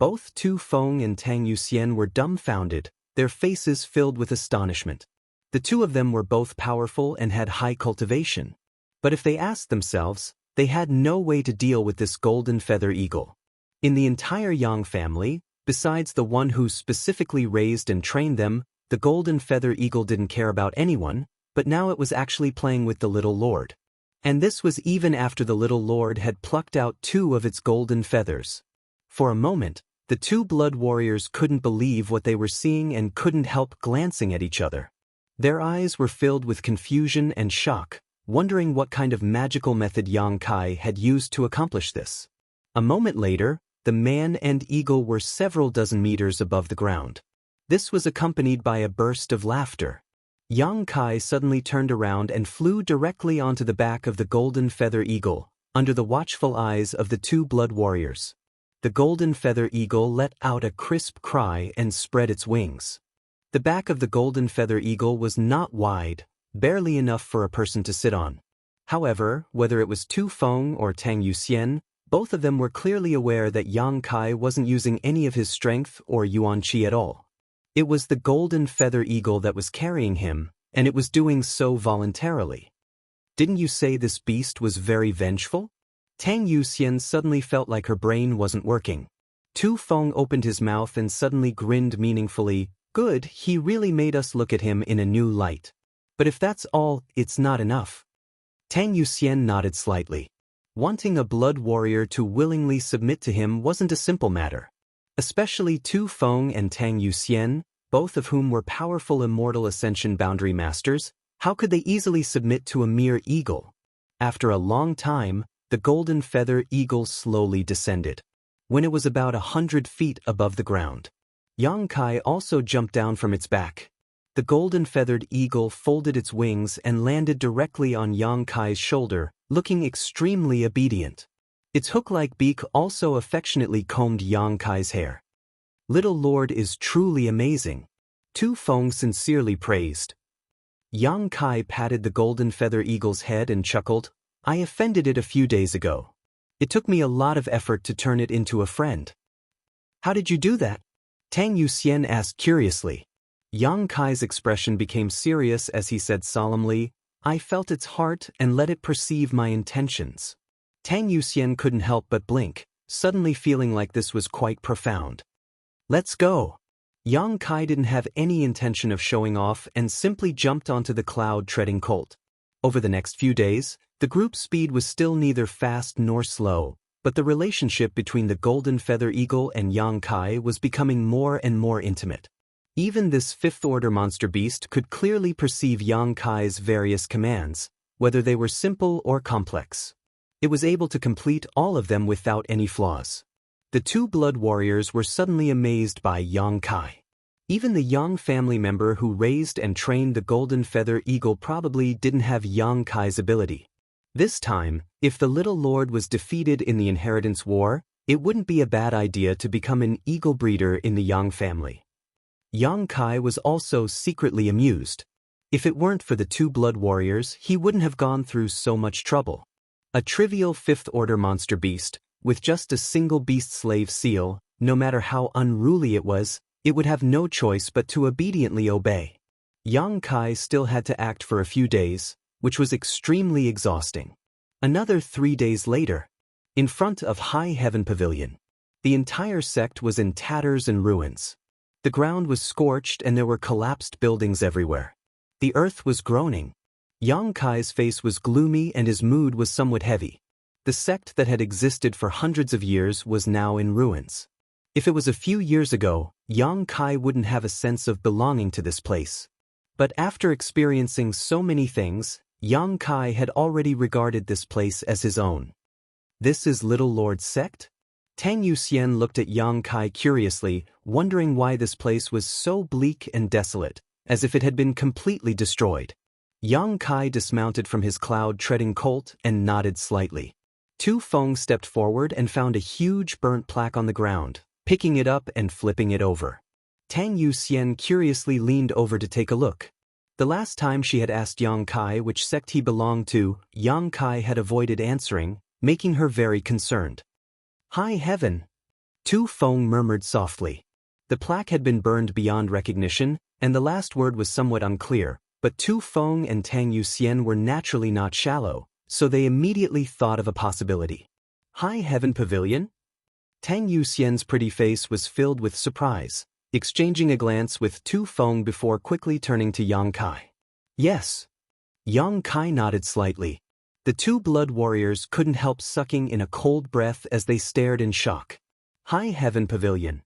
[SPEAKER 1] Both Tu Feng and Tang Yuxian were dumbfounded, their faces filled with astonishment. The two of them were both powerful and had high cultivation. But if they asked themselves, they had no way to deal with this golden feather eagle. In the entire Yang family, besides the one who specifically raised and trained them, the golden feather eagle didn't care about anyone, but now it was actually playing with the little lord. And this was even after the little lord had plucked out 2 of its golden feathers. For a moment, the 2 blood warriors couldn't believe what they were seeing and couldn't help glancing at each other. Their eyes were filled with confusion and shock, wondering what kind of magical method Yang Kai had used to accomplish this. A moment later, the man and eagle were several dozen meters above the ground. This was accompanied by a burst of laughter. Yang Kai suddenly turned around and flew directly onto the back of the golden feather eagle, under the watchful eyes of the 2 blood warriors. The golden feather eagle let out a crisp cry and spread its wings. The back of the golden feather eagle was not wide, barely enough for a person to sit on. However, whether it was Tu Feng or Tang Yuxian, both of them were clearly aware that Yang Kai wasn't using any of his strength or yuan qi at all. It was the golden feather eagle that was carrying him, and it was doing so voluntarily. Didn't you say this beast was very vengeful? Tang Yuxian suddenly felt like her brain wasn't working. Tu Feng opened his mouth and suddenly grinned meaningfully. Good, he really made us look at him in a new light. But if that's all, it's not enough. Tang Yuxian nodded slightly. Wanting a blood warrior to willingly submit to him wasn't a simple matter. Especially Tu Feng and Tang Yuxian, both of whom were powerful immortal ascension boundary masters, how could they easily submit to a mere eagle? After a long time, the golden feather eagle slowly descended. When it was about 100 feet above the ground, Yang Kai also jumped down from its back. The golden-feathered eagle folded its wings and landed directly on Yang Kai's shoulder, looking extremely obedient. Its hook-like beak also affectionately combed Yang Kai's hair. Little Lord is truly amazing, Tu Feng sincerely praised. Yang Kai patted the golden feather eagle's head and chuckled. I offended it a few days ago. It took me a lot of effort to turn it into a friend. How did you do that? Tang Yuxian asked curiously. Yang Kai's expression became serious as he said solemnly, I felt its heart and let it perceive my intentions. Tang Yuxian couldn't help but blink, suddenly feeling like this was quite profound. Let's go. Yang Kai didn't have any intention of showing off and simply jumped onto the cloud-treading colt. Over the next few days, the group's speed was still neither fast nor slow, but the relationship between the golden feather eagle and Yang Kai was becoming more and more intimate. Even this fifth-order monster beast could clearly perceive Yang Kai's various commands, whether they were simple or complex. It was able to complete all of them without any flaws. The 2 blood warriors were suddenly amazed by Yang Kai. Even the Yang family member who raised and trained the golden feather eagle probably didn't have Yang Kai's ability. This time, if the little lord was defeated in the inheritance war, it wouldn't be a bad idea to become an eagle breeder in the Yang family. Yang Kai was also secretly amused. If it weren't for the 2 blood warriors, he wouldn't have gone through so much trouble. A trivial 5th-order monster beast, with just a single beast slave seal, no matter how unruly it was, it would have no choice but to obediently obey. Yang Kai still had to act for a few days, which was extremely exhausting. Another 3 days later, in front of High Heaven Pavilion, the entire sect was in tatters and ruins. The ground was scorched and there were collapsed buildings everywhere. The earth was groaning. Yang Kai's face was gloomy and his mood was somewhat heavy. The sect that had existed for hundreds of years was now in ruins. If it was a few years ago, Yang Kai wouldn't have a sense of belonging to this place. But after experiencing so many things, Yang Kai had already regarded this place as his own. This is Little Lord's sect? Tang Yuxian looked at Yang Kai curiously, wondering why this place was so bleak and desolate, as if it had been completely destroyed. Yang Kai dismounted from his cloud-treading colt and nodded slightly. Tu Feng stepped forward and found a huge burnt plaque on the ground, picking it up and flipping it over. Tang Yuxian curiously leaned over to take a look. The last time she had asked Yang Kai which sect he belonged to, Yang Kai had avoided answering, making her very concerned. High Heaven. Tu Feng murmured softly. The plaque had been burned beyond recognition, and the last word was somewhat unclear, but Tu Feng and Tang Yuxian were naturally not shallow, so they immediately thought of a possibility. High Heaven Pavilion? Tang Yuxian's pretty face was filled with surprise, exchanging a glance with Tu Feng before quickly turning to Yang Kai. Yes. Yang Kai nodded slightly. The two blood warriors couldn't help sucking in a cold breath as they stared in shock. High Heaven Pavilion.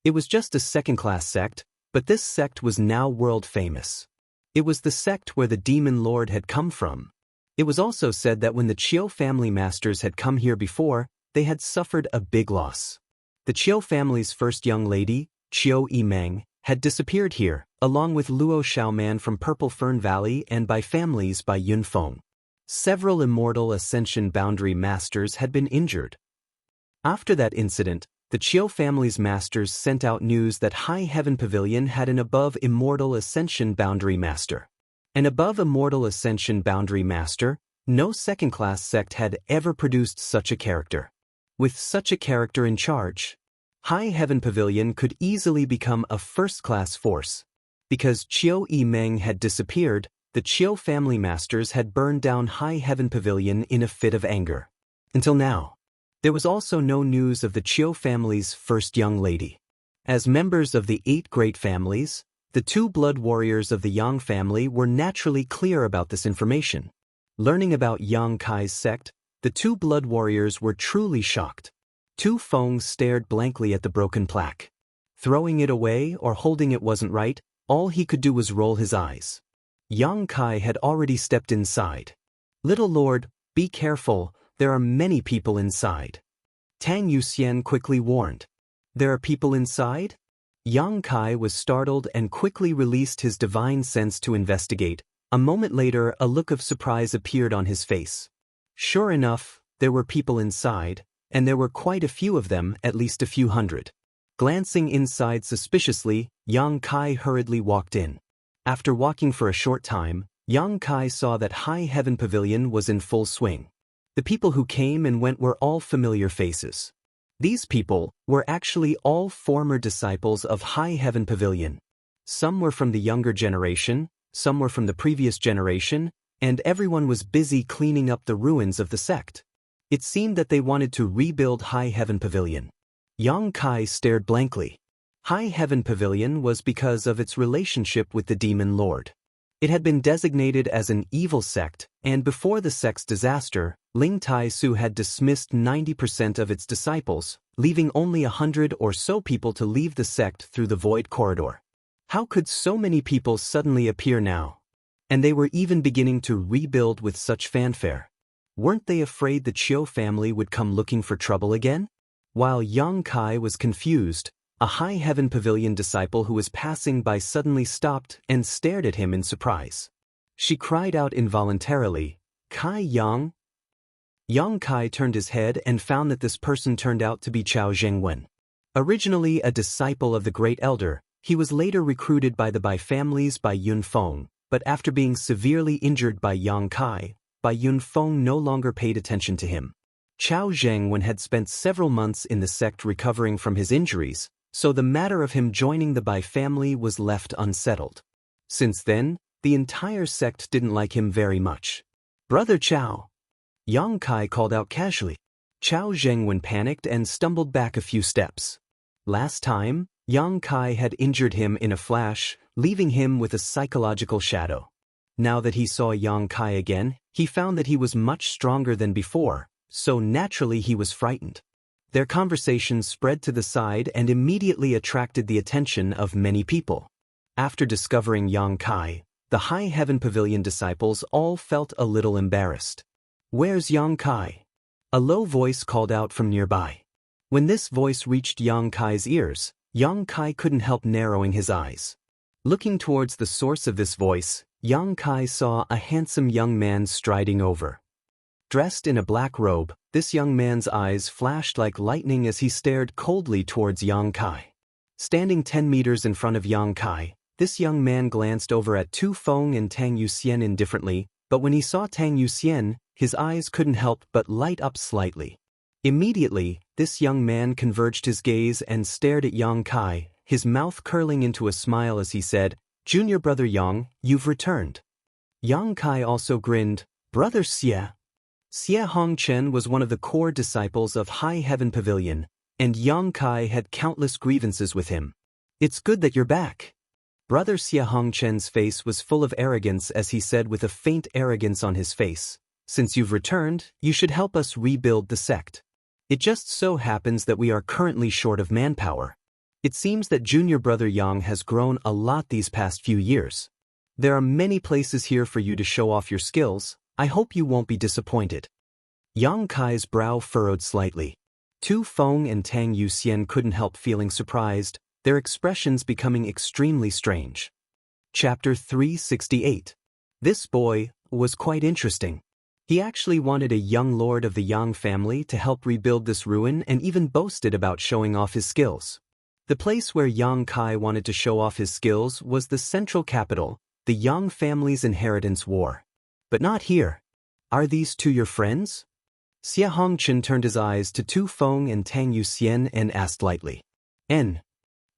[SPEAKER 1] It was just a second-class sect, but this sect was now world-famous. It was the sect where the demon lord had come from. It was also said that when the Chiu family masters had come here before, they had suffered a big loss. The Chiu family's first young lady, Chiu Yimeng, had disappeared here, along with Luo Xiaoman from Purple Fern Valley and by families by Yunfeng. Several immortal Ascension Boundary Masters had been injured. After that incident, the Chiu family's masters sent out news that High Heaven Pavilion had an above Immortal Ascension Boundary Master. An above Immortal Ascension Boundary Master, no second-class sect had ever produced such a character. With such a character in charge, High Heaven Pavilion could easily become a first-class force. Because Chiu Yimeng had disappeared, the Chiu family masters had burned down High Heaven Pavilion in a fit of anger. Until now. There was also no news of the Chiu family's first young lady. As members of the 8 great families, the 2 blood warriors of the Yang family were naturally clear about this information. Learning about Yang Kai's sect, the 2 blood warriors were truly shocked. Tu Feng stared blankly at the broken plaque. Throwing it away or holding it wasn't right, all he could do was roll his eyes. Yang Kai had already stepped inside. Little Lord, be careful. There are many people inside. Tang Yuxian quickly warned. There are people inside? Yang Kai was startled and quickly released his divine sense to investigate. A moment later, a look of surprise appeared on his face. Sure enough, there were people inside, and there were quite a few of them, at least a few hundred. Glancing inside suspiciously, Yang Kai hurriedly walked in. After walking for a short time, Yang Kai saw that High Heaven Pavilion was in full swing. The people who came and went were all familiar faces. These people were actually all former disciples of High Heaven Pavilion. Some were from the younger generation, some were from the previous generation, and everyone was busy cleaning up the ruins of the sect. It seemed that they wanted to rebuild High Heaven Pavilion. Yang Kai stared blankly. High Heaven Pavilion was because of its relationship with the Demon Lord. It had been designated as an evil sect, and before the sect's disaster, Ling Tai Su had dismissed 90% of its disciples, leaving only 100 or so people to leave the sect through the Void Corridor. How could so many people suddenly appear now? And they were even beginning to rebuild with such fanfare. Weren't they afraid the Chiu family would come looking for trouble again? While Yang Kai was confused, a High Heaven Pavilion disciple who was passing by suddenly stopped and stared at him in surprise. She cried out involuntarily, "Kai Yang?" Yang Kai turned his head and found that this person turned out to be Chao Zhengwen. Originally a disciple of the Great Elder, he was later recruited by the Bai families by Yunfeng, but after being severely injured by Yang Kai, Bai Yunfeng no longer paid attention to him. Chao Zhengwen had spent several months in the sect recovering from his injuries, so the matter of him joining the Bai family was left unsettled. Since then, the entire sect didn't like him very much. "Brother Chao!" Yang Kai called out casually. Chao Zhengwen panicked and stumbled back a few steps. Last time, Yang Kai had injured him in a flash, leaving him with a psychological shadow. Now that he saw Yang Kai again, he found that he was much stronger than before, so naturally he was frightened. Their conversation spread to the side and immediately attracted the attention of many people. After discovering Yang Kai, the High Heaven Pavilion disciples all felt a little embarrassed. "Where's Yang Kai?" A low voice called out from nearby. When this voice reached Yang Kai's ears, Yang Kai couldn't help narrowing his eyes. Looking towards the source of this voice, Yang Kai saw a handsome young man striding over. Dressed in a black robe, this young man's eyes flashed like lightning as he stared coldly towards Yang Kai. Standing 10 meters in front of Yang Kai, this young man glanced over at Tu Feng and Tang Yuxian indifferently, but when he saw Tang Yuxian, his eyes couldn't help but light up slightly. Immediately, this young man converged his gaze and stared at Yang Kai, his mouth curling into a smile as he said, "Junior brother Yang, you've returned." Yang Kai also grinned, "Brother Xie." Xie Hongchen was one of the core disciples of High Heaven Pavilion, and Yang Kai had countless grievances with him. "It's good that you're back." Brother Xie Hongchen's face was full of arrogance as he said with a faint arrogance on his face, "Since you've returned, you should help us rebuild the sect. It just so happens that we are currently short of manpower. It seems that junior brother Yang has grown a lot these past few years. There are many places here for you to show off your skills. I hope you won't be disappointed." Yang Kai's brow furrowed slightly. Tu Feng and Tang Yuxian couldn't help feeling surprised, their expressions becoming extremely strange. Chapter 368. This boy was quite interesting. He actually wanted a young lord of the Yang family to help rebuild this ruin and even boasted about showing off his skills. The place where Yang Kai wanted to show off his skills was the central capital, the Yang family's inheritance war. But not here. "Are these two your friends?" Xie Hongchen turned his eyes to Tu Feng and Tang Yuxian and asked lightly. "N."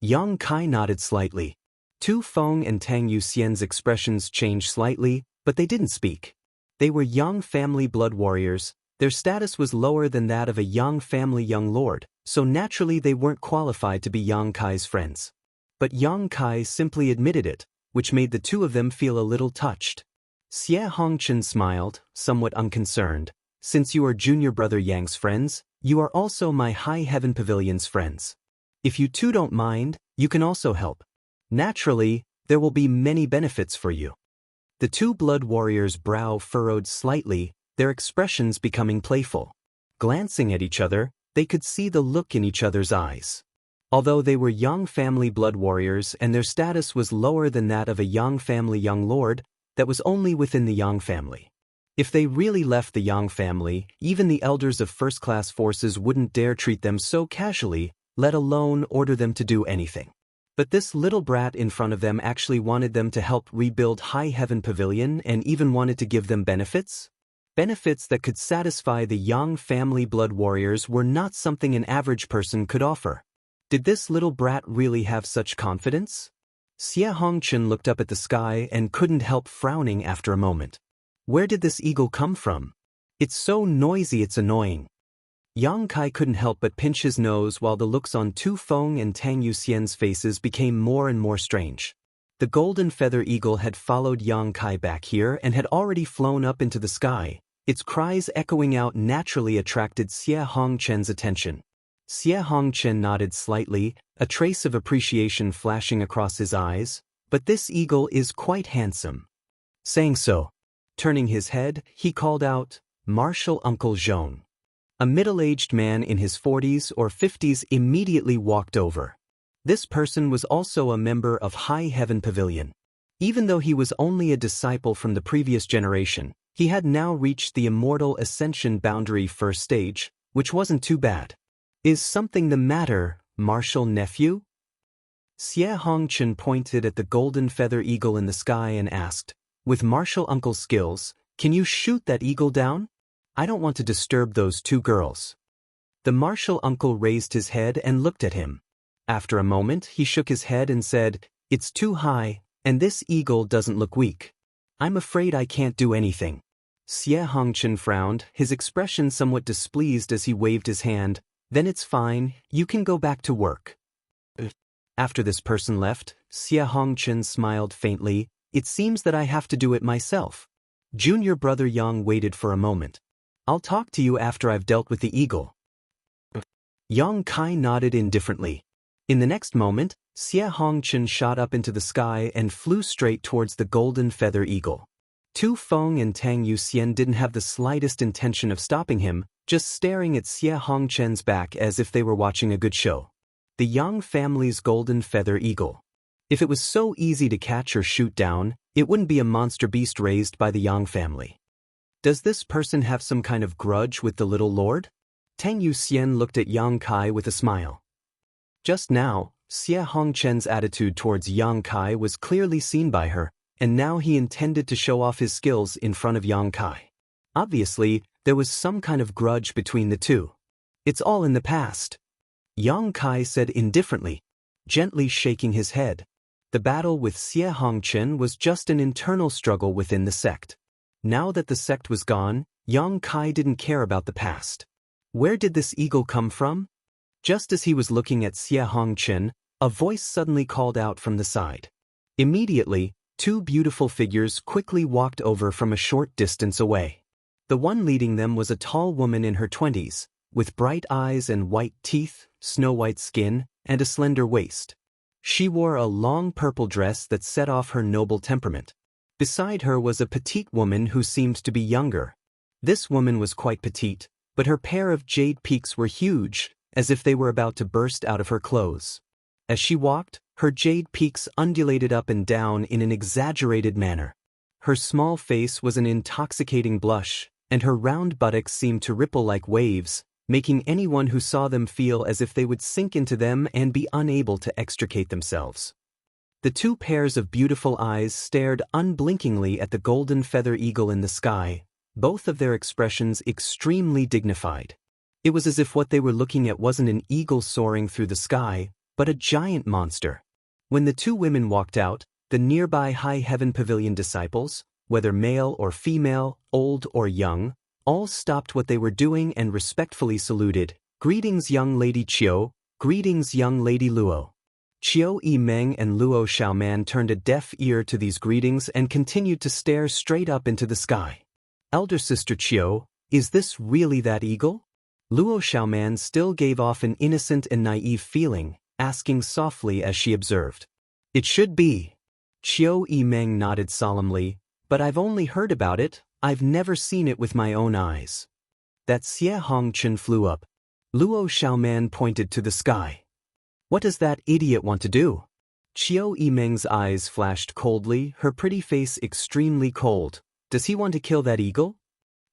[SPEAKER 1] Yang Kai nodded slightly. Tu Feng and Tang Yuxian's expressions changed slightly, but they didn't speak. They were Yang family blood warriors, their status was lower than that of a Yang family young lord, so naturally they weren't qualified to be Yang Kai's friends. But Yang Kai simply admitted it, which made the two of them feel a little touched. Xie Hongchen smiled, somewhat unconcerned. "Since you are junior brother Yang's friends, you are also my High Heaven Pavilion's friends. If you two don't mind, you can also help. Naturally, there will be many benefits for you." The two blood warriors' brow furrowed slightly, their expressions becoming playful. Glancing at each other, they could see the look in each other's eyes. Although they were Yang family blood warriors and their status was lower than that of a Yang family young lord, that was only within the Yang family. If they really left the Yang family, even the elders of first-class forces wouldn't dare treat them so casually, let alone order them to do anything. But this little brat in front of them actually wanted them to help rebuild High Heaven Pavilion and even wanted to give them benefits? Benefits that could satisfy the Yang family blood warriors were not something an average person could offer. Did this little brat really have such confidence? Xie Hongchen looked up at the sky and couldn't help frowning after a moment. Where did this eagle come from? It's so noisy it's annoying. Yang Kai couldn't help but pinch his nose while the looks on Tu Feng and Tang Yuxian's faces became more and more strange. The golden feather eagle had followed Yang Kai back here and had already flown up into the sky. Its cries echoing out naturally attracted Xie Hongchen's attention. Xie Hongchen nodded slightly, a trace of appreciation flashing across his eyes, "But this eagle is quite handsome." Saying so, turning his head, he called out, "Martial Uncle Zhong." A middle-aged man in his 40s or 50s immediately walked over. This person was also a member of High Heaven Pavilion. Even though he was only a disciple from the previous generation, he had now reached the immortal ascension boundary first stage, which wasn't too bad. "Is something the matter, martial nephew?" Xie Hongchen pointed at the golden feather eagle in the sky and asked, "With martial uncle's skills, can you shoot that eagle down? I don't want to disturb those two girls." The martial uncle raised his head and looked at him. After a moment, he shook his head and said, "It's too high, and this eagle doesn't look weak. I'm afraid I can't do anything." Xie Hongchen frowned, his expression somewhat displeased as he waved his hand. "Then it's fine, you can go back to work." After this person left, Xie Hongchen smiled faintly. "It seems that I have to do it myself." Junior brother Yang waited for a moment. "I'll talk to you after I've dealt with the eagle." Yang Kai nodded indifferently. In the next moment, Xie Hongchen shot up into the sky and flew straight towards the golden feather eagle. Tu Feng and Tang Yuxian didn't have the slightest intention of stopping him, just staring at Xie Hongchen's back as if they were watching a good show. The Yang family's golden feather eagle. If it was so easy to catch or shoot down, it wouldn't be a monster beast raised by the Yang family. Does this person have some kind of grudge with the little lord? Tang Yuxian looked at Yang Kai with a smile. Just now, Xie Hongchen's attitude towards Yang Kai was clearly seen by her, and now he intended to show off his skills in front of Yang Kai. Obviously, there was some kind of grudge between the two. It's all in the past. Yang Kai said indifferently, gently shaking his head. The battle with Xie Hongchen was just an internal struggle within the sect. Now that the sect was gone, Yang Kai didn't care about the past. Where did this eagle come from? Just as he was looking at Xie Hongchen, a voice suddenly called out from the side. Immediately, two beautiful figures quickly walked over from a short distance away. The one leading them was a tall woman in her 20s, with bright eyes and white teeth, snow-white skin, and a slender waist. She wore a long purple dress that set off her noble temperament. Beside her was a petite woman who seemed to be younger. This woman was quite petite, but her pair of jade peaks were huge, as if they were about to burst out of her clothes. As she walked, her jade peaks undulated up and down in an exaggerated manner. Her small face was an intoxicating blush, and her round buttocks seemed to ripple like waves, making anyone who saw them feel as if they would sink into them and be unable to extricate themselves. The two pairs of beautiful eyes stared unblinkingly at the golden feather eagle in the sky, both of their expressions extremely dignified. It was as if what they were looking at wasn't an eagle soaring through the sky, but a giant monster. When the two women walked out, the nearby High Heaven Pavilion disciples, whether male or female, old or young, all stopped what they were doing and respectfully saluted. "Greetings, young Lady Qiu. Greetings, young Lady Luo." Qiu Yimeng and Luo Xiaoman turned a deaf ear to these greetings and continued to stare straight up into the sky. "Elder Sister Qiu, is this really that eagle?" Luo Xiaoman still gave off an innocent and naive feeling, asking softly as she observed. "It should be." Qiu Yimeng nodded solemnly, "But I've only heard about it, I've never seen it with my own eyes." That Xie Hongchen flew up. Luo Xiaoman pointed to the sky. "What does that idiot want to do?" Qiu Yimeng's eyes flashed coldly, her pretty face extremely cold. "Does he want to kill that eagle?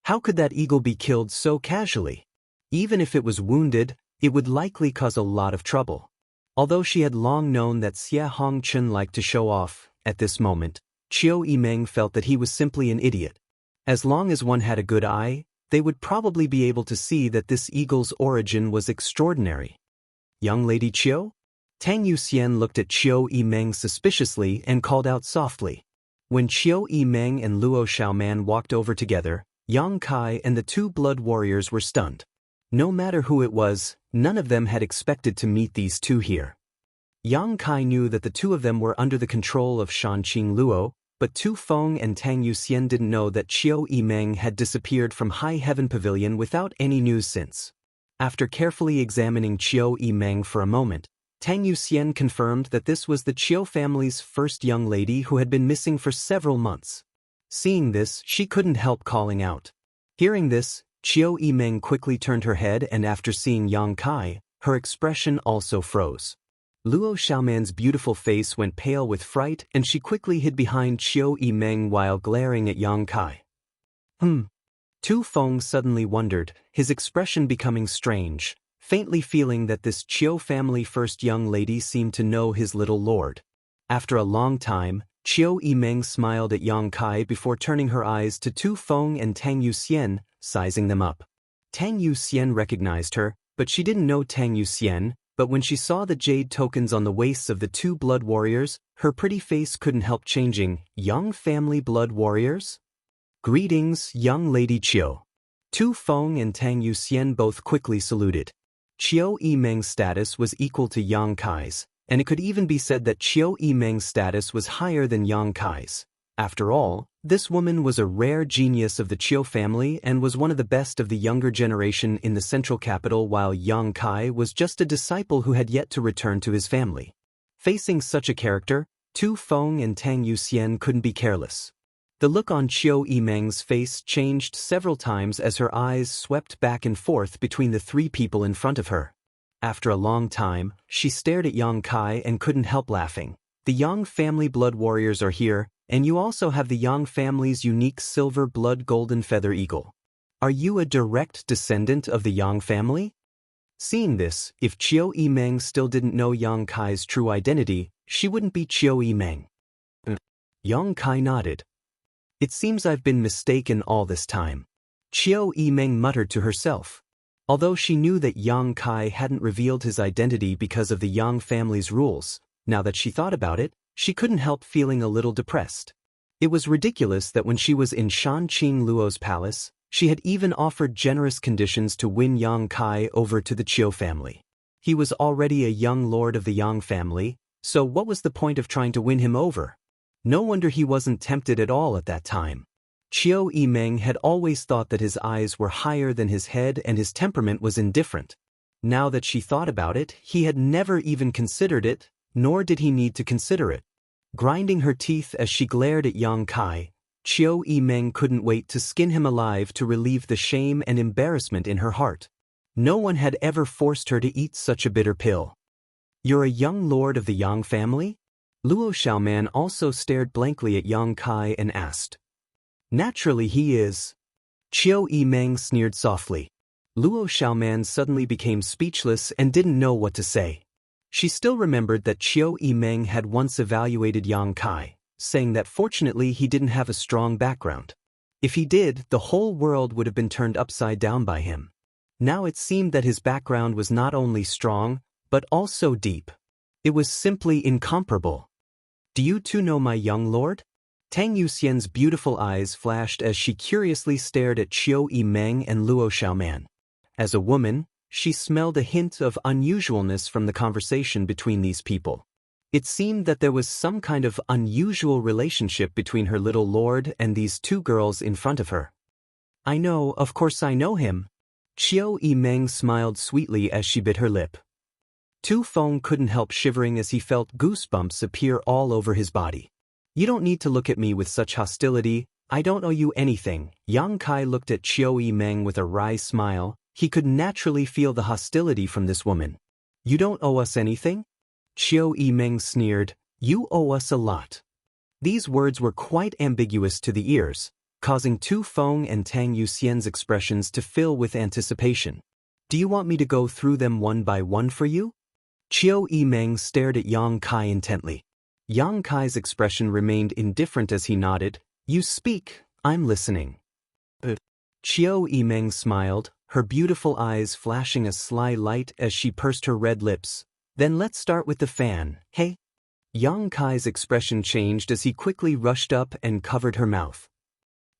[SPEAKER 1] How could that eagle be killed so casually? Even if it was wounded, it would likely cause a lot of trouble." Although she had long known that Xie Hongchen liked to show off, at this moment, Qiu Yimeng felt that he was simply an idiot. As long as one had a good eye, they would probably be able to see that this eagle's origin was extraordinary. "Young Lady Qiu?" Tang Yuxian looked at Qiu Yimeng suspiciously and called out softly. When Qiu Yimeng and Luo Xiaoman walked over together, Yang Kai and the two blood warriors were stunned. No matter who it was, none of them had expected to meet these two here. Yang Kai knew that the two of them were under the control of Shanqing Luo, but Tu Feng and Tang Yuxian didn't know that Qiu Yimeng had disappeared from High Heaven Pavilion without any news since. After carefully examining Qiu Yimeng for a moment, Tang Yuxian confirmed that this was the Qiu family's first young lady who had been missing for several months. Seeing this, she couldn't help calling out. Hearing this, Qiu Yimeng quickly turned her head, and after seeing Yang Kai, her expression also froze. Luo Xiaoman's beautiful face went pale with fright, and she quickly hid behind Qiu Yimeng while glaring at Yang Kai. Tu Feng suddenly wondered, his expression becoming strange, faintly feeling that this Qiu family first young lady seemed to know his little lord. After a long time, Qiu Yimeng smiled at Yang Kai before turning her eyes to Tu Feng and Tang Yuxian, sizing them up. Tang Yuxian recognized her, but she didn't know Tang Yuxian. But when she saw the jade tokens on the waists of the two blood warriors, her pretty face couldn't help changing. "Young family blood warriors?" "Greetings, young Lady Qiu." Tu Feng and Tang Yuxian both quickly saluted. Qiu Yimeng's status was equal to Yang Kai's, and it could even be said that Qiu Yimeng's status was higher than Yang Kai's. After all, this woman was a rare genius of the Qiu family and was one of the best of the younger generation in the central capital, while Yang Kai was just a disciple who had yet to return to his family. Facing such a character, Tu Feng and Tang Yuxian couldn't be careless. The look on Qiu Yimeng's face changed several times as her eyes swept back and forth between the three people in front of her. After a long time, she stared at Yang Kai and couldn't help laughing. "The Yang family blood warriors are here, and you also have the Yang family's unique silver blood golden feather eagle. Are you a direct descendant of the Yang family?" Seeing this, if Qiu Yimeng still didn't know Yang Kai's true identity, she wouldn't be Qiu Yimeng. Yang Kai nodded. "It seems I've been mistaken all this time." Qiu Yimeng muttered to herself. Although she knew that Yang Kai hadn't revealed his identity because of the Yang family's rules, now that she thought about it, she couldn't help feeling a little depressed. It was ridiculous that when she was in Shanqing Luo's palace, she had even offered generous conditions to win Yang Kai over to the Chiu family. He was already a young lord of the Yang family, so what was the point of trying to win him over? No wonder he wasn't tempted at all at that time. Chiu Yimeng had always thought that his eyes were higher than his head and his temperament was indifferent. Now that she thought about it, he had never even considered it, nor did he need to consider it. Grinding her teeth as she glared at Yang Kai, Chiu Yimeng couldn't wait to skin him alive to relieve the shame and embarrassment in her heart. No one had ever forced her to eat such a bitter pill. "You're a young lord of the Yang family?" Luo Xiaoman also stared blankly at Yang Kai and asked. "Naturally he is." Chiu Yimeng sneered softly. Luo Xiaoman suddenly became speechless and didn't know what to say. She still remembered that Chiu Yimeng had once evaluated Yang Kai, saying that fortunately he didn't have a strong background. If he did, the whole world would have been turned upside down by him. Now it seemed that his background was not only strong, but also deep. It was simply incomparable. "Do you two know my young lord?" Tang Yuxian's beautiful eyes flashed as she curiously stared at Chiu Yimeng and Luo Xiaoman. As a woman, she smelled a hint of unusualness from the conversation between these people. It seemed that there was some kind of unusual relationship between her little lord and these two girls in front of her. "I know, of course I know him." Chiu Yimeng smiled sweetly as she bit her lip. Tu Feng couldn't help shivering as he felt goosebumps appear all over his body. "You don't need to look at me with such hostility, I don't owe you anything." Yang Kai looked at Chiu Yimeng with a wry smile. He could naturally feel the hostility from this woman. "You don't owe us anything?" Chiu Yimeng sneered. "You owe us a lot." These words were quite ambiguous to the ears, causing Tu Feng and Tang Yuxian's expressions to fill with anticipation. "Do you want me to go through them one by one for you?" Chiu Yimeng stared at Yang Kai intently. Yang Kai's expression remained indifferent as he nodded. "You speak, I'm listening." Chiu Yimeng smiled, her beautiful eyes flashing a sly light as she pursed her red lips. "Then let's start with the fan, hey?" Yang Kai's expression changed as he quickly rushed up and covered her mouth.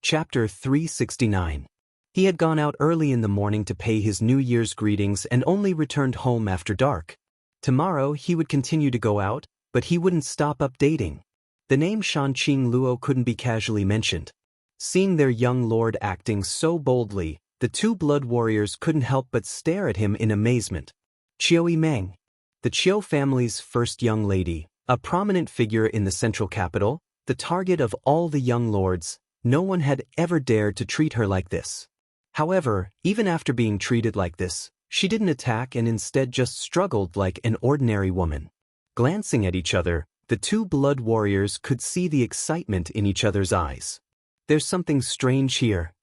[SPEAKER 1] Chapter 369. He had gone out early in the morning to pay his New Year's greetings and only returned home after dark. Tomorrow he would continue to go out, but he wouldn't stop updating. The name Shanqing Luo couldn't be casually mentioned. Seeing their young lord acting so boldly, the two blood warriors couldn't help but stare at him in amazement. Chiu Yimeng, the Chiu family's first young lady, a prominent figure in the central capital, the target of all the young lords, no one had ever dared to treat her like this. However, even after being treated like this, she didn't attack and instead just struggled like an ordinary woman. Glancing at each other, the two blood warriors could see the excitement in each other's eyes. "There's something strange here."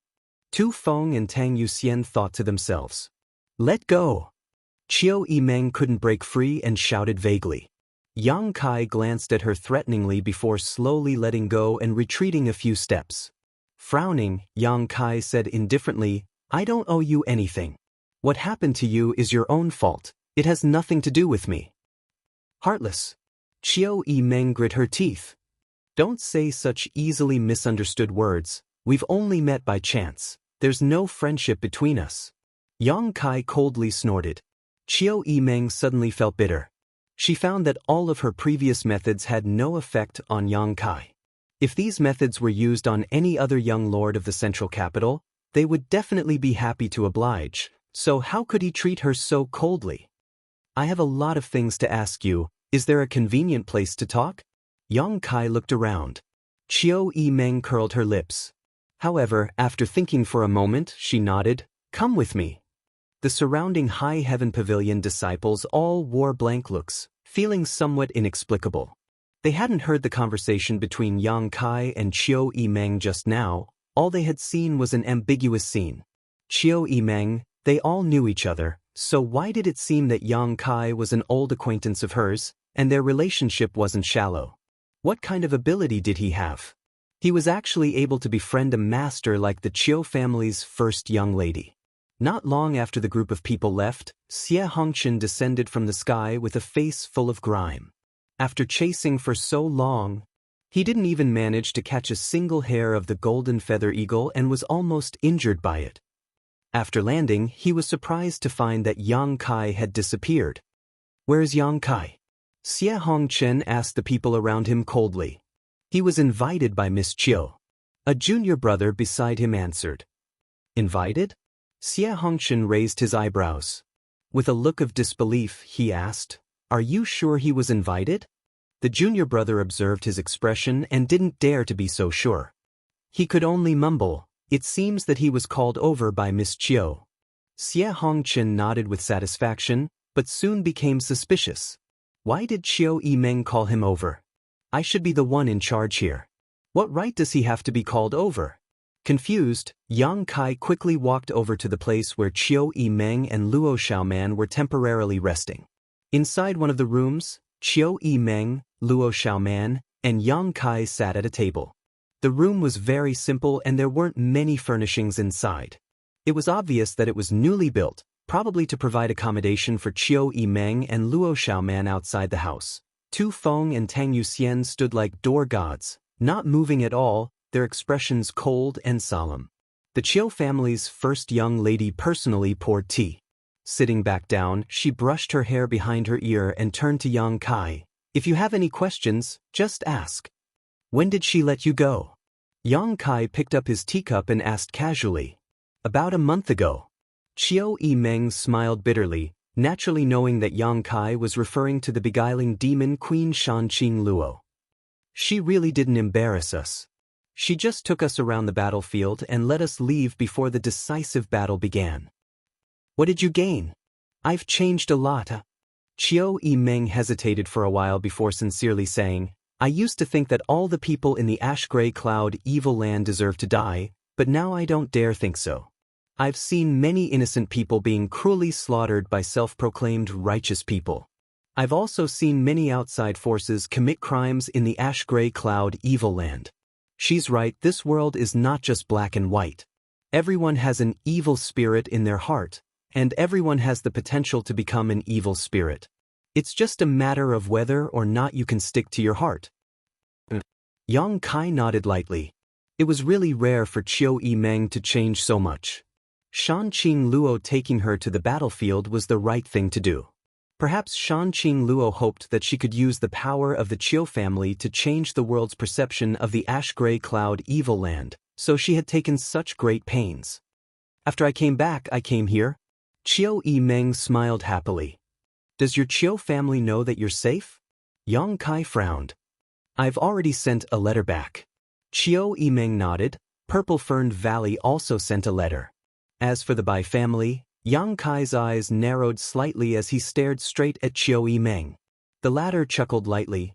[SPEAKER 1] Tu Feng and Tang Yuxian thought to themselves. "Let go." Chiu Yimeng couldn't break free and shouted vaguely. Yang Kai glanced at her threateningly before slowly letting go and retreating a few steps. Frowning, Yang Kai said indifferently, "I don't owe you anything. What happened to you is your own fault, it has nothing to do with me." "Heartless." Chiu Yimeng grit her teeth. "Don't say such easily misunderstood words, we've only met by chance, there's no friendship between us." Yang Kai coldly snorted. Chiu Yimeng suddenly felt bitter. She found that all of her previous methods had no effect on Yang Kai. If these methods were used on any other young lord of the central capital, they would definitely be happy to oblige, so how could he treat her so coldly? "I have a lot of things to ask you, is there a convenient place to talk?" Yang Kai looked around. Chiu Yimeng curled her lips. However, after thinking for a moment, she nodded. "Come with me." The surrounding high heaven pavilion disciples all wore blank looks, feeling somewhat inexplicable. They hadn't heard the conversation between Yang Kai and Chiu Yimeng just now, all they had seen was an ambiguous scene. Chiu Yimeng, they all knew each other, so why did it seem that Yang Kai was an old acquaintance of hers, and their relationship wasn't shallow? What kind of ability did he have? He was actually able to befriend a master like the Chiu family's first young lady. Not long after the group of people left, Xie Hongqian descended from the sky with a face full of grime. After chasing for so long, he didn't even manage to catch a single hair of the golden feather eagle and was almost injured by it. After landing, he was surprised to find that Yang Kai had disappeared. "Where's Yang Kai?" Xie Hongqian asked the people around him coldly. "He was invited by Miss Chiu." A junior brother beside him answered. "Invited?" Xie Hongqian raised his eyebrows. With a look of disbelief, he asked, "Are you sure he was invited?" The junior brother observed his expression and didn't dare to be so sure. He could only mumble, "It seems that he was called over by Miss Chiu." Xie Hongqian nodded with satisfaction, but soon became suspicious. Why did Chiu Yimeng call him over? I should be the one in charge here. What right does he have to be called over? Confused, Yang Kai quickly walked over to the place where Chiu Yimeng and Luo Xiaoman were temporarily resting. Inside one of the rooms, Chiu Yimeng, Luo Xiaoman, and Yang Kai sat at a table. The room was very simple and there weren't many furnishings inside. It was obvious that it was newly built, probably to provide accommodation for Chiu Yimeng and Luo Xiaoman outside the house. Tu Feng and Tang Yuxian stood like door gods, not moving at all, their expressions cold and solemn. The Chiu family's first young lady personally poured tea. Sitting back down, she brushed her hair behind her ear and turned to Yang Kai. "If you have any questions, just ask." "When did she let you go?" Yang Kai picked up his teacup and asked casually. "About a month ago." Chiu Yimeng smiled bitterly, naturally knowing that Yang Kai was referring to the beguiling demon Queen Shanqing Luo. "She really didn't embarrass us. She just took us around the battlefield and let us leave before the decisive battle began." "What did you gain?" "I've changed a lot." Chiu Yimeng hesitated for a while before sincerely saying, "I used to think that all the people in the ash-gray cloud evil land deserve to die, but now I don't dare think so. I've seen many innocent people being cruelly slaughtered by self-proclaimed righteous people. I've also seen many outside forces commit crimes in the ash-gray cloud evil land. She's right, this world is not just black and white. Everyone has an evil spirit in their heart, and everyone has the potential to become an evil spirit. It's just a matter of whether or not you can stick to your heart." Yang Kai nodded lightly. It was really rare for Chiu Yimeng to change so much. Shanqing Luo taking her to the battlefield was the right thing to do. Perhaps Shanqing Luo hoped that she could use the power of the Chiu family to change the world's perception of the ash-gray cloud evil land, so she had taken such great pains. "After I came back, I came here." Chiu Yimeng smiled happily. "Does your Chiu family know that you're safe?" Yang Kai frowned. "I've already sent a letter back." Chiu Yimeng nodded. Purple Fern Valley also sent a letter. As for the Bai family, Yang Kai's eyes narrowed slightly as he stared straight at Chiu Yimeng. The latter chuckled lightly.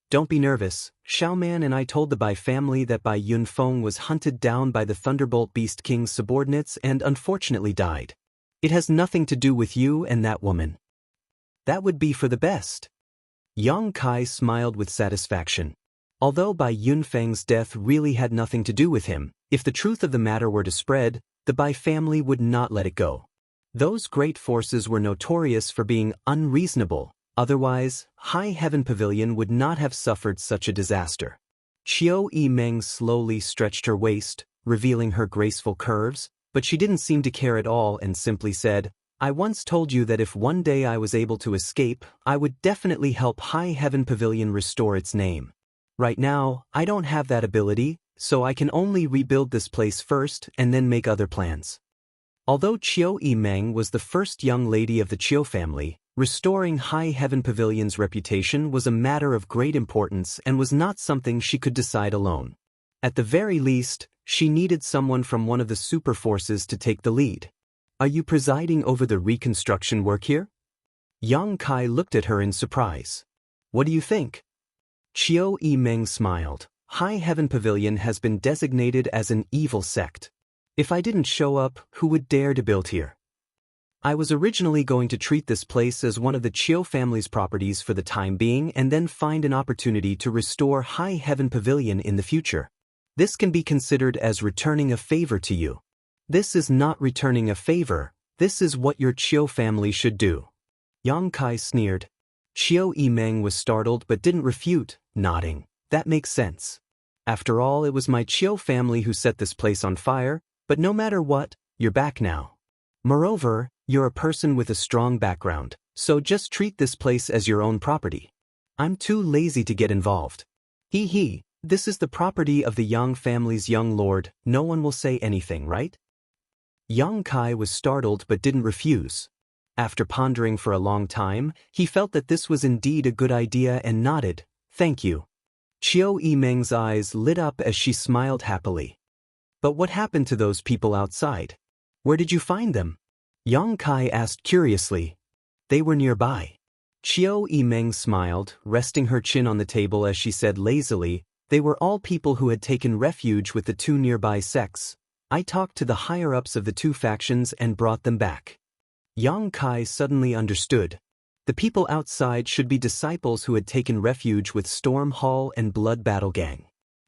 [SPEAKER 1] Don't be nervous. Xiaoman and I told the Bai family that Bai Yunfeng was hunted down by the Thunderbolt Beast King's subordinates and unfortunately died. It has nothing to do with you and that woman." "That would be for the best." Yang Kai smiled with satisfaction. Although Bai Yunfeng's death really had nothing to do with him, if the truth of the matter were to spread, the Bai family would not let it go. Those great forces were notorious for being unreasonable, otherwise, High Heaven Pavilion would not have suffered such a disaster. Chiu Yimeng slowly stretched her waist, revealing her graceful curves, but she didn't seem to care at all and simply said, "I once told you that if one day I was able to escape, I would definitely help High Heaven Pavilion restore its name. Right now, I don't have that ability, so I can only rebuild this place first and then make other plans." Although Chiu Yimeng was the first young lady of the Chiu family, restoring High Heaven Pavilion's reputation was a matter of great importance and was not something she could decide alone. At the very least, she needed someone from one of the super forces to take the lead. "Are you presiding over the reconstruction work here?" Yang Kai looked at her in surprise. "What do you think?" Chiu Yimeng smiled. "High Heaven Pavilion has been designated as an evil sect. If I didn't show up, who would dare to build here? I was originally going to treat this place as one of the Chiu family's properties for the time being and then find an opportunity to restore High Heaven Pavilion in the future. This can be considered as returning a favor to you." This is not returning a favor, this is what your Chiu family should do. Yang Kai sneered. Chiu Yimeng was startled but didn't refute, nodding. That makes sense. After all, it was my Chiu family who set this place on fire, but no matter what, you're back now. Moreover, you're a person with a strong background, so just treat this place as your own property. I'm too lazy to get involved. Hee, this is the property of the Yang family's young lord, no one will say anything, right? Yang Kai was startled but didn't refuse. After pondering for a long time, he felt that this was indeed a good idea and nodded, thank you. Chiu Yimeng's eyes lit up as she smiled happily. But what happened to those people outside? Where did you find them? Yang Kai asked curiously. They were nearby. Chiu Yimeng smiled, resting her chin on the table as she said lazily, they were all people who had taken refuge with the two nearby sects. I talked to the higher-ups of the two factions and brought them back. Yang Kai suddenly understood. The people outside should be disciples who had taken refuge with Storm Hall and Blood Battle Gang.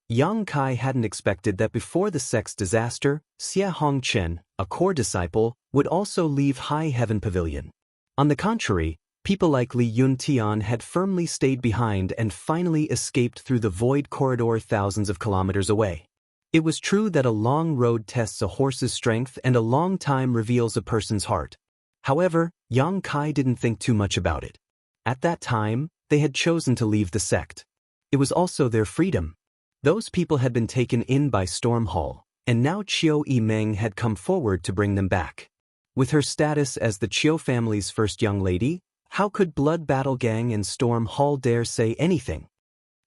[SPEAKER 1] Yang Kai hadn't expected that before the sect's disaster, Xia Hongchen, a core disciple, would also leave High Heaven Pavilion. On the contrary, people like Li Yuntian had firmly stayed behind and finally escaped through the void corridor thousands of kilometers away. It was true that a long road tests a horse's strength and a long time reveals a person's heart. However, Yang Kai didn't think too much about it. At that time, they had chosen to leave the sect. It was also their freedom. Those people had been taken in by Storm Hall, and now Chiu Yimeng had come forward to bring them back. With her status as the Chiu family's first young lady, how could Blood Battle Gang and Storm Hall dare say anything?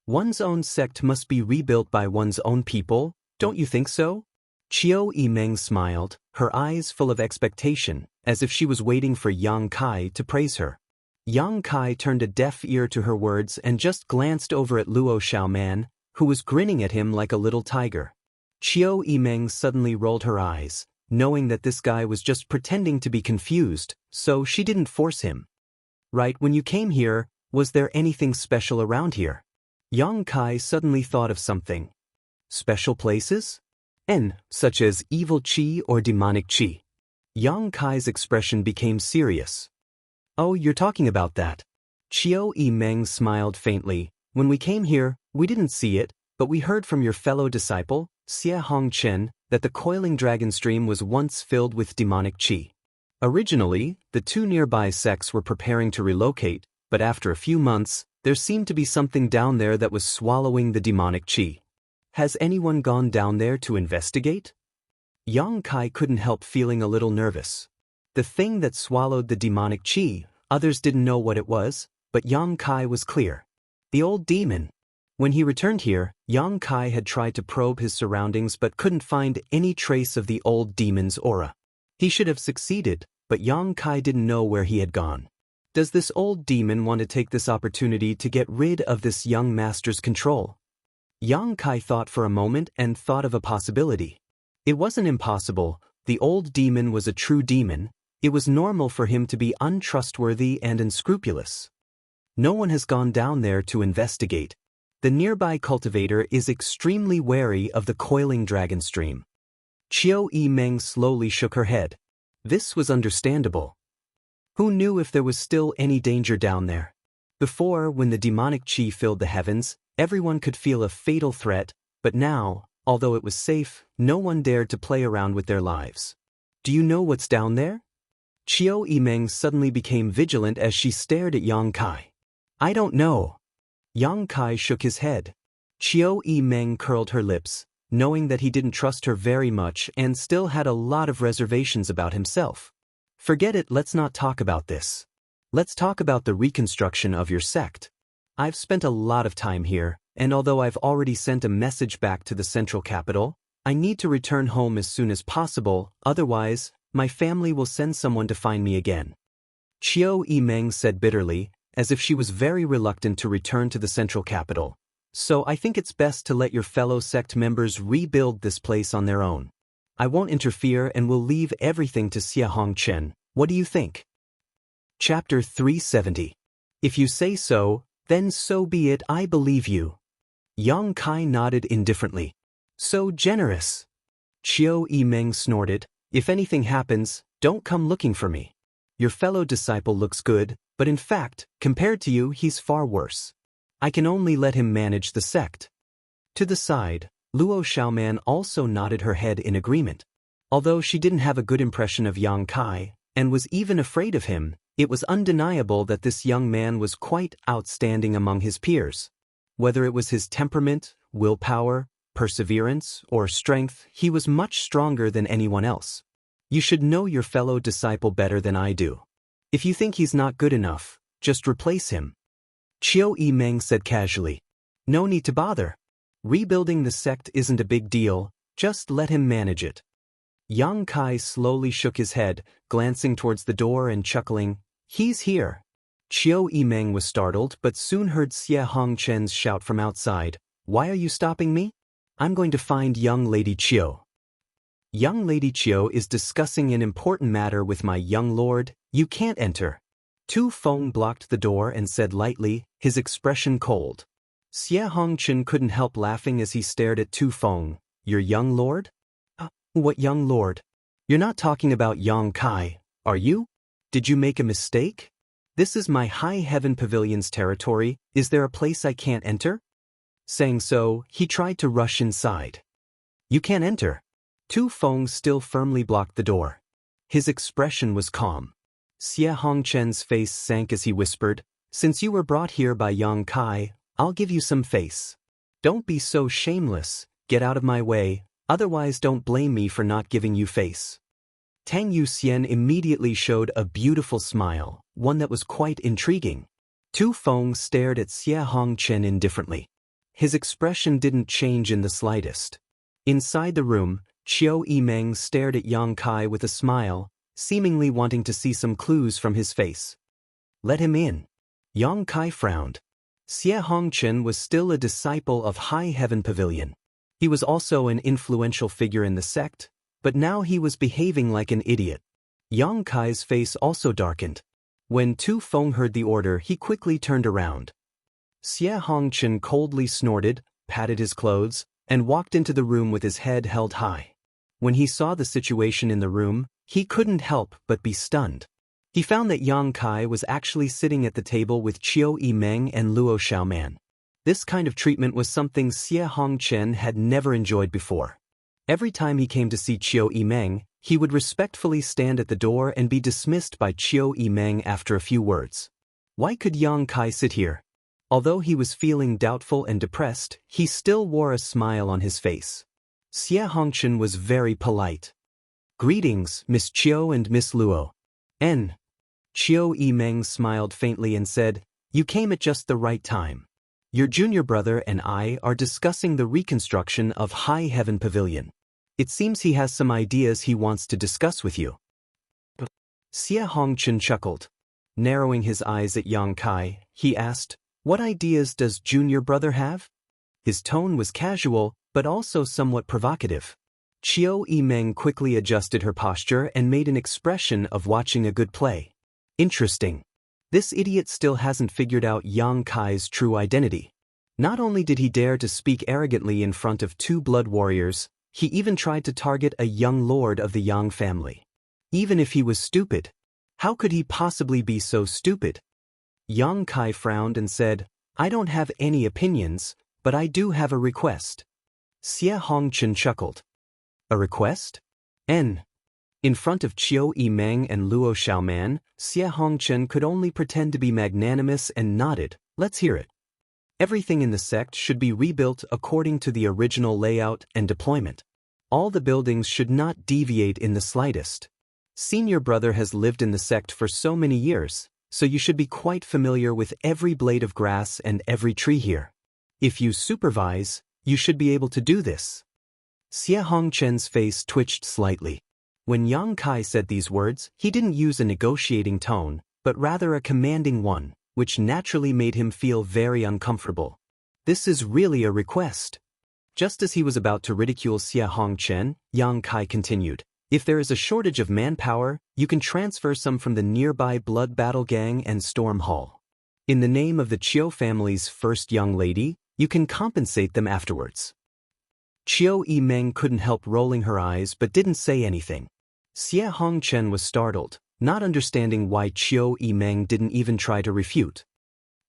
[SPEAKER 1] One's own sect must be rebuilt by one's own people, don't you think so? Chiu Yimeng smiled, her eyes full of expectation, as if she was waiting for Yang Kai to praise her. Yang Kai turned a deaf ear to her words and just glanced over at Luo Xiaoman, who was grinning at him like a little tiger. Chiu Yimeng suddenly rolled her eyes, knowing that this guy was just pretending to be confused, so she didn't force him. Right, when you came here, was there anything special around here? Yang Kai suddenly thought of something. Special places? Such as evil chi or demonic chi. Yang Kai's expression became serious. Oh, you're talking about that. Chiu Yimeng smiled faintly. When we came here, we didn't see it, but we heard from your fellow disciple, Xia Hongchen, that the coiling dragon stream was once filled with demonic chi. Originally, the two nearby sects were preparing to relocate, but after a few months, there seemed to be something down there that was swallowing the demonic chi. Has anyone gone down there to investigate? Yang Kai couldn't help feeling a little nervous. The thing that swallowed the demonic chi, others didn't know what it was, but Yang Kai was clear. The old demon. When he returned here, Yang Kai had tried to probe his surroundings but couldn't find any trace of the old demon's aura. He should have succeeded, but Yang Kai didn't know where he had gone. Does this old demon want to take this opportunity to get rid of this young master's control? Yang Kai thought for a moment and thought of a possibility. It wasn't impossible, the old demon was a true demon, it was normal for him to be untrustworthy and unscrupulous. No one has gone down there to investigate. The nearby cultivator is extremely wary of the coiling dragon stream. Chiu Yimeng slowly shook her head. This was understandable. Who knew if there was still any danger down there? Before, when the demonic chi filled the heavens, everyone could feel a fatal threat, but now, although it was safe, no one dared to play around with their lives. Do you know what's down there? Chiu Yimeng suddenly became vigilant as she stared at Yang Kai. I don't know. Yang Kai shook his head. Chiu Yimeng curled her lips, knowing that he didn't trust her very much and still had a lot of reservations about himself. Forget it, let's not talk about this. Let's talk about the reconstruction of your sect. I've spent a lot of time here, and although I've already sent a message back to the central capital, I need to return home as soon as possible, otherwise, my family will send someone to find me again. Chiu Yimeng said bitterly, as if she was very reluctant to return to the central capital. So I think it's best to let your fellow sect members rebuild this place on their own. I won't interfere and will leave everything to Xia Hongchen. What do you think? Chapter 370. If you say so, then so be it, I believe you. Yang Kai nodded indifferently. So generous. Chiu Yimeng snorted. If anything happens, don't come looking for me. Your fellow disciple looks good, but in fact, compared to you, he's far worse. I can only let him manage the sect. To the side, Luo Xiaoman also nodded her head in agreement. Although she didn't have a good impression of Yang Kai, and was even afraid of him, it was undeniable that this young man was quite outstanding among his peers. Whether it was his temperament, willpower, perseverance, or strength, he was much stronger than anyone else. You should know your fellow disciple better than I do. If you think he's not good enough, just replace him. Qiu Yimeng said casually. No need to bother. Rebuilding the sect isn't a big deal, just let him manage it. Yang Kai slowly shook his head, glancing towards the door and chuckling, he's here. Qiu Yimeng was startled but soon heard Xie Hongchen's shout from outside, why are you stopping me? I'm going to find young Lady Qiu. Young Lady Qiu is discussing an important matter with my young lord, you can't enter. Tu Feng blocked the door and said lightly, his expression cold. Xie Hongchen couldn't help laughing as he stared at Tu Feng. Your young lord? What young lord? You're not talking about Yang Kai, are you? Did you make a mistake? This is my High Heaven Pavilion's territory, is there a place I can't enter? Saying so, he tried to rush inside. You can't enter. Tu Feng still firmly blocked the door. His expression was calm. Xie Hongchen's face sank as he whispered, since you were brought here by Yang Kai, I'll give you some face. Don't be so shameless, get out of my way, otherwise don't blame me for not giving you face. Tang Yuxian immediately showed a beautiful smile, one that was quite intriguing. Tu Feng stared at Xie Hongchen indifferently. His expression didn't change in the slightest. Inside the room, Qiu Yimeng stared at Yang Kai with a smile, seemingly wanting to see some clues from his face. Let him in. Yang Kai frowned. Xie Hongchen was still a disciple of High Heaven Pavilion. He was also an influential figure in the sect, but now he was behaving like an idiot. Yang Kai's face also darkened. When Tu Feng heard the order, he quickly turned around. Xie Hongchen coldly snorted, patted his clothes, and walked into the room with his head held high. When he saw the situation in the room, he couldn't help but be stunned. He found that Yang Kai was actually sitting at the table with Qiu Yimeng and Luo Xiaoman. This kind of treatment was something Xie Hongchen had never enjoyed before. Every time he came to see Qiu Yimeng, he would respectfully stand at the door and be dismissed by Qiu Yimeng after a few words. Why could Yang Kai sit here? Although he was feeling doubtful and depressed, he still wore a smile on his face. Xie Hongchen was very polite. Greetings, Miss Qiu and Miss Luo. Qiu Yimeng smiled faintly and said, you came at just the right time. Your junior brother and I are discussing the reconstruction of High Heaven Pavilion. It seems he has some ideas he wants to discuss with you. Xie Hongchen chuckled. Narrowing his eyes at Yang Kai, he asked, what ideas does junior brother have? His tone was casual, but also somewhat provocative. Qiu Yimeng quickly adjusted her posture and made an expression of watching a good play. Interesting. This idiot still hasn't figured out Yang Kai's true identity. Not only did he dare to speak arrogantly in front of two blood warriors, he even tried to target a young lord of the Yang family. Even if he was stupid, how could he possibly be so stupid? Yang Kai frowned and said, I don't have any opinions, but I do have a request. Xie Hongchen chuckled. A request? In front of Qiu Yimeng and Luo Xiaoman, Xie Hongchen could only pretend to be magnanimous and nodded, let's hear it. Everything in the sect should be rebuilt according to the original layout and deployment. All the buildings should not deviate in the slightest. Senior brother has lived in the sect for so many years, so you should be quite familiar with every blade of grass and every tree here. If you supervise, you should be able to do this. Xie Hongchen's face twitched slightly. When Yang Kai said these words, he didn't use a negotiating tone, but rather a commanding one, which naturally made him feel very uncomfortable. This is really a request. Just as he was about to ridicule Xie Hongchen, Yang Kai continued, if there is a shortage of manpower, you can transfer some from the nearby Blood Battle Gang and Storm Hall. In the name of the Qiu family's first young lady, you can compensate them afterwards. Qiu Yimeng couldn't help rolling her eyes but didn't say anything. Xie Hongchen was startled, not understanding why Qiu Yimeng didn't even try to refute.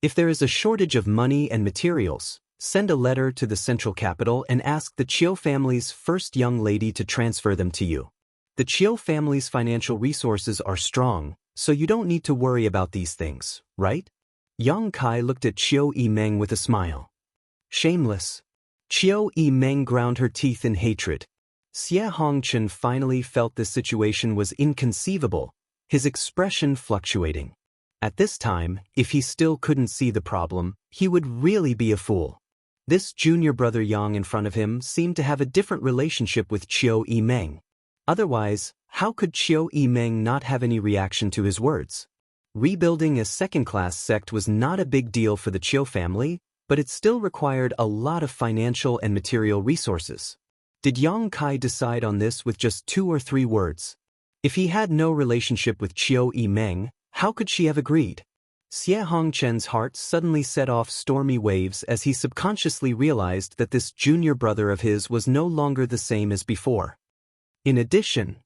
[SPEAKER 1] If there is a shortage of money and materials, send a letter to the central capital and ask the Qiu family's first young lady to transfer them to you. The Qiu family's financial resources are strong, so you don't need to worry about these things, right? Yang Kai looked at Qiu Yimeng with a smile. Shameless. Qiu Yimeng ground her teeth in hatred. Xie Hongchen finally felt this situation was inconceivable, his expression fluctuating. At this time, if he still couldn't see the problem, he would really be a fool. This junior brother Yang in front of him seemed to have a different relationship with Qiu Yimeng. Otherwise, how could Qiu Yimeng not have any reaction to his words? Rebuilding a second-class sect was not a big deal for the Qiu family, but it still required a lot of financial and material resources. Did Yang Kai decide on this with just 2 or 3 words? If he had no relationship with Qiu Yimeng, how could she have agreed? Xie Hongchen's heart suddenly set off stormy waves as he subconsciously realized that this junior brother of his was no longer the same as before. In addition,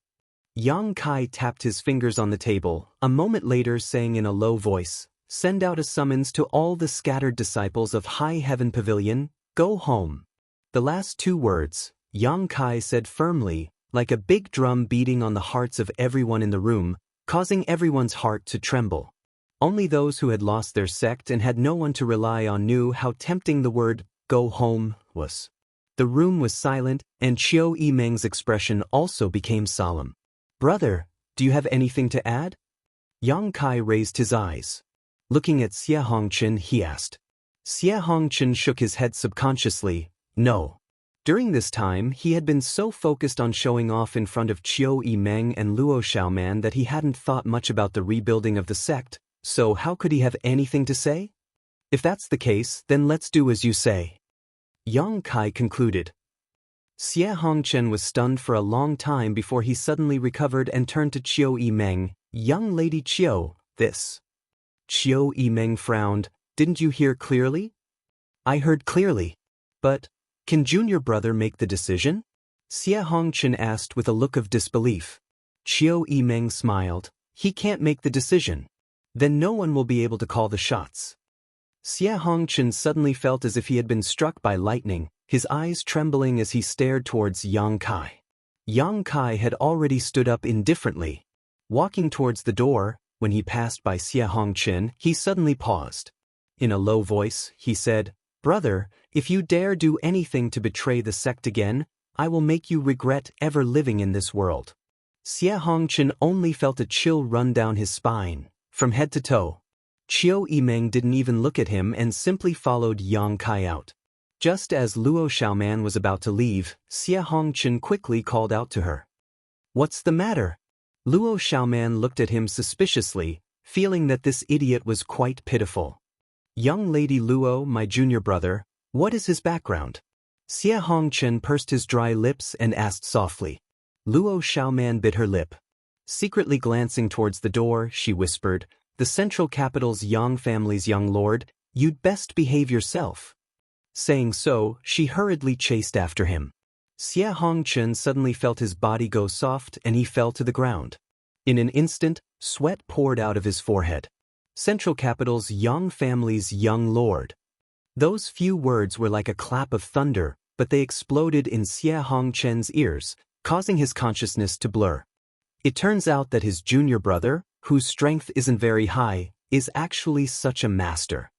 [SPEAKER 1] Yang Kai tapped his fingers on the table, a moment later saying in a low voice, "Send out a summons to all the scattered disciples of High Heaven Pavilion, go home." The last 2 words, Yang Kai said firmly, like a big drum beating on the hearts of everyone in the room, causing everyone's heart to tremble. Only those who had lost their sect and had no one to rely on knew how tempting the word, "go home," was. The room was silent, and Qiu Yimeng's expression also became solemn. "Brother, do you have anything to add?" Yang Kai raised his eyes. Looking at Xie Hongchen, he asked. Xie Hongchen shook his head subconsciously, no. During this time, he had been so focused on showing off in front of Qiu Yimeng and Luo Xiaoman that he hadn't thought much about the rebuilding of the sect, so how could he have anything to say? If that's the case, then let's do as you say. Yang Kai concluded. Xie Hongchen was stunned for a long time before he suddenly recovered and turned to Qiu Yimeng. "Young lady Qiu, this." Qiu Yimeng frowned. "Didn't you hear clearly?" "I heard clearly. But, can junior brother make the decision?" Xie Hongchen asked with a look of disbelief. Qiu Yimeng smiled. "He can't make the decision. Then no one will be able to call the shots." Xie Hongchen suddenly felt as if he had been struck by lightning, his eyes trembling as he stared towards Yang Kai. Yang Kai had already stood up indifferently. Walking towards the door, when he passed by Xie Hongchen, he suddenly paused. In a low voice, he said, "Brother, if you dare do anything to betray the sect again, I will make you regret ever living in this world." Xie Hongchen only felt a chill run down his spine, from head to toe. Qiu Yimeng didn't even look at him and simply followed Yang Kai out. Just as Luo Xiaoman was about to leave, Xie Hongchen quickly called out to her. "What's the matter?" Luo Xiaoman looked at him suspiciously, feeling that this idiot was quite pitiful. "Young lady Luo, my junior brother, what is his background?" Xie Hongchen pursed his dry lips and asked softly. Luo Xiaoman bit her lip. Secretly glancing towards the door, she whispered, "The central capital's Yang family's young lord, you'd best behave yourself." Saying so, she hurriedly chased after him. Xie Hongchen suddenly felt his body go soft and he fell to the ground. In an instant, sweat poured out of his forehead. Central capital's Yang family's young lord. Those few words were like a clap of thunder, but they exploded in Xie Hongchen's ears, causing his consciousness to blur. It turns out that his junior brother, whose strength isn't very high, is actually such a master.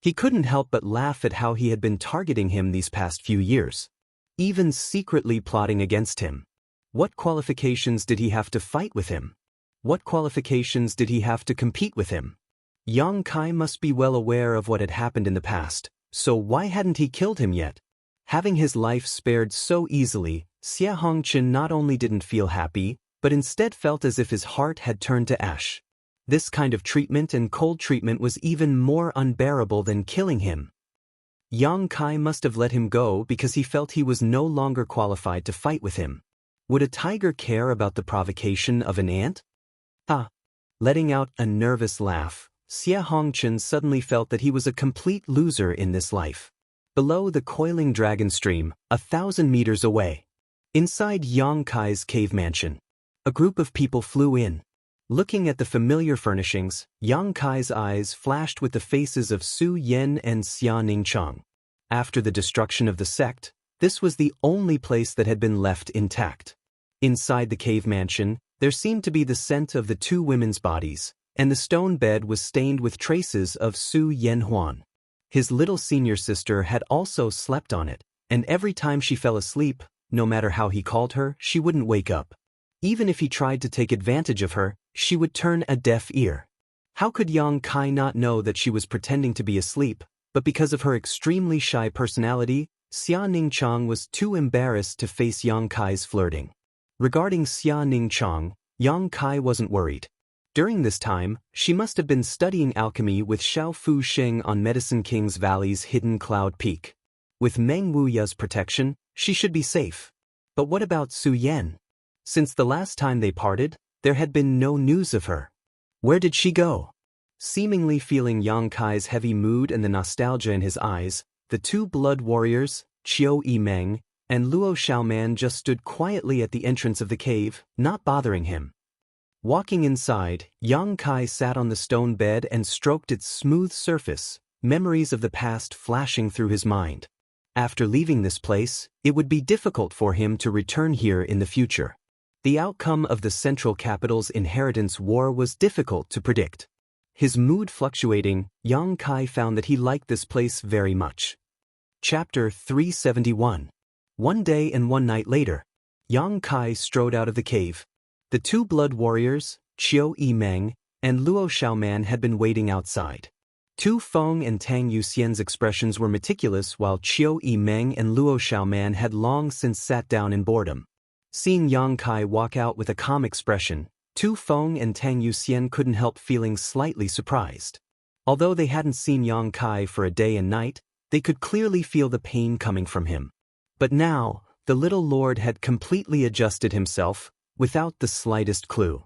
[SPEAKER 1] He couldn't help but laugh at how he had been targeting him these past few years, even secretly plotting against him. What qualifications did he have to fight with him? What qualifications did he have to compete with him? Yang Kai must be well aware of what had happened in the past, so why hadn't he killed him yet? Having his life spared so easily, Xie Hongchen not only didn't feel happy, but instead felt as if his heart had turned to ash. This kind of treatment and cold treatment was even more unbearable than killing him. Yang Kai must have let him go because he felt he was no longer qualified to fight with him. Would a tiger care about the provocation of an ant? Letting out a nervous laugh, Xie Hongchen suddenly felt that he was a complete loser in this life. Below the coiling dragon stream, 1,000 meters away. Inside Yang Kai's cave mansion. A group of people flew in. Looking at the familiar furnishings, Yang Kai's eyes flashed with the faces of Su Yen and Xia Ningchang. After the destruction of the sect, this was the only place that had been left intact. Inside the cave mansion, there seemed to be the scent of the two women's bodies, and the stone bed was stained with traces of Su Yanhuan. His little senior sister had also slept on it, and every time she fell asleep, no matter how he called her, she wouldn't wake up. Even if he tried to take advantage of her, she would turn a deaf ear. How could Yang Kai not know that she was pretending to be asleep, but because of her extremely shy personality, Xia Ningchang was too embarrassed to face Yang Kai's flirting. Regarding Xia Ningchang, Yang Kai wasn't worried. During this time, she must have been studying alchemy with Xiao Fu Sheng on Medicine King's Valley's hidden cloud peak. With Meng Wuya's protection, she should be safe. But what about Su Yan? Since the last time they parted, there had been no news of her. Where did she go? Seemingly feeling Yang Kai's heavy mood and the nostalgia in his eyes, the two blood warriors, Qiu Yimeng and Luo Xiaoman, just stood quietly at the entrance of the cave, not bothering him. Walking inside, Yang Kai sat on the stone bed and stroked its smooth surface, memories of the past flashing through his mind. After leaving this place, it would be difficult for him to return here in the future. The outcome of the Central Capital's inheritance war was difficult to predict. His mood fluctuating, Yang Kai found that he liked this place very much. Chapter 371. One day and one night later, Yang Kai strode out of the cave. The two blood warriors, Qiu Yimeng and Luo Xiaoman, had been waiting outside. Tu Feng and Tang Yuxian's expressions were meticulous, while Qiu Yimeng and Luo Xiaoman had long since sat down in boredom. Seeing Yang Kai walk out with a calm expression, Tu Feng and Tang Yuxian couldn't help feeling slightly surprised. Although they hadn't seen Yang Kai for a day and night, they could clearly feel the pain coming from him. But now, the little lord had completely adjusted himself, without the slightest clue.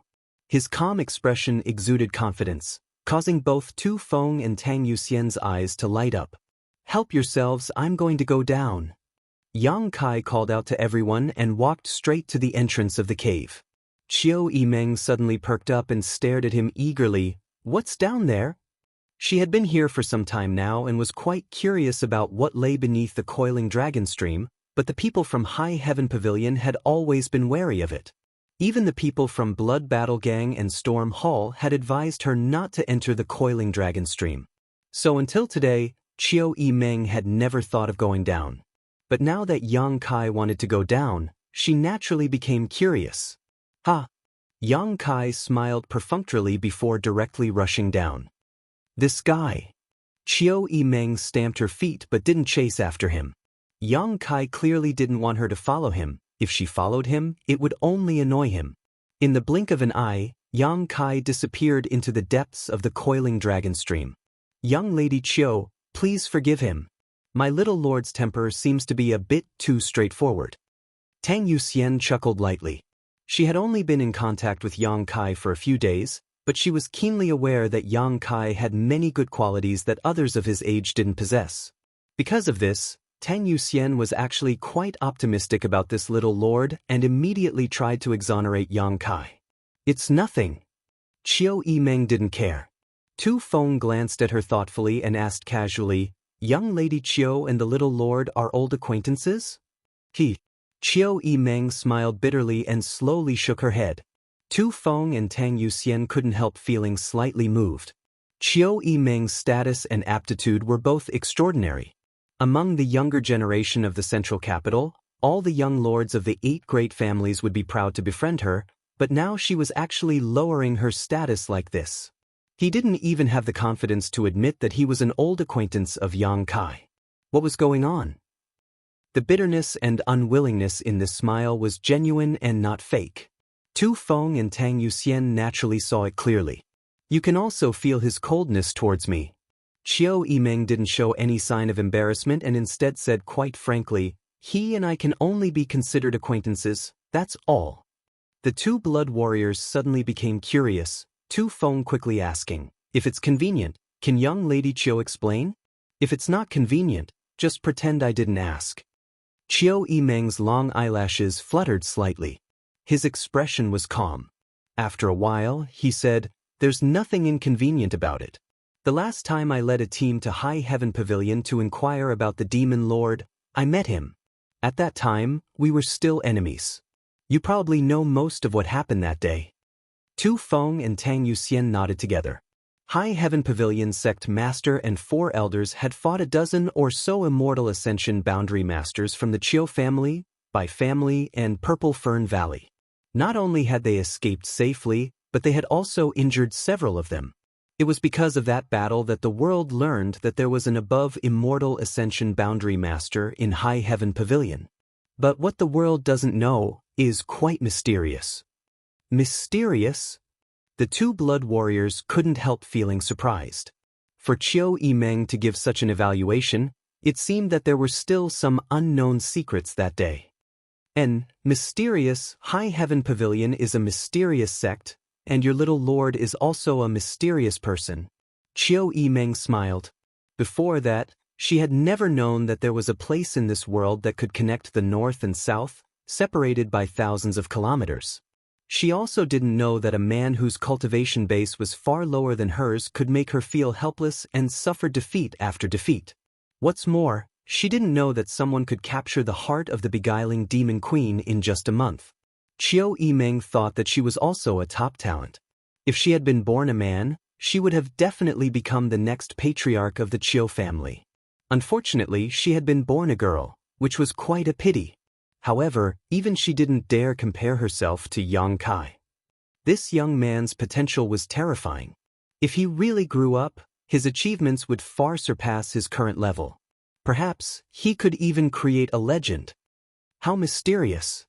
[SPEAKER 1] His calm expression exuded confidence, causing both Tu Feng and Tang Yuxian's eyes to light up. "Help yourselves, I'm going to go down." Yang Kai called out to everyone and walked straight to the entrance of the cave. Qiu Yimeng suddenly perked up and stared at him eagerly. "What's down there?" She had been here for some time now and was quite curious about what lay beneath the coiling dragon stream, but the people from High Heaven Pavilion had always been wary of it. Even the people from Blood Battle Gang and Storm Hall had advised her not to enter the coiling dragon stream. So until today, Qiu Yimeng had never thought of going down. But now that Yang Kai wanted to go down, she naturally became curious. "Ha!" Yang Kai smiled perfunctorily before directly rushing down. "This guy." Qiu Yimeng stamped her feet but didn't chase after him. Yang Kai clearly didn't want her to follow him. If she followed him, it would only annoy him. In the blink of an eye, Yang Kai disappeared into the depths of the coiling dragon stream. "Young Lady Qiu, please forgive him. My little lord's temper seems to be a bit too straightforward." Tang Yuxian chuckled lightly. She had only been in contact with Yang Kai for a few days, but she was keenly aware that Yang Kai had many good qualities that others of his age didn't possess. Because of this, Tang Yuxian was actually quite optimistic about this little lord and immediately tried to exonerate Yang Kai. "It's nothing." Qiu Yimeng didn't care. Tu Feng glanced at her thoughtfully and asked casually, "Young Lady Qiu and the little lord are old acquaintances?" Qiu Yimeng smiled bitterly and slowly shook her head. Tu Feng and Tang Yuxian couldn't help feeling slightly moved. Qiu Yimeng's status and aptitude were both extraordinary. Among the younger generation of the Central Capital, all the young lords of the 8 great families would be proud to befriend her, but now she was actually lowering her status like this. He didn't even have the confidence to admit that he was an old acquaintance of Yang Kai. What was going on? The bitterness and unwillingness in this smile was genuine and not fake. Tu Feng and Tang Yuxian naturally saw it clearly. "You can also feel his coldness towards me." Qiu Yimeng didn't show any sign of embarrassment and instead said quite frankly, "He and I can only be considered acquaintances, that's all." The two blood warriors suddenly became curious, Tu Feng quickly asking, "If it's convenient, can young Lady Qiu explain? If it's not convenient, just pretend I didn't ask." Qiu Yimeng's long eyelashes fluttered slightly. His expression was calm. After a while, he said, "There's nothing inconvenient about it. The last time I led a team to High Heaven Pavilion to inquire about the Demon Lord, I met him. At that time, we were still enemies. You probably know most of what happened that day." Tu Feng and Tang Yuxian nodded together. High Heaven Pavilion sect master and 4 elders had fought a dozen or so immortal ascension boundary masters from the Chiu family, Bai family, and Purple Fern Valley. Not only had they escaped safely, but they had also injured several of them. It was because of that battle that the world learned that there was an above immortal ascension boundary master in High Heaven Pavilion. But what the world doesn't know is quite mysterious. Mysterious? The 2 blood warriors couldn't help feeling surprised. For Chiu Yimeng to give such an evaluation, it seemed that there were still some unknown secrets that day. An mysterious High Heaven Pavilion is a mysterious sect, and your little lord is also a mysterious person. Chiu Yimeng smiled. Before that, she had never known that there was a place in this world that could connect the north and south, separated by thousands of kilometers. She also didn't know that a man whose cultivation base was far lower than hers could make her feel helpless and suffer defeat after defeat. What's more, she didn't know that someone could capture the heart of the beguiling demon queen in just a month. Chiu Yimeng thought that she was also a top talent. If she had been born a man, she would have definitely become the next patriarch of the Chiu family. Unfortunately, she had been born a girl, which was quite a pity. However, even she didn't dare compare herself to Yang Kai. This young man's potential was terrifying. If he really grew up, his achievements would far surpass his current level. Perhaps he could even create a legend. How mysterious!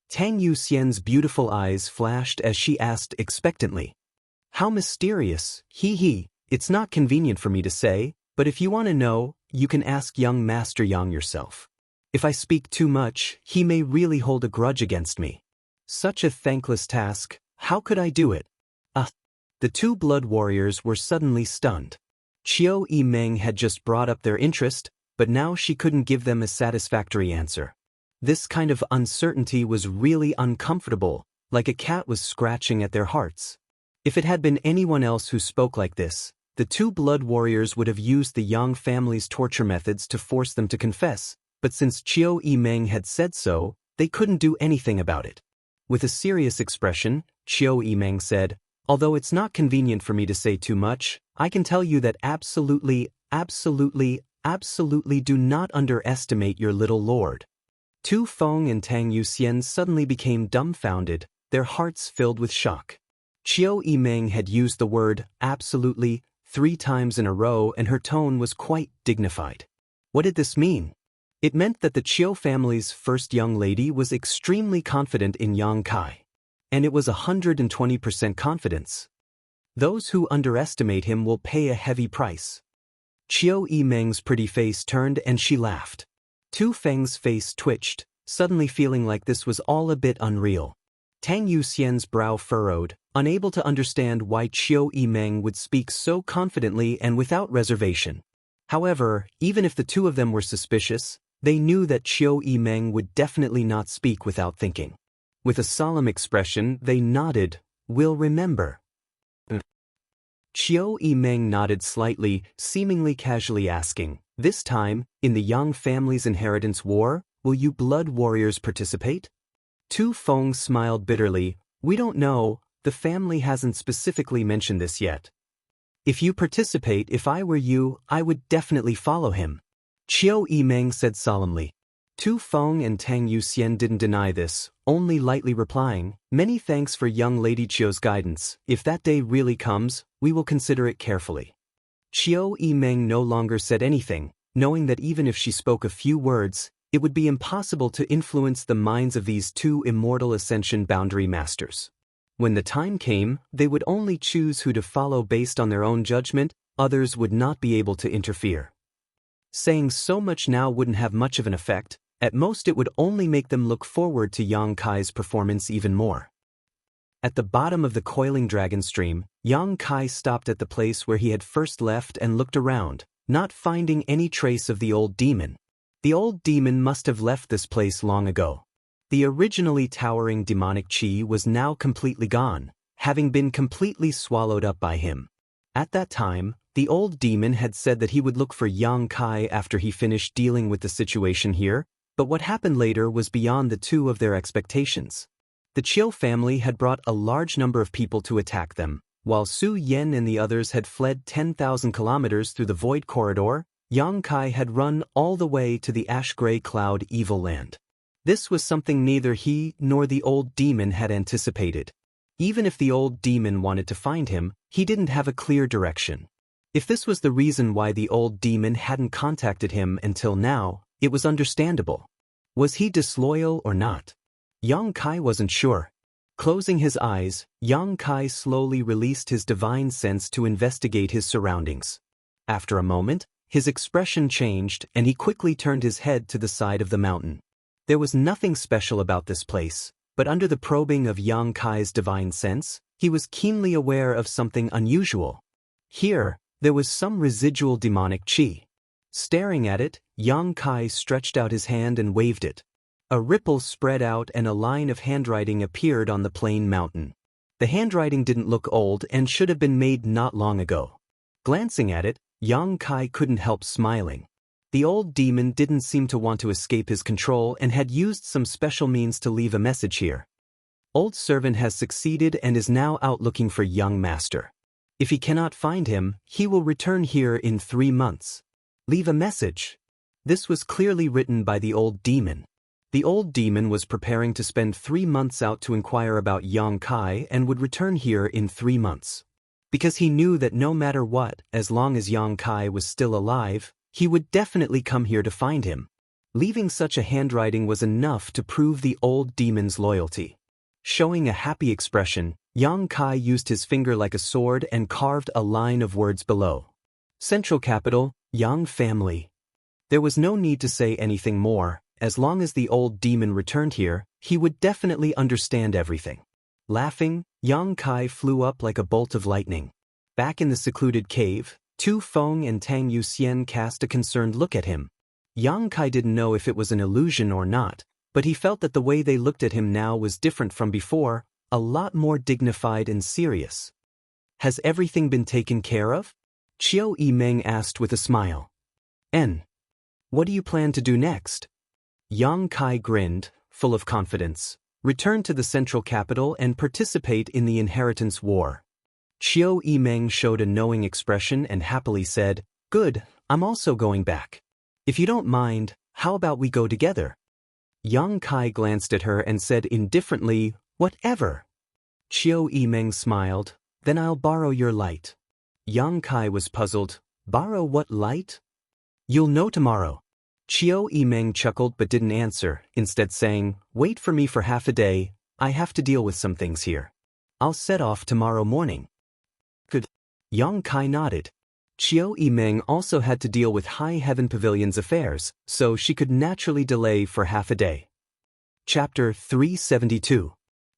[SPEAKER 1] Tang Yuxian's beautiful eyes flashed as she asked expectantly. How mysterious, it's not convenient for me to say, but if you want to know, you can ask young Master Yang yourself. If I speak too much, he may really hold a grudge against me. Such a thankless task, how could I do it? The 2 blood warriors were suddenly stunned. Chiu Yimeng had just brought up their interest, but now she couldn't give them a satisfactory answer. This kind of uncertainty was really uncomfortable, like a cat was scratching at their hearts. If it had been anyone else who spoke like this, the 2 blood warriors would have used the Yang family's torture methods to force them to confess, but since Chiu Yimeng had said so, they couldn't do anything about it. With a serious expression, Chiu Yimeng said, "Although it's not convenient for me to say too much, I can tell you that absolutely do not underestimate your little lord." Tu Feng and Tang Yuxian suddenly became dumbfounded, their hearts filled with shock. Chiu Yimeng had used the word absolutely 3 times in a row, and her tone was quite dignified. What did this mean? It meant that the Chiu family's first young lady was extremely confident in Yang Kai. And it was 120% confidence. Those who underestimate him will pay a heavy price. Chiu Yimeng's pretty face turned and she laughed. Tu Feng's face twitched, suddenly feeling like this was all a bit unreal. Tang Yuxian's brow furrowed, unable to understand why Chiu Yimeng would speak so confidently and without reservation. However, even if the 2 of them were suspicious, they knew that Chiu Yimeng would definitely not speak without thinking. With a solemn expression, they nodded, "We'll remember." Chiu Yimeng nodded slightly, seemingly casually asking, "This time, in the Yang family's inheritance war, will you blood warriors participate?" Tu Feng smiled bitterly, "We don't know, the family hasn't specifically mentioned this yet. If you participate, if I were you, I would definitely follow him," Chiu Yimeng said solemnly. Tu Feng and Tang Yuxian didn't deny this, only lightly replying, "Many thanks for young Lady Chiu's guidance. If that day really comes, we will consider it carefully." Chiu Yimeng no longer said anything, knowing that even if she spoke a few words, it would be impossible to influence the minds of these 2 immortal ascension boundary masters. When the time came, they would only choose who to follow based on their own judgment, others would not be able to interfere. Saying so much now wouldn't have much of an effect, at most it would only make them look forward to Yang Kai's performance even more. At the bottom of the coiling dragon stream, Yang Kai stopped at the place where he had first left and looked around, not finding any trace of the old demon. The old demon must have left this place long ago. The originally towering demonic chi was now completely gone, having been completely swallowed up by him. At that time, the old demon had said that he would look for Yang Kai after he finished dealing with the situation here, but what happened later was beyond the two of their expectations. The Chiu family had brought a large number of people to attack them, while Su Yen and the others had fled 10,000 kilometers through the Void Corridor. Yang Kai had run all the way to the ash-gray cloud evil land. This was something neither he nor the old demon had anticipated. Even if the old demon wanted to find him, he didn't have a clear direction. If this was the reason why the old demon hadn't contacted him until now, it was understandable. Was he disloyal or not? Yang Kai wasn't sure. Closing his eyes, Yang Kai slowly released his divine sense to investigate his surroundings. After a moment, his expression changed and he quickly turned his head to the side of the mountain. There was nothing special about this place, but under the probing of Yang Kai's divine sense, he was keenly aware of something unusual. Here, there was some residual demonic chi. Staring at it, Yang Kai stretched out his hand and waved it. A ripple spread out and a line of handwriting appeared on the plain mountain. The handwriting didn't look old and should have been made not long ago. Glancing at it, Yang Kai couldn't help smiling. The old demon didn't seem to want to escape his control and had used some special means to leave a message here. Old servant has succeeded and is now out looking for young master. If he cannot find him, he will return here in 3 months. Leave a message. This was clearly written by the old demon. The old demon was preparing to spend 3 months out to inquire about Yang Kai and would return here in 3 months. Because he knew that no matter what, as long as Yang Kai was still alive, he would definitely come here to find him. Leaving such a handwriting was enough to prove the old demon's loyalty. Showing a happy expression, Yang Kai used his finger like a sword and carved a line of words below. Central Capital, Yang Family. There was no need to say anything more. As long as the old demon returned here, he would definitely understand everything. Laughing, Yang Kai flew up like a bolt of lightning. Back in the secluded cave, Tu Feng and Tang Yuxian cast a concerned look at him. Yang Kai didn't know if it was an illusion or not, but he felt that the way they looked at him now was different from before, a lot more dignified and serious. Has everything been taken care of? Chiu Yimeng asked with a smile. What do you plan to do next? Yang Kai grinned, full of confidence. Return to the central capital and participate in the inheritance war. Chiu Yimeng showed a knowing expression and happily said, Good, I'm also going back. If you don't mind, how about we go together? Yang Kai glanced at her and said indifferently, Whatever. Chiu Yimeng smiled, Then I'll borrow your light. Yang Kai was puzzled, Borrow what light? You'll know tomorrow. Chiu Yimeng chuckled but didn't answer, instead saying, Wait for me for half a day, I have to deal with some things here. I'll set off tomorrow morning. Good. Yang Kai nodded. Chiu Yimeng also had to deal with High Heaven Pavilion's affairs, so she could naturally delay for half a day. Chapter 372.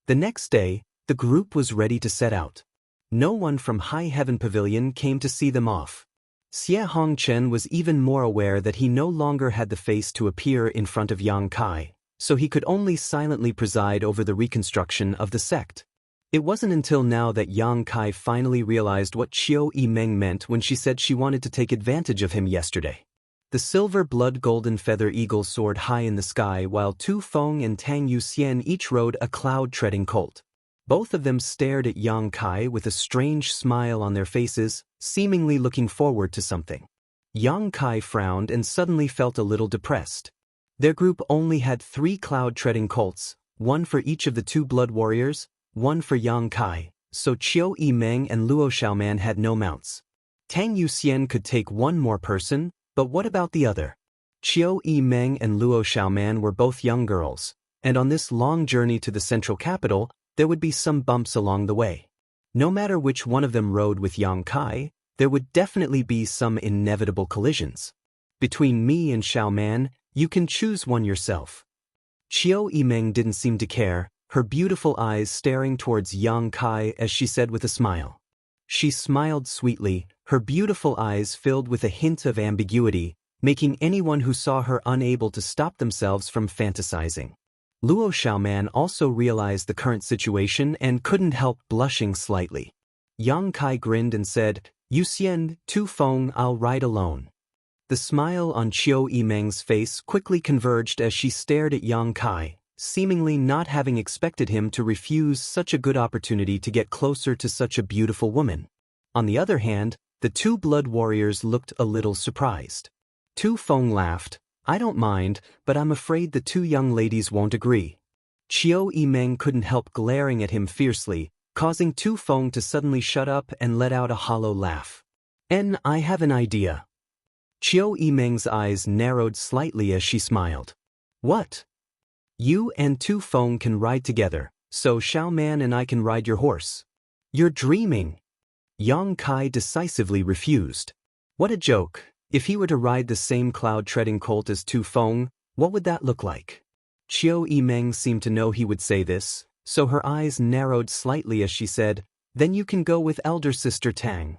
[SPEAKER 1] The next day, the group was ready to set out. No one from High Heaven Pavilion came to see them off. Xie Hongchen was even more aware that he no longer had the face to appear in front of Yang Kai, so he could only silently preside over the reconstruction of the sect. It wasn't until now that Yang Kai finally realized what Chiu Yimeng meant when she said she wanted to take advantage of him yesterday. The silver blood golden feather eagle soared high in the sky while Tu Feng and Tang Yuxian each rode a cloud-treading colt. Both of them stared at Yang Kai with a strange smile on their faces, seemingly looking forward to something. Yang Kai frowned and suddenly felt a little depressed. Their group only had 3 cloud-treading colts, one for each of the 2 blood warriors, one for Yang Kai, so Chiu Yimeng and Luo Xiaoman had no mounts. Tang Yuxian could take one more person, but what about the other? Chiu Yimeng and Luo Xiaoman were both young girls, and on this long journey to the central capital, there would be some bumps along the way. No matter which one of them rode with Yang Kai, there would definitely be some inevitable collisions. Between me and Xiaoman, you can choose one yourself. Chiu Yimeng didn't seem to care, her beautiful eyes staring towards Yang Kai as she said with a smile. She smiled sweetly, her beautiful eyes filled with a hint of ambiguity, making anyone who saw her unable to stop themselves from fantasizing. Luo Xiaoman also realized the current situation and couldn't help blushing slightly. Yang Kai grinned and said, "Yu Xian, Tu Feng, I'll ride alone." The smile on Qiu Yimeng's face quickly converged as she stared at Yang Kai, seemingly not having expected him to refuse such a good opportunity to get closer to such a beautiful woman. On the other hand, the two blood warriors looked a little surprised. Tu Feng laughed, "I don't mind, but I'm afraid the two young ladies won't agree." Qiu Yimeng couldn't help glaring at him fiercely, causing Tu Feng to suddenly shut up and let out a hollow laugh. I have an idea." Qiu Yimeng's eyes narrowed slightly as she smiled. "What?" "You and Tu Feng can ride together, so Xiaoman and I can ride your horse." "You're dreaming." Yang Kai decisively refused. What a joke. If he were to ride the same cloud-treading colt as Tu Feng, what would that look like? Qiu Yimeng seemed to know he would say this, so her eyes narrowed slightly as she said, "Then you can go with elder sister Tang."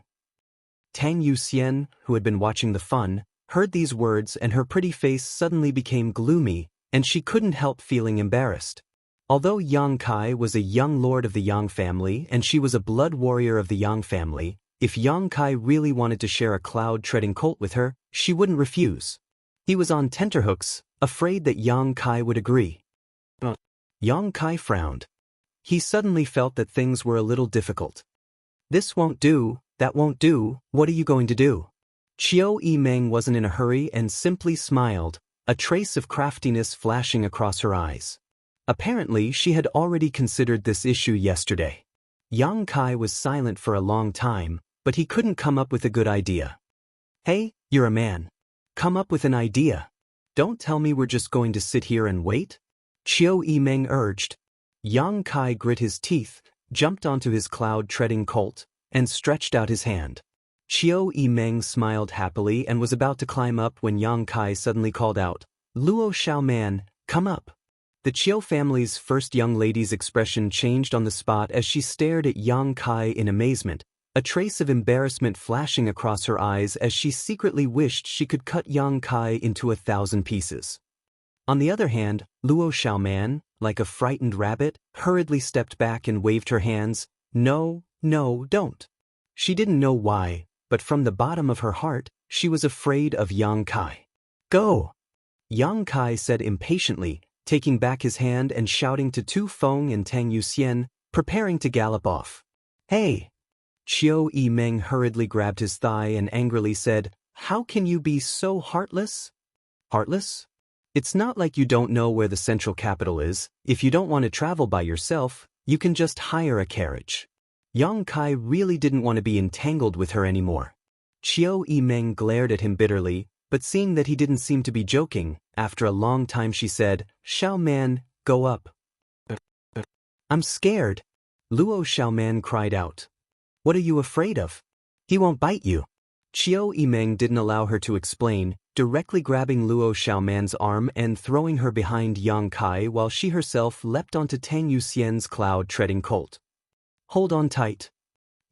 [SPEAKER 1] Tang Yuxian, who had been watching the fun, heard these words and her pretty face suddenly became gloomy, and she couldn't help feeling embarrassed. Although Yang Kai was a young lord of the Yang family and she was a blood warrior of the Yang family, if Yang Kai really wanted to share a cloud-treading colt with her, she wouldn't refuse. He was on tenterhooks, afraid that Yang Kai would agree. Yang Kai frowned. He suddenly felt that things were a little difficult. "This won't do, that won't do, what are you going to do?" Qiu Yimeng wasn't in a hurry and simply smiled, a trace of craftiness flashing across her eyes. Apparently, she had already considered this issue yesterday. Yang Kai was silent for a long time, but he couldn't come up with a good idea. "Hey, you're a man. Come up with an idea. Don't tell me we're just going to sit here and wait," Qiu Yimeng urged. Yang Kai grit his teeth, jumped onto his cloud-treading colt, and stretched out his hand. Qiu Yimeng smiled happily and was about to climb up when Yang Kai suddenly called out, "Luo Xiaoman, come up." The Qiu family's first young lady's expression changed on the spot as she stared at Yang Kai in amazement, a trace of embarrassment flashing across her eyes as she secretly wished she could cut Yang Kai into 1,000 pieces. On the other hand, Luo Xiaoman, like a frightened rabbit, hurriedly stepped back and waved her hands, "No, no, don't." She didn't know why, but from the bottom of her heart, she was afraid of Yang Kai. "Go!" Yang Kai said impatiently, taking back his hand and shouting to Tu Feng and Tang Yuxian, preparing to gallop off. "Hey!" Qiu Yimeng hurriedly grabbed his thigh and angrily said, "How can you be so heartless?" "Heartless? It's not like you don't know where the central capital is. If you don't want to travel by yourself, you can just hire a carriage." Yang Kai really didn't want to be entangled with her anymore. Qiu Yimeng glared at him bitterly, but seeing that he didn't seem to be joking, after a long time she said, "Xiaoman, go up." "I'm scared." Luo Xiaoman cried out. "What are you afraid of? He won't bite you." Qiu Yimeng didn't allow her to explain, directly grabbing Luo Xiaoman's arm and throwing her behind Yang Kai while she herself leapt onto Tang Yuxian's cloud-treading colt. "Hold on tight,"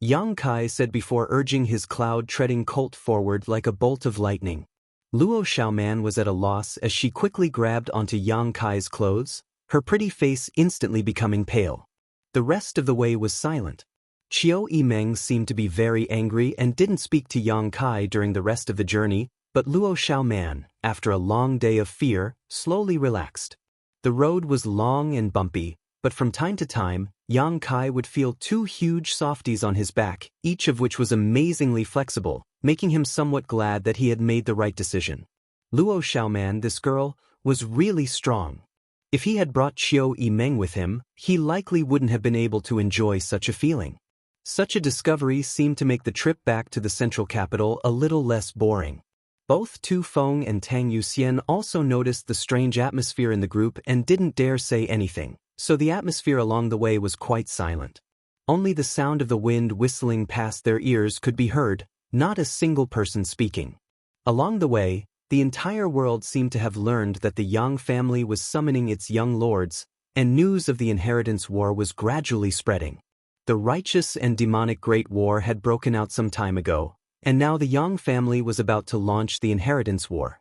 [SPEAKER 1] Yang Kai said before urging his cloud-treading colt forward like a bolt of lightning. Luo Xiaoman was at a loss as she quickly grabbed onto Yang Kai's clothes, her pretty face instantly becoming pale. The rest of the way was silent. Qiu Yimeng seemed to be very angry and didn't speak to Yang Kai during the rest of the journey, but Luo Xiaoman, after a long day of fear, slowly relaxed. The road was long and bumpy, but from time to time, Yang Kai would feel two huge softies on his back, each of which was amazingly flexible, making him somewhat glad that he had made the right decision. Luo Xiaoman, this girl, was really strong. If he had brought Qiu Yimeng with him, he likely wouldn't have been able to enjoy such a feeling. Such a discovery seemed to make the trip back to the central capital a little less boring. Both Tu Feng and Tang Yuxian also noticed the strange atmosphere in the group and didn't dare say anything, so the atmosphere along the way was quite silent. Only the sound of the wind whistling past their ears could be heard, not a single person speaking. Along the way, the entire world seemed to have learned that the Yang family was summoning its young lords, and news of the inheritance war was gradually spreading. The righteous and demonic Great War had broken out some time ago, and now the Yang family was about to launch the inheritance war.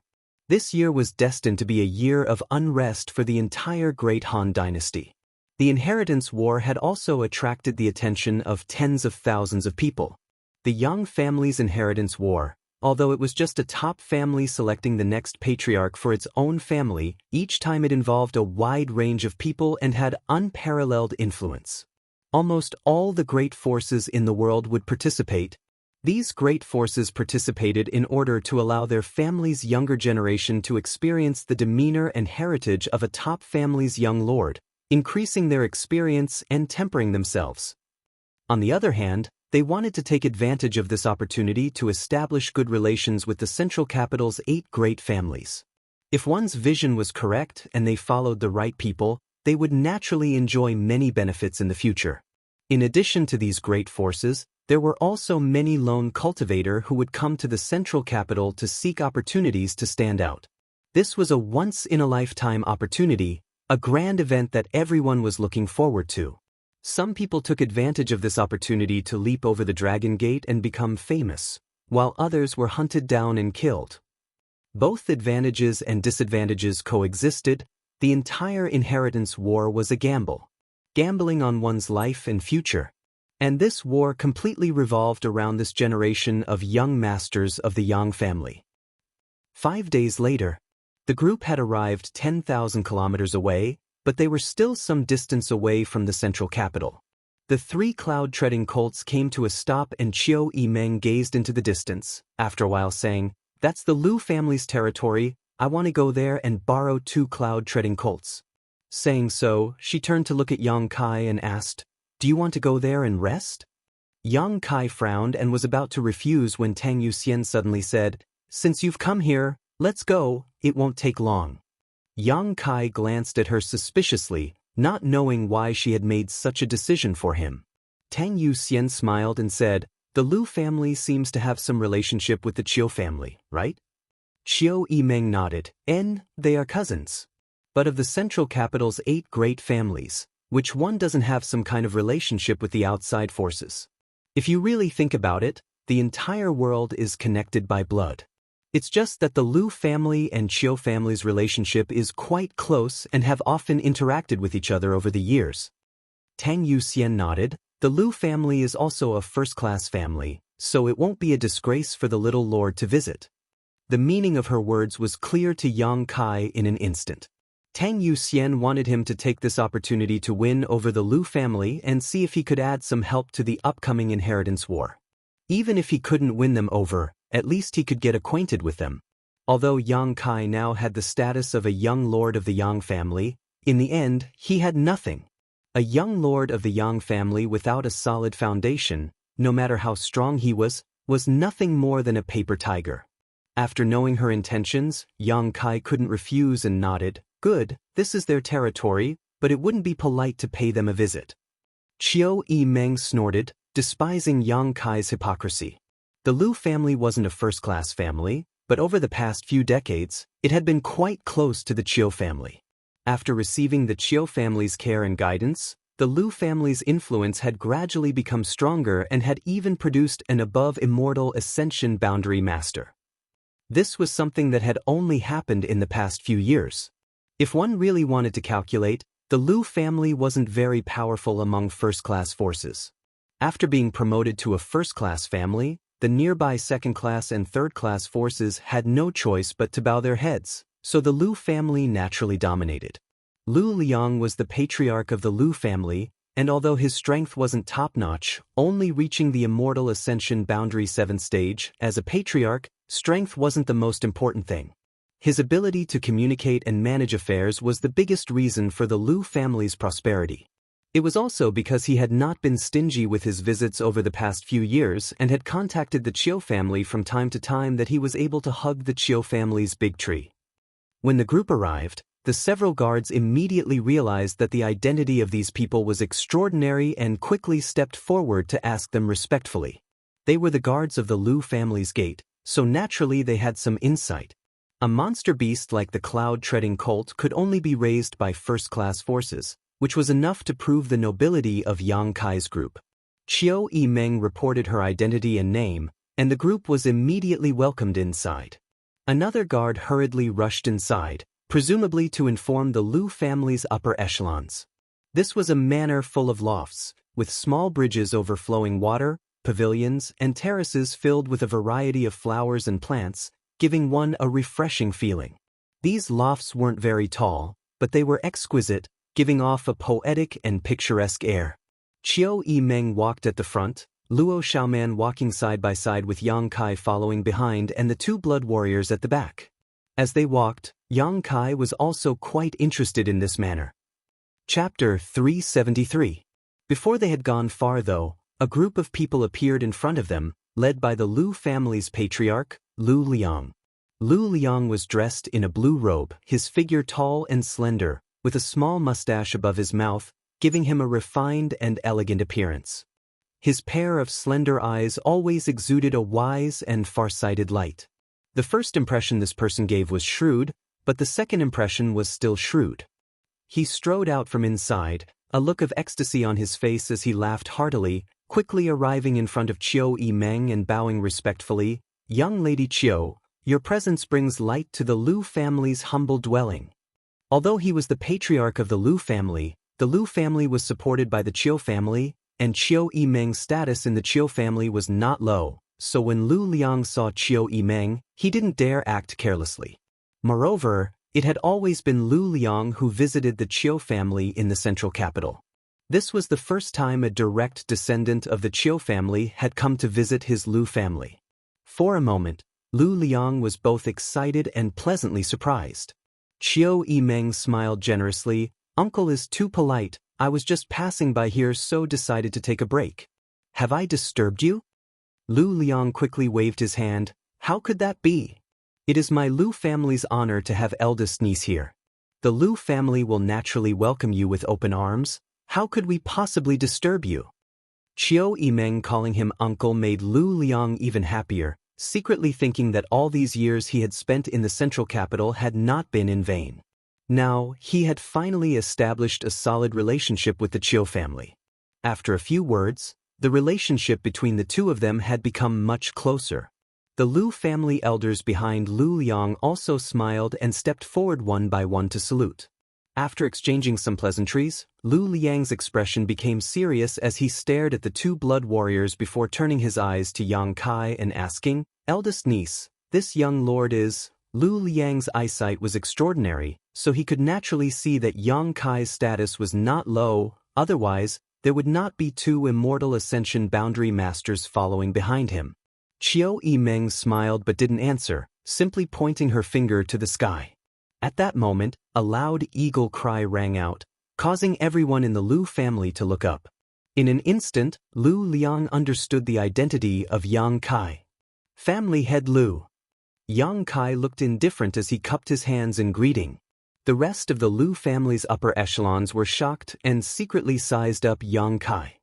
[SPEAKER 1] This year was destined to be a year of unrest for the entire Great Han Dynasty. The inheritance war had also attracted the attention of tens of thousands of people. The Yang family's inheritance war, although it was just a top family selecting the next patriarch for its own family, each time it involved a wide range of people and had unparalleled influence. Almost all the great forces in the world would participate. These great forces participated in order to allow their family's younger generation to experience the demeanor and heritage of a top family's young lord, increasing their experience and tempering themselves. On the other hand, they wanted to take advantage of this opportunity to establish good relations with the central capital's 8 great families. If one's vision was correct and they followed the right people, they would naturally enjoy many benefits in the future. In addition to these great forces, there were also many lone cultivators who would come to the central capital to seek opportunities to stand out. This was a once-in-a-lifetime opportunity, a grand event that everyone was looking forward to. Some people took advantage of this opportunity to leap over the Dragon Gate and become famous, while others were hunted down and killed. Both advantages and disadvantages coexisted. The entire inheritance war was a gamble, gambling on one's life and future. And this war completely revolved around this generation of young masters of the Yang family. 5 days later, the group had arrived 10,000 kilometers away, but they were still some distance away from the central capital. The 3 cloud-treading colts came to a stop and Qiu Yimeng gazed into the distance, after a while saying, "That's the Lu family's territory, I want to go there and borrow 2 cloud-treading colts." Saying so, she turned to look at Yang Kai and asked, "Do you want to go there and rest?" Yang Kai frowned and was about to refuse when Tang Yuxian suddenly said, "Since you've come here, let's go, it won't take long." Yang Kai glanced at her suspiciously, not knowing why she had made such a decision for him. Tang Yuxian smiled and said, "The Lu family seems to have some relationship with the Qiu family, right?" Qiu Yimeng nodded, "And they are cousins. But of the central capital's 8 great families, which one doesn't have some kind of relationship with the outside forces? If you really think about it, the entire world is connected by blood. It's just that the Lu family and Qiu family's relationship is quite close and have often interacted with each other over the years." Tang Yuxian nodded. "The Lu family is also a first-class family, so it won't be a disgrace for the little lord to visit." The meaning of her words was clear to Yang Kai in an instant. Tang Yuxian wanted him to take this opportunity to win over the Lu family and see if he could add some help to the upcoming inheritance war. Even if he couldn't win them over, at least he could get acquainted with them. Although Yang Kai now had the status of a young lord of the Yang family, in the end, he had nothing. A young lord of the Yang family without a solid foundation, no matter how strong he was nothing more than a paper tiger. After knowing her intentions, Yang Kai couldn't refuse and nodded. "Good, this is their territory, but it wouldn't be polite to pay them a visit." Qiu Yimeng snorted, despising Yang Kai's hypocrisy. The Lu family wasn't a first-class family, but over the past few decades, it had been quite close to the Qiu family. After receiving the Qiu family's care and guidance, the Lu family's influence had gradually become stronger and had even produced an above-immortal ascension boundary master. This was something that had only happened in the past few years. If one really wanted to calculate, the Lu family wasn't very powerful among first-class forces. After being promoted to a first-class family, the nearby second-class and third-class forces had no choice but to bow their heads, so the Lu family naturally dominated. Lu Liang was the patriarch of the Lu family, and although his strength wasn't top-notch, only reaching the immortal ascension boundary 7th stage, as a patriarch, strength wasn't the most important thing. His ability to communicate and manage affairs was the biggest reason for the Lu family's prosperity. It was also because he had not been stingy with his visits over the past few years and had contacted the Qiu family from time to time that he was able to hug the Qiu family's big tree. When the group arrived, the several guards immediately realized that the identity of these people was extraordinary and quickly stepped forward to ask them respectfully. They were the guards of the Lu family's gate, so naturally they had some insight. A monster beast like the cloud-treading colt could only be raised by first-class forces, which was enough to prove the nobility of Yang Kai's group. Qiu Yimeng reported her identity and name, and the group was immediately welcomed inside. Another guard hurriedly rushed inside, presumably to inform the Lu family's upper echelons. This was a manor full of lofts, with small bridges overflowing water, pavilions, and terraces filled with a variety of flowers and plants, giving one a refreshing feeling. These lofts weren't very tall, but they were exquisite, giving off a poetic and picturesque air. Qiu Yimeng walked at the front, Luo Xiaoman walking side by side with Yang Kai following behind and the two blood warriors at the back. As they walked, Yang Kai was also quite interested in this manner. Chapter 373. Before they had gone far though, a group of people appeared in front of them, led by the Lu family's patriarch, Lu Liang. Lu Liang was dressed in a blue robe, his figure tall and slender, with a small mustache above his mouth, giving him a refined and elegant appearance. His pair of slender eyes always exuded a wise and far-sighted light. The first impression this person gave was shrewd, but the second impression was still shrewd. He strode out from inside, a look of ecstasy on his face as he laughed heartily, quickly arriving in front of Qiu Yimeng and bowing respectfully. "Young Lady Qiu, your presence brings light to the Lu family's humble dwelling." Although he was the patriarch of the Lu family was supported by the Qiu family, and Qiu Yimeng's status in the Qiu family was not low, so when Lu Liang saw Qiu Yimeng, he didn't dare act carelessly. Moreover, it had always been Lu Liang who visited the Qiu family in the central capital. This was the first time a direct descendant of the Qiu family had come to visit his Lu family. For a moment, Lu Liang was both excited and pleasantly surprised. Qiu Yimeng smiled generously. "Uncle is too polite, I was just passing by here so decided to take a break. Have I disturbed you?" Lu Liang quickly waved his hand. "How could that be? It is my Lu family's honor to have eldest niece here. The Lu family will naturally welcome you with open arms. How could we possibly disturb you?" Qiu Yimeng calling him uncle made Lu Liang even happier, secretly thinking that all these years he had spent in the central capital had not been in vain. Now, he had finally established a solid relationship with the Qiu family. After a few words, the relationship between the two of them had become much closer. The Lu family elders behind Lu Liang also smiled and stepped forward one by one to salute. After exchanging some pleasantries, Lu Liang's expression became serious as he stared at the two blood warriors before turning his eyes to Yang Kai and asking, "Eldest niece, this young lord is..." Lu Liang's eyesight was extraordinary, so he could naturally see that Yang Kai's status was not low, otherwise, there would not be two immortal ascension boundary masters following behind him. Qiu Yimeng smiled but didn't answer, simply pointing her finger to the sky. At that moment, a loud eagle cry rang out, causing everyone in the Lu family to look up. In an instant, Lu Liang understood the identity of Yang Kai. Family head Lu. Yang Kai looked indifferent as he cupped his hands in greeting. The rest of the Lu family's upper echelons were shocked and secretly sized up Yang Kai.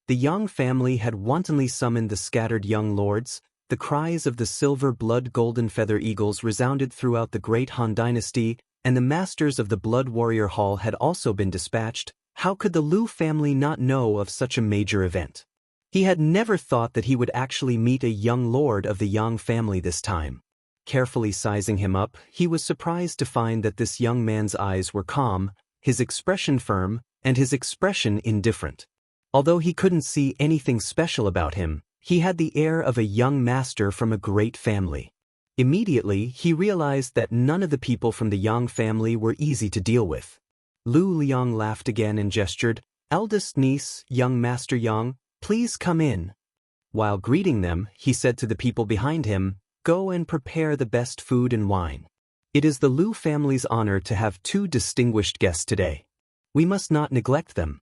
[SPEAKER 1] The Yang family had wantonly summoned the scattered young lords. The cries of the silver-blood golden feather eagles resounded throughout the great Han dynasty, and the masters of the Blood Warrior Hall had also been dispatched. How could the Lu family not know of such a major event? He had never thought that he would actually meet a young lord of the Yang family this time. Carefully sizing him up, he was surprised to find that this young man's eyes were calm, his expression firm, and his expression indifferent. Although he couldn't see anything special about him, he had the air of a young master from a great family. Immediately, he realized that none of the people from the Yang family were easy to deal with. Lu Liang laughed again and gestured, "Eldest niece, young Master Yang, please come in." While greeting them, he said to the people behind him, "Go and prepare the best food and wine. It is the Lu family's honor to have two distinguished guests today. We must not neglect them."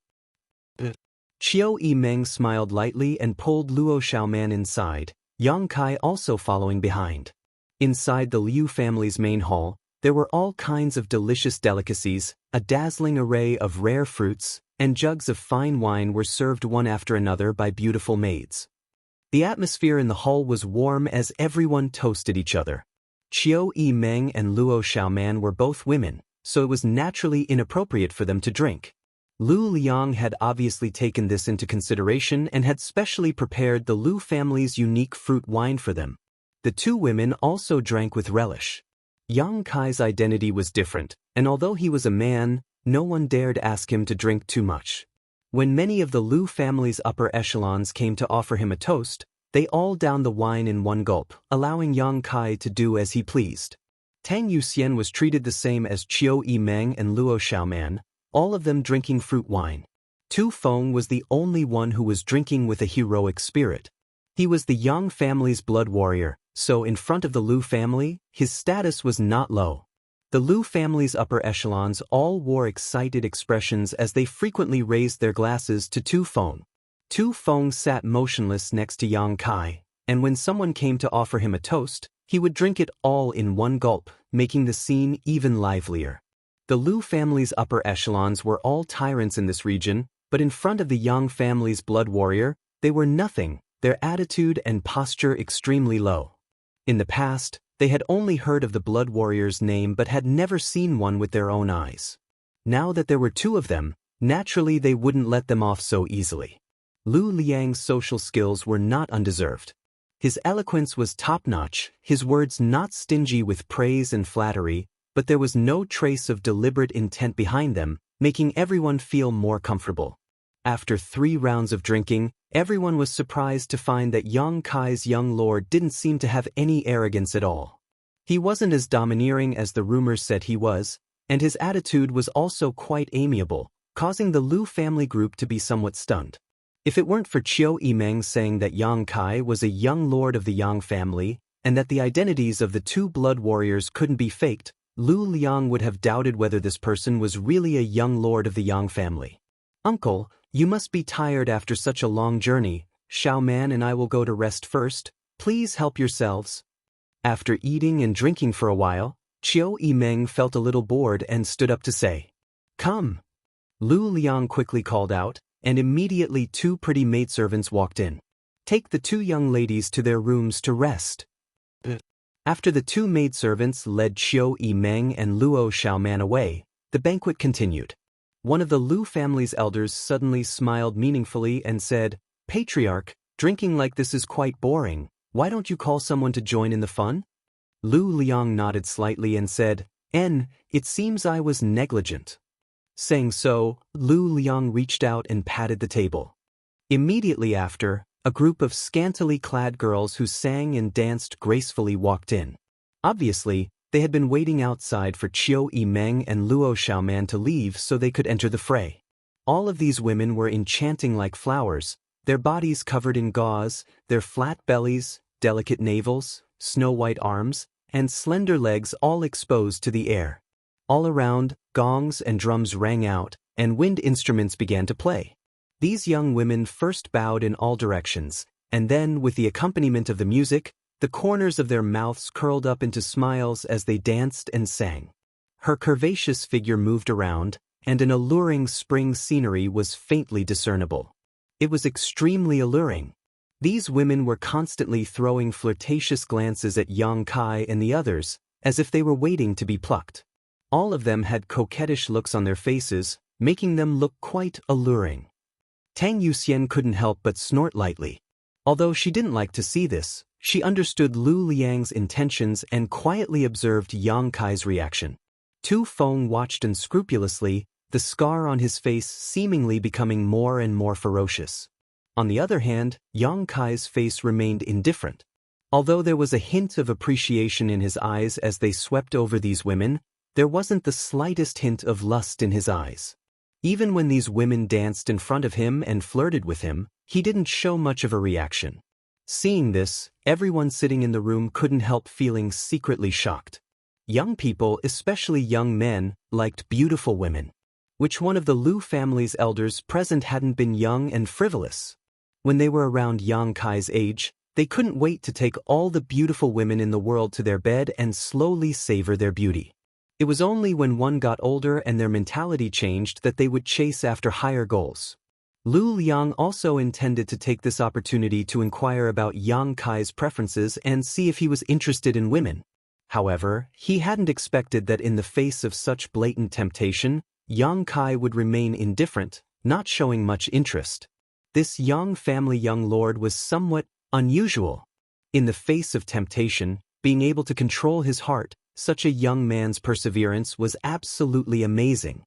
[SPEAKER 1] Qiu Yimeng smiled lightly and pulled Luo Xiaoman inside, Yang Kai also following behind. Inside the Liu family's main hall, there were all kinds of delicious delicacies, a dazzling array of rare fruits, and jugs of fine wine were served one after another by beautiful maids. The atmosphere in the hall was warm as everyone toasted each other. Qiu Yimeng and Luo Xiaoman were both women, so it was naturally inappropriate for them to drink. Lu Liang had obviously taken this into consideration and had specially prepared the Lu family's unique fruit wine for them. The two women also drank with relish. Yang Kai's identity was different, and although he was a man, no one dared ask him to drink too much. When many of the Lu family's upper echelons came to offer him a toast, they all downed the wine in one gulp, allowing Yang Kai to do as he pleased. Tang Yuxian was treated the same as Qiu Yimeng and Luo Xiaoman, all of them drinking fruit wine. Tu Feng was the only one who was drinking with a heroic spirit. He was the Yang family's blood warrior, so in front of the Lu family, his status was not low. The Lu family's upper echelons all wore excited expressions as they frequently raised their glasses to Tu Feng. Tu Feng sat motionless next to Yang Kai, and when someone came to offer him a toast, he would drink it all in one gulp, making the scene even livelier. The Lu family's upper echelons were all tyrants in this region, but in front of the Yang family's blood warrior, they were nothing, their attitude and posture extremely low. In the past, they had only heard of the blood warrior's name but had never seen one with their own eyes. Now that there were two of them, naturally they wouldn't let them off so easily. Lu Liang's social skills were not undeserved. His eloquence was top-notch, his words not stingy with praise and flattery, but there was no trace of deliberate intent behind them, making everyone feel more comfortable. After 3 rounds of drinking, everyone was surprised to find that Yang Kai's young lord didn't seem to have any arrogance at all. He wasn't as domineering as the rumors said he was, and his attitude was also quite amiable, causing the Lu family group to be somewhat stunned. If it weren't for Qiu Yimeng saying that Yang Kai was a young lord of the Yang family, and that the identities of the 2 blood warriors couldn't be faked, Lu Liang would have doubted whether this person was really a young lord of the Yang family. "Uncle, you must be tired after such a long journey. Xiaoman and I will go to rest first. Please help yourselves." After eating and drinking for a while, Qiu Yimeng felt a little bored and stood up to say, "Come." Lu Liang quickly called out, and immediately 2 pretty maidservants walked in. "Take the 2 young ladies to their rooms to rest." After the 2 maidservants led Qiu Yimeng and Luo Xiaoman away, the banquet continued. One of the Lu family's elders suddenly smiled meaningfully and said, "Patriarch, drinking like this is quite boring. Why don't you call someone to join in the fun?" Lu Liang nodded slightly and said, "It seems I was negligent." Saying so, Lu Liang reached out and patted the table. Immediately after, a group of scantily clad girls who sang and danced gracefully walked in. Obviously, they had been waiting outside for Qiu Yimeng and Luo Xiaoman to leave so they could enter the fray. All of these women were enchanting like flowers, their bodies covered in gauze, their flat bellies, delicate navels, snow-white arms, and slender legs all exposed to the air. All around, gongs and drums rang out, and wind instruments began to play. These young women first bowed in all directions, and then, with the accompaniment of the music, the corners of their mouths curled up into smiles as they danced and sang. Her curvaceous figure moved around, and an alluring spring scenery was faintly discernible. It was extremely alluring. These women were constantly throwing flirtatious glances at Yang Kai and the others, as if they were waiting to be plucked. All of them had coquettish looks on their faces, making them look quite alluring. Tang Yuxian couldn't help but snort lightly. Although she didn't like to see this, she understood Lu Liang's intentions and quietly observed Yang Kai's reaction. Tu Feng watched unscrupulously, the scar on his face seemingly becoming more and more ferocious. On the other hand, Yang Kai's face remained indifferent. Although there was a hint of appreciation in his eyes as they swept over these women, there wasn't the slightest hint of lust in his eyes. Even when these women danced in front of him and flirted with him, he didn't show much of a reaction. Seeing this, everyone sitting in the room couldn't help feeling secretly shocked. Young people, especially young men, liked beautiful women. Which one of the Lu family's elders present hadn't been young and frivolous? When they were around Yang Kai's age, they couldn't wait to take all the beautiful women in the world to their bed and slowly savor their beauty. It was only when one got older and their mentality changed that they would chase after higher goals. Lu Liang also intended to take this opportunity to inquire about Yang Kai's preferences and see if he was interested in women. However, he hadn't expected that in the face of such blatant temptation, Yang Kai would remain indifferent, not showing much interest. This Yang family young lord was somewhat unusual. In the face of temptation, being able to control his heart, such a young man's perseverance was absolutely amazing.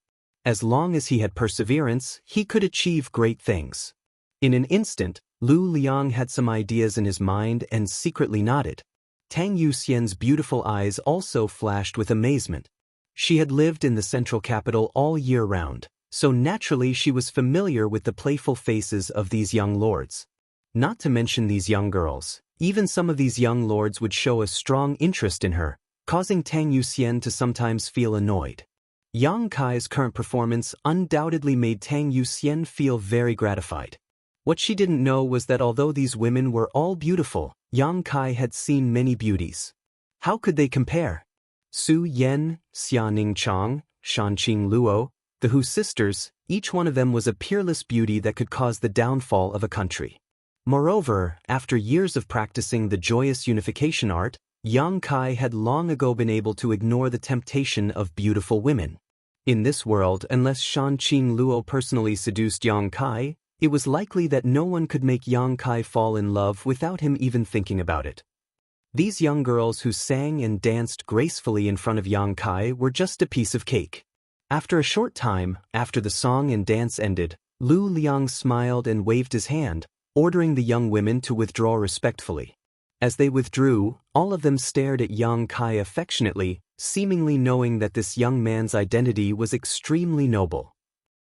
[SPEAKER 1] As long as he had perseverance, he could achieve great things. In an instant, Lu Liang had some ideas in his mind and secretly nodded. Tang Yuxian's beautiful eyes also flashed with amazement. She had lived in the central capital all year round, so naturally she was familiar with the playful faces of these young lords. Not to mention these young girls, even some of these young lords would show a strong interest in her, causing Tang Yuxian to sometimes feel annoyed. Yang Kai's current performance undoubtedly made Tang Yuxian feel very gratified. What she didn't know was that although these women were all beautiful, Yang Kai had seen many beauties. How could they compare? Su Yan, Xianing Chang, Shanqing Luo, the Hu sisters, each one of them was a peerless beauty that could cause the downfall of a country. Moreover, after years of practicing the joyous unification art, Yang Kai had long ago been able to ignore the temptation of beautiful women. In this world, unless Shanqing Luo personally seduced Yang Kai, it was likely that no one could make Yang Kai fall in love without him even thinking about it. These young girls who sang and danced gracefully in front of Yang Kai were just a piece of cake. After a short time, after the song and dance ended, Lu Liang smiled and waved his hand, ordering the young women to withdraw respectfully. As they withdrew, all of them stared at Yang Kai affectionately, seemingly knowing that this young man's identity was extremely noble.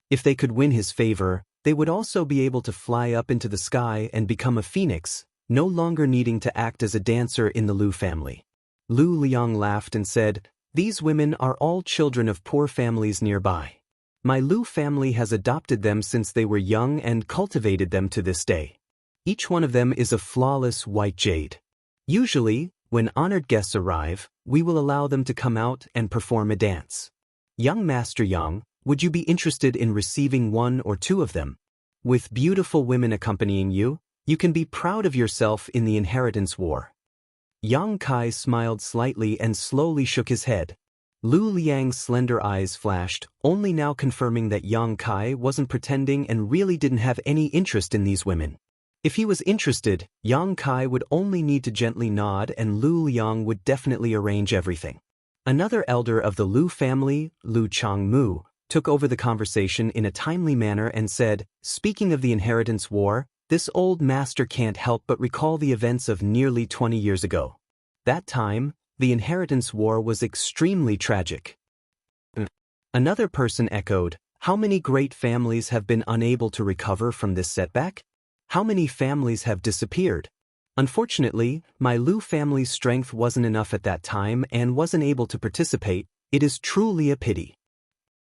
[SPEAKER 1] If they could win his favor, they would also be able to fly up into the sky and become a phoenix, no longer needing to act as a dancer in the Lu family. Lu Liang laughed and said, "These women are all children of poor families nearby. My Lu family has adopted them since they were young and cultivated them to this day. Each one of them is a flawless white jade. Usually, when honored guests arrive, we will allow them to come out and perform a dance. Young Master Yang, would you be interested in receiving one or two of them? With beautiful women accompanying you, you can be proud of yourself in the inheritance war." Yang Kai smiled slightly and slowly shook his head. Lu Liang's slender eyes flashed, only now confirming that Yang Kai wasn't pretending and really didn't have any interest in these women. If he was interested, Yang Kai would only need to gently nod and Lu Liang would definitely arrange everything. Another elder of the Lu family, Lu Changmu, took over the conversation in a timely manner and said, "Speaking of the inheritance war, this old master can't help but recall the events of nearly 20 years ago. That time, the inheritance war was extremely tragic." Another person echoed, "How many great families have been unable to recover from this setback? How many families have disappeared? Unfortunately, my Lu family's strength wasn't enough at that time and wasn't able to participate. It is truly a pity."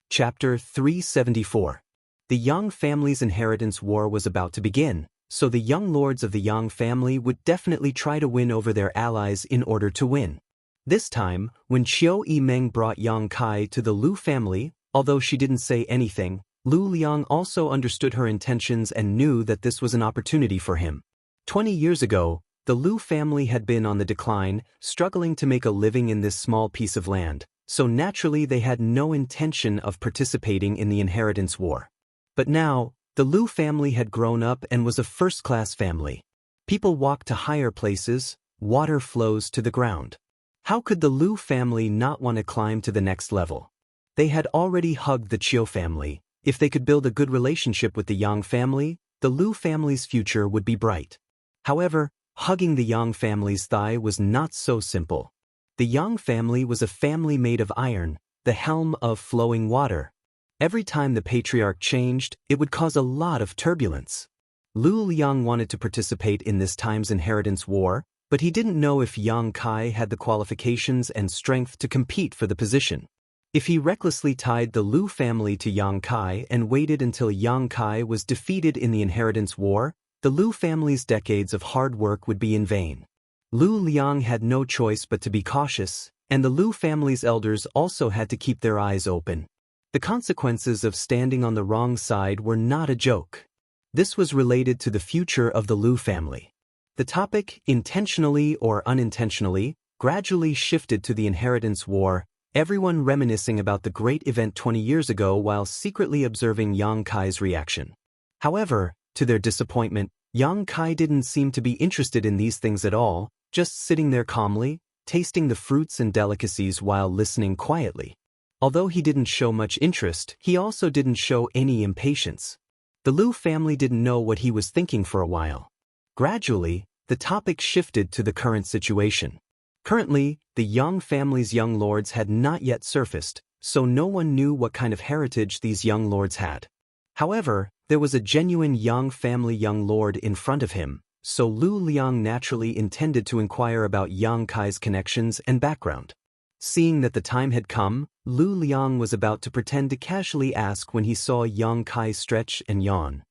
[SPEAKER 1] Chapter 374. The Yang family's inheritance war was about to begin, so the young lords of the Yang family would definitely try to win over their allies in order to win. This time, when Qiu Yimeng brought Yang Kai to the Lu family, although she didn't say anything, Lu Liang also understood her intentions and knew that this was an opportunity for him. 20 years ago, the Lu family had been on the decline, struggling to make a living in this small piece of land, so naturally they had no intention of participating in the inheritance war. But now, the Lu family had grown up and was a first-class family. People walk to higher places, water flows to the ground. How could the Lu family not want to climb to the next level? They had already hugged the Qiu family. If they could build a good relationship with the Yang family, the Lu family's future would be bright. However, hugging the Yang family's thigh was not so simple. The Yang family was a family made of iron, the helm of flowing water. Every time the patriarch changed, it would cause a lot of turbulence. Lu Liang wanted to participate in this time's inheritance war, but he didn't know if Yang Kai had the qualifications and strength to compete for the position. If he recklessly tied the Lu family to Yang Kai and waited until Yang Kai was defeated in the inheritance war, the Lu family's decades of hard work would be in vain. Lu Liang had no choice but to be cautious, and the Lu family's elders also had to keep their eyes open. The consequences of standing on the wrong side were not a joke. This was related to the future of the Lu family. The topic, intentionally or unintentionally, gradually shifted to the inheritance war, everyone reminiscing about the great event 20 years ago while secretly observing Yang Kai's reaction. However, to their disappointment, Yang Kai didn't seem to be interested in these things at all, just sitting there calmly, tasting the fruits and delicacies while listening quietly. Although he didn't show much interest, he also didn't show any impatience. The Lu family didn't know what he was thinking for a while. Gradually, the topic shifted to the current situation. Currently, the Yang family's young lords had not yet surfaced, so no one knew what kind of heritage these young lords had. However, there was a genuine Yang family young lord in front of him, so Lu Liang naturally intended to inquire about Yang Kai's connections and background. Seeing that the time had come, Lu Liang was about to pretend to casually ask when he saw Yang Kai stretch and yawn.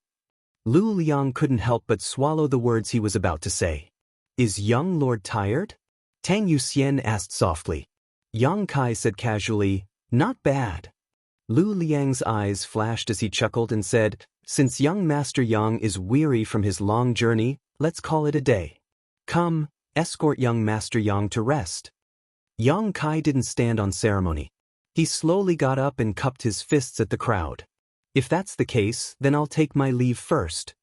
[SPEAKER 1] Lu Liang couldn't help but swallow the words he was about to say. "Is young lord tired?" Tang Yuxian asked softly. Yang Kai said casually, "Not bad." Lu Liang's eyes flashed as he chuckled and said, "Since young Master Yang is weary from his long journey, let's call it a day. Come, escort young Master Yang to rest." Yang Kai didn't stand on ceremony. He slowly got up and cupped his fists at the crowd. "If that's the case, then I'll take my leave first.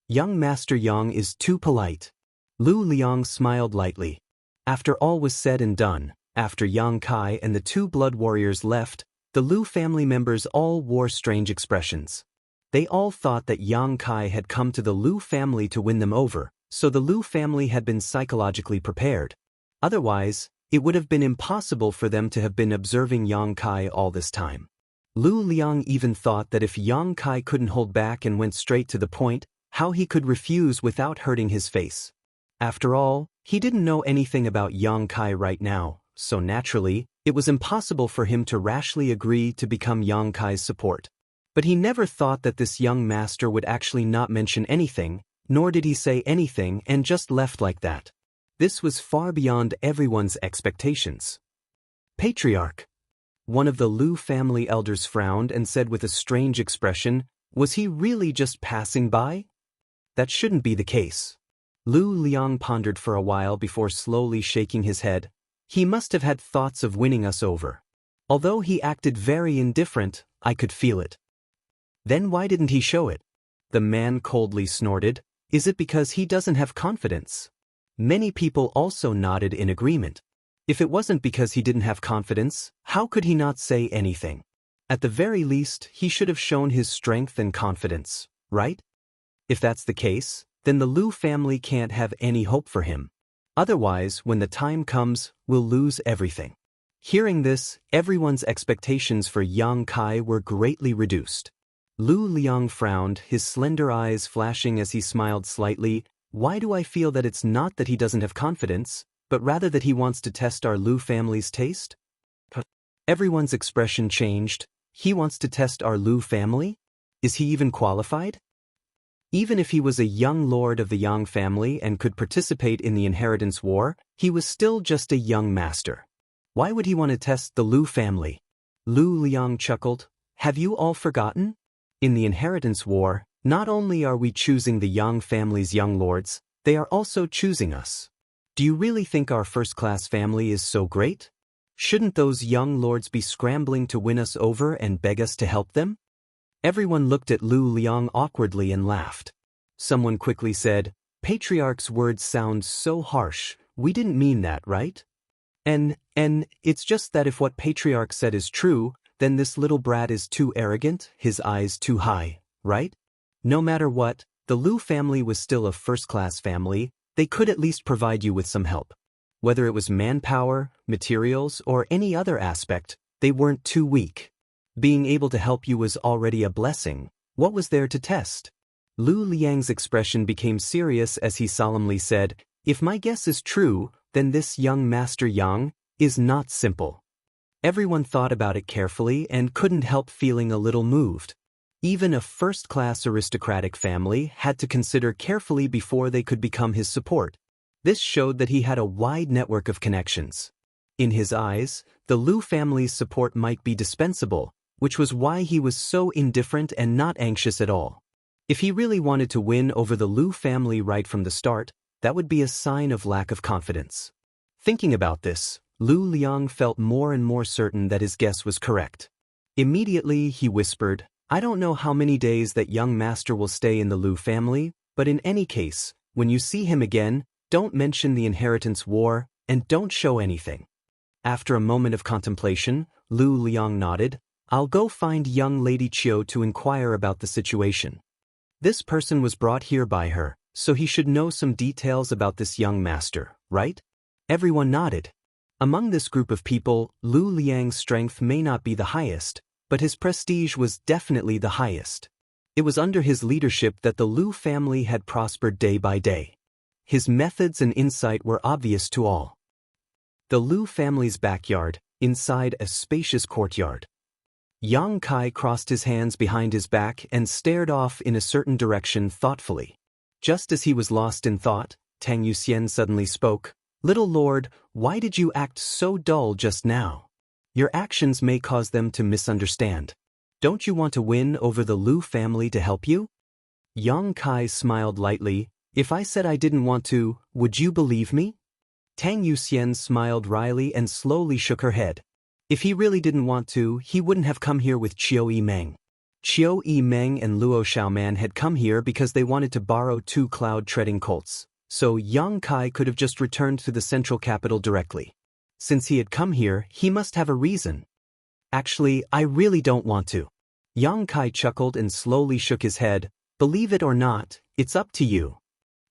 [SPEAKER 1] Young Master Yang is too polite." Lu Liang smiled lightly. After all was said and done, after Yang Kai and the two blood warriors left, the Lu family members all wore strange expressions. They all thought that Yang Kai had come to the Lu family to win them over, so the Lu family had been psychologically prepared. Otherwise, it would have been impossible for them to have been observing Yang Kai all this time. Lu Liang even thought that if Yang Kai couldn't hold back and went straight to the point, how he could refuse without hurting his face. After all, he didn't know anything about Yang Kai right now, so naturally, it was impossible for him to rashly agree to become Yang Kai's support. But he never thought that this young master would actually not mention anything, nor did he say anything and just left like that. This was far beyond everyone's expectations. "Patriarch." One of the Lu family elders frowned and said with a strange expression, "Was he really just passing by? That shouldn't be the case." Lu Liang pondered for a while before slowly shaking his head. "He must have had thoughts of winning us over. Although he acted very indifferent, I could feel it." "Then why didn't he show it?" The man coldly snorted. "Is it because he doesn't have confidence?" Many people also nodded in agreement. If it wasn't because he didn't have confidence, how could he not say anything? At the very least, he should have shown his strength and confidence, right? If that's the case, then the Lu family can't have any hope for him. Otherwise, when the time comes, we'll lose everything. Hearing this, everyone's expectations for Yang Kai were greatly reduced. Lu Liang frowned, his slender eyes flashing as he smiled slightly. "Why do I feel that it's not that he doesn't have confidence, but rather that he wants to test our Lu family's taste?" Everyone's expression changed. He wants to test our Lu family? Is he even qualified? Even if he was a young lord of the Yang family and could participate in the inheritance war, he was still just a young master. Why would he want to test the Lu family? Lu Liang chuckled. "Have you all forgotten? In the inheritance war, not only are we choosing the Yang family's young lords, they are also choosing us. Do you really think our first-class family is so great? Shouldn't those young lords be scrambling to win us over and beg us to help them?" Everyone looked at Lu Liang awkwardly and laughed. Someone quickly said, "Patriarch's words sound so harsh. We didn't mean that, right? And it's just that if what Patriarch said is true, then this little brat is too arrogant, his eyes too high, right? No matter what, the Lu family was still a first-class family. They could at least provide you with some help. Whether it was manpower, materials, or any other aspect, they weren't too weak. Being able to help you was already a blessing. What was there to test?" Lu Liang's expression became serious as he solemnly said, "If my guess is true, then this young Master Yang is not simple." Everyone thought about it carefully and couldn't help feeling a little moved. Even a first-class aristocratic family had to consider carefully before they could become his support. This showed that he had a wide network of connections. In his eyes, the Lu family's support might be dispensable, which was why he was so indifferent and not anxious at all. If he really wanted to win over the Lu family right from the start, that would be a sign of lack of confidence. Thinking about this, Lu Liang felt more and more certain that his guess was correct. Immediately, he whispered, "I don't know how many days that young master will stay in the Lu family, but in any case, when you see him again, don't mention the inheritance war, and don't show anything. After a moment of contemplation, Lu Liang nodded. I'll go find young Lady Chiu to inquire about the situation. This person was brought here by her, so he should know some details about this young master, right? Everyone nodded. Among this group of people, Lu Liang's strength may not be the highest, but his prestige was definitely the highest. It was under his leadership that the Lu family had prospered day by day. His methods and insight were obvious to all. The Lu family's backyard, inside a spacious courtyard. Yang Kai crossed his hands behind his back and stared off in a certain direction thoughtfully. Just as he was lost in thought, Tang Yuxian suddenly spoke. Little Lord, why did you act so dull just now? Your actions may cause them to misunderstand. Don't you want to win over the Lu family to help you? Yang Kai smiled lightly. If I said I didn't want to, would you believe me? Tang Yuxian smiled wryly and slowly shook her head. If he really didn't want to, he wouldn't have come here with Chiu Yimeng. Chiu Yimeng and Luo Xiaoman had come here because they wanted to borrow 2 cloud-treading colts, so Yang Kai could have just returned to the central capital directly. Since he had come here, he must have a reason. Actually, I really don't want to. Yang Kai chuckled and slowly shook his head. Believe it or not, it's up to you.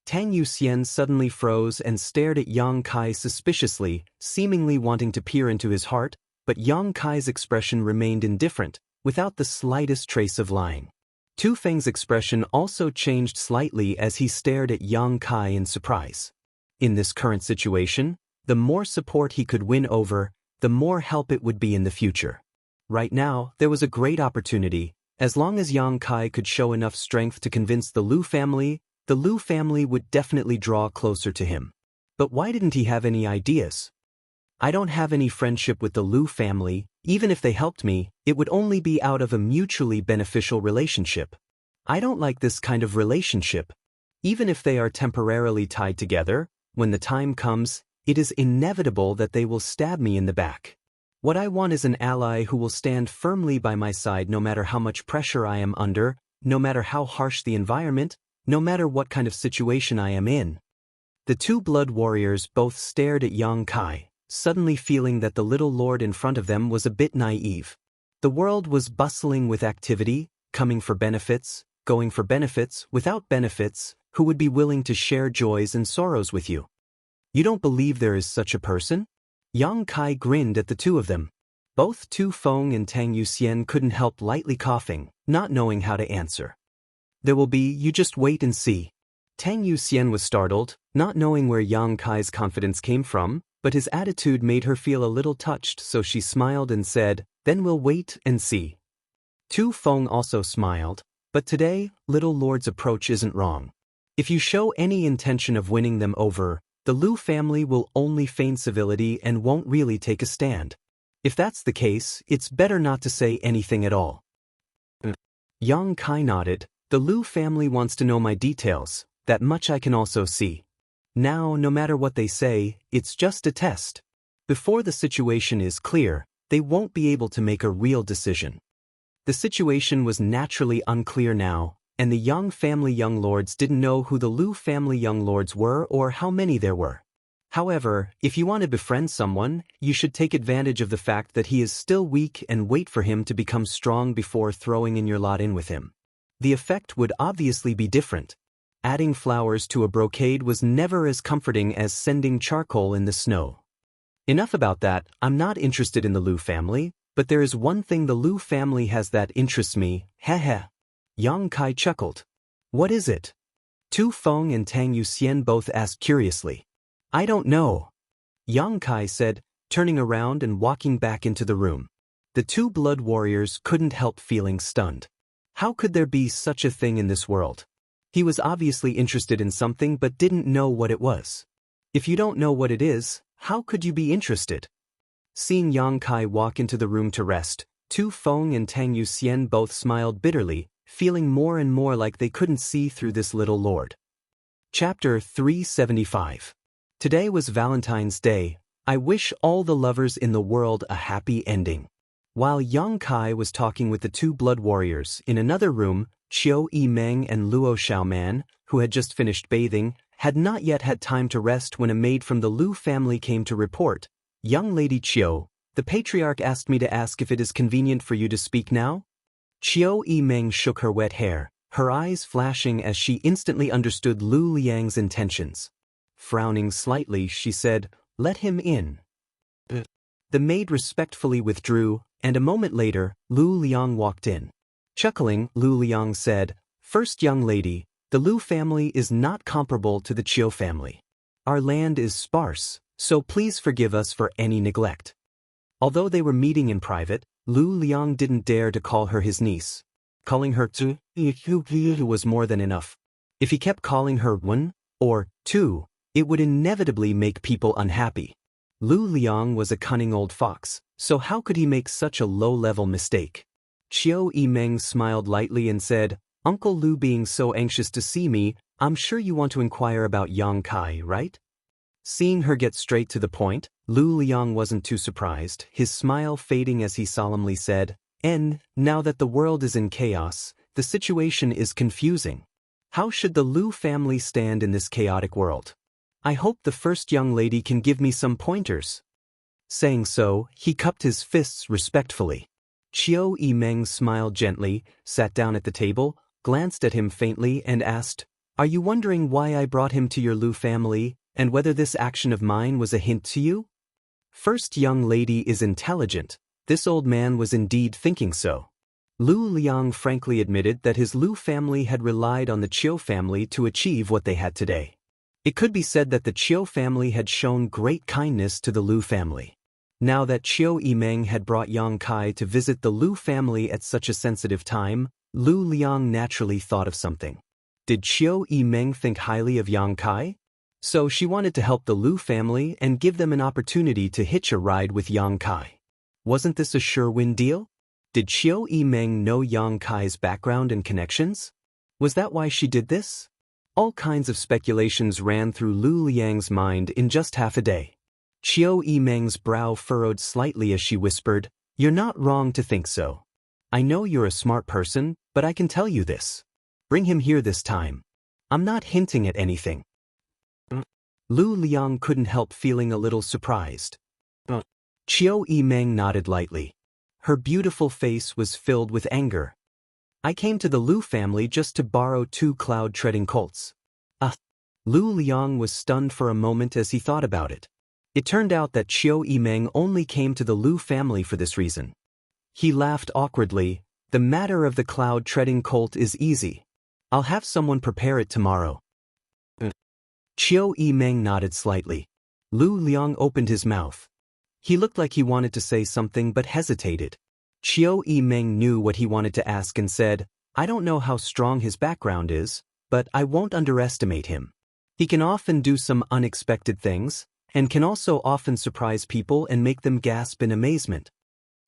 [SPEAKER 1] Tang Yuxian suddenly froze and stared at Yang Kai suspiciously, seemingly wanting to peer into his heart, but Yang Kai's expression remained indifferent, without the slightest trace of lying. Tu Feng's expression also changed slightly as he stared at Yang Kai in surprise. In this current situation, the more support he could win over, the more help it would be in the future. Right now, there was a great opportunity. As long as Yang Kai could show enough strength to convince the Lu family would definitely draw closer to him. But why didn't he have any ideas? I don't have any friendship with the Lu family. Even if they helped me, it would only be out of a mutually beneficial relationship. I don't like this kind of relationship. Even if they are temporarily tied together, when the time comes, it is inevitable that they will stab me in the back. What I want is an ally who will stand firmly by my side no matter how much pressure I am under, no matter how harsh the environment, no matter what kind of situation I am in. The 2 blood warriors both stared at Yang Kai, suddenly feeling that the little lord in front of them was a bit naive. The world was bustling with activity, coming for benefits, going for benefits, without benefits, who would be willing to share joys and sorrows with you. You don't believe there is such a person? Yang Kai grinned at the 2 of them. Both Tu Feng and Tang Yuxian couldn't help lightly coughing, not knowing how to answer. There will be, you just wait and see. Tang Yuxian was startled, not knowing where Yang Kai's confidence came from, but his attitude made her feel a little touched, so she smiled and said, then we'll wait and see. Tu Feng also smiled, but today, little lord's approach isn't wrong. If you show any intention of winning them over, the Lu family will only feign civility and won't really take a stand. If that's the case, it's better not to say anything at all. Yang Kai nodded. The Lu family wants to know my details, that much I can also see. Now, no matter what they say, it's just a test. Before the situation is clear, they won't be able to make a real decision. The situation was naturally unclear now, and the Yang family young lords didn't know who the Lu family young lords were or how many there were. However, if you want to befriend someone, you should take advantage of the fact that he is still weak and wait for him to become strong before throwing in your lot in with him. The effect would obviously be different. Adding flowers to a brocade was never as comforting as sending charcoal in the snow. Enough about that. I'm not interested in the Lu family, but there is one thing the Lu family has that interests me. Heh. Yang Kai chuckled. What is it? Tu Feng and Tang Yuxian both asked curiously. I don't know. Yang Kai said, turning around and walking back into the room. The 2 blood warriors couldn't help feeling stunned. How could there be such a thing in this world? He was obviously interested in something but didn't know what it was. If you don't know what it is, how could you be interested? Seeing Yang Kai walk into the room to rest, Tu Feng and Tang Yuxian both smiled bitterly, feeling more and more like they couldn't see through this little lord. Chapter 375. Today was Valentine's Day. I wish all the lovers in the world a happy ending. While Yang Kai was talking with the 2 blood warriors, in another room, Chiu Yimeng and Luo Xiaoman, who had just finished bathing, had not yet had time to rest when a maid from the Lu family came to report, "Young Lady Chiu, the patriarch asked me to ask if it is convenient for you to speak now?" Chiu Yimeng shook her wet hair, her eyes flashing as she instantly understood Lu Liang's intentions. Frowning slightly, she said, "Let him in." The maid respectfully withdrew, and a moment later, Lu Liang walked in. Chuckling, Lu Liang said, "First, young lady, the Lu family is not comparable to the Chiu family. Our land is sparse, so please forgive us for any neglect." Although they were meeting in private, Lu Liang didn't dare to call her his niece. Calling her Tu was more than enough. If he kept calling her Wen or Tu, it would inevitably make people unhappy. Lu Liang was a cunning old fox, so how could he make such a low-level mistake? Chiu Yimeng smiled lightly and said, "Uncle Lu being so anxious to see me, I'm sure you want to inquire about Yang Kai, right?" Seeing her get straight to the point, Lu Liang wasn't too surprised, his smile fading as he solemnly said, Now that the world is in chaos, the situation is confusing. How should the Lu family stand in this chaotic world? I hope the first young lady can give me some pointers." Saying so, he cupped his fists respectfully. Chiu Yimeng smiled gently, sat down at the table, glanced at him faintly and asked, "Are you wondering why I brought him to your Lu family, and whether this action of mine was a hint to you?" First young lady is intelligent. This old man was indeed thinking so. Lu Liang frankly admitted that his Lu family had relied on the Chiu family to achieve what they had today. It could be said that the Chiu family had shown great kindness to the Lu family. Now that Chiu Yimeng had brought Yang Kai to visit the Lu family at such a sensitive time, Lu Liang naturally thought of something. Did Chiu Yimeng think highly of Yang Kai? So she wanted to help the Lu family and give them an opportunity to hitch a ride with Yang Kai. Wasn't this a sure-win deal? Did Chiu Yimeng know Yang Kai's background and connections? Was that why she did this? All kinds of speculations ran through Lu Liang's mind in just half a day. Chiu Yimeng's brow furrowed slightly as she whispered, "You're not wrong to think so. I know you're a smart person, but I can tell you this. Bring him here this time. I'm not hinting at anything." Lu Liang couldn't help feeling a little surprised. Chiu Yimeng nodded lightly. Her beautiful face was filled with anger. "I came to the Lu family just to borrow 2 cloud-treading colts." Lu Liang was stunned for a moment as he thought about it. It turned out that Chiu Yimeng only came to the Lu family for this reason. He laughed awkwardly. "The matter of the cloud-treading colt is easy. I'll have someone prepare it tomorrow." Chiu Yimeng nodded slightly. Lu Liang opened his mouth. He looked like he wanted to say something but hesitated. Chiu Yimeng knew what he wanted to ask and said, "I don't know how strong his background is, but I won't underestimate him. He can often do some unexpected things, and can also often surprise people and make them gasp in amazement."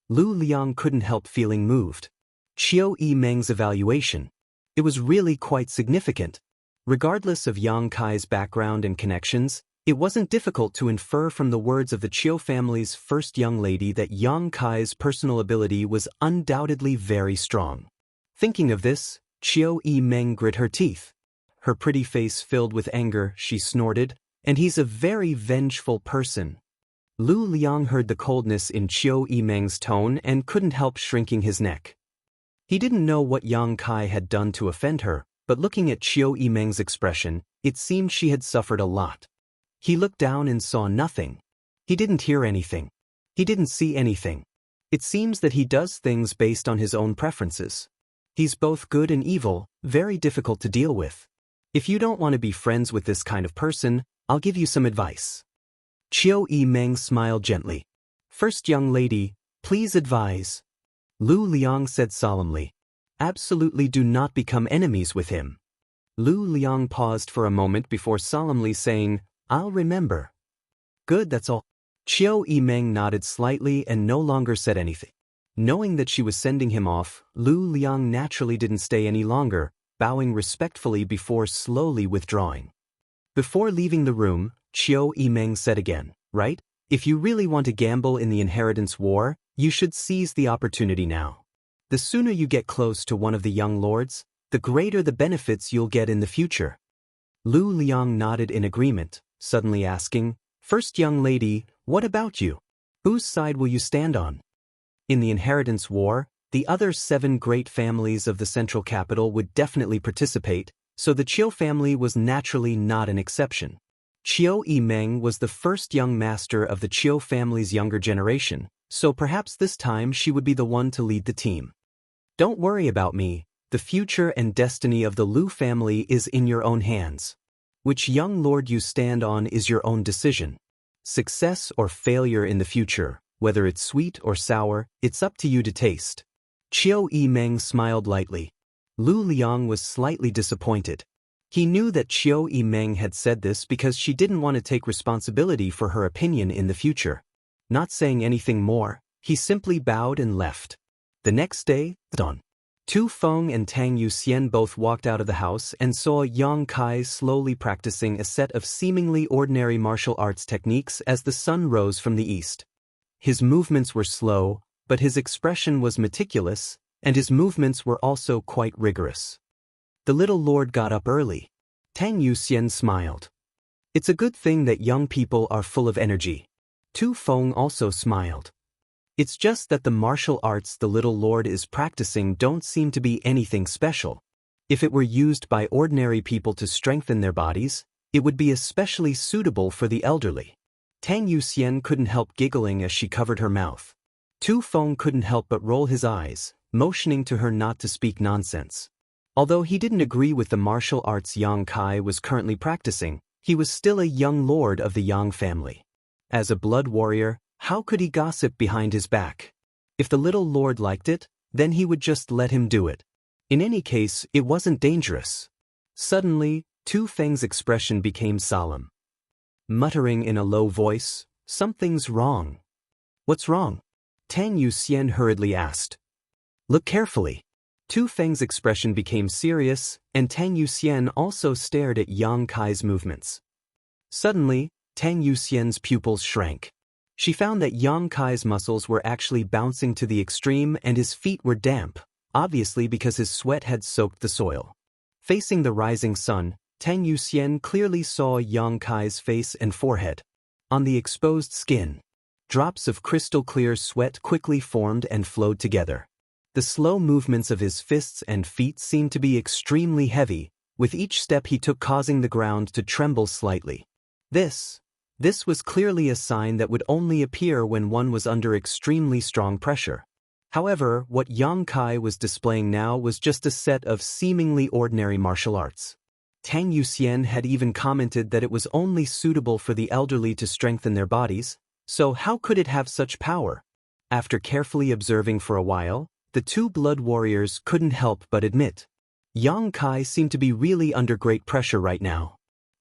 [SPEAKER 1] Lu Liang couldn't help feeling moved. Chiu Yimeng's evaluation. It was really quite significant. Regardless of Yang Kai's background and connections, it wasn't difficult to infer from the words of the Chiu family's first young lady that Yang Kai's personal ability was undoubtedly very strong. Thinking of this, Chiu Yimeng grit her teeth. Her pretty face filled with anger, she snorted, "And he's a very vengeful person." Lu Liang heard the coldness in Chiu Yimeng's tone and couldn't help shrinking his neck. He didn't know what Yang Kai had done to offend her, but looking at Chiu Yimeng's expression, it seemed she had suffered a lot. He looked down and saw nothing. He didn't hear anything. He didn't see anything. It seems that he does things based on his own preferences. He's both good and evil, very difficult to deal with. If you don't want to be friends with this kind of person, I'll give you some advice. Chiu Yimeng smiled gently. "First young lady, please advise." Lu Liang said solemnly, "Absolutely do not become enemies with him." Lu Liang paused for a moment before solemnly saying, "I'll remember." "Good, that's all." Chiu Yimeng nodded slightly and no longer said anything. Knowing that she was sending him off, Lu Liang naturally didn't stay any longer, bowing respectfully before slowly withdrawing. Before leaving the room, Chiu Yimeng said again, "Right? If you really want to gamble in the inheritance war, you should seize the opportunity now. The sooner you get close to one of the young lords, the greater the benefits you'll get in the future." Lu Liang nodded in agreement, suddenly asking, "First young lady, what about you? Whose side will you stand on?" In the inheritance war, the other 7 great families of the central capital would definitely participate, so the Qiu family was naturally not an exception. Qiu Yimeng was the first young master of the Qiu family's younger generation, so perhaps this time she would be the one to lead the team. "Don't worry about me, the future and destiny of the Lu family is in your own hands. Which young lord you stand on is your own decision. Success or failure in the future, whether it's sweet or sour, it's up to you to taste." Qiu Yimeng smiled lightly. Lu Liang was slightly disappointed. He knew that Qiu Yimeng had said this because she didn't want to take responsibility for her opinion in the future. Not saying anything more, he simply bowed and left. The next day, dawn. Tu Feng and Tang Yuxian both walked out of the house and saw Yang Kai slowly practicing a set of seemingly ordinary martial arts techniques as the sun rose from the east. His movements were slow, but his expression was meticulous, and his movements were also quite rigorous. The little lord got up early. Tang Yuxian smiled. "It's a good thing that young people are full of energy." Tu Feng also smiled. "It's just that the martial arts the little lord is practicing don't seem to be anything special. If it were used by ordinary people to strengthen their bodies, it would be especially suitable for the elderly." Tang Yuxian couldn't help giggling as she covered her mouth. Tu Feng couldn't help but roll his eyes, motioning to her not to speak nonsense. Although he didn't agree with the martial arts Yang Kai was currently practicing, he was still a young lord of the Yang family. As a blood warrior, how could he gossip behind his back? If the little lord liked it, then he would just let him do it. In any case, it wasn't dangerous. Suddenly, Tu Feng's expression became solemn. Muttering in a low voice, "Something's wrong." "What's wrong?" Tang Yuxian hurriedly asked. "Look carefully." Tu Feng's expression became serious, and Tang Yuxian also stared at Yang Kai's movements. Suddenly, Tang Yuxian's pupils shrank. She found that Yang Kai's muscles were actually bouncing to the extreme and his feet were damp, obviously because his sweat had soaked the soil. Facing the rising sun, Tang Yuxian clearly saw Yang Kai's face and forehead. On the exposed skin, drops of crystal-clear sweat quickly formed and flowed together. The slow movements of his fists and feet seemed to be extremely heavy, with each step he took causing the ground to tremble slightly. This was clearly a sign that would only appear when one was under extremely strong pressure. However, what Yang Kai was displaying now was just a set of seemingly ordinary martial arts. Tang Yuxian had even commented that it was only suitable for the elderly to strengthen their bodies, so how could it have such power? After carefully observing for a while, the 2 blood warriors couldn't help but admit. Yang Kai seemed to be really under great pressure right now.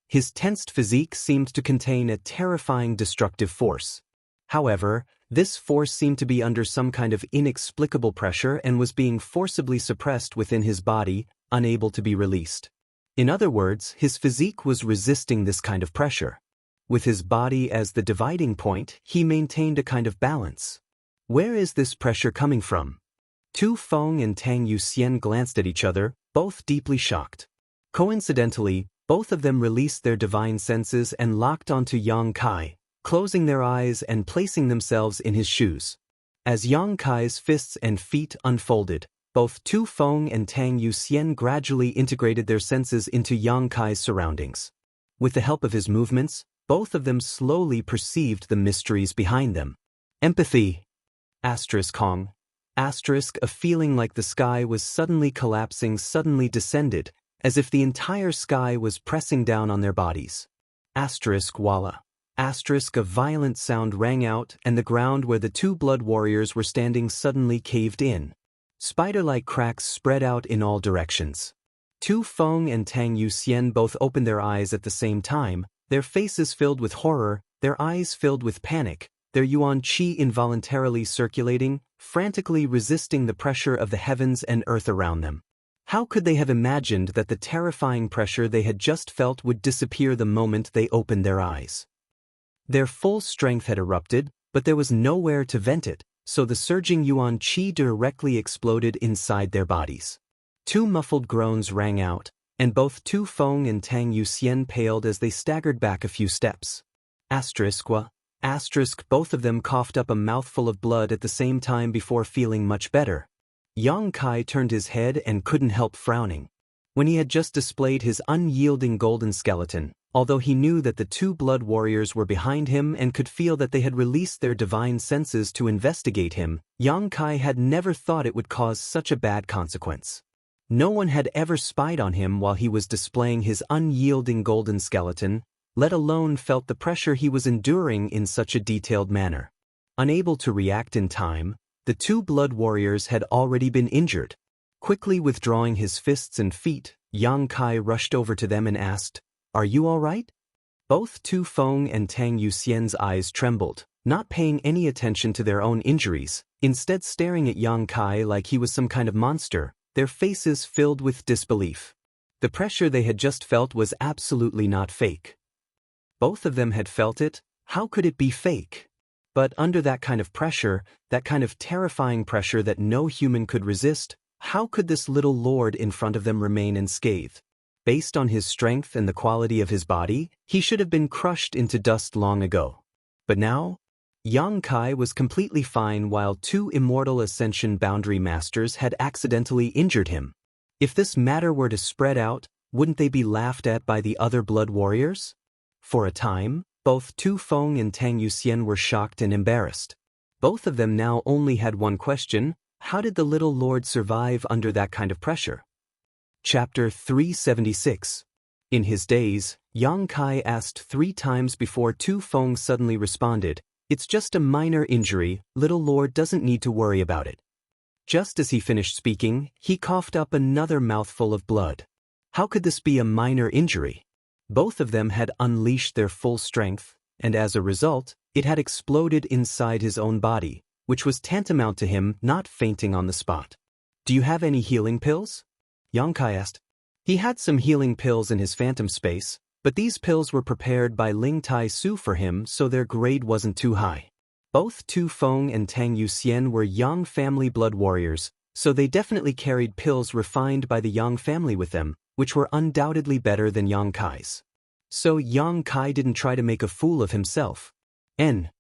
[SPEAKER 1] His tensed physique seemed to contain a terrifying destructive force. However, this force seemed to be under some kind of inexplicable pressure and was being forcibly suppressed within his body, unable to be released. In other words, his physique was resisting this kind of pressure. With his body as the dividing point, he maintained a kind of balance. Where is this pressure coming from? Tu Feng and Tang Yuxian glanced at each other, both deeply shocked. Coincidentally, both of them released their divine senses and locked onto Yang Kai, closing their eyes and placing themselves in his shoes. As Yang Kai's fists and feet unfolded, both Tu Feng and Tang Yuxian gradually integrated their senses into Yang Kai's surroundings. With the help of his movements, both of them slowly perceived the mysteries behind them. Empathy. Kong. A feeling like the sky was suddenly collapsing suddenly descended, as if the entire sky was pressing down on their bodies. Walla. A violent sound rang out and the ground where the 2 blood warriors were standing suddenly caved in. Spider-like cracks spread out in all directions. Tu Feng and Tang Yuxian both opened their eyes at the same time, their faces filled with horror, their eyes filled with panic, their yuan qi involuntarily circulating, frantically resisting the pressure of the heavens and earth around them. How could they have imagined that the terrifying pressure they had just felt would disappear the moment they opened their eyes? Their full strength had erupted, but there was nowhere to vent it, so the surging yuan qi directly exploded inside their bodies. 2 muffled groans rang out, and both Tu Feng and Tang Yuxian paled as they staggered back a few steps. Both of them coughed up a mouthful of blood at the same time before feeling much better. Yang Kai turned his head and couldn't help frowning. When he had just displayed his unyielding golden skeleton, although he knew that the two blood warriors were behind him and could feel that they had released their divine senses to investigate him, Yang Kai had never thought it would cause such a bad consequence. No one had ever spied on him while he was displaying his unyielding golden skeleton, let alone felt the pressure he was enduring in such a detailed manner. Unable to react in time, the two blood warriors had already been injured. Quickly withdrawing his fists and feet, Yang Kai rushed over to them and asked, "Are you all right?" Both Tu Feng and Tang Yuxian's eyes trembled, not paying any attention to their own injuries, instead staring at Yang Kai like he was some kind of monster, their faces filled with disbelief. The pressure they had just felt was absolutely not fake. Both of them had felt it. How could it be fake? But under that kind of pressure, that kind of terrifying pressure that no human could resist, how could this little lord in front of them remain unscathed? Based on his strength and the quality of his body, he should have been crushed into dust long ago. But now, Yang Kai was completely fine while two immortal Ascension Boundary Masters had accidentally injured him. If this matter were to spread out, wouldn't they be laughed at by the other blood warriors? For a time, both Tu Feng and Tang Yuxian were shocked and embarrassed. Both of them now only had one question: how did the little lord survive under that kind of pressure? Chapter 376. In his daze, Yang Kai asked 3 times before Tu Feng suddenly responded, "It's just a minor injury, little lord doesn't need to worry about it." Just as he finished speaking, he coughed up another mouthful of blood. How could this be a minor injury? Both of them had unleashed their full strength, and as a result, it had exploded inside his own body, which was tantamount to him not fainting on the spot. "Do you have any healing pills?" Yang Kai asked. He had some healing pills in his phantom space, but these pills were prepared by Ling Tai Su for him, so their grade wasn't too high. Both Tu Feng and Tang Yuxian were Yang family blood warriors, so they definitely carried pills refined by the Yang family with them, which were undoubtedly better than Yang Kai's. So Yang Kai didn't try to make a fool of himself. Tang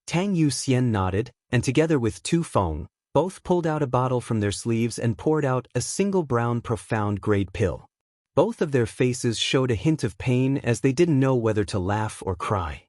[SPEAKER 1] Yuxian nodded, and together with Tu Feng, both pulled out a bottle from their sleeves and poured out a single brown profound grade pill. Both of their faces showed a hint of pain as they didn't know whether to laugh or cry.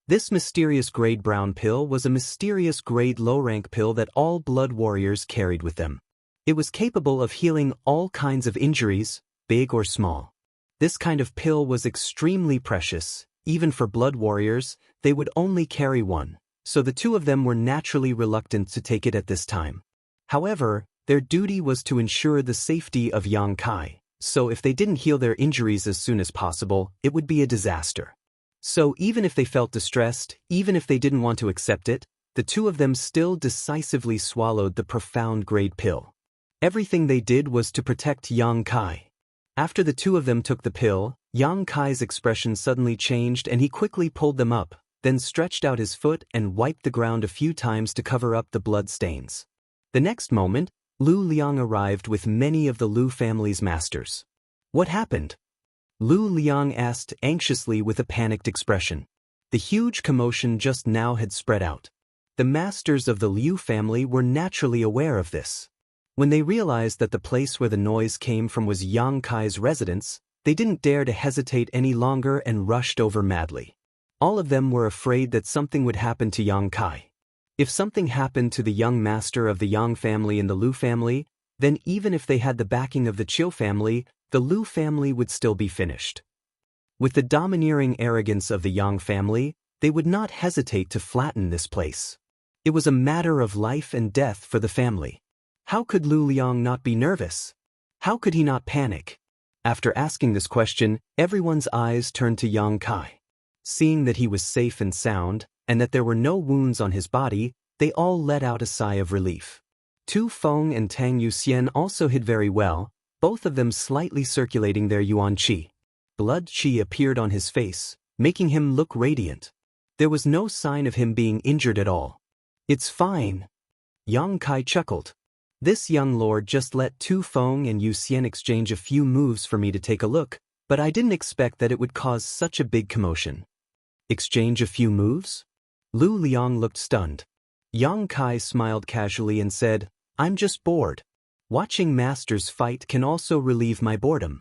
[SPEAKER 1] This mysterious grade brown pill was a mysterious grade low-rank pill that all blood warriors carried with them. It was capable of healing all kinds of injuries, big or small. This kind of pill was extremely precious. Even for blood warriors, they would only carry one, so the two of them were naturally reluctant to take it at this time. However, their duty was to ensure the safety of Yang Kai, so if they didn't heal their injuries as soon as possible, it would be a disaster. So even if they felt distressed, even if they didn't want to accept it, the two of them still decisively swallowed the profound grade pill. Everything they did was to protect Yang Kai. After the two of them took the pill, Yang Kai's expression suddenly changed and he quickly pulled them up, then stretched out his foot and wiped the ground a few times to cover up the blood stains. The next moment, Lu Liang arrived with many of the Lu family's masters. "What happened?" Lu Liang asked anxiously with a panicked expression. The huge commotion just now had spread out. The masters of the Liu family were naturally aware of this. When they realized that the place where the noise came from was Yang Kai's residence, they didn't dare to hesitate any longer and rushed over madly. All of them were afraid that something would happen to Yang Kai. If something happened to the young master of the Yang family and the Lu family, then even if they had the backing of the Chiu family, the Lu family would still be finished. With the domineering arrogance of the Yang family, they would not hesitate to flatten this place. It was a matter of life and death for the family. How could Lu Liang not be nervous? How could he not panic? After asking this question, everyone's eyes turned to Yang Kai. Seeing that he was safe and sound, and that there were no wounds on his body, they all let out a sigh of relief. Tu Feng and Tang Yuxian also hid very well, both of them slightly circulating their yuan qi. Blood qi appeared on his face, making him look radiant. There was no sign of him being injured at all. "It's fine." Yang Kai chuckled. This young lord just let Tu Feng and Yu Xian exchange a few moves for me to take a look, but I didn't expect that it would cause such a big commotion. Exchange a few moves? Lu Liang looked stunned. Yang Kai smiled casually and said, I'm just bored. Watching masters fight can also relieve my boredom.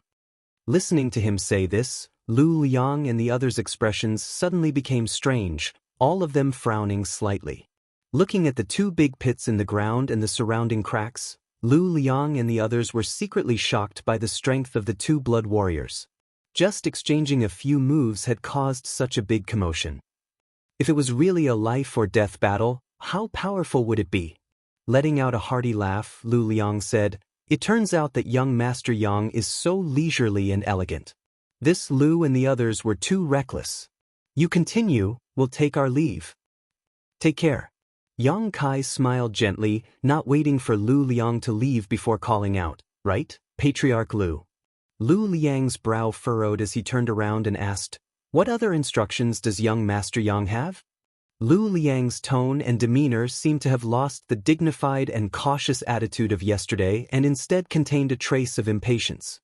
[SPEAKER 1] Listening to him say this, Lu Liang and the others' expressions suddenly became strange, all of them frowning slightly. Looking at the two big pits in the ground and the surrounding cracks, Lu Liang and the others were secretly shocked by the strength of the two blood warriors. Just exchanging a few moves had caused such a big commotion. If it was really a life or death battle, how powerful would it be? Letting out a hearty laugh, Lu Liang said, It turns out that young Master Yang is so leisurely and elegant. This Lu and the others were too reckless. You continue, we'll take our leave. Take care. Yang Kai smiled gently, not waiting for Lu Liang to leave before calling out, Right, Patriarch Lu? Lu Liang's brow furrowed as he turned around and asked, What other instructions does young Master Yang have? Lu Liang's tone and demeanor seemed to have lost the dignified and cautious attitude of yesterday and instead contained a trace of impatience.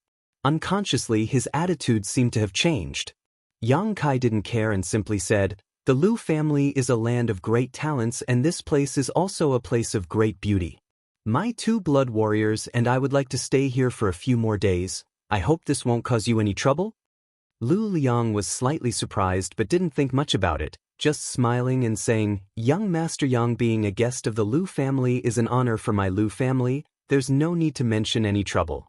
[SPEAKER 1] Unconsciously, his attitude seemed to have changed. Yang Kai didn't care and simply said, The Lu family is a land of great talents and this place is also a place of great beauty. My two blood warriors and I would like to stay here for a few more days. I hope this won't cause you any trouble? Lu Liang was slightly surprised but didn't think much about it, just smiling and saying, Young Master Yang being a guest of the Lu family is an honor for my Lu family, there's no need to mention any trouble.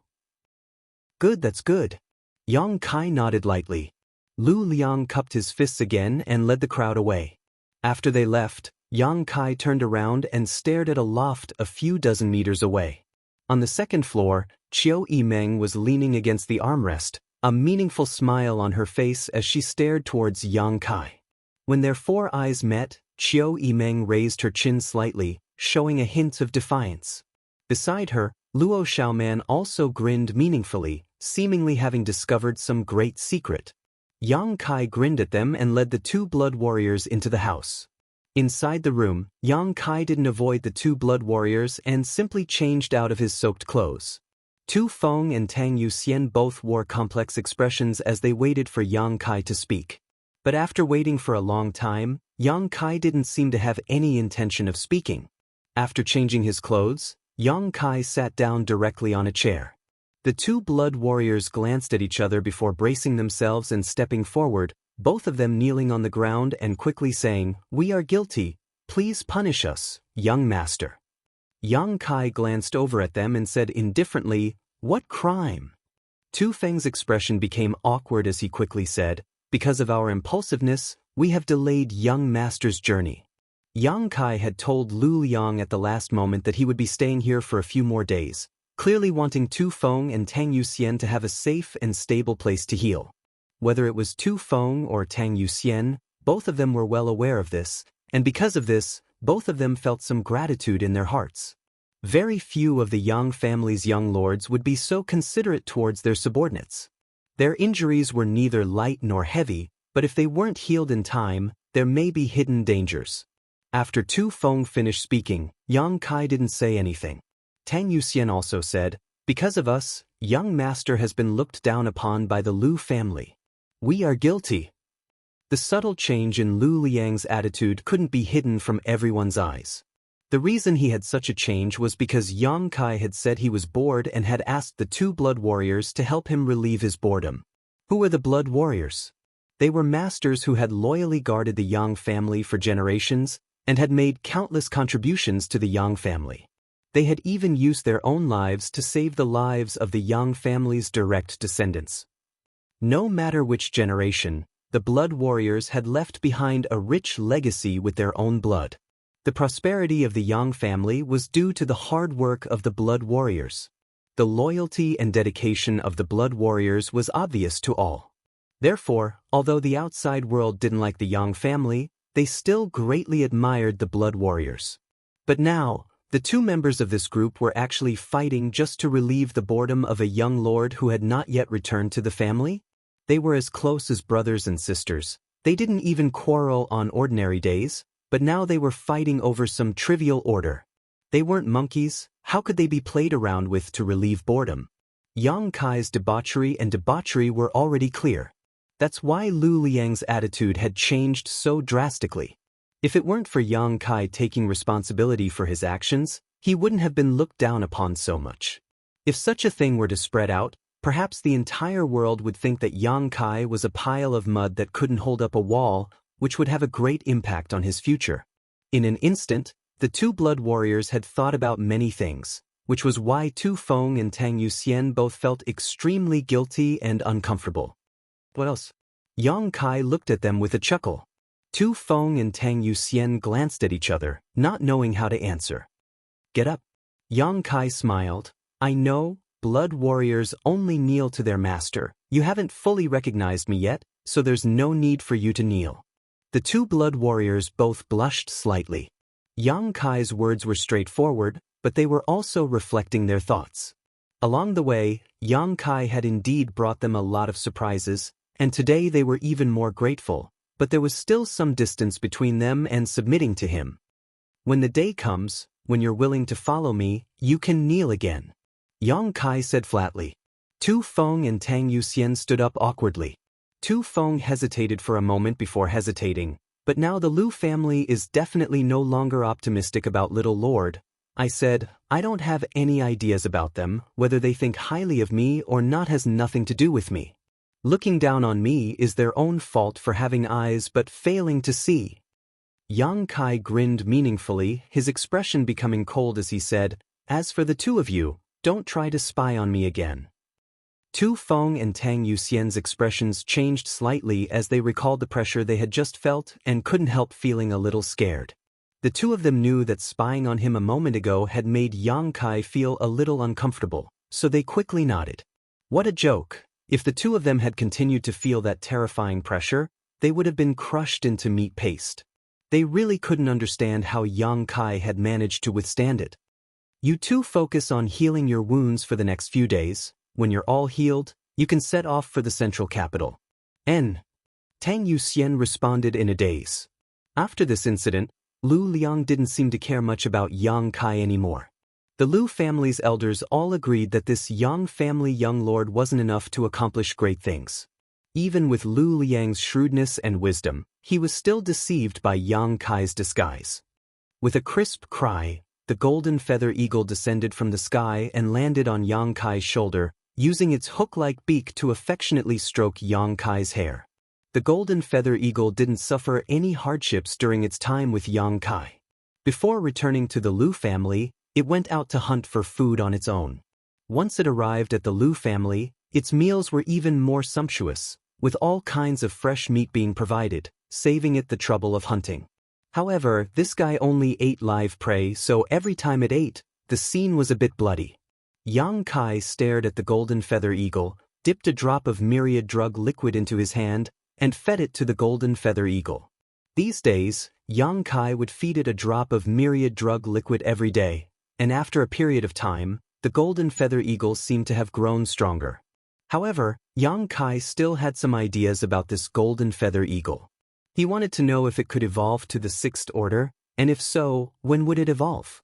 [SPEAKER 1] Good, that's good. Yang Kai nodded lightly. Lu Liang cupped his fists again and led the crowd away. After they left, Yang Kai turned around and stared at a loft a few dozen meters away. On the second floor, Qiu Yimeng was leaning against the armrest, a meaningful smile on her face as she stared towards Yang Kai. When their four eyes met, Qiu Yimeng raised her chin slightly, showing a hint of defiance. Beside her, Luo Xiaoman also grinned meaningfully, seemingly having discovered some great secret. Yang Kai grinned at them and led the two blood warriors into the house. Inside the room, Yang Kai didn't avoid the two blood warriors and simply changed out of his soaked clothes. Tu Feng and Tang Yuxian both wore complex expressions as they waited for Yang Kai to speak. But after waiting for a long time, Yang Kai didn't seem to have any intention of speaking. After changing his clothes, Yang Kai sat down directly on a chair. The two blood warriors glanced at each other before bracing themselves and stepping forward, both of them kneeling on the ground and quickly saying, We are guilty, please punish us, young master. Yang Kai glanced over at them and said indifferently, What crime? Tu Feng's expression became awkward as he quickly said, Because of our impulsiveness, we have delayed young master's journey. Yang Kai had told Lu Liang at the last moment that he would be staying here for a few more days, clearly wanting Tu Feng and Tang Yuxian to have a safe and stable place to heal. Whether it was Tu Feng or Tang Yuxian, both of them were well aware of this, and because of this, both of them felt some gratitude in their hearts. Very few of the Yang family's young lords would be so considerate towards their subordinates. Their injuries were neither light nor heavy, but if they weren't healed in time, there may be hidden dangers. After Tu Feng finished speaking, Yang Kai didn't say anything. Tang Yuxian also said, Because of us, young master has been looked down upon by the Lu family. We are guilty. The subtle change in Lu Liang's attitude couldn't be hidden from everyone's eyes. The reason he had such a change was because Yang Kai had said he was bored and had asked the two blood warriors to help him relieve his boredom. Who were the blood warriors? They were masters who had loyally guarded the Yang family for generations and had made countless contributions to the Yang family. They had even used their own lives to save the lives of the Yang family's direct descendants. No matter which generation, the blood warriors had left behind a rich legacy with their own blood. The prosperity of the Yang family was due to the hard work of the blood warriors. The loyalty and dedication of the blood warriors was obvious to all. Therefore, although the outside world didn't like the Yang family, they still greatly admired the blood warriors. But now, the two members of this group were actually fighting just to relieve the boredom of a young lord who had not yet returned to the family. They were as close as brothers and sisters. They didn't even quarrel on ordinary days, but now they were fighting over some trivial order. They weren't monkeys, how could they be played around with to relieve boredom? Yang Kai's debauchery were already clear. That's why Lu Liang's attitude had changed so drastically. If it weren't for Yang Kai taking responsibility for his actions, he wouldn't have been looked down upon so much. If such a thing were to spread out, perhaps the entire world would think that Yang Kai was a pile of mud that couldn't hold up a wall, which would have a great impact on his future. In an instant, the two blood warriors had thought about many things, which was why Tu Feng and Tang Yuxian both felt extremely guilty and uncomfortable. What else? Yang Kai looked at them with a chuckle. Tu Feng and Tang Yuxian glanced at each other, not knowing how to answer. Get up. Yang Kai smiled. I know, blood warriors only kneel to their master. You haven't fully recognized me yet, so there's no need for you to kneel. The two blood warriors both blushed slightly. Yang Kai's words were straightforward, but they were also reflecting their thoughts. Along the way, Yang Kai had indeed brought them a lot of surprises, and today they were even more grateful, but there was still some distance between them and submitting to him. When the day comes, when you're willing to follow me, you can kneel again. Yang Kai said flatly. Tu Feng and Tang Yuxian stood up awkwardly. Tu Feng hesitated for a moment before hesitating, but now the Lu family is definitely no longer optimistic about little Lord. I said, I don't have any ideas about them, whether they think highly of me or not has nothing to do with me. Looking down on me is their own fault for having eyes but failing to see. Yang Kai grinned meaningfully, his expression becoming cold as he said, As for the two of you, don't try to spy on me again. Tu Feng and Tang Yuxian's expressions changed slightly as they recalled the pressure they had just felt and couldn't help feeling a little scared. The two of them knew that spying on him a moment ago had made Yang Kai feel a little uncomfortable, so they quickly nodded. What a joke! If the two of them had continued to feel that terrifying pressure, they would have been crushed into meat paste. They really couldn't understand how Yang Kai had managed to withstand it. You two focus on healing your wounds for the next few days. When you're all healed, you can set off for the central capital. Tang Yuxian responded in a daze. After this incident, Lu Liang didn't seem to care much about Yang Kai anymore. The Lu family's elders all agreed that this Yang family young lord wasn't enough to accomplish great things. Even with Lu Liang's shrewdness and wisdom, he was still deceived by Yang Kai's disguise. With a crisp cry, the golden feather eagle descended from the sky and landed on Yang Kai's shoulder, using its hook-like beak to affectionately stroke Yang Kai's hair. The golden feather eagle didn't suffer any hardships during its time with Yang Kai. Before returning to the Lu family, it went out to hunt for food on its own. Once it arrived at the Lu family, its meals were even more sumptuous, with all kinds of fresh meat being provided, saving it the trouble of hunting. However, this guy only ate live prey, so every time it ate, the scene was a bit bloody. Yang Kai stared at the golden feather eagle, dipped a drop of myriad drug liquid into his hand, and fed it to the golden feather eagle. These days, Yang Kai would feed it a drop of myriad drug liquid every day, and after a period of time, the golden feather eagle seemed to have grown stronger. However, Yang Kai still had some ideas about this golden feather eagle. He wanted to know if it could evolve to the sixth order, and if so, when would it evolve?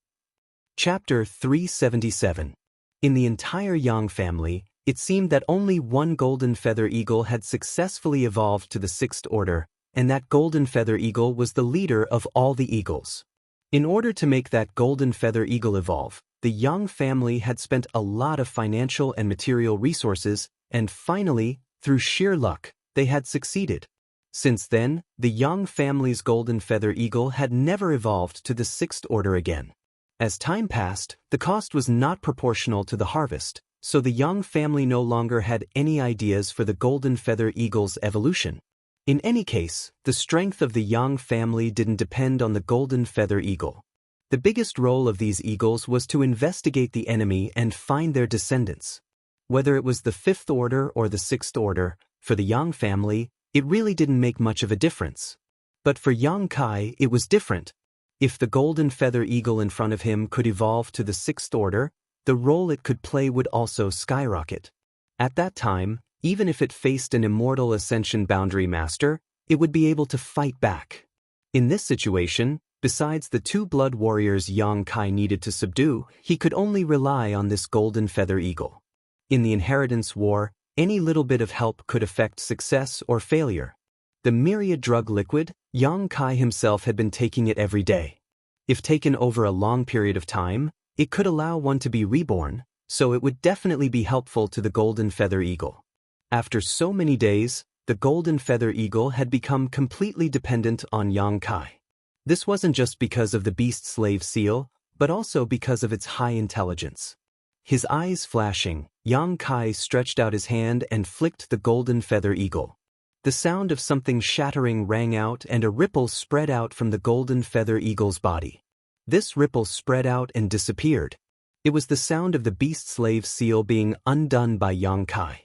[SPEAKER 1] Chapter 377. In the entire Yang family, it seemed that only one golden feather eagle had successfully evolved to the sixth order, and that golden feather eagle was the leader of all the eagles. In order to make that golden feather eagle evolve, the Yang family had spent a lot of financial and material resources, and finally, through sheer luck, they had succeeded. Since then, the Yang family's golden feather eagle had never evolved to the sixth order again. As time passed, the cost was not proportional to the harvest, so the Yang family no longer had any ideas for the golden feather eagle's evolution. In any case, the strength of the Yang family didn't depend on the golden feather eagle. The biggest role of these eagles was to investigate the enemy and find their descendants. Whether it was the fifth order or the sixth order, for the Yang family, it really didn't make much of a difference. But for Yang Kai, it was different. If the golden feather eagle in front of him could evolve to the sixth order, the role it could play would also skyrocket. At that time, even if it faced an immortal ascension boundary master, it would be able to fight back. In this situation, Besides the two blood warriors Yang Kai needed to subdue, he could only rely on this golden feather eagle. In the inheritance war, any little bit of help could affect success or failure. The myriad drug liquid, Yang Kai himself had been taking it every day. If taken over a long period of time, it could allow one to be reborn, so it would definitely be helpful to the golden feather eagle. After so many days, the golden feather eagle had become completely dependent on Yang Kai. This wasn't just because of the beast slave seal, but also because of its high intelligence. His eyes flashing, Yang Kai stretched out his hand and flicked the golden feather eagle. The sound of something shattering rang out and a ripple spread out from the golden feather eagle's body. This ripple spread out and disappeared. It was the sound of the beast slave seal being undone by Yang Kai.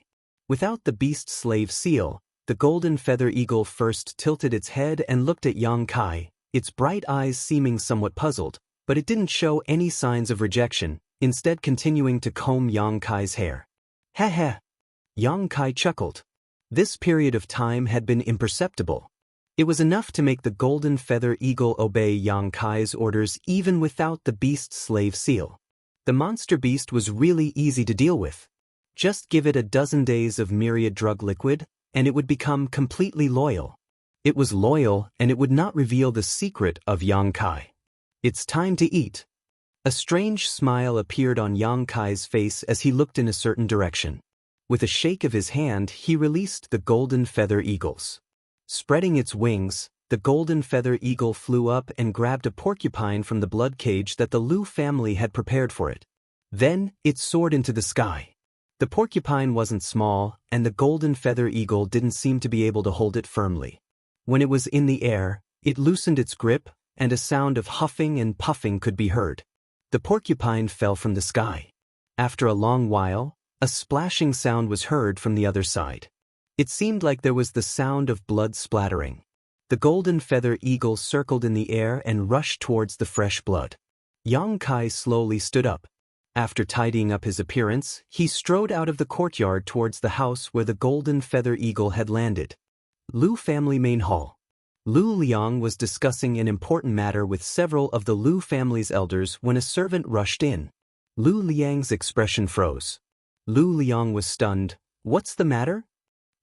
[SPEAKER 1] Without the beast slave seal, the golden feather eagle first tilted its head and looked at Yang Kai, its bright eyes seeming somewhat puzzled, but it didn't show any signs of rejection, instead continuing to comb Yang Kai's hair. "Ha ha!" Yang Kai chuckled. This period of time had been imperceptible. It was enough to make the golden feather eagle obey Yang Kai's orders even without the beast slave seal. The monster beast was really easy to deal with. Just give it a dozen days of myriad drug liquid, and it would become completely loyal. It was loyal, and it would not reveal the secret of Yang Kai. "It's time to eat." A strange smile appeared on Yang Kai's face as he looked in a certain direction. With a shake of his hand, he released the golden feather eagles. Spreading its wings, the golden feather eagle flew up and grabbed a porcupine from the blood cage that the Liu family had prepared for it. Then, it soared into the sky. The porcupine wasn't small, and the golden feather eagle didn't seem to be able to hold it firmly. When it was in the air, it loosened its grip, and a sound of huffing and puffing could be heard. The porcupine fell from the sky. After a long while, a splashing sound was heard from the other side. It seemed like there was the sound of blood splattering. The golden feather eagle circled in the air and rushed towards the fresh blood. Yang Kai slowly stood up. After tidying up his appearance, he strode out of the courtyard towards the house where the golden feather eagle had landed. Liu family main hall. Liu Liang was discussing an important matter with several of the Liu family's elders when a servant rushed in. Liu Liang's expression froze. Liu Liang was stunned. "What's the matter?"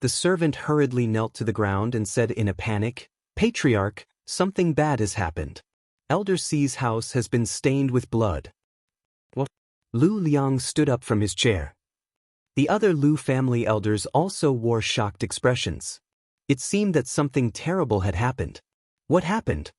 [SPEAKER 1] The servant hurriedly knelt to the ground and said in a panic, "Patriarch, something bad has happened. Elder C's house has been stained with blood." "What?" Liu Liang stood up from his chair. The other Liu family elders also wore shocked expressions. It seemed that something terrible had happened. What happened?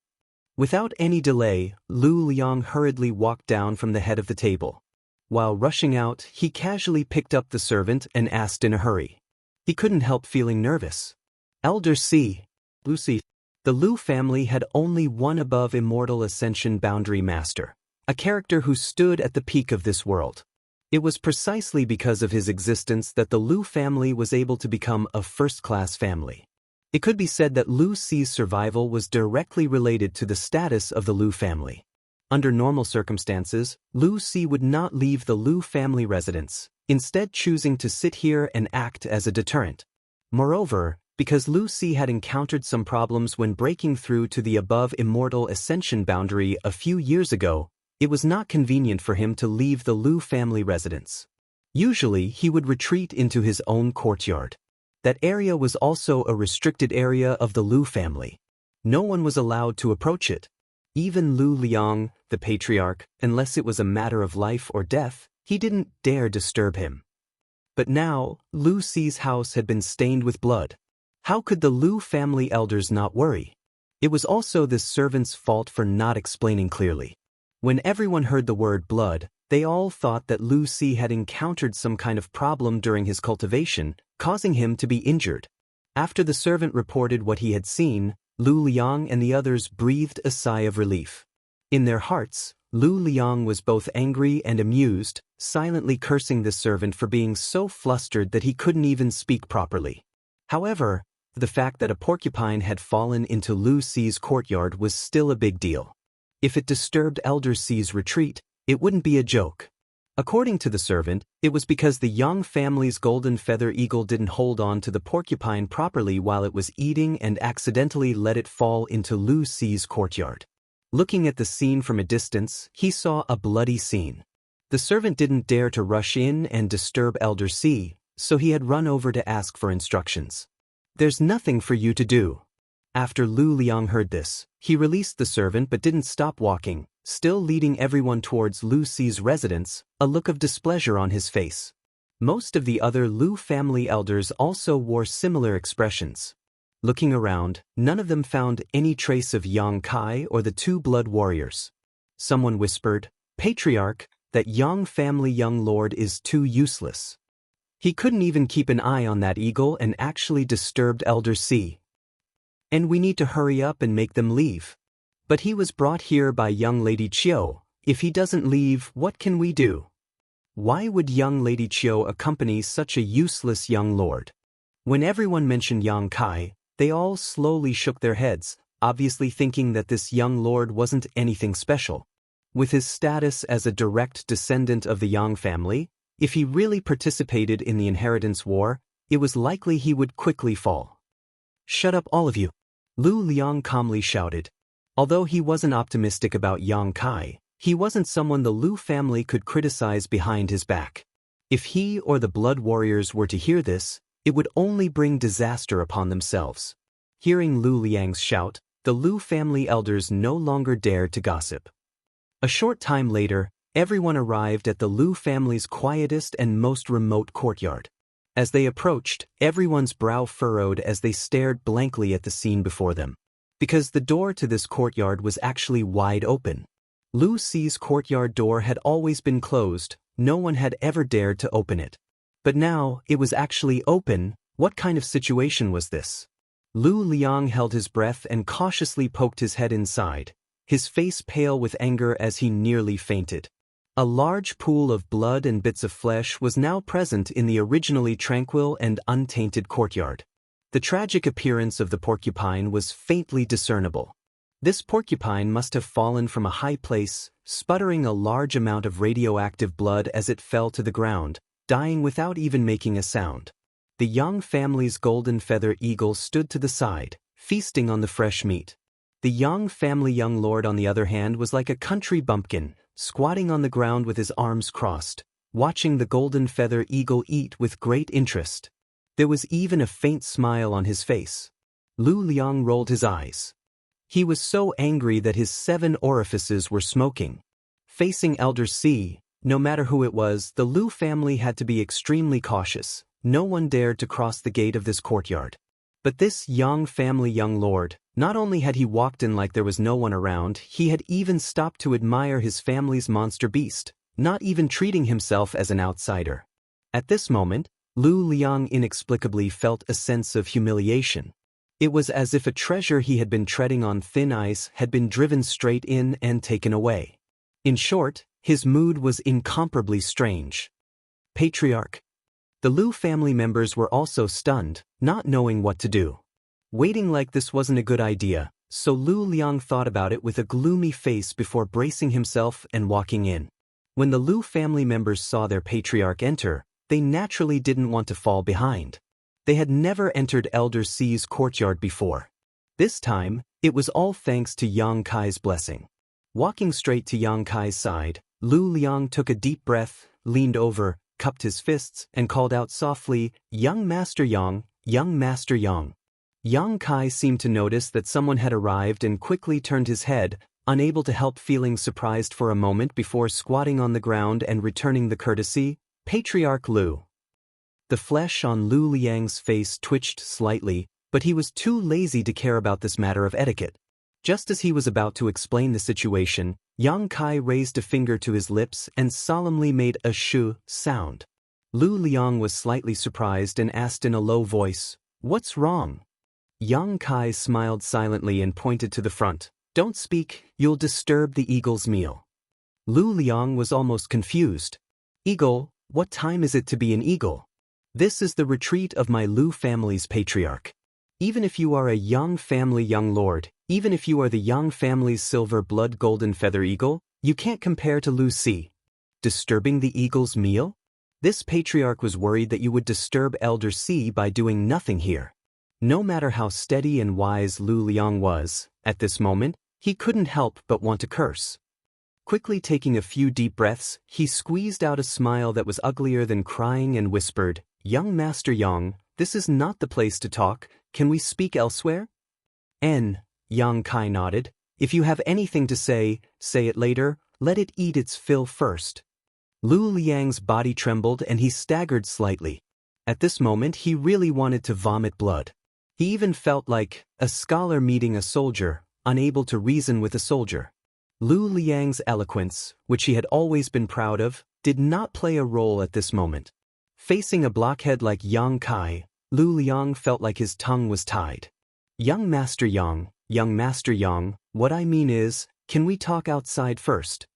[SPEAKER 1] Without any delay, Liu Liang hurriedly walked down from the head of the table. While rushing out, he casually picked up the servant and asked in a hurry. He couldn't help feeling nervous. "Elder C. Lucy." The Liu family had only one above immortal ascension boundary master, a character who stood at the peak of this world. It was precisely because of his existence that the Liu family was able to become a first-class family. It could be said that Liu C's survival was directly related to the status of the Liu family. Under normal circumstances, Liu C would not leave the Liu family residence, instead choosing to sit here and act as a deterrent. Moreover, because Liu C had encountered some problems when breaking through to the above immortal ascension boundary a few years ago, it was not convenient for him to leave the Liu family residence. Usually, he would retreat into his own courtyard. That area was also a restricted area of the Liu family. No one was allowed to approach it. Even Liu Liang, the patriarch, unless it was a matter of life or death, he didn't dare disturb him. But now, Liu C's house had been stained with blood. How could the Liu family elders not worry? It was also this servant's fault for not explaining clearly. When everyone heard the word blood, they all thought that Liu C had encountered some kind of problem during his cultivation, causing him to be injured. After the servant reported what he had seen, Liu Liang and the others breathed a sigh of relief. In their hearts, Liu Liang was both angry and amused, silently cursing the servant for being so flustered that he couldn't even speak properly. However, the fact that a porcupine had fallen into Liu C's courtyard was still a big deal. If it disturbed Elder C's retreat, it wouldn't be a joke. According to the servant, it was because the Yang family's golden feather eagle didn't hold on to the porcupine properly while it was eating and accidentally let it fall into Liu C's courtyard. Looking at the scene from a distance, he saw a bloody scene. The servant didn't dare to rush in and disturb Elder C, so he had run over to ask for instructions. "There's nothing for you to do." After Lu Liang heard this, he released the servant but didn't stop walking, still leading everyone towards Lu Ci's residence, a look of displeasure on his face. Most of the other Lu family elders also wore similar expressions. Looking around, none of them found any trace of Yang Kai or the two blood warriors. Someone whispered, "Patriarch, that Yang family young lord is too useless. He couldn't even keep an eye on that eagle and actually disturbed Elder C. And we need to hurry up and make them leave. But he was brought here by young Lady Chiu. If he doesn't leave, what can we do? Why would young Lady Chiu accompany such a useless young lord?" When everyone mentioned Yang Kai, they all slowly shook their heads, obviously thinking that this young lord wasn't anything special. With his status as a direct descendant of the Yang family, if he really participated in the inheritance war, it was likely he would quickly fall. "Shut up, all of you," Lu Liang calmly shouted. Although he wasn't optimistic about Yang Kai, he wasn't someone the Lu family could criticize behind his back. If he or the blood warriors were to hear this, it would only bring disaster upon themselves. Hearing Lu Liang's shout, the Lu family elders no longer dared to gossip. A short time later, everyone arrived at the Lu family's quietest and most remote courtyard. As they approached, everyone's brow furrowed as they stared blankly at the scene before them. Because the door to this courtyard was actually wide open. Lu Ci's courtyard door had always been closed, no one had ever dared to open it. But now, it was actually open. What kind of situation was this? Lu Liang held his breath and cautiously poked his head inside, his face pale with anger as he nearly fainted. A large pool of blood and bits of flesh was now present in the originally tranquil and untainted courtyard. The tragic appearance of the porcupine was faintly discernible. This porcupine must have fallen from a high place, sputtering a large amount of radioactive blood as it fell to the ground, dying without even making a sound. The Yang family's golden feather eagle stood to the side, feasting on the fresh meat. The Yang family young lord, on the other hand, was like a country bumpkin, squatting on the ground with his arms crossed, watching the golden feather eagle eat with great interest. There was even a faint smile on his face. Lu Liang rolled his eyes. He was so angry that his 7 orifices were smoking. Facing Elder C, no matter who it was, the Lu family had to be extremely cautious. No one dared to cross the gate of this courtyard. But this Yang family young lord, not only had he walked in like there was no one around, he had even stopped to admire his family's monster beast, not even treating himself as an outsider. At this moment, Lu Liang inexplicably felt a sense of humiliation. It was as if a treasure he had been treading on thin ice had been driven straight in and taken away. In short, his mood was incomparably strange. "Patriarch." The Lu family members were also stunned, not knowing what to do. Waiting like this wasn't a good idea, so Lu Liang thought about it with a gloomy face before bracing himself and walking in. When the Lu family members saw their patriarch enter, they naturally didn't want to fall behind. They had never entered Elder C's courtyard before. This time, it was all thanks to Yang Kai's blessing. Walking straight to Yang Kai's side, Lu Liang took a deep breath, leaned over, cupped his fists, and called out softly, "Young Master Yang, young Master Yang." Yang Kai seemed to notice that someone had arrived and quickly turned his head, unable to help feeling surprised for a moment before squatting on the ground and returning the courtesy. "Patriarch Lu." The flesh on Lu Liang's face twitched slightly, but he was too lazy to care about this matter of etiquette. Just as he was about to explain the situation, Yang Kai raised a finger to his lips and solemnly made a shu sound. Lu Liang was slightly surprised and asked in a low voice, "What's wrong?" Yang Kai smiled silently and pointed to the front. "Don't speak, you'll disturb the eagle's meal." Lu Liang was almost confused. "Eagle? What time is it to be an eagle? This is the retreat of my Lu family's patriarch. Even if you are a Yang family young lord, even if you are the Yang family's silver blood golden feather eagle, you can't compare to Lu C. Disturbing the eagle's meal? This patriarch was worried that you would disturb Elder C by doing nothing here. No matter how steady and wise Lu Liang was, at this moment, He couldn't help but want to curse. Quickly taking a few deep breaths, he squeezed out a smile that was uglier than crying and whispered, "Young Master Yang, this is not the place to talk, can we speak elsewhere?" Yang Kai nodded. "If you have anything to say it later, let it eat its fill first." Lu Liang's body trembled and he staggered slightly. At this moment he really wanted to vomit blood. He even felt like a scholar meeting a soldier, unable to reason with a soldier. Lu Liang's eloquence, which he had always been proud of, did not play a role at this moment. Facing a blockhead like Yang Kai, Lu Liang felt like his tongue was tied. Young Master Yang, what I mean is, can we talk outside first?"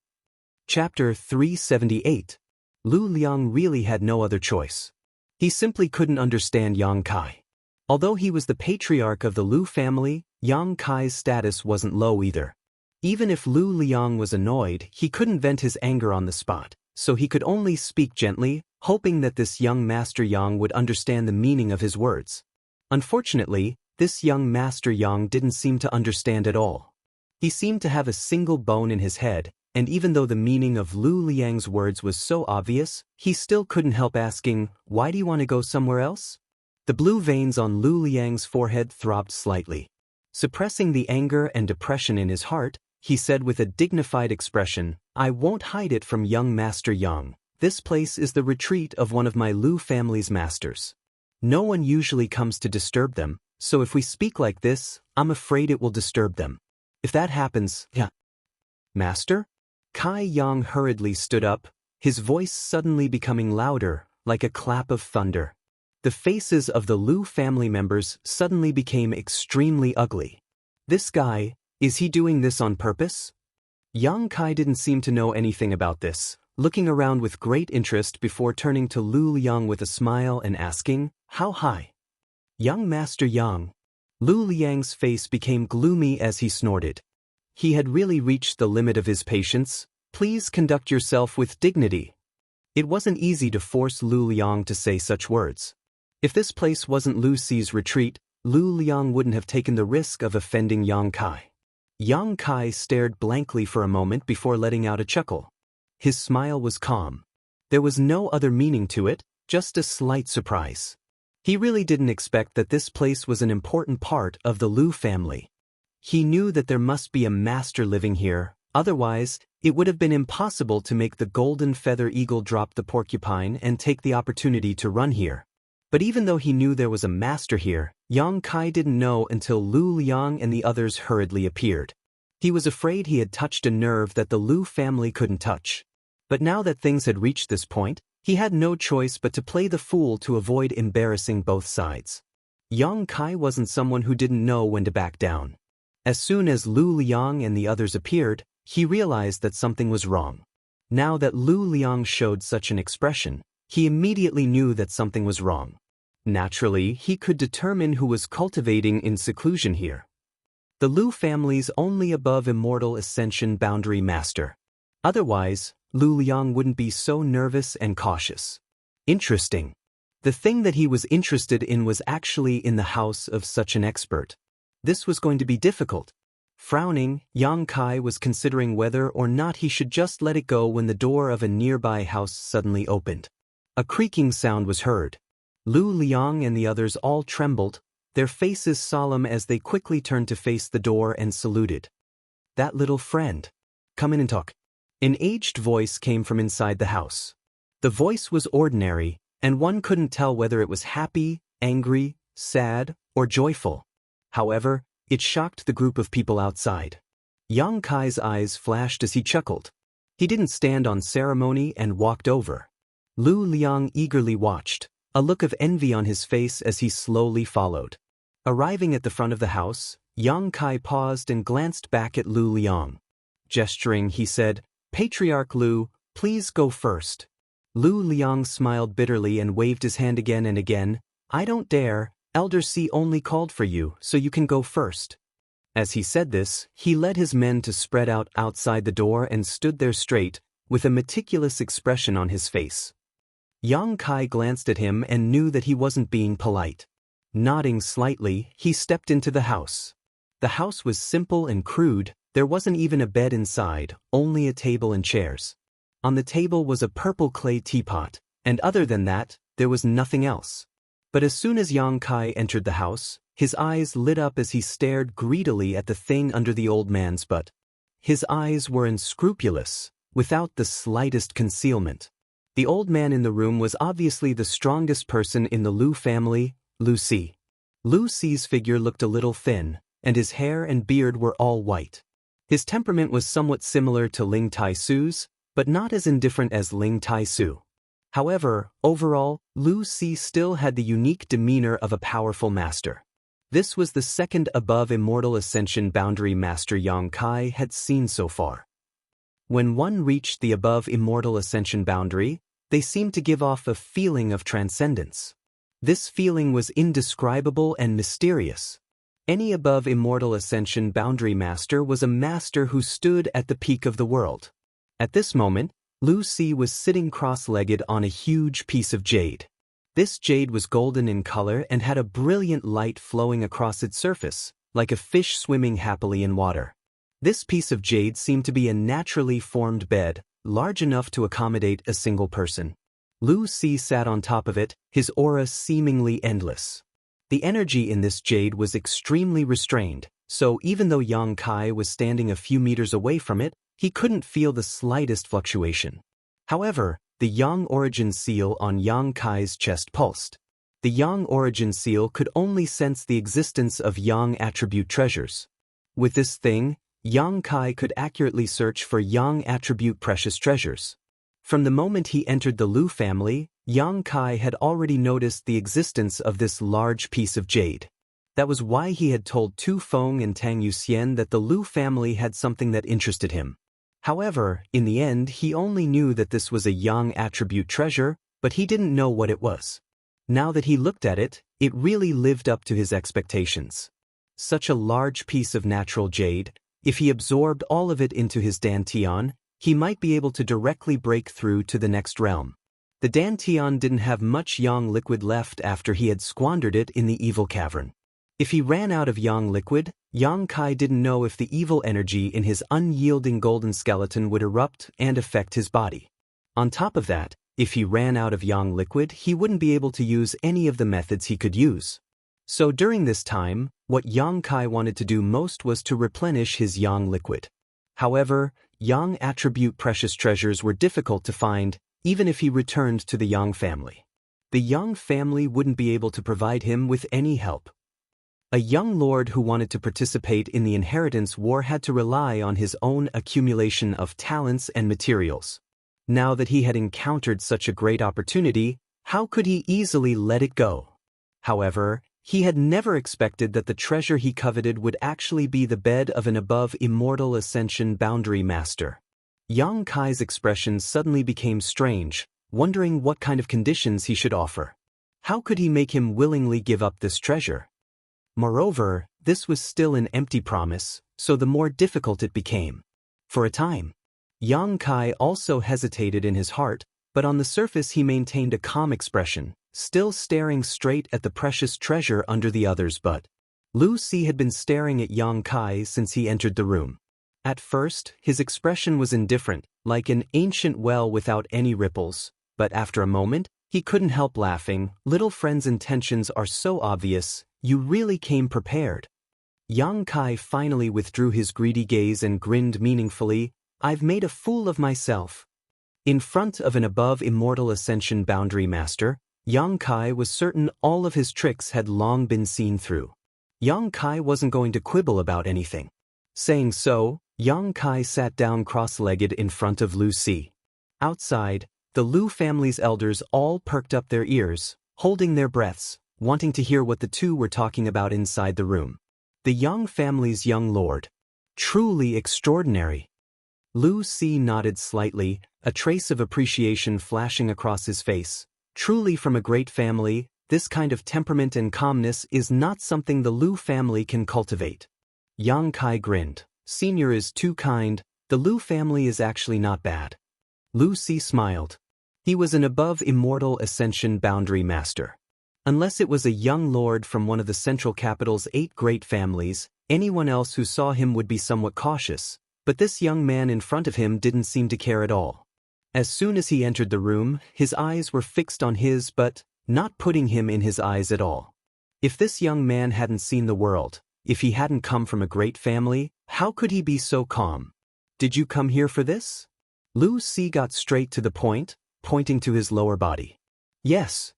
[SPEAKER 1] Chapter 378. Lu Liang really had no other choice. He simply couldn't understand Yang Kai. Although he was the patriarch of the Lu family, Yang Kai's status wasn't low either. Even if Lu Liang was annoyed, he couldn't vent his anger on the spot, so he could only speak gently, hoping that this young Master Yang would understand the meaning of his words. Unfortunately, this young Master Yang didn't seem to understand at all. He seemed to have a single bone in his head, and even though the meaning of Lu Liang's words was so obvious, he still couldn't help asking, "Why do you want to go somewhere else?" The blue veins on Lu Liang's forehead throbbed slightly. Suppressing the anger and depression in his heart, he said with a dignified expression, "I won't hide it from young Master Yang. This place is the retreat of one of my Lu family's masters. No one usually comes to disturb them, so if we speak like this, I'm afraid it will disturb them. If that happens, Master?" Kai Yang hurriedly stood up, his voice suddenly becoming louder, like a clap of thunder. The faces of the Lu family members suddenly became extremely ugly. This guy, is he doing this on purpose? Yang Kai didn't seem to know anything about this, looking around with great interest before turning to Lu Liang with a smile and asking, "How high?" "Young Master Yang." Lu Liang's face became gloomy as he snorted. He had really reached the limit of his patience. "Please conduct yourself with dignity." It wasn't easy to force Lu Liang to say such words. If this place wasn't Lu Ci's retreat, Lu Liang wouldn't have taken the risk of offending Yang Kai. Yang Kai stared blankly for a moment before letting out a chuckle. His smile was calm. There was no other meaning to it, just a slight surprise. He really didn't expect that this place was an important part of the Lu family. He knew that there must be a master living here, otherwise, it would have been impossible to make the golden feather eagle drop the porcupine and take the opportunity to run here. But even though he knew there was a master here, Yang Kai didn't know until Lu Liang and the others hurriedly appeared. He was afraid he had touched a nerve that the Lu family couldn't touch. But now that things had reached this point, he had no choice but to play the fool to avoid embarrassing both sides. Yang Kai wasn't someone who didn't know when to back down. As soon as Lu Liang and the others appeared, he realized that something was wrong. Now that Lu Liang showed such an expression, he immediately knew that something was wrong. Naturally, he could determine who was cultivating in seclusion here. The Lu family's only above immortal ascension boundary master. Otherwise, Lu Liang wouldn't be so nervous and cautious. Interesting. The thing that he was interested in was actually in the house of such an expert. This was going to be difficult. Frowning, Yang Kai was considering whether or not he should just let it go when the door of a nearby house suddenly opened. A creaking sound was heard. Lu Liang and the others all trembled, their faces solemn as they quickly turned to face the door and saluted. "That little friend. Come in and talk." An aged voice came from inside the house. The voice was ordinary, and one couldn't tell whether it was happy, angry, sad, or joyful. However, it shocked the group of people outside. Yang Kai's eyes flashed as he chuckled. He didn't stand on ceremony and walked over. Lu Liang eagerly watched, a look of envy on his face as he slowly followed. Arriving at the front of the house, Yang Kai paused and glanced back at Lu Liang. Gesturing, he said, "Patriarch Lu, please go first." Lu Liang smiled bitterly and waved his hand again and again. "I don't dare. Elder C only called for you, so you can go first." As he said this, he led his men to spread out outside the door and stood there straight, with a meticulous expression on his face. Yang Kai glanced at him and knew that he wasn't being polite. Nodding slightly, he stepped into the house. The house was simple and crude, There wasn't even a bed inside, only a table and chairs. On the table was a purple clay teapot, and other than that, there was nothing else. But as soon as Yang Kai entered the house, his eyes lit up as he stared greedily at the thing under the old man's butt. His eyes were unscrupulous, without the slightest concealment. The old man in the room was obviously the strongest person in the Lu family, Lu Si. Lu Si's figure looked a little thin, and his hair and beard were all white. His temperament was somewhat similar to Ling Tai-su's, but not as indifferent as Ling Tai-su. However, overall, Lu Si still had the unique demeanor of a powerful master. This was the second above Immortal Ascension boundary master Yang Kai had seen so far. When one reached the above Immortal Ascension boundary, they seemed to give off a feeling of transcendence. This feeling was indescribable and mysterious. Any above Immortal Ascension boundary master was a master who stood at the peak of the world. At this moment, Lu Si was sitting cross-legged on a huge piece of jade. This jade was golden in color and had a brilliant light flowing across its surface, like a fish swimming happily in water. This piece of jade seemed to be a naturally formed bed, large enough to accommodate a single person. Lu Si sat on top of it, his aura seemingly endless. The energy in this jade was extremely restrained, so even though Yang Kai was standing a few meters away from it, he couldn't feel the slightest fluctuation. However, the Yang origin seal on Yang Kai's chest pulsed. The Yang origin seal could only sense the existence of Yang attribute treasures. With this thing, Yang Kai could accurately search for Yang attribute precious treasures. From the moment he entered the Lu family, Yang Kai had already noticed the existence of this large piece of jade. That was why he had told Tu Feng and Tang Yuxian that the Lu family had something that interested him. However, in the end he only knew that this was a Yang attribute treasure, but he didn't know what it was. Now that he looked at it, it really lived up to his expectations. Such a large piece of natural jade, if he absorbed all of it into his dantian, he might be able to directly break through to the next realm. The dantian didn't have much Yang liquid left after he had squandered it in the evil cavern. If he ran out of Yang liquid, Yang Kai didn't know if the evil energy in his unyielding golden skeleton would erupt and affect his body. On top of that, if he ran out of Yang liquid, he wouldn't be able to use any of the methods he could use. So during this time, what Yang Kai wanted to do most was to replenish his Yang liquid. However, Yang attribute precious treasures were difficult to find, even if he returned to the Yang family. The Yang family wouldn't be able to provide him with any help. A young lord who wanted to participate in the inheritance war had to rely on his own accumulation of talents and materials. Now that he had encountered such a great opportunity, how could he easily let it go? However, he had never expected that the treasure he coveted would actually be the bed of an above Immortal Ascension boundary master. Yang Kai's expression suddenly became strange, wondering what kind of conditions he should offer. How could he make him willingly give up this treasure? Moreover, this was still an empty promise, so the more difficult it became. For a time, Yang Kai also hesitated in his heart, but on the surface he maintained a calm expression, still staring straight at the precious treasure under the other's butt. Lu Si had been staring at Yang Kai since he entered the room. At first, his expression was indifferent, like an ancient well without any ripples, but after a moment, he couldn't help laughing. Little friend's intentions are so obvious, you really came prepared. Yang Kai finally withdrew his greedy gaze and grinned meaningfully. I've made a fool of myself. In front of an above Immortal Ascension boundary master, Yang Kai was certain all of his tricks had long been seen through. Yang Kai wasn't going to quibble about anything. Saying so, Yang Kai sat down cross-legged in front of Lu Si. Outside, the Lu family's elders all perked up their ears, holding their breaths, wanting to hear what the two were talking about inside the room. The Yang family's young lord. Truly extraordinary. Lu Si nodded slightly, a trace of appreciation flashing across his face. Truly from a great family, this kind of temperament and calmness is not something the Lu family can cultivate. Yang Kai grinned. Senior is too kind, the Lu family is actually not bad. Lu Si smiled. He was an above Immortal Ascension boundary master. Unless it was a young lord from one of the central capital's 8 great families, Anyone else who saw him would be somewhat cautious, but this young man in front of him didn't seem to care at all. As soon as he entered the room, his eyes were fixed on his but not putting him in his eyes at all. If this young man hadn't seen the world, if he hadn't come from a great family, how could he be so calm? Did you come here for this? Lu Si got straight to the point, pointing to his lower body. Yes.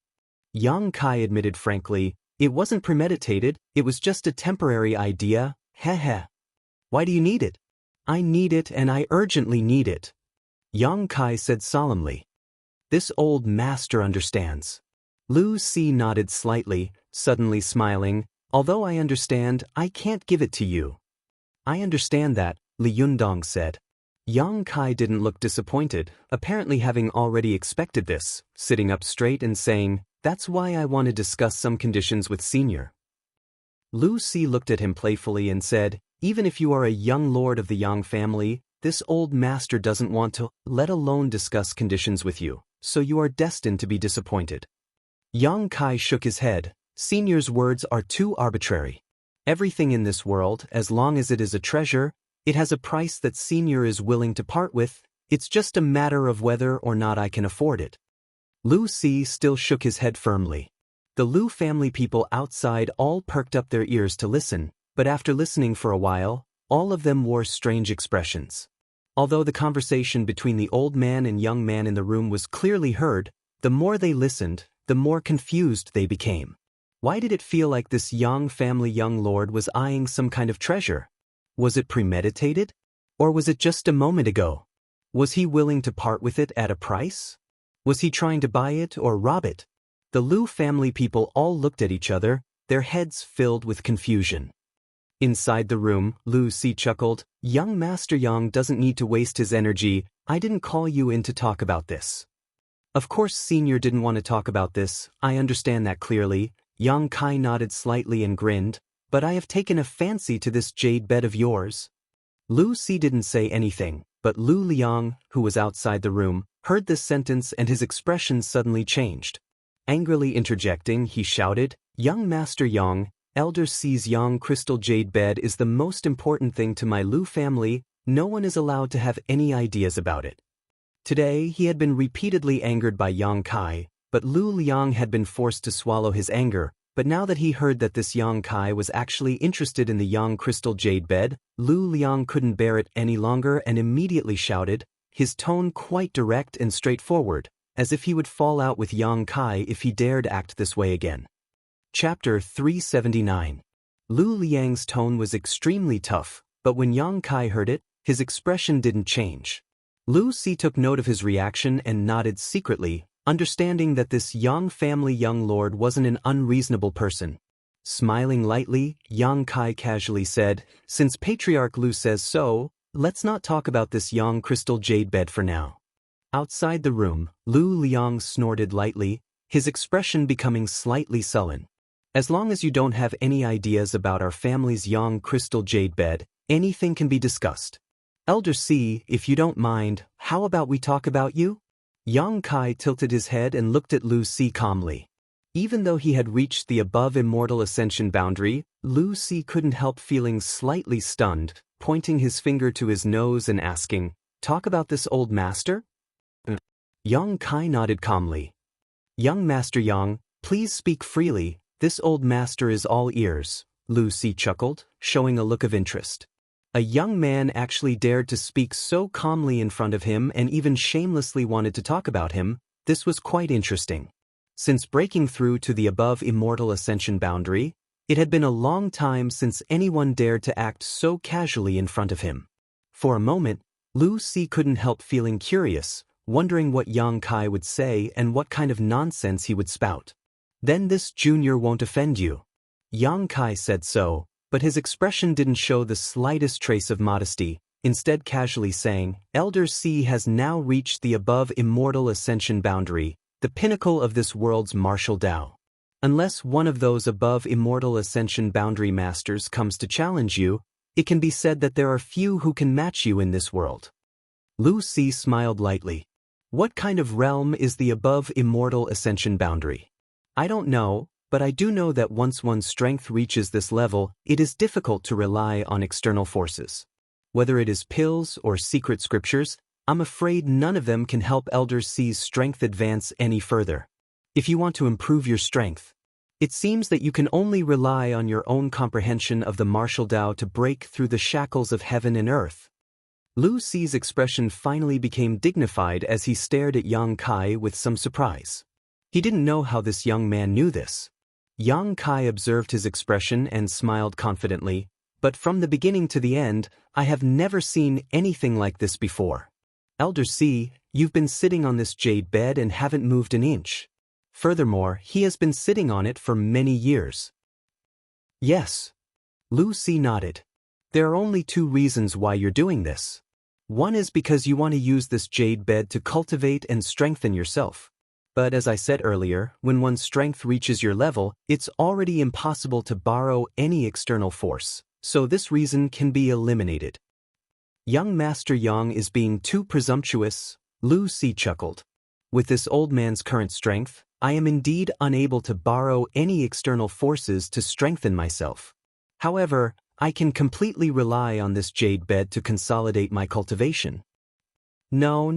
[SPEAKER 1] Yang Kai admitted frankly, it wasn't premeditated, it was just a temporary idea, heh. Why do you need it? I need it and I urgently need it. Yang Kai said solemnly. This old master understands. Lu Si nodded slightly, suddenly smiling, although I understand, I can't give it to you. I understand that, Li Yundong said. Yang Kai didn't look disappointed, apparently having already expected this, sitting up straight and saying, that's why I want to discuss some conditions with Senior. Lu Si looked at him playfully and said, even if you are a young lord of the Yang family, this old master doesn't want to, let alone discuss conditions with you, so you are destined to be disappointed. Yang Kai shook his head. Senior's words are too arbitrary. Everything in this world, as long as it is a treasure, it has a price that Senior is willing to part with, it's just a matter of whether or not I can afford it. Lu Si still shook his head firmly. The Lu family people outside all perked up their ears to listen, but after listening for a while, all of them wore strange expressions. Although the conversation between the old man and young man in the room was clearly heard, the more they listened, the more confused they became. Why did it feel like this Yang family young lord was eyeing some kind of treasure? Was it premeditated? Or was it just a moment ago? Was he willing to part with it at a price? Was he trying to buy it or rob it? The Lu family people all looked at each other, their heads filled with confusion. Inside the room, Lu Si chuckled, young Master Yang doesn't need to waste his energy, I didn't call you in to talk about this. Of course Senior didn't want to talk about this, I understand that clearly. Yang Kai nodded slightly and grinned, but I have taken a fancy to this jade bed of yours. Lu Si didn't say anything, but Lu Liang, who was outside the room, heard this sentence and his expression suddenly changed. Angrily interjecting, he shouted, young Master Yang, Elder Si's Yang crystal jade bed is the most important thing to my Lu family, no one is allowed to have any ideas about it. Today he had been repeatedly angered by Yang Kai, but Lu Liang had been forced to swallow his anger, but now that he heard that this Yang Kai was actually interested in the Yang crystal jade bed, Lu Liang couldn't bear it any longer and immediately shouted, his tone quite direct and straightforward, as if he would fall out with Yang Kai if he dared act this way again. Chapter 379. Lu Liang's tone was extremely tough, but when Yang Kai heard it, his expression didn't change. Lu Si took note of his reaction and nodded secretly, understanding that this Yang family young lord wasn't an unreasonable person. Smiling lightly, Yang Kai casually said, since Patriarch Lu says so, let's not talk about this Yang crystal jade bed for now. Outside the room, Lu Liang snorted lightly, his expression becoming slightly sullen. As long as you don't have any ideas about our family's Yang crystal jade bed, anything can be discussed. Elder Si, if you don't mind, how about we talk about you? Yang Kai tilted his head and looked at Lu Si calmly. Even though he had reached the above immortal ascension boundary, Lu Si couldn't help feeling slightly stunned, pointing his finger to his nose and asking, talk about this old master? Yang Kai nodded calmly. Young Master Yang, please speak freely, this old master is all ears, Lu Si chuckled, showing a look of interest. A young man actually dared to speak so calmly in front of him and even shamelessly wanted to talk about him, this was quite interesting. Since breaking through to the above immortal ascension boundary, it had been a long time since anyone dared to act so casually in front of him. For a moment, Lu Si couldn't help feeling curious, wondering what Yang Kai would say and what kind of nonsense he would spout. Then this junior won't offend you. Yang Kai said so, but his expression didn't show the slightest trace of modesty, instead casually saying, Elder Si has now reached the above immortal ascension boundary, the pinnacle of this world's martial Tao. Unless one of those above immortal ascension boundary masters comes to challenge you, it can be said that there are few who can match you in this world. Lu Si smiled lightly. What kind of realm is the above immortal ascension boundary? I don't know, but I do know that once one's strength reaches this level, it is difficult to rely on external forces. Whether it is pills or secret scriptures, I'm afraid none of them can help Elder C's strength advance any further. If you want to improve your strength, it seems that you can only rely on your own comprehension of the martial Tao to break through the shackles of heaven and earth. Lu Ci's expression finally became dignified as he stared at Yang Kai with some surprise. He didn't know how this young man knew this. Yang Kai observed his expression and smiled confidently, but from the beginning to the end, I have never seen anything like this before. Elder C, you've been sitting on this jade bed and haven't moved an inch. Furthermore, he has been sitting on it for many years. Yes. Lu Ci nodded. There are only two reasons why you're doing this. One is because you want to use this jade bed to cultivate and strengthen yourself. But as I said earlier, when one's strength reaches your level, it's already impossible to borrow any external force, so this reason can be eliminated. Young Master Yang is being too presumptuous, Lu Ci chuckled. With this old man's current strength, I am indeed unable to borrow any external forces to strengthen myself. However, I can completely rely on this jade bed to consolidate my cultivation. No,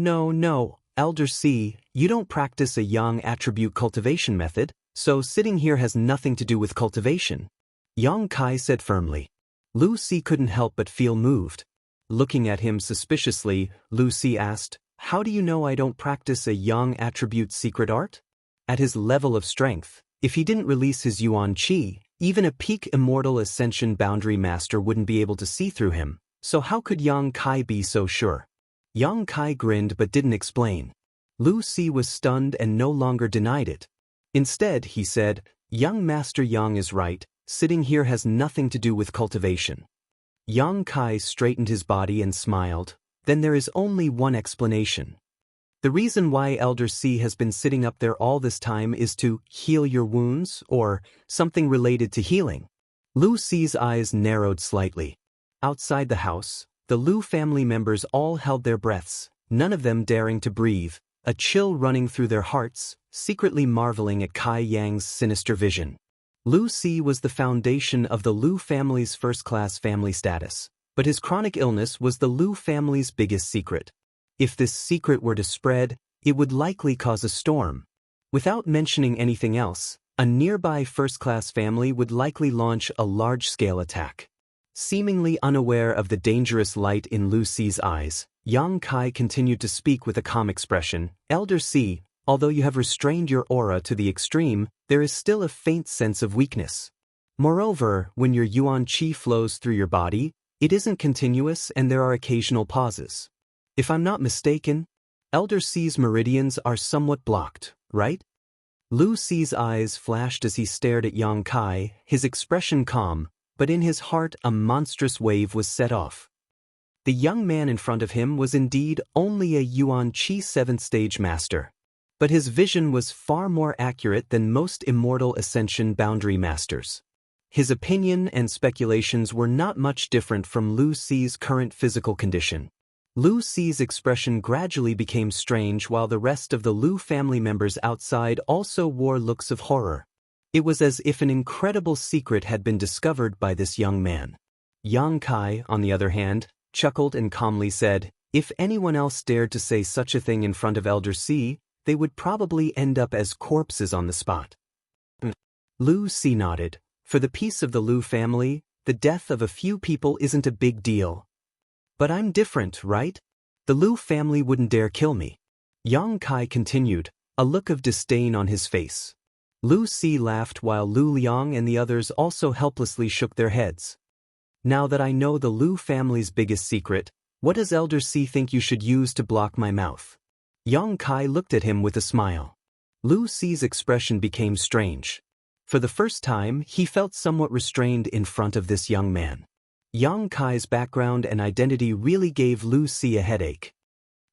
[SPEAKER 1] Elder C, you don't practice a yang attribute cultivation method, so sitting here has nothing to do with cultivation. Yang Kai said firmly. Lu Ci couldn't help but feel moved. Looking at him suspiciously, Lu Ci asked, how do you know I don't practice a yang attribute secret art? At his level of strength, if he didn't release his Yuan Qi, even a peak immortal ascension boundary master wouldn't be able to see through him, so how could Yang Kai be so sure? Yang Kai grinned but didn't explain. Lu Ci was stunned and no longer denied it. Instead, he said, Young Master Yang is right, sitting here has nothing to do with cultivation. Yang Kai straightened his body and smiled. Then there is only one explanation. The reason why Elder C has been sitting up there all this time is to heal your wounds, or something related to healing. Lu Ci's eyes narrowed slightly. Outside the house, the Lu family members all held their breaths, none of them daring to breathe, a chill running through their hearts, secretly marveling at Kai Yang's sinister vision. Lu Ci was the foundation of the Lu family's first-class family status, but his chronic illness was the Lu family's biggest secret. If this secret were to spread, it would likely cause a storm. Without mentioning anything else, a nearby first-class family would likely launch a large-scale attack. Seemingly unaware of the dangerous light in Lu Ci's eyes, Yang Kai continued to speak with a calm expression. Elder C, although you have restrained your aura to the extreme, there is still a faint sense of weakness. Moreover, when your Yuan Qi flows through your body, it isn't continuous and there are occasional pauses. If I'm not mistaken, Elder C's meridians are somewhat blocked, right? Lu Ci's eyes flashed as he stared at Yang Kai, his expression calm, but in his heart a monstrous wave was set off. The young man in front of him was indeed only a Yuan Qi 7th stage master, but his vision was far more accurate than most immortal ascension boundary masters. His opinion and speculations were not much different from Lu Ci's current physical condition. Lu Ci's expression gradually became strange while the rest of the Lu family members outside also wore looks of horror. It was as if an incredible secret had been discovered by this young man. Yang Kai, on the other hand, chuckled and calmly said, if anyone else dared to say such a thing in front of Elder C, they would probably end up as corpses on the spot. Lu Ci nodded. For the peace of the Lu family, the death of a few people isn't a big deal. But I'm different, right? The Lu family wouldn't dare kill me. Yang Kai continued, a look of disdain on his face. Lu Ci laughed while Lu Liang and the others also helplessly shook their heads. Now that I know the Lu family's biggest secret, what does Elder C think you should use to block my mouth? Yang Kai looked at him with a smile. Lu Ci's expression became strange. For the first time, he felt somewhat restrained in front of this young man. Yang Kai's background and identity really gave Lu Ci a headache.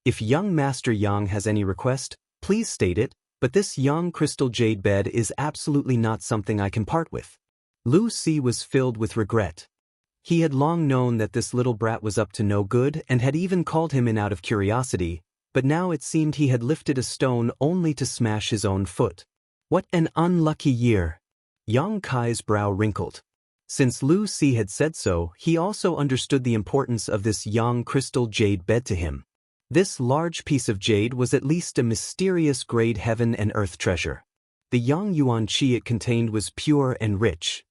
[SPEAKER 1] If young Master Yang has any request, please state it, but this young crystal jade bed is absolutely not something I can part with. Lu Ci was filled with regret. He had long known that this little brat was up to no good and had even called him in out of curiosity, but now it seemed he had lifted a stone only to smash his own foot. What an unlucky year! Yang Kai's brow wrinkled. Since Lu Si had said so, he also understood the importance of this Yang crystal jade bed to him. This large piece of jade was at least a mysterious grade heaven and earth treasure. The Yang Yuan Qi it contained was pure and rich.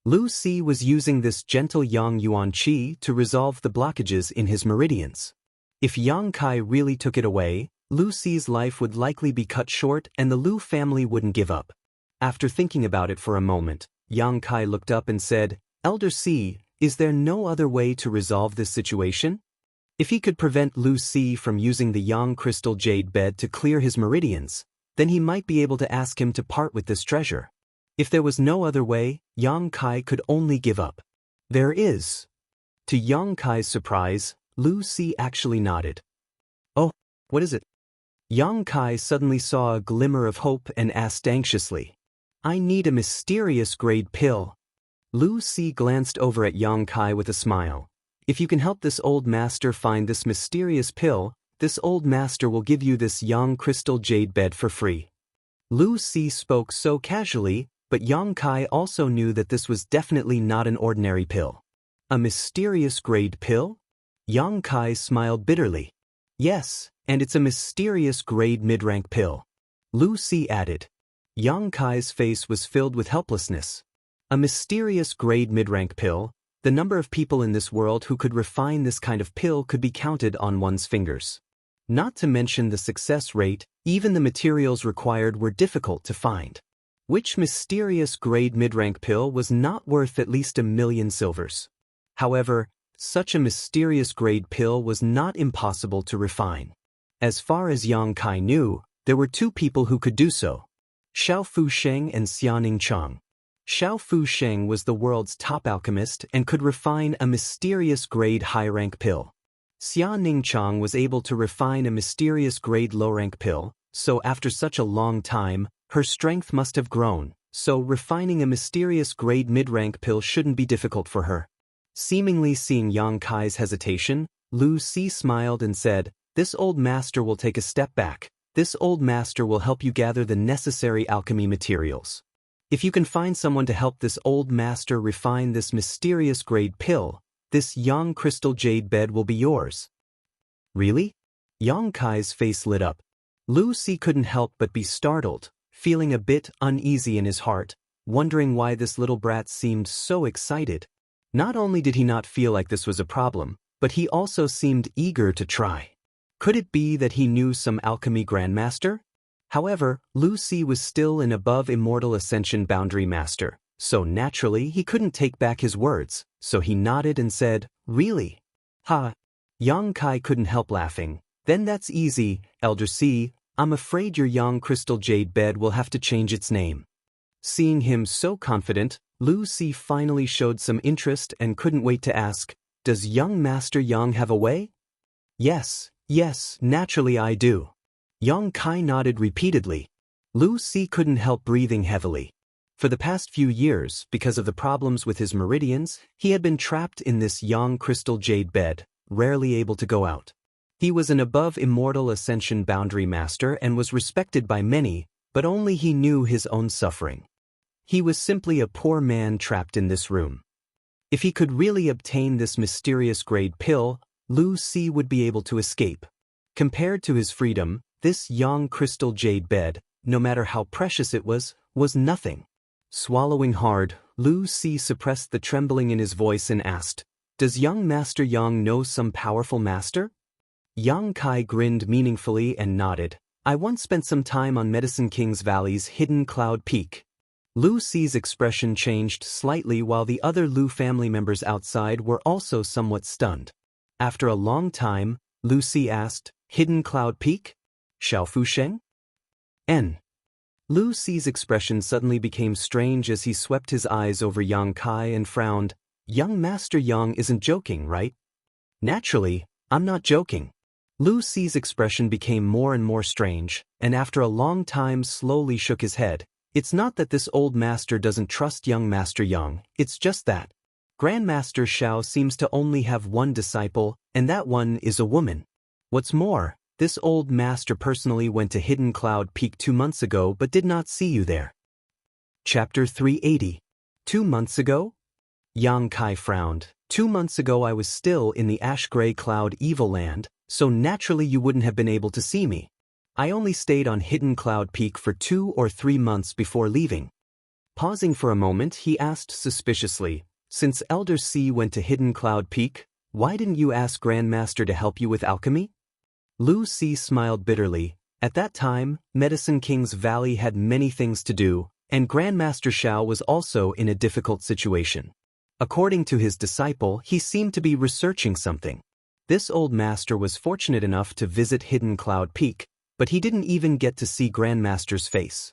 [SPEAKER 1] Lu Si was using this gentle Yang Yuan Qi to resolve the blockages in his meridians. If Yang Kai really took it away, Lu Si's life would likely be cut short and the Lu family wouldn't give up. After thinking about it for a moment, Yang Kai looked up and said, "Elder Si, is there no other way to resolve this situation?" If he could prevent Lu Si from using the Yang crystal jade bed to clear his meridians, then he might be able to ask him to part with this treasure. If there was no other way, Yang Kai could only give up. "There is." To Yang Kai's surprise, Lu Si actually nodded. "Oh, what is it?" Yang Kai suddenly saw a glimmer of hope and asked anxiously, "I need a mysterious grade pill." Lu Si glanced over at Yang Kai with a smile. "If you can help this old master find this mysterious pill, this old master will give you this Yang crystal jade bed for free." Lu Si spoke so casually, but Yang Kai also knew that this was definitely not an ordinary pill. A mysterious grade pill? Yang Kai smiled bitterly. "Yes, and it's a mysterious grade mid-rank pill," Lu Si added. Yang Kai's face was filled with helplessness. A mysterious grade mid-rank pill? The number of people in this world who could refine this kind of pill could be counted on one's fingers. Not to mention the success rate, even the materials required were difficult to find. Which mysterious grade mid-rank pill was not worth at least 1,000,000 silvers? However, such a mysterious grade pill was not impossible to refine. As far as Yang Kai knew, there were two people who could do so: Xiao Fusheng and Xianing Chang. Xiao Fusheng was the world's top alchemist and could refine a mysterious grade high-rank pill. Xianing Chang was able to refine a mysterious grade low-rank pill, so after such a long time, her strength must have grown, so refining a mysterious grade mid-rank pill shouldn't be difficult for her. Seemingly seeing Yang Kai's hesitation, Lu Si smiled and said, "This old master will take a step back. This old master will help you gather the necessary alchemy materials. If you can find someone to help this old master refine this mysterious grade pill, this Yang crystal jade bed will be yours." "Really?" Yang Kai's face lit up. Lu Si couldn't help but be startled, feeling a bit uneasy in his heart, wondering why this little brat seemed so excited. Not only did he not feel like this was a problem, but he also seemed eager to try. Could it be that he knew some alchemy grandmaster? However, Lu Si was still an above immortal ascension boundary master, so naturally he couldn't take back his words, so he nodded and said, "Really?" "Ha!" Yang Kai couldn't help laughing. "Then that's easy, Elder Si. I'm afraid your Yang crystal jade bed will have to change its name." Seeing him so confident, Lu Si finally showed some interest and couldn't wait to ask, "Does young Master Yang have a way?" Yes, naturally I do." Yang Kai nodded repeatedly. Lu Si couldn't help breathing heavily. For the past few years, because of the problems with his meridians, he had been trapped in this Yang crystal jade bed, rarely able to go out. He was an above immortal ascension boundary master and was respected by many, but only he knew his own suffering. He was simply a poor man trapped in this room. If he could really obtain this mysterious grade pill, Lu Si would be able to escape. Compared to his freedom, this Yang crystal jade bed, no matter how precious it was nothing. Swallowing hard, Lu Si suppressed the trembling in his voice and asked, "Does young Master Yang know some powerful master?" Yang Kai grinned meaningfully and nodded. "I once spent some time on Medicine King's Valley's hidden cloud peak." Lu Si's expression changed slightly while the other Lu family members outside were also somewhat stunned. After a long time, Lu Si asked, "Hidden Cloud Peak? Xiao Fusheng?" N. Lu Si's expression suddenly became strange as he swept his eyes over Yang Kai and frowned. "Young Master Yang isn't joking, right?" "Naturally, I'm not joking." Lu Si's expression became more and more strange, and after a long time slowly shook his head. "It's not that this old master doesn't trust young Master Yang, it's just that Grandmaster Xiao seems to only have one disciple, and that one is a woman. What's more, this old master personally went to Hidden Cloud Peak 2 months ago but did not see you there." Chapter 380. 2 months ago? Yang Kai frowned. 2 months ago I was still in the ash-gray cloud evil land, so naturally you wouldn't have been able to see me. I only stayed on Hidden Cloud Peak for 2 or 3 months before leaving. Pausing for a moment, he asked suspiciously, since Elder C went to Hidden Cloud Peak, why didn't you ask Grandmaster to help you with alchemy? Lu Si smiled bitterly. At that time, Medicine King's Valley had many things to do, and Grandmaster Xiao was also in a difficult situation. According to his disciple, he seemed to be researching something. This old master was fortunate enough to visit Hidden Cloud Peak, but he didn't even get to see Grandmaster's face.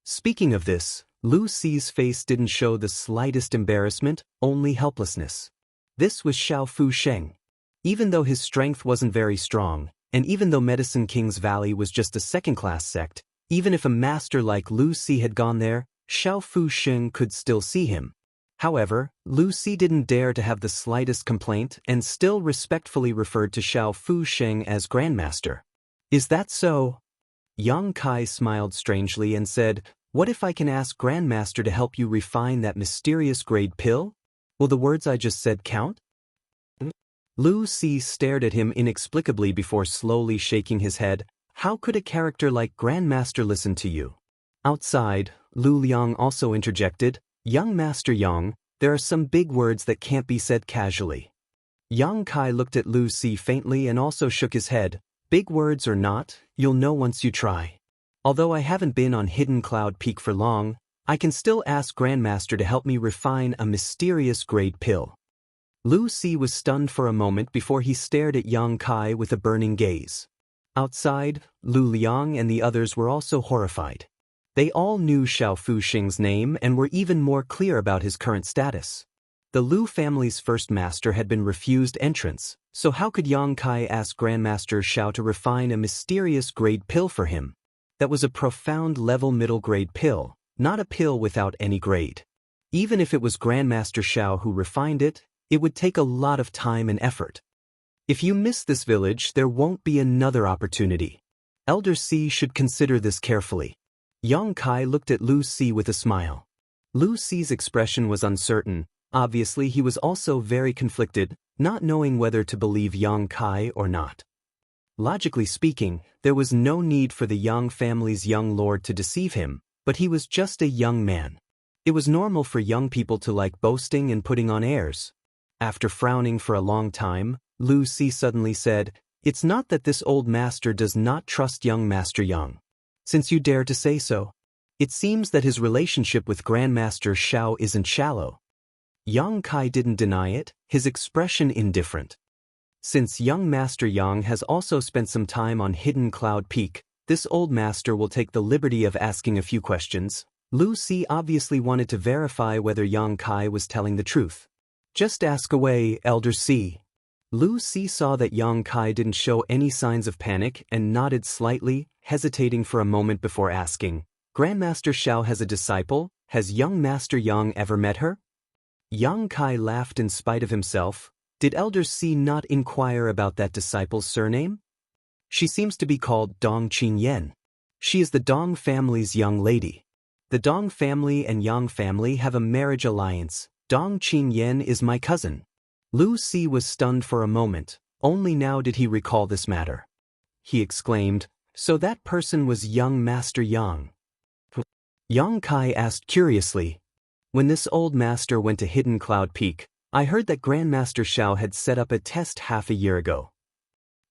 [SPEAKER 1] Speaking of this, Lu Si's face didn't show the slightest embarrassment, only helplessness. This was Xiao Fu Sheng. Even though his strength wasn't very strong, and even though Medicine King's Valley was just a second-class sect, even if a master like Lu Si had gone there, Xiao Fu Sheng could still see him. However, Lu Si didn't dare to have the slightest complaint and still respectfully referred to Xiao Fu Sheng as Grandmaster. Is that so? Yang Kai smiled strangely and said, what if I can ask Grandmaster to help you refine that mysterious grade pill? Will the words I just said count? Lu Si stared at him inexplicably before slowly shaking his head. How could a character like Grandmaster listen to you? Outside, Lu Liang also interjected, Young Master Yang, there are some big words that can't be said casually. Yang Kai looked at Lu Si faintly and also shook his head. Big words or not, you'll know once you try. Although I haven't been on Hidden Cloud Peak for long, I can still ask Grandmaster to help me refine a mysterious grade pill. Lu Si was stunned for a moment before he stared at Yang Kai with a burning gaze. Outside, Lu Liang and the others were also horrified. They all knew Xiao Fu Sheng's name and were even more clear about his current status. The Lu family's first master had been refused entrance, so how could Yang Kai ask Grandmaster Xiao to refine a mysterious grade pill for him? That was a profound level middle grade pill, not a pill without any grade. Even if it was Grandmaster Xiao who refined it, it would take a lot of time and effort. If you miss this village, there won't be another opportunity. Elder C should consider this carefully. Yang Kai looked at Lu Si with a smile. Lu Si's expression was uncertain. Obviously, he was also very conflicted, not knowing whether to believe Yang Kai or not. Logically speaking, there was no need for the Yang family's young lord to deceive him, but he was just a young man. It was normal for young people to like boasting and putting on airs. After frowning for a long time, Lu Si suddenly said, it's not that this old master does not trust young Master Yang. Since you dare to say so, it seems that his relationship with Grandmaster Xiao isn't shallow. Yang Kai didn't deny it, his expression indifferent. Since young Master Yang has also spent some time on Hidden Cloud Peak, this old master will take the liberty of asking a few questions. Lu Si obviously wanted to verify whether Yang Kai was telling the truth. Just ask away, Elder C. Lu Si saw that Yang Kai didn't show any signs of panic and nodded slightly, hesitating for a moment before asking, Grandmaster Xiao has a disciple, has young Master Yang ever met her? Yang Kai laughed in spite of himself. Did Elder C not inquire about that disciple's surname? She seems to be called Dong Qingyan. She is the Dong family's young lady. The Dong family and Yang family have a marriage alliance. Dong Qingyan is my cousin. Lu Si was stunned for a moment. Only now did he recall this matter. He exclaimed, so that person was young Master Yang. Yang Kai asked curiously, when this old master went to Hidden Cloud Peak, I heard that Grandmaster Xiao had set up a test half a year ago.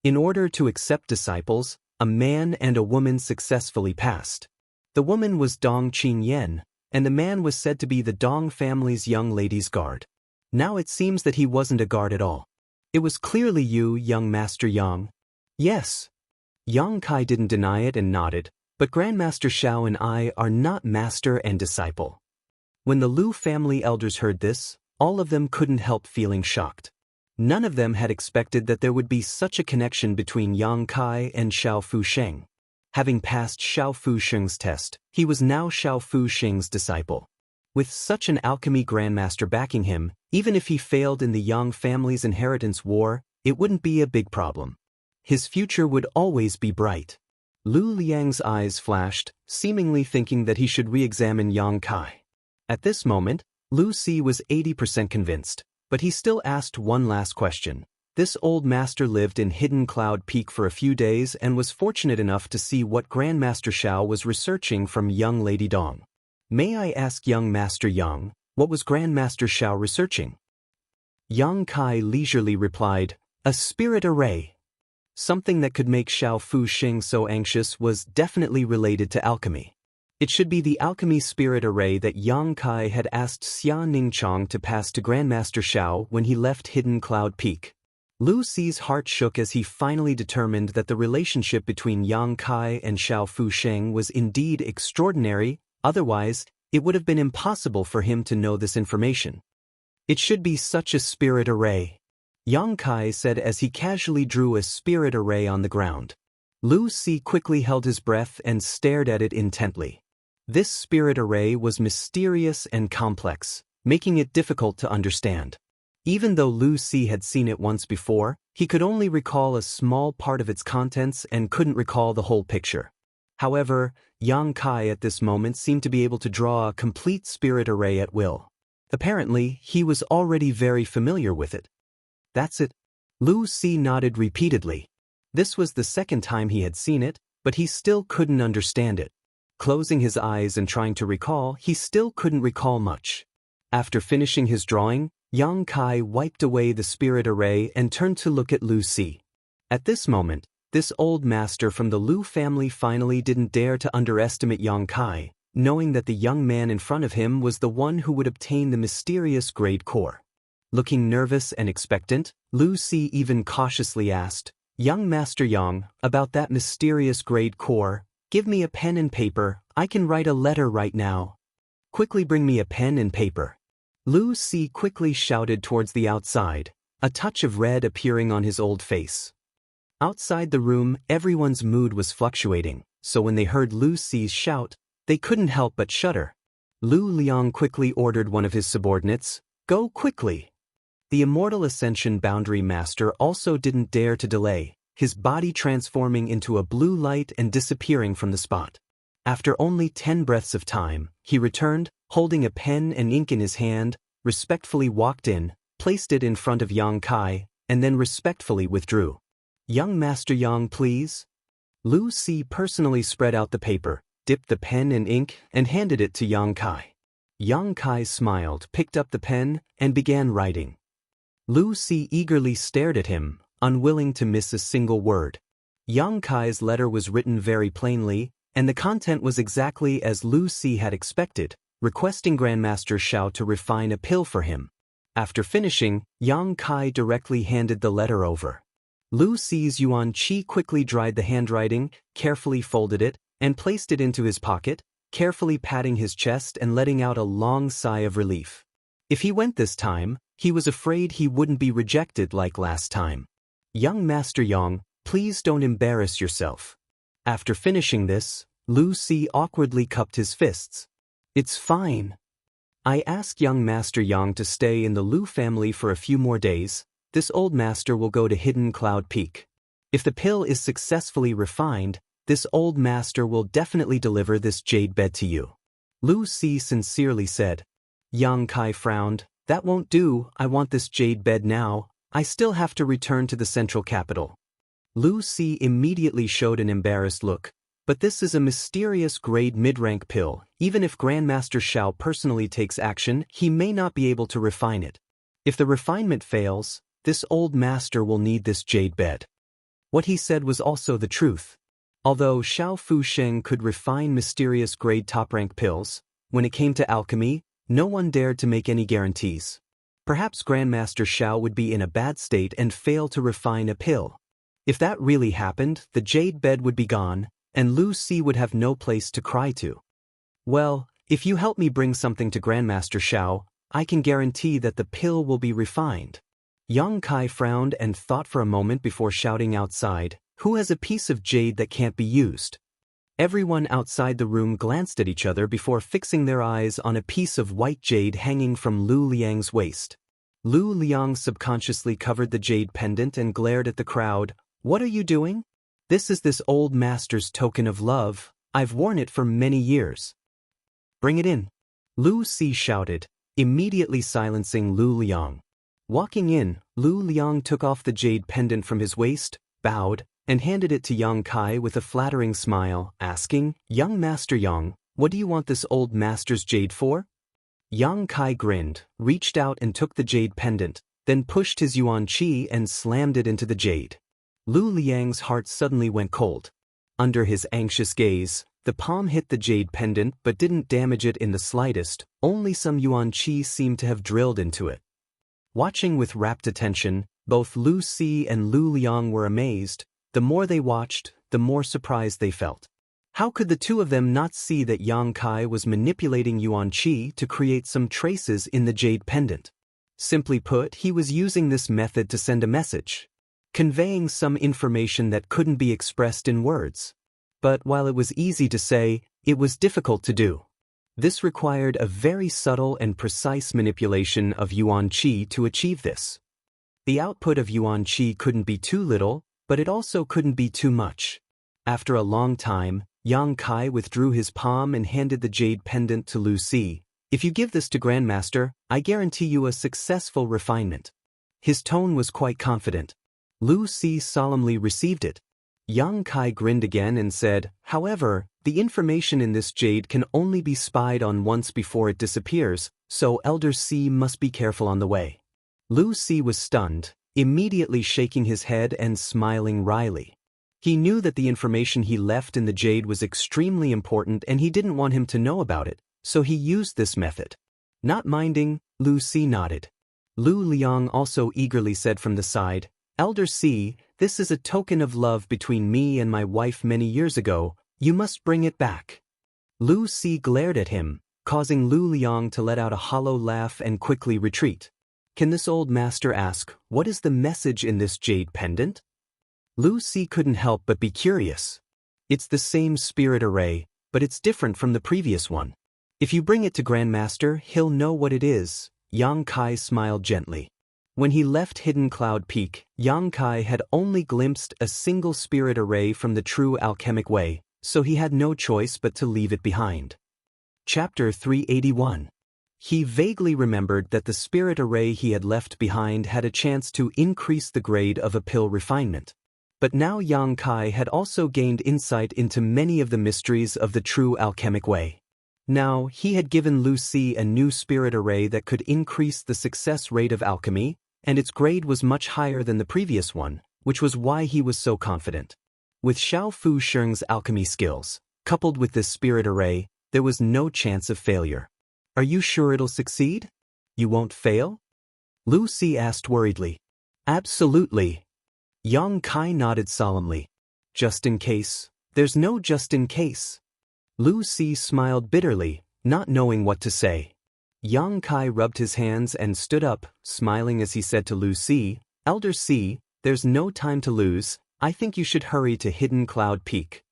[SPEAKER 1] In order to accept disciples, a man and a woman successfully passed. The woman was Dong Qingyan, and the man was said to be the Dong family's young lady's guard. Now it seems that he wasn't a guard at all. It was clearly you, young Master Yang. Yes. Yang Kai didn't deny it and nodded, but Grandmaster Xiao and I are not master and disciple. When the Lu family elders heard this, all of them couldn't help feeling shocked. None of them had expected that there would be such a connection between Yang Kai and Xiao Fu Sheng. Having passed Xiao Fu Sheng's test, he was now Xiao Fu Sheng's disciple. With such an alchemy grandmaster backing him, even if he failed in the Yang family's inheritance war, it wouldn't be a big problem. His future would always be bright. Lu Liang's eyes flashed, seemingly thinking that he should re-examine Yang Kai. At this moment, Lu Si was 80% convinced, but he still asked one last question. This old master lived in Hidden Cloud Peak for a few days and was fortunate enough to see what Grandmaster Xiao was researching from young Lady Dong. May I ask young Master Yang, what was Grandmaster Xiao researching? Yang Kai leisurely replied, a spirit array. Something that could make Xiao Fu Xing so anxious was definitely related to alchemy. It should be the alchemy spirit array that Yang Kai had asked Xia Ningchong to pass to Grandmaster Xiao when he left Hidden Cloud Peak. Lu Si's heart shook as he finally determined that the relationship between Yang Kai and Xiao Fu Sheng was indeed extraordinary, otherwise, it would have been impossible for him to know this information. It should be such a spirit array, Yang Kai said as he casually drew a spirit array on the ground. Lu Si quickly held his breath and stared at it intently. This spirit array was mysterious and complex, making it difficult to understand. Even though Lu Si had seen it once before, he could only recall a small part of its contents and couldn't recall the whole picture. However, Yang Kai at this moment seemed to be able to draw a complete spirit array at will. Apparently, he was already very familiar with it. That's it. Lu Si nodded repeatedly. This was the second time he had seen it, but he still couldn't understand it. Closing his eyes and trying to recall, he still couldn't recall much. After finishing his drawing, Yang Kai wiped away the spirit array and turned to look at Lu Si. At this moment, this old master from the Lu family finally didn't dare to underestimate Yang Kai, knowing that the young man in front of him was the one who would obtain the mysterious grade core. Looking nervous and expectant, Lu Si even cautiously asked, "Young Master Yang, about that mysterious grade core, give me a pen and paper, I can write a letter right now." "Quickly bring me a pen and paper." Lu Si quickly shouted towards the outside, a touch of red appearing on his old face. Outside the room, everyone's mood was fluctuating, so when they heard Lu Si's shout, they couldn't help but shudder. Lu Liang quickly ordered one of his subordinates, "Go quickly." The Immortal Ascension Boundary Master also didn't dare to delay, his body transforming into a blue light and disappearing from the spot. After only 10 breaths of time, he returned, holding a pen and ink in his hand, respectfully walked in, placed it in front of Yang Kai, and then respectfully withdrew. "Young Master Yang, please." Lu Si personally spread out the paper, dipped the pen in ink, and handed it to Yang Kai. Yang Kai smiled, picked up the pen, and began writing. Lu Si eagerly stared at him, unwilling to miss a single word. Yang Kai's letter was written very plainly, and the content was exactly as Lu Si had expected, requesting Grandmaster Xiao to refine a pill for him. After finishing, Yang Kai directly handed the letter over. Lu Si's Yuan Qi quickly dried the handwriting, carefully folded it, and placed it into his pocket, carefully patting his chest and letting out a long sigh of relief. If he went this time, he was afraid he wouldn't be rejected like last time. "Young Master Yang, please don't embarrass yourself." After finishing this, Lu Si awkwardly cupped his fists. "It's fine. I asked young Master Yang to stay in the Lu family for a few more days. This old master will go to Hidden Cloud Peak. If the pill is successfully refined, this old master will definitely deliver this jade bed to you." Lu Si sincerely said. Yang Kai frowned. "That won't do, I want this jade bed now, I still have to return to the central capital." Lu Si immediately showed an embarrassed look. "But this is a mysterious grade mid-rank pill, even if Grandmaster Xiao personally takes action, he may not be able to refine it. If the refinement fails, this old master will need this jade bed." What he said was also the truth. Although Xiao Fu Sheng could refine mysterious grade top-rank pills, when it came to alchemy, no one dared to make any guarantees. Perhaps Grandmaster Xiao would be in a bad state and fail to refine a pill. If that really happened, the jade bed would be gone, and Lu Si would have no place to cry to. "Well, if you help me bring something to Grandmaster Xiao, I can guarantee that the pill will be refined." Yang Kai frowned and thought for a moment before shouting outside, "Who has a piece of jade that can't be used?" Everyone outside the room glanced at each other before fixing their eyes on a piece of white jade hanging from Lu Liang's waist. Lu Liang subconsciously covered the jade pendant and glared at the crowd. "What are you doing?" This is this old master's token of love. I've worn it for many years. Bring it in. Lu Si shouted, immediately silencing Lu Liang. Walking in, Lu Liang took off the jade pendant from his waist, bowed, and handed it to Yang Kai with a flattering smile, asking, "Young Master Yang, what do you want this old master's jade for?" Yang Kai grinned, reached out and took the jade pendant, then pushed his yuan qi and slammed it into the jade. Lu Liang's heart suddenly went cold. Under his anxious gaze, the palm hit the jade pendant but didn't damage it in the slightest, only some yuan qi seemed to have drilled into it. Watching with rapt attention, both Lu Si and Lu Liang were amazed. The more they watched, the more surprised they felt. How could the two of them not see that Yang Kai was manipulating yuan qi to create some traces in the jade pendant? Simply put, he was using this method to send a message, conveying some information that couldn't be expressed in words. But while it was easy to say, it was difficult to do. This required a very subtle and precise manipulation of yuan qi to achieve this. The output of yuan qi couldn't be too little, but it also couldn't be too much. After a long time, Yang Kai withdrew his palm and handed the jade pendant to Lu Si. "If you give this to Grandmaster, I guarantee you a successful refinement." His tone was quite confident. Lu Si solemnly received it. Yang Kai grinned again and said, "However, the information in this jade can only be spied on once before it disappears, so Elder Si must be careful on the way." Lu Si was stunned, immediately shaking his head and smiling wryly. He knew that the information he left in the jade was extremely important and he didn't want him to know about it, so he used this method. Not minding, Lu Si nodded. Lu Liang also eagerly said from the side, "Elder Si, this is a token of love between me and my wife many years ago. You must bring it back." Lu Si glared at him, causing Lu Liang to let out a hollow laugh and quickly retreat. Can this old master ask, what is the message in this jade pendant? Lu Si couldn't help but be curious. It's the same spirit array, but it's different from the previous one. If you bring it to Grandmaster, he'll know what it is. Yang Kai smiled gently. When he left Hidden Cloud Peak, Yang Kai had only glimpsed a single spirit array from the true alchemic way, so he had no choice but to leave it behind. Chapter 381. He vaguely remembered that the spirit array he had left behind had a chance to increase the grade of a pill refinement. But now Yang Kai had also gained insight into many of the mysteries of the true alchemic way. Now, he had given Lu Si a new spirit array that could increase the success rate of alchemy, and its grade was much higher than the previous one, which was why he was so confident. With Xiao Fu Sheng's alchemy skills, coupled with this spirit array, there was no chance of failure. "Are you sure it'll succeed? You won't fail?" Lu Si asked worriedly. "Absolutely." Yang Kai nodded solemnly. "Just in case." "There's no just in case." Lu Si smiled bitterly, not knowing what to say. Yang Kai rubbed his hands and stood up, smiling as he said to Lu Si, "Elder Si, there's no time to lose. I think you should hurry to Hidden Cloud Peak."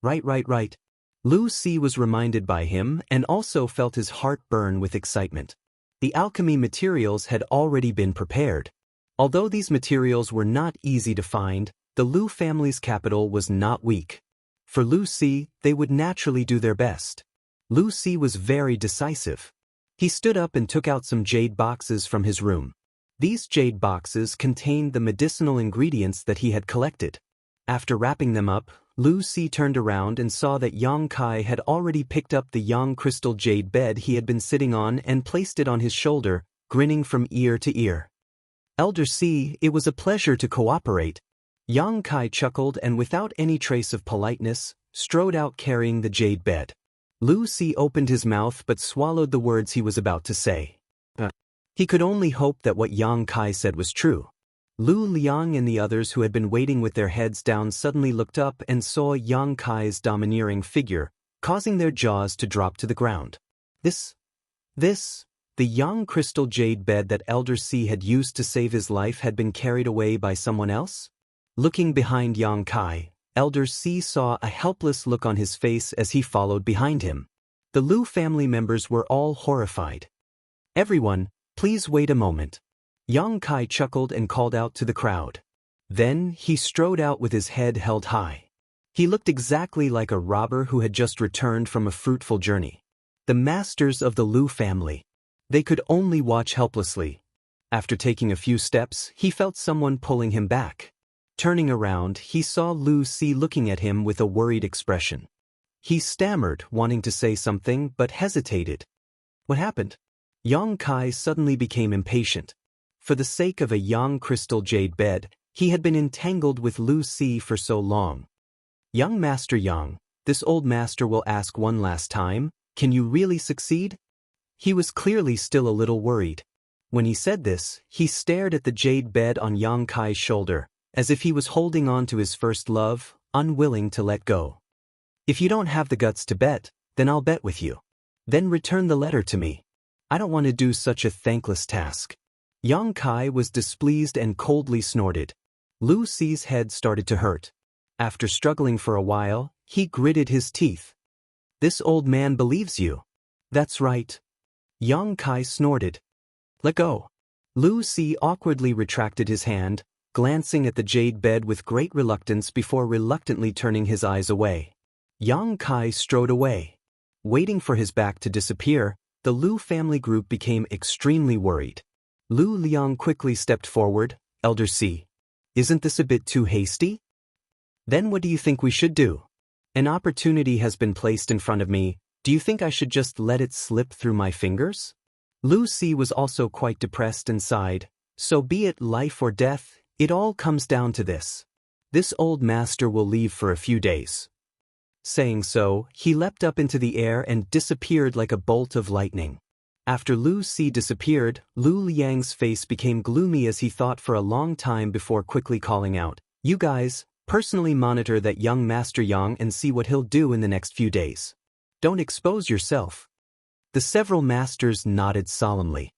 [SPEAKER 1] Right. Lu Si was reminded by him and also felt his heart burn with excitement. The alchemy materials had already been prepared. Although these materials were not easy to find, the Lu family's capital was not weak. For Lu Si, they would naturally do their best. Lu Si was very decisive. He stood up and took out some jade boxes from his room. These jade boxes contained the medicinal ingredients that he had collected. After wrapping them up, Lu Si turned around and saw that Yang Kai had already picked up the yang crystal jade bed he had been sitting on and placed it on his shoulder, grinning from ear to ear. "Elder Si, it was a pleasure to cooperate." Yang Kai chuckled and without any trace of politeness, strode out carrying the jade bed. Lu Si opened his mouth but swallowed the words he was about to say. He could only hope that what Yang Kai said was true. Lu Liang and the others who had been waiting with their heads down suddenly looked up and saw Yang Kai's domineering figure, causing their jaws to drop to the ground. The yang crystal jade bed that Elder Si had used to save his life had been carried away by someone else? Looking behind Yang Kai, Elder Si saw a helpless look on his face as he followed behind him. The Lu family members were all horrified. "Everyone, please wait a moment." Yang Kai chuckled and called out to the crowd. Then he strode out with his head held high. He looked exactly like a robber who had just returned from a fruitful journey. The masters of the Lu family. They could only watch helplessly. After taking a few steps, he felt someone pulling him back. Turning around, he saw Lu Si looking at him with a worried expression. He stammered, wanting to say something, but hesitated. What happened? Yang Kai suddenly became impatient. For the sake of a young crystal jade bed, he had been entangled with Lu Si for so long. Young Master Yang, this old master will ask one last time, can you really succeed? He was clearly still a little worried. When he said this, he stared at the jade bed on Yang Kai's shoulder, as if he was holding on to his first love, unwilling to let go. If you don't have the guts to bet, then I'll bet with you. Then return the letter to me. I don't want to do such a thankless task. Yang Kai was displeased and coldly snorted. Lu Si's head started to hurt. After struggling for a while, he gritted his teeth. This old man believes you. That's right. Yang Kai snorted. Let go. Lu Si awkwardly retracted his hand, glancing at the jade bed with great reluctance before reluctantly turning his eyes away. Yang Kai strode away. Waiting for his back to disappear, the Lu family group became extremely worried. Lu Liang quickly stepped forward. Elder Si, isn't this a bit too hasty? Then what do you think we should do? An opportunity has been placed in front of me. Do you think I should just let it slip through my fingers? Lu Si was also quite depressed and sighed. So be it life or death, it all comes down to this. This old master will leave for a few days. Saying so, he leapt up into the air and disappeared like a bolt of lightning. After Lu Si disappeared, Lu Liang's face became gloomy as he thought for a long time before quickly calling out, You guys, personally monitor that young Master Yang and see what he'll do in the next few days. Don't expose yourself. The several masters nodded solemnly.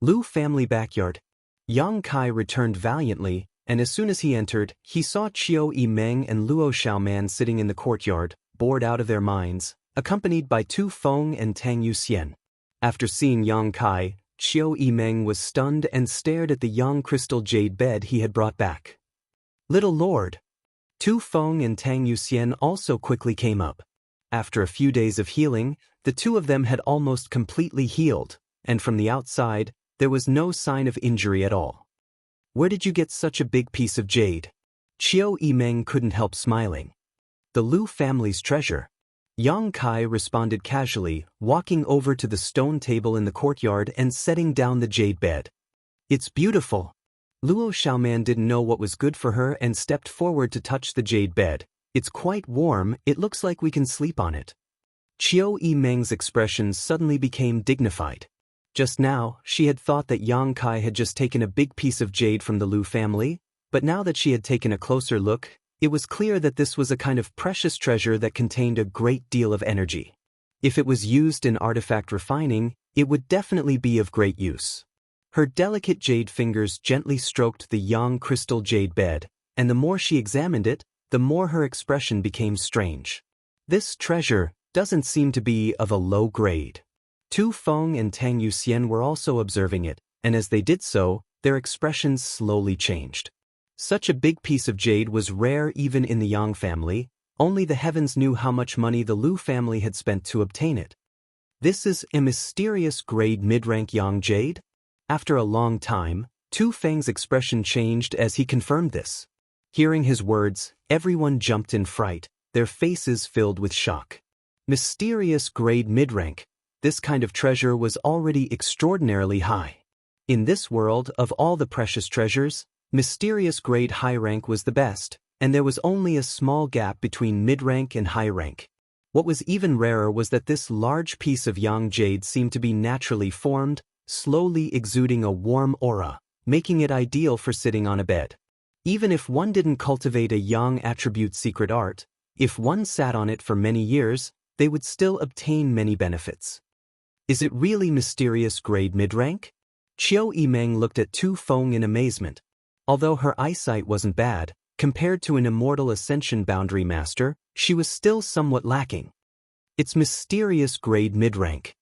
[SPEAKER 1] Lu family backyard. Yang Kai returned valiantly, and as soon as he entered, he saw Qiu Yimeng and Luo Xiaoman sitting in the courtyard, bored out of their minds, accompanied by Tu Feng and Tang Yuxian. After seeing Yang Kai, Qiu Yimeng was stunned and stared at the young crystal jade bed he had brought back. Little Lord. Tu Feng and Tang Yuxian also quickly came up. After a few days of healing, the two of them had almost completely healed, and from the outside, there was no sign of injury at all. Where did you get such a big piece of jade? Qiu Yimeng couldn't help smiling. The Lu family's treasure. Yang Kai responded casually, walking over to the stone table in the courtyard and setting down the jade bed. It's beautiful. Luo Xiaoman didn't know what was good for her and stepped forward to touch the jade bed. It's quite warm, it looks like we can sleep on it. Qiu Yimeng's expression suddenly became dignified. Just now, she had thought that Yang Kai had just taken a big piece of jade from the Lu family, but now that she had taken a closer look, it was clear that this was a kind of precious treasure that contained a great deal of energy. If it was used in artifact refining, it would definitely be of great use. Her delicate jade fingers gently stroked the young crystal jade bed, and the more she examined it, the more her expression became strange. This treasure doesn't seem to be of a low grade. Tu Feng and Tang Yuxian were also observing it, and as they did so, their expressions slowly changed. Such a big piece of jade was rare even in the Yang family, only the heavens knew how much money the Lu family had spent to obtain it. This is a mysterious grade mid-rank Yang jade? After a long time, Tu Feng's expression changed as he confirmed this. Hearing his words, everyone jumped in fright, their faces filled with shock. Mysterious grade mid-rank. This kind of treasure was already extraordinarily high. In this world, of all the precious treasures, mysterious grade high rank was the best, and there was only a small gap between mid-rank and high rank. What was even rarer was that this large piece of yang jade seemed to be naturally formed, slowly exuding a warm aura, making it ideal for sitting on a bed. Even if one didn't cultivate a yang attribute secret art, if one sat on it for many years, they would still obtain many benefits. Is it really mysterious grade mid-rank? Qiu Yimeng looked at Tu Feng in amazement. Although her eyesight wasn't bad, compared to an immortal ascension boundary master, she was still somewhat lacking. It's mysterious grade mid-rank.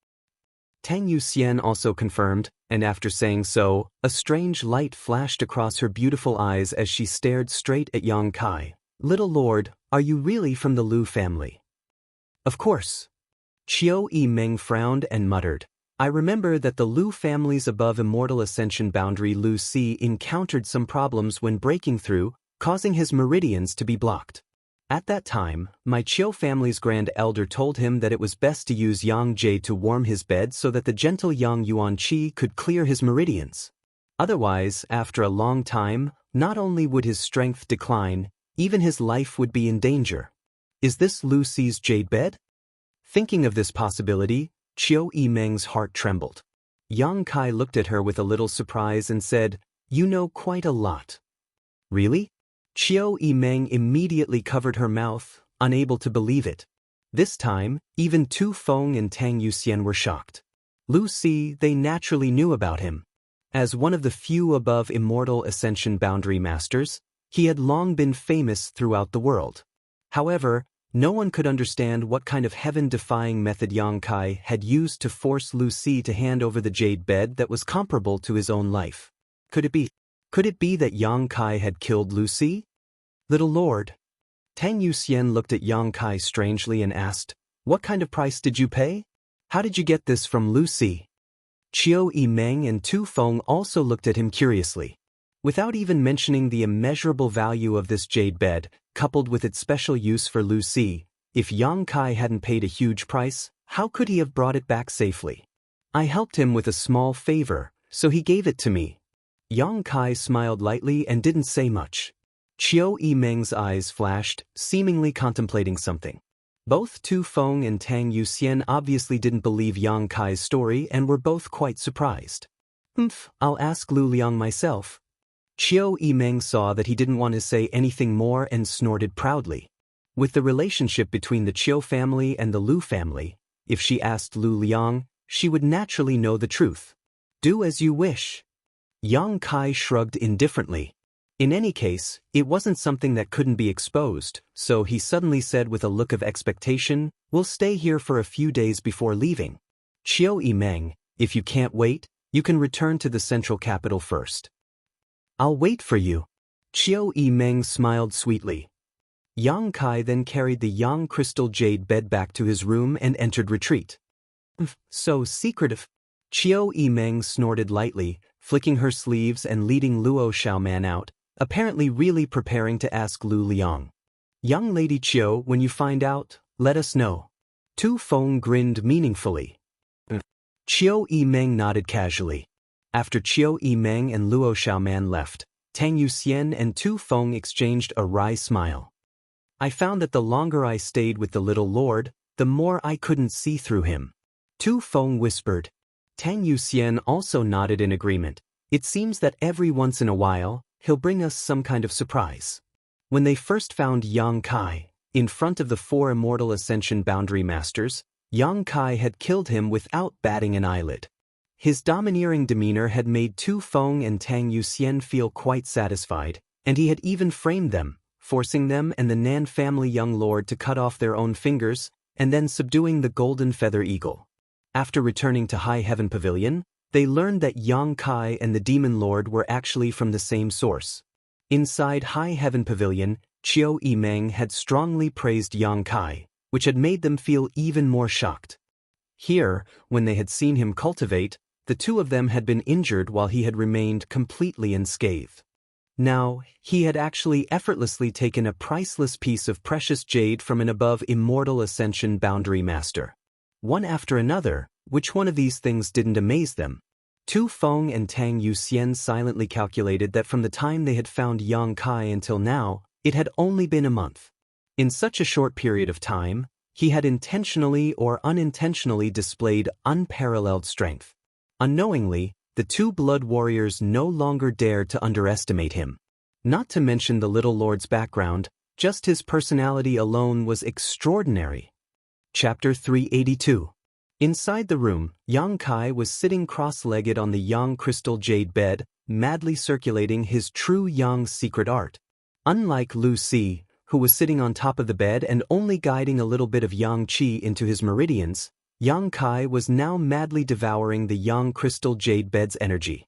[SPEAKER 1] Tang Yuxian also confirmed, and after saying so, a strange light flashed across her beautiful eyes as she stared straight at Yang Kai. Little Lord, are you really from the Lu family? Of course. Qiu Yimeng frowned and muttered. I remember that the Lu family's above immortal ascension boundary Lu Si encountered some problems when breaking through, causing his meridians to be blocked. At that time, my Qiu family's grand elder told him that it was best to use Yang Jade to warm his bed so that the gentle Yang Yuan Qi could clear his meridians. Otherwise, after a long time, not only would his strength decline, even his life would be in danger. Is this Lu Si's jade bed? Thinking of this possibility, Qiu Yimeng's heart trembled. Yang Kai looked at her with a little surprise and said, You know quite a lot. Really? Qiu Yimeng immediately covered her mouth, unable to believe it. This time, even Tu Feng and Tang Yuxian were shocked. Lu Si, they naturally knew about him. As one of the few above immortal ascension boundary masters, he had long been famous throughout the world. However, no one could understand what kind of heaven-defying method Yang Kai had used to force Lu Si to hand over the jade bed that was comparable to his own life. Could it be that Yang Kai had killed Lu Si? Little Lord. Tang Yuxian looked at Yang Kai strangely and asked, What kind of price did you pay? How did you get this from Lu Si? Qiu Yimeng and Tu Feng also looked at him curiously. Without even mentioning the immeasurable value of this jade bed, coupled with its special use for Lu Si, if Yang Kai hadn't paid a huge price, how could he have brought it back safely? I helped him with a small favor, so he gave it to me. Yang Kai smiled lightly and didn't say much. Qiu Yimeng's eyes flashed, seemingly contemplating something. Both Tu Feng and Tang Yuxian obviously didn't believe Yang Kai's story and were both quite surprised. I'll ask Lu Liang myself. Qiu Yimeng saw that he didn't want to say anything more and snorted proudly. With the relationship between the Qiu family and the Lu family, if she asked Lu Liang, she would naturally know the truth. Do as you wish. Yang Kai shrugged indifferently. In any case, it wasn't something that couldn't be exposed, so he suddenly said with a look of expectation, We'll stay here for a few days before leaving. Qiu Yimeng, if you can't wait, you can return to the central capital first. I'll wait for you. Qiu Yimeng smiled sweetly. Yang Kai then carried the Yang crystal jade bed back to his room and entered retreat. So secretive. Qiu Yimeng snorted lightly, flicking her sleeves and leading Luo Xiaoman out, apparently really preparing to ask Lu Liang. Young Lady Qiu, when you find out, let us know. Tu Feng grinned meaningfully. Qiu Yimeng nodded casually. After Qiu Yimeng and Luo Xiaoman left, Tang Yuxian and Tu Feng exchanged a wry smile. I found that the longer I stayed with the little lord, the more I couldn't see through him. Tu Feng whispered. Tang Yuxian also nodded in agreement. It seems that every once in a while, he'll bring us some kind of surprise. When they first found Yang Kai, in front of the 4 immortal ascension boundary masters, Yang Kai had killed him without batting an eyelid. His domineering demeanor had made Tu Feng and Tang Yuxian feel quite satisfied, and he had even framed them, forcing them and the Nan family young lord to cut off their own fingers, and then subduing the golden feather eagle. After returning to High Heaven Pavilion, they learned that Yang Kai and the demon lord were actually from the same source. Inside High Heaven Pavilion, Qiu Yimeng had strongly praised Yang Kai, which had made them feel even more shocked. Here, when they had seen him cultivate, the two of them had been injured while he had remained completely unscathed. Now, he had actually effortlessly taken a priceless piece of precious jade from an above immortal ascension boundary master. One after another, which one of these things didn't amaze them? Tu Feng and Tang Yuxian silently calculated that from the time they had found Yang Kai until now, it had only been a month. In such a short period of time, he had intentionally or unintentionally displayed unparalleled strength. Unknowingly, the 2 blood warriors no longer dared to underestimate him. Not to mention the little lord's background, just his personality alone was extraordinary. Chapter 382. Inside the room, Yang Kai was sitting cross-legged on the Yang crystal jade bed, madly circulating his true Yang secret art. Unlike Lu Si, who was sitting on top of the bed and only guiding a little bit of Yang Qi into his meridians, Yang Kai was now madly devouring the yang crystal jade bed's energy.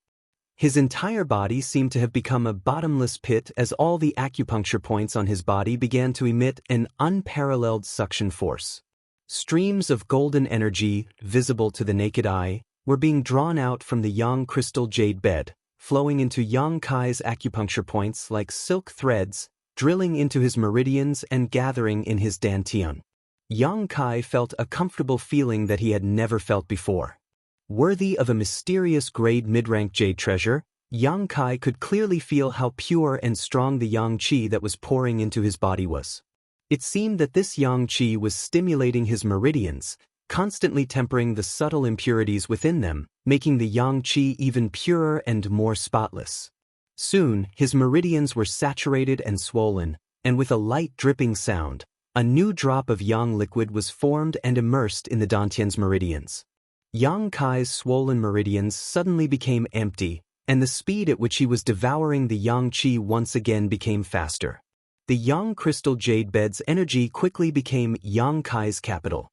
[SPEAKER 1] His entire body seemed to have become a bottomless pit as all the acupuncture points on his body began to emit an unparalleled suction force. Streams of golden energy, visible to the naked eye, were being drawn out from the yang crystal jade bed, flowing into Yang Kai's acupuncture points like silk threads, drilling into his meridians and gathering in his dantian. Yang Kai felt a comfortable feeling that he had never felt before. Worthy of a mysterious grade mid-rank jade treasure, Yang Kai could clearly feel how pure and strong the yang qi that was pouring into his body was. It seemed that this yang qi was stimulating his meridians, constantly tempering the subtle impurities within them, making the yang qi even purer and more spotless. Soon, his meridians were saturated and swollen, and with a light dripping sound, a new drop of yang liquid was formed and immersed in the dantian's meridians. Yang Kai's swollen meridians suddenly became empty, and the speed at which he was devouring the yang qi once again became faster. The yang crystal jade bed's energy quickly became Yang Kai's capital.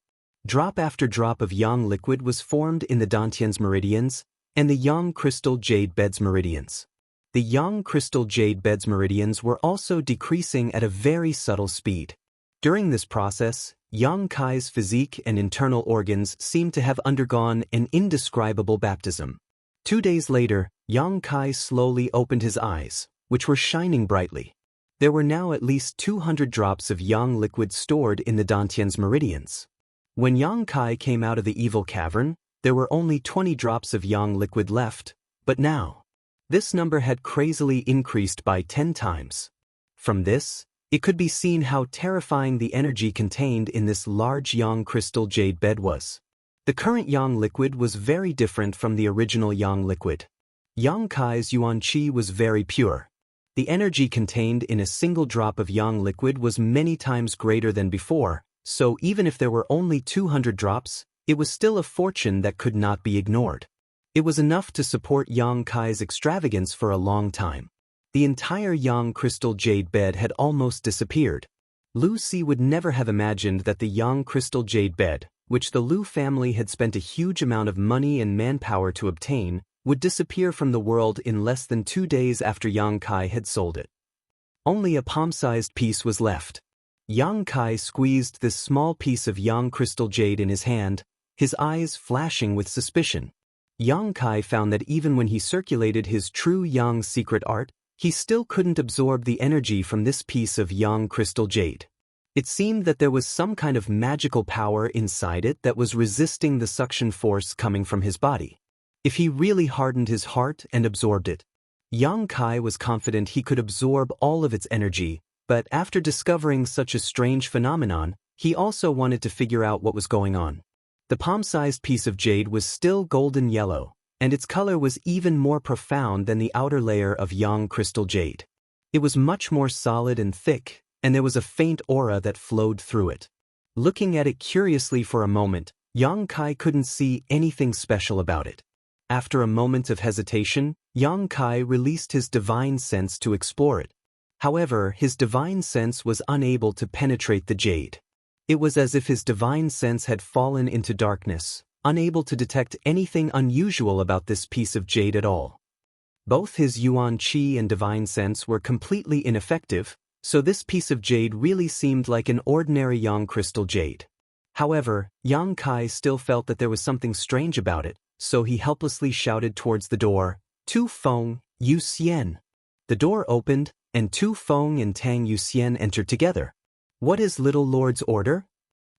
[SPEAKER 1] Drop after drop of yang liquid was formed in the dantian's meridians and the yang crystal jade bed's meridians. The yang crystal jade bed's meridians were also decreasing at a very subtle speed. During this process, Yang Kai's physique and internal organs seemed to have undergone an indescribable baptism. 2 days later, Yang Kai slowly opened his eyes, which were shining brightly. There were now at least 200 drops of yang liquid stored in the dantian's meridians. When Yang Kai came out of the evil cavern, there were only 20 drops of yang liquid left, but now, this number had crazily increased by 10 times. From this, it could be seen how terrifying the energy contained in this large yang crystal jade bed was. The current yang liquid was very different from the original yang liquid. Yang Kai's yuan qi was very pure. The energy contained in a single drop of yang liquid was many times greater than before, so even if there were only 200 drops, it was still a fortune that could not be ignored. It was enough to support Yang Kai's extravagance for a long time. The entire yang crystal jade bed had almost disappeared. Lu Si would never have imagined that the yang crystal jade bed, which the Lu family had spent a huge amount of money and manpower to obtain, would disappear from the world in less than 2 days after Yang Kai had sold it. Only a palm-sized piece was left. Yang Kai squeezed this small piece of yang crystal jade in his hand, his eyes flashing with suspicion. Yang Kai found that even when he circulated his true yang secret art, he still couldn't absorb the energy from this piece of yang crystal jade. It seemed that there was some kind of magical power inside it that was resisting the suction force coming from his body. If he really hardened his heart and absorbed it, Yang Kai was confident he could absorb all of its energy, but after discovering such a strange phenomenon, he also wanted to figure out what was going on. The palm-sized piece of jade was still golden yellow, and its color was even more profound than the outer layer of yang crystal jade. It was much more solid and thick, and there was a faint aura that flowed through it. Looking at it curiously for a moment, Yang Kai couldn't see anything special about it. After a moment of hesitation, Yang Kai released his divine sense to explore it. However, his divine sense was unable to penetrate the jade. It was as if his divine sense had fallen into darkness, unable to detect anything unusual about this piece of jade at all. Both his yuan qi and divine sense were completely ineffective, so this piece of jade really seemed like an ordinary yang crystal jade. However, Yang Kai still felt that there was something strange about it, so he helplessly shouted towards the door, "Tu Feng, Yu Xian." The door opened, and Tu Feng and Tang Yuxian entered together. "What is little lord's order?"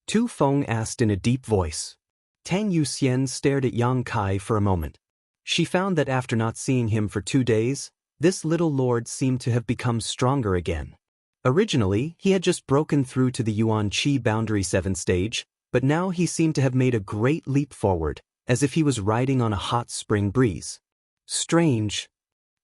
[SPEAKER 1] Tu Feng asked in a deep voice. Tang Yuxian stared at Yang Kai for a moment. She found that after not seeing him for 2 days, this little lord seemed to have become stronger again. Originally, he had just broken through to the Yuan Qi Boundary 7th stage, but now he seemed to have made a great leap forward, as if he was riding on a hot spring breeze. Strange.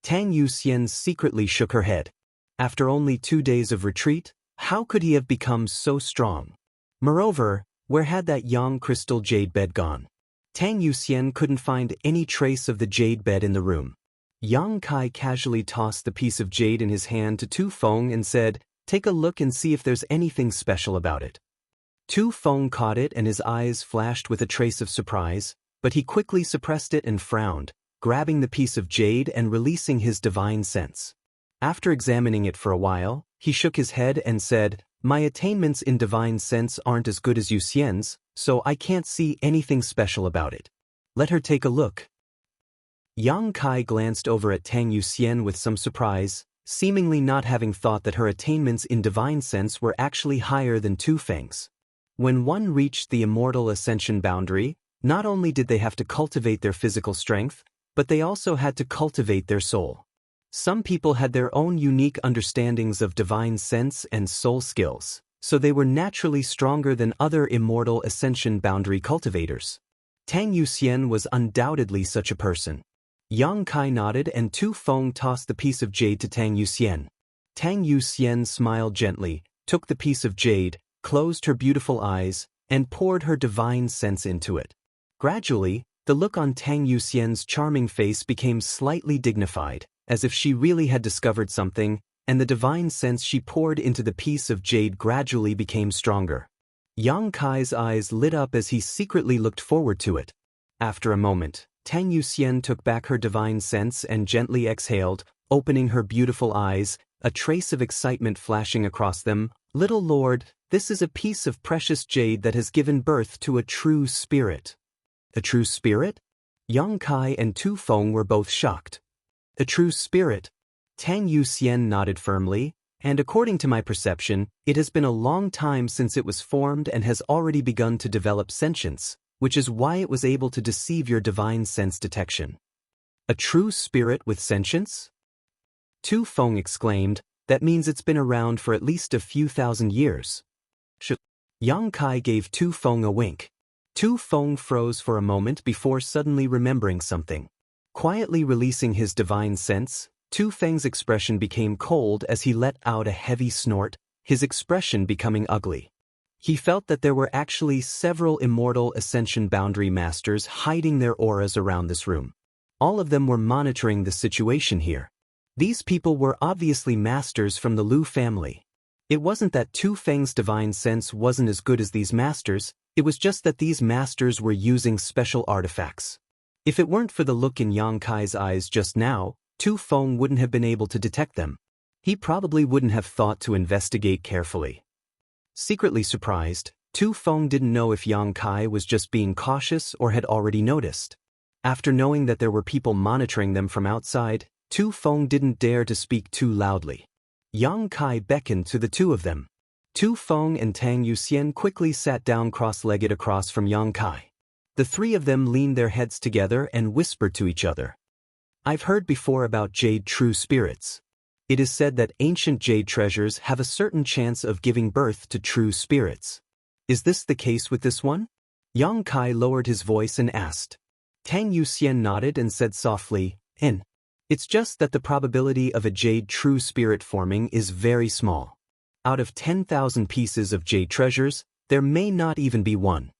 [SPEAKER 1] Tang Yuxian secretly shook her head. After only 2 days of retreat, how could he have become so strong? Moreover, where had that yang crystal jade bed gone? Tang Yuxian couldn't find any trace of the jade bed in the room. Yang Kai casually tossed the piece of jade in his hand to Tu Feng and said, "Take a look and see if there's anything special about it." Tu Feng caught it and his eyes flashed with a trace of surprise, but he quickly suppressed it and frowned, grabbing the piece of jade and releasing his divine sense. After examining it for a while, he shook his head and said, "My attainments in divine sense aren't as good as Yu Xian's, so I can't see anything special about it. Let her take a look." Yang Kai glanced over at Tang Yuxian with some surprise, seemingly not having thought that her attainments in divine sense were actually higher than Tu Feng's. When one reached the immortal ascension boundary, not only did they have to cultivate their physical strength, but they also had to cultivate their soul. Some people had their own unique understandings of divine sense and soul skills, so they were naturally stronger than other immortal ascension boundary cultivators. Tang Yuxian was undoubtedly such a person. Yang Kai nodded and Tu Feng tossed the piece of jade to Tang Yuxian. Tang Yuxian smiled gently, took the piece of jade, closed her beautiful eyes, and poured her divine sense into it. Gradually, the look on Tang Yuxian's charming face became slightly dignified, as if she really had discovered something, and the divine sense she poured into the piece of jade gradually became stronger. Yang Kai's eyes lit up as he secretly looked forward to it. After a moment, Tang Yuxian took back her divine sense and gently exhaled, opening her beautiful eyes, a trace of excitement flashing across them. "Little lord, this is a piece of precious jade that has given birth to a true spirit." "A true spirit?" Yang Kai and Tu Feng were both shocked. "A true spirit?" Tang Yuxian nodded firmly, "And according to my perception, it has been a long time since it was formed and has already begun to develop sentience, which is why it was able to deceive your divine sense detection." "A true spirit with sentience?" Tu Feng exclaimed, "That means it's been around for at least a few thousand years." Yang Kai gave Tu Feng a wink. Tu Feng froze for a moment before suddenly remembering something. Quietly releasing his divine sense, Tu Feng's expression became cold as he let out a heavy snort, his expression becoming ugly. He felt that there were actually several immortal ascension boundary masters hiding their auras around this room. All of them were monitoring the situation here. These people were obviously masters from the Lu family. It wasn't that Tu Feng's divine sense wasn't as good as these masters, it was just that these masters were using special artifacts. If it weren't for the look in Yang Kai's eyes just now, Tu Feng wouldn't have been able to detect them. He probably wouldn't have thought to investigate carefully. Secretly surprised, Tu Feng didn't know if Yang Kai was just being cautious or had already noticed. After knowing that there were people monitoring them from outside, Tu Feng didn't dare to speak too loudly. Yang Kai beckoned to the two of them. Tu Feng and Tang Yuxian quickly sat down cross-legged across from Yang Kai. The three of them leaned their heads together and whispered to each other. "I've heard before about jade true spirits. It is said that ancient jade treasures have a certain chance of giving birth to true spirits. Is this the case with this one?" Yang Kai lowered his voice and asked. Tang Yuxian nodded and said softly, It's just that the probability of a jade true spirit forming is very small. Out of 10,000 pieces of jade treasures, there may not even be one."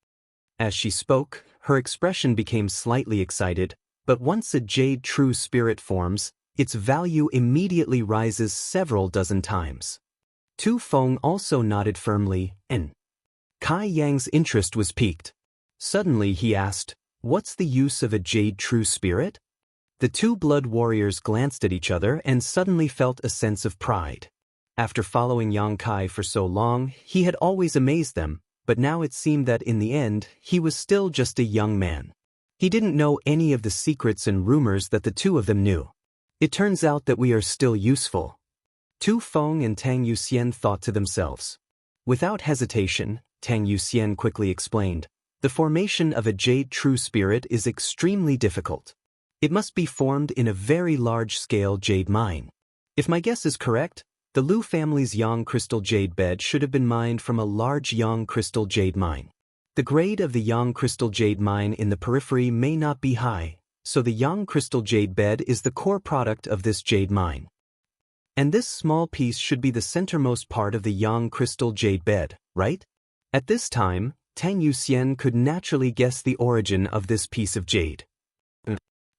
[SPEAKER 1] As she spoke, her expression became slightly excited, but once a jade true spirit forms, its value immediately rises several dozen times. Tu Feng also nodded firmly, Kai Yang's interest was piqued. Suddenly he asked, "What's the use of a jade true spirit?" The two blood warriors glanced at each other and suddenly felt a sense of pride. After following Yang Kai for so long, he had always amazed them, but now it seemed that in the end, he was still just a young man. He didn't know any of the secrets and rumors that the two of them knew. It turns out that we are still useful. Tu Feng and Tang Yuxian thought to themselves. Without hesitation, Tang Yuxian quickly explained, "The formation of a jade true spirit is extremely difficult. It must be formed in a very large-scale jade mine. If my guess is correct, the Lu family's Yang crystal jade bed should have been mined from a large Yang crystal jade mine. The grade of the Yang crystal jade mine in the periphery may not be high, so the Yang crystal jade bed is the core product of this jade mine. And this small piece should be the centermost part of the Yang crystal jade bed, right?" At this time, Tang Yuxian could naturally guess the origin of this piece of jade.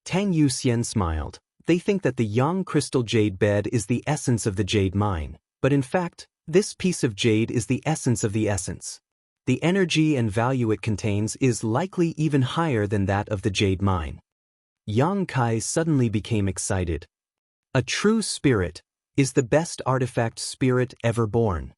[SPEAKER 1] Tang Yuxian smiled. They think that the Yang crystal jade bed is the essence of the jade mine, but in fact, this piece of jade is the essence of the essence. The energy and value it contains is likely even higher than that of the jade mine. Yang Kai suddenly became excited. A true spirit is the best artifact spirit ever born.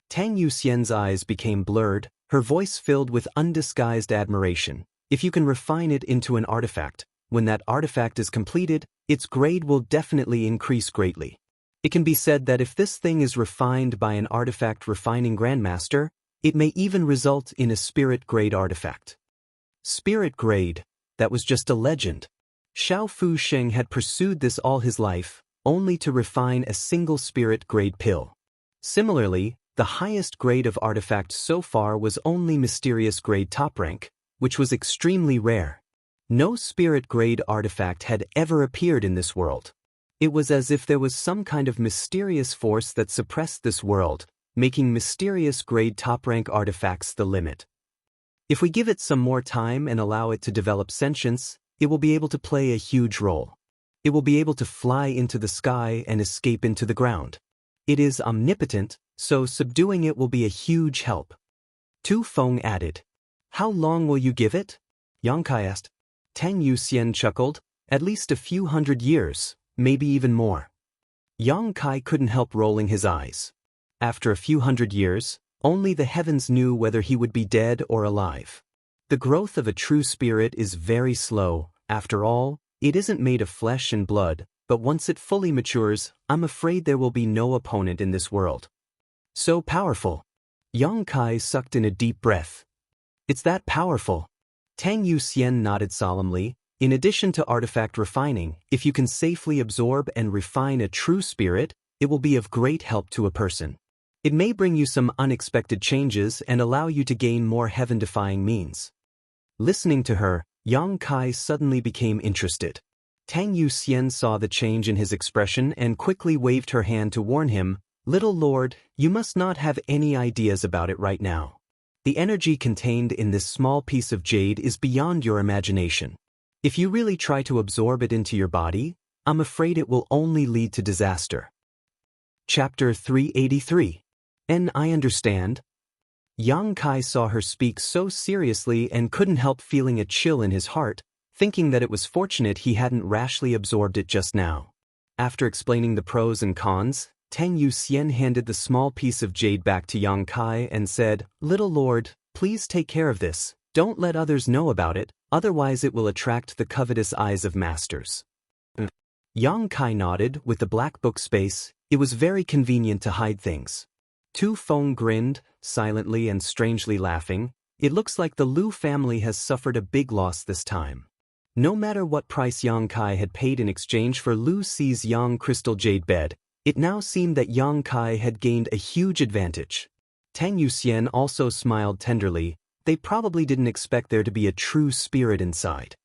[SPEAKER 1] Tang Yuxian's eyes became blurred, her voice filled with undisguised admiration. If you can refine it into an artifact, when that artifact is completed, its grade will definitely increase greatly. It can be said that if this thing is refined by an artifact refining grandmaster, it may even result in a spirit grade artifact. Spirit grade, that was just a legend. Xiao Fu Sheng had pursued this all his life, only to refine a single spirit grade pill. Similarly, the highest grade of artifact so far was only mysterious grade top rank, which was extremely rare. No spirit grade artifact had ever appeared in this world. It was as if there was some kind of mysterious force that suppressed this world, making mysterious grade top rank artifacts the limit. If we give it some more time and allow it to develop sentience, it will be able to play a huge role. It will be able to fly into the sky and escape into the ground. It is omnipotent, so subduing it will be a huge help. Tu Feng added. How long will you give it? Yang Kai asked. Tang Yuxian chuckled. At least a few hundred years, maybe even more. Yang Kai couldn't help rolling his eyes. After a few hundred years, only the heavens knew whether he would be dead or alive. The growth of a true spirit is very slow. After all, it isn't made of flesh and blood, but once it fully matures, I'm afraid there will be no opponent in this world. So powerful. Yang Kai sucked in a deep breath. It's that powerful. Tang Yuxian nodded solemnly. In addition to artifact refining, if you can safely absorb and refine a true spirit, it will be of great help to a person. It may bring you some unexpected changes and allow you to gain more heaven-defying means. Listening to her, Yang Kai suddenly became interested. Tang Yuxian saw the change in his expression and quickly waved her hand to warn him, "Little Lord, you must not have any ideas about it right now. The energy contained in this small piece of jade is beyond your imagination. If you really try to absorb it into your body, I'm afraid it will only lead to disaster." Chapter 383. And I understand. Yang Kai saw her speak so seriously and couldn't help feeling a chill in his heart, thinking that it was fortunate he hadn't rashly absorbed it just now. After explaining the pros and cons, Tang Yuxian handed the small piece of jade back to Yang Kai and said, "Little Lord, please take care of this. Don't let others know about it, otherwise it will attract the covetous eyes of masters." Yang Kai nodded. With the black book space, it was very convenient to hide things. Tu Feng grinned, silently and strangely laughing. It looks like the Lu family has suffered a big loss this time. No matter what price Yang Kai had paid in exchange for Lu Si's Yang crystal jade bed, it now seemed that Yang Kai had gained a huge advantage. Tang Yuxian also smiled tenderly. They probably didn't expect there to be a true spirit inside.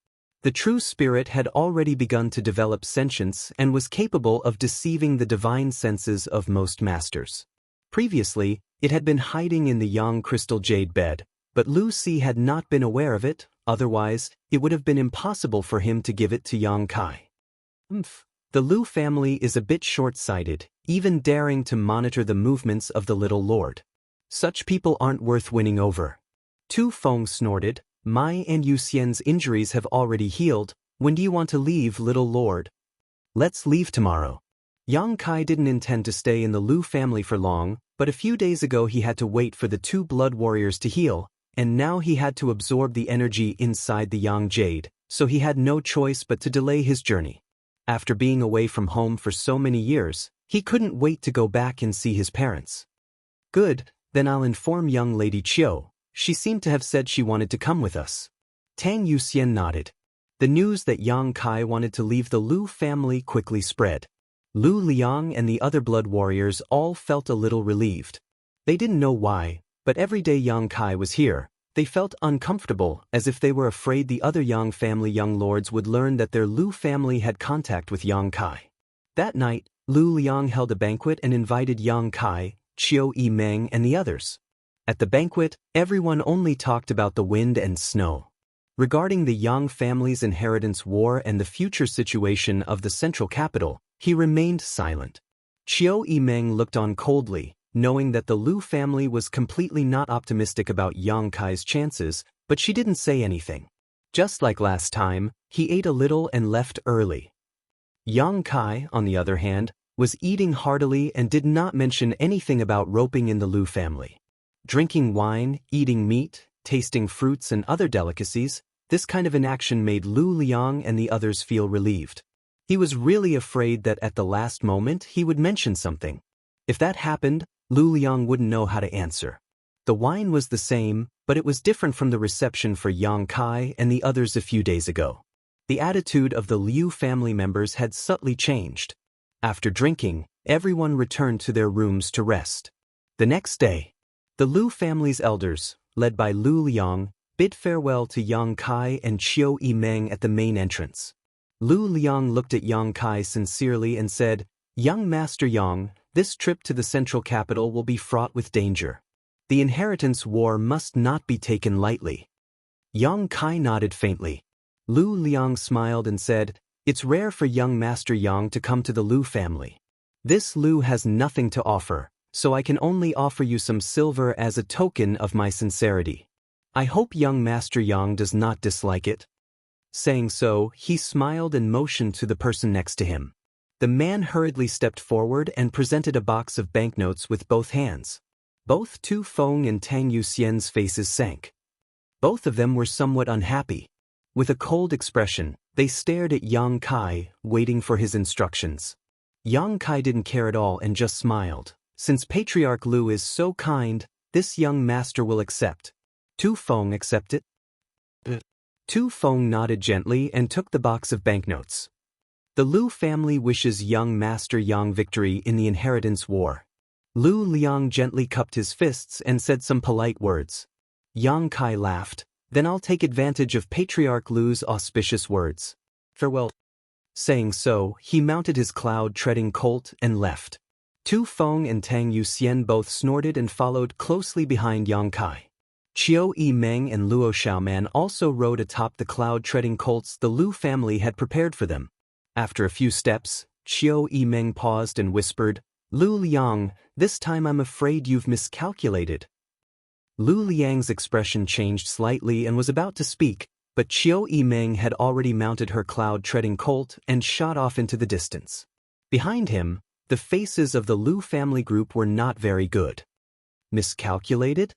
[SPEAKER 1] The true spirit had already begun to develop sentience and was capable of deceiving the divine senses of most masters. Previously, it had been hiding in the Yang crystal jade bed, but Lu Si had not been aware of it, otherwise, it would have been impossible for him to give it to Yang Kai. The Lu family is a bit short-sighted, even daring to monitor the movements of the little lord. Such people aren't worth winning over. Tu Feng snorted. My and Yuxian's injuries have already healed. When do you want to leave, little lord? Let's leave tomorrow. Yang Kai didn't intend to stay in the Lu family for long, but a few days ago he had to wait for the two blood warriors to heal, and now he had to absorb the energy inside the Yang jade, so he had no choice but to delay his journey. After being away from home for so many years, he couldn't wait to go back and see his parents. Good, then I'll inform young Lady Chiu. She seemed to have said she wanted to come with us. Tang Yuxian nodded. The news that Yang Kai wanted to leave the Lu family quickly spread. Lu Liang and the other blood warriors all felt a little relieved. They didn't know why, but every day Yang Kai was here, they felt uncomfortable, as if they were afraid the other Yang family young lords would learn that their Lu family had contact with Yang Kai. That night, Lu Liang held a banquet and invited Yang Kai, Chiu Yimeng and the others. At the banquet, everyone only talked about the wind and snow. Regarding the Yang family's inheritance war and the future situation of the central capital, he remained silent. Chiu Yimeng looked on coldly. knowing that the Lu family was completely not optimistic about Yang Kai's chances, but she didn't say anything. Just like last time, he ate a little and left early. Yang Kai, on the other hand, was eating heartily and did not mention anything about roping in the Lu family. Drinking wine, eating meat, tasting fruits and other delicacies, this kind of inaction made Lu Liang and the others feel relieved. He was really afraid that at the last moment he would mention something. If that happened, Lu Liang wouldn't know how to answer. The wine was the same, but it was different from the reception for Yang Kai and the others a few days ago. The attitude of the Liu family members had subtly changed. After drinking, everyone returned to their rooms to rest. The next day, the Liu family's elders, led by Lu Liang, bid farewell to Yang Kai and Qiu Yimeng at the main entrance. Lu Liang looked at Yang Kai sincerely and said, "Young Master Yang, this trip to the central capital will be fraught with danger. The inheritance war must not be taken lightly." Yang Kai nodded faintly. Lu Liang smiled and said, "It's rare for young Master Yang to come to the Lu family. This Lu has nothing to offer, so I can only offer you some silver as a token of my sincerity. I hope young Master Yang does not dislike it." Saying so, he smiled and motioned to the person next to him. The man hurriedly stepped forward and presented a box of banknotes with both hands. Both Tu Feng and Tang Yuxian's faces sank. Both of them were somewhat unhappy. With a cold expression, they stared at Yang Kai, waiting for his instructions. Yang Kai didn't care at all and just smiled. Since Patriarch Lu is so kind, this young master will accept. Tu Feng accepted? Tu Feng nodded gently and took the box of banknotes. The Lu family wishes young Master Yang victory in the inheritance war. Lu Liang gently cupped his fists and said some polite words. Yang Kai laughed. "Then I'll take advantage of Patriarch Lu's auspicious words. Farewell." Saying so, he mounted his cloud-treading colt and left. Tu Feng and Tang Yuxian both snorted and followed closely behind Yang Kai. Qiu Yimeng and Luo Xiaoman also rode atop the cloud-treading colts the Lu family had prepared for them. After a few steps, Qiu Yimeng paused and whispered, "Lu Liang, this time I'm afraid you've miscalculated." Lu Liang's expression changed slightly and was about to speak, but Qiu Yimeng had already mounted her cloud-treading colt and shot off into the distance. Behind him, the faces of the Lu family group were not very good. Miscalculated?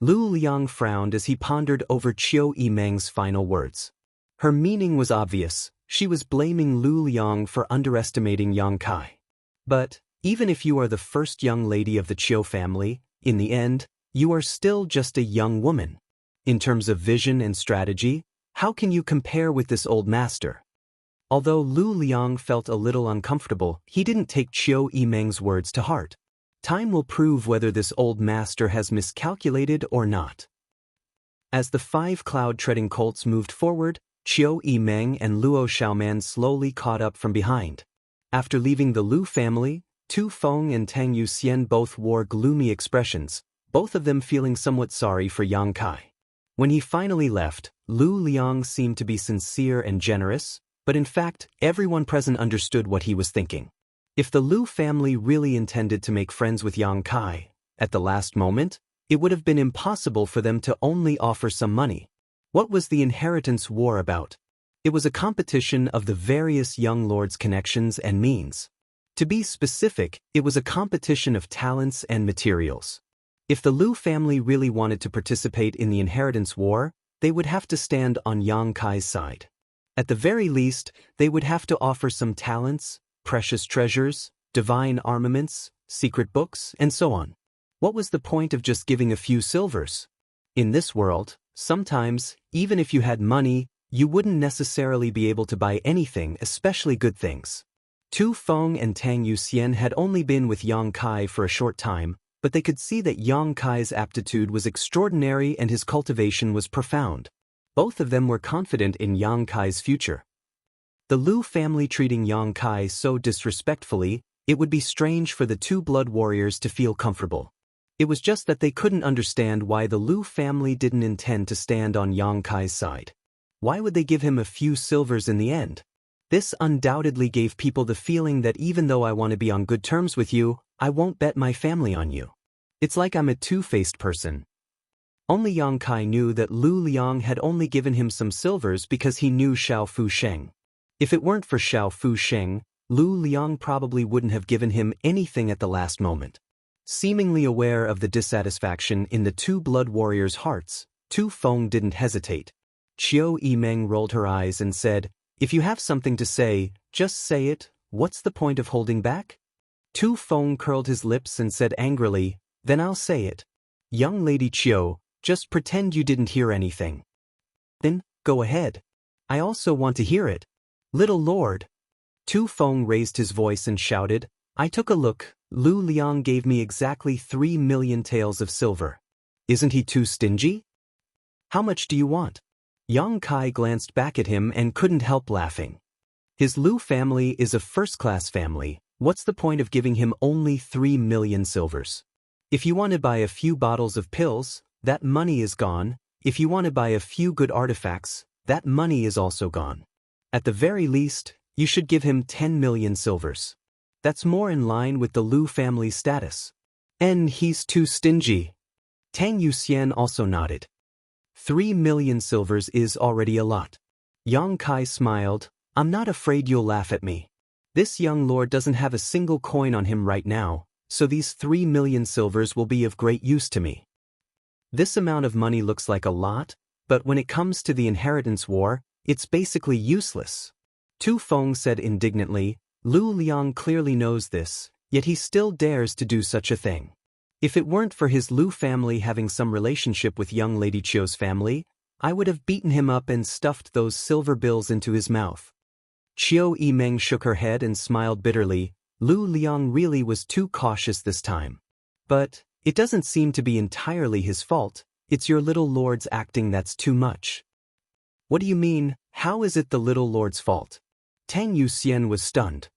[SPEAKER 1] Lu Liang frowned as he pondered over Qiu Yimeng's final words. Her meaning was obvious. She was blaming Lu Liang for underestimating Yang Kai. But, even if you are the first young lady of the Qiu family, in the end, you are still just a young woman. In terms of vision and strategy, how can you compare with this old master? Although Lu Liang felt a little uncomfortable, he didn't take Qiu Yimeng's words to heart. Time will prove whether this old master has miscalculated or not. As the 5 cloud-treading colts moved forward, Qiu Yimeng and Luo Xiaoman slowly caught up from behind. After leaving the Lu family, Tu Feng and Tang Yuxian both wore gloomy expressions, both of them feeling somewhat sorry for Yang Kai. When he finally left, Lu Liang seemed to be sincere and generous, but in fact, everyone present understood what he was thinking. If the Lu family really intended to make friends with Yang Kai, at the last moment, it would have been impossible for them to only offer some money. What was the inheritance war about? It was a competition of the various young lords' connections and means. To be specific, it was a competition of talents and materials. If the Lu family really wanted to participate in the inheritance war, they would have to stand on Yang Kai's side. At the very least, they would have to offer some talents, precious treasures, divine armaments, secret books, and so on. What was the point of just giving a few silvers? In this world, sometimes, even if you had money, you wouldn't necessarily be able to buy anything, especially good things. Tu Feng and Tang Yuxian had only been with Yang Kai for a short time, but they could see that Yang Kai's aptitude was extraordinary and his cultivation was profound. Both of them were confident in Yang Kai's future. The Lu family treating Yang Kai so disrespectfully, it would be strange for the 2 blood warriors to feel comfortable. It was just that they couldn't understand why the Lu family didn't intend to stand on Yang Kai's side. Why would they give him a few silvers in the end? This undoubtedly gave people the feeling that even though I want to be on good terms with you, I won't bet my family on you. It's like I'm a two-faced person. Only Yang Kai knew that Lu Liang had only given him some silvers because he knew Xiao Fu Sheng. If it weren't for Xiao Fu Sheng, Lu Liang probably wouldn't have given him anything at the last moment. Seemingly aware of the dissatisfaction in the two blood warriors' hearts, Tu Feng didn't hesitate. Qiu Yimeng rolled her eyes and said, "If you have something to say, just say it. What's the point of holding back?" Tu Feng curled his lips and said angrily, "Then I'll say it. Young Lady Qiu, just pretend you didn't hear anything." "Then, go ahead. I also want to hear it. Little Lord." Tu Feng raised his voice and shouted, "I took a look. Lu Liang gave me exactly 3 million taels of silver. Isn't he too stingy? How much do you want?" Yang Kai glanced back at him and couldn't help laughing. His Lu family is a first-class family. What's the point of giving him only 3 million silvers? If you want to buy a few bottles of pills, that money is gone. If you want to buy a few good artifacts, that money is also gone. At the very least, you should give him 10 million silvers. That's more in line with the Lu family's status. And he's too stingy. Tang Yuxian also nodded. 3 million silvers is already a lot. Yang Kai smiled. "I'm not afraid you'll laugh at me. This young lord doesn't have a single coin on him right now, so these 3 million silvers will be of great use to me. This amount of money looks like a lot, but when it comes to the inheritance war, it's basically useless." Tu Feng said indignantly, "Lu Liang clearly knows this, yet he still dares to do such a thing. If it weren't for his Lu family having some relationship with young Lady Qiu's family, I would have beaten him up and stuffed those silver bills into his mouth." Qiu Yimeng shook her head and smiled bitterly. Lu Liang really was too cautious this time. "But it doesn't seem to be entirely his fault. It's your little lord's acting that's too much." "What do you mean? How is it the little lord's fault?" Tang Yuxian was stunned.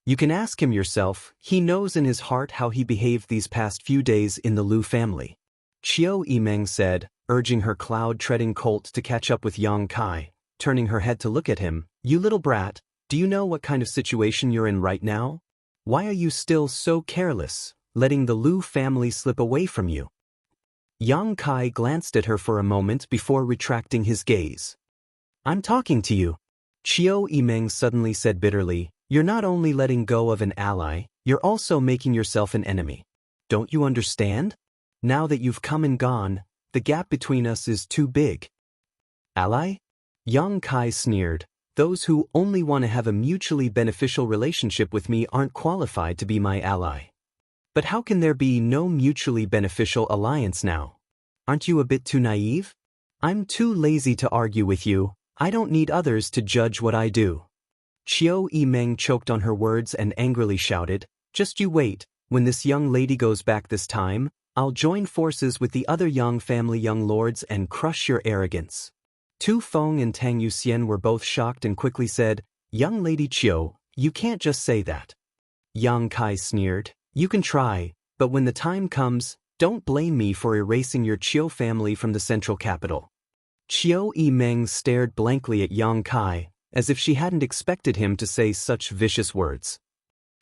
[SPEAKER 1] "You can ask him yourself. He knows in his heart how he behaved these past few days in the Lu family." Qiu Yimeng said, urging her cloud-treading colt to catch up with Yang Kai, turning her head to look at him. "You little brat, do you know what kind of situation you're in right now? Why are you still so careless, letting the Lu family slip away from you?" Yang Kai glanced at her for a moment before retracting his gaze. "I'm talking to you." Qiu Yimeng suddenly said bitterly, "You're not only letting go of an ally, you're also making yourself an enemy. Don't you understand? Now that you've come and gone, the gap between us is too big." "Ally?" Yang Kai sneered. "Those who only want to have a mutually beneficial relationship with me aren't qualified to be my ally. But how can there be no mutually beneficial alliance now? Aren't you a bit too naive? I'm too lazy to argue with you. I don't need others to judge what I do." Qiu Yimeng choked on her words and angrily shouted, "Just you wait, when this young lady goes back this time, I'll join forces with the other Yang family young lords and crush your arrogance." Tu Feng and Tang Yuxian were both shocked and quickly said, "Young Lady Qiu, you can't just say that." Yang Kai sneered, "You can try, but when the time comes, don't blame me for erasing your Qiu family from the central capital." Qiu Yimeng stared blankly at Yang Kai, as if she hadn't expected him to say such vicious words.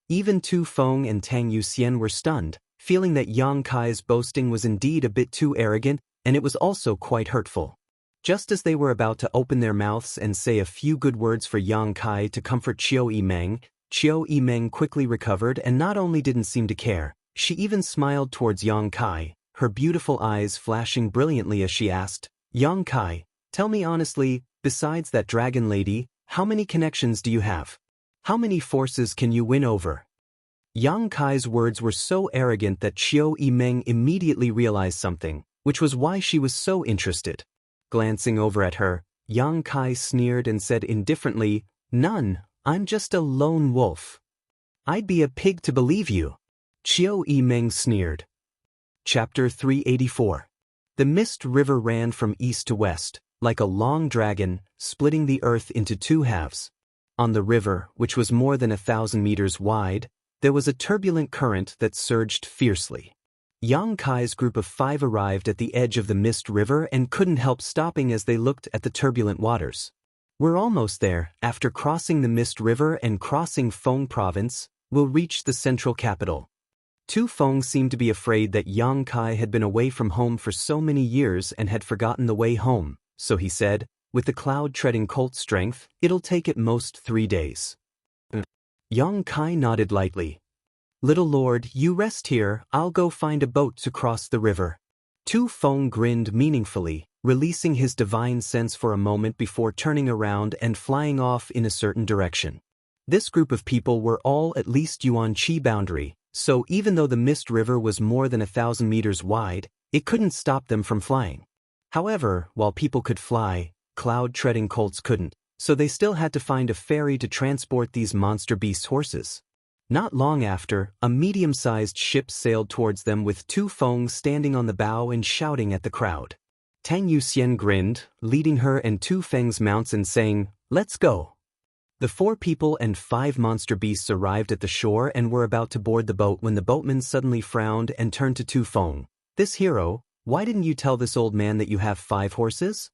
[SPEAKER 1] Even Tu Feng and Tang Yuxian were stunned, feeling that Yang Kai's boasting was indeed a bit too arrogant, and it was also quite hurtful. Just as they were about to open their mouths and say a few good words for Yang Kai to comfort Qiu Yimeng quickly recovered and not only didn't seem to care, she even smiled towards Yang Kai, her beautiful eyes flashing brilliantly as she asked, "Yang Kai, tell me honestly, besides that dragon lady, how many connections do you have? How many forces can you win over?" Yang Kai's words were so arrogant that Qiu Yimeng immediately realized something, which was why she was so interested. Glancing over at her, Yang Kai sneered and said indifferently, "None, I'm just a lone wolf." "I'd be a pig to believe you." Qiu Yimeng sneered. Chapter 384. The Mist River ran from east to west, like a long dragon, splitting the earth into two halves. On the river, which was more than 1,000 meters wide, there was a turbulent current that surged fiercely. Yang Kai's group of 5 arrived at the edge of the Mist River and couldn't help stopping as they looked at the turbulent waters. "We're almost there. After crossing the Mist River and crossing Feng Province, we'll reach the central capital." Tu Feng seemed to be afraid that Yang Kai had been away from home for so many years and had forgotten the way home, so he said, with the cloud treading colt strength, it'll take at most 3 days. Yang Kai nodded lightly. Little lord, you rest here, I'll go find a boat to cross the river. Tu Feng grinned meaningfully, releasing his divine sense for a moment before turning around and flying off in a certain direction. This group of people were all at least Yuan Qi boundary, so even though the Mist River was more than 1,000 meters wide, it couldn't stop them from flying. However, while people could fly, cloud-treading colts couldn't, so they still had to find a ferry to transport these monster beast horses. Not long after, a medium-sized ship sailed towards them with Tu Feng standing on the bow and shouting at the crowd. Tang Yuxian grinned, leading her and Tu Feng's mounts and saying, "Let's go." The 4 people and 5 monster beasts arrived at the shore and were about to board the boat when the boatman suddenly frowned and turned to Tu Feng. "This hero, why didn't you tell this old man that you have 5 horses?"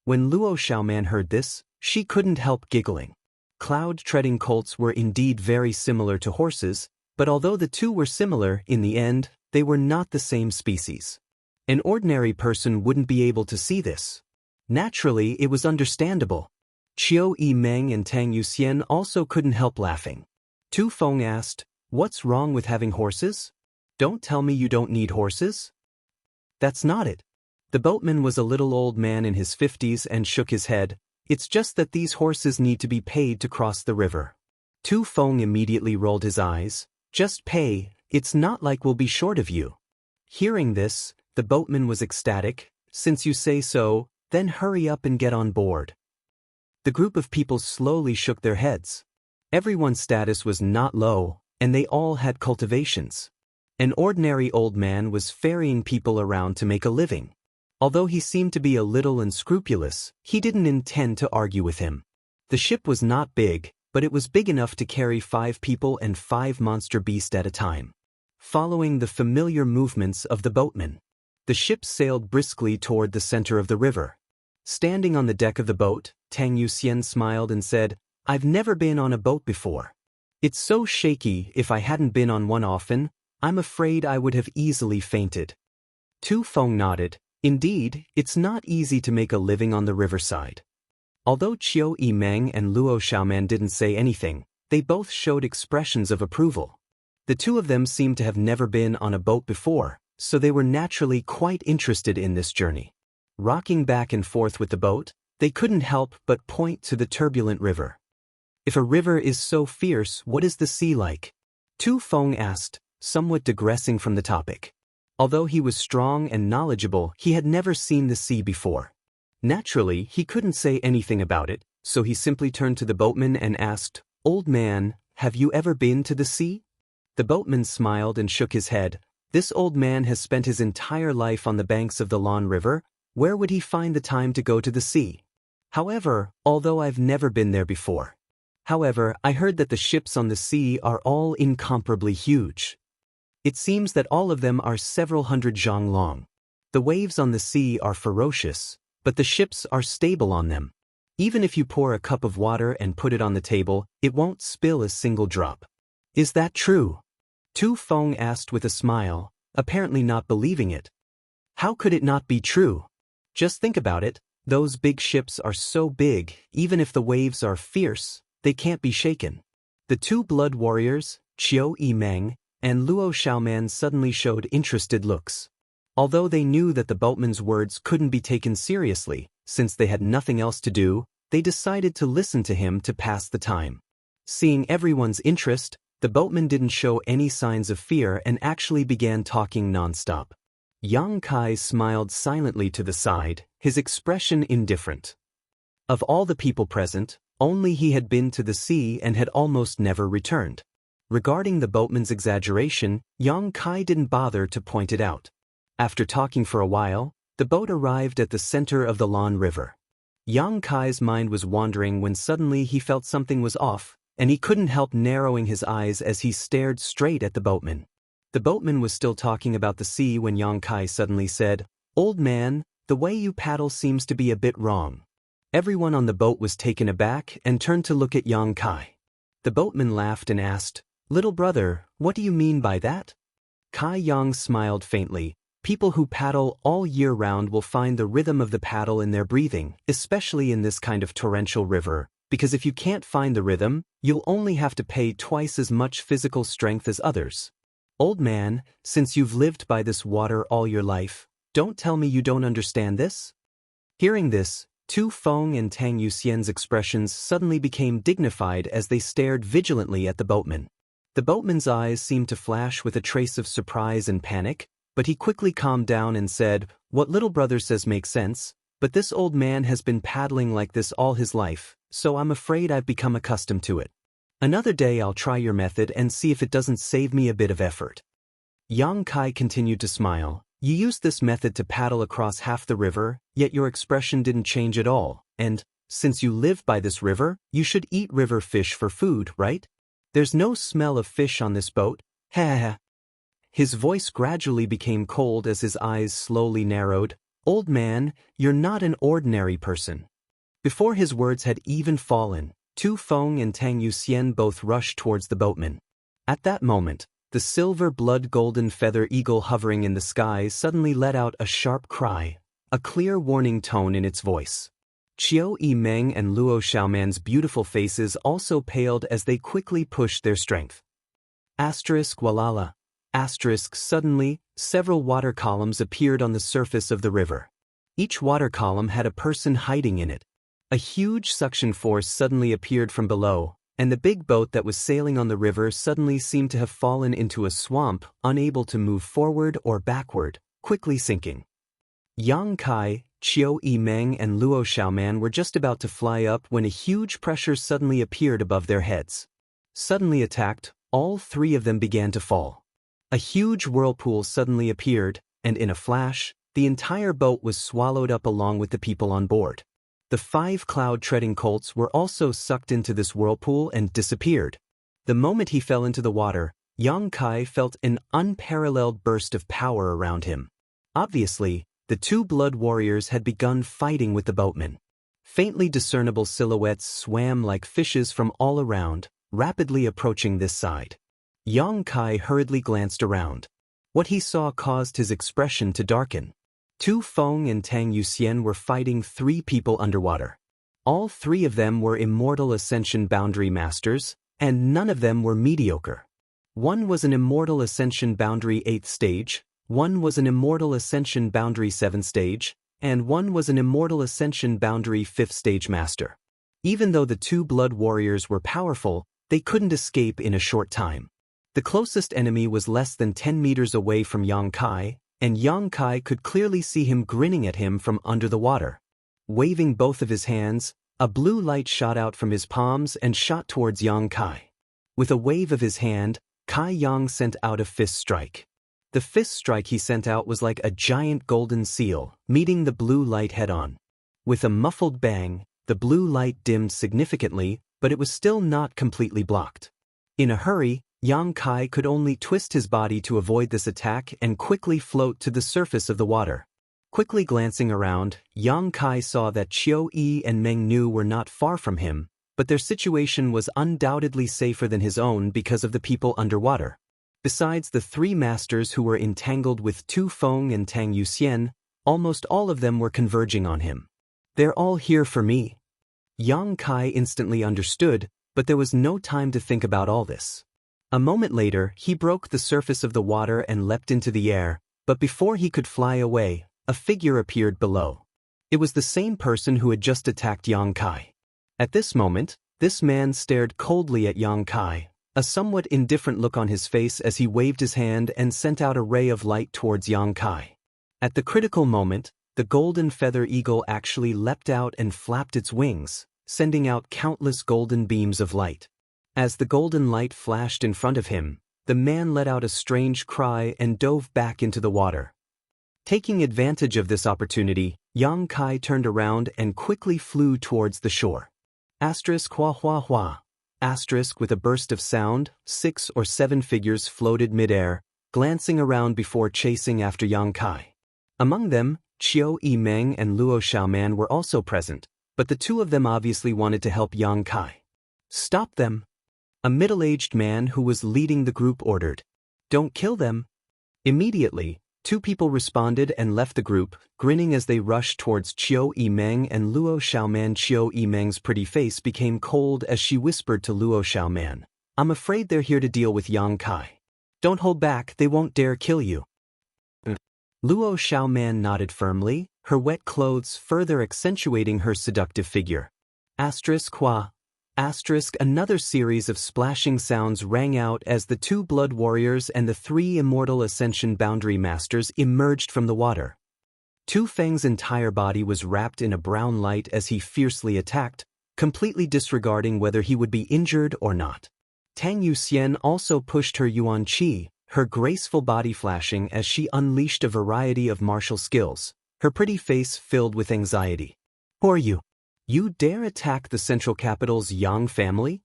[SPEAKER 1] When Luo Xiaoman heard this, she couldn't help giggling. Cloud-treading colts were indeed very similar to horses, but although the two were similar, in the end, they were not the same species. An ordinary person wouldn't be able to see this. Naturally, it was understandable. Qiu Yimeng and Tang Yuxian also couldn't help laughing. Tu Feng asked, "What's wrong with having horses? Don't tell me you don't need horses?" "That's not it." The boatman was a little old man in his 50s and shook his head. "It's just that these horses need to be paid to cross the river." Tu Feng immediately rolled his eyes. "Just pay, it's not like we'll be short of you." Hearing this, the boatman was ecstatic. "Since you say so, then hurry up and get on board." The group of people slowly shook their heads. Everyone's status was not low, and they all had cultivations. An ordinary old man was ferrying people around to make a living. Although he seemed to be a little unscrupulous, he didn't intend to argue with him. The ship was not big, but it was big enough to carry 5 people and 5 monster beasts at a time. Following the familiar movements of the boatman, the ship sailed briskly toward the center of the river. Standing on the deck of the boat, Tang Yuxian smiled and said, "I've never been on a boat before. It's so shaky. If I hadn't been on one often, I'm afraid I would have easily fainted." Tu Feng nodded. Indeed, it's not easy to make a living on the riverside. Although Qiu Yimeng and Luo Xiaoman didn't say anything, they both showed expressions of approval. The two of them seemed to have never been on a boat before, so they were naturally quite interested in this journey. Rocking back and forth with the boat, they couldn't help but point to the turbulent river. "If a river is so fierce, what is the sea like?" Tu Feng asked, somewhat digressing from the topic. Although he was strong and knowledgeable, he had never seen the sea before. Naturally, he couldn't say anything about it, so he simply turned to the boatman and asked, "Old man, have you ever been to the sea?" The boatman smiled and shook his head. This old man has spent his entire life on the banks of the Lan River. Where would he find the time to go to the sea? However, although I've never been there before. However, I heard that the ships on the sea are all incomparably huge. It seems that all of them are several hundred zhang long. The waves on the sea are ferocious, but the ships are stable on them. Even if you pour a cup of water and put it on the table, it won't spill a single drop. Is that true? Tu Feng asked with a smile, apparently not believing it. How could it not be true? Just think about it, those big ships are so big, even if the waves are fierce, they can't be shaken. The 2 blood warriors, Qiu Yimeng and Luo Xiaoman, suddenly showed interested looks. Although they knew that the boatman's words couldn't be taken seriously, since they had nothing else to do, they decided to listen to him to pass the time. Seeing everyone's interest, the boatman didn't show any signs of fear and actually began talking non-stop. Yang Kai smiled silently to the side, his expression indifferent. Of all the people present, only he had been to the sea and had almost never returned. Regarding the boatman's exaggeration, Yang Kai didn't bother to point it out. After talking for a while, the boat arrived at the center of the Lan River. Yang Kai's mind was wandering when suddenly he felt something was off, and he couldn't help narrowing his eyes as he stared straight at the boatman. The boatman was still talking about the sea when Yang Kai suddenly said, "Old man, the way you paddle seems to be a bit wrong." Everyone on the boat was taken aback and turned to look at Yang Kai. The boatman laughed and asked, "Little brother, what do you mean by that?" Kai Yang smiled faintly. People who paddle all year round will find the rhythm of the paddle in their breathing, especially in this kind of torrential river, because if you can't find the rhythm, you'll only have to pay twice as much physical strength as others. Old man, since you've lived by this water all your life, don't tell me you don't understand this? Hearing this, Tu Feng and Tang Yuxian's expressions suddenly became dignified as they stared vigilantly at the boatman. The boatman's eyes seemed to flash with a trace of surprise and panic, but he quickly calmed down and said, "What little brother says makes sense, but this old man has been paddling like this all his life, so I'm afraid I've become accustomed to it. Another day I'll try your method and see if it doesn't save me a bit of effort." Yang Kai continued to smile. "You used this method to paddle across half the river, yet your expression didn't change at all, and, since you live by this river, you should eat river fish for food, right? There's no smell of fish on this boat, ha ha ha." His voice gradually became cold as his eyes slowly narrowed. "Old man, you're not an ordinary person." Before his words had even fallen, Tu Feng and Tang Yuxian both rushed towards the boatman. At that moment, the silver blood-golden feather eagle hovering in the sky suddenly let out a sharp cry, a clear warning tone in its voice. Qiu Yimeng and Luo Xiaoman's beautiful faces also paled as they quickly pushed their strength. Walala. Suddenly, several water columns appeared on the surface of the river. Each water column had a person hiding in it. A huge suction force suddenly appeared from below, and the big boat that was sailing on the river suddenly seemed to have fallen into a swamp, unable to move forward or backward, quickly sinking. Yang Kai, Qiu Yimeng and Luo Xiaoman were just about to fly up when a huge pressure suddenly appeared above their heads. Suddenly attacked, all three of them began to fall. A huge whirlpool suddenly appeared, and in a flash, the entire boat was swallowed up along with the people on board. The 5 cloud-treading colts were also sucked into this whirlpool and disappeared. The moment he fell into the water, Yang Kai felt an unparalleled burst of power around him. Obviously, the 2 blood warriors had begun fighting with the boatman. Faintly discernible silhouettes swam like fishes from all around, rapidly approaching this side. Yang Kai hurriedly glanced around. What he saw caused his expression to darken. Tu Feng and Tang Yuxian were fighting 3 people underwater. All 3 of them were Immortal Ascension Boundary Masters, and none of them were mediocre. One was an Immortal Ascension Boundary 8th stage, one was an Immortal Ascension Boundary 7th stage, and one was an Immortal Ascension Boundary 5th stage master. Even though the 2 blood warriors were powerful, they couldn't escape in a short time. The closest enemy was less than 10 meters away from Yang Kai, and Yang Kai could clearly see him grinning at him from under the water. Waving both of his hands, a blue light shot out from his palms and shot towards Yang Kai. With a wave of his hand, Kai Yang sent out a fist strike. The fist strike he sent out was like a giant golden seal, meeting the blue light head-on. With a muffled bang, the blue light dimmed significantly, but it was still not completely blocked. In a hurry, Yang Kai could only twist his body to avoid this attack and quickly float to the surface of the water. Quickly glancing around, Yang Kai saw that Qiu Yi and Meng Nu were not far from him, but their situation was undoubtedly safer than his own because of the people underwater. Besides the 3 masters who were entangled with Tu Feng and Tang Yuxian, almost all of them were converging on him. "They're all here for me." Yang Kai instantly understood, but there was no time to think about all this. A moment later, he broke the surface of the water and leapt into the air, but before he could fly away, a figure appeared below. It was the same person who had just attacked Yang Kai. At this moment, this man stared coldly at Yang Kai, a somewhat indifferent look on his face as he waved his hand and sent out a ray of light towards Yang Kai. At the critical moment, the golden feather eagle actually leapt out and flapped its wings, sending out countless golden beams of light. As the golden light flashed in front of him, the man let out a strange cry and dove back into the water. Taking advantage of this opportunity, Yang Kai turned around and quickly flew towards the shore. Hua hua hua. With a burst of sound, 6 or 7 figures floated midair, glancing around before chasing after Yang Kai. Among them, Qiu Yimeng and Luo Xiaoman were also present, but the 2 of them obviously wanted to help Yang Kai. "Stop them!" A middle-aged man who was leading the group ordered. "Don't kill them." Immediately, two people responded and left the group, grinning as they rushed towards Qiu Yimeng and Luo Xiaoman. Qiu Yimeng's pretty face became cold as she whispered to Luo Xiaoman, "I'm afraid they're here to deal with Yang Kai. Don't hold back, they won't dare kill you." Luo Xiaoman nodded firmly, her wet clothes further accentuating her seductive figure. Another series of splashing sounds rang out as the two blood warriors and the three immortal ascension boundary masters emerged from the water. Tu Feng's entire body was wrapped in a brown light as he fiercely attacked, completely disregarding whether he would be injured or not. Tang Yuxian also pushed her Yuan Qi, her graceful body flashing as she unleashed a variety of martial skills, her pretty face filled with anxiety. "Who are you? You dare attack the central capital's Yang family?"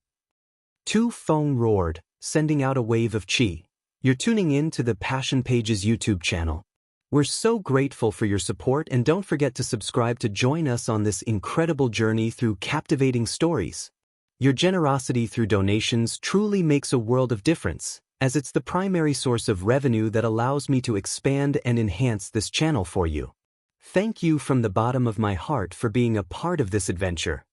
[SPEAKER 1] Tu Feng roared, sending out a wave of qi. "You're tuning in to the Passion Pages YouTube channel. We're so grateful for your support, and don't forget to subscribe to join us on this incredible journey through captivating stories. Your generosity through donations truly makes a world of difference, as it's the primary source of revenue that allows me to expand and enhance this channel for you. Thank you from the bottom of my heart for being a part of this adventure."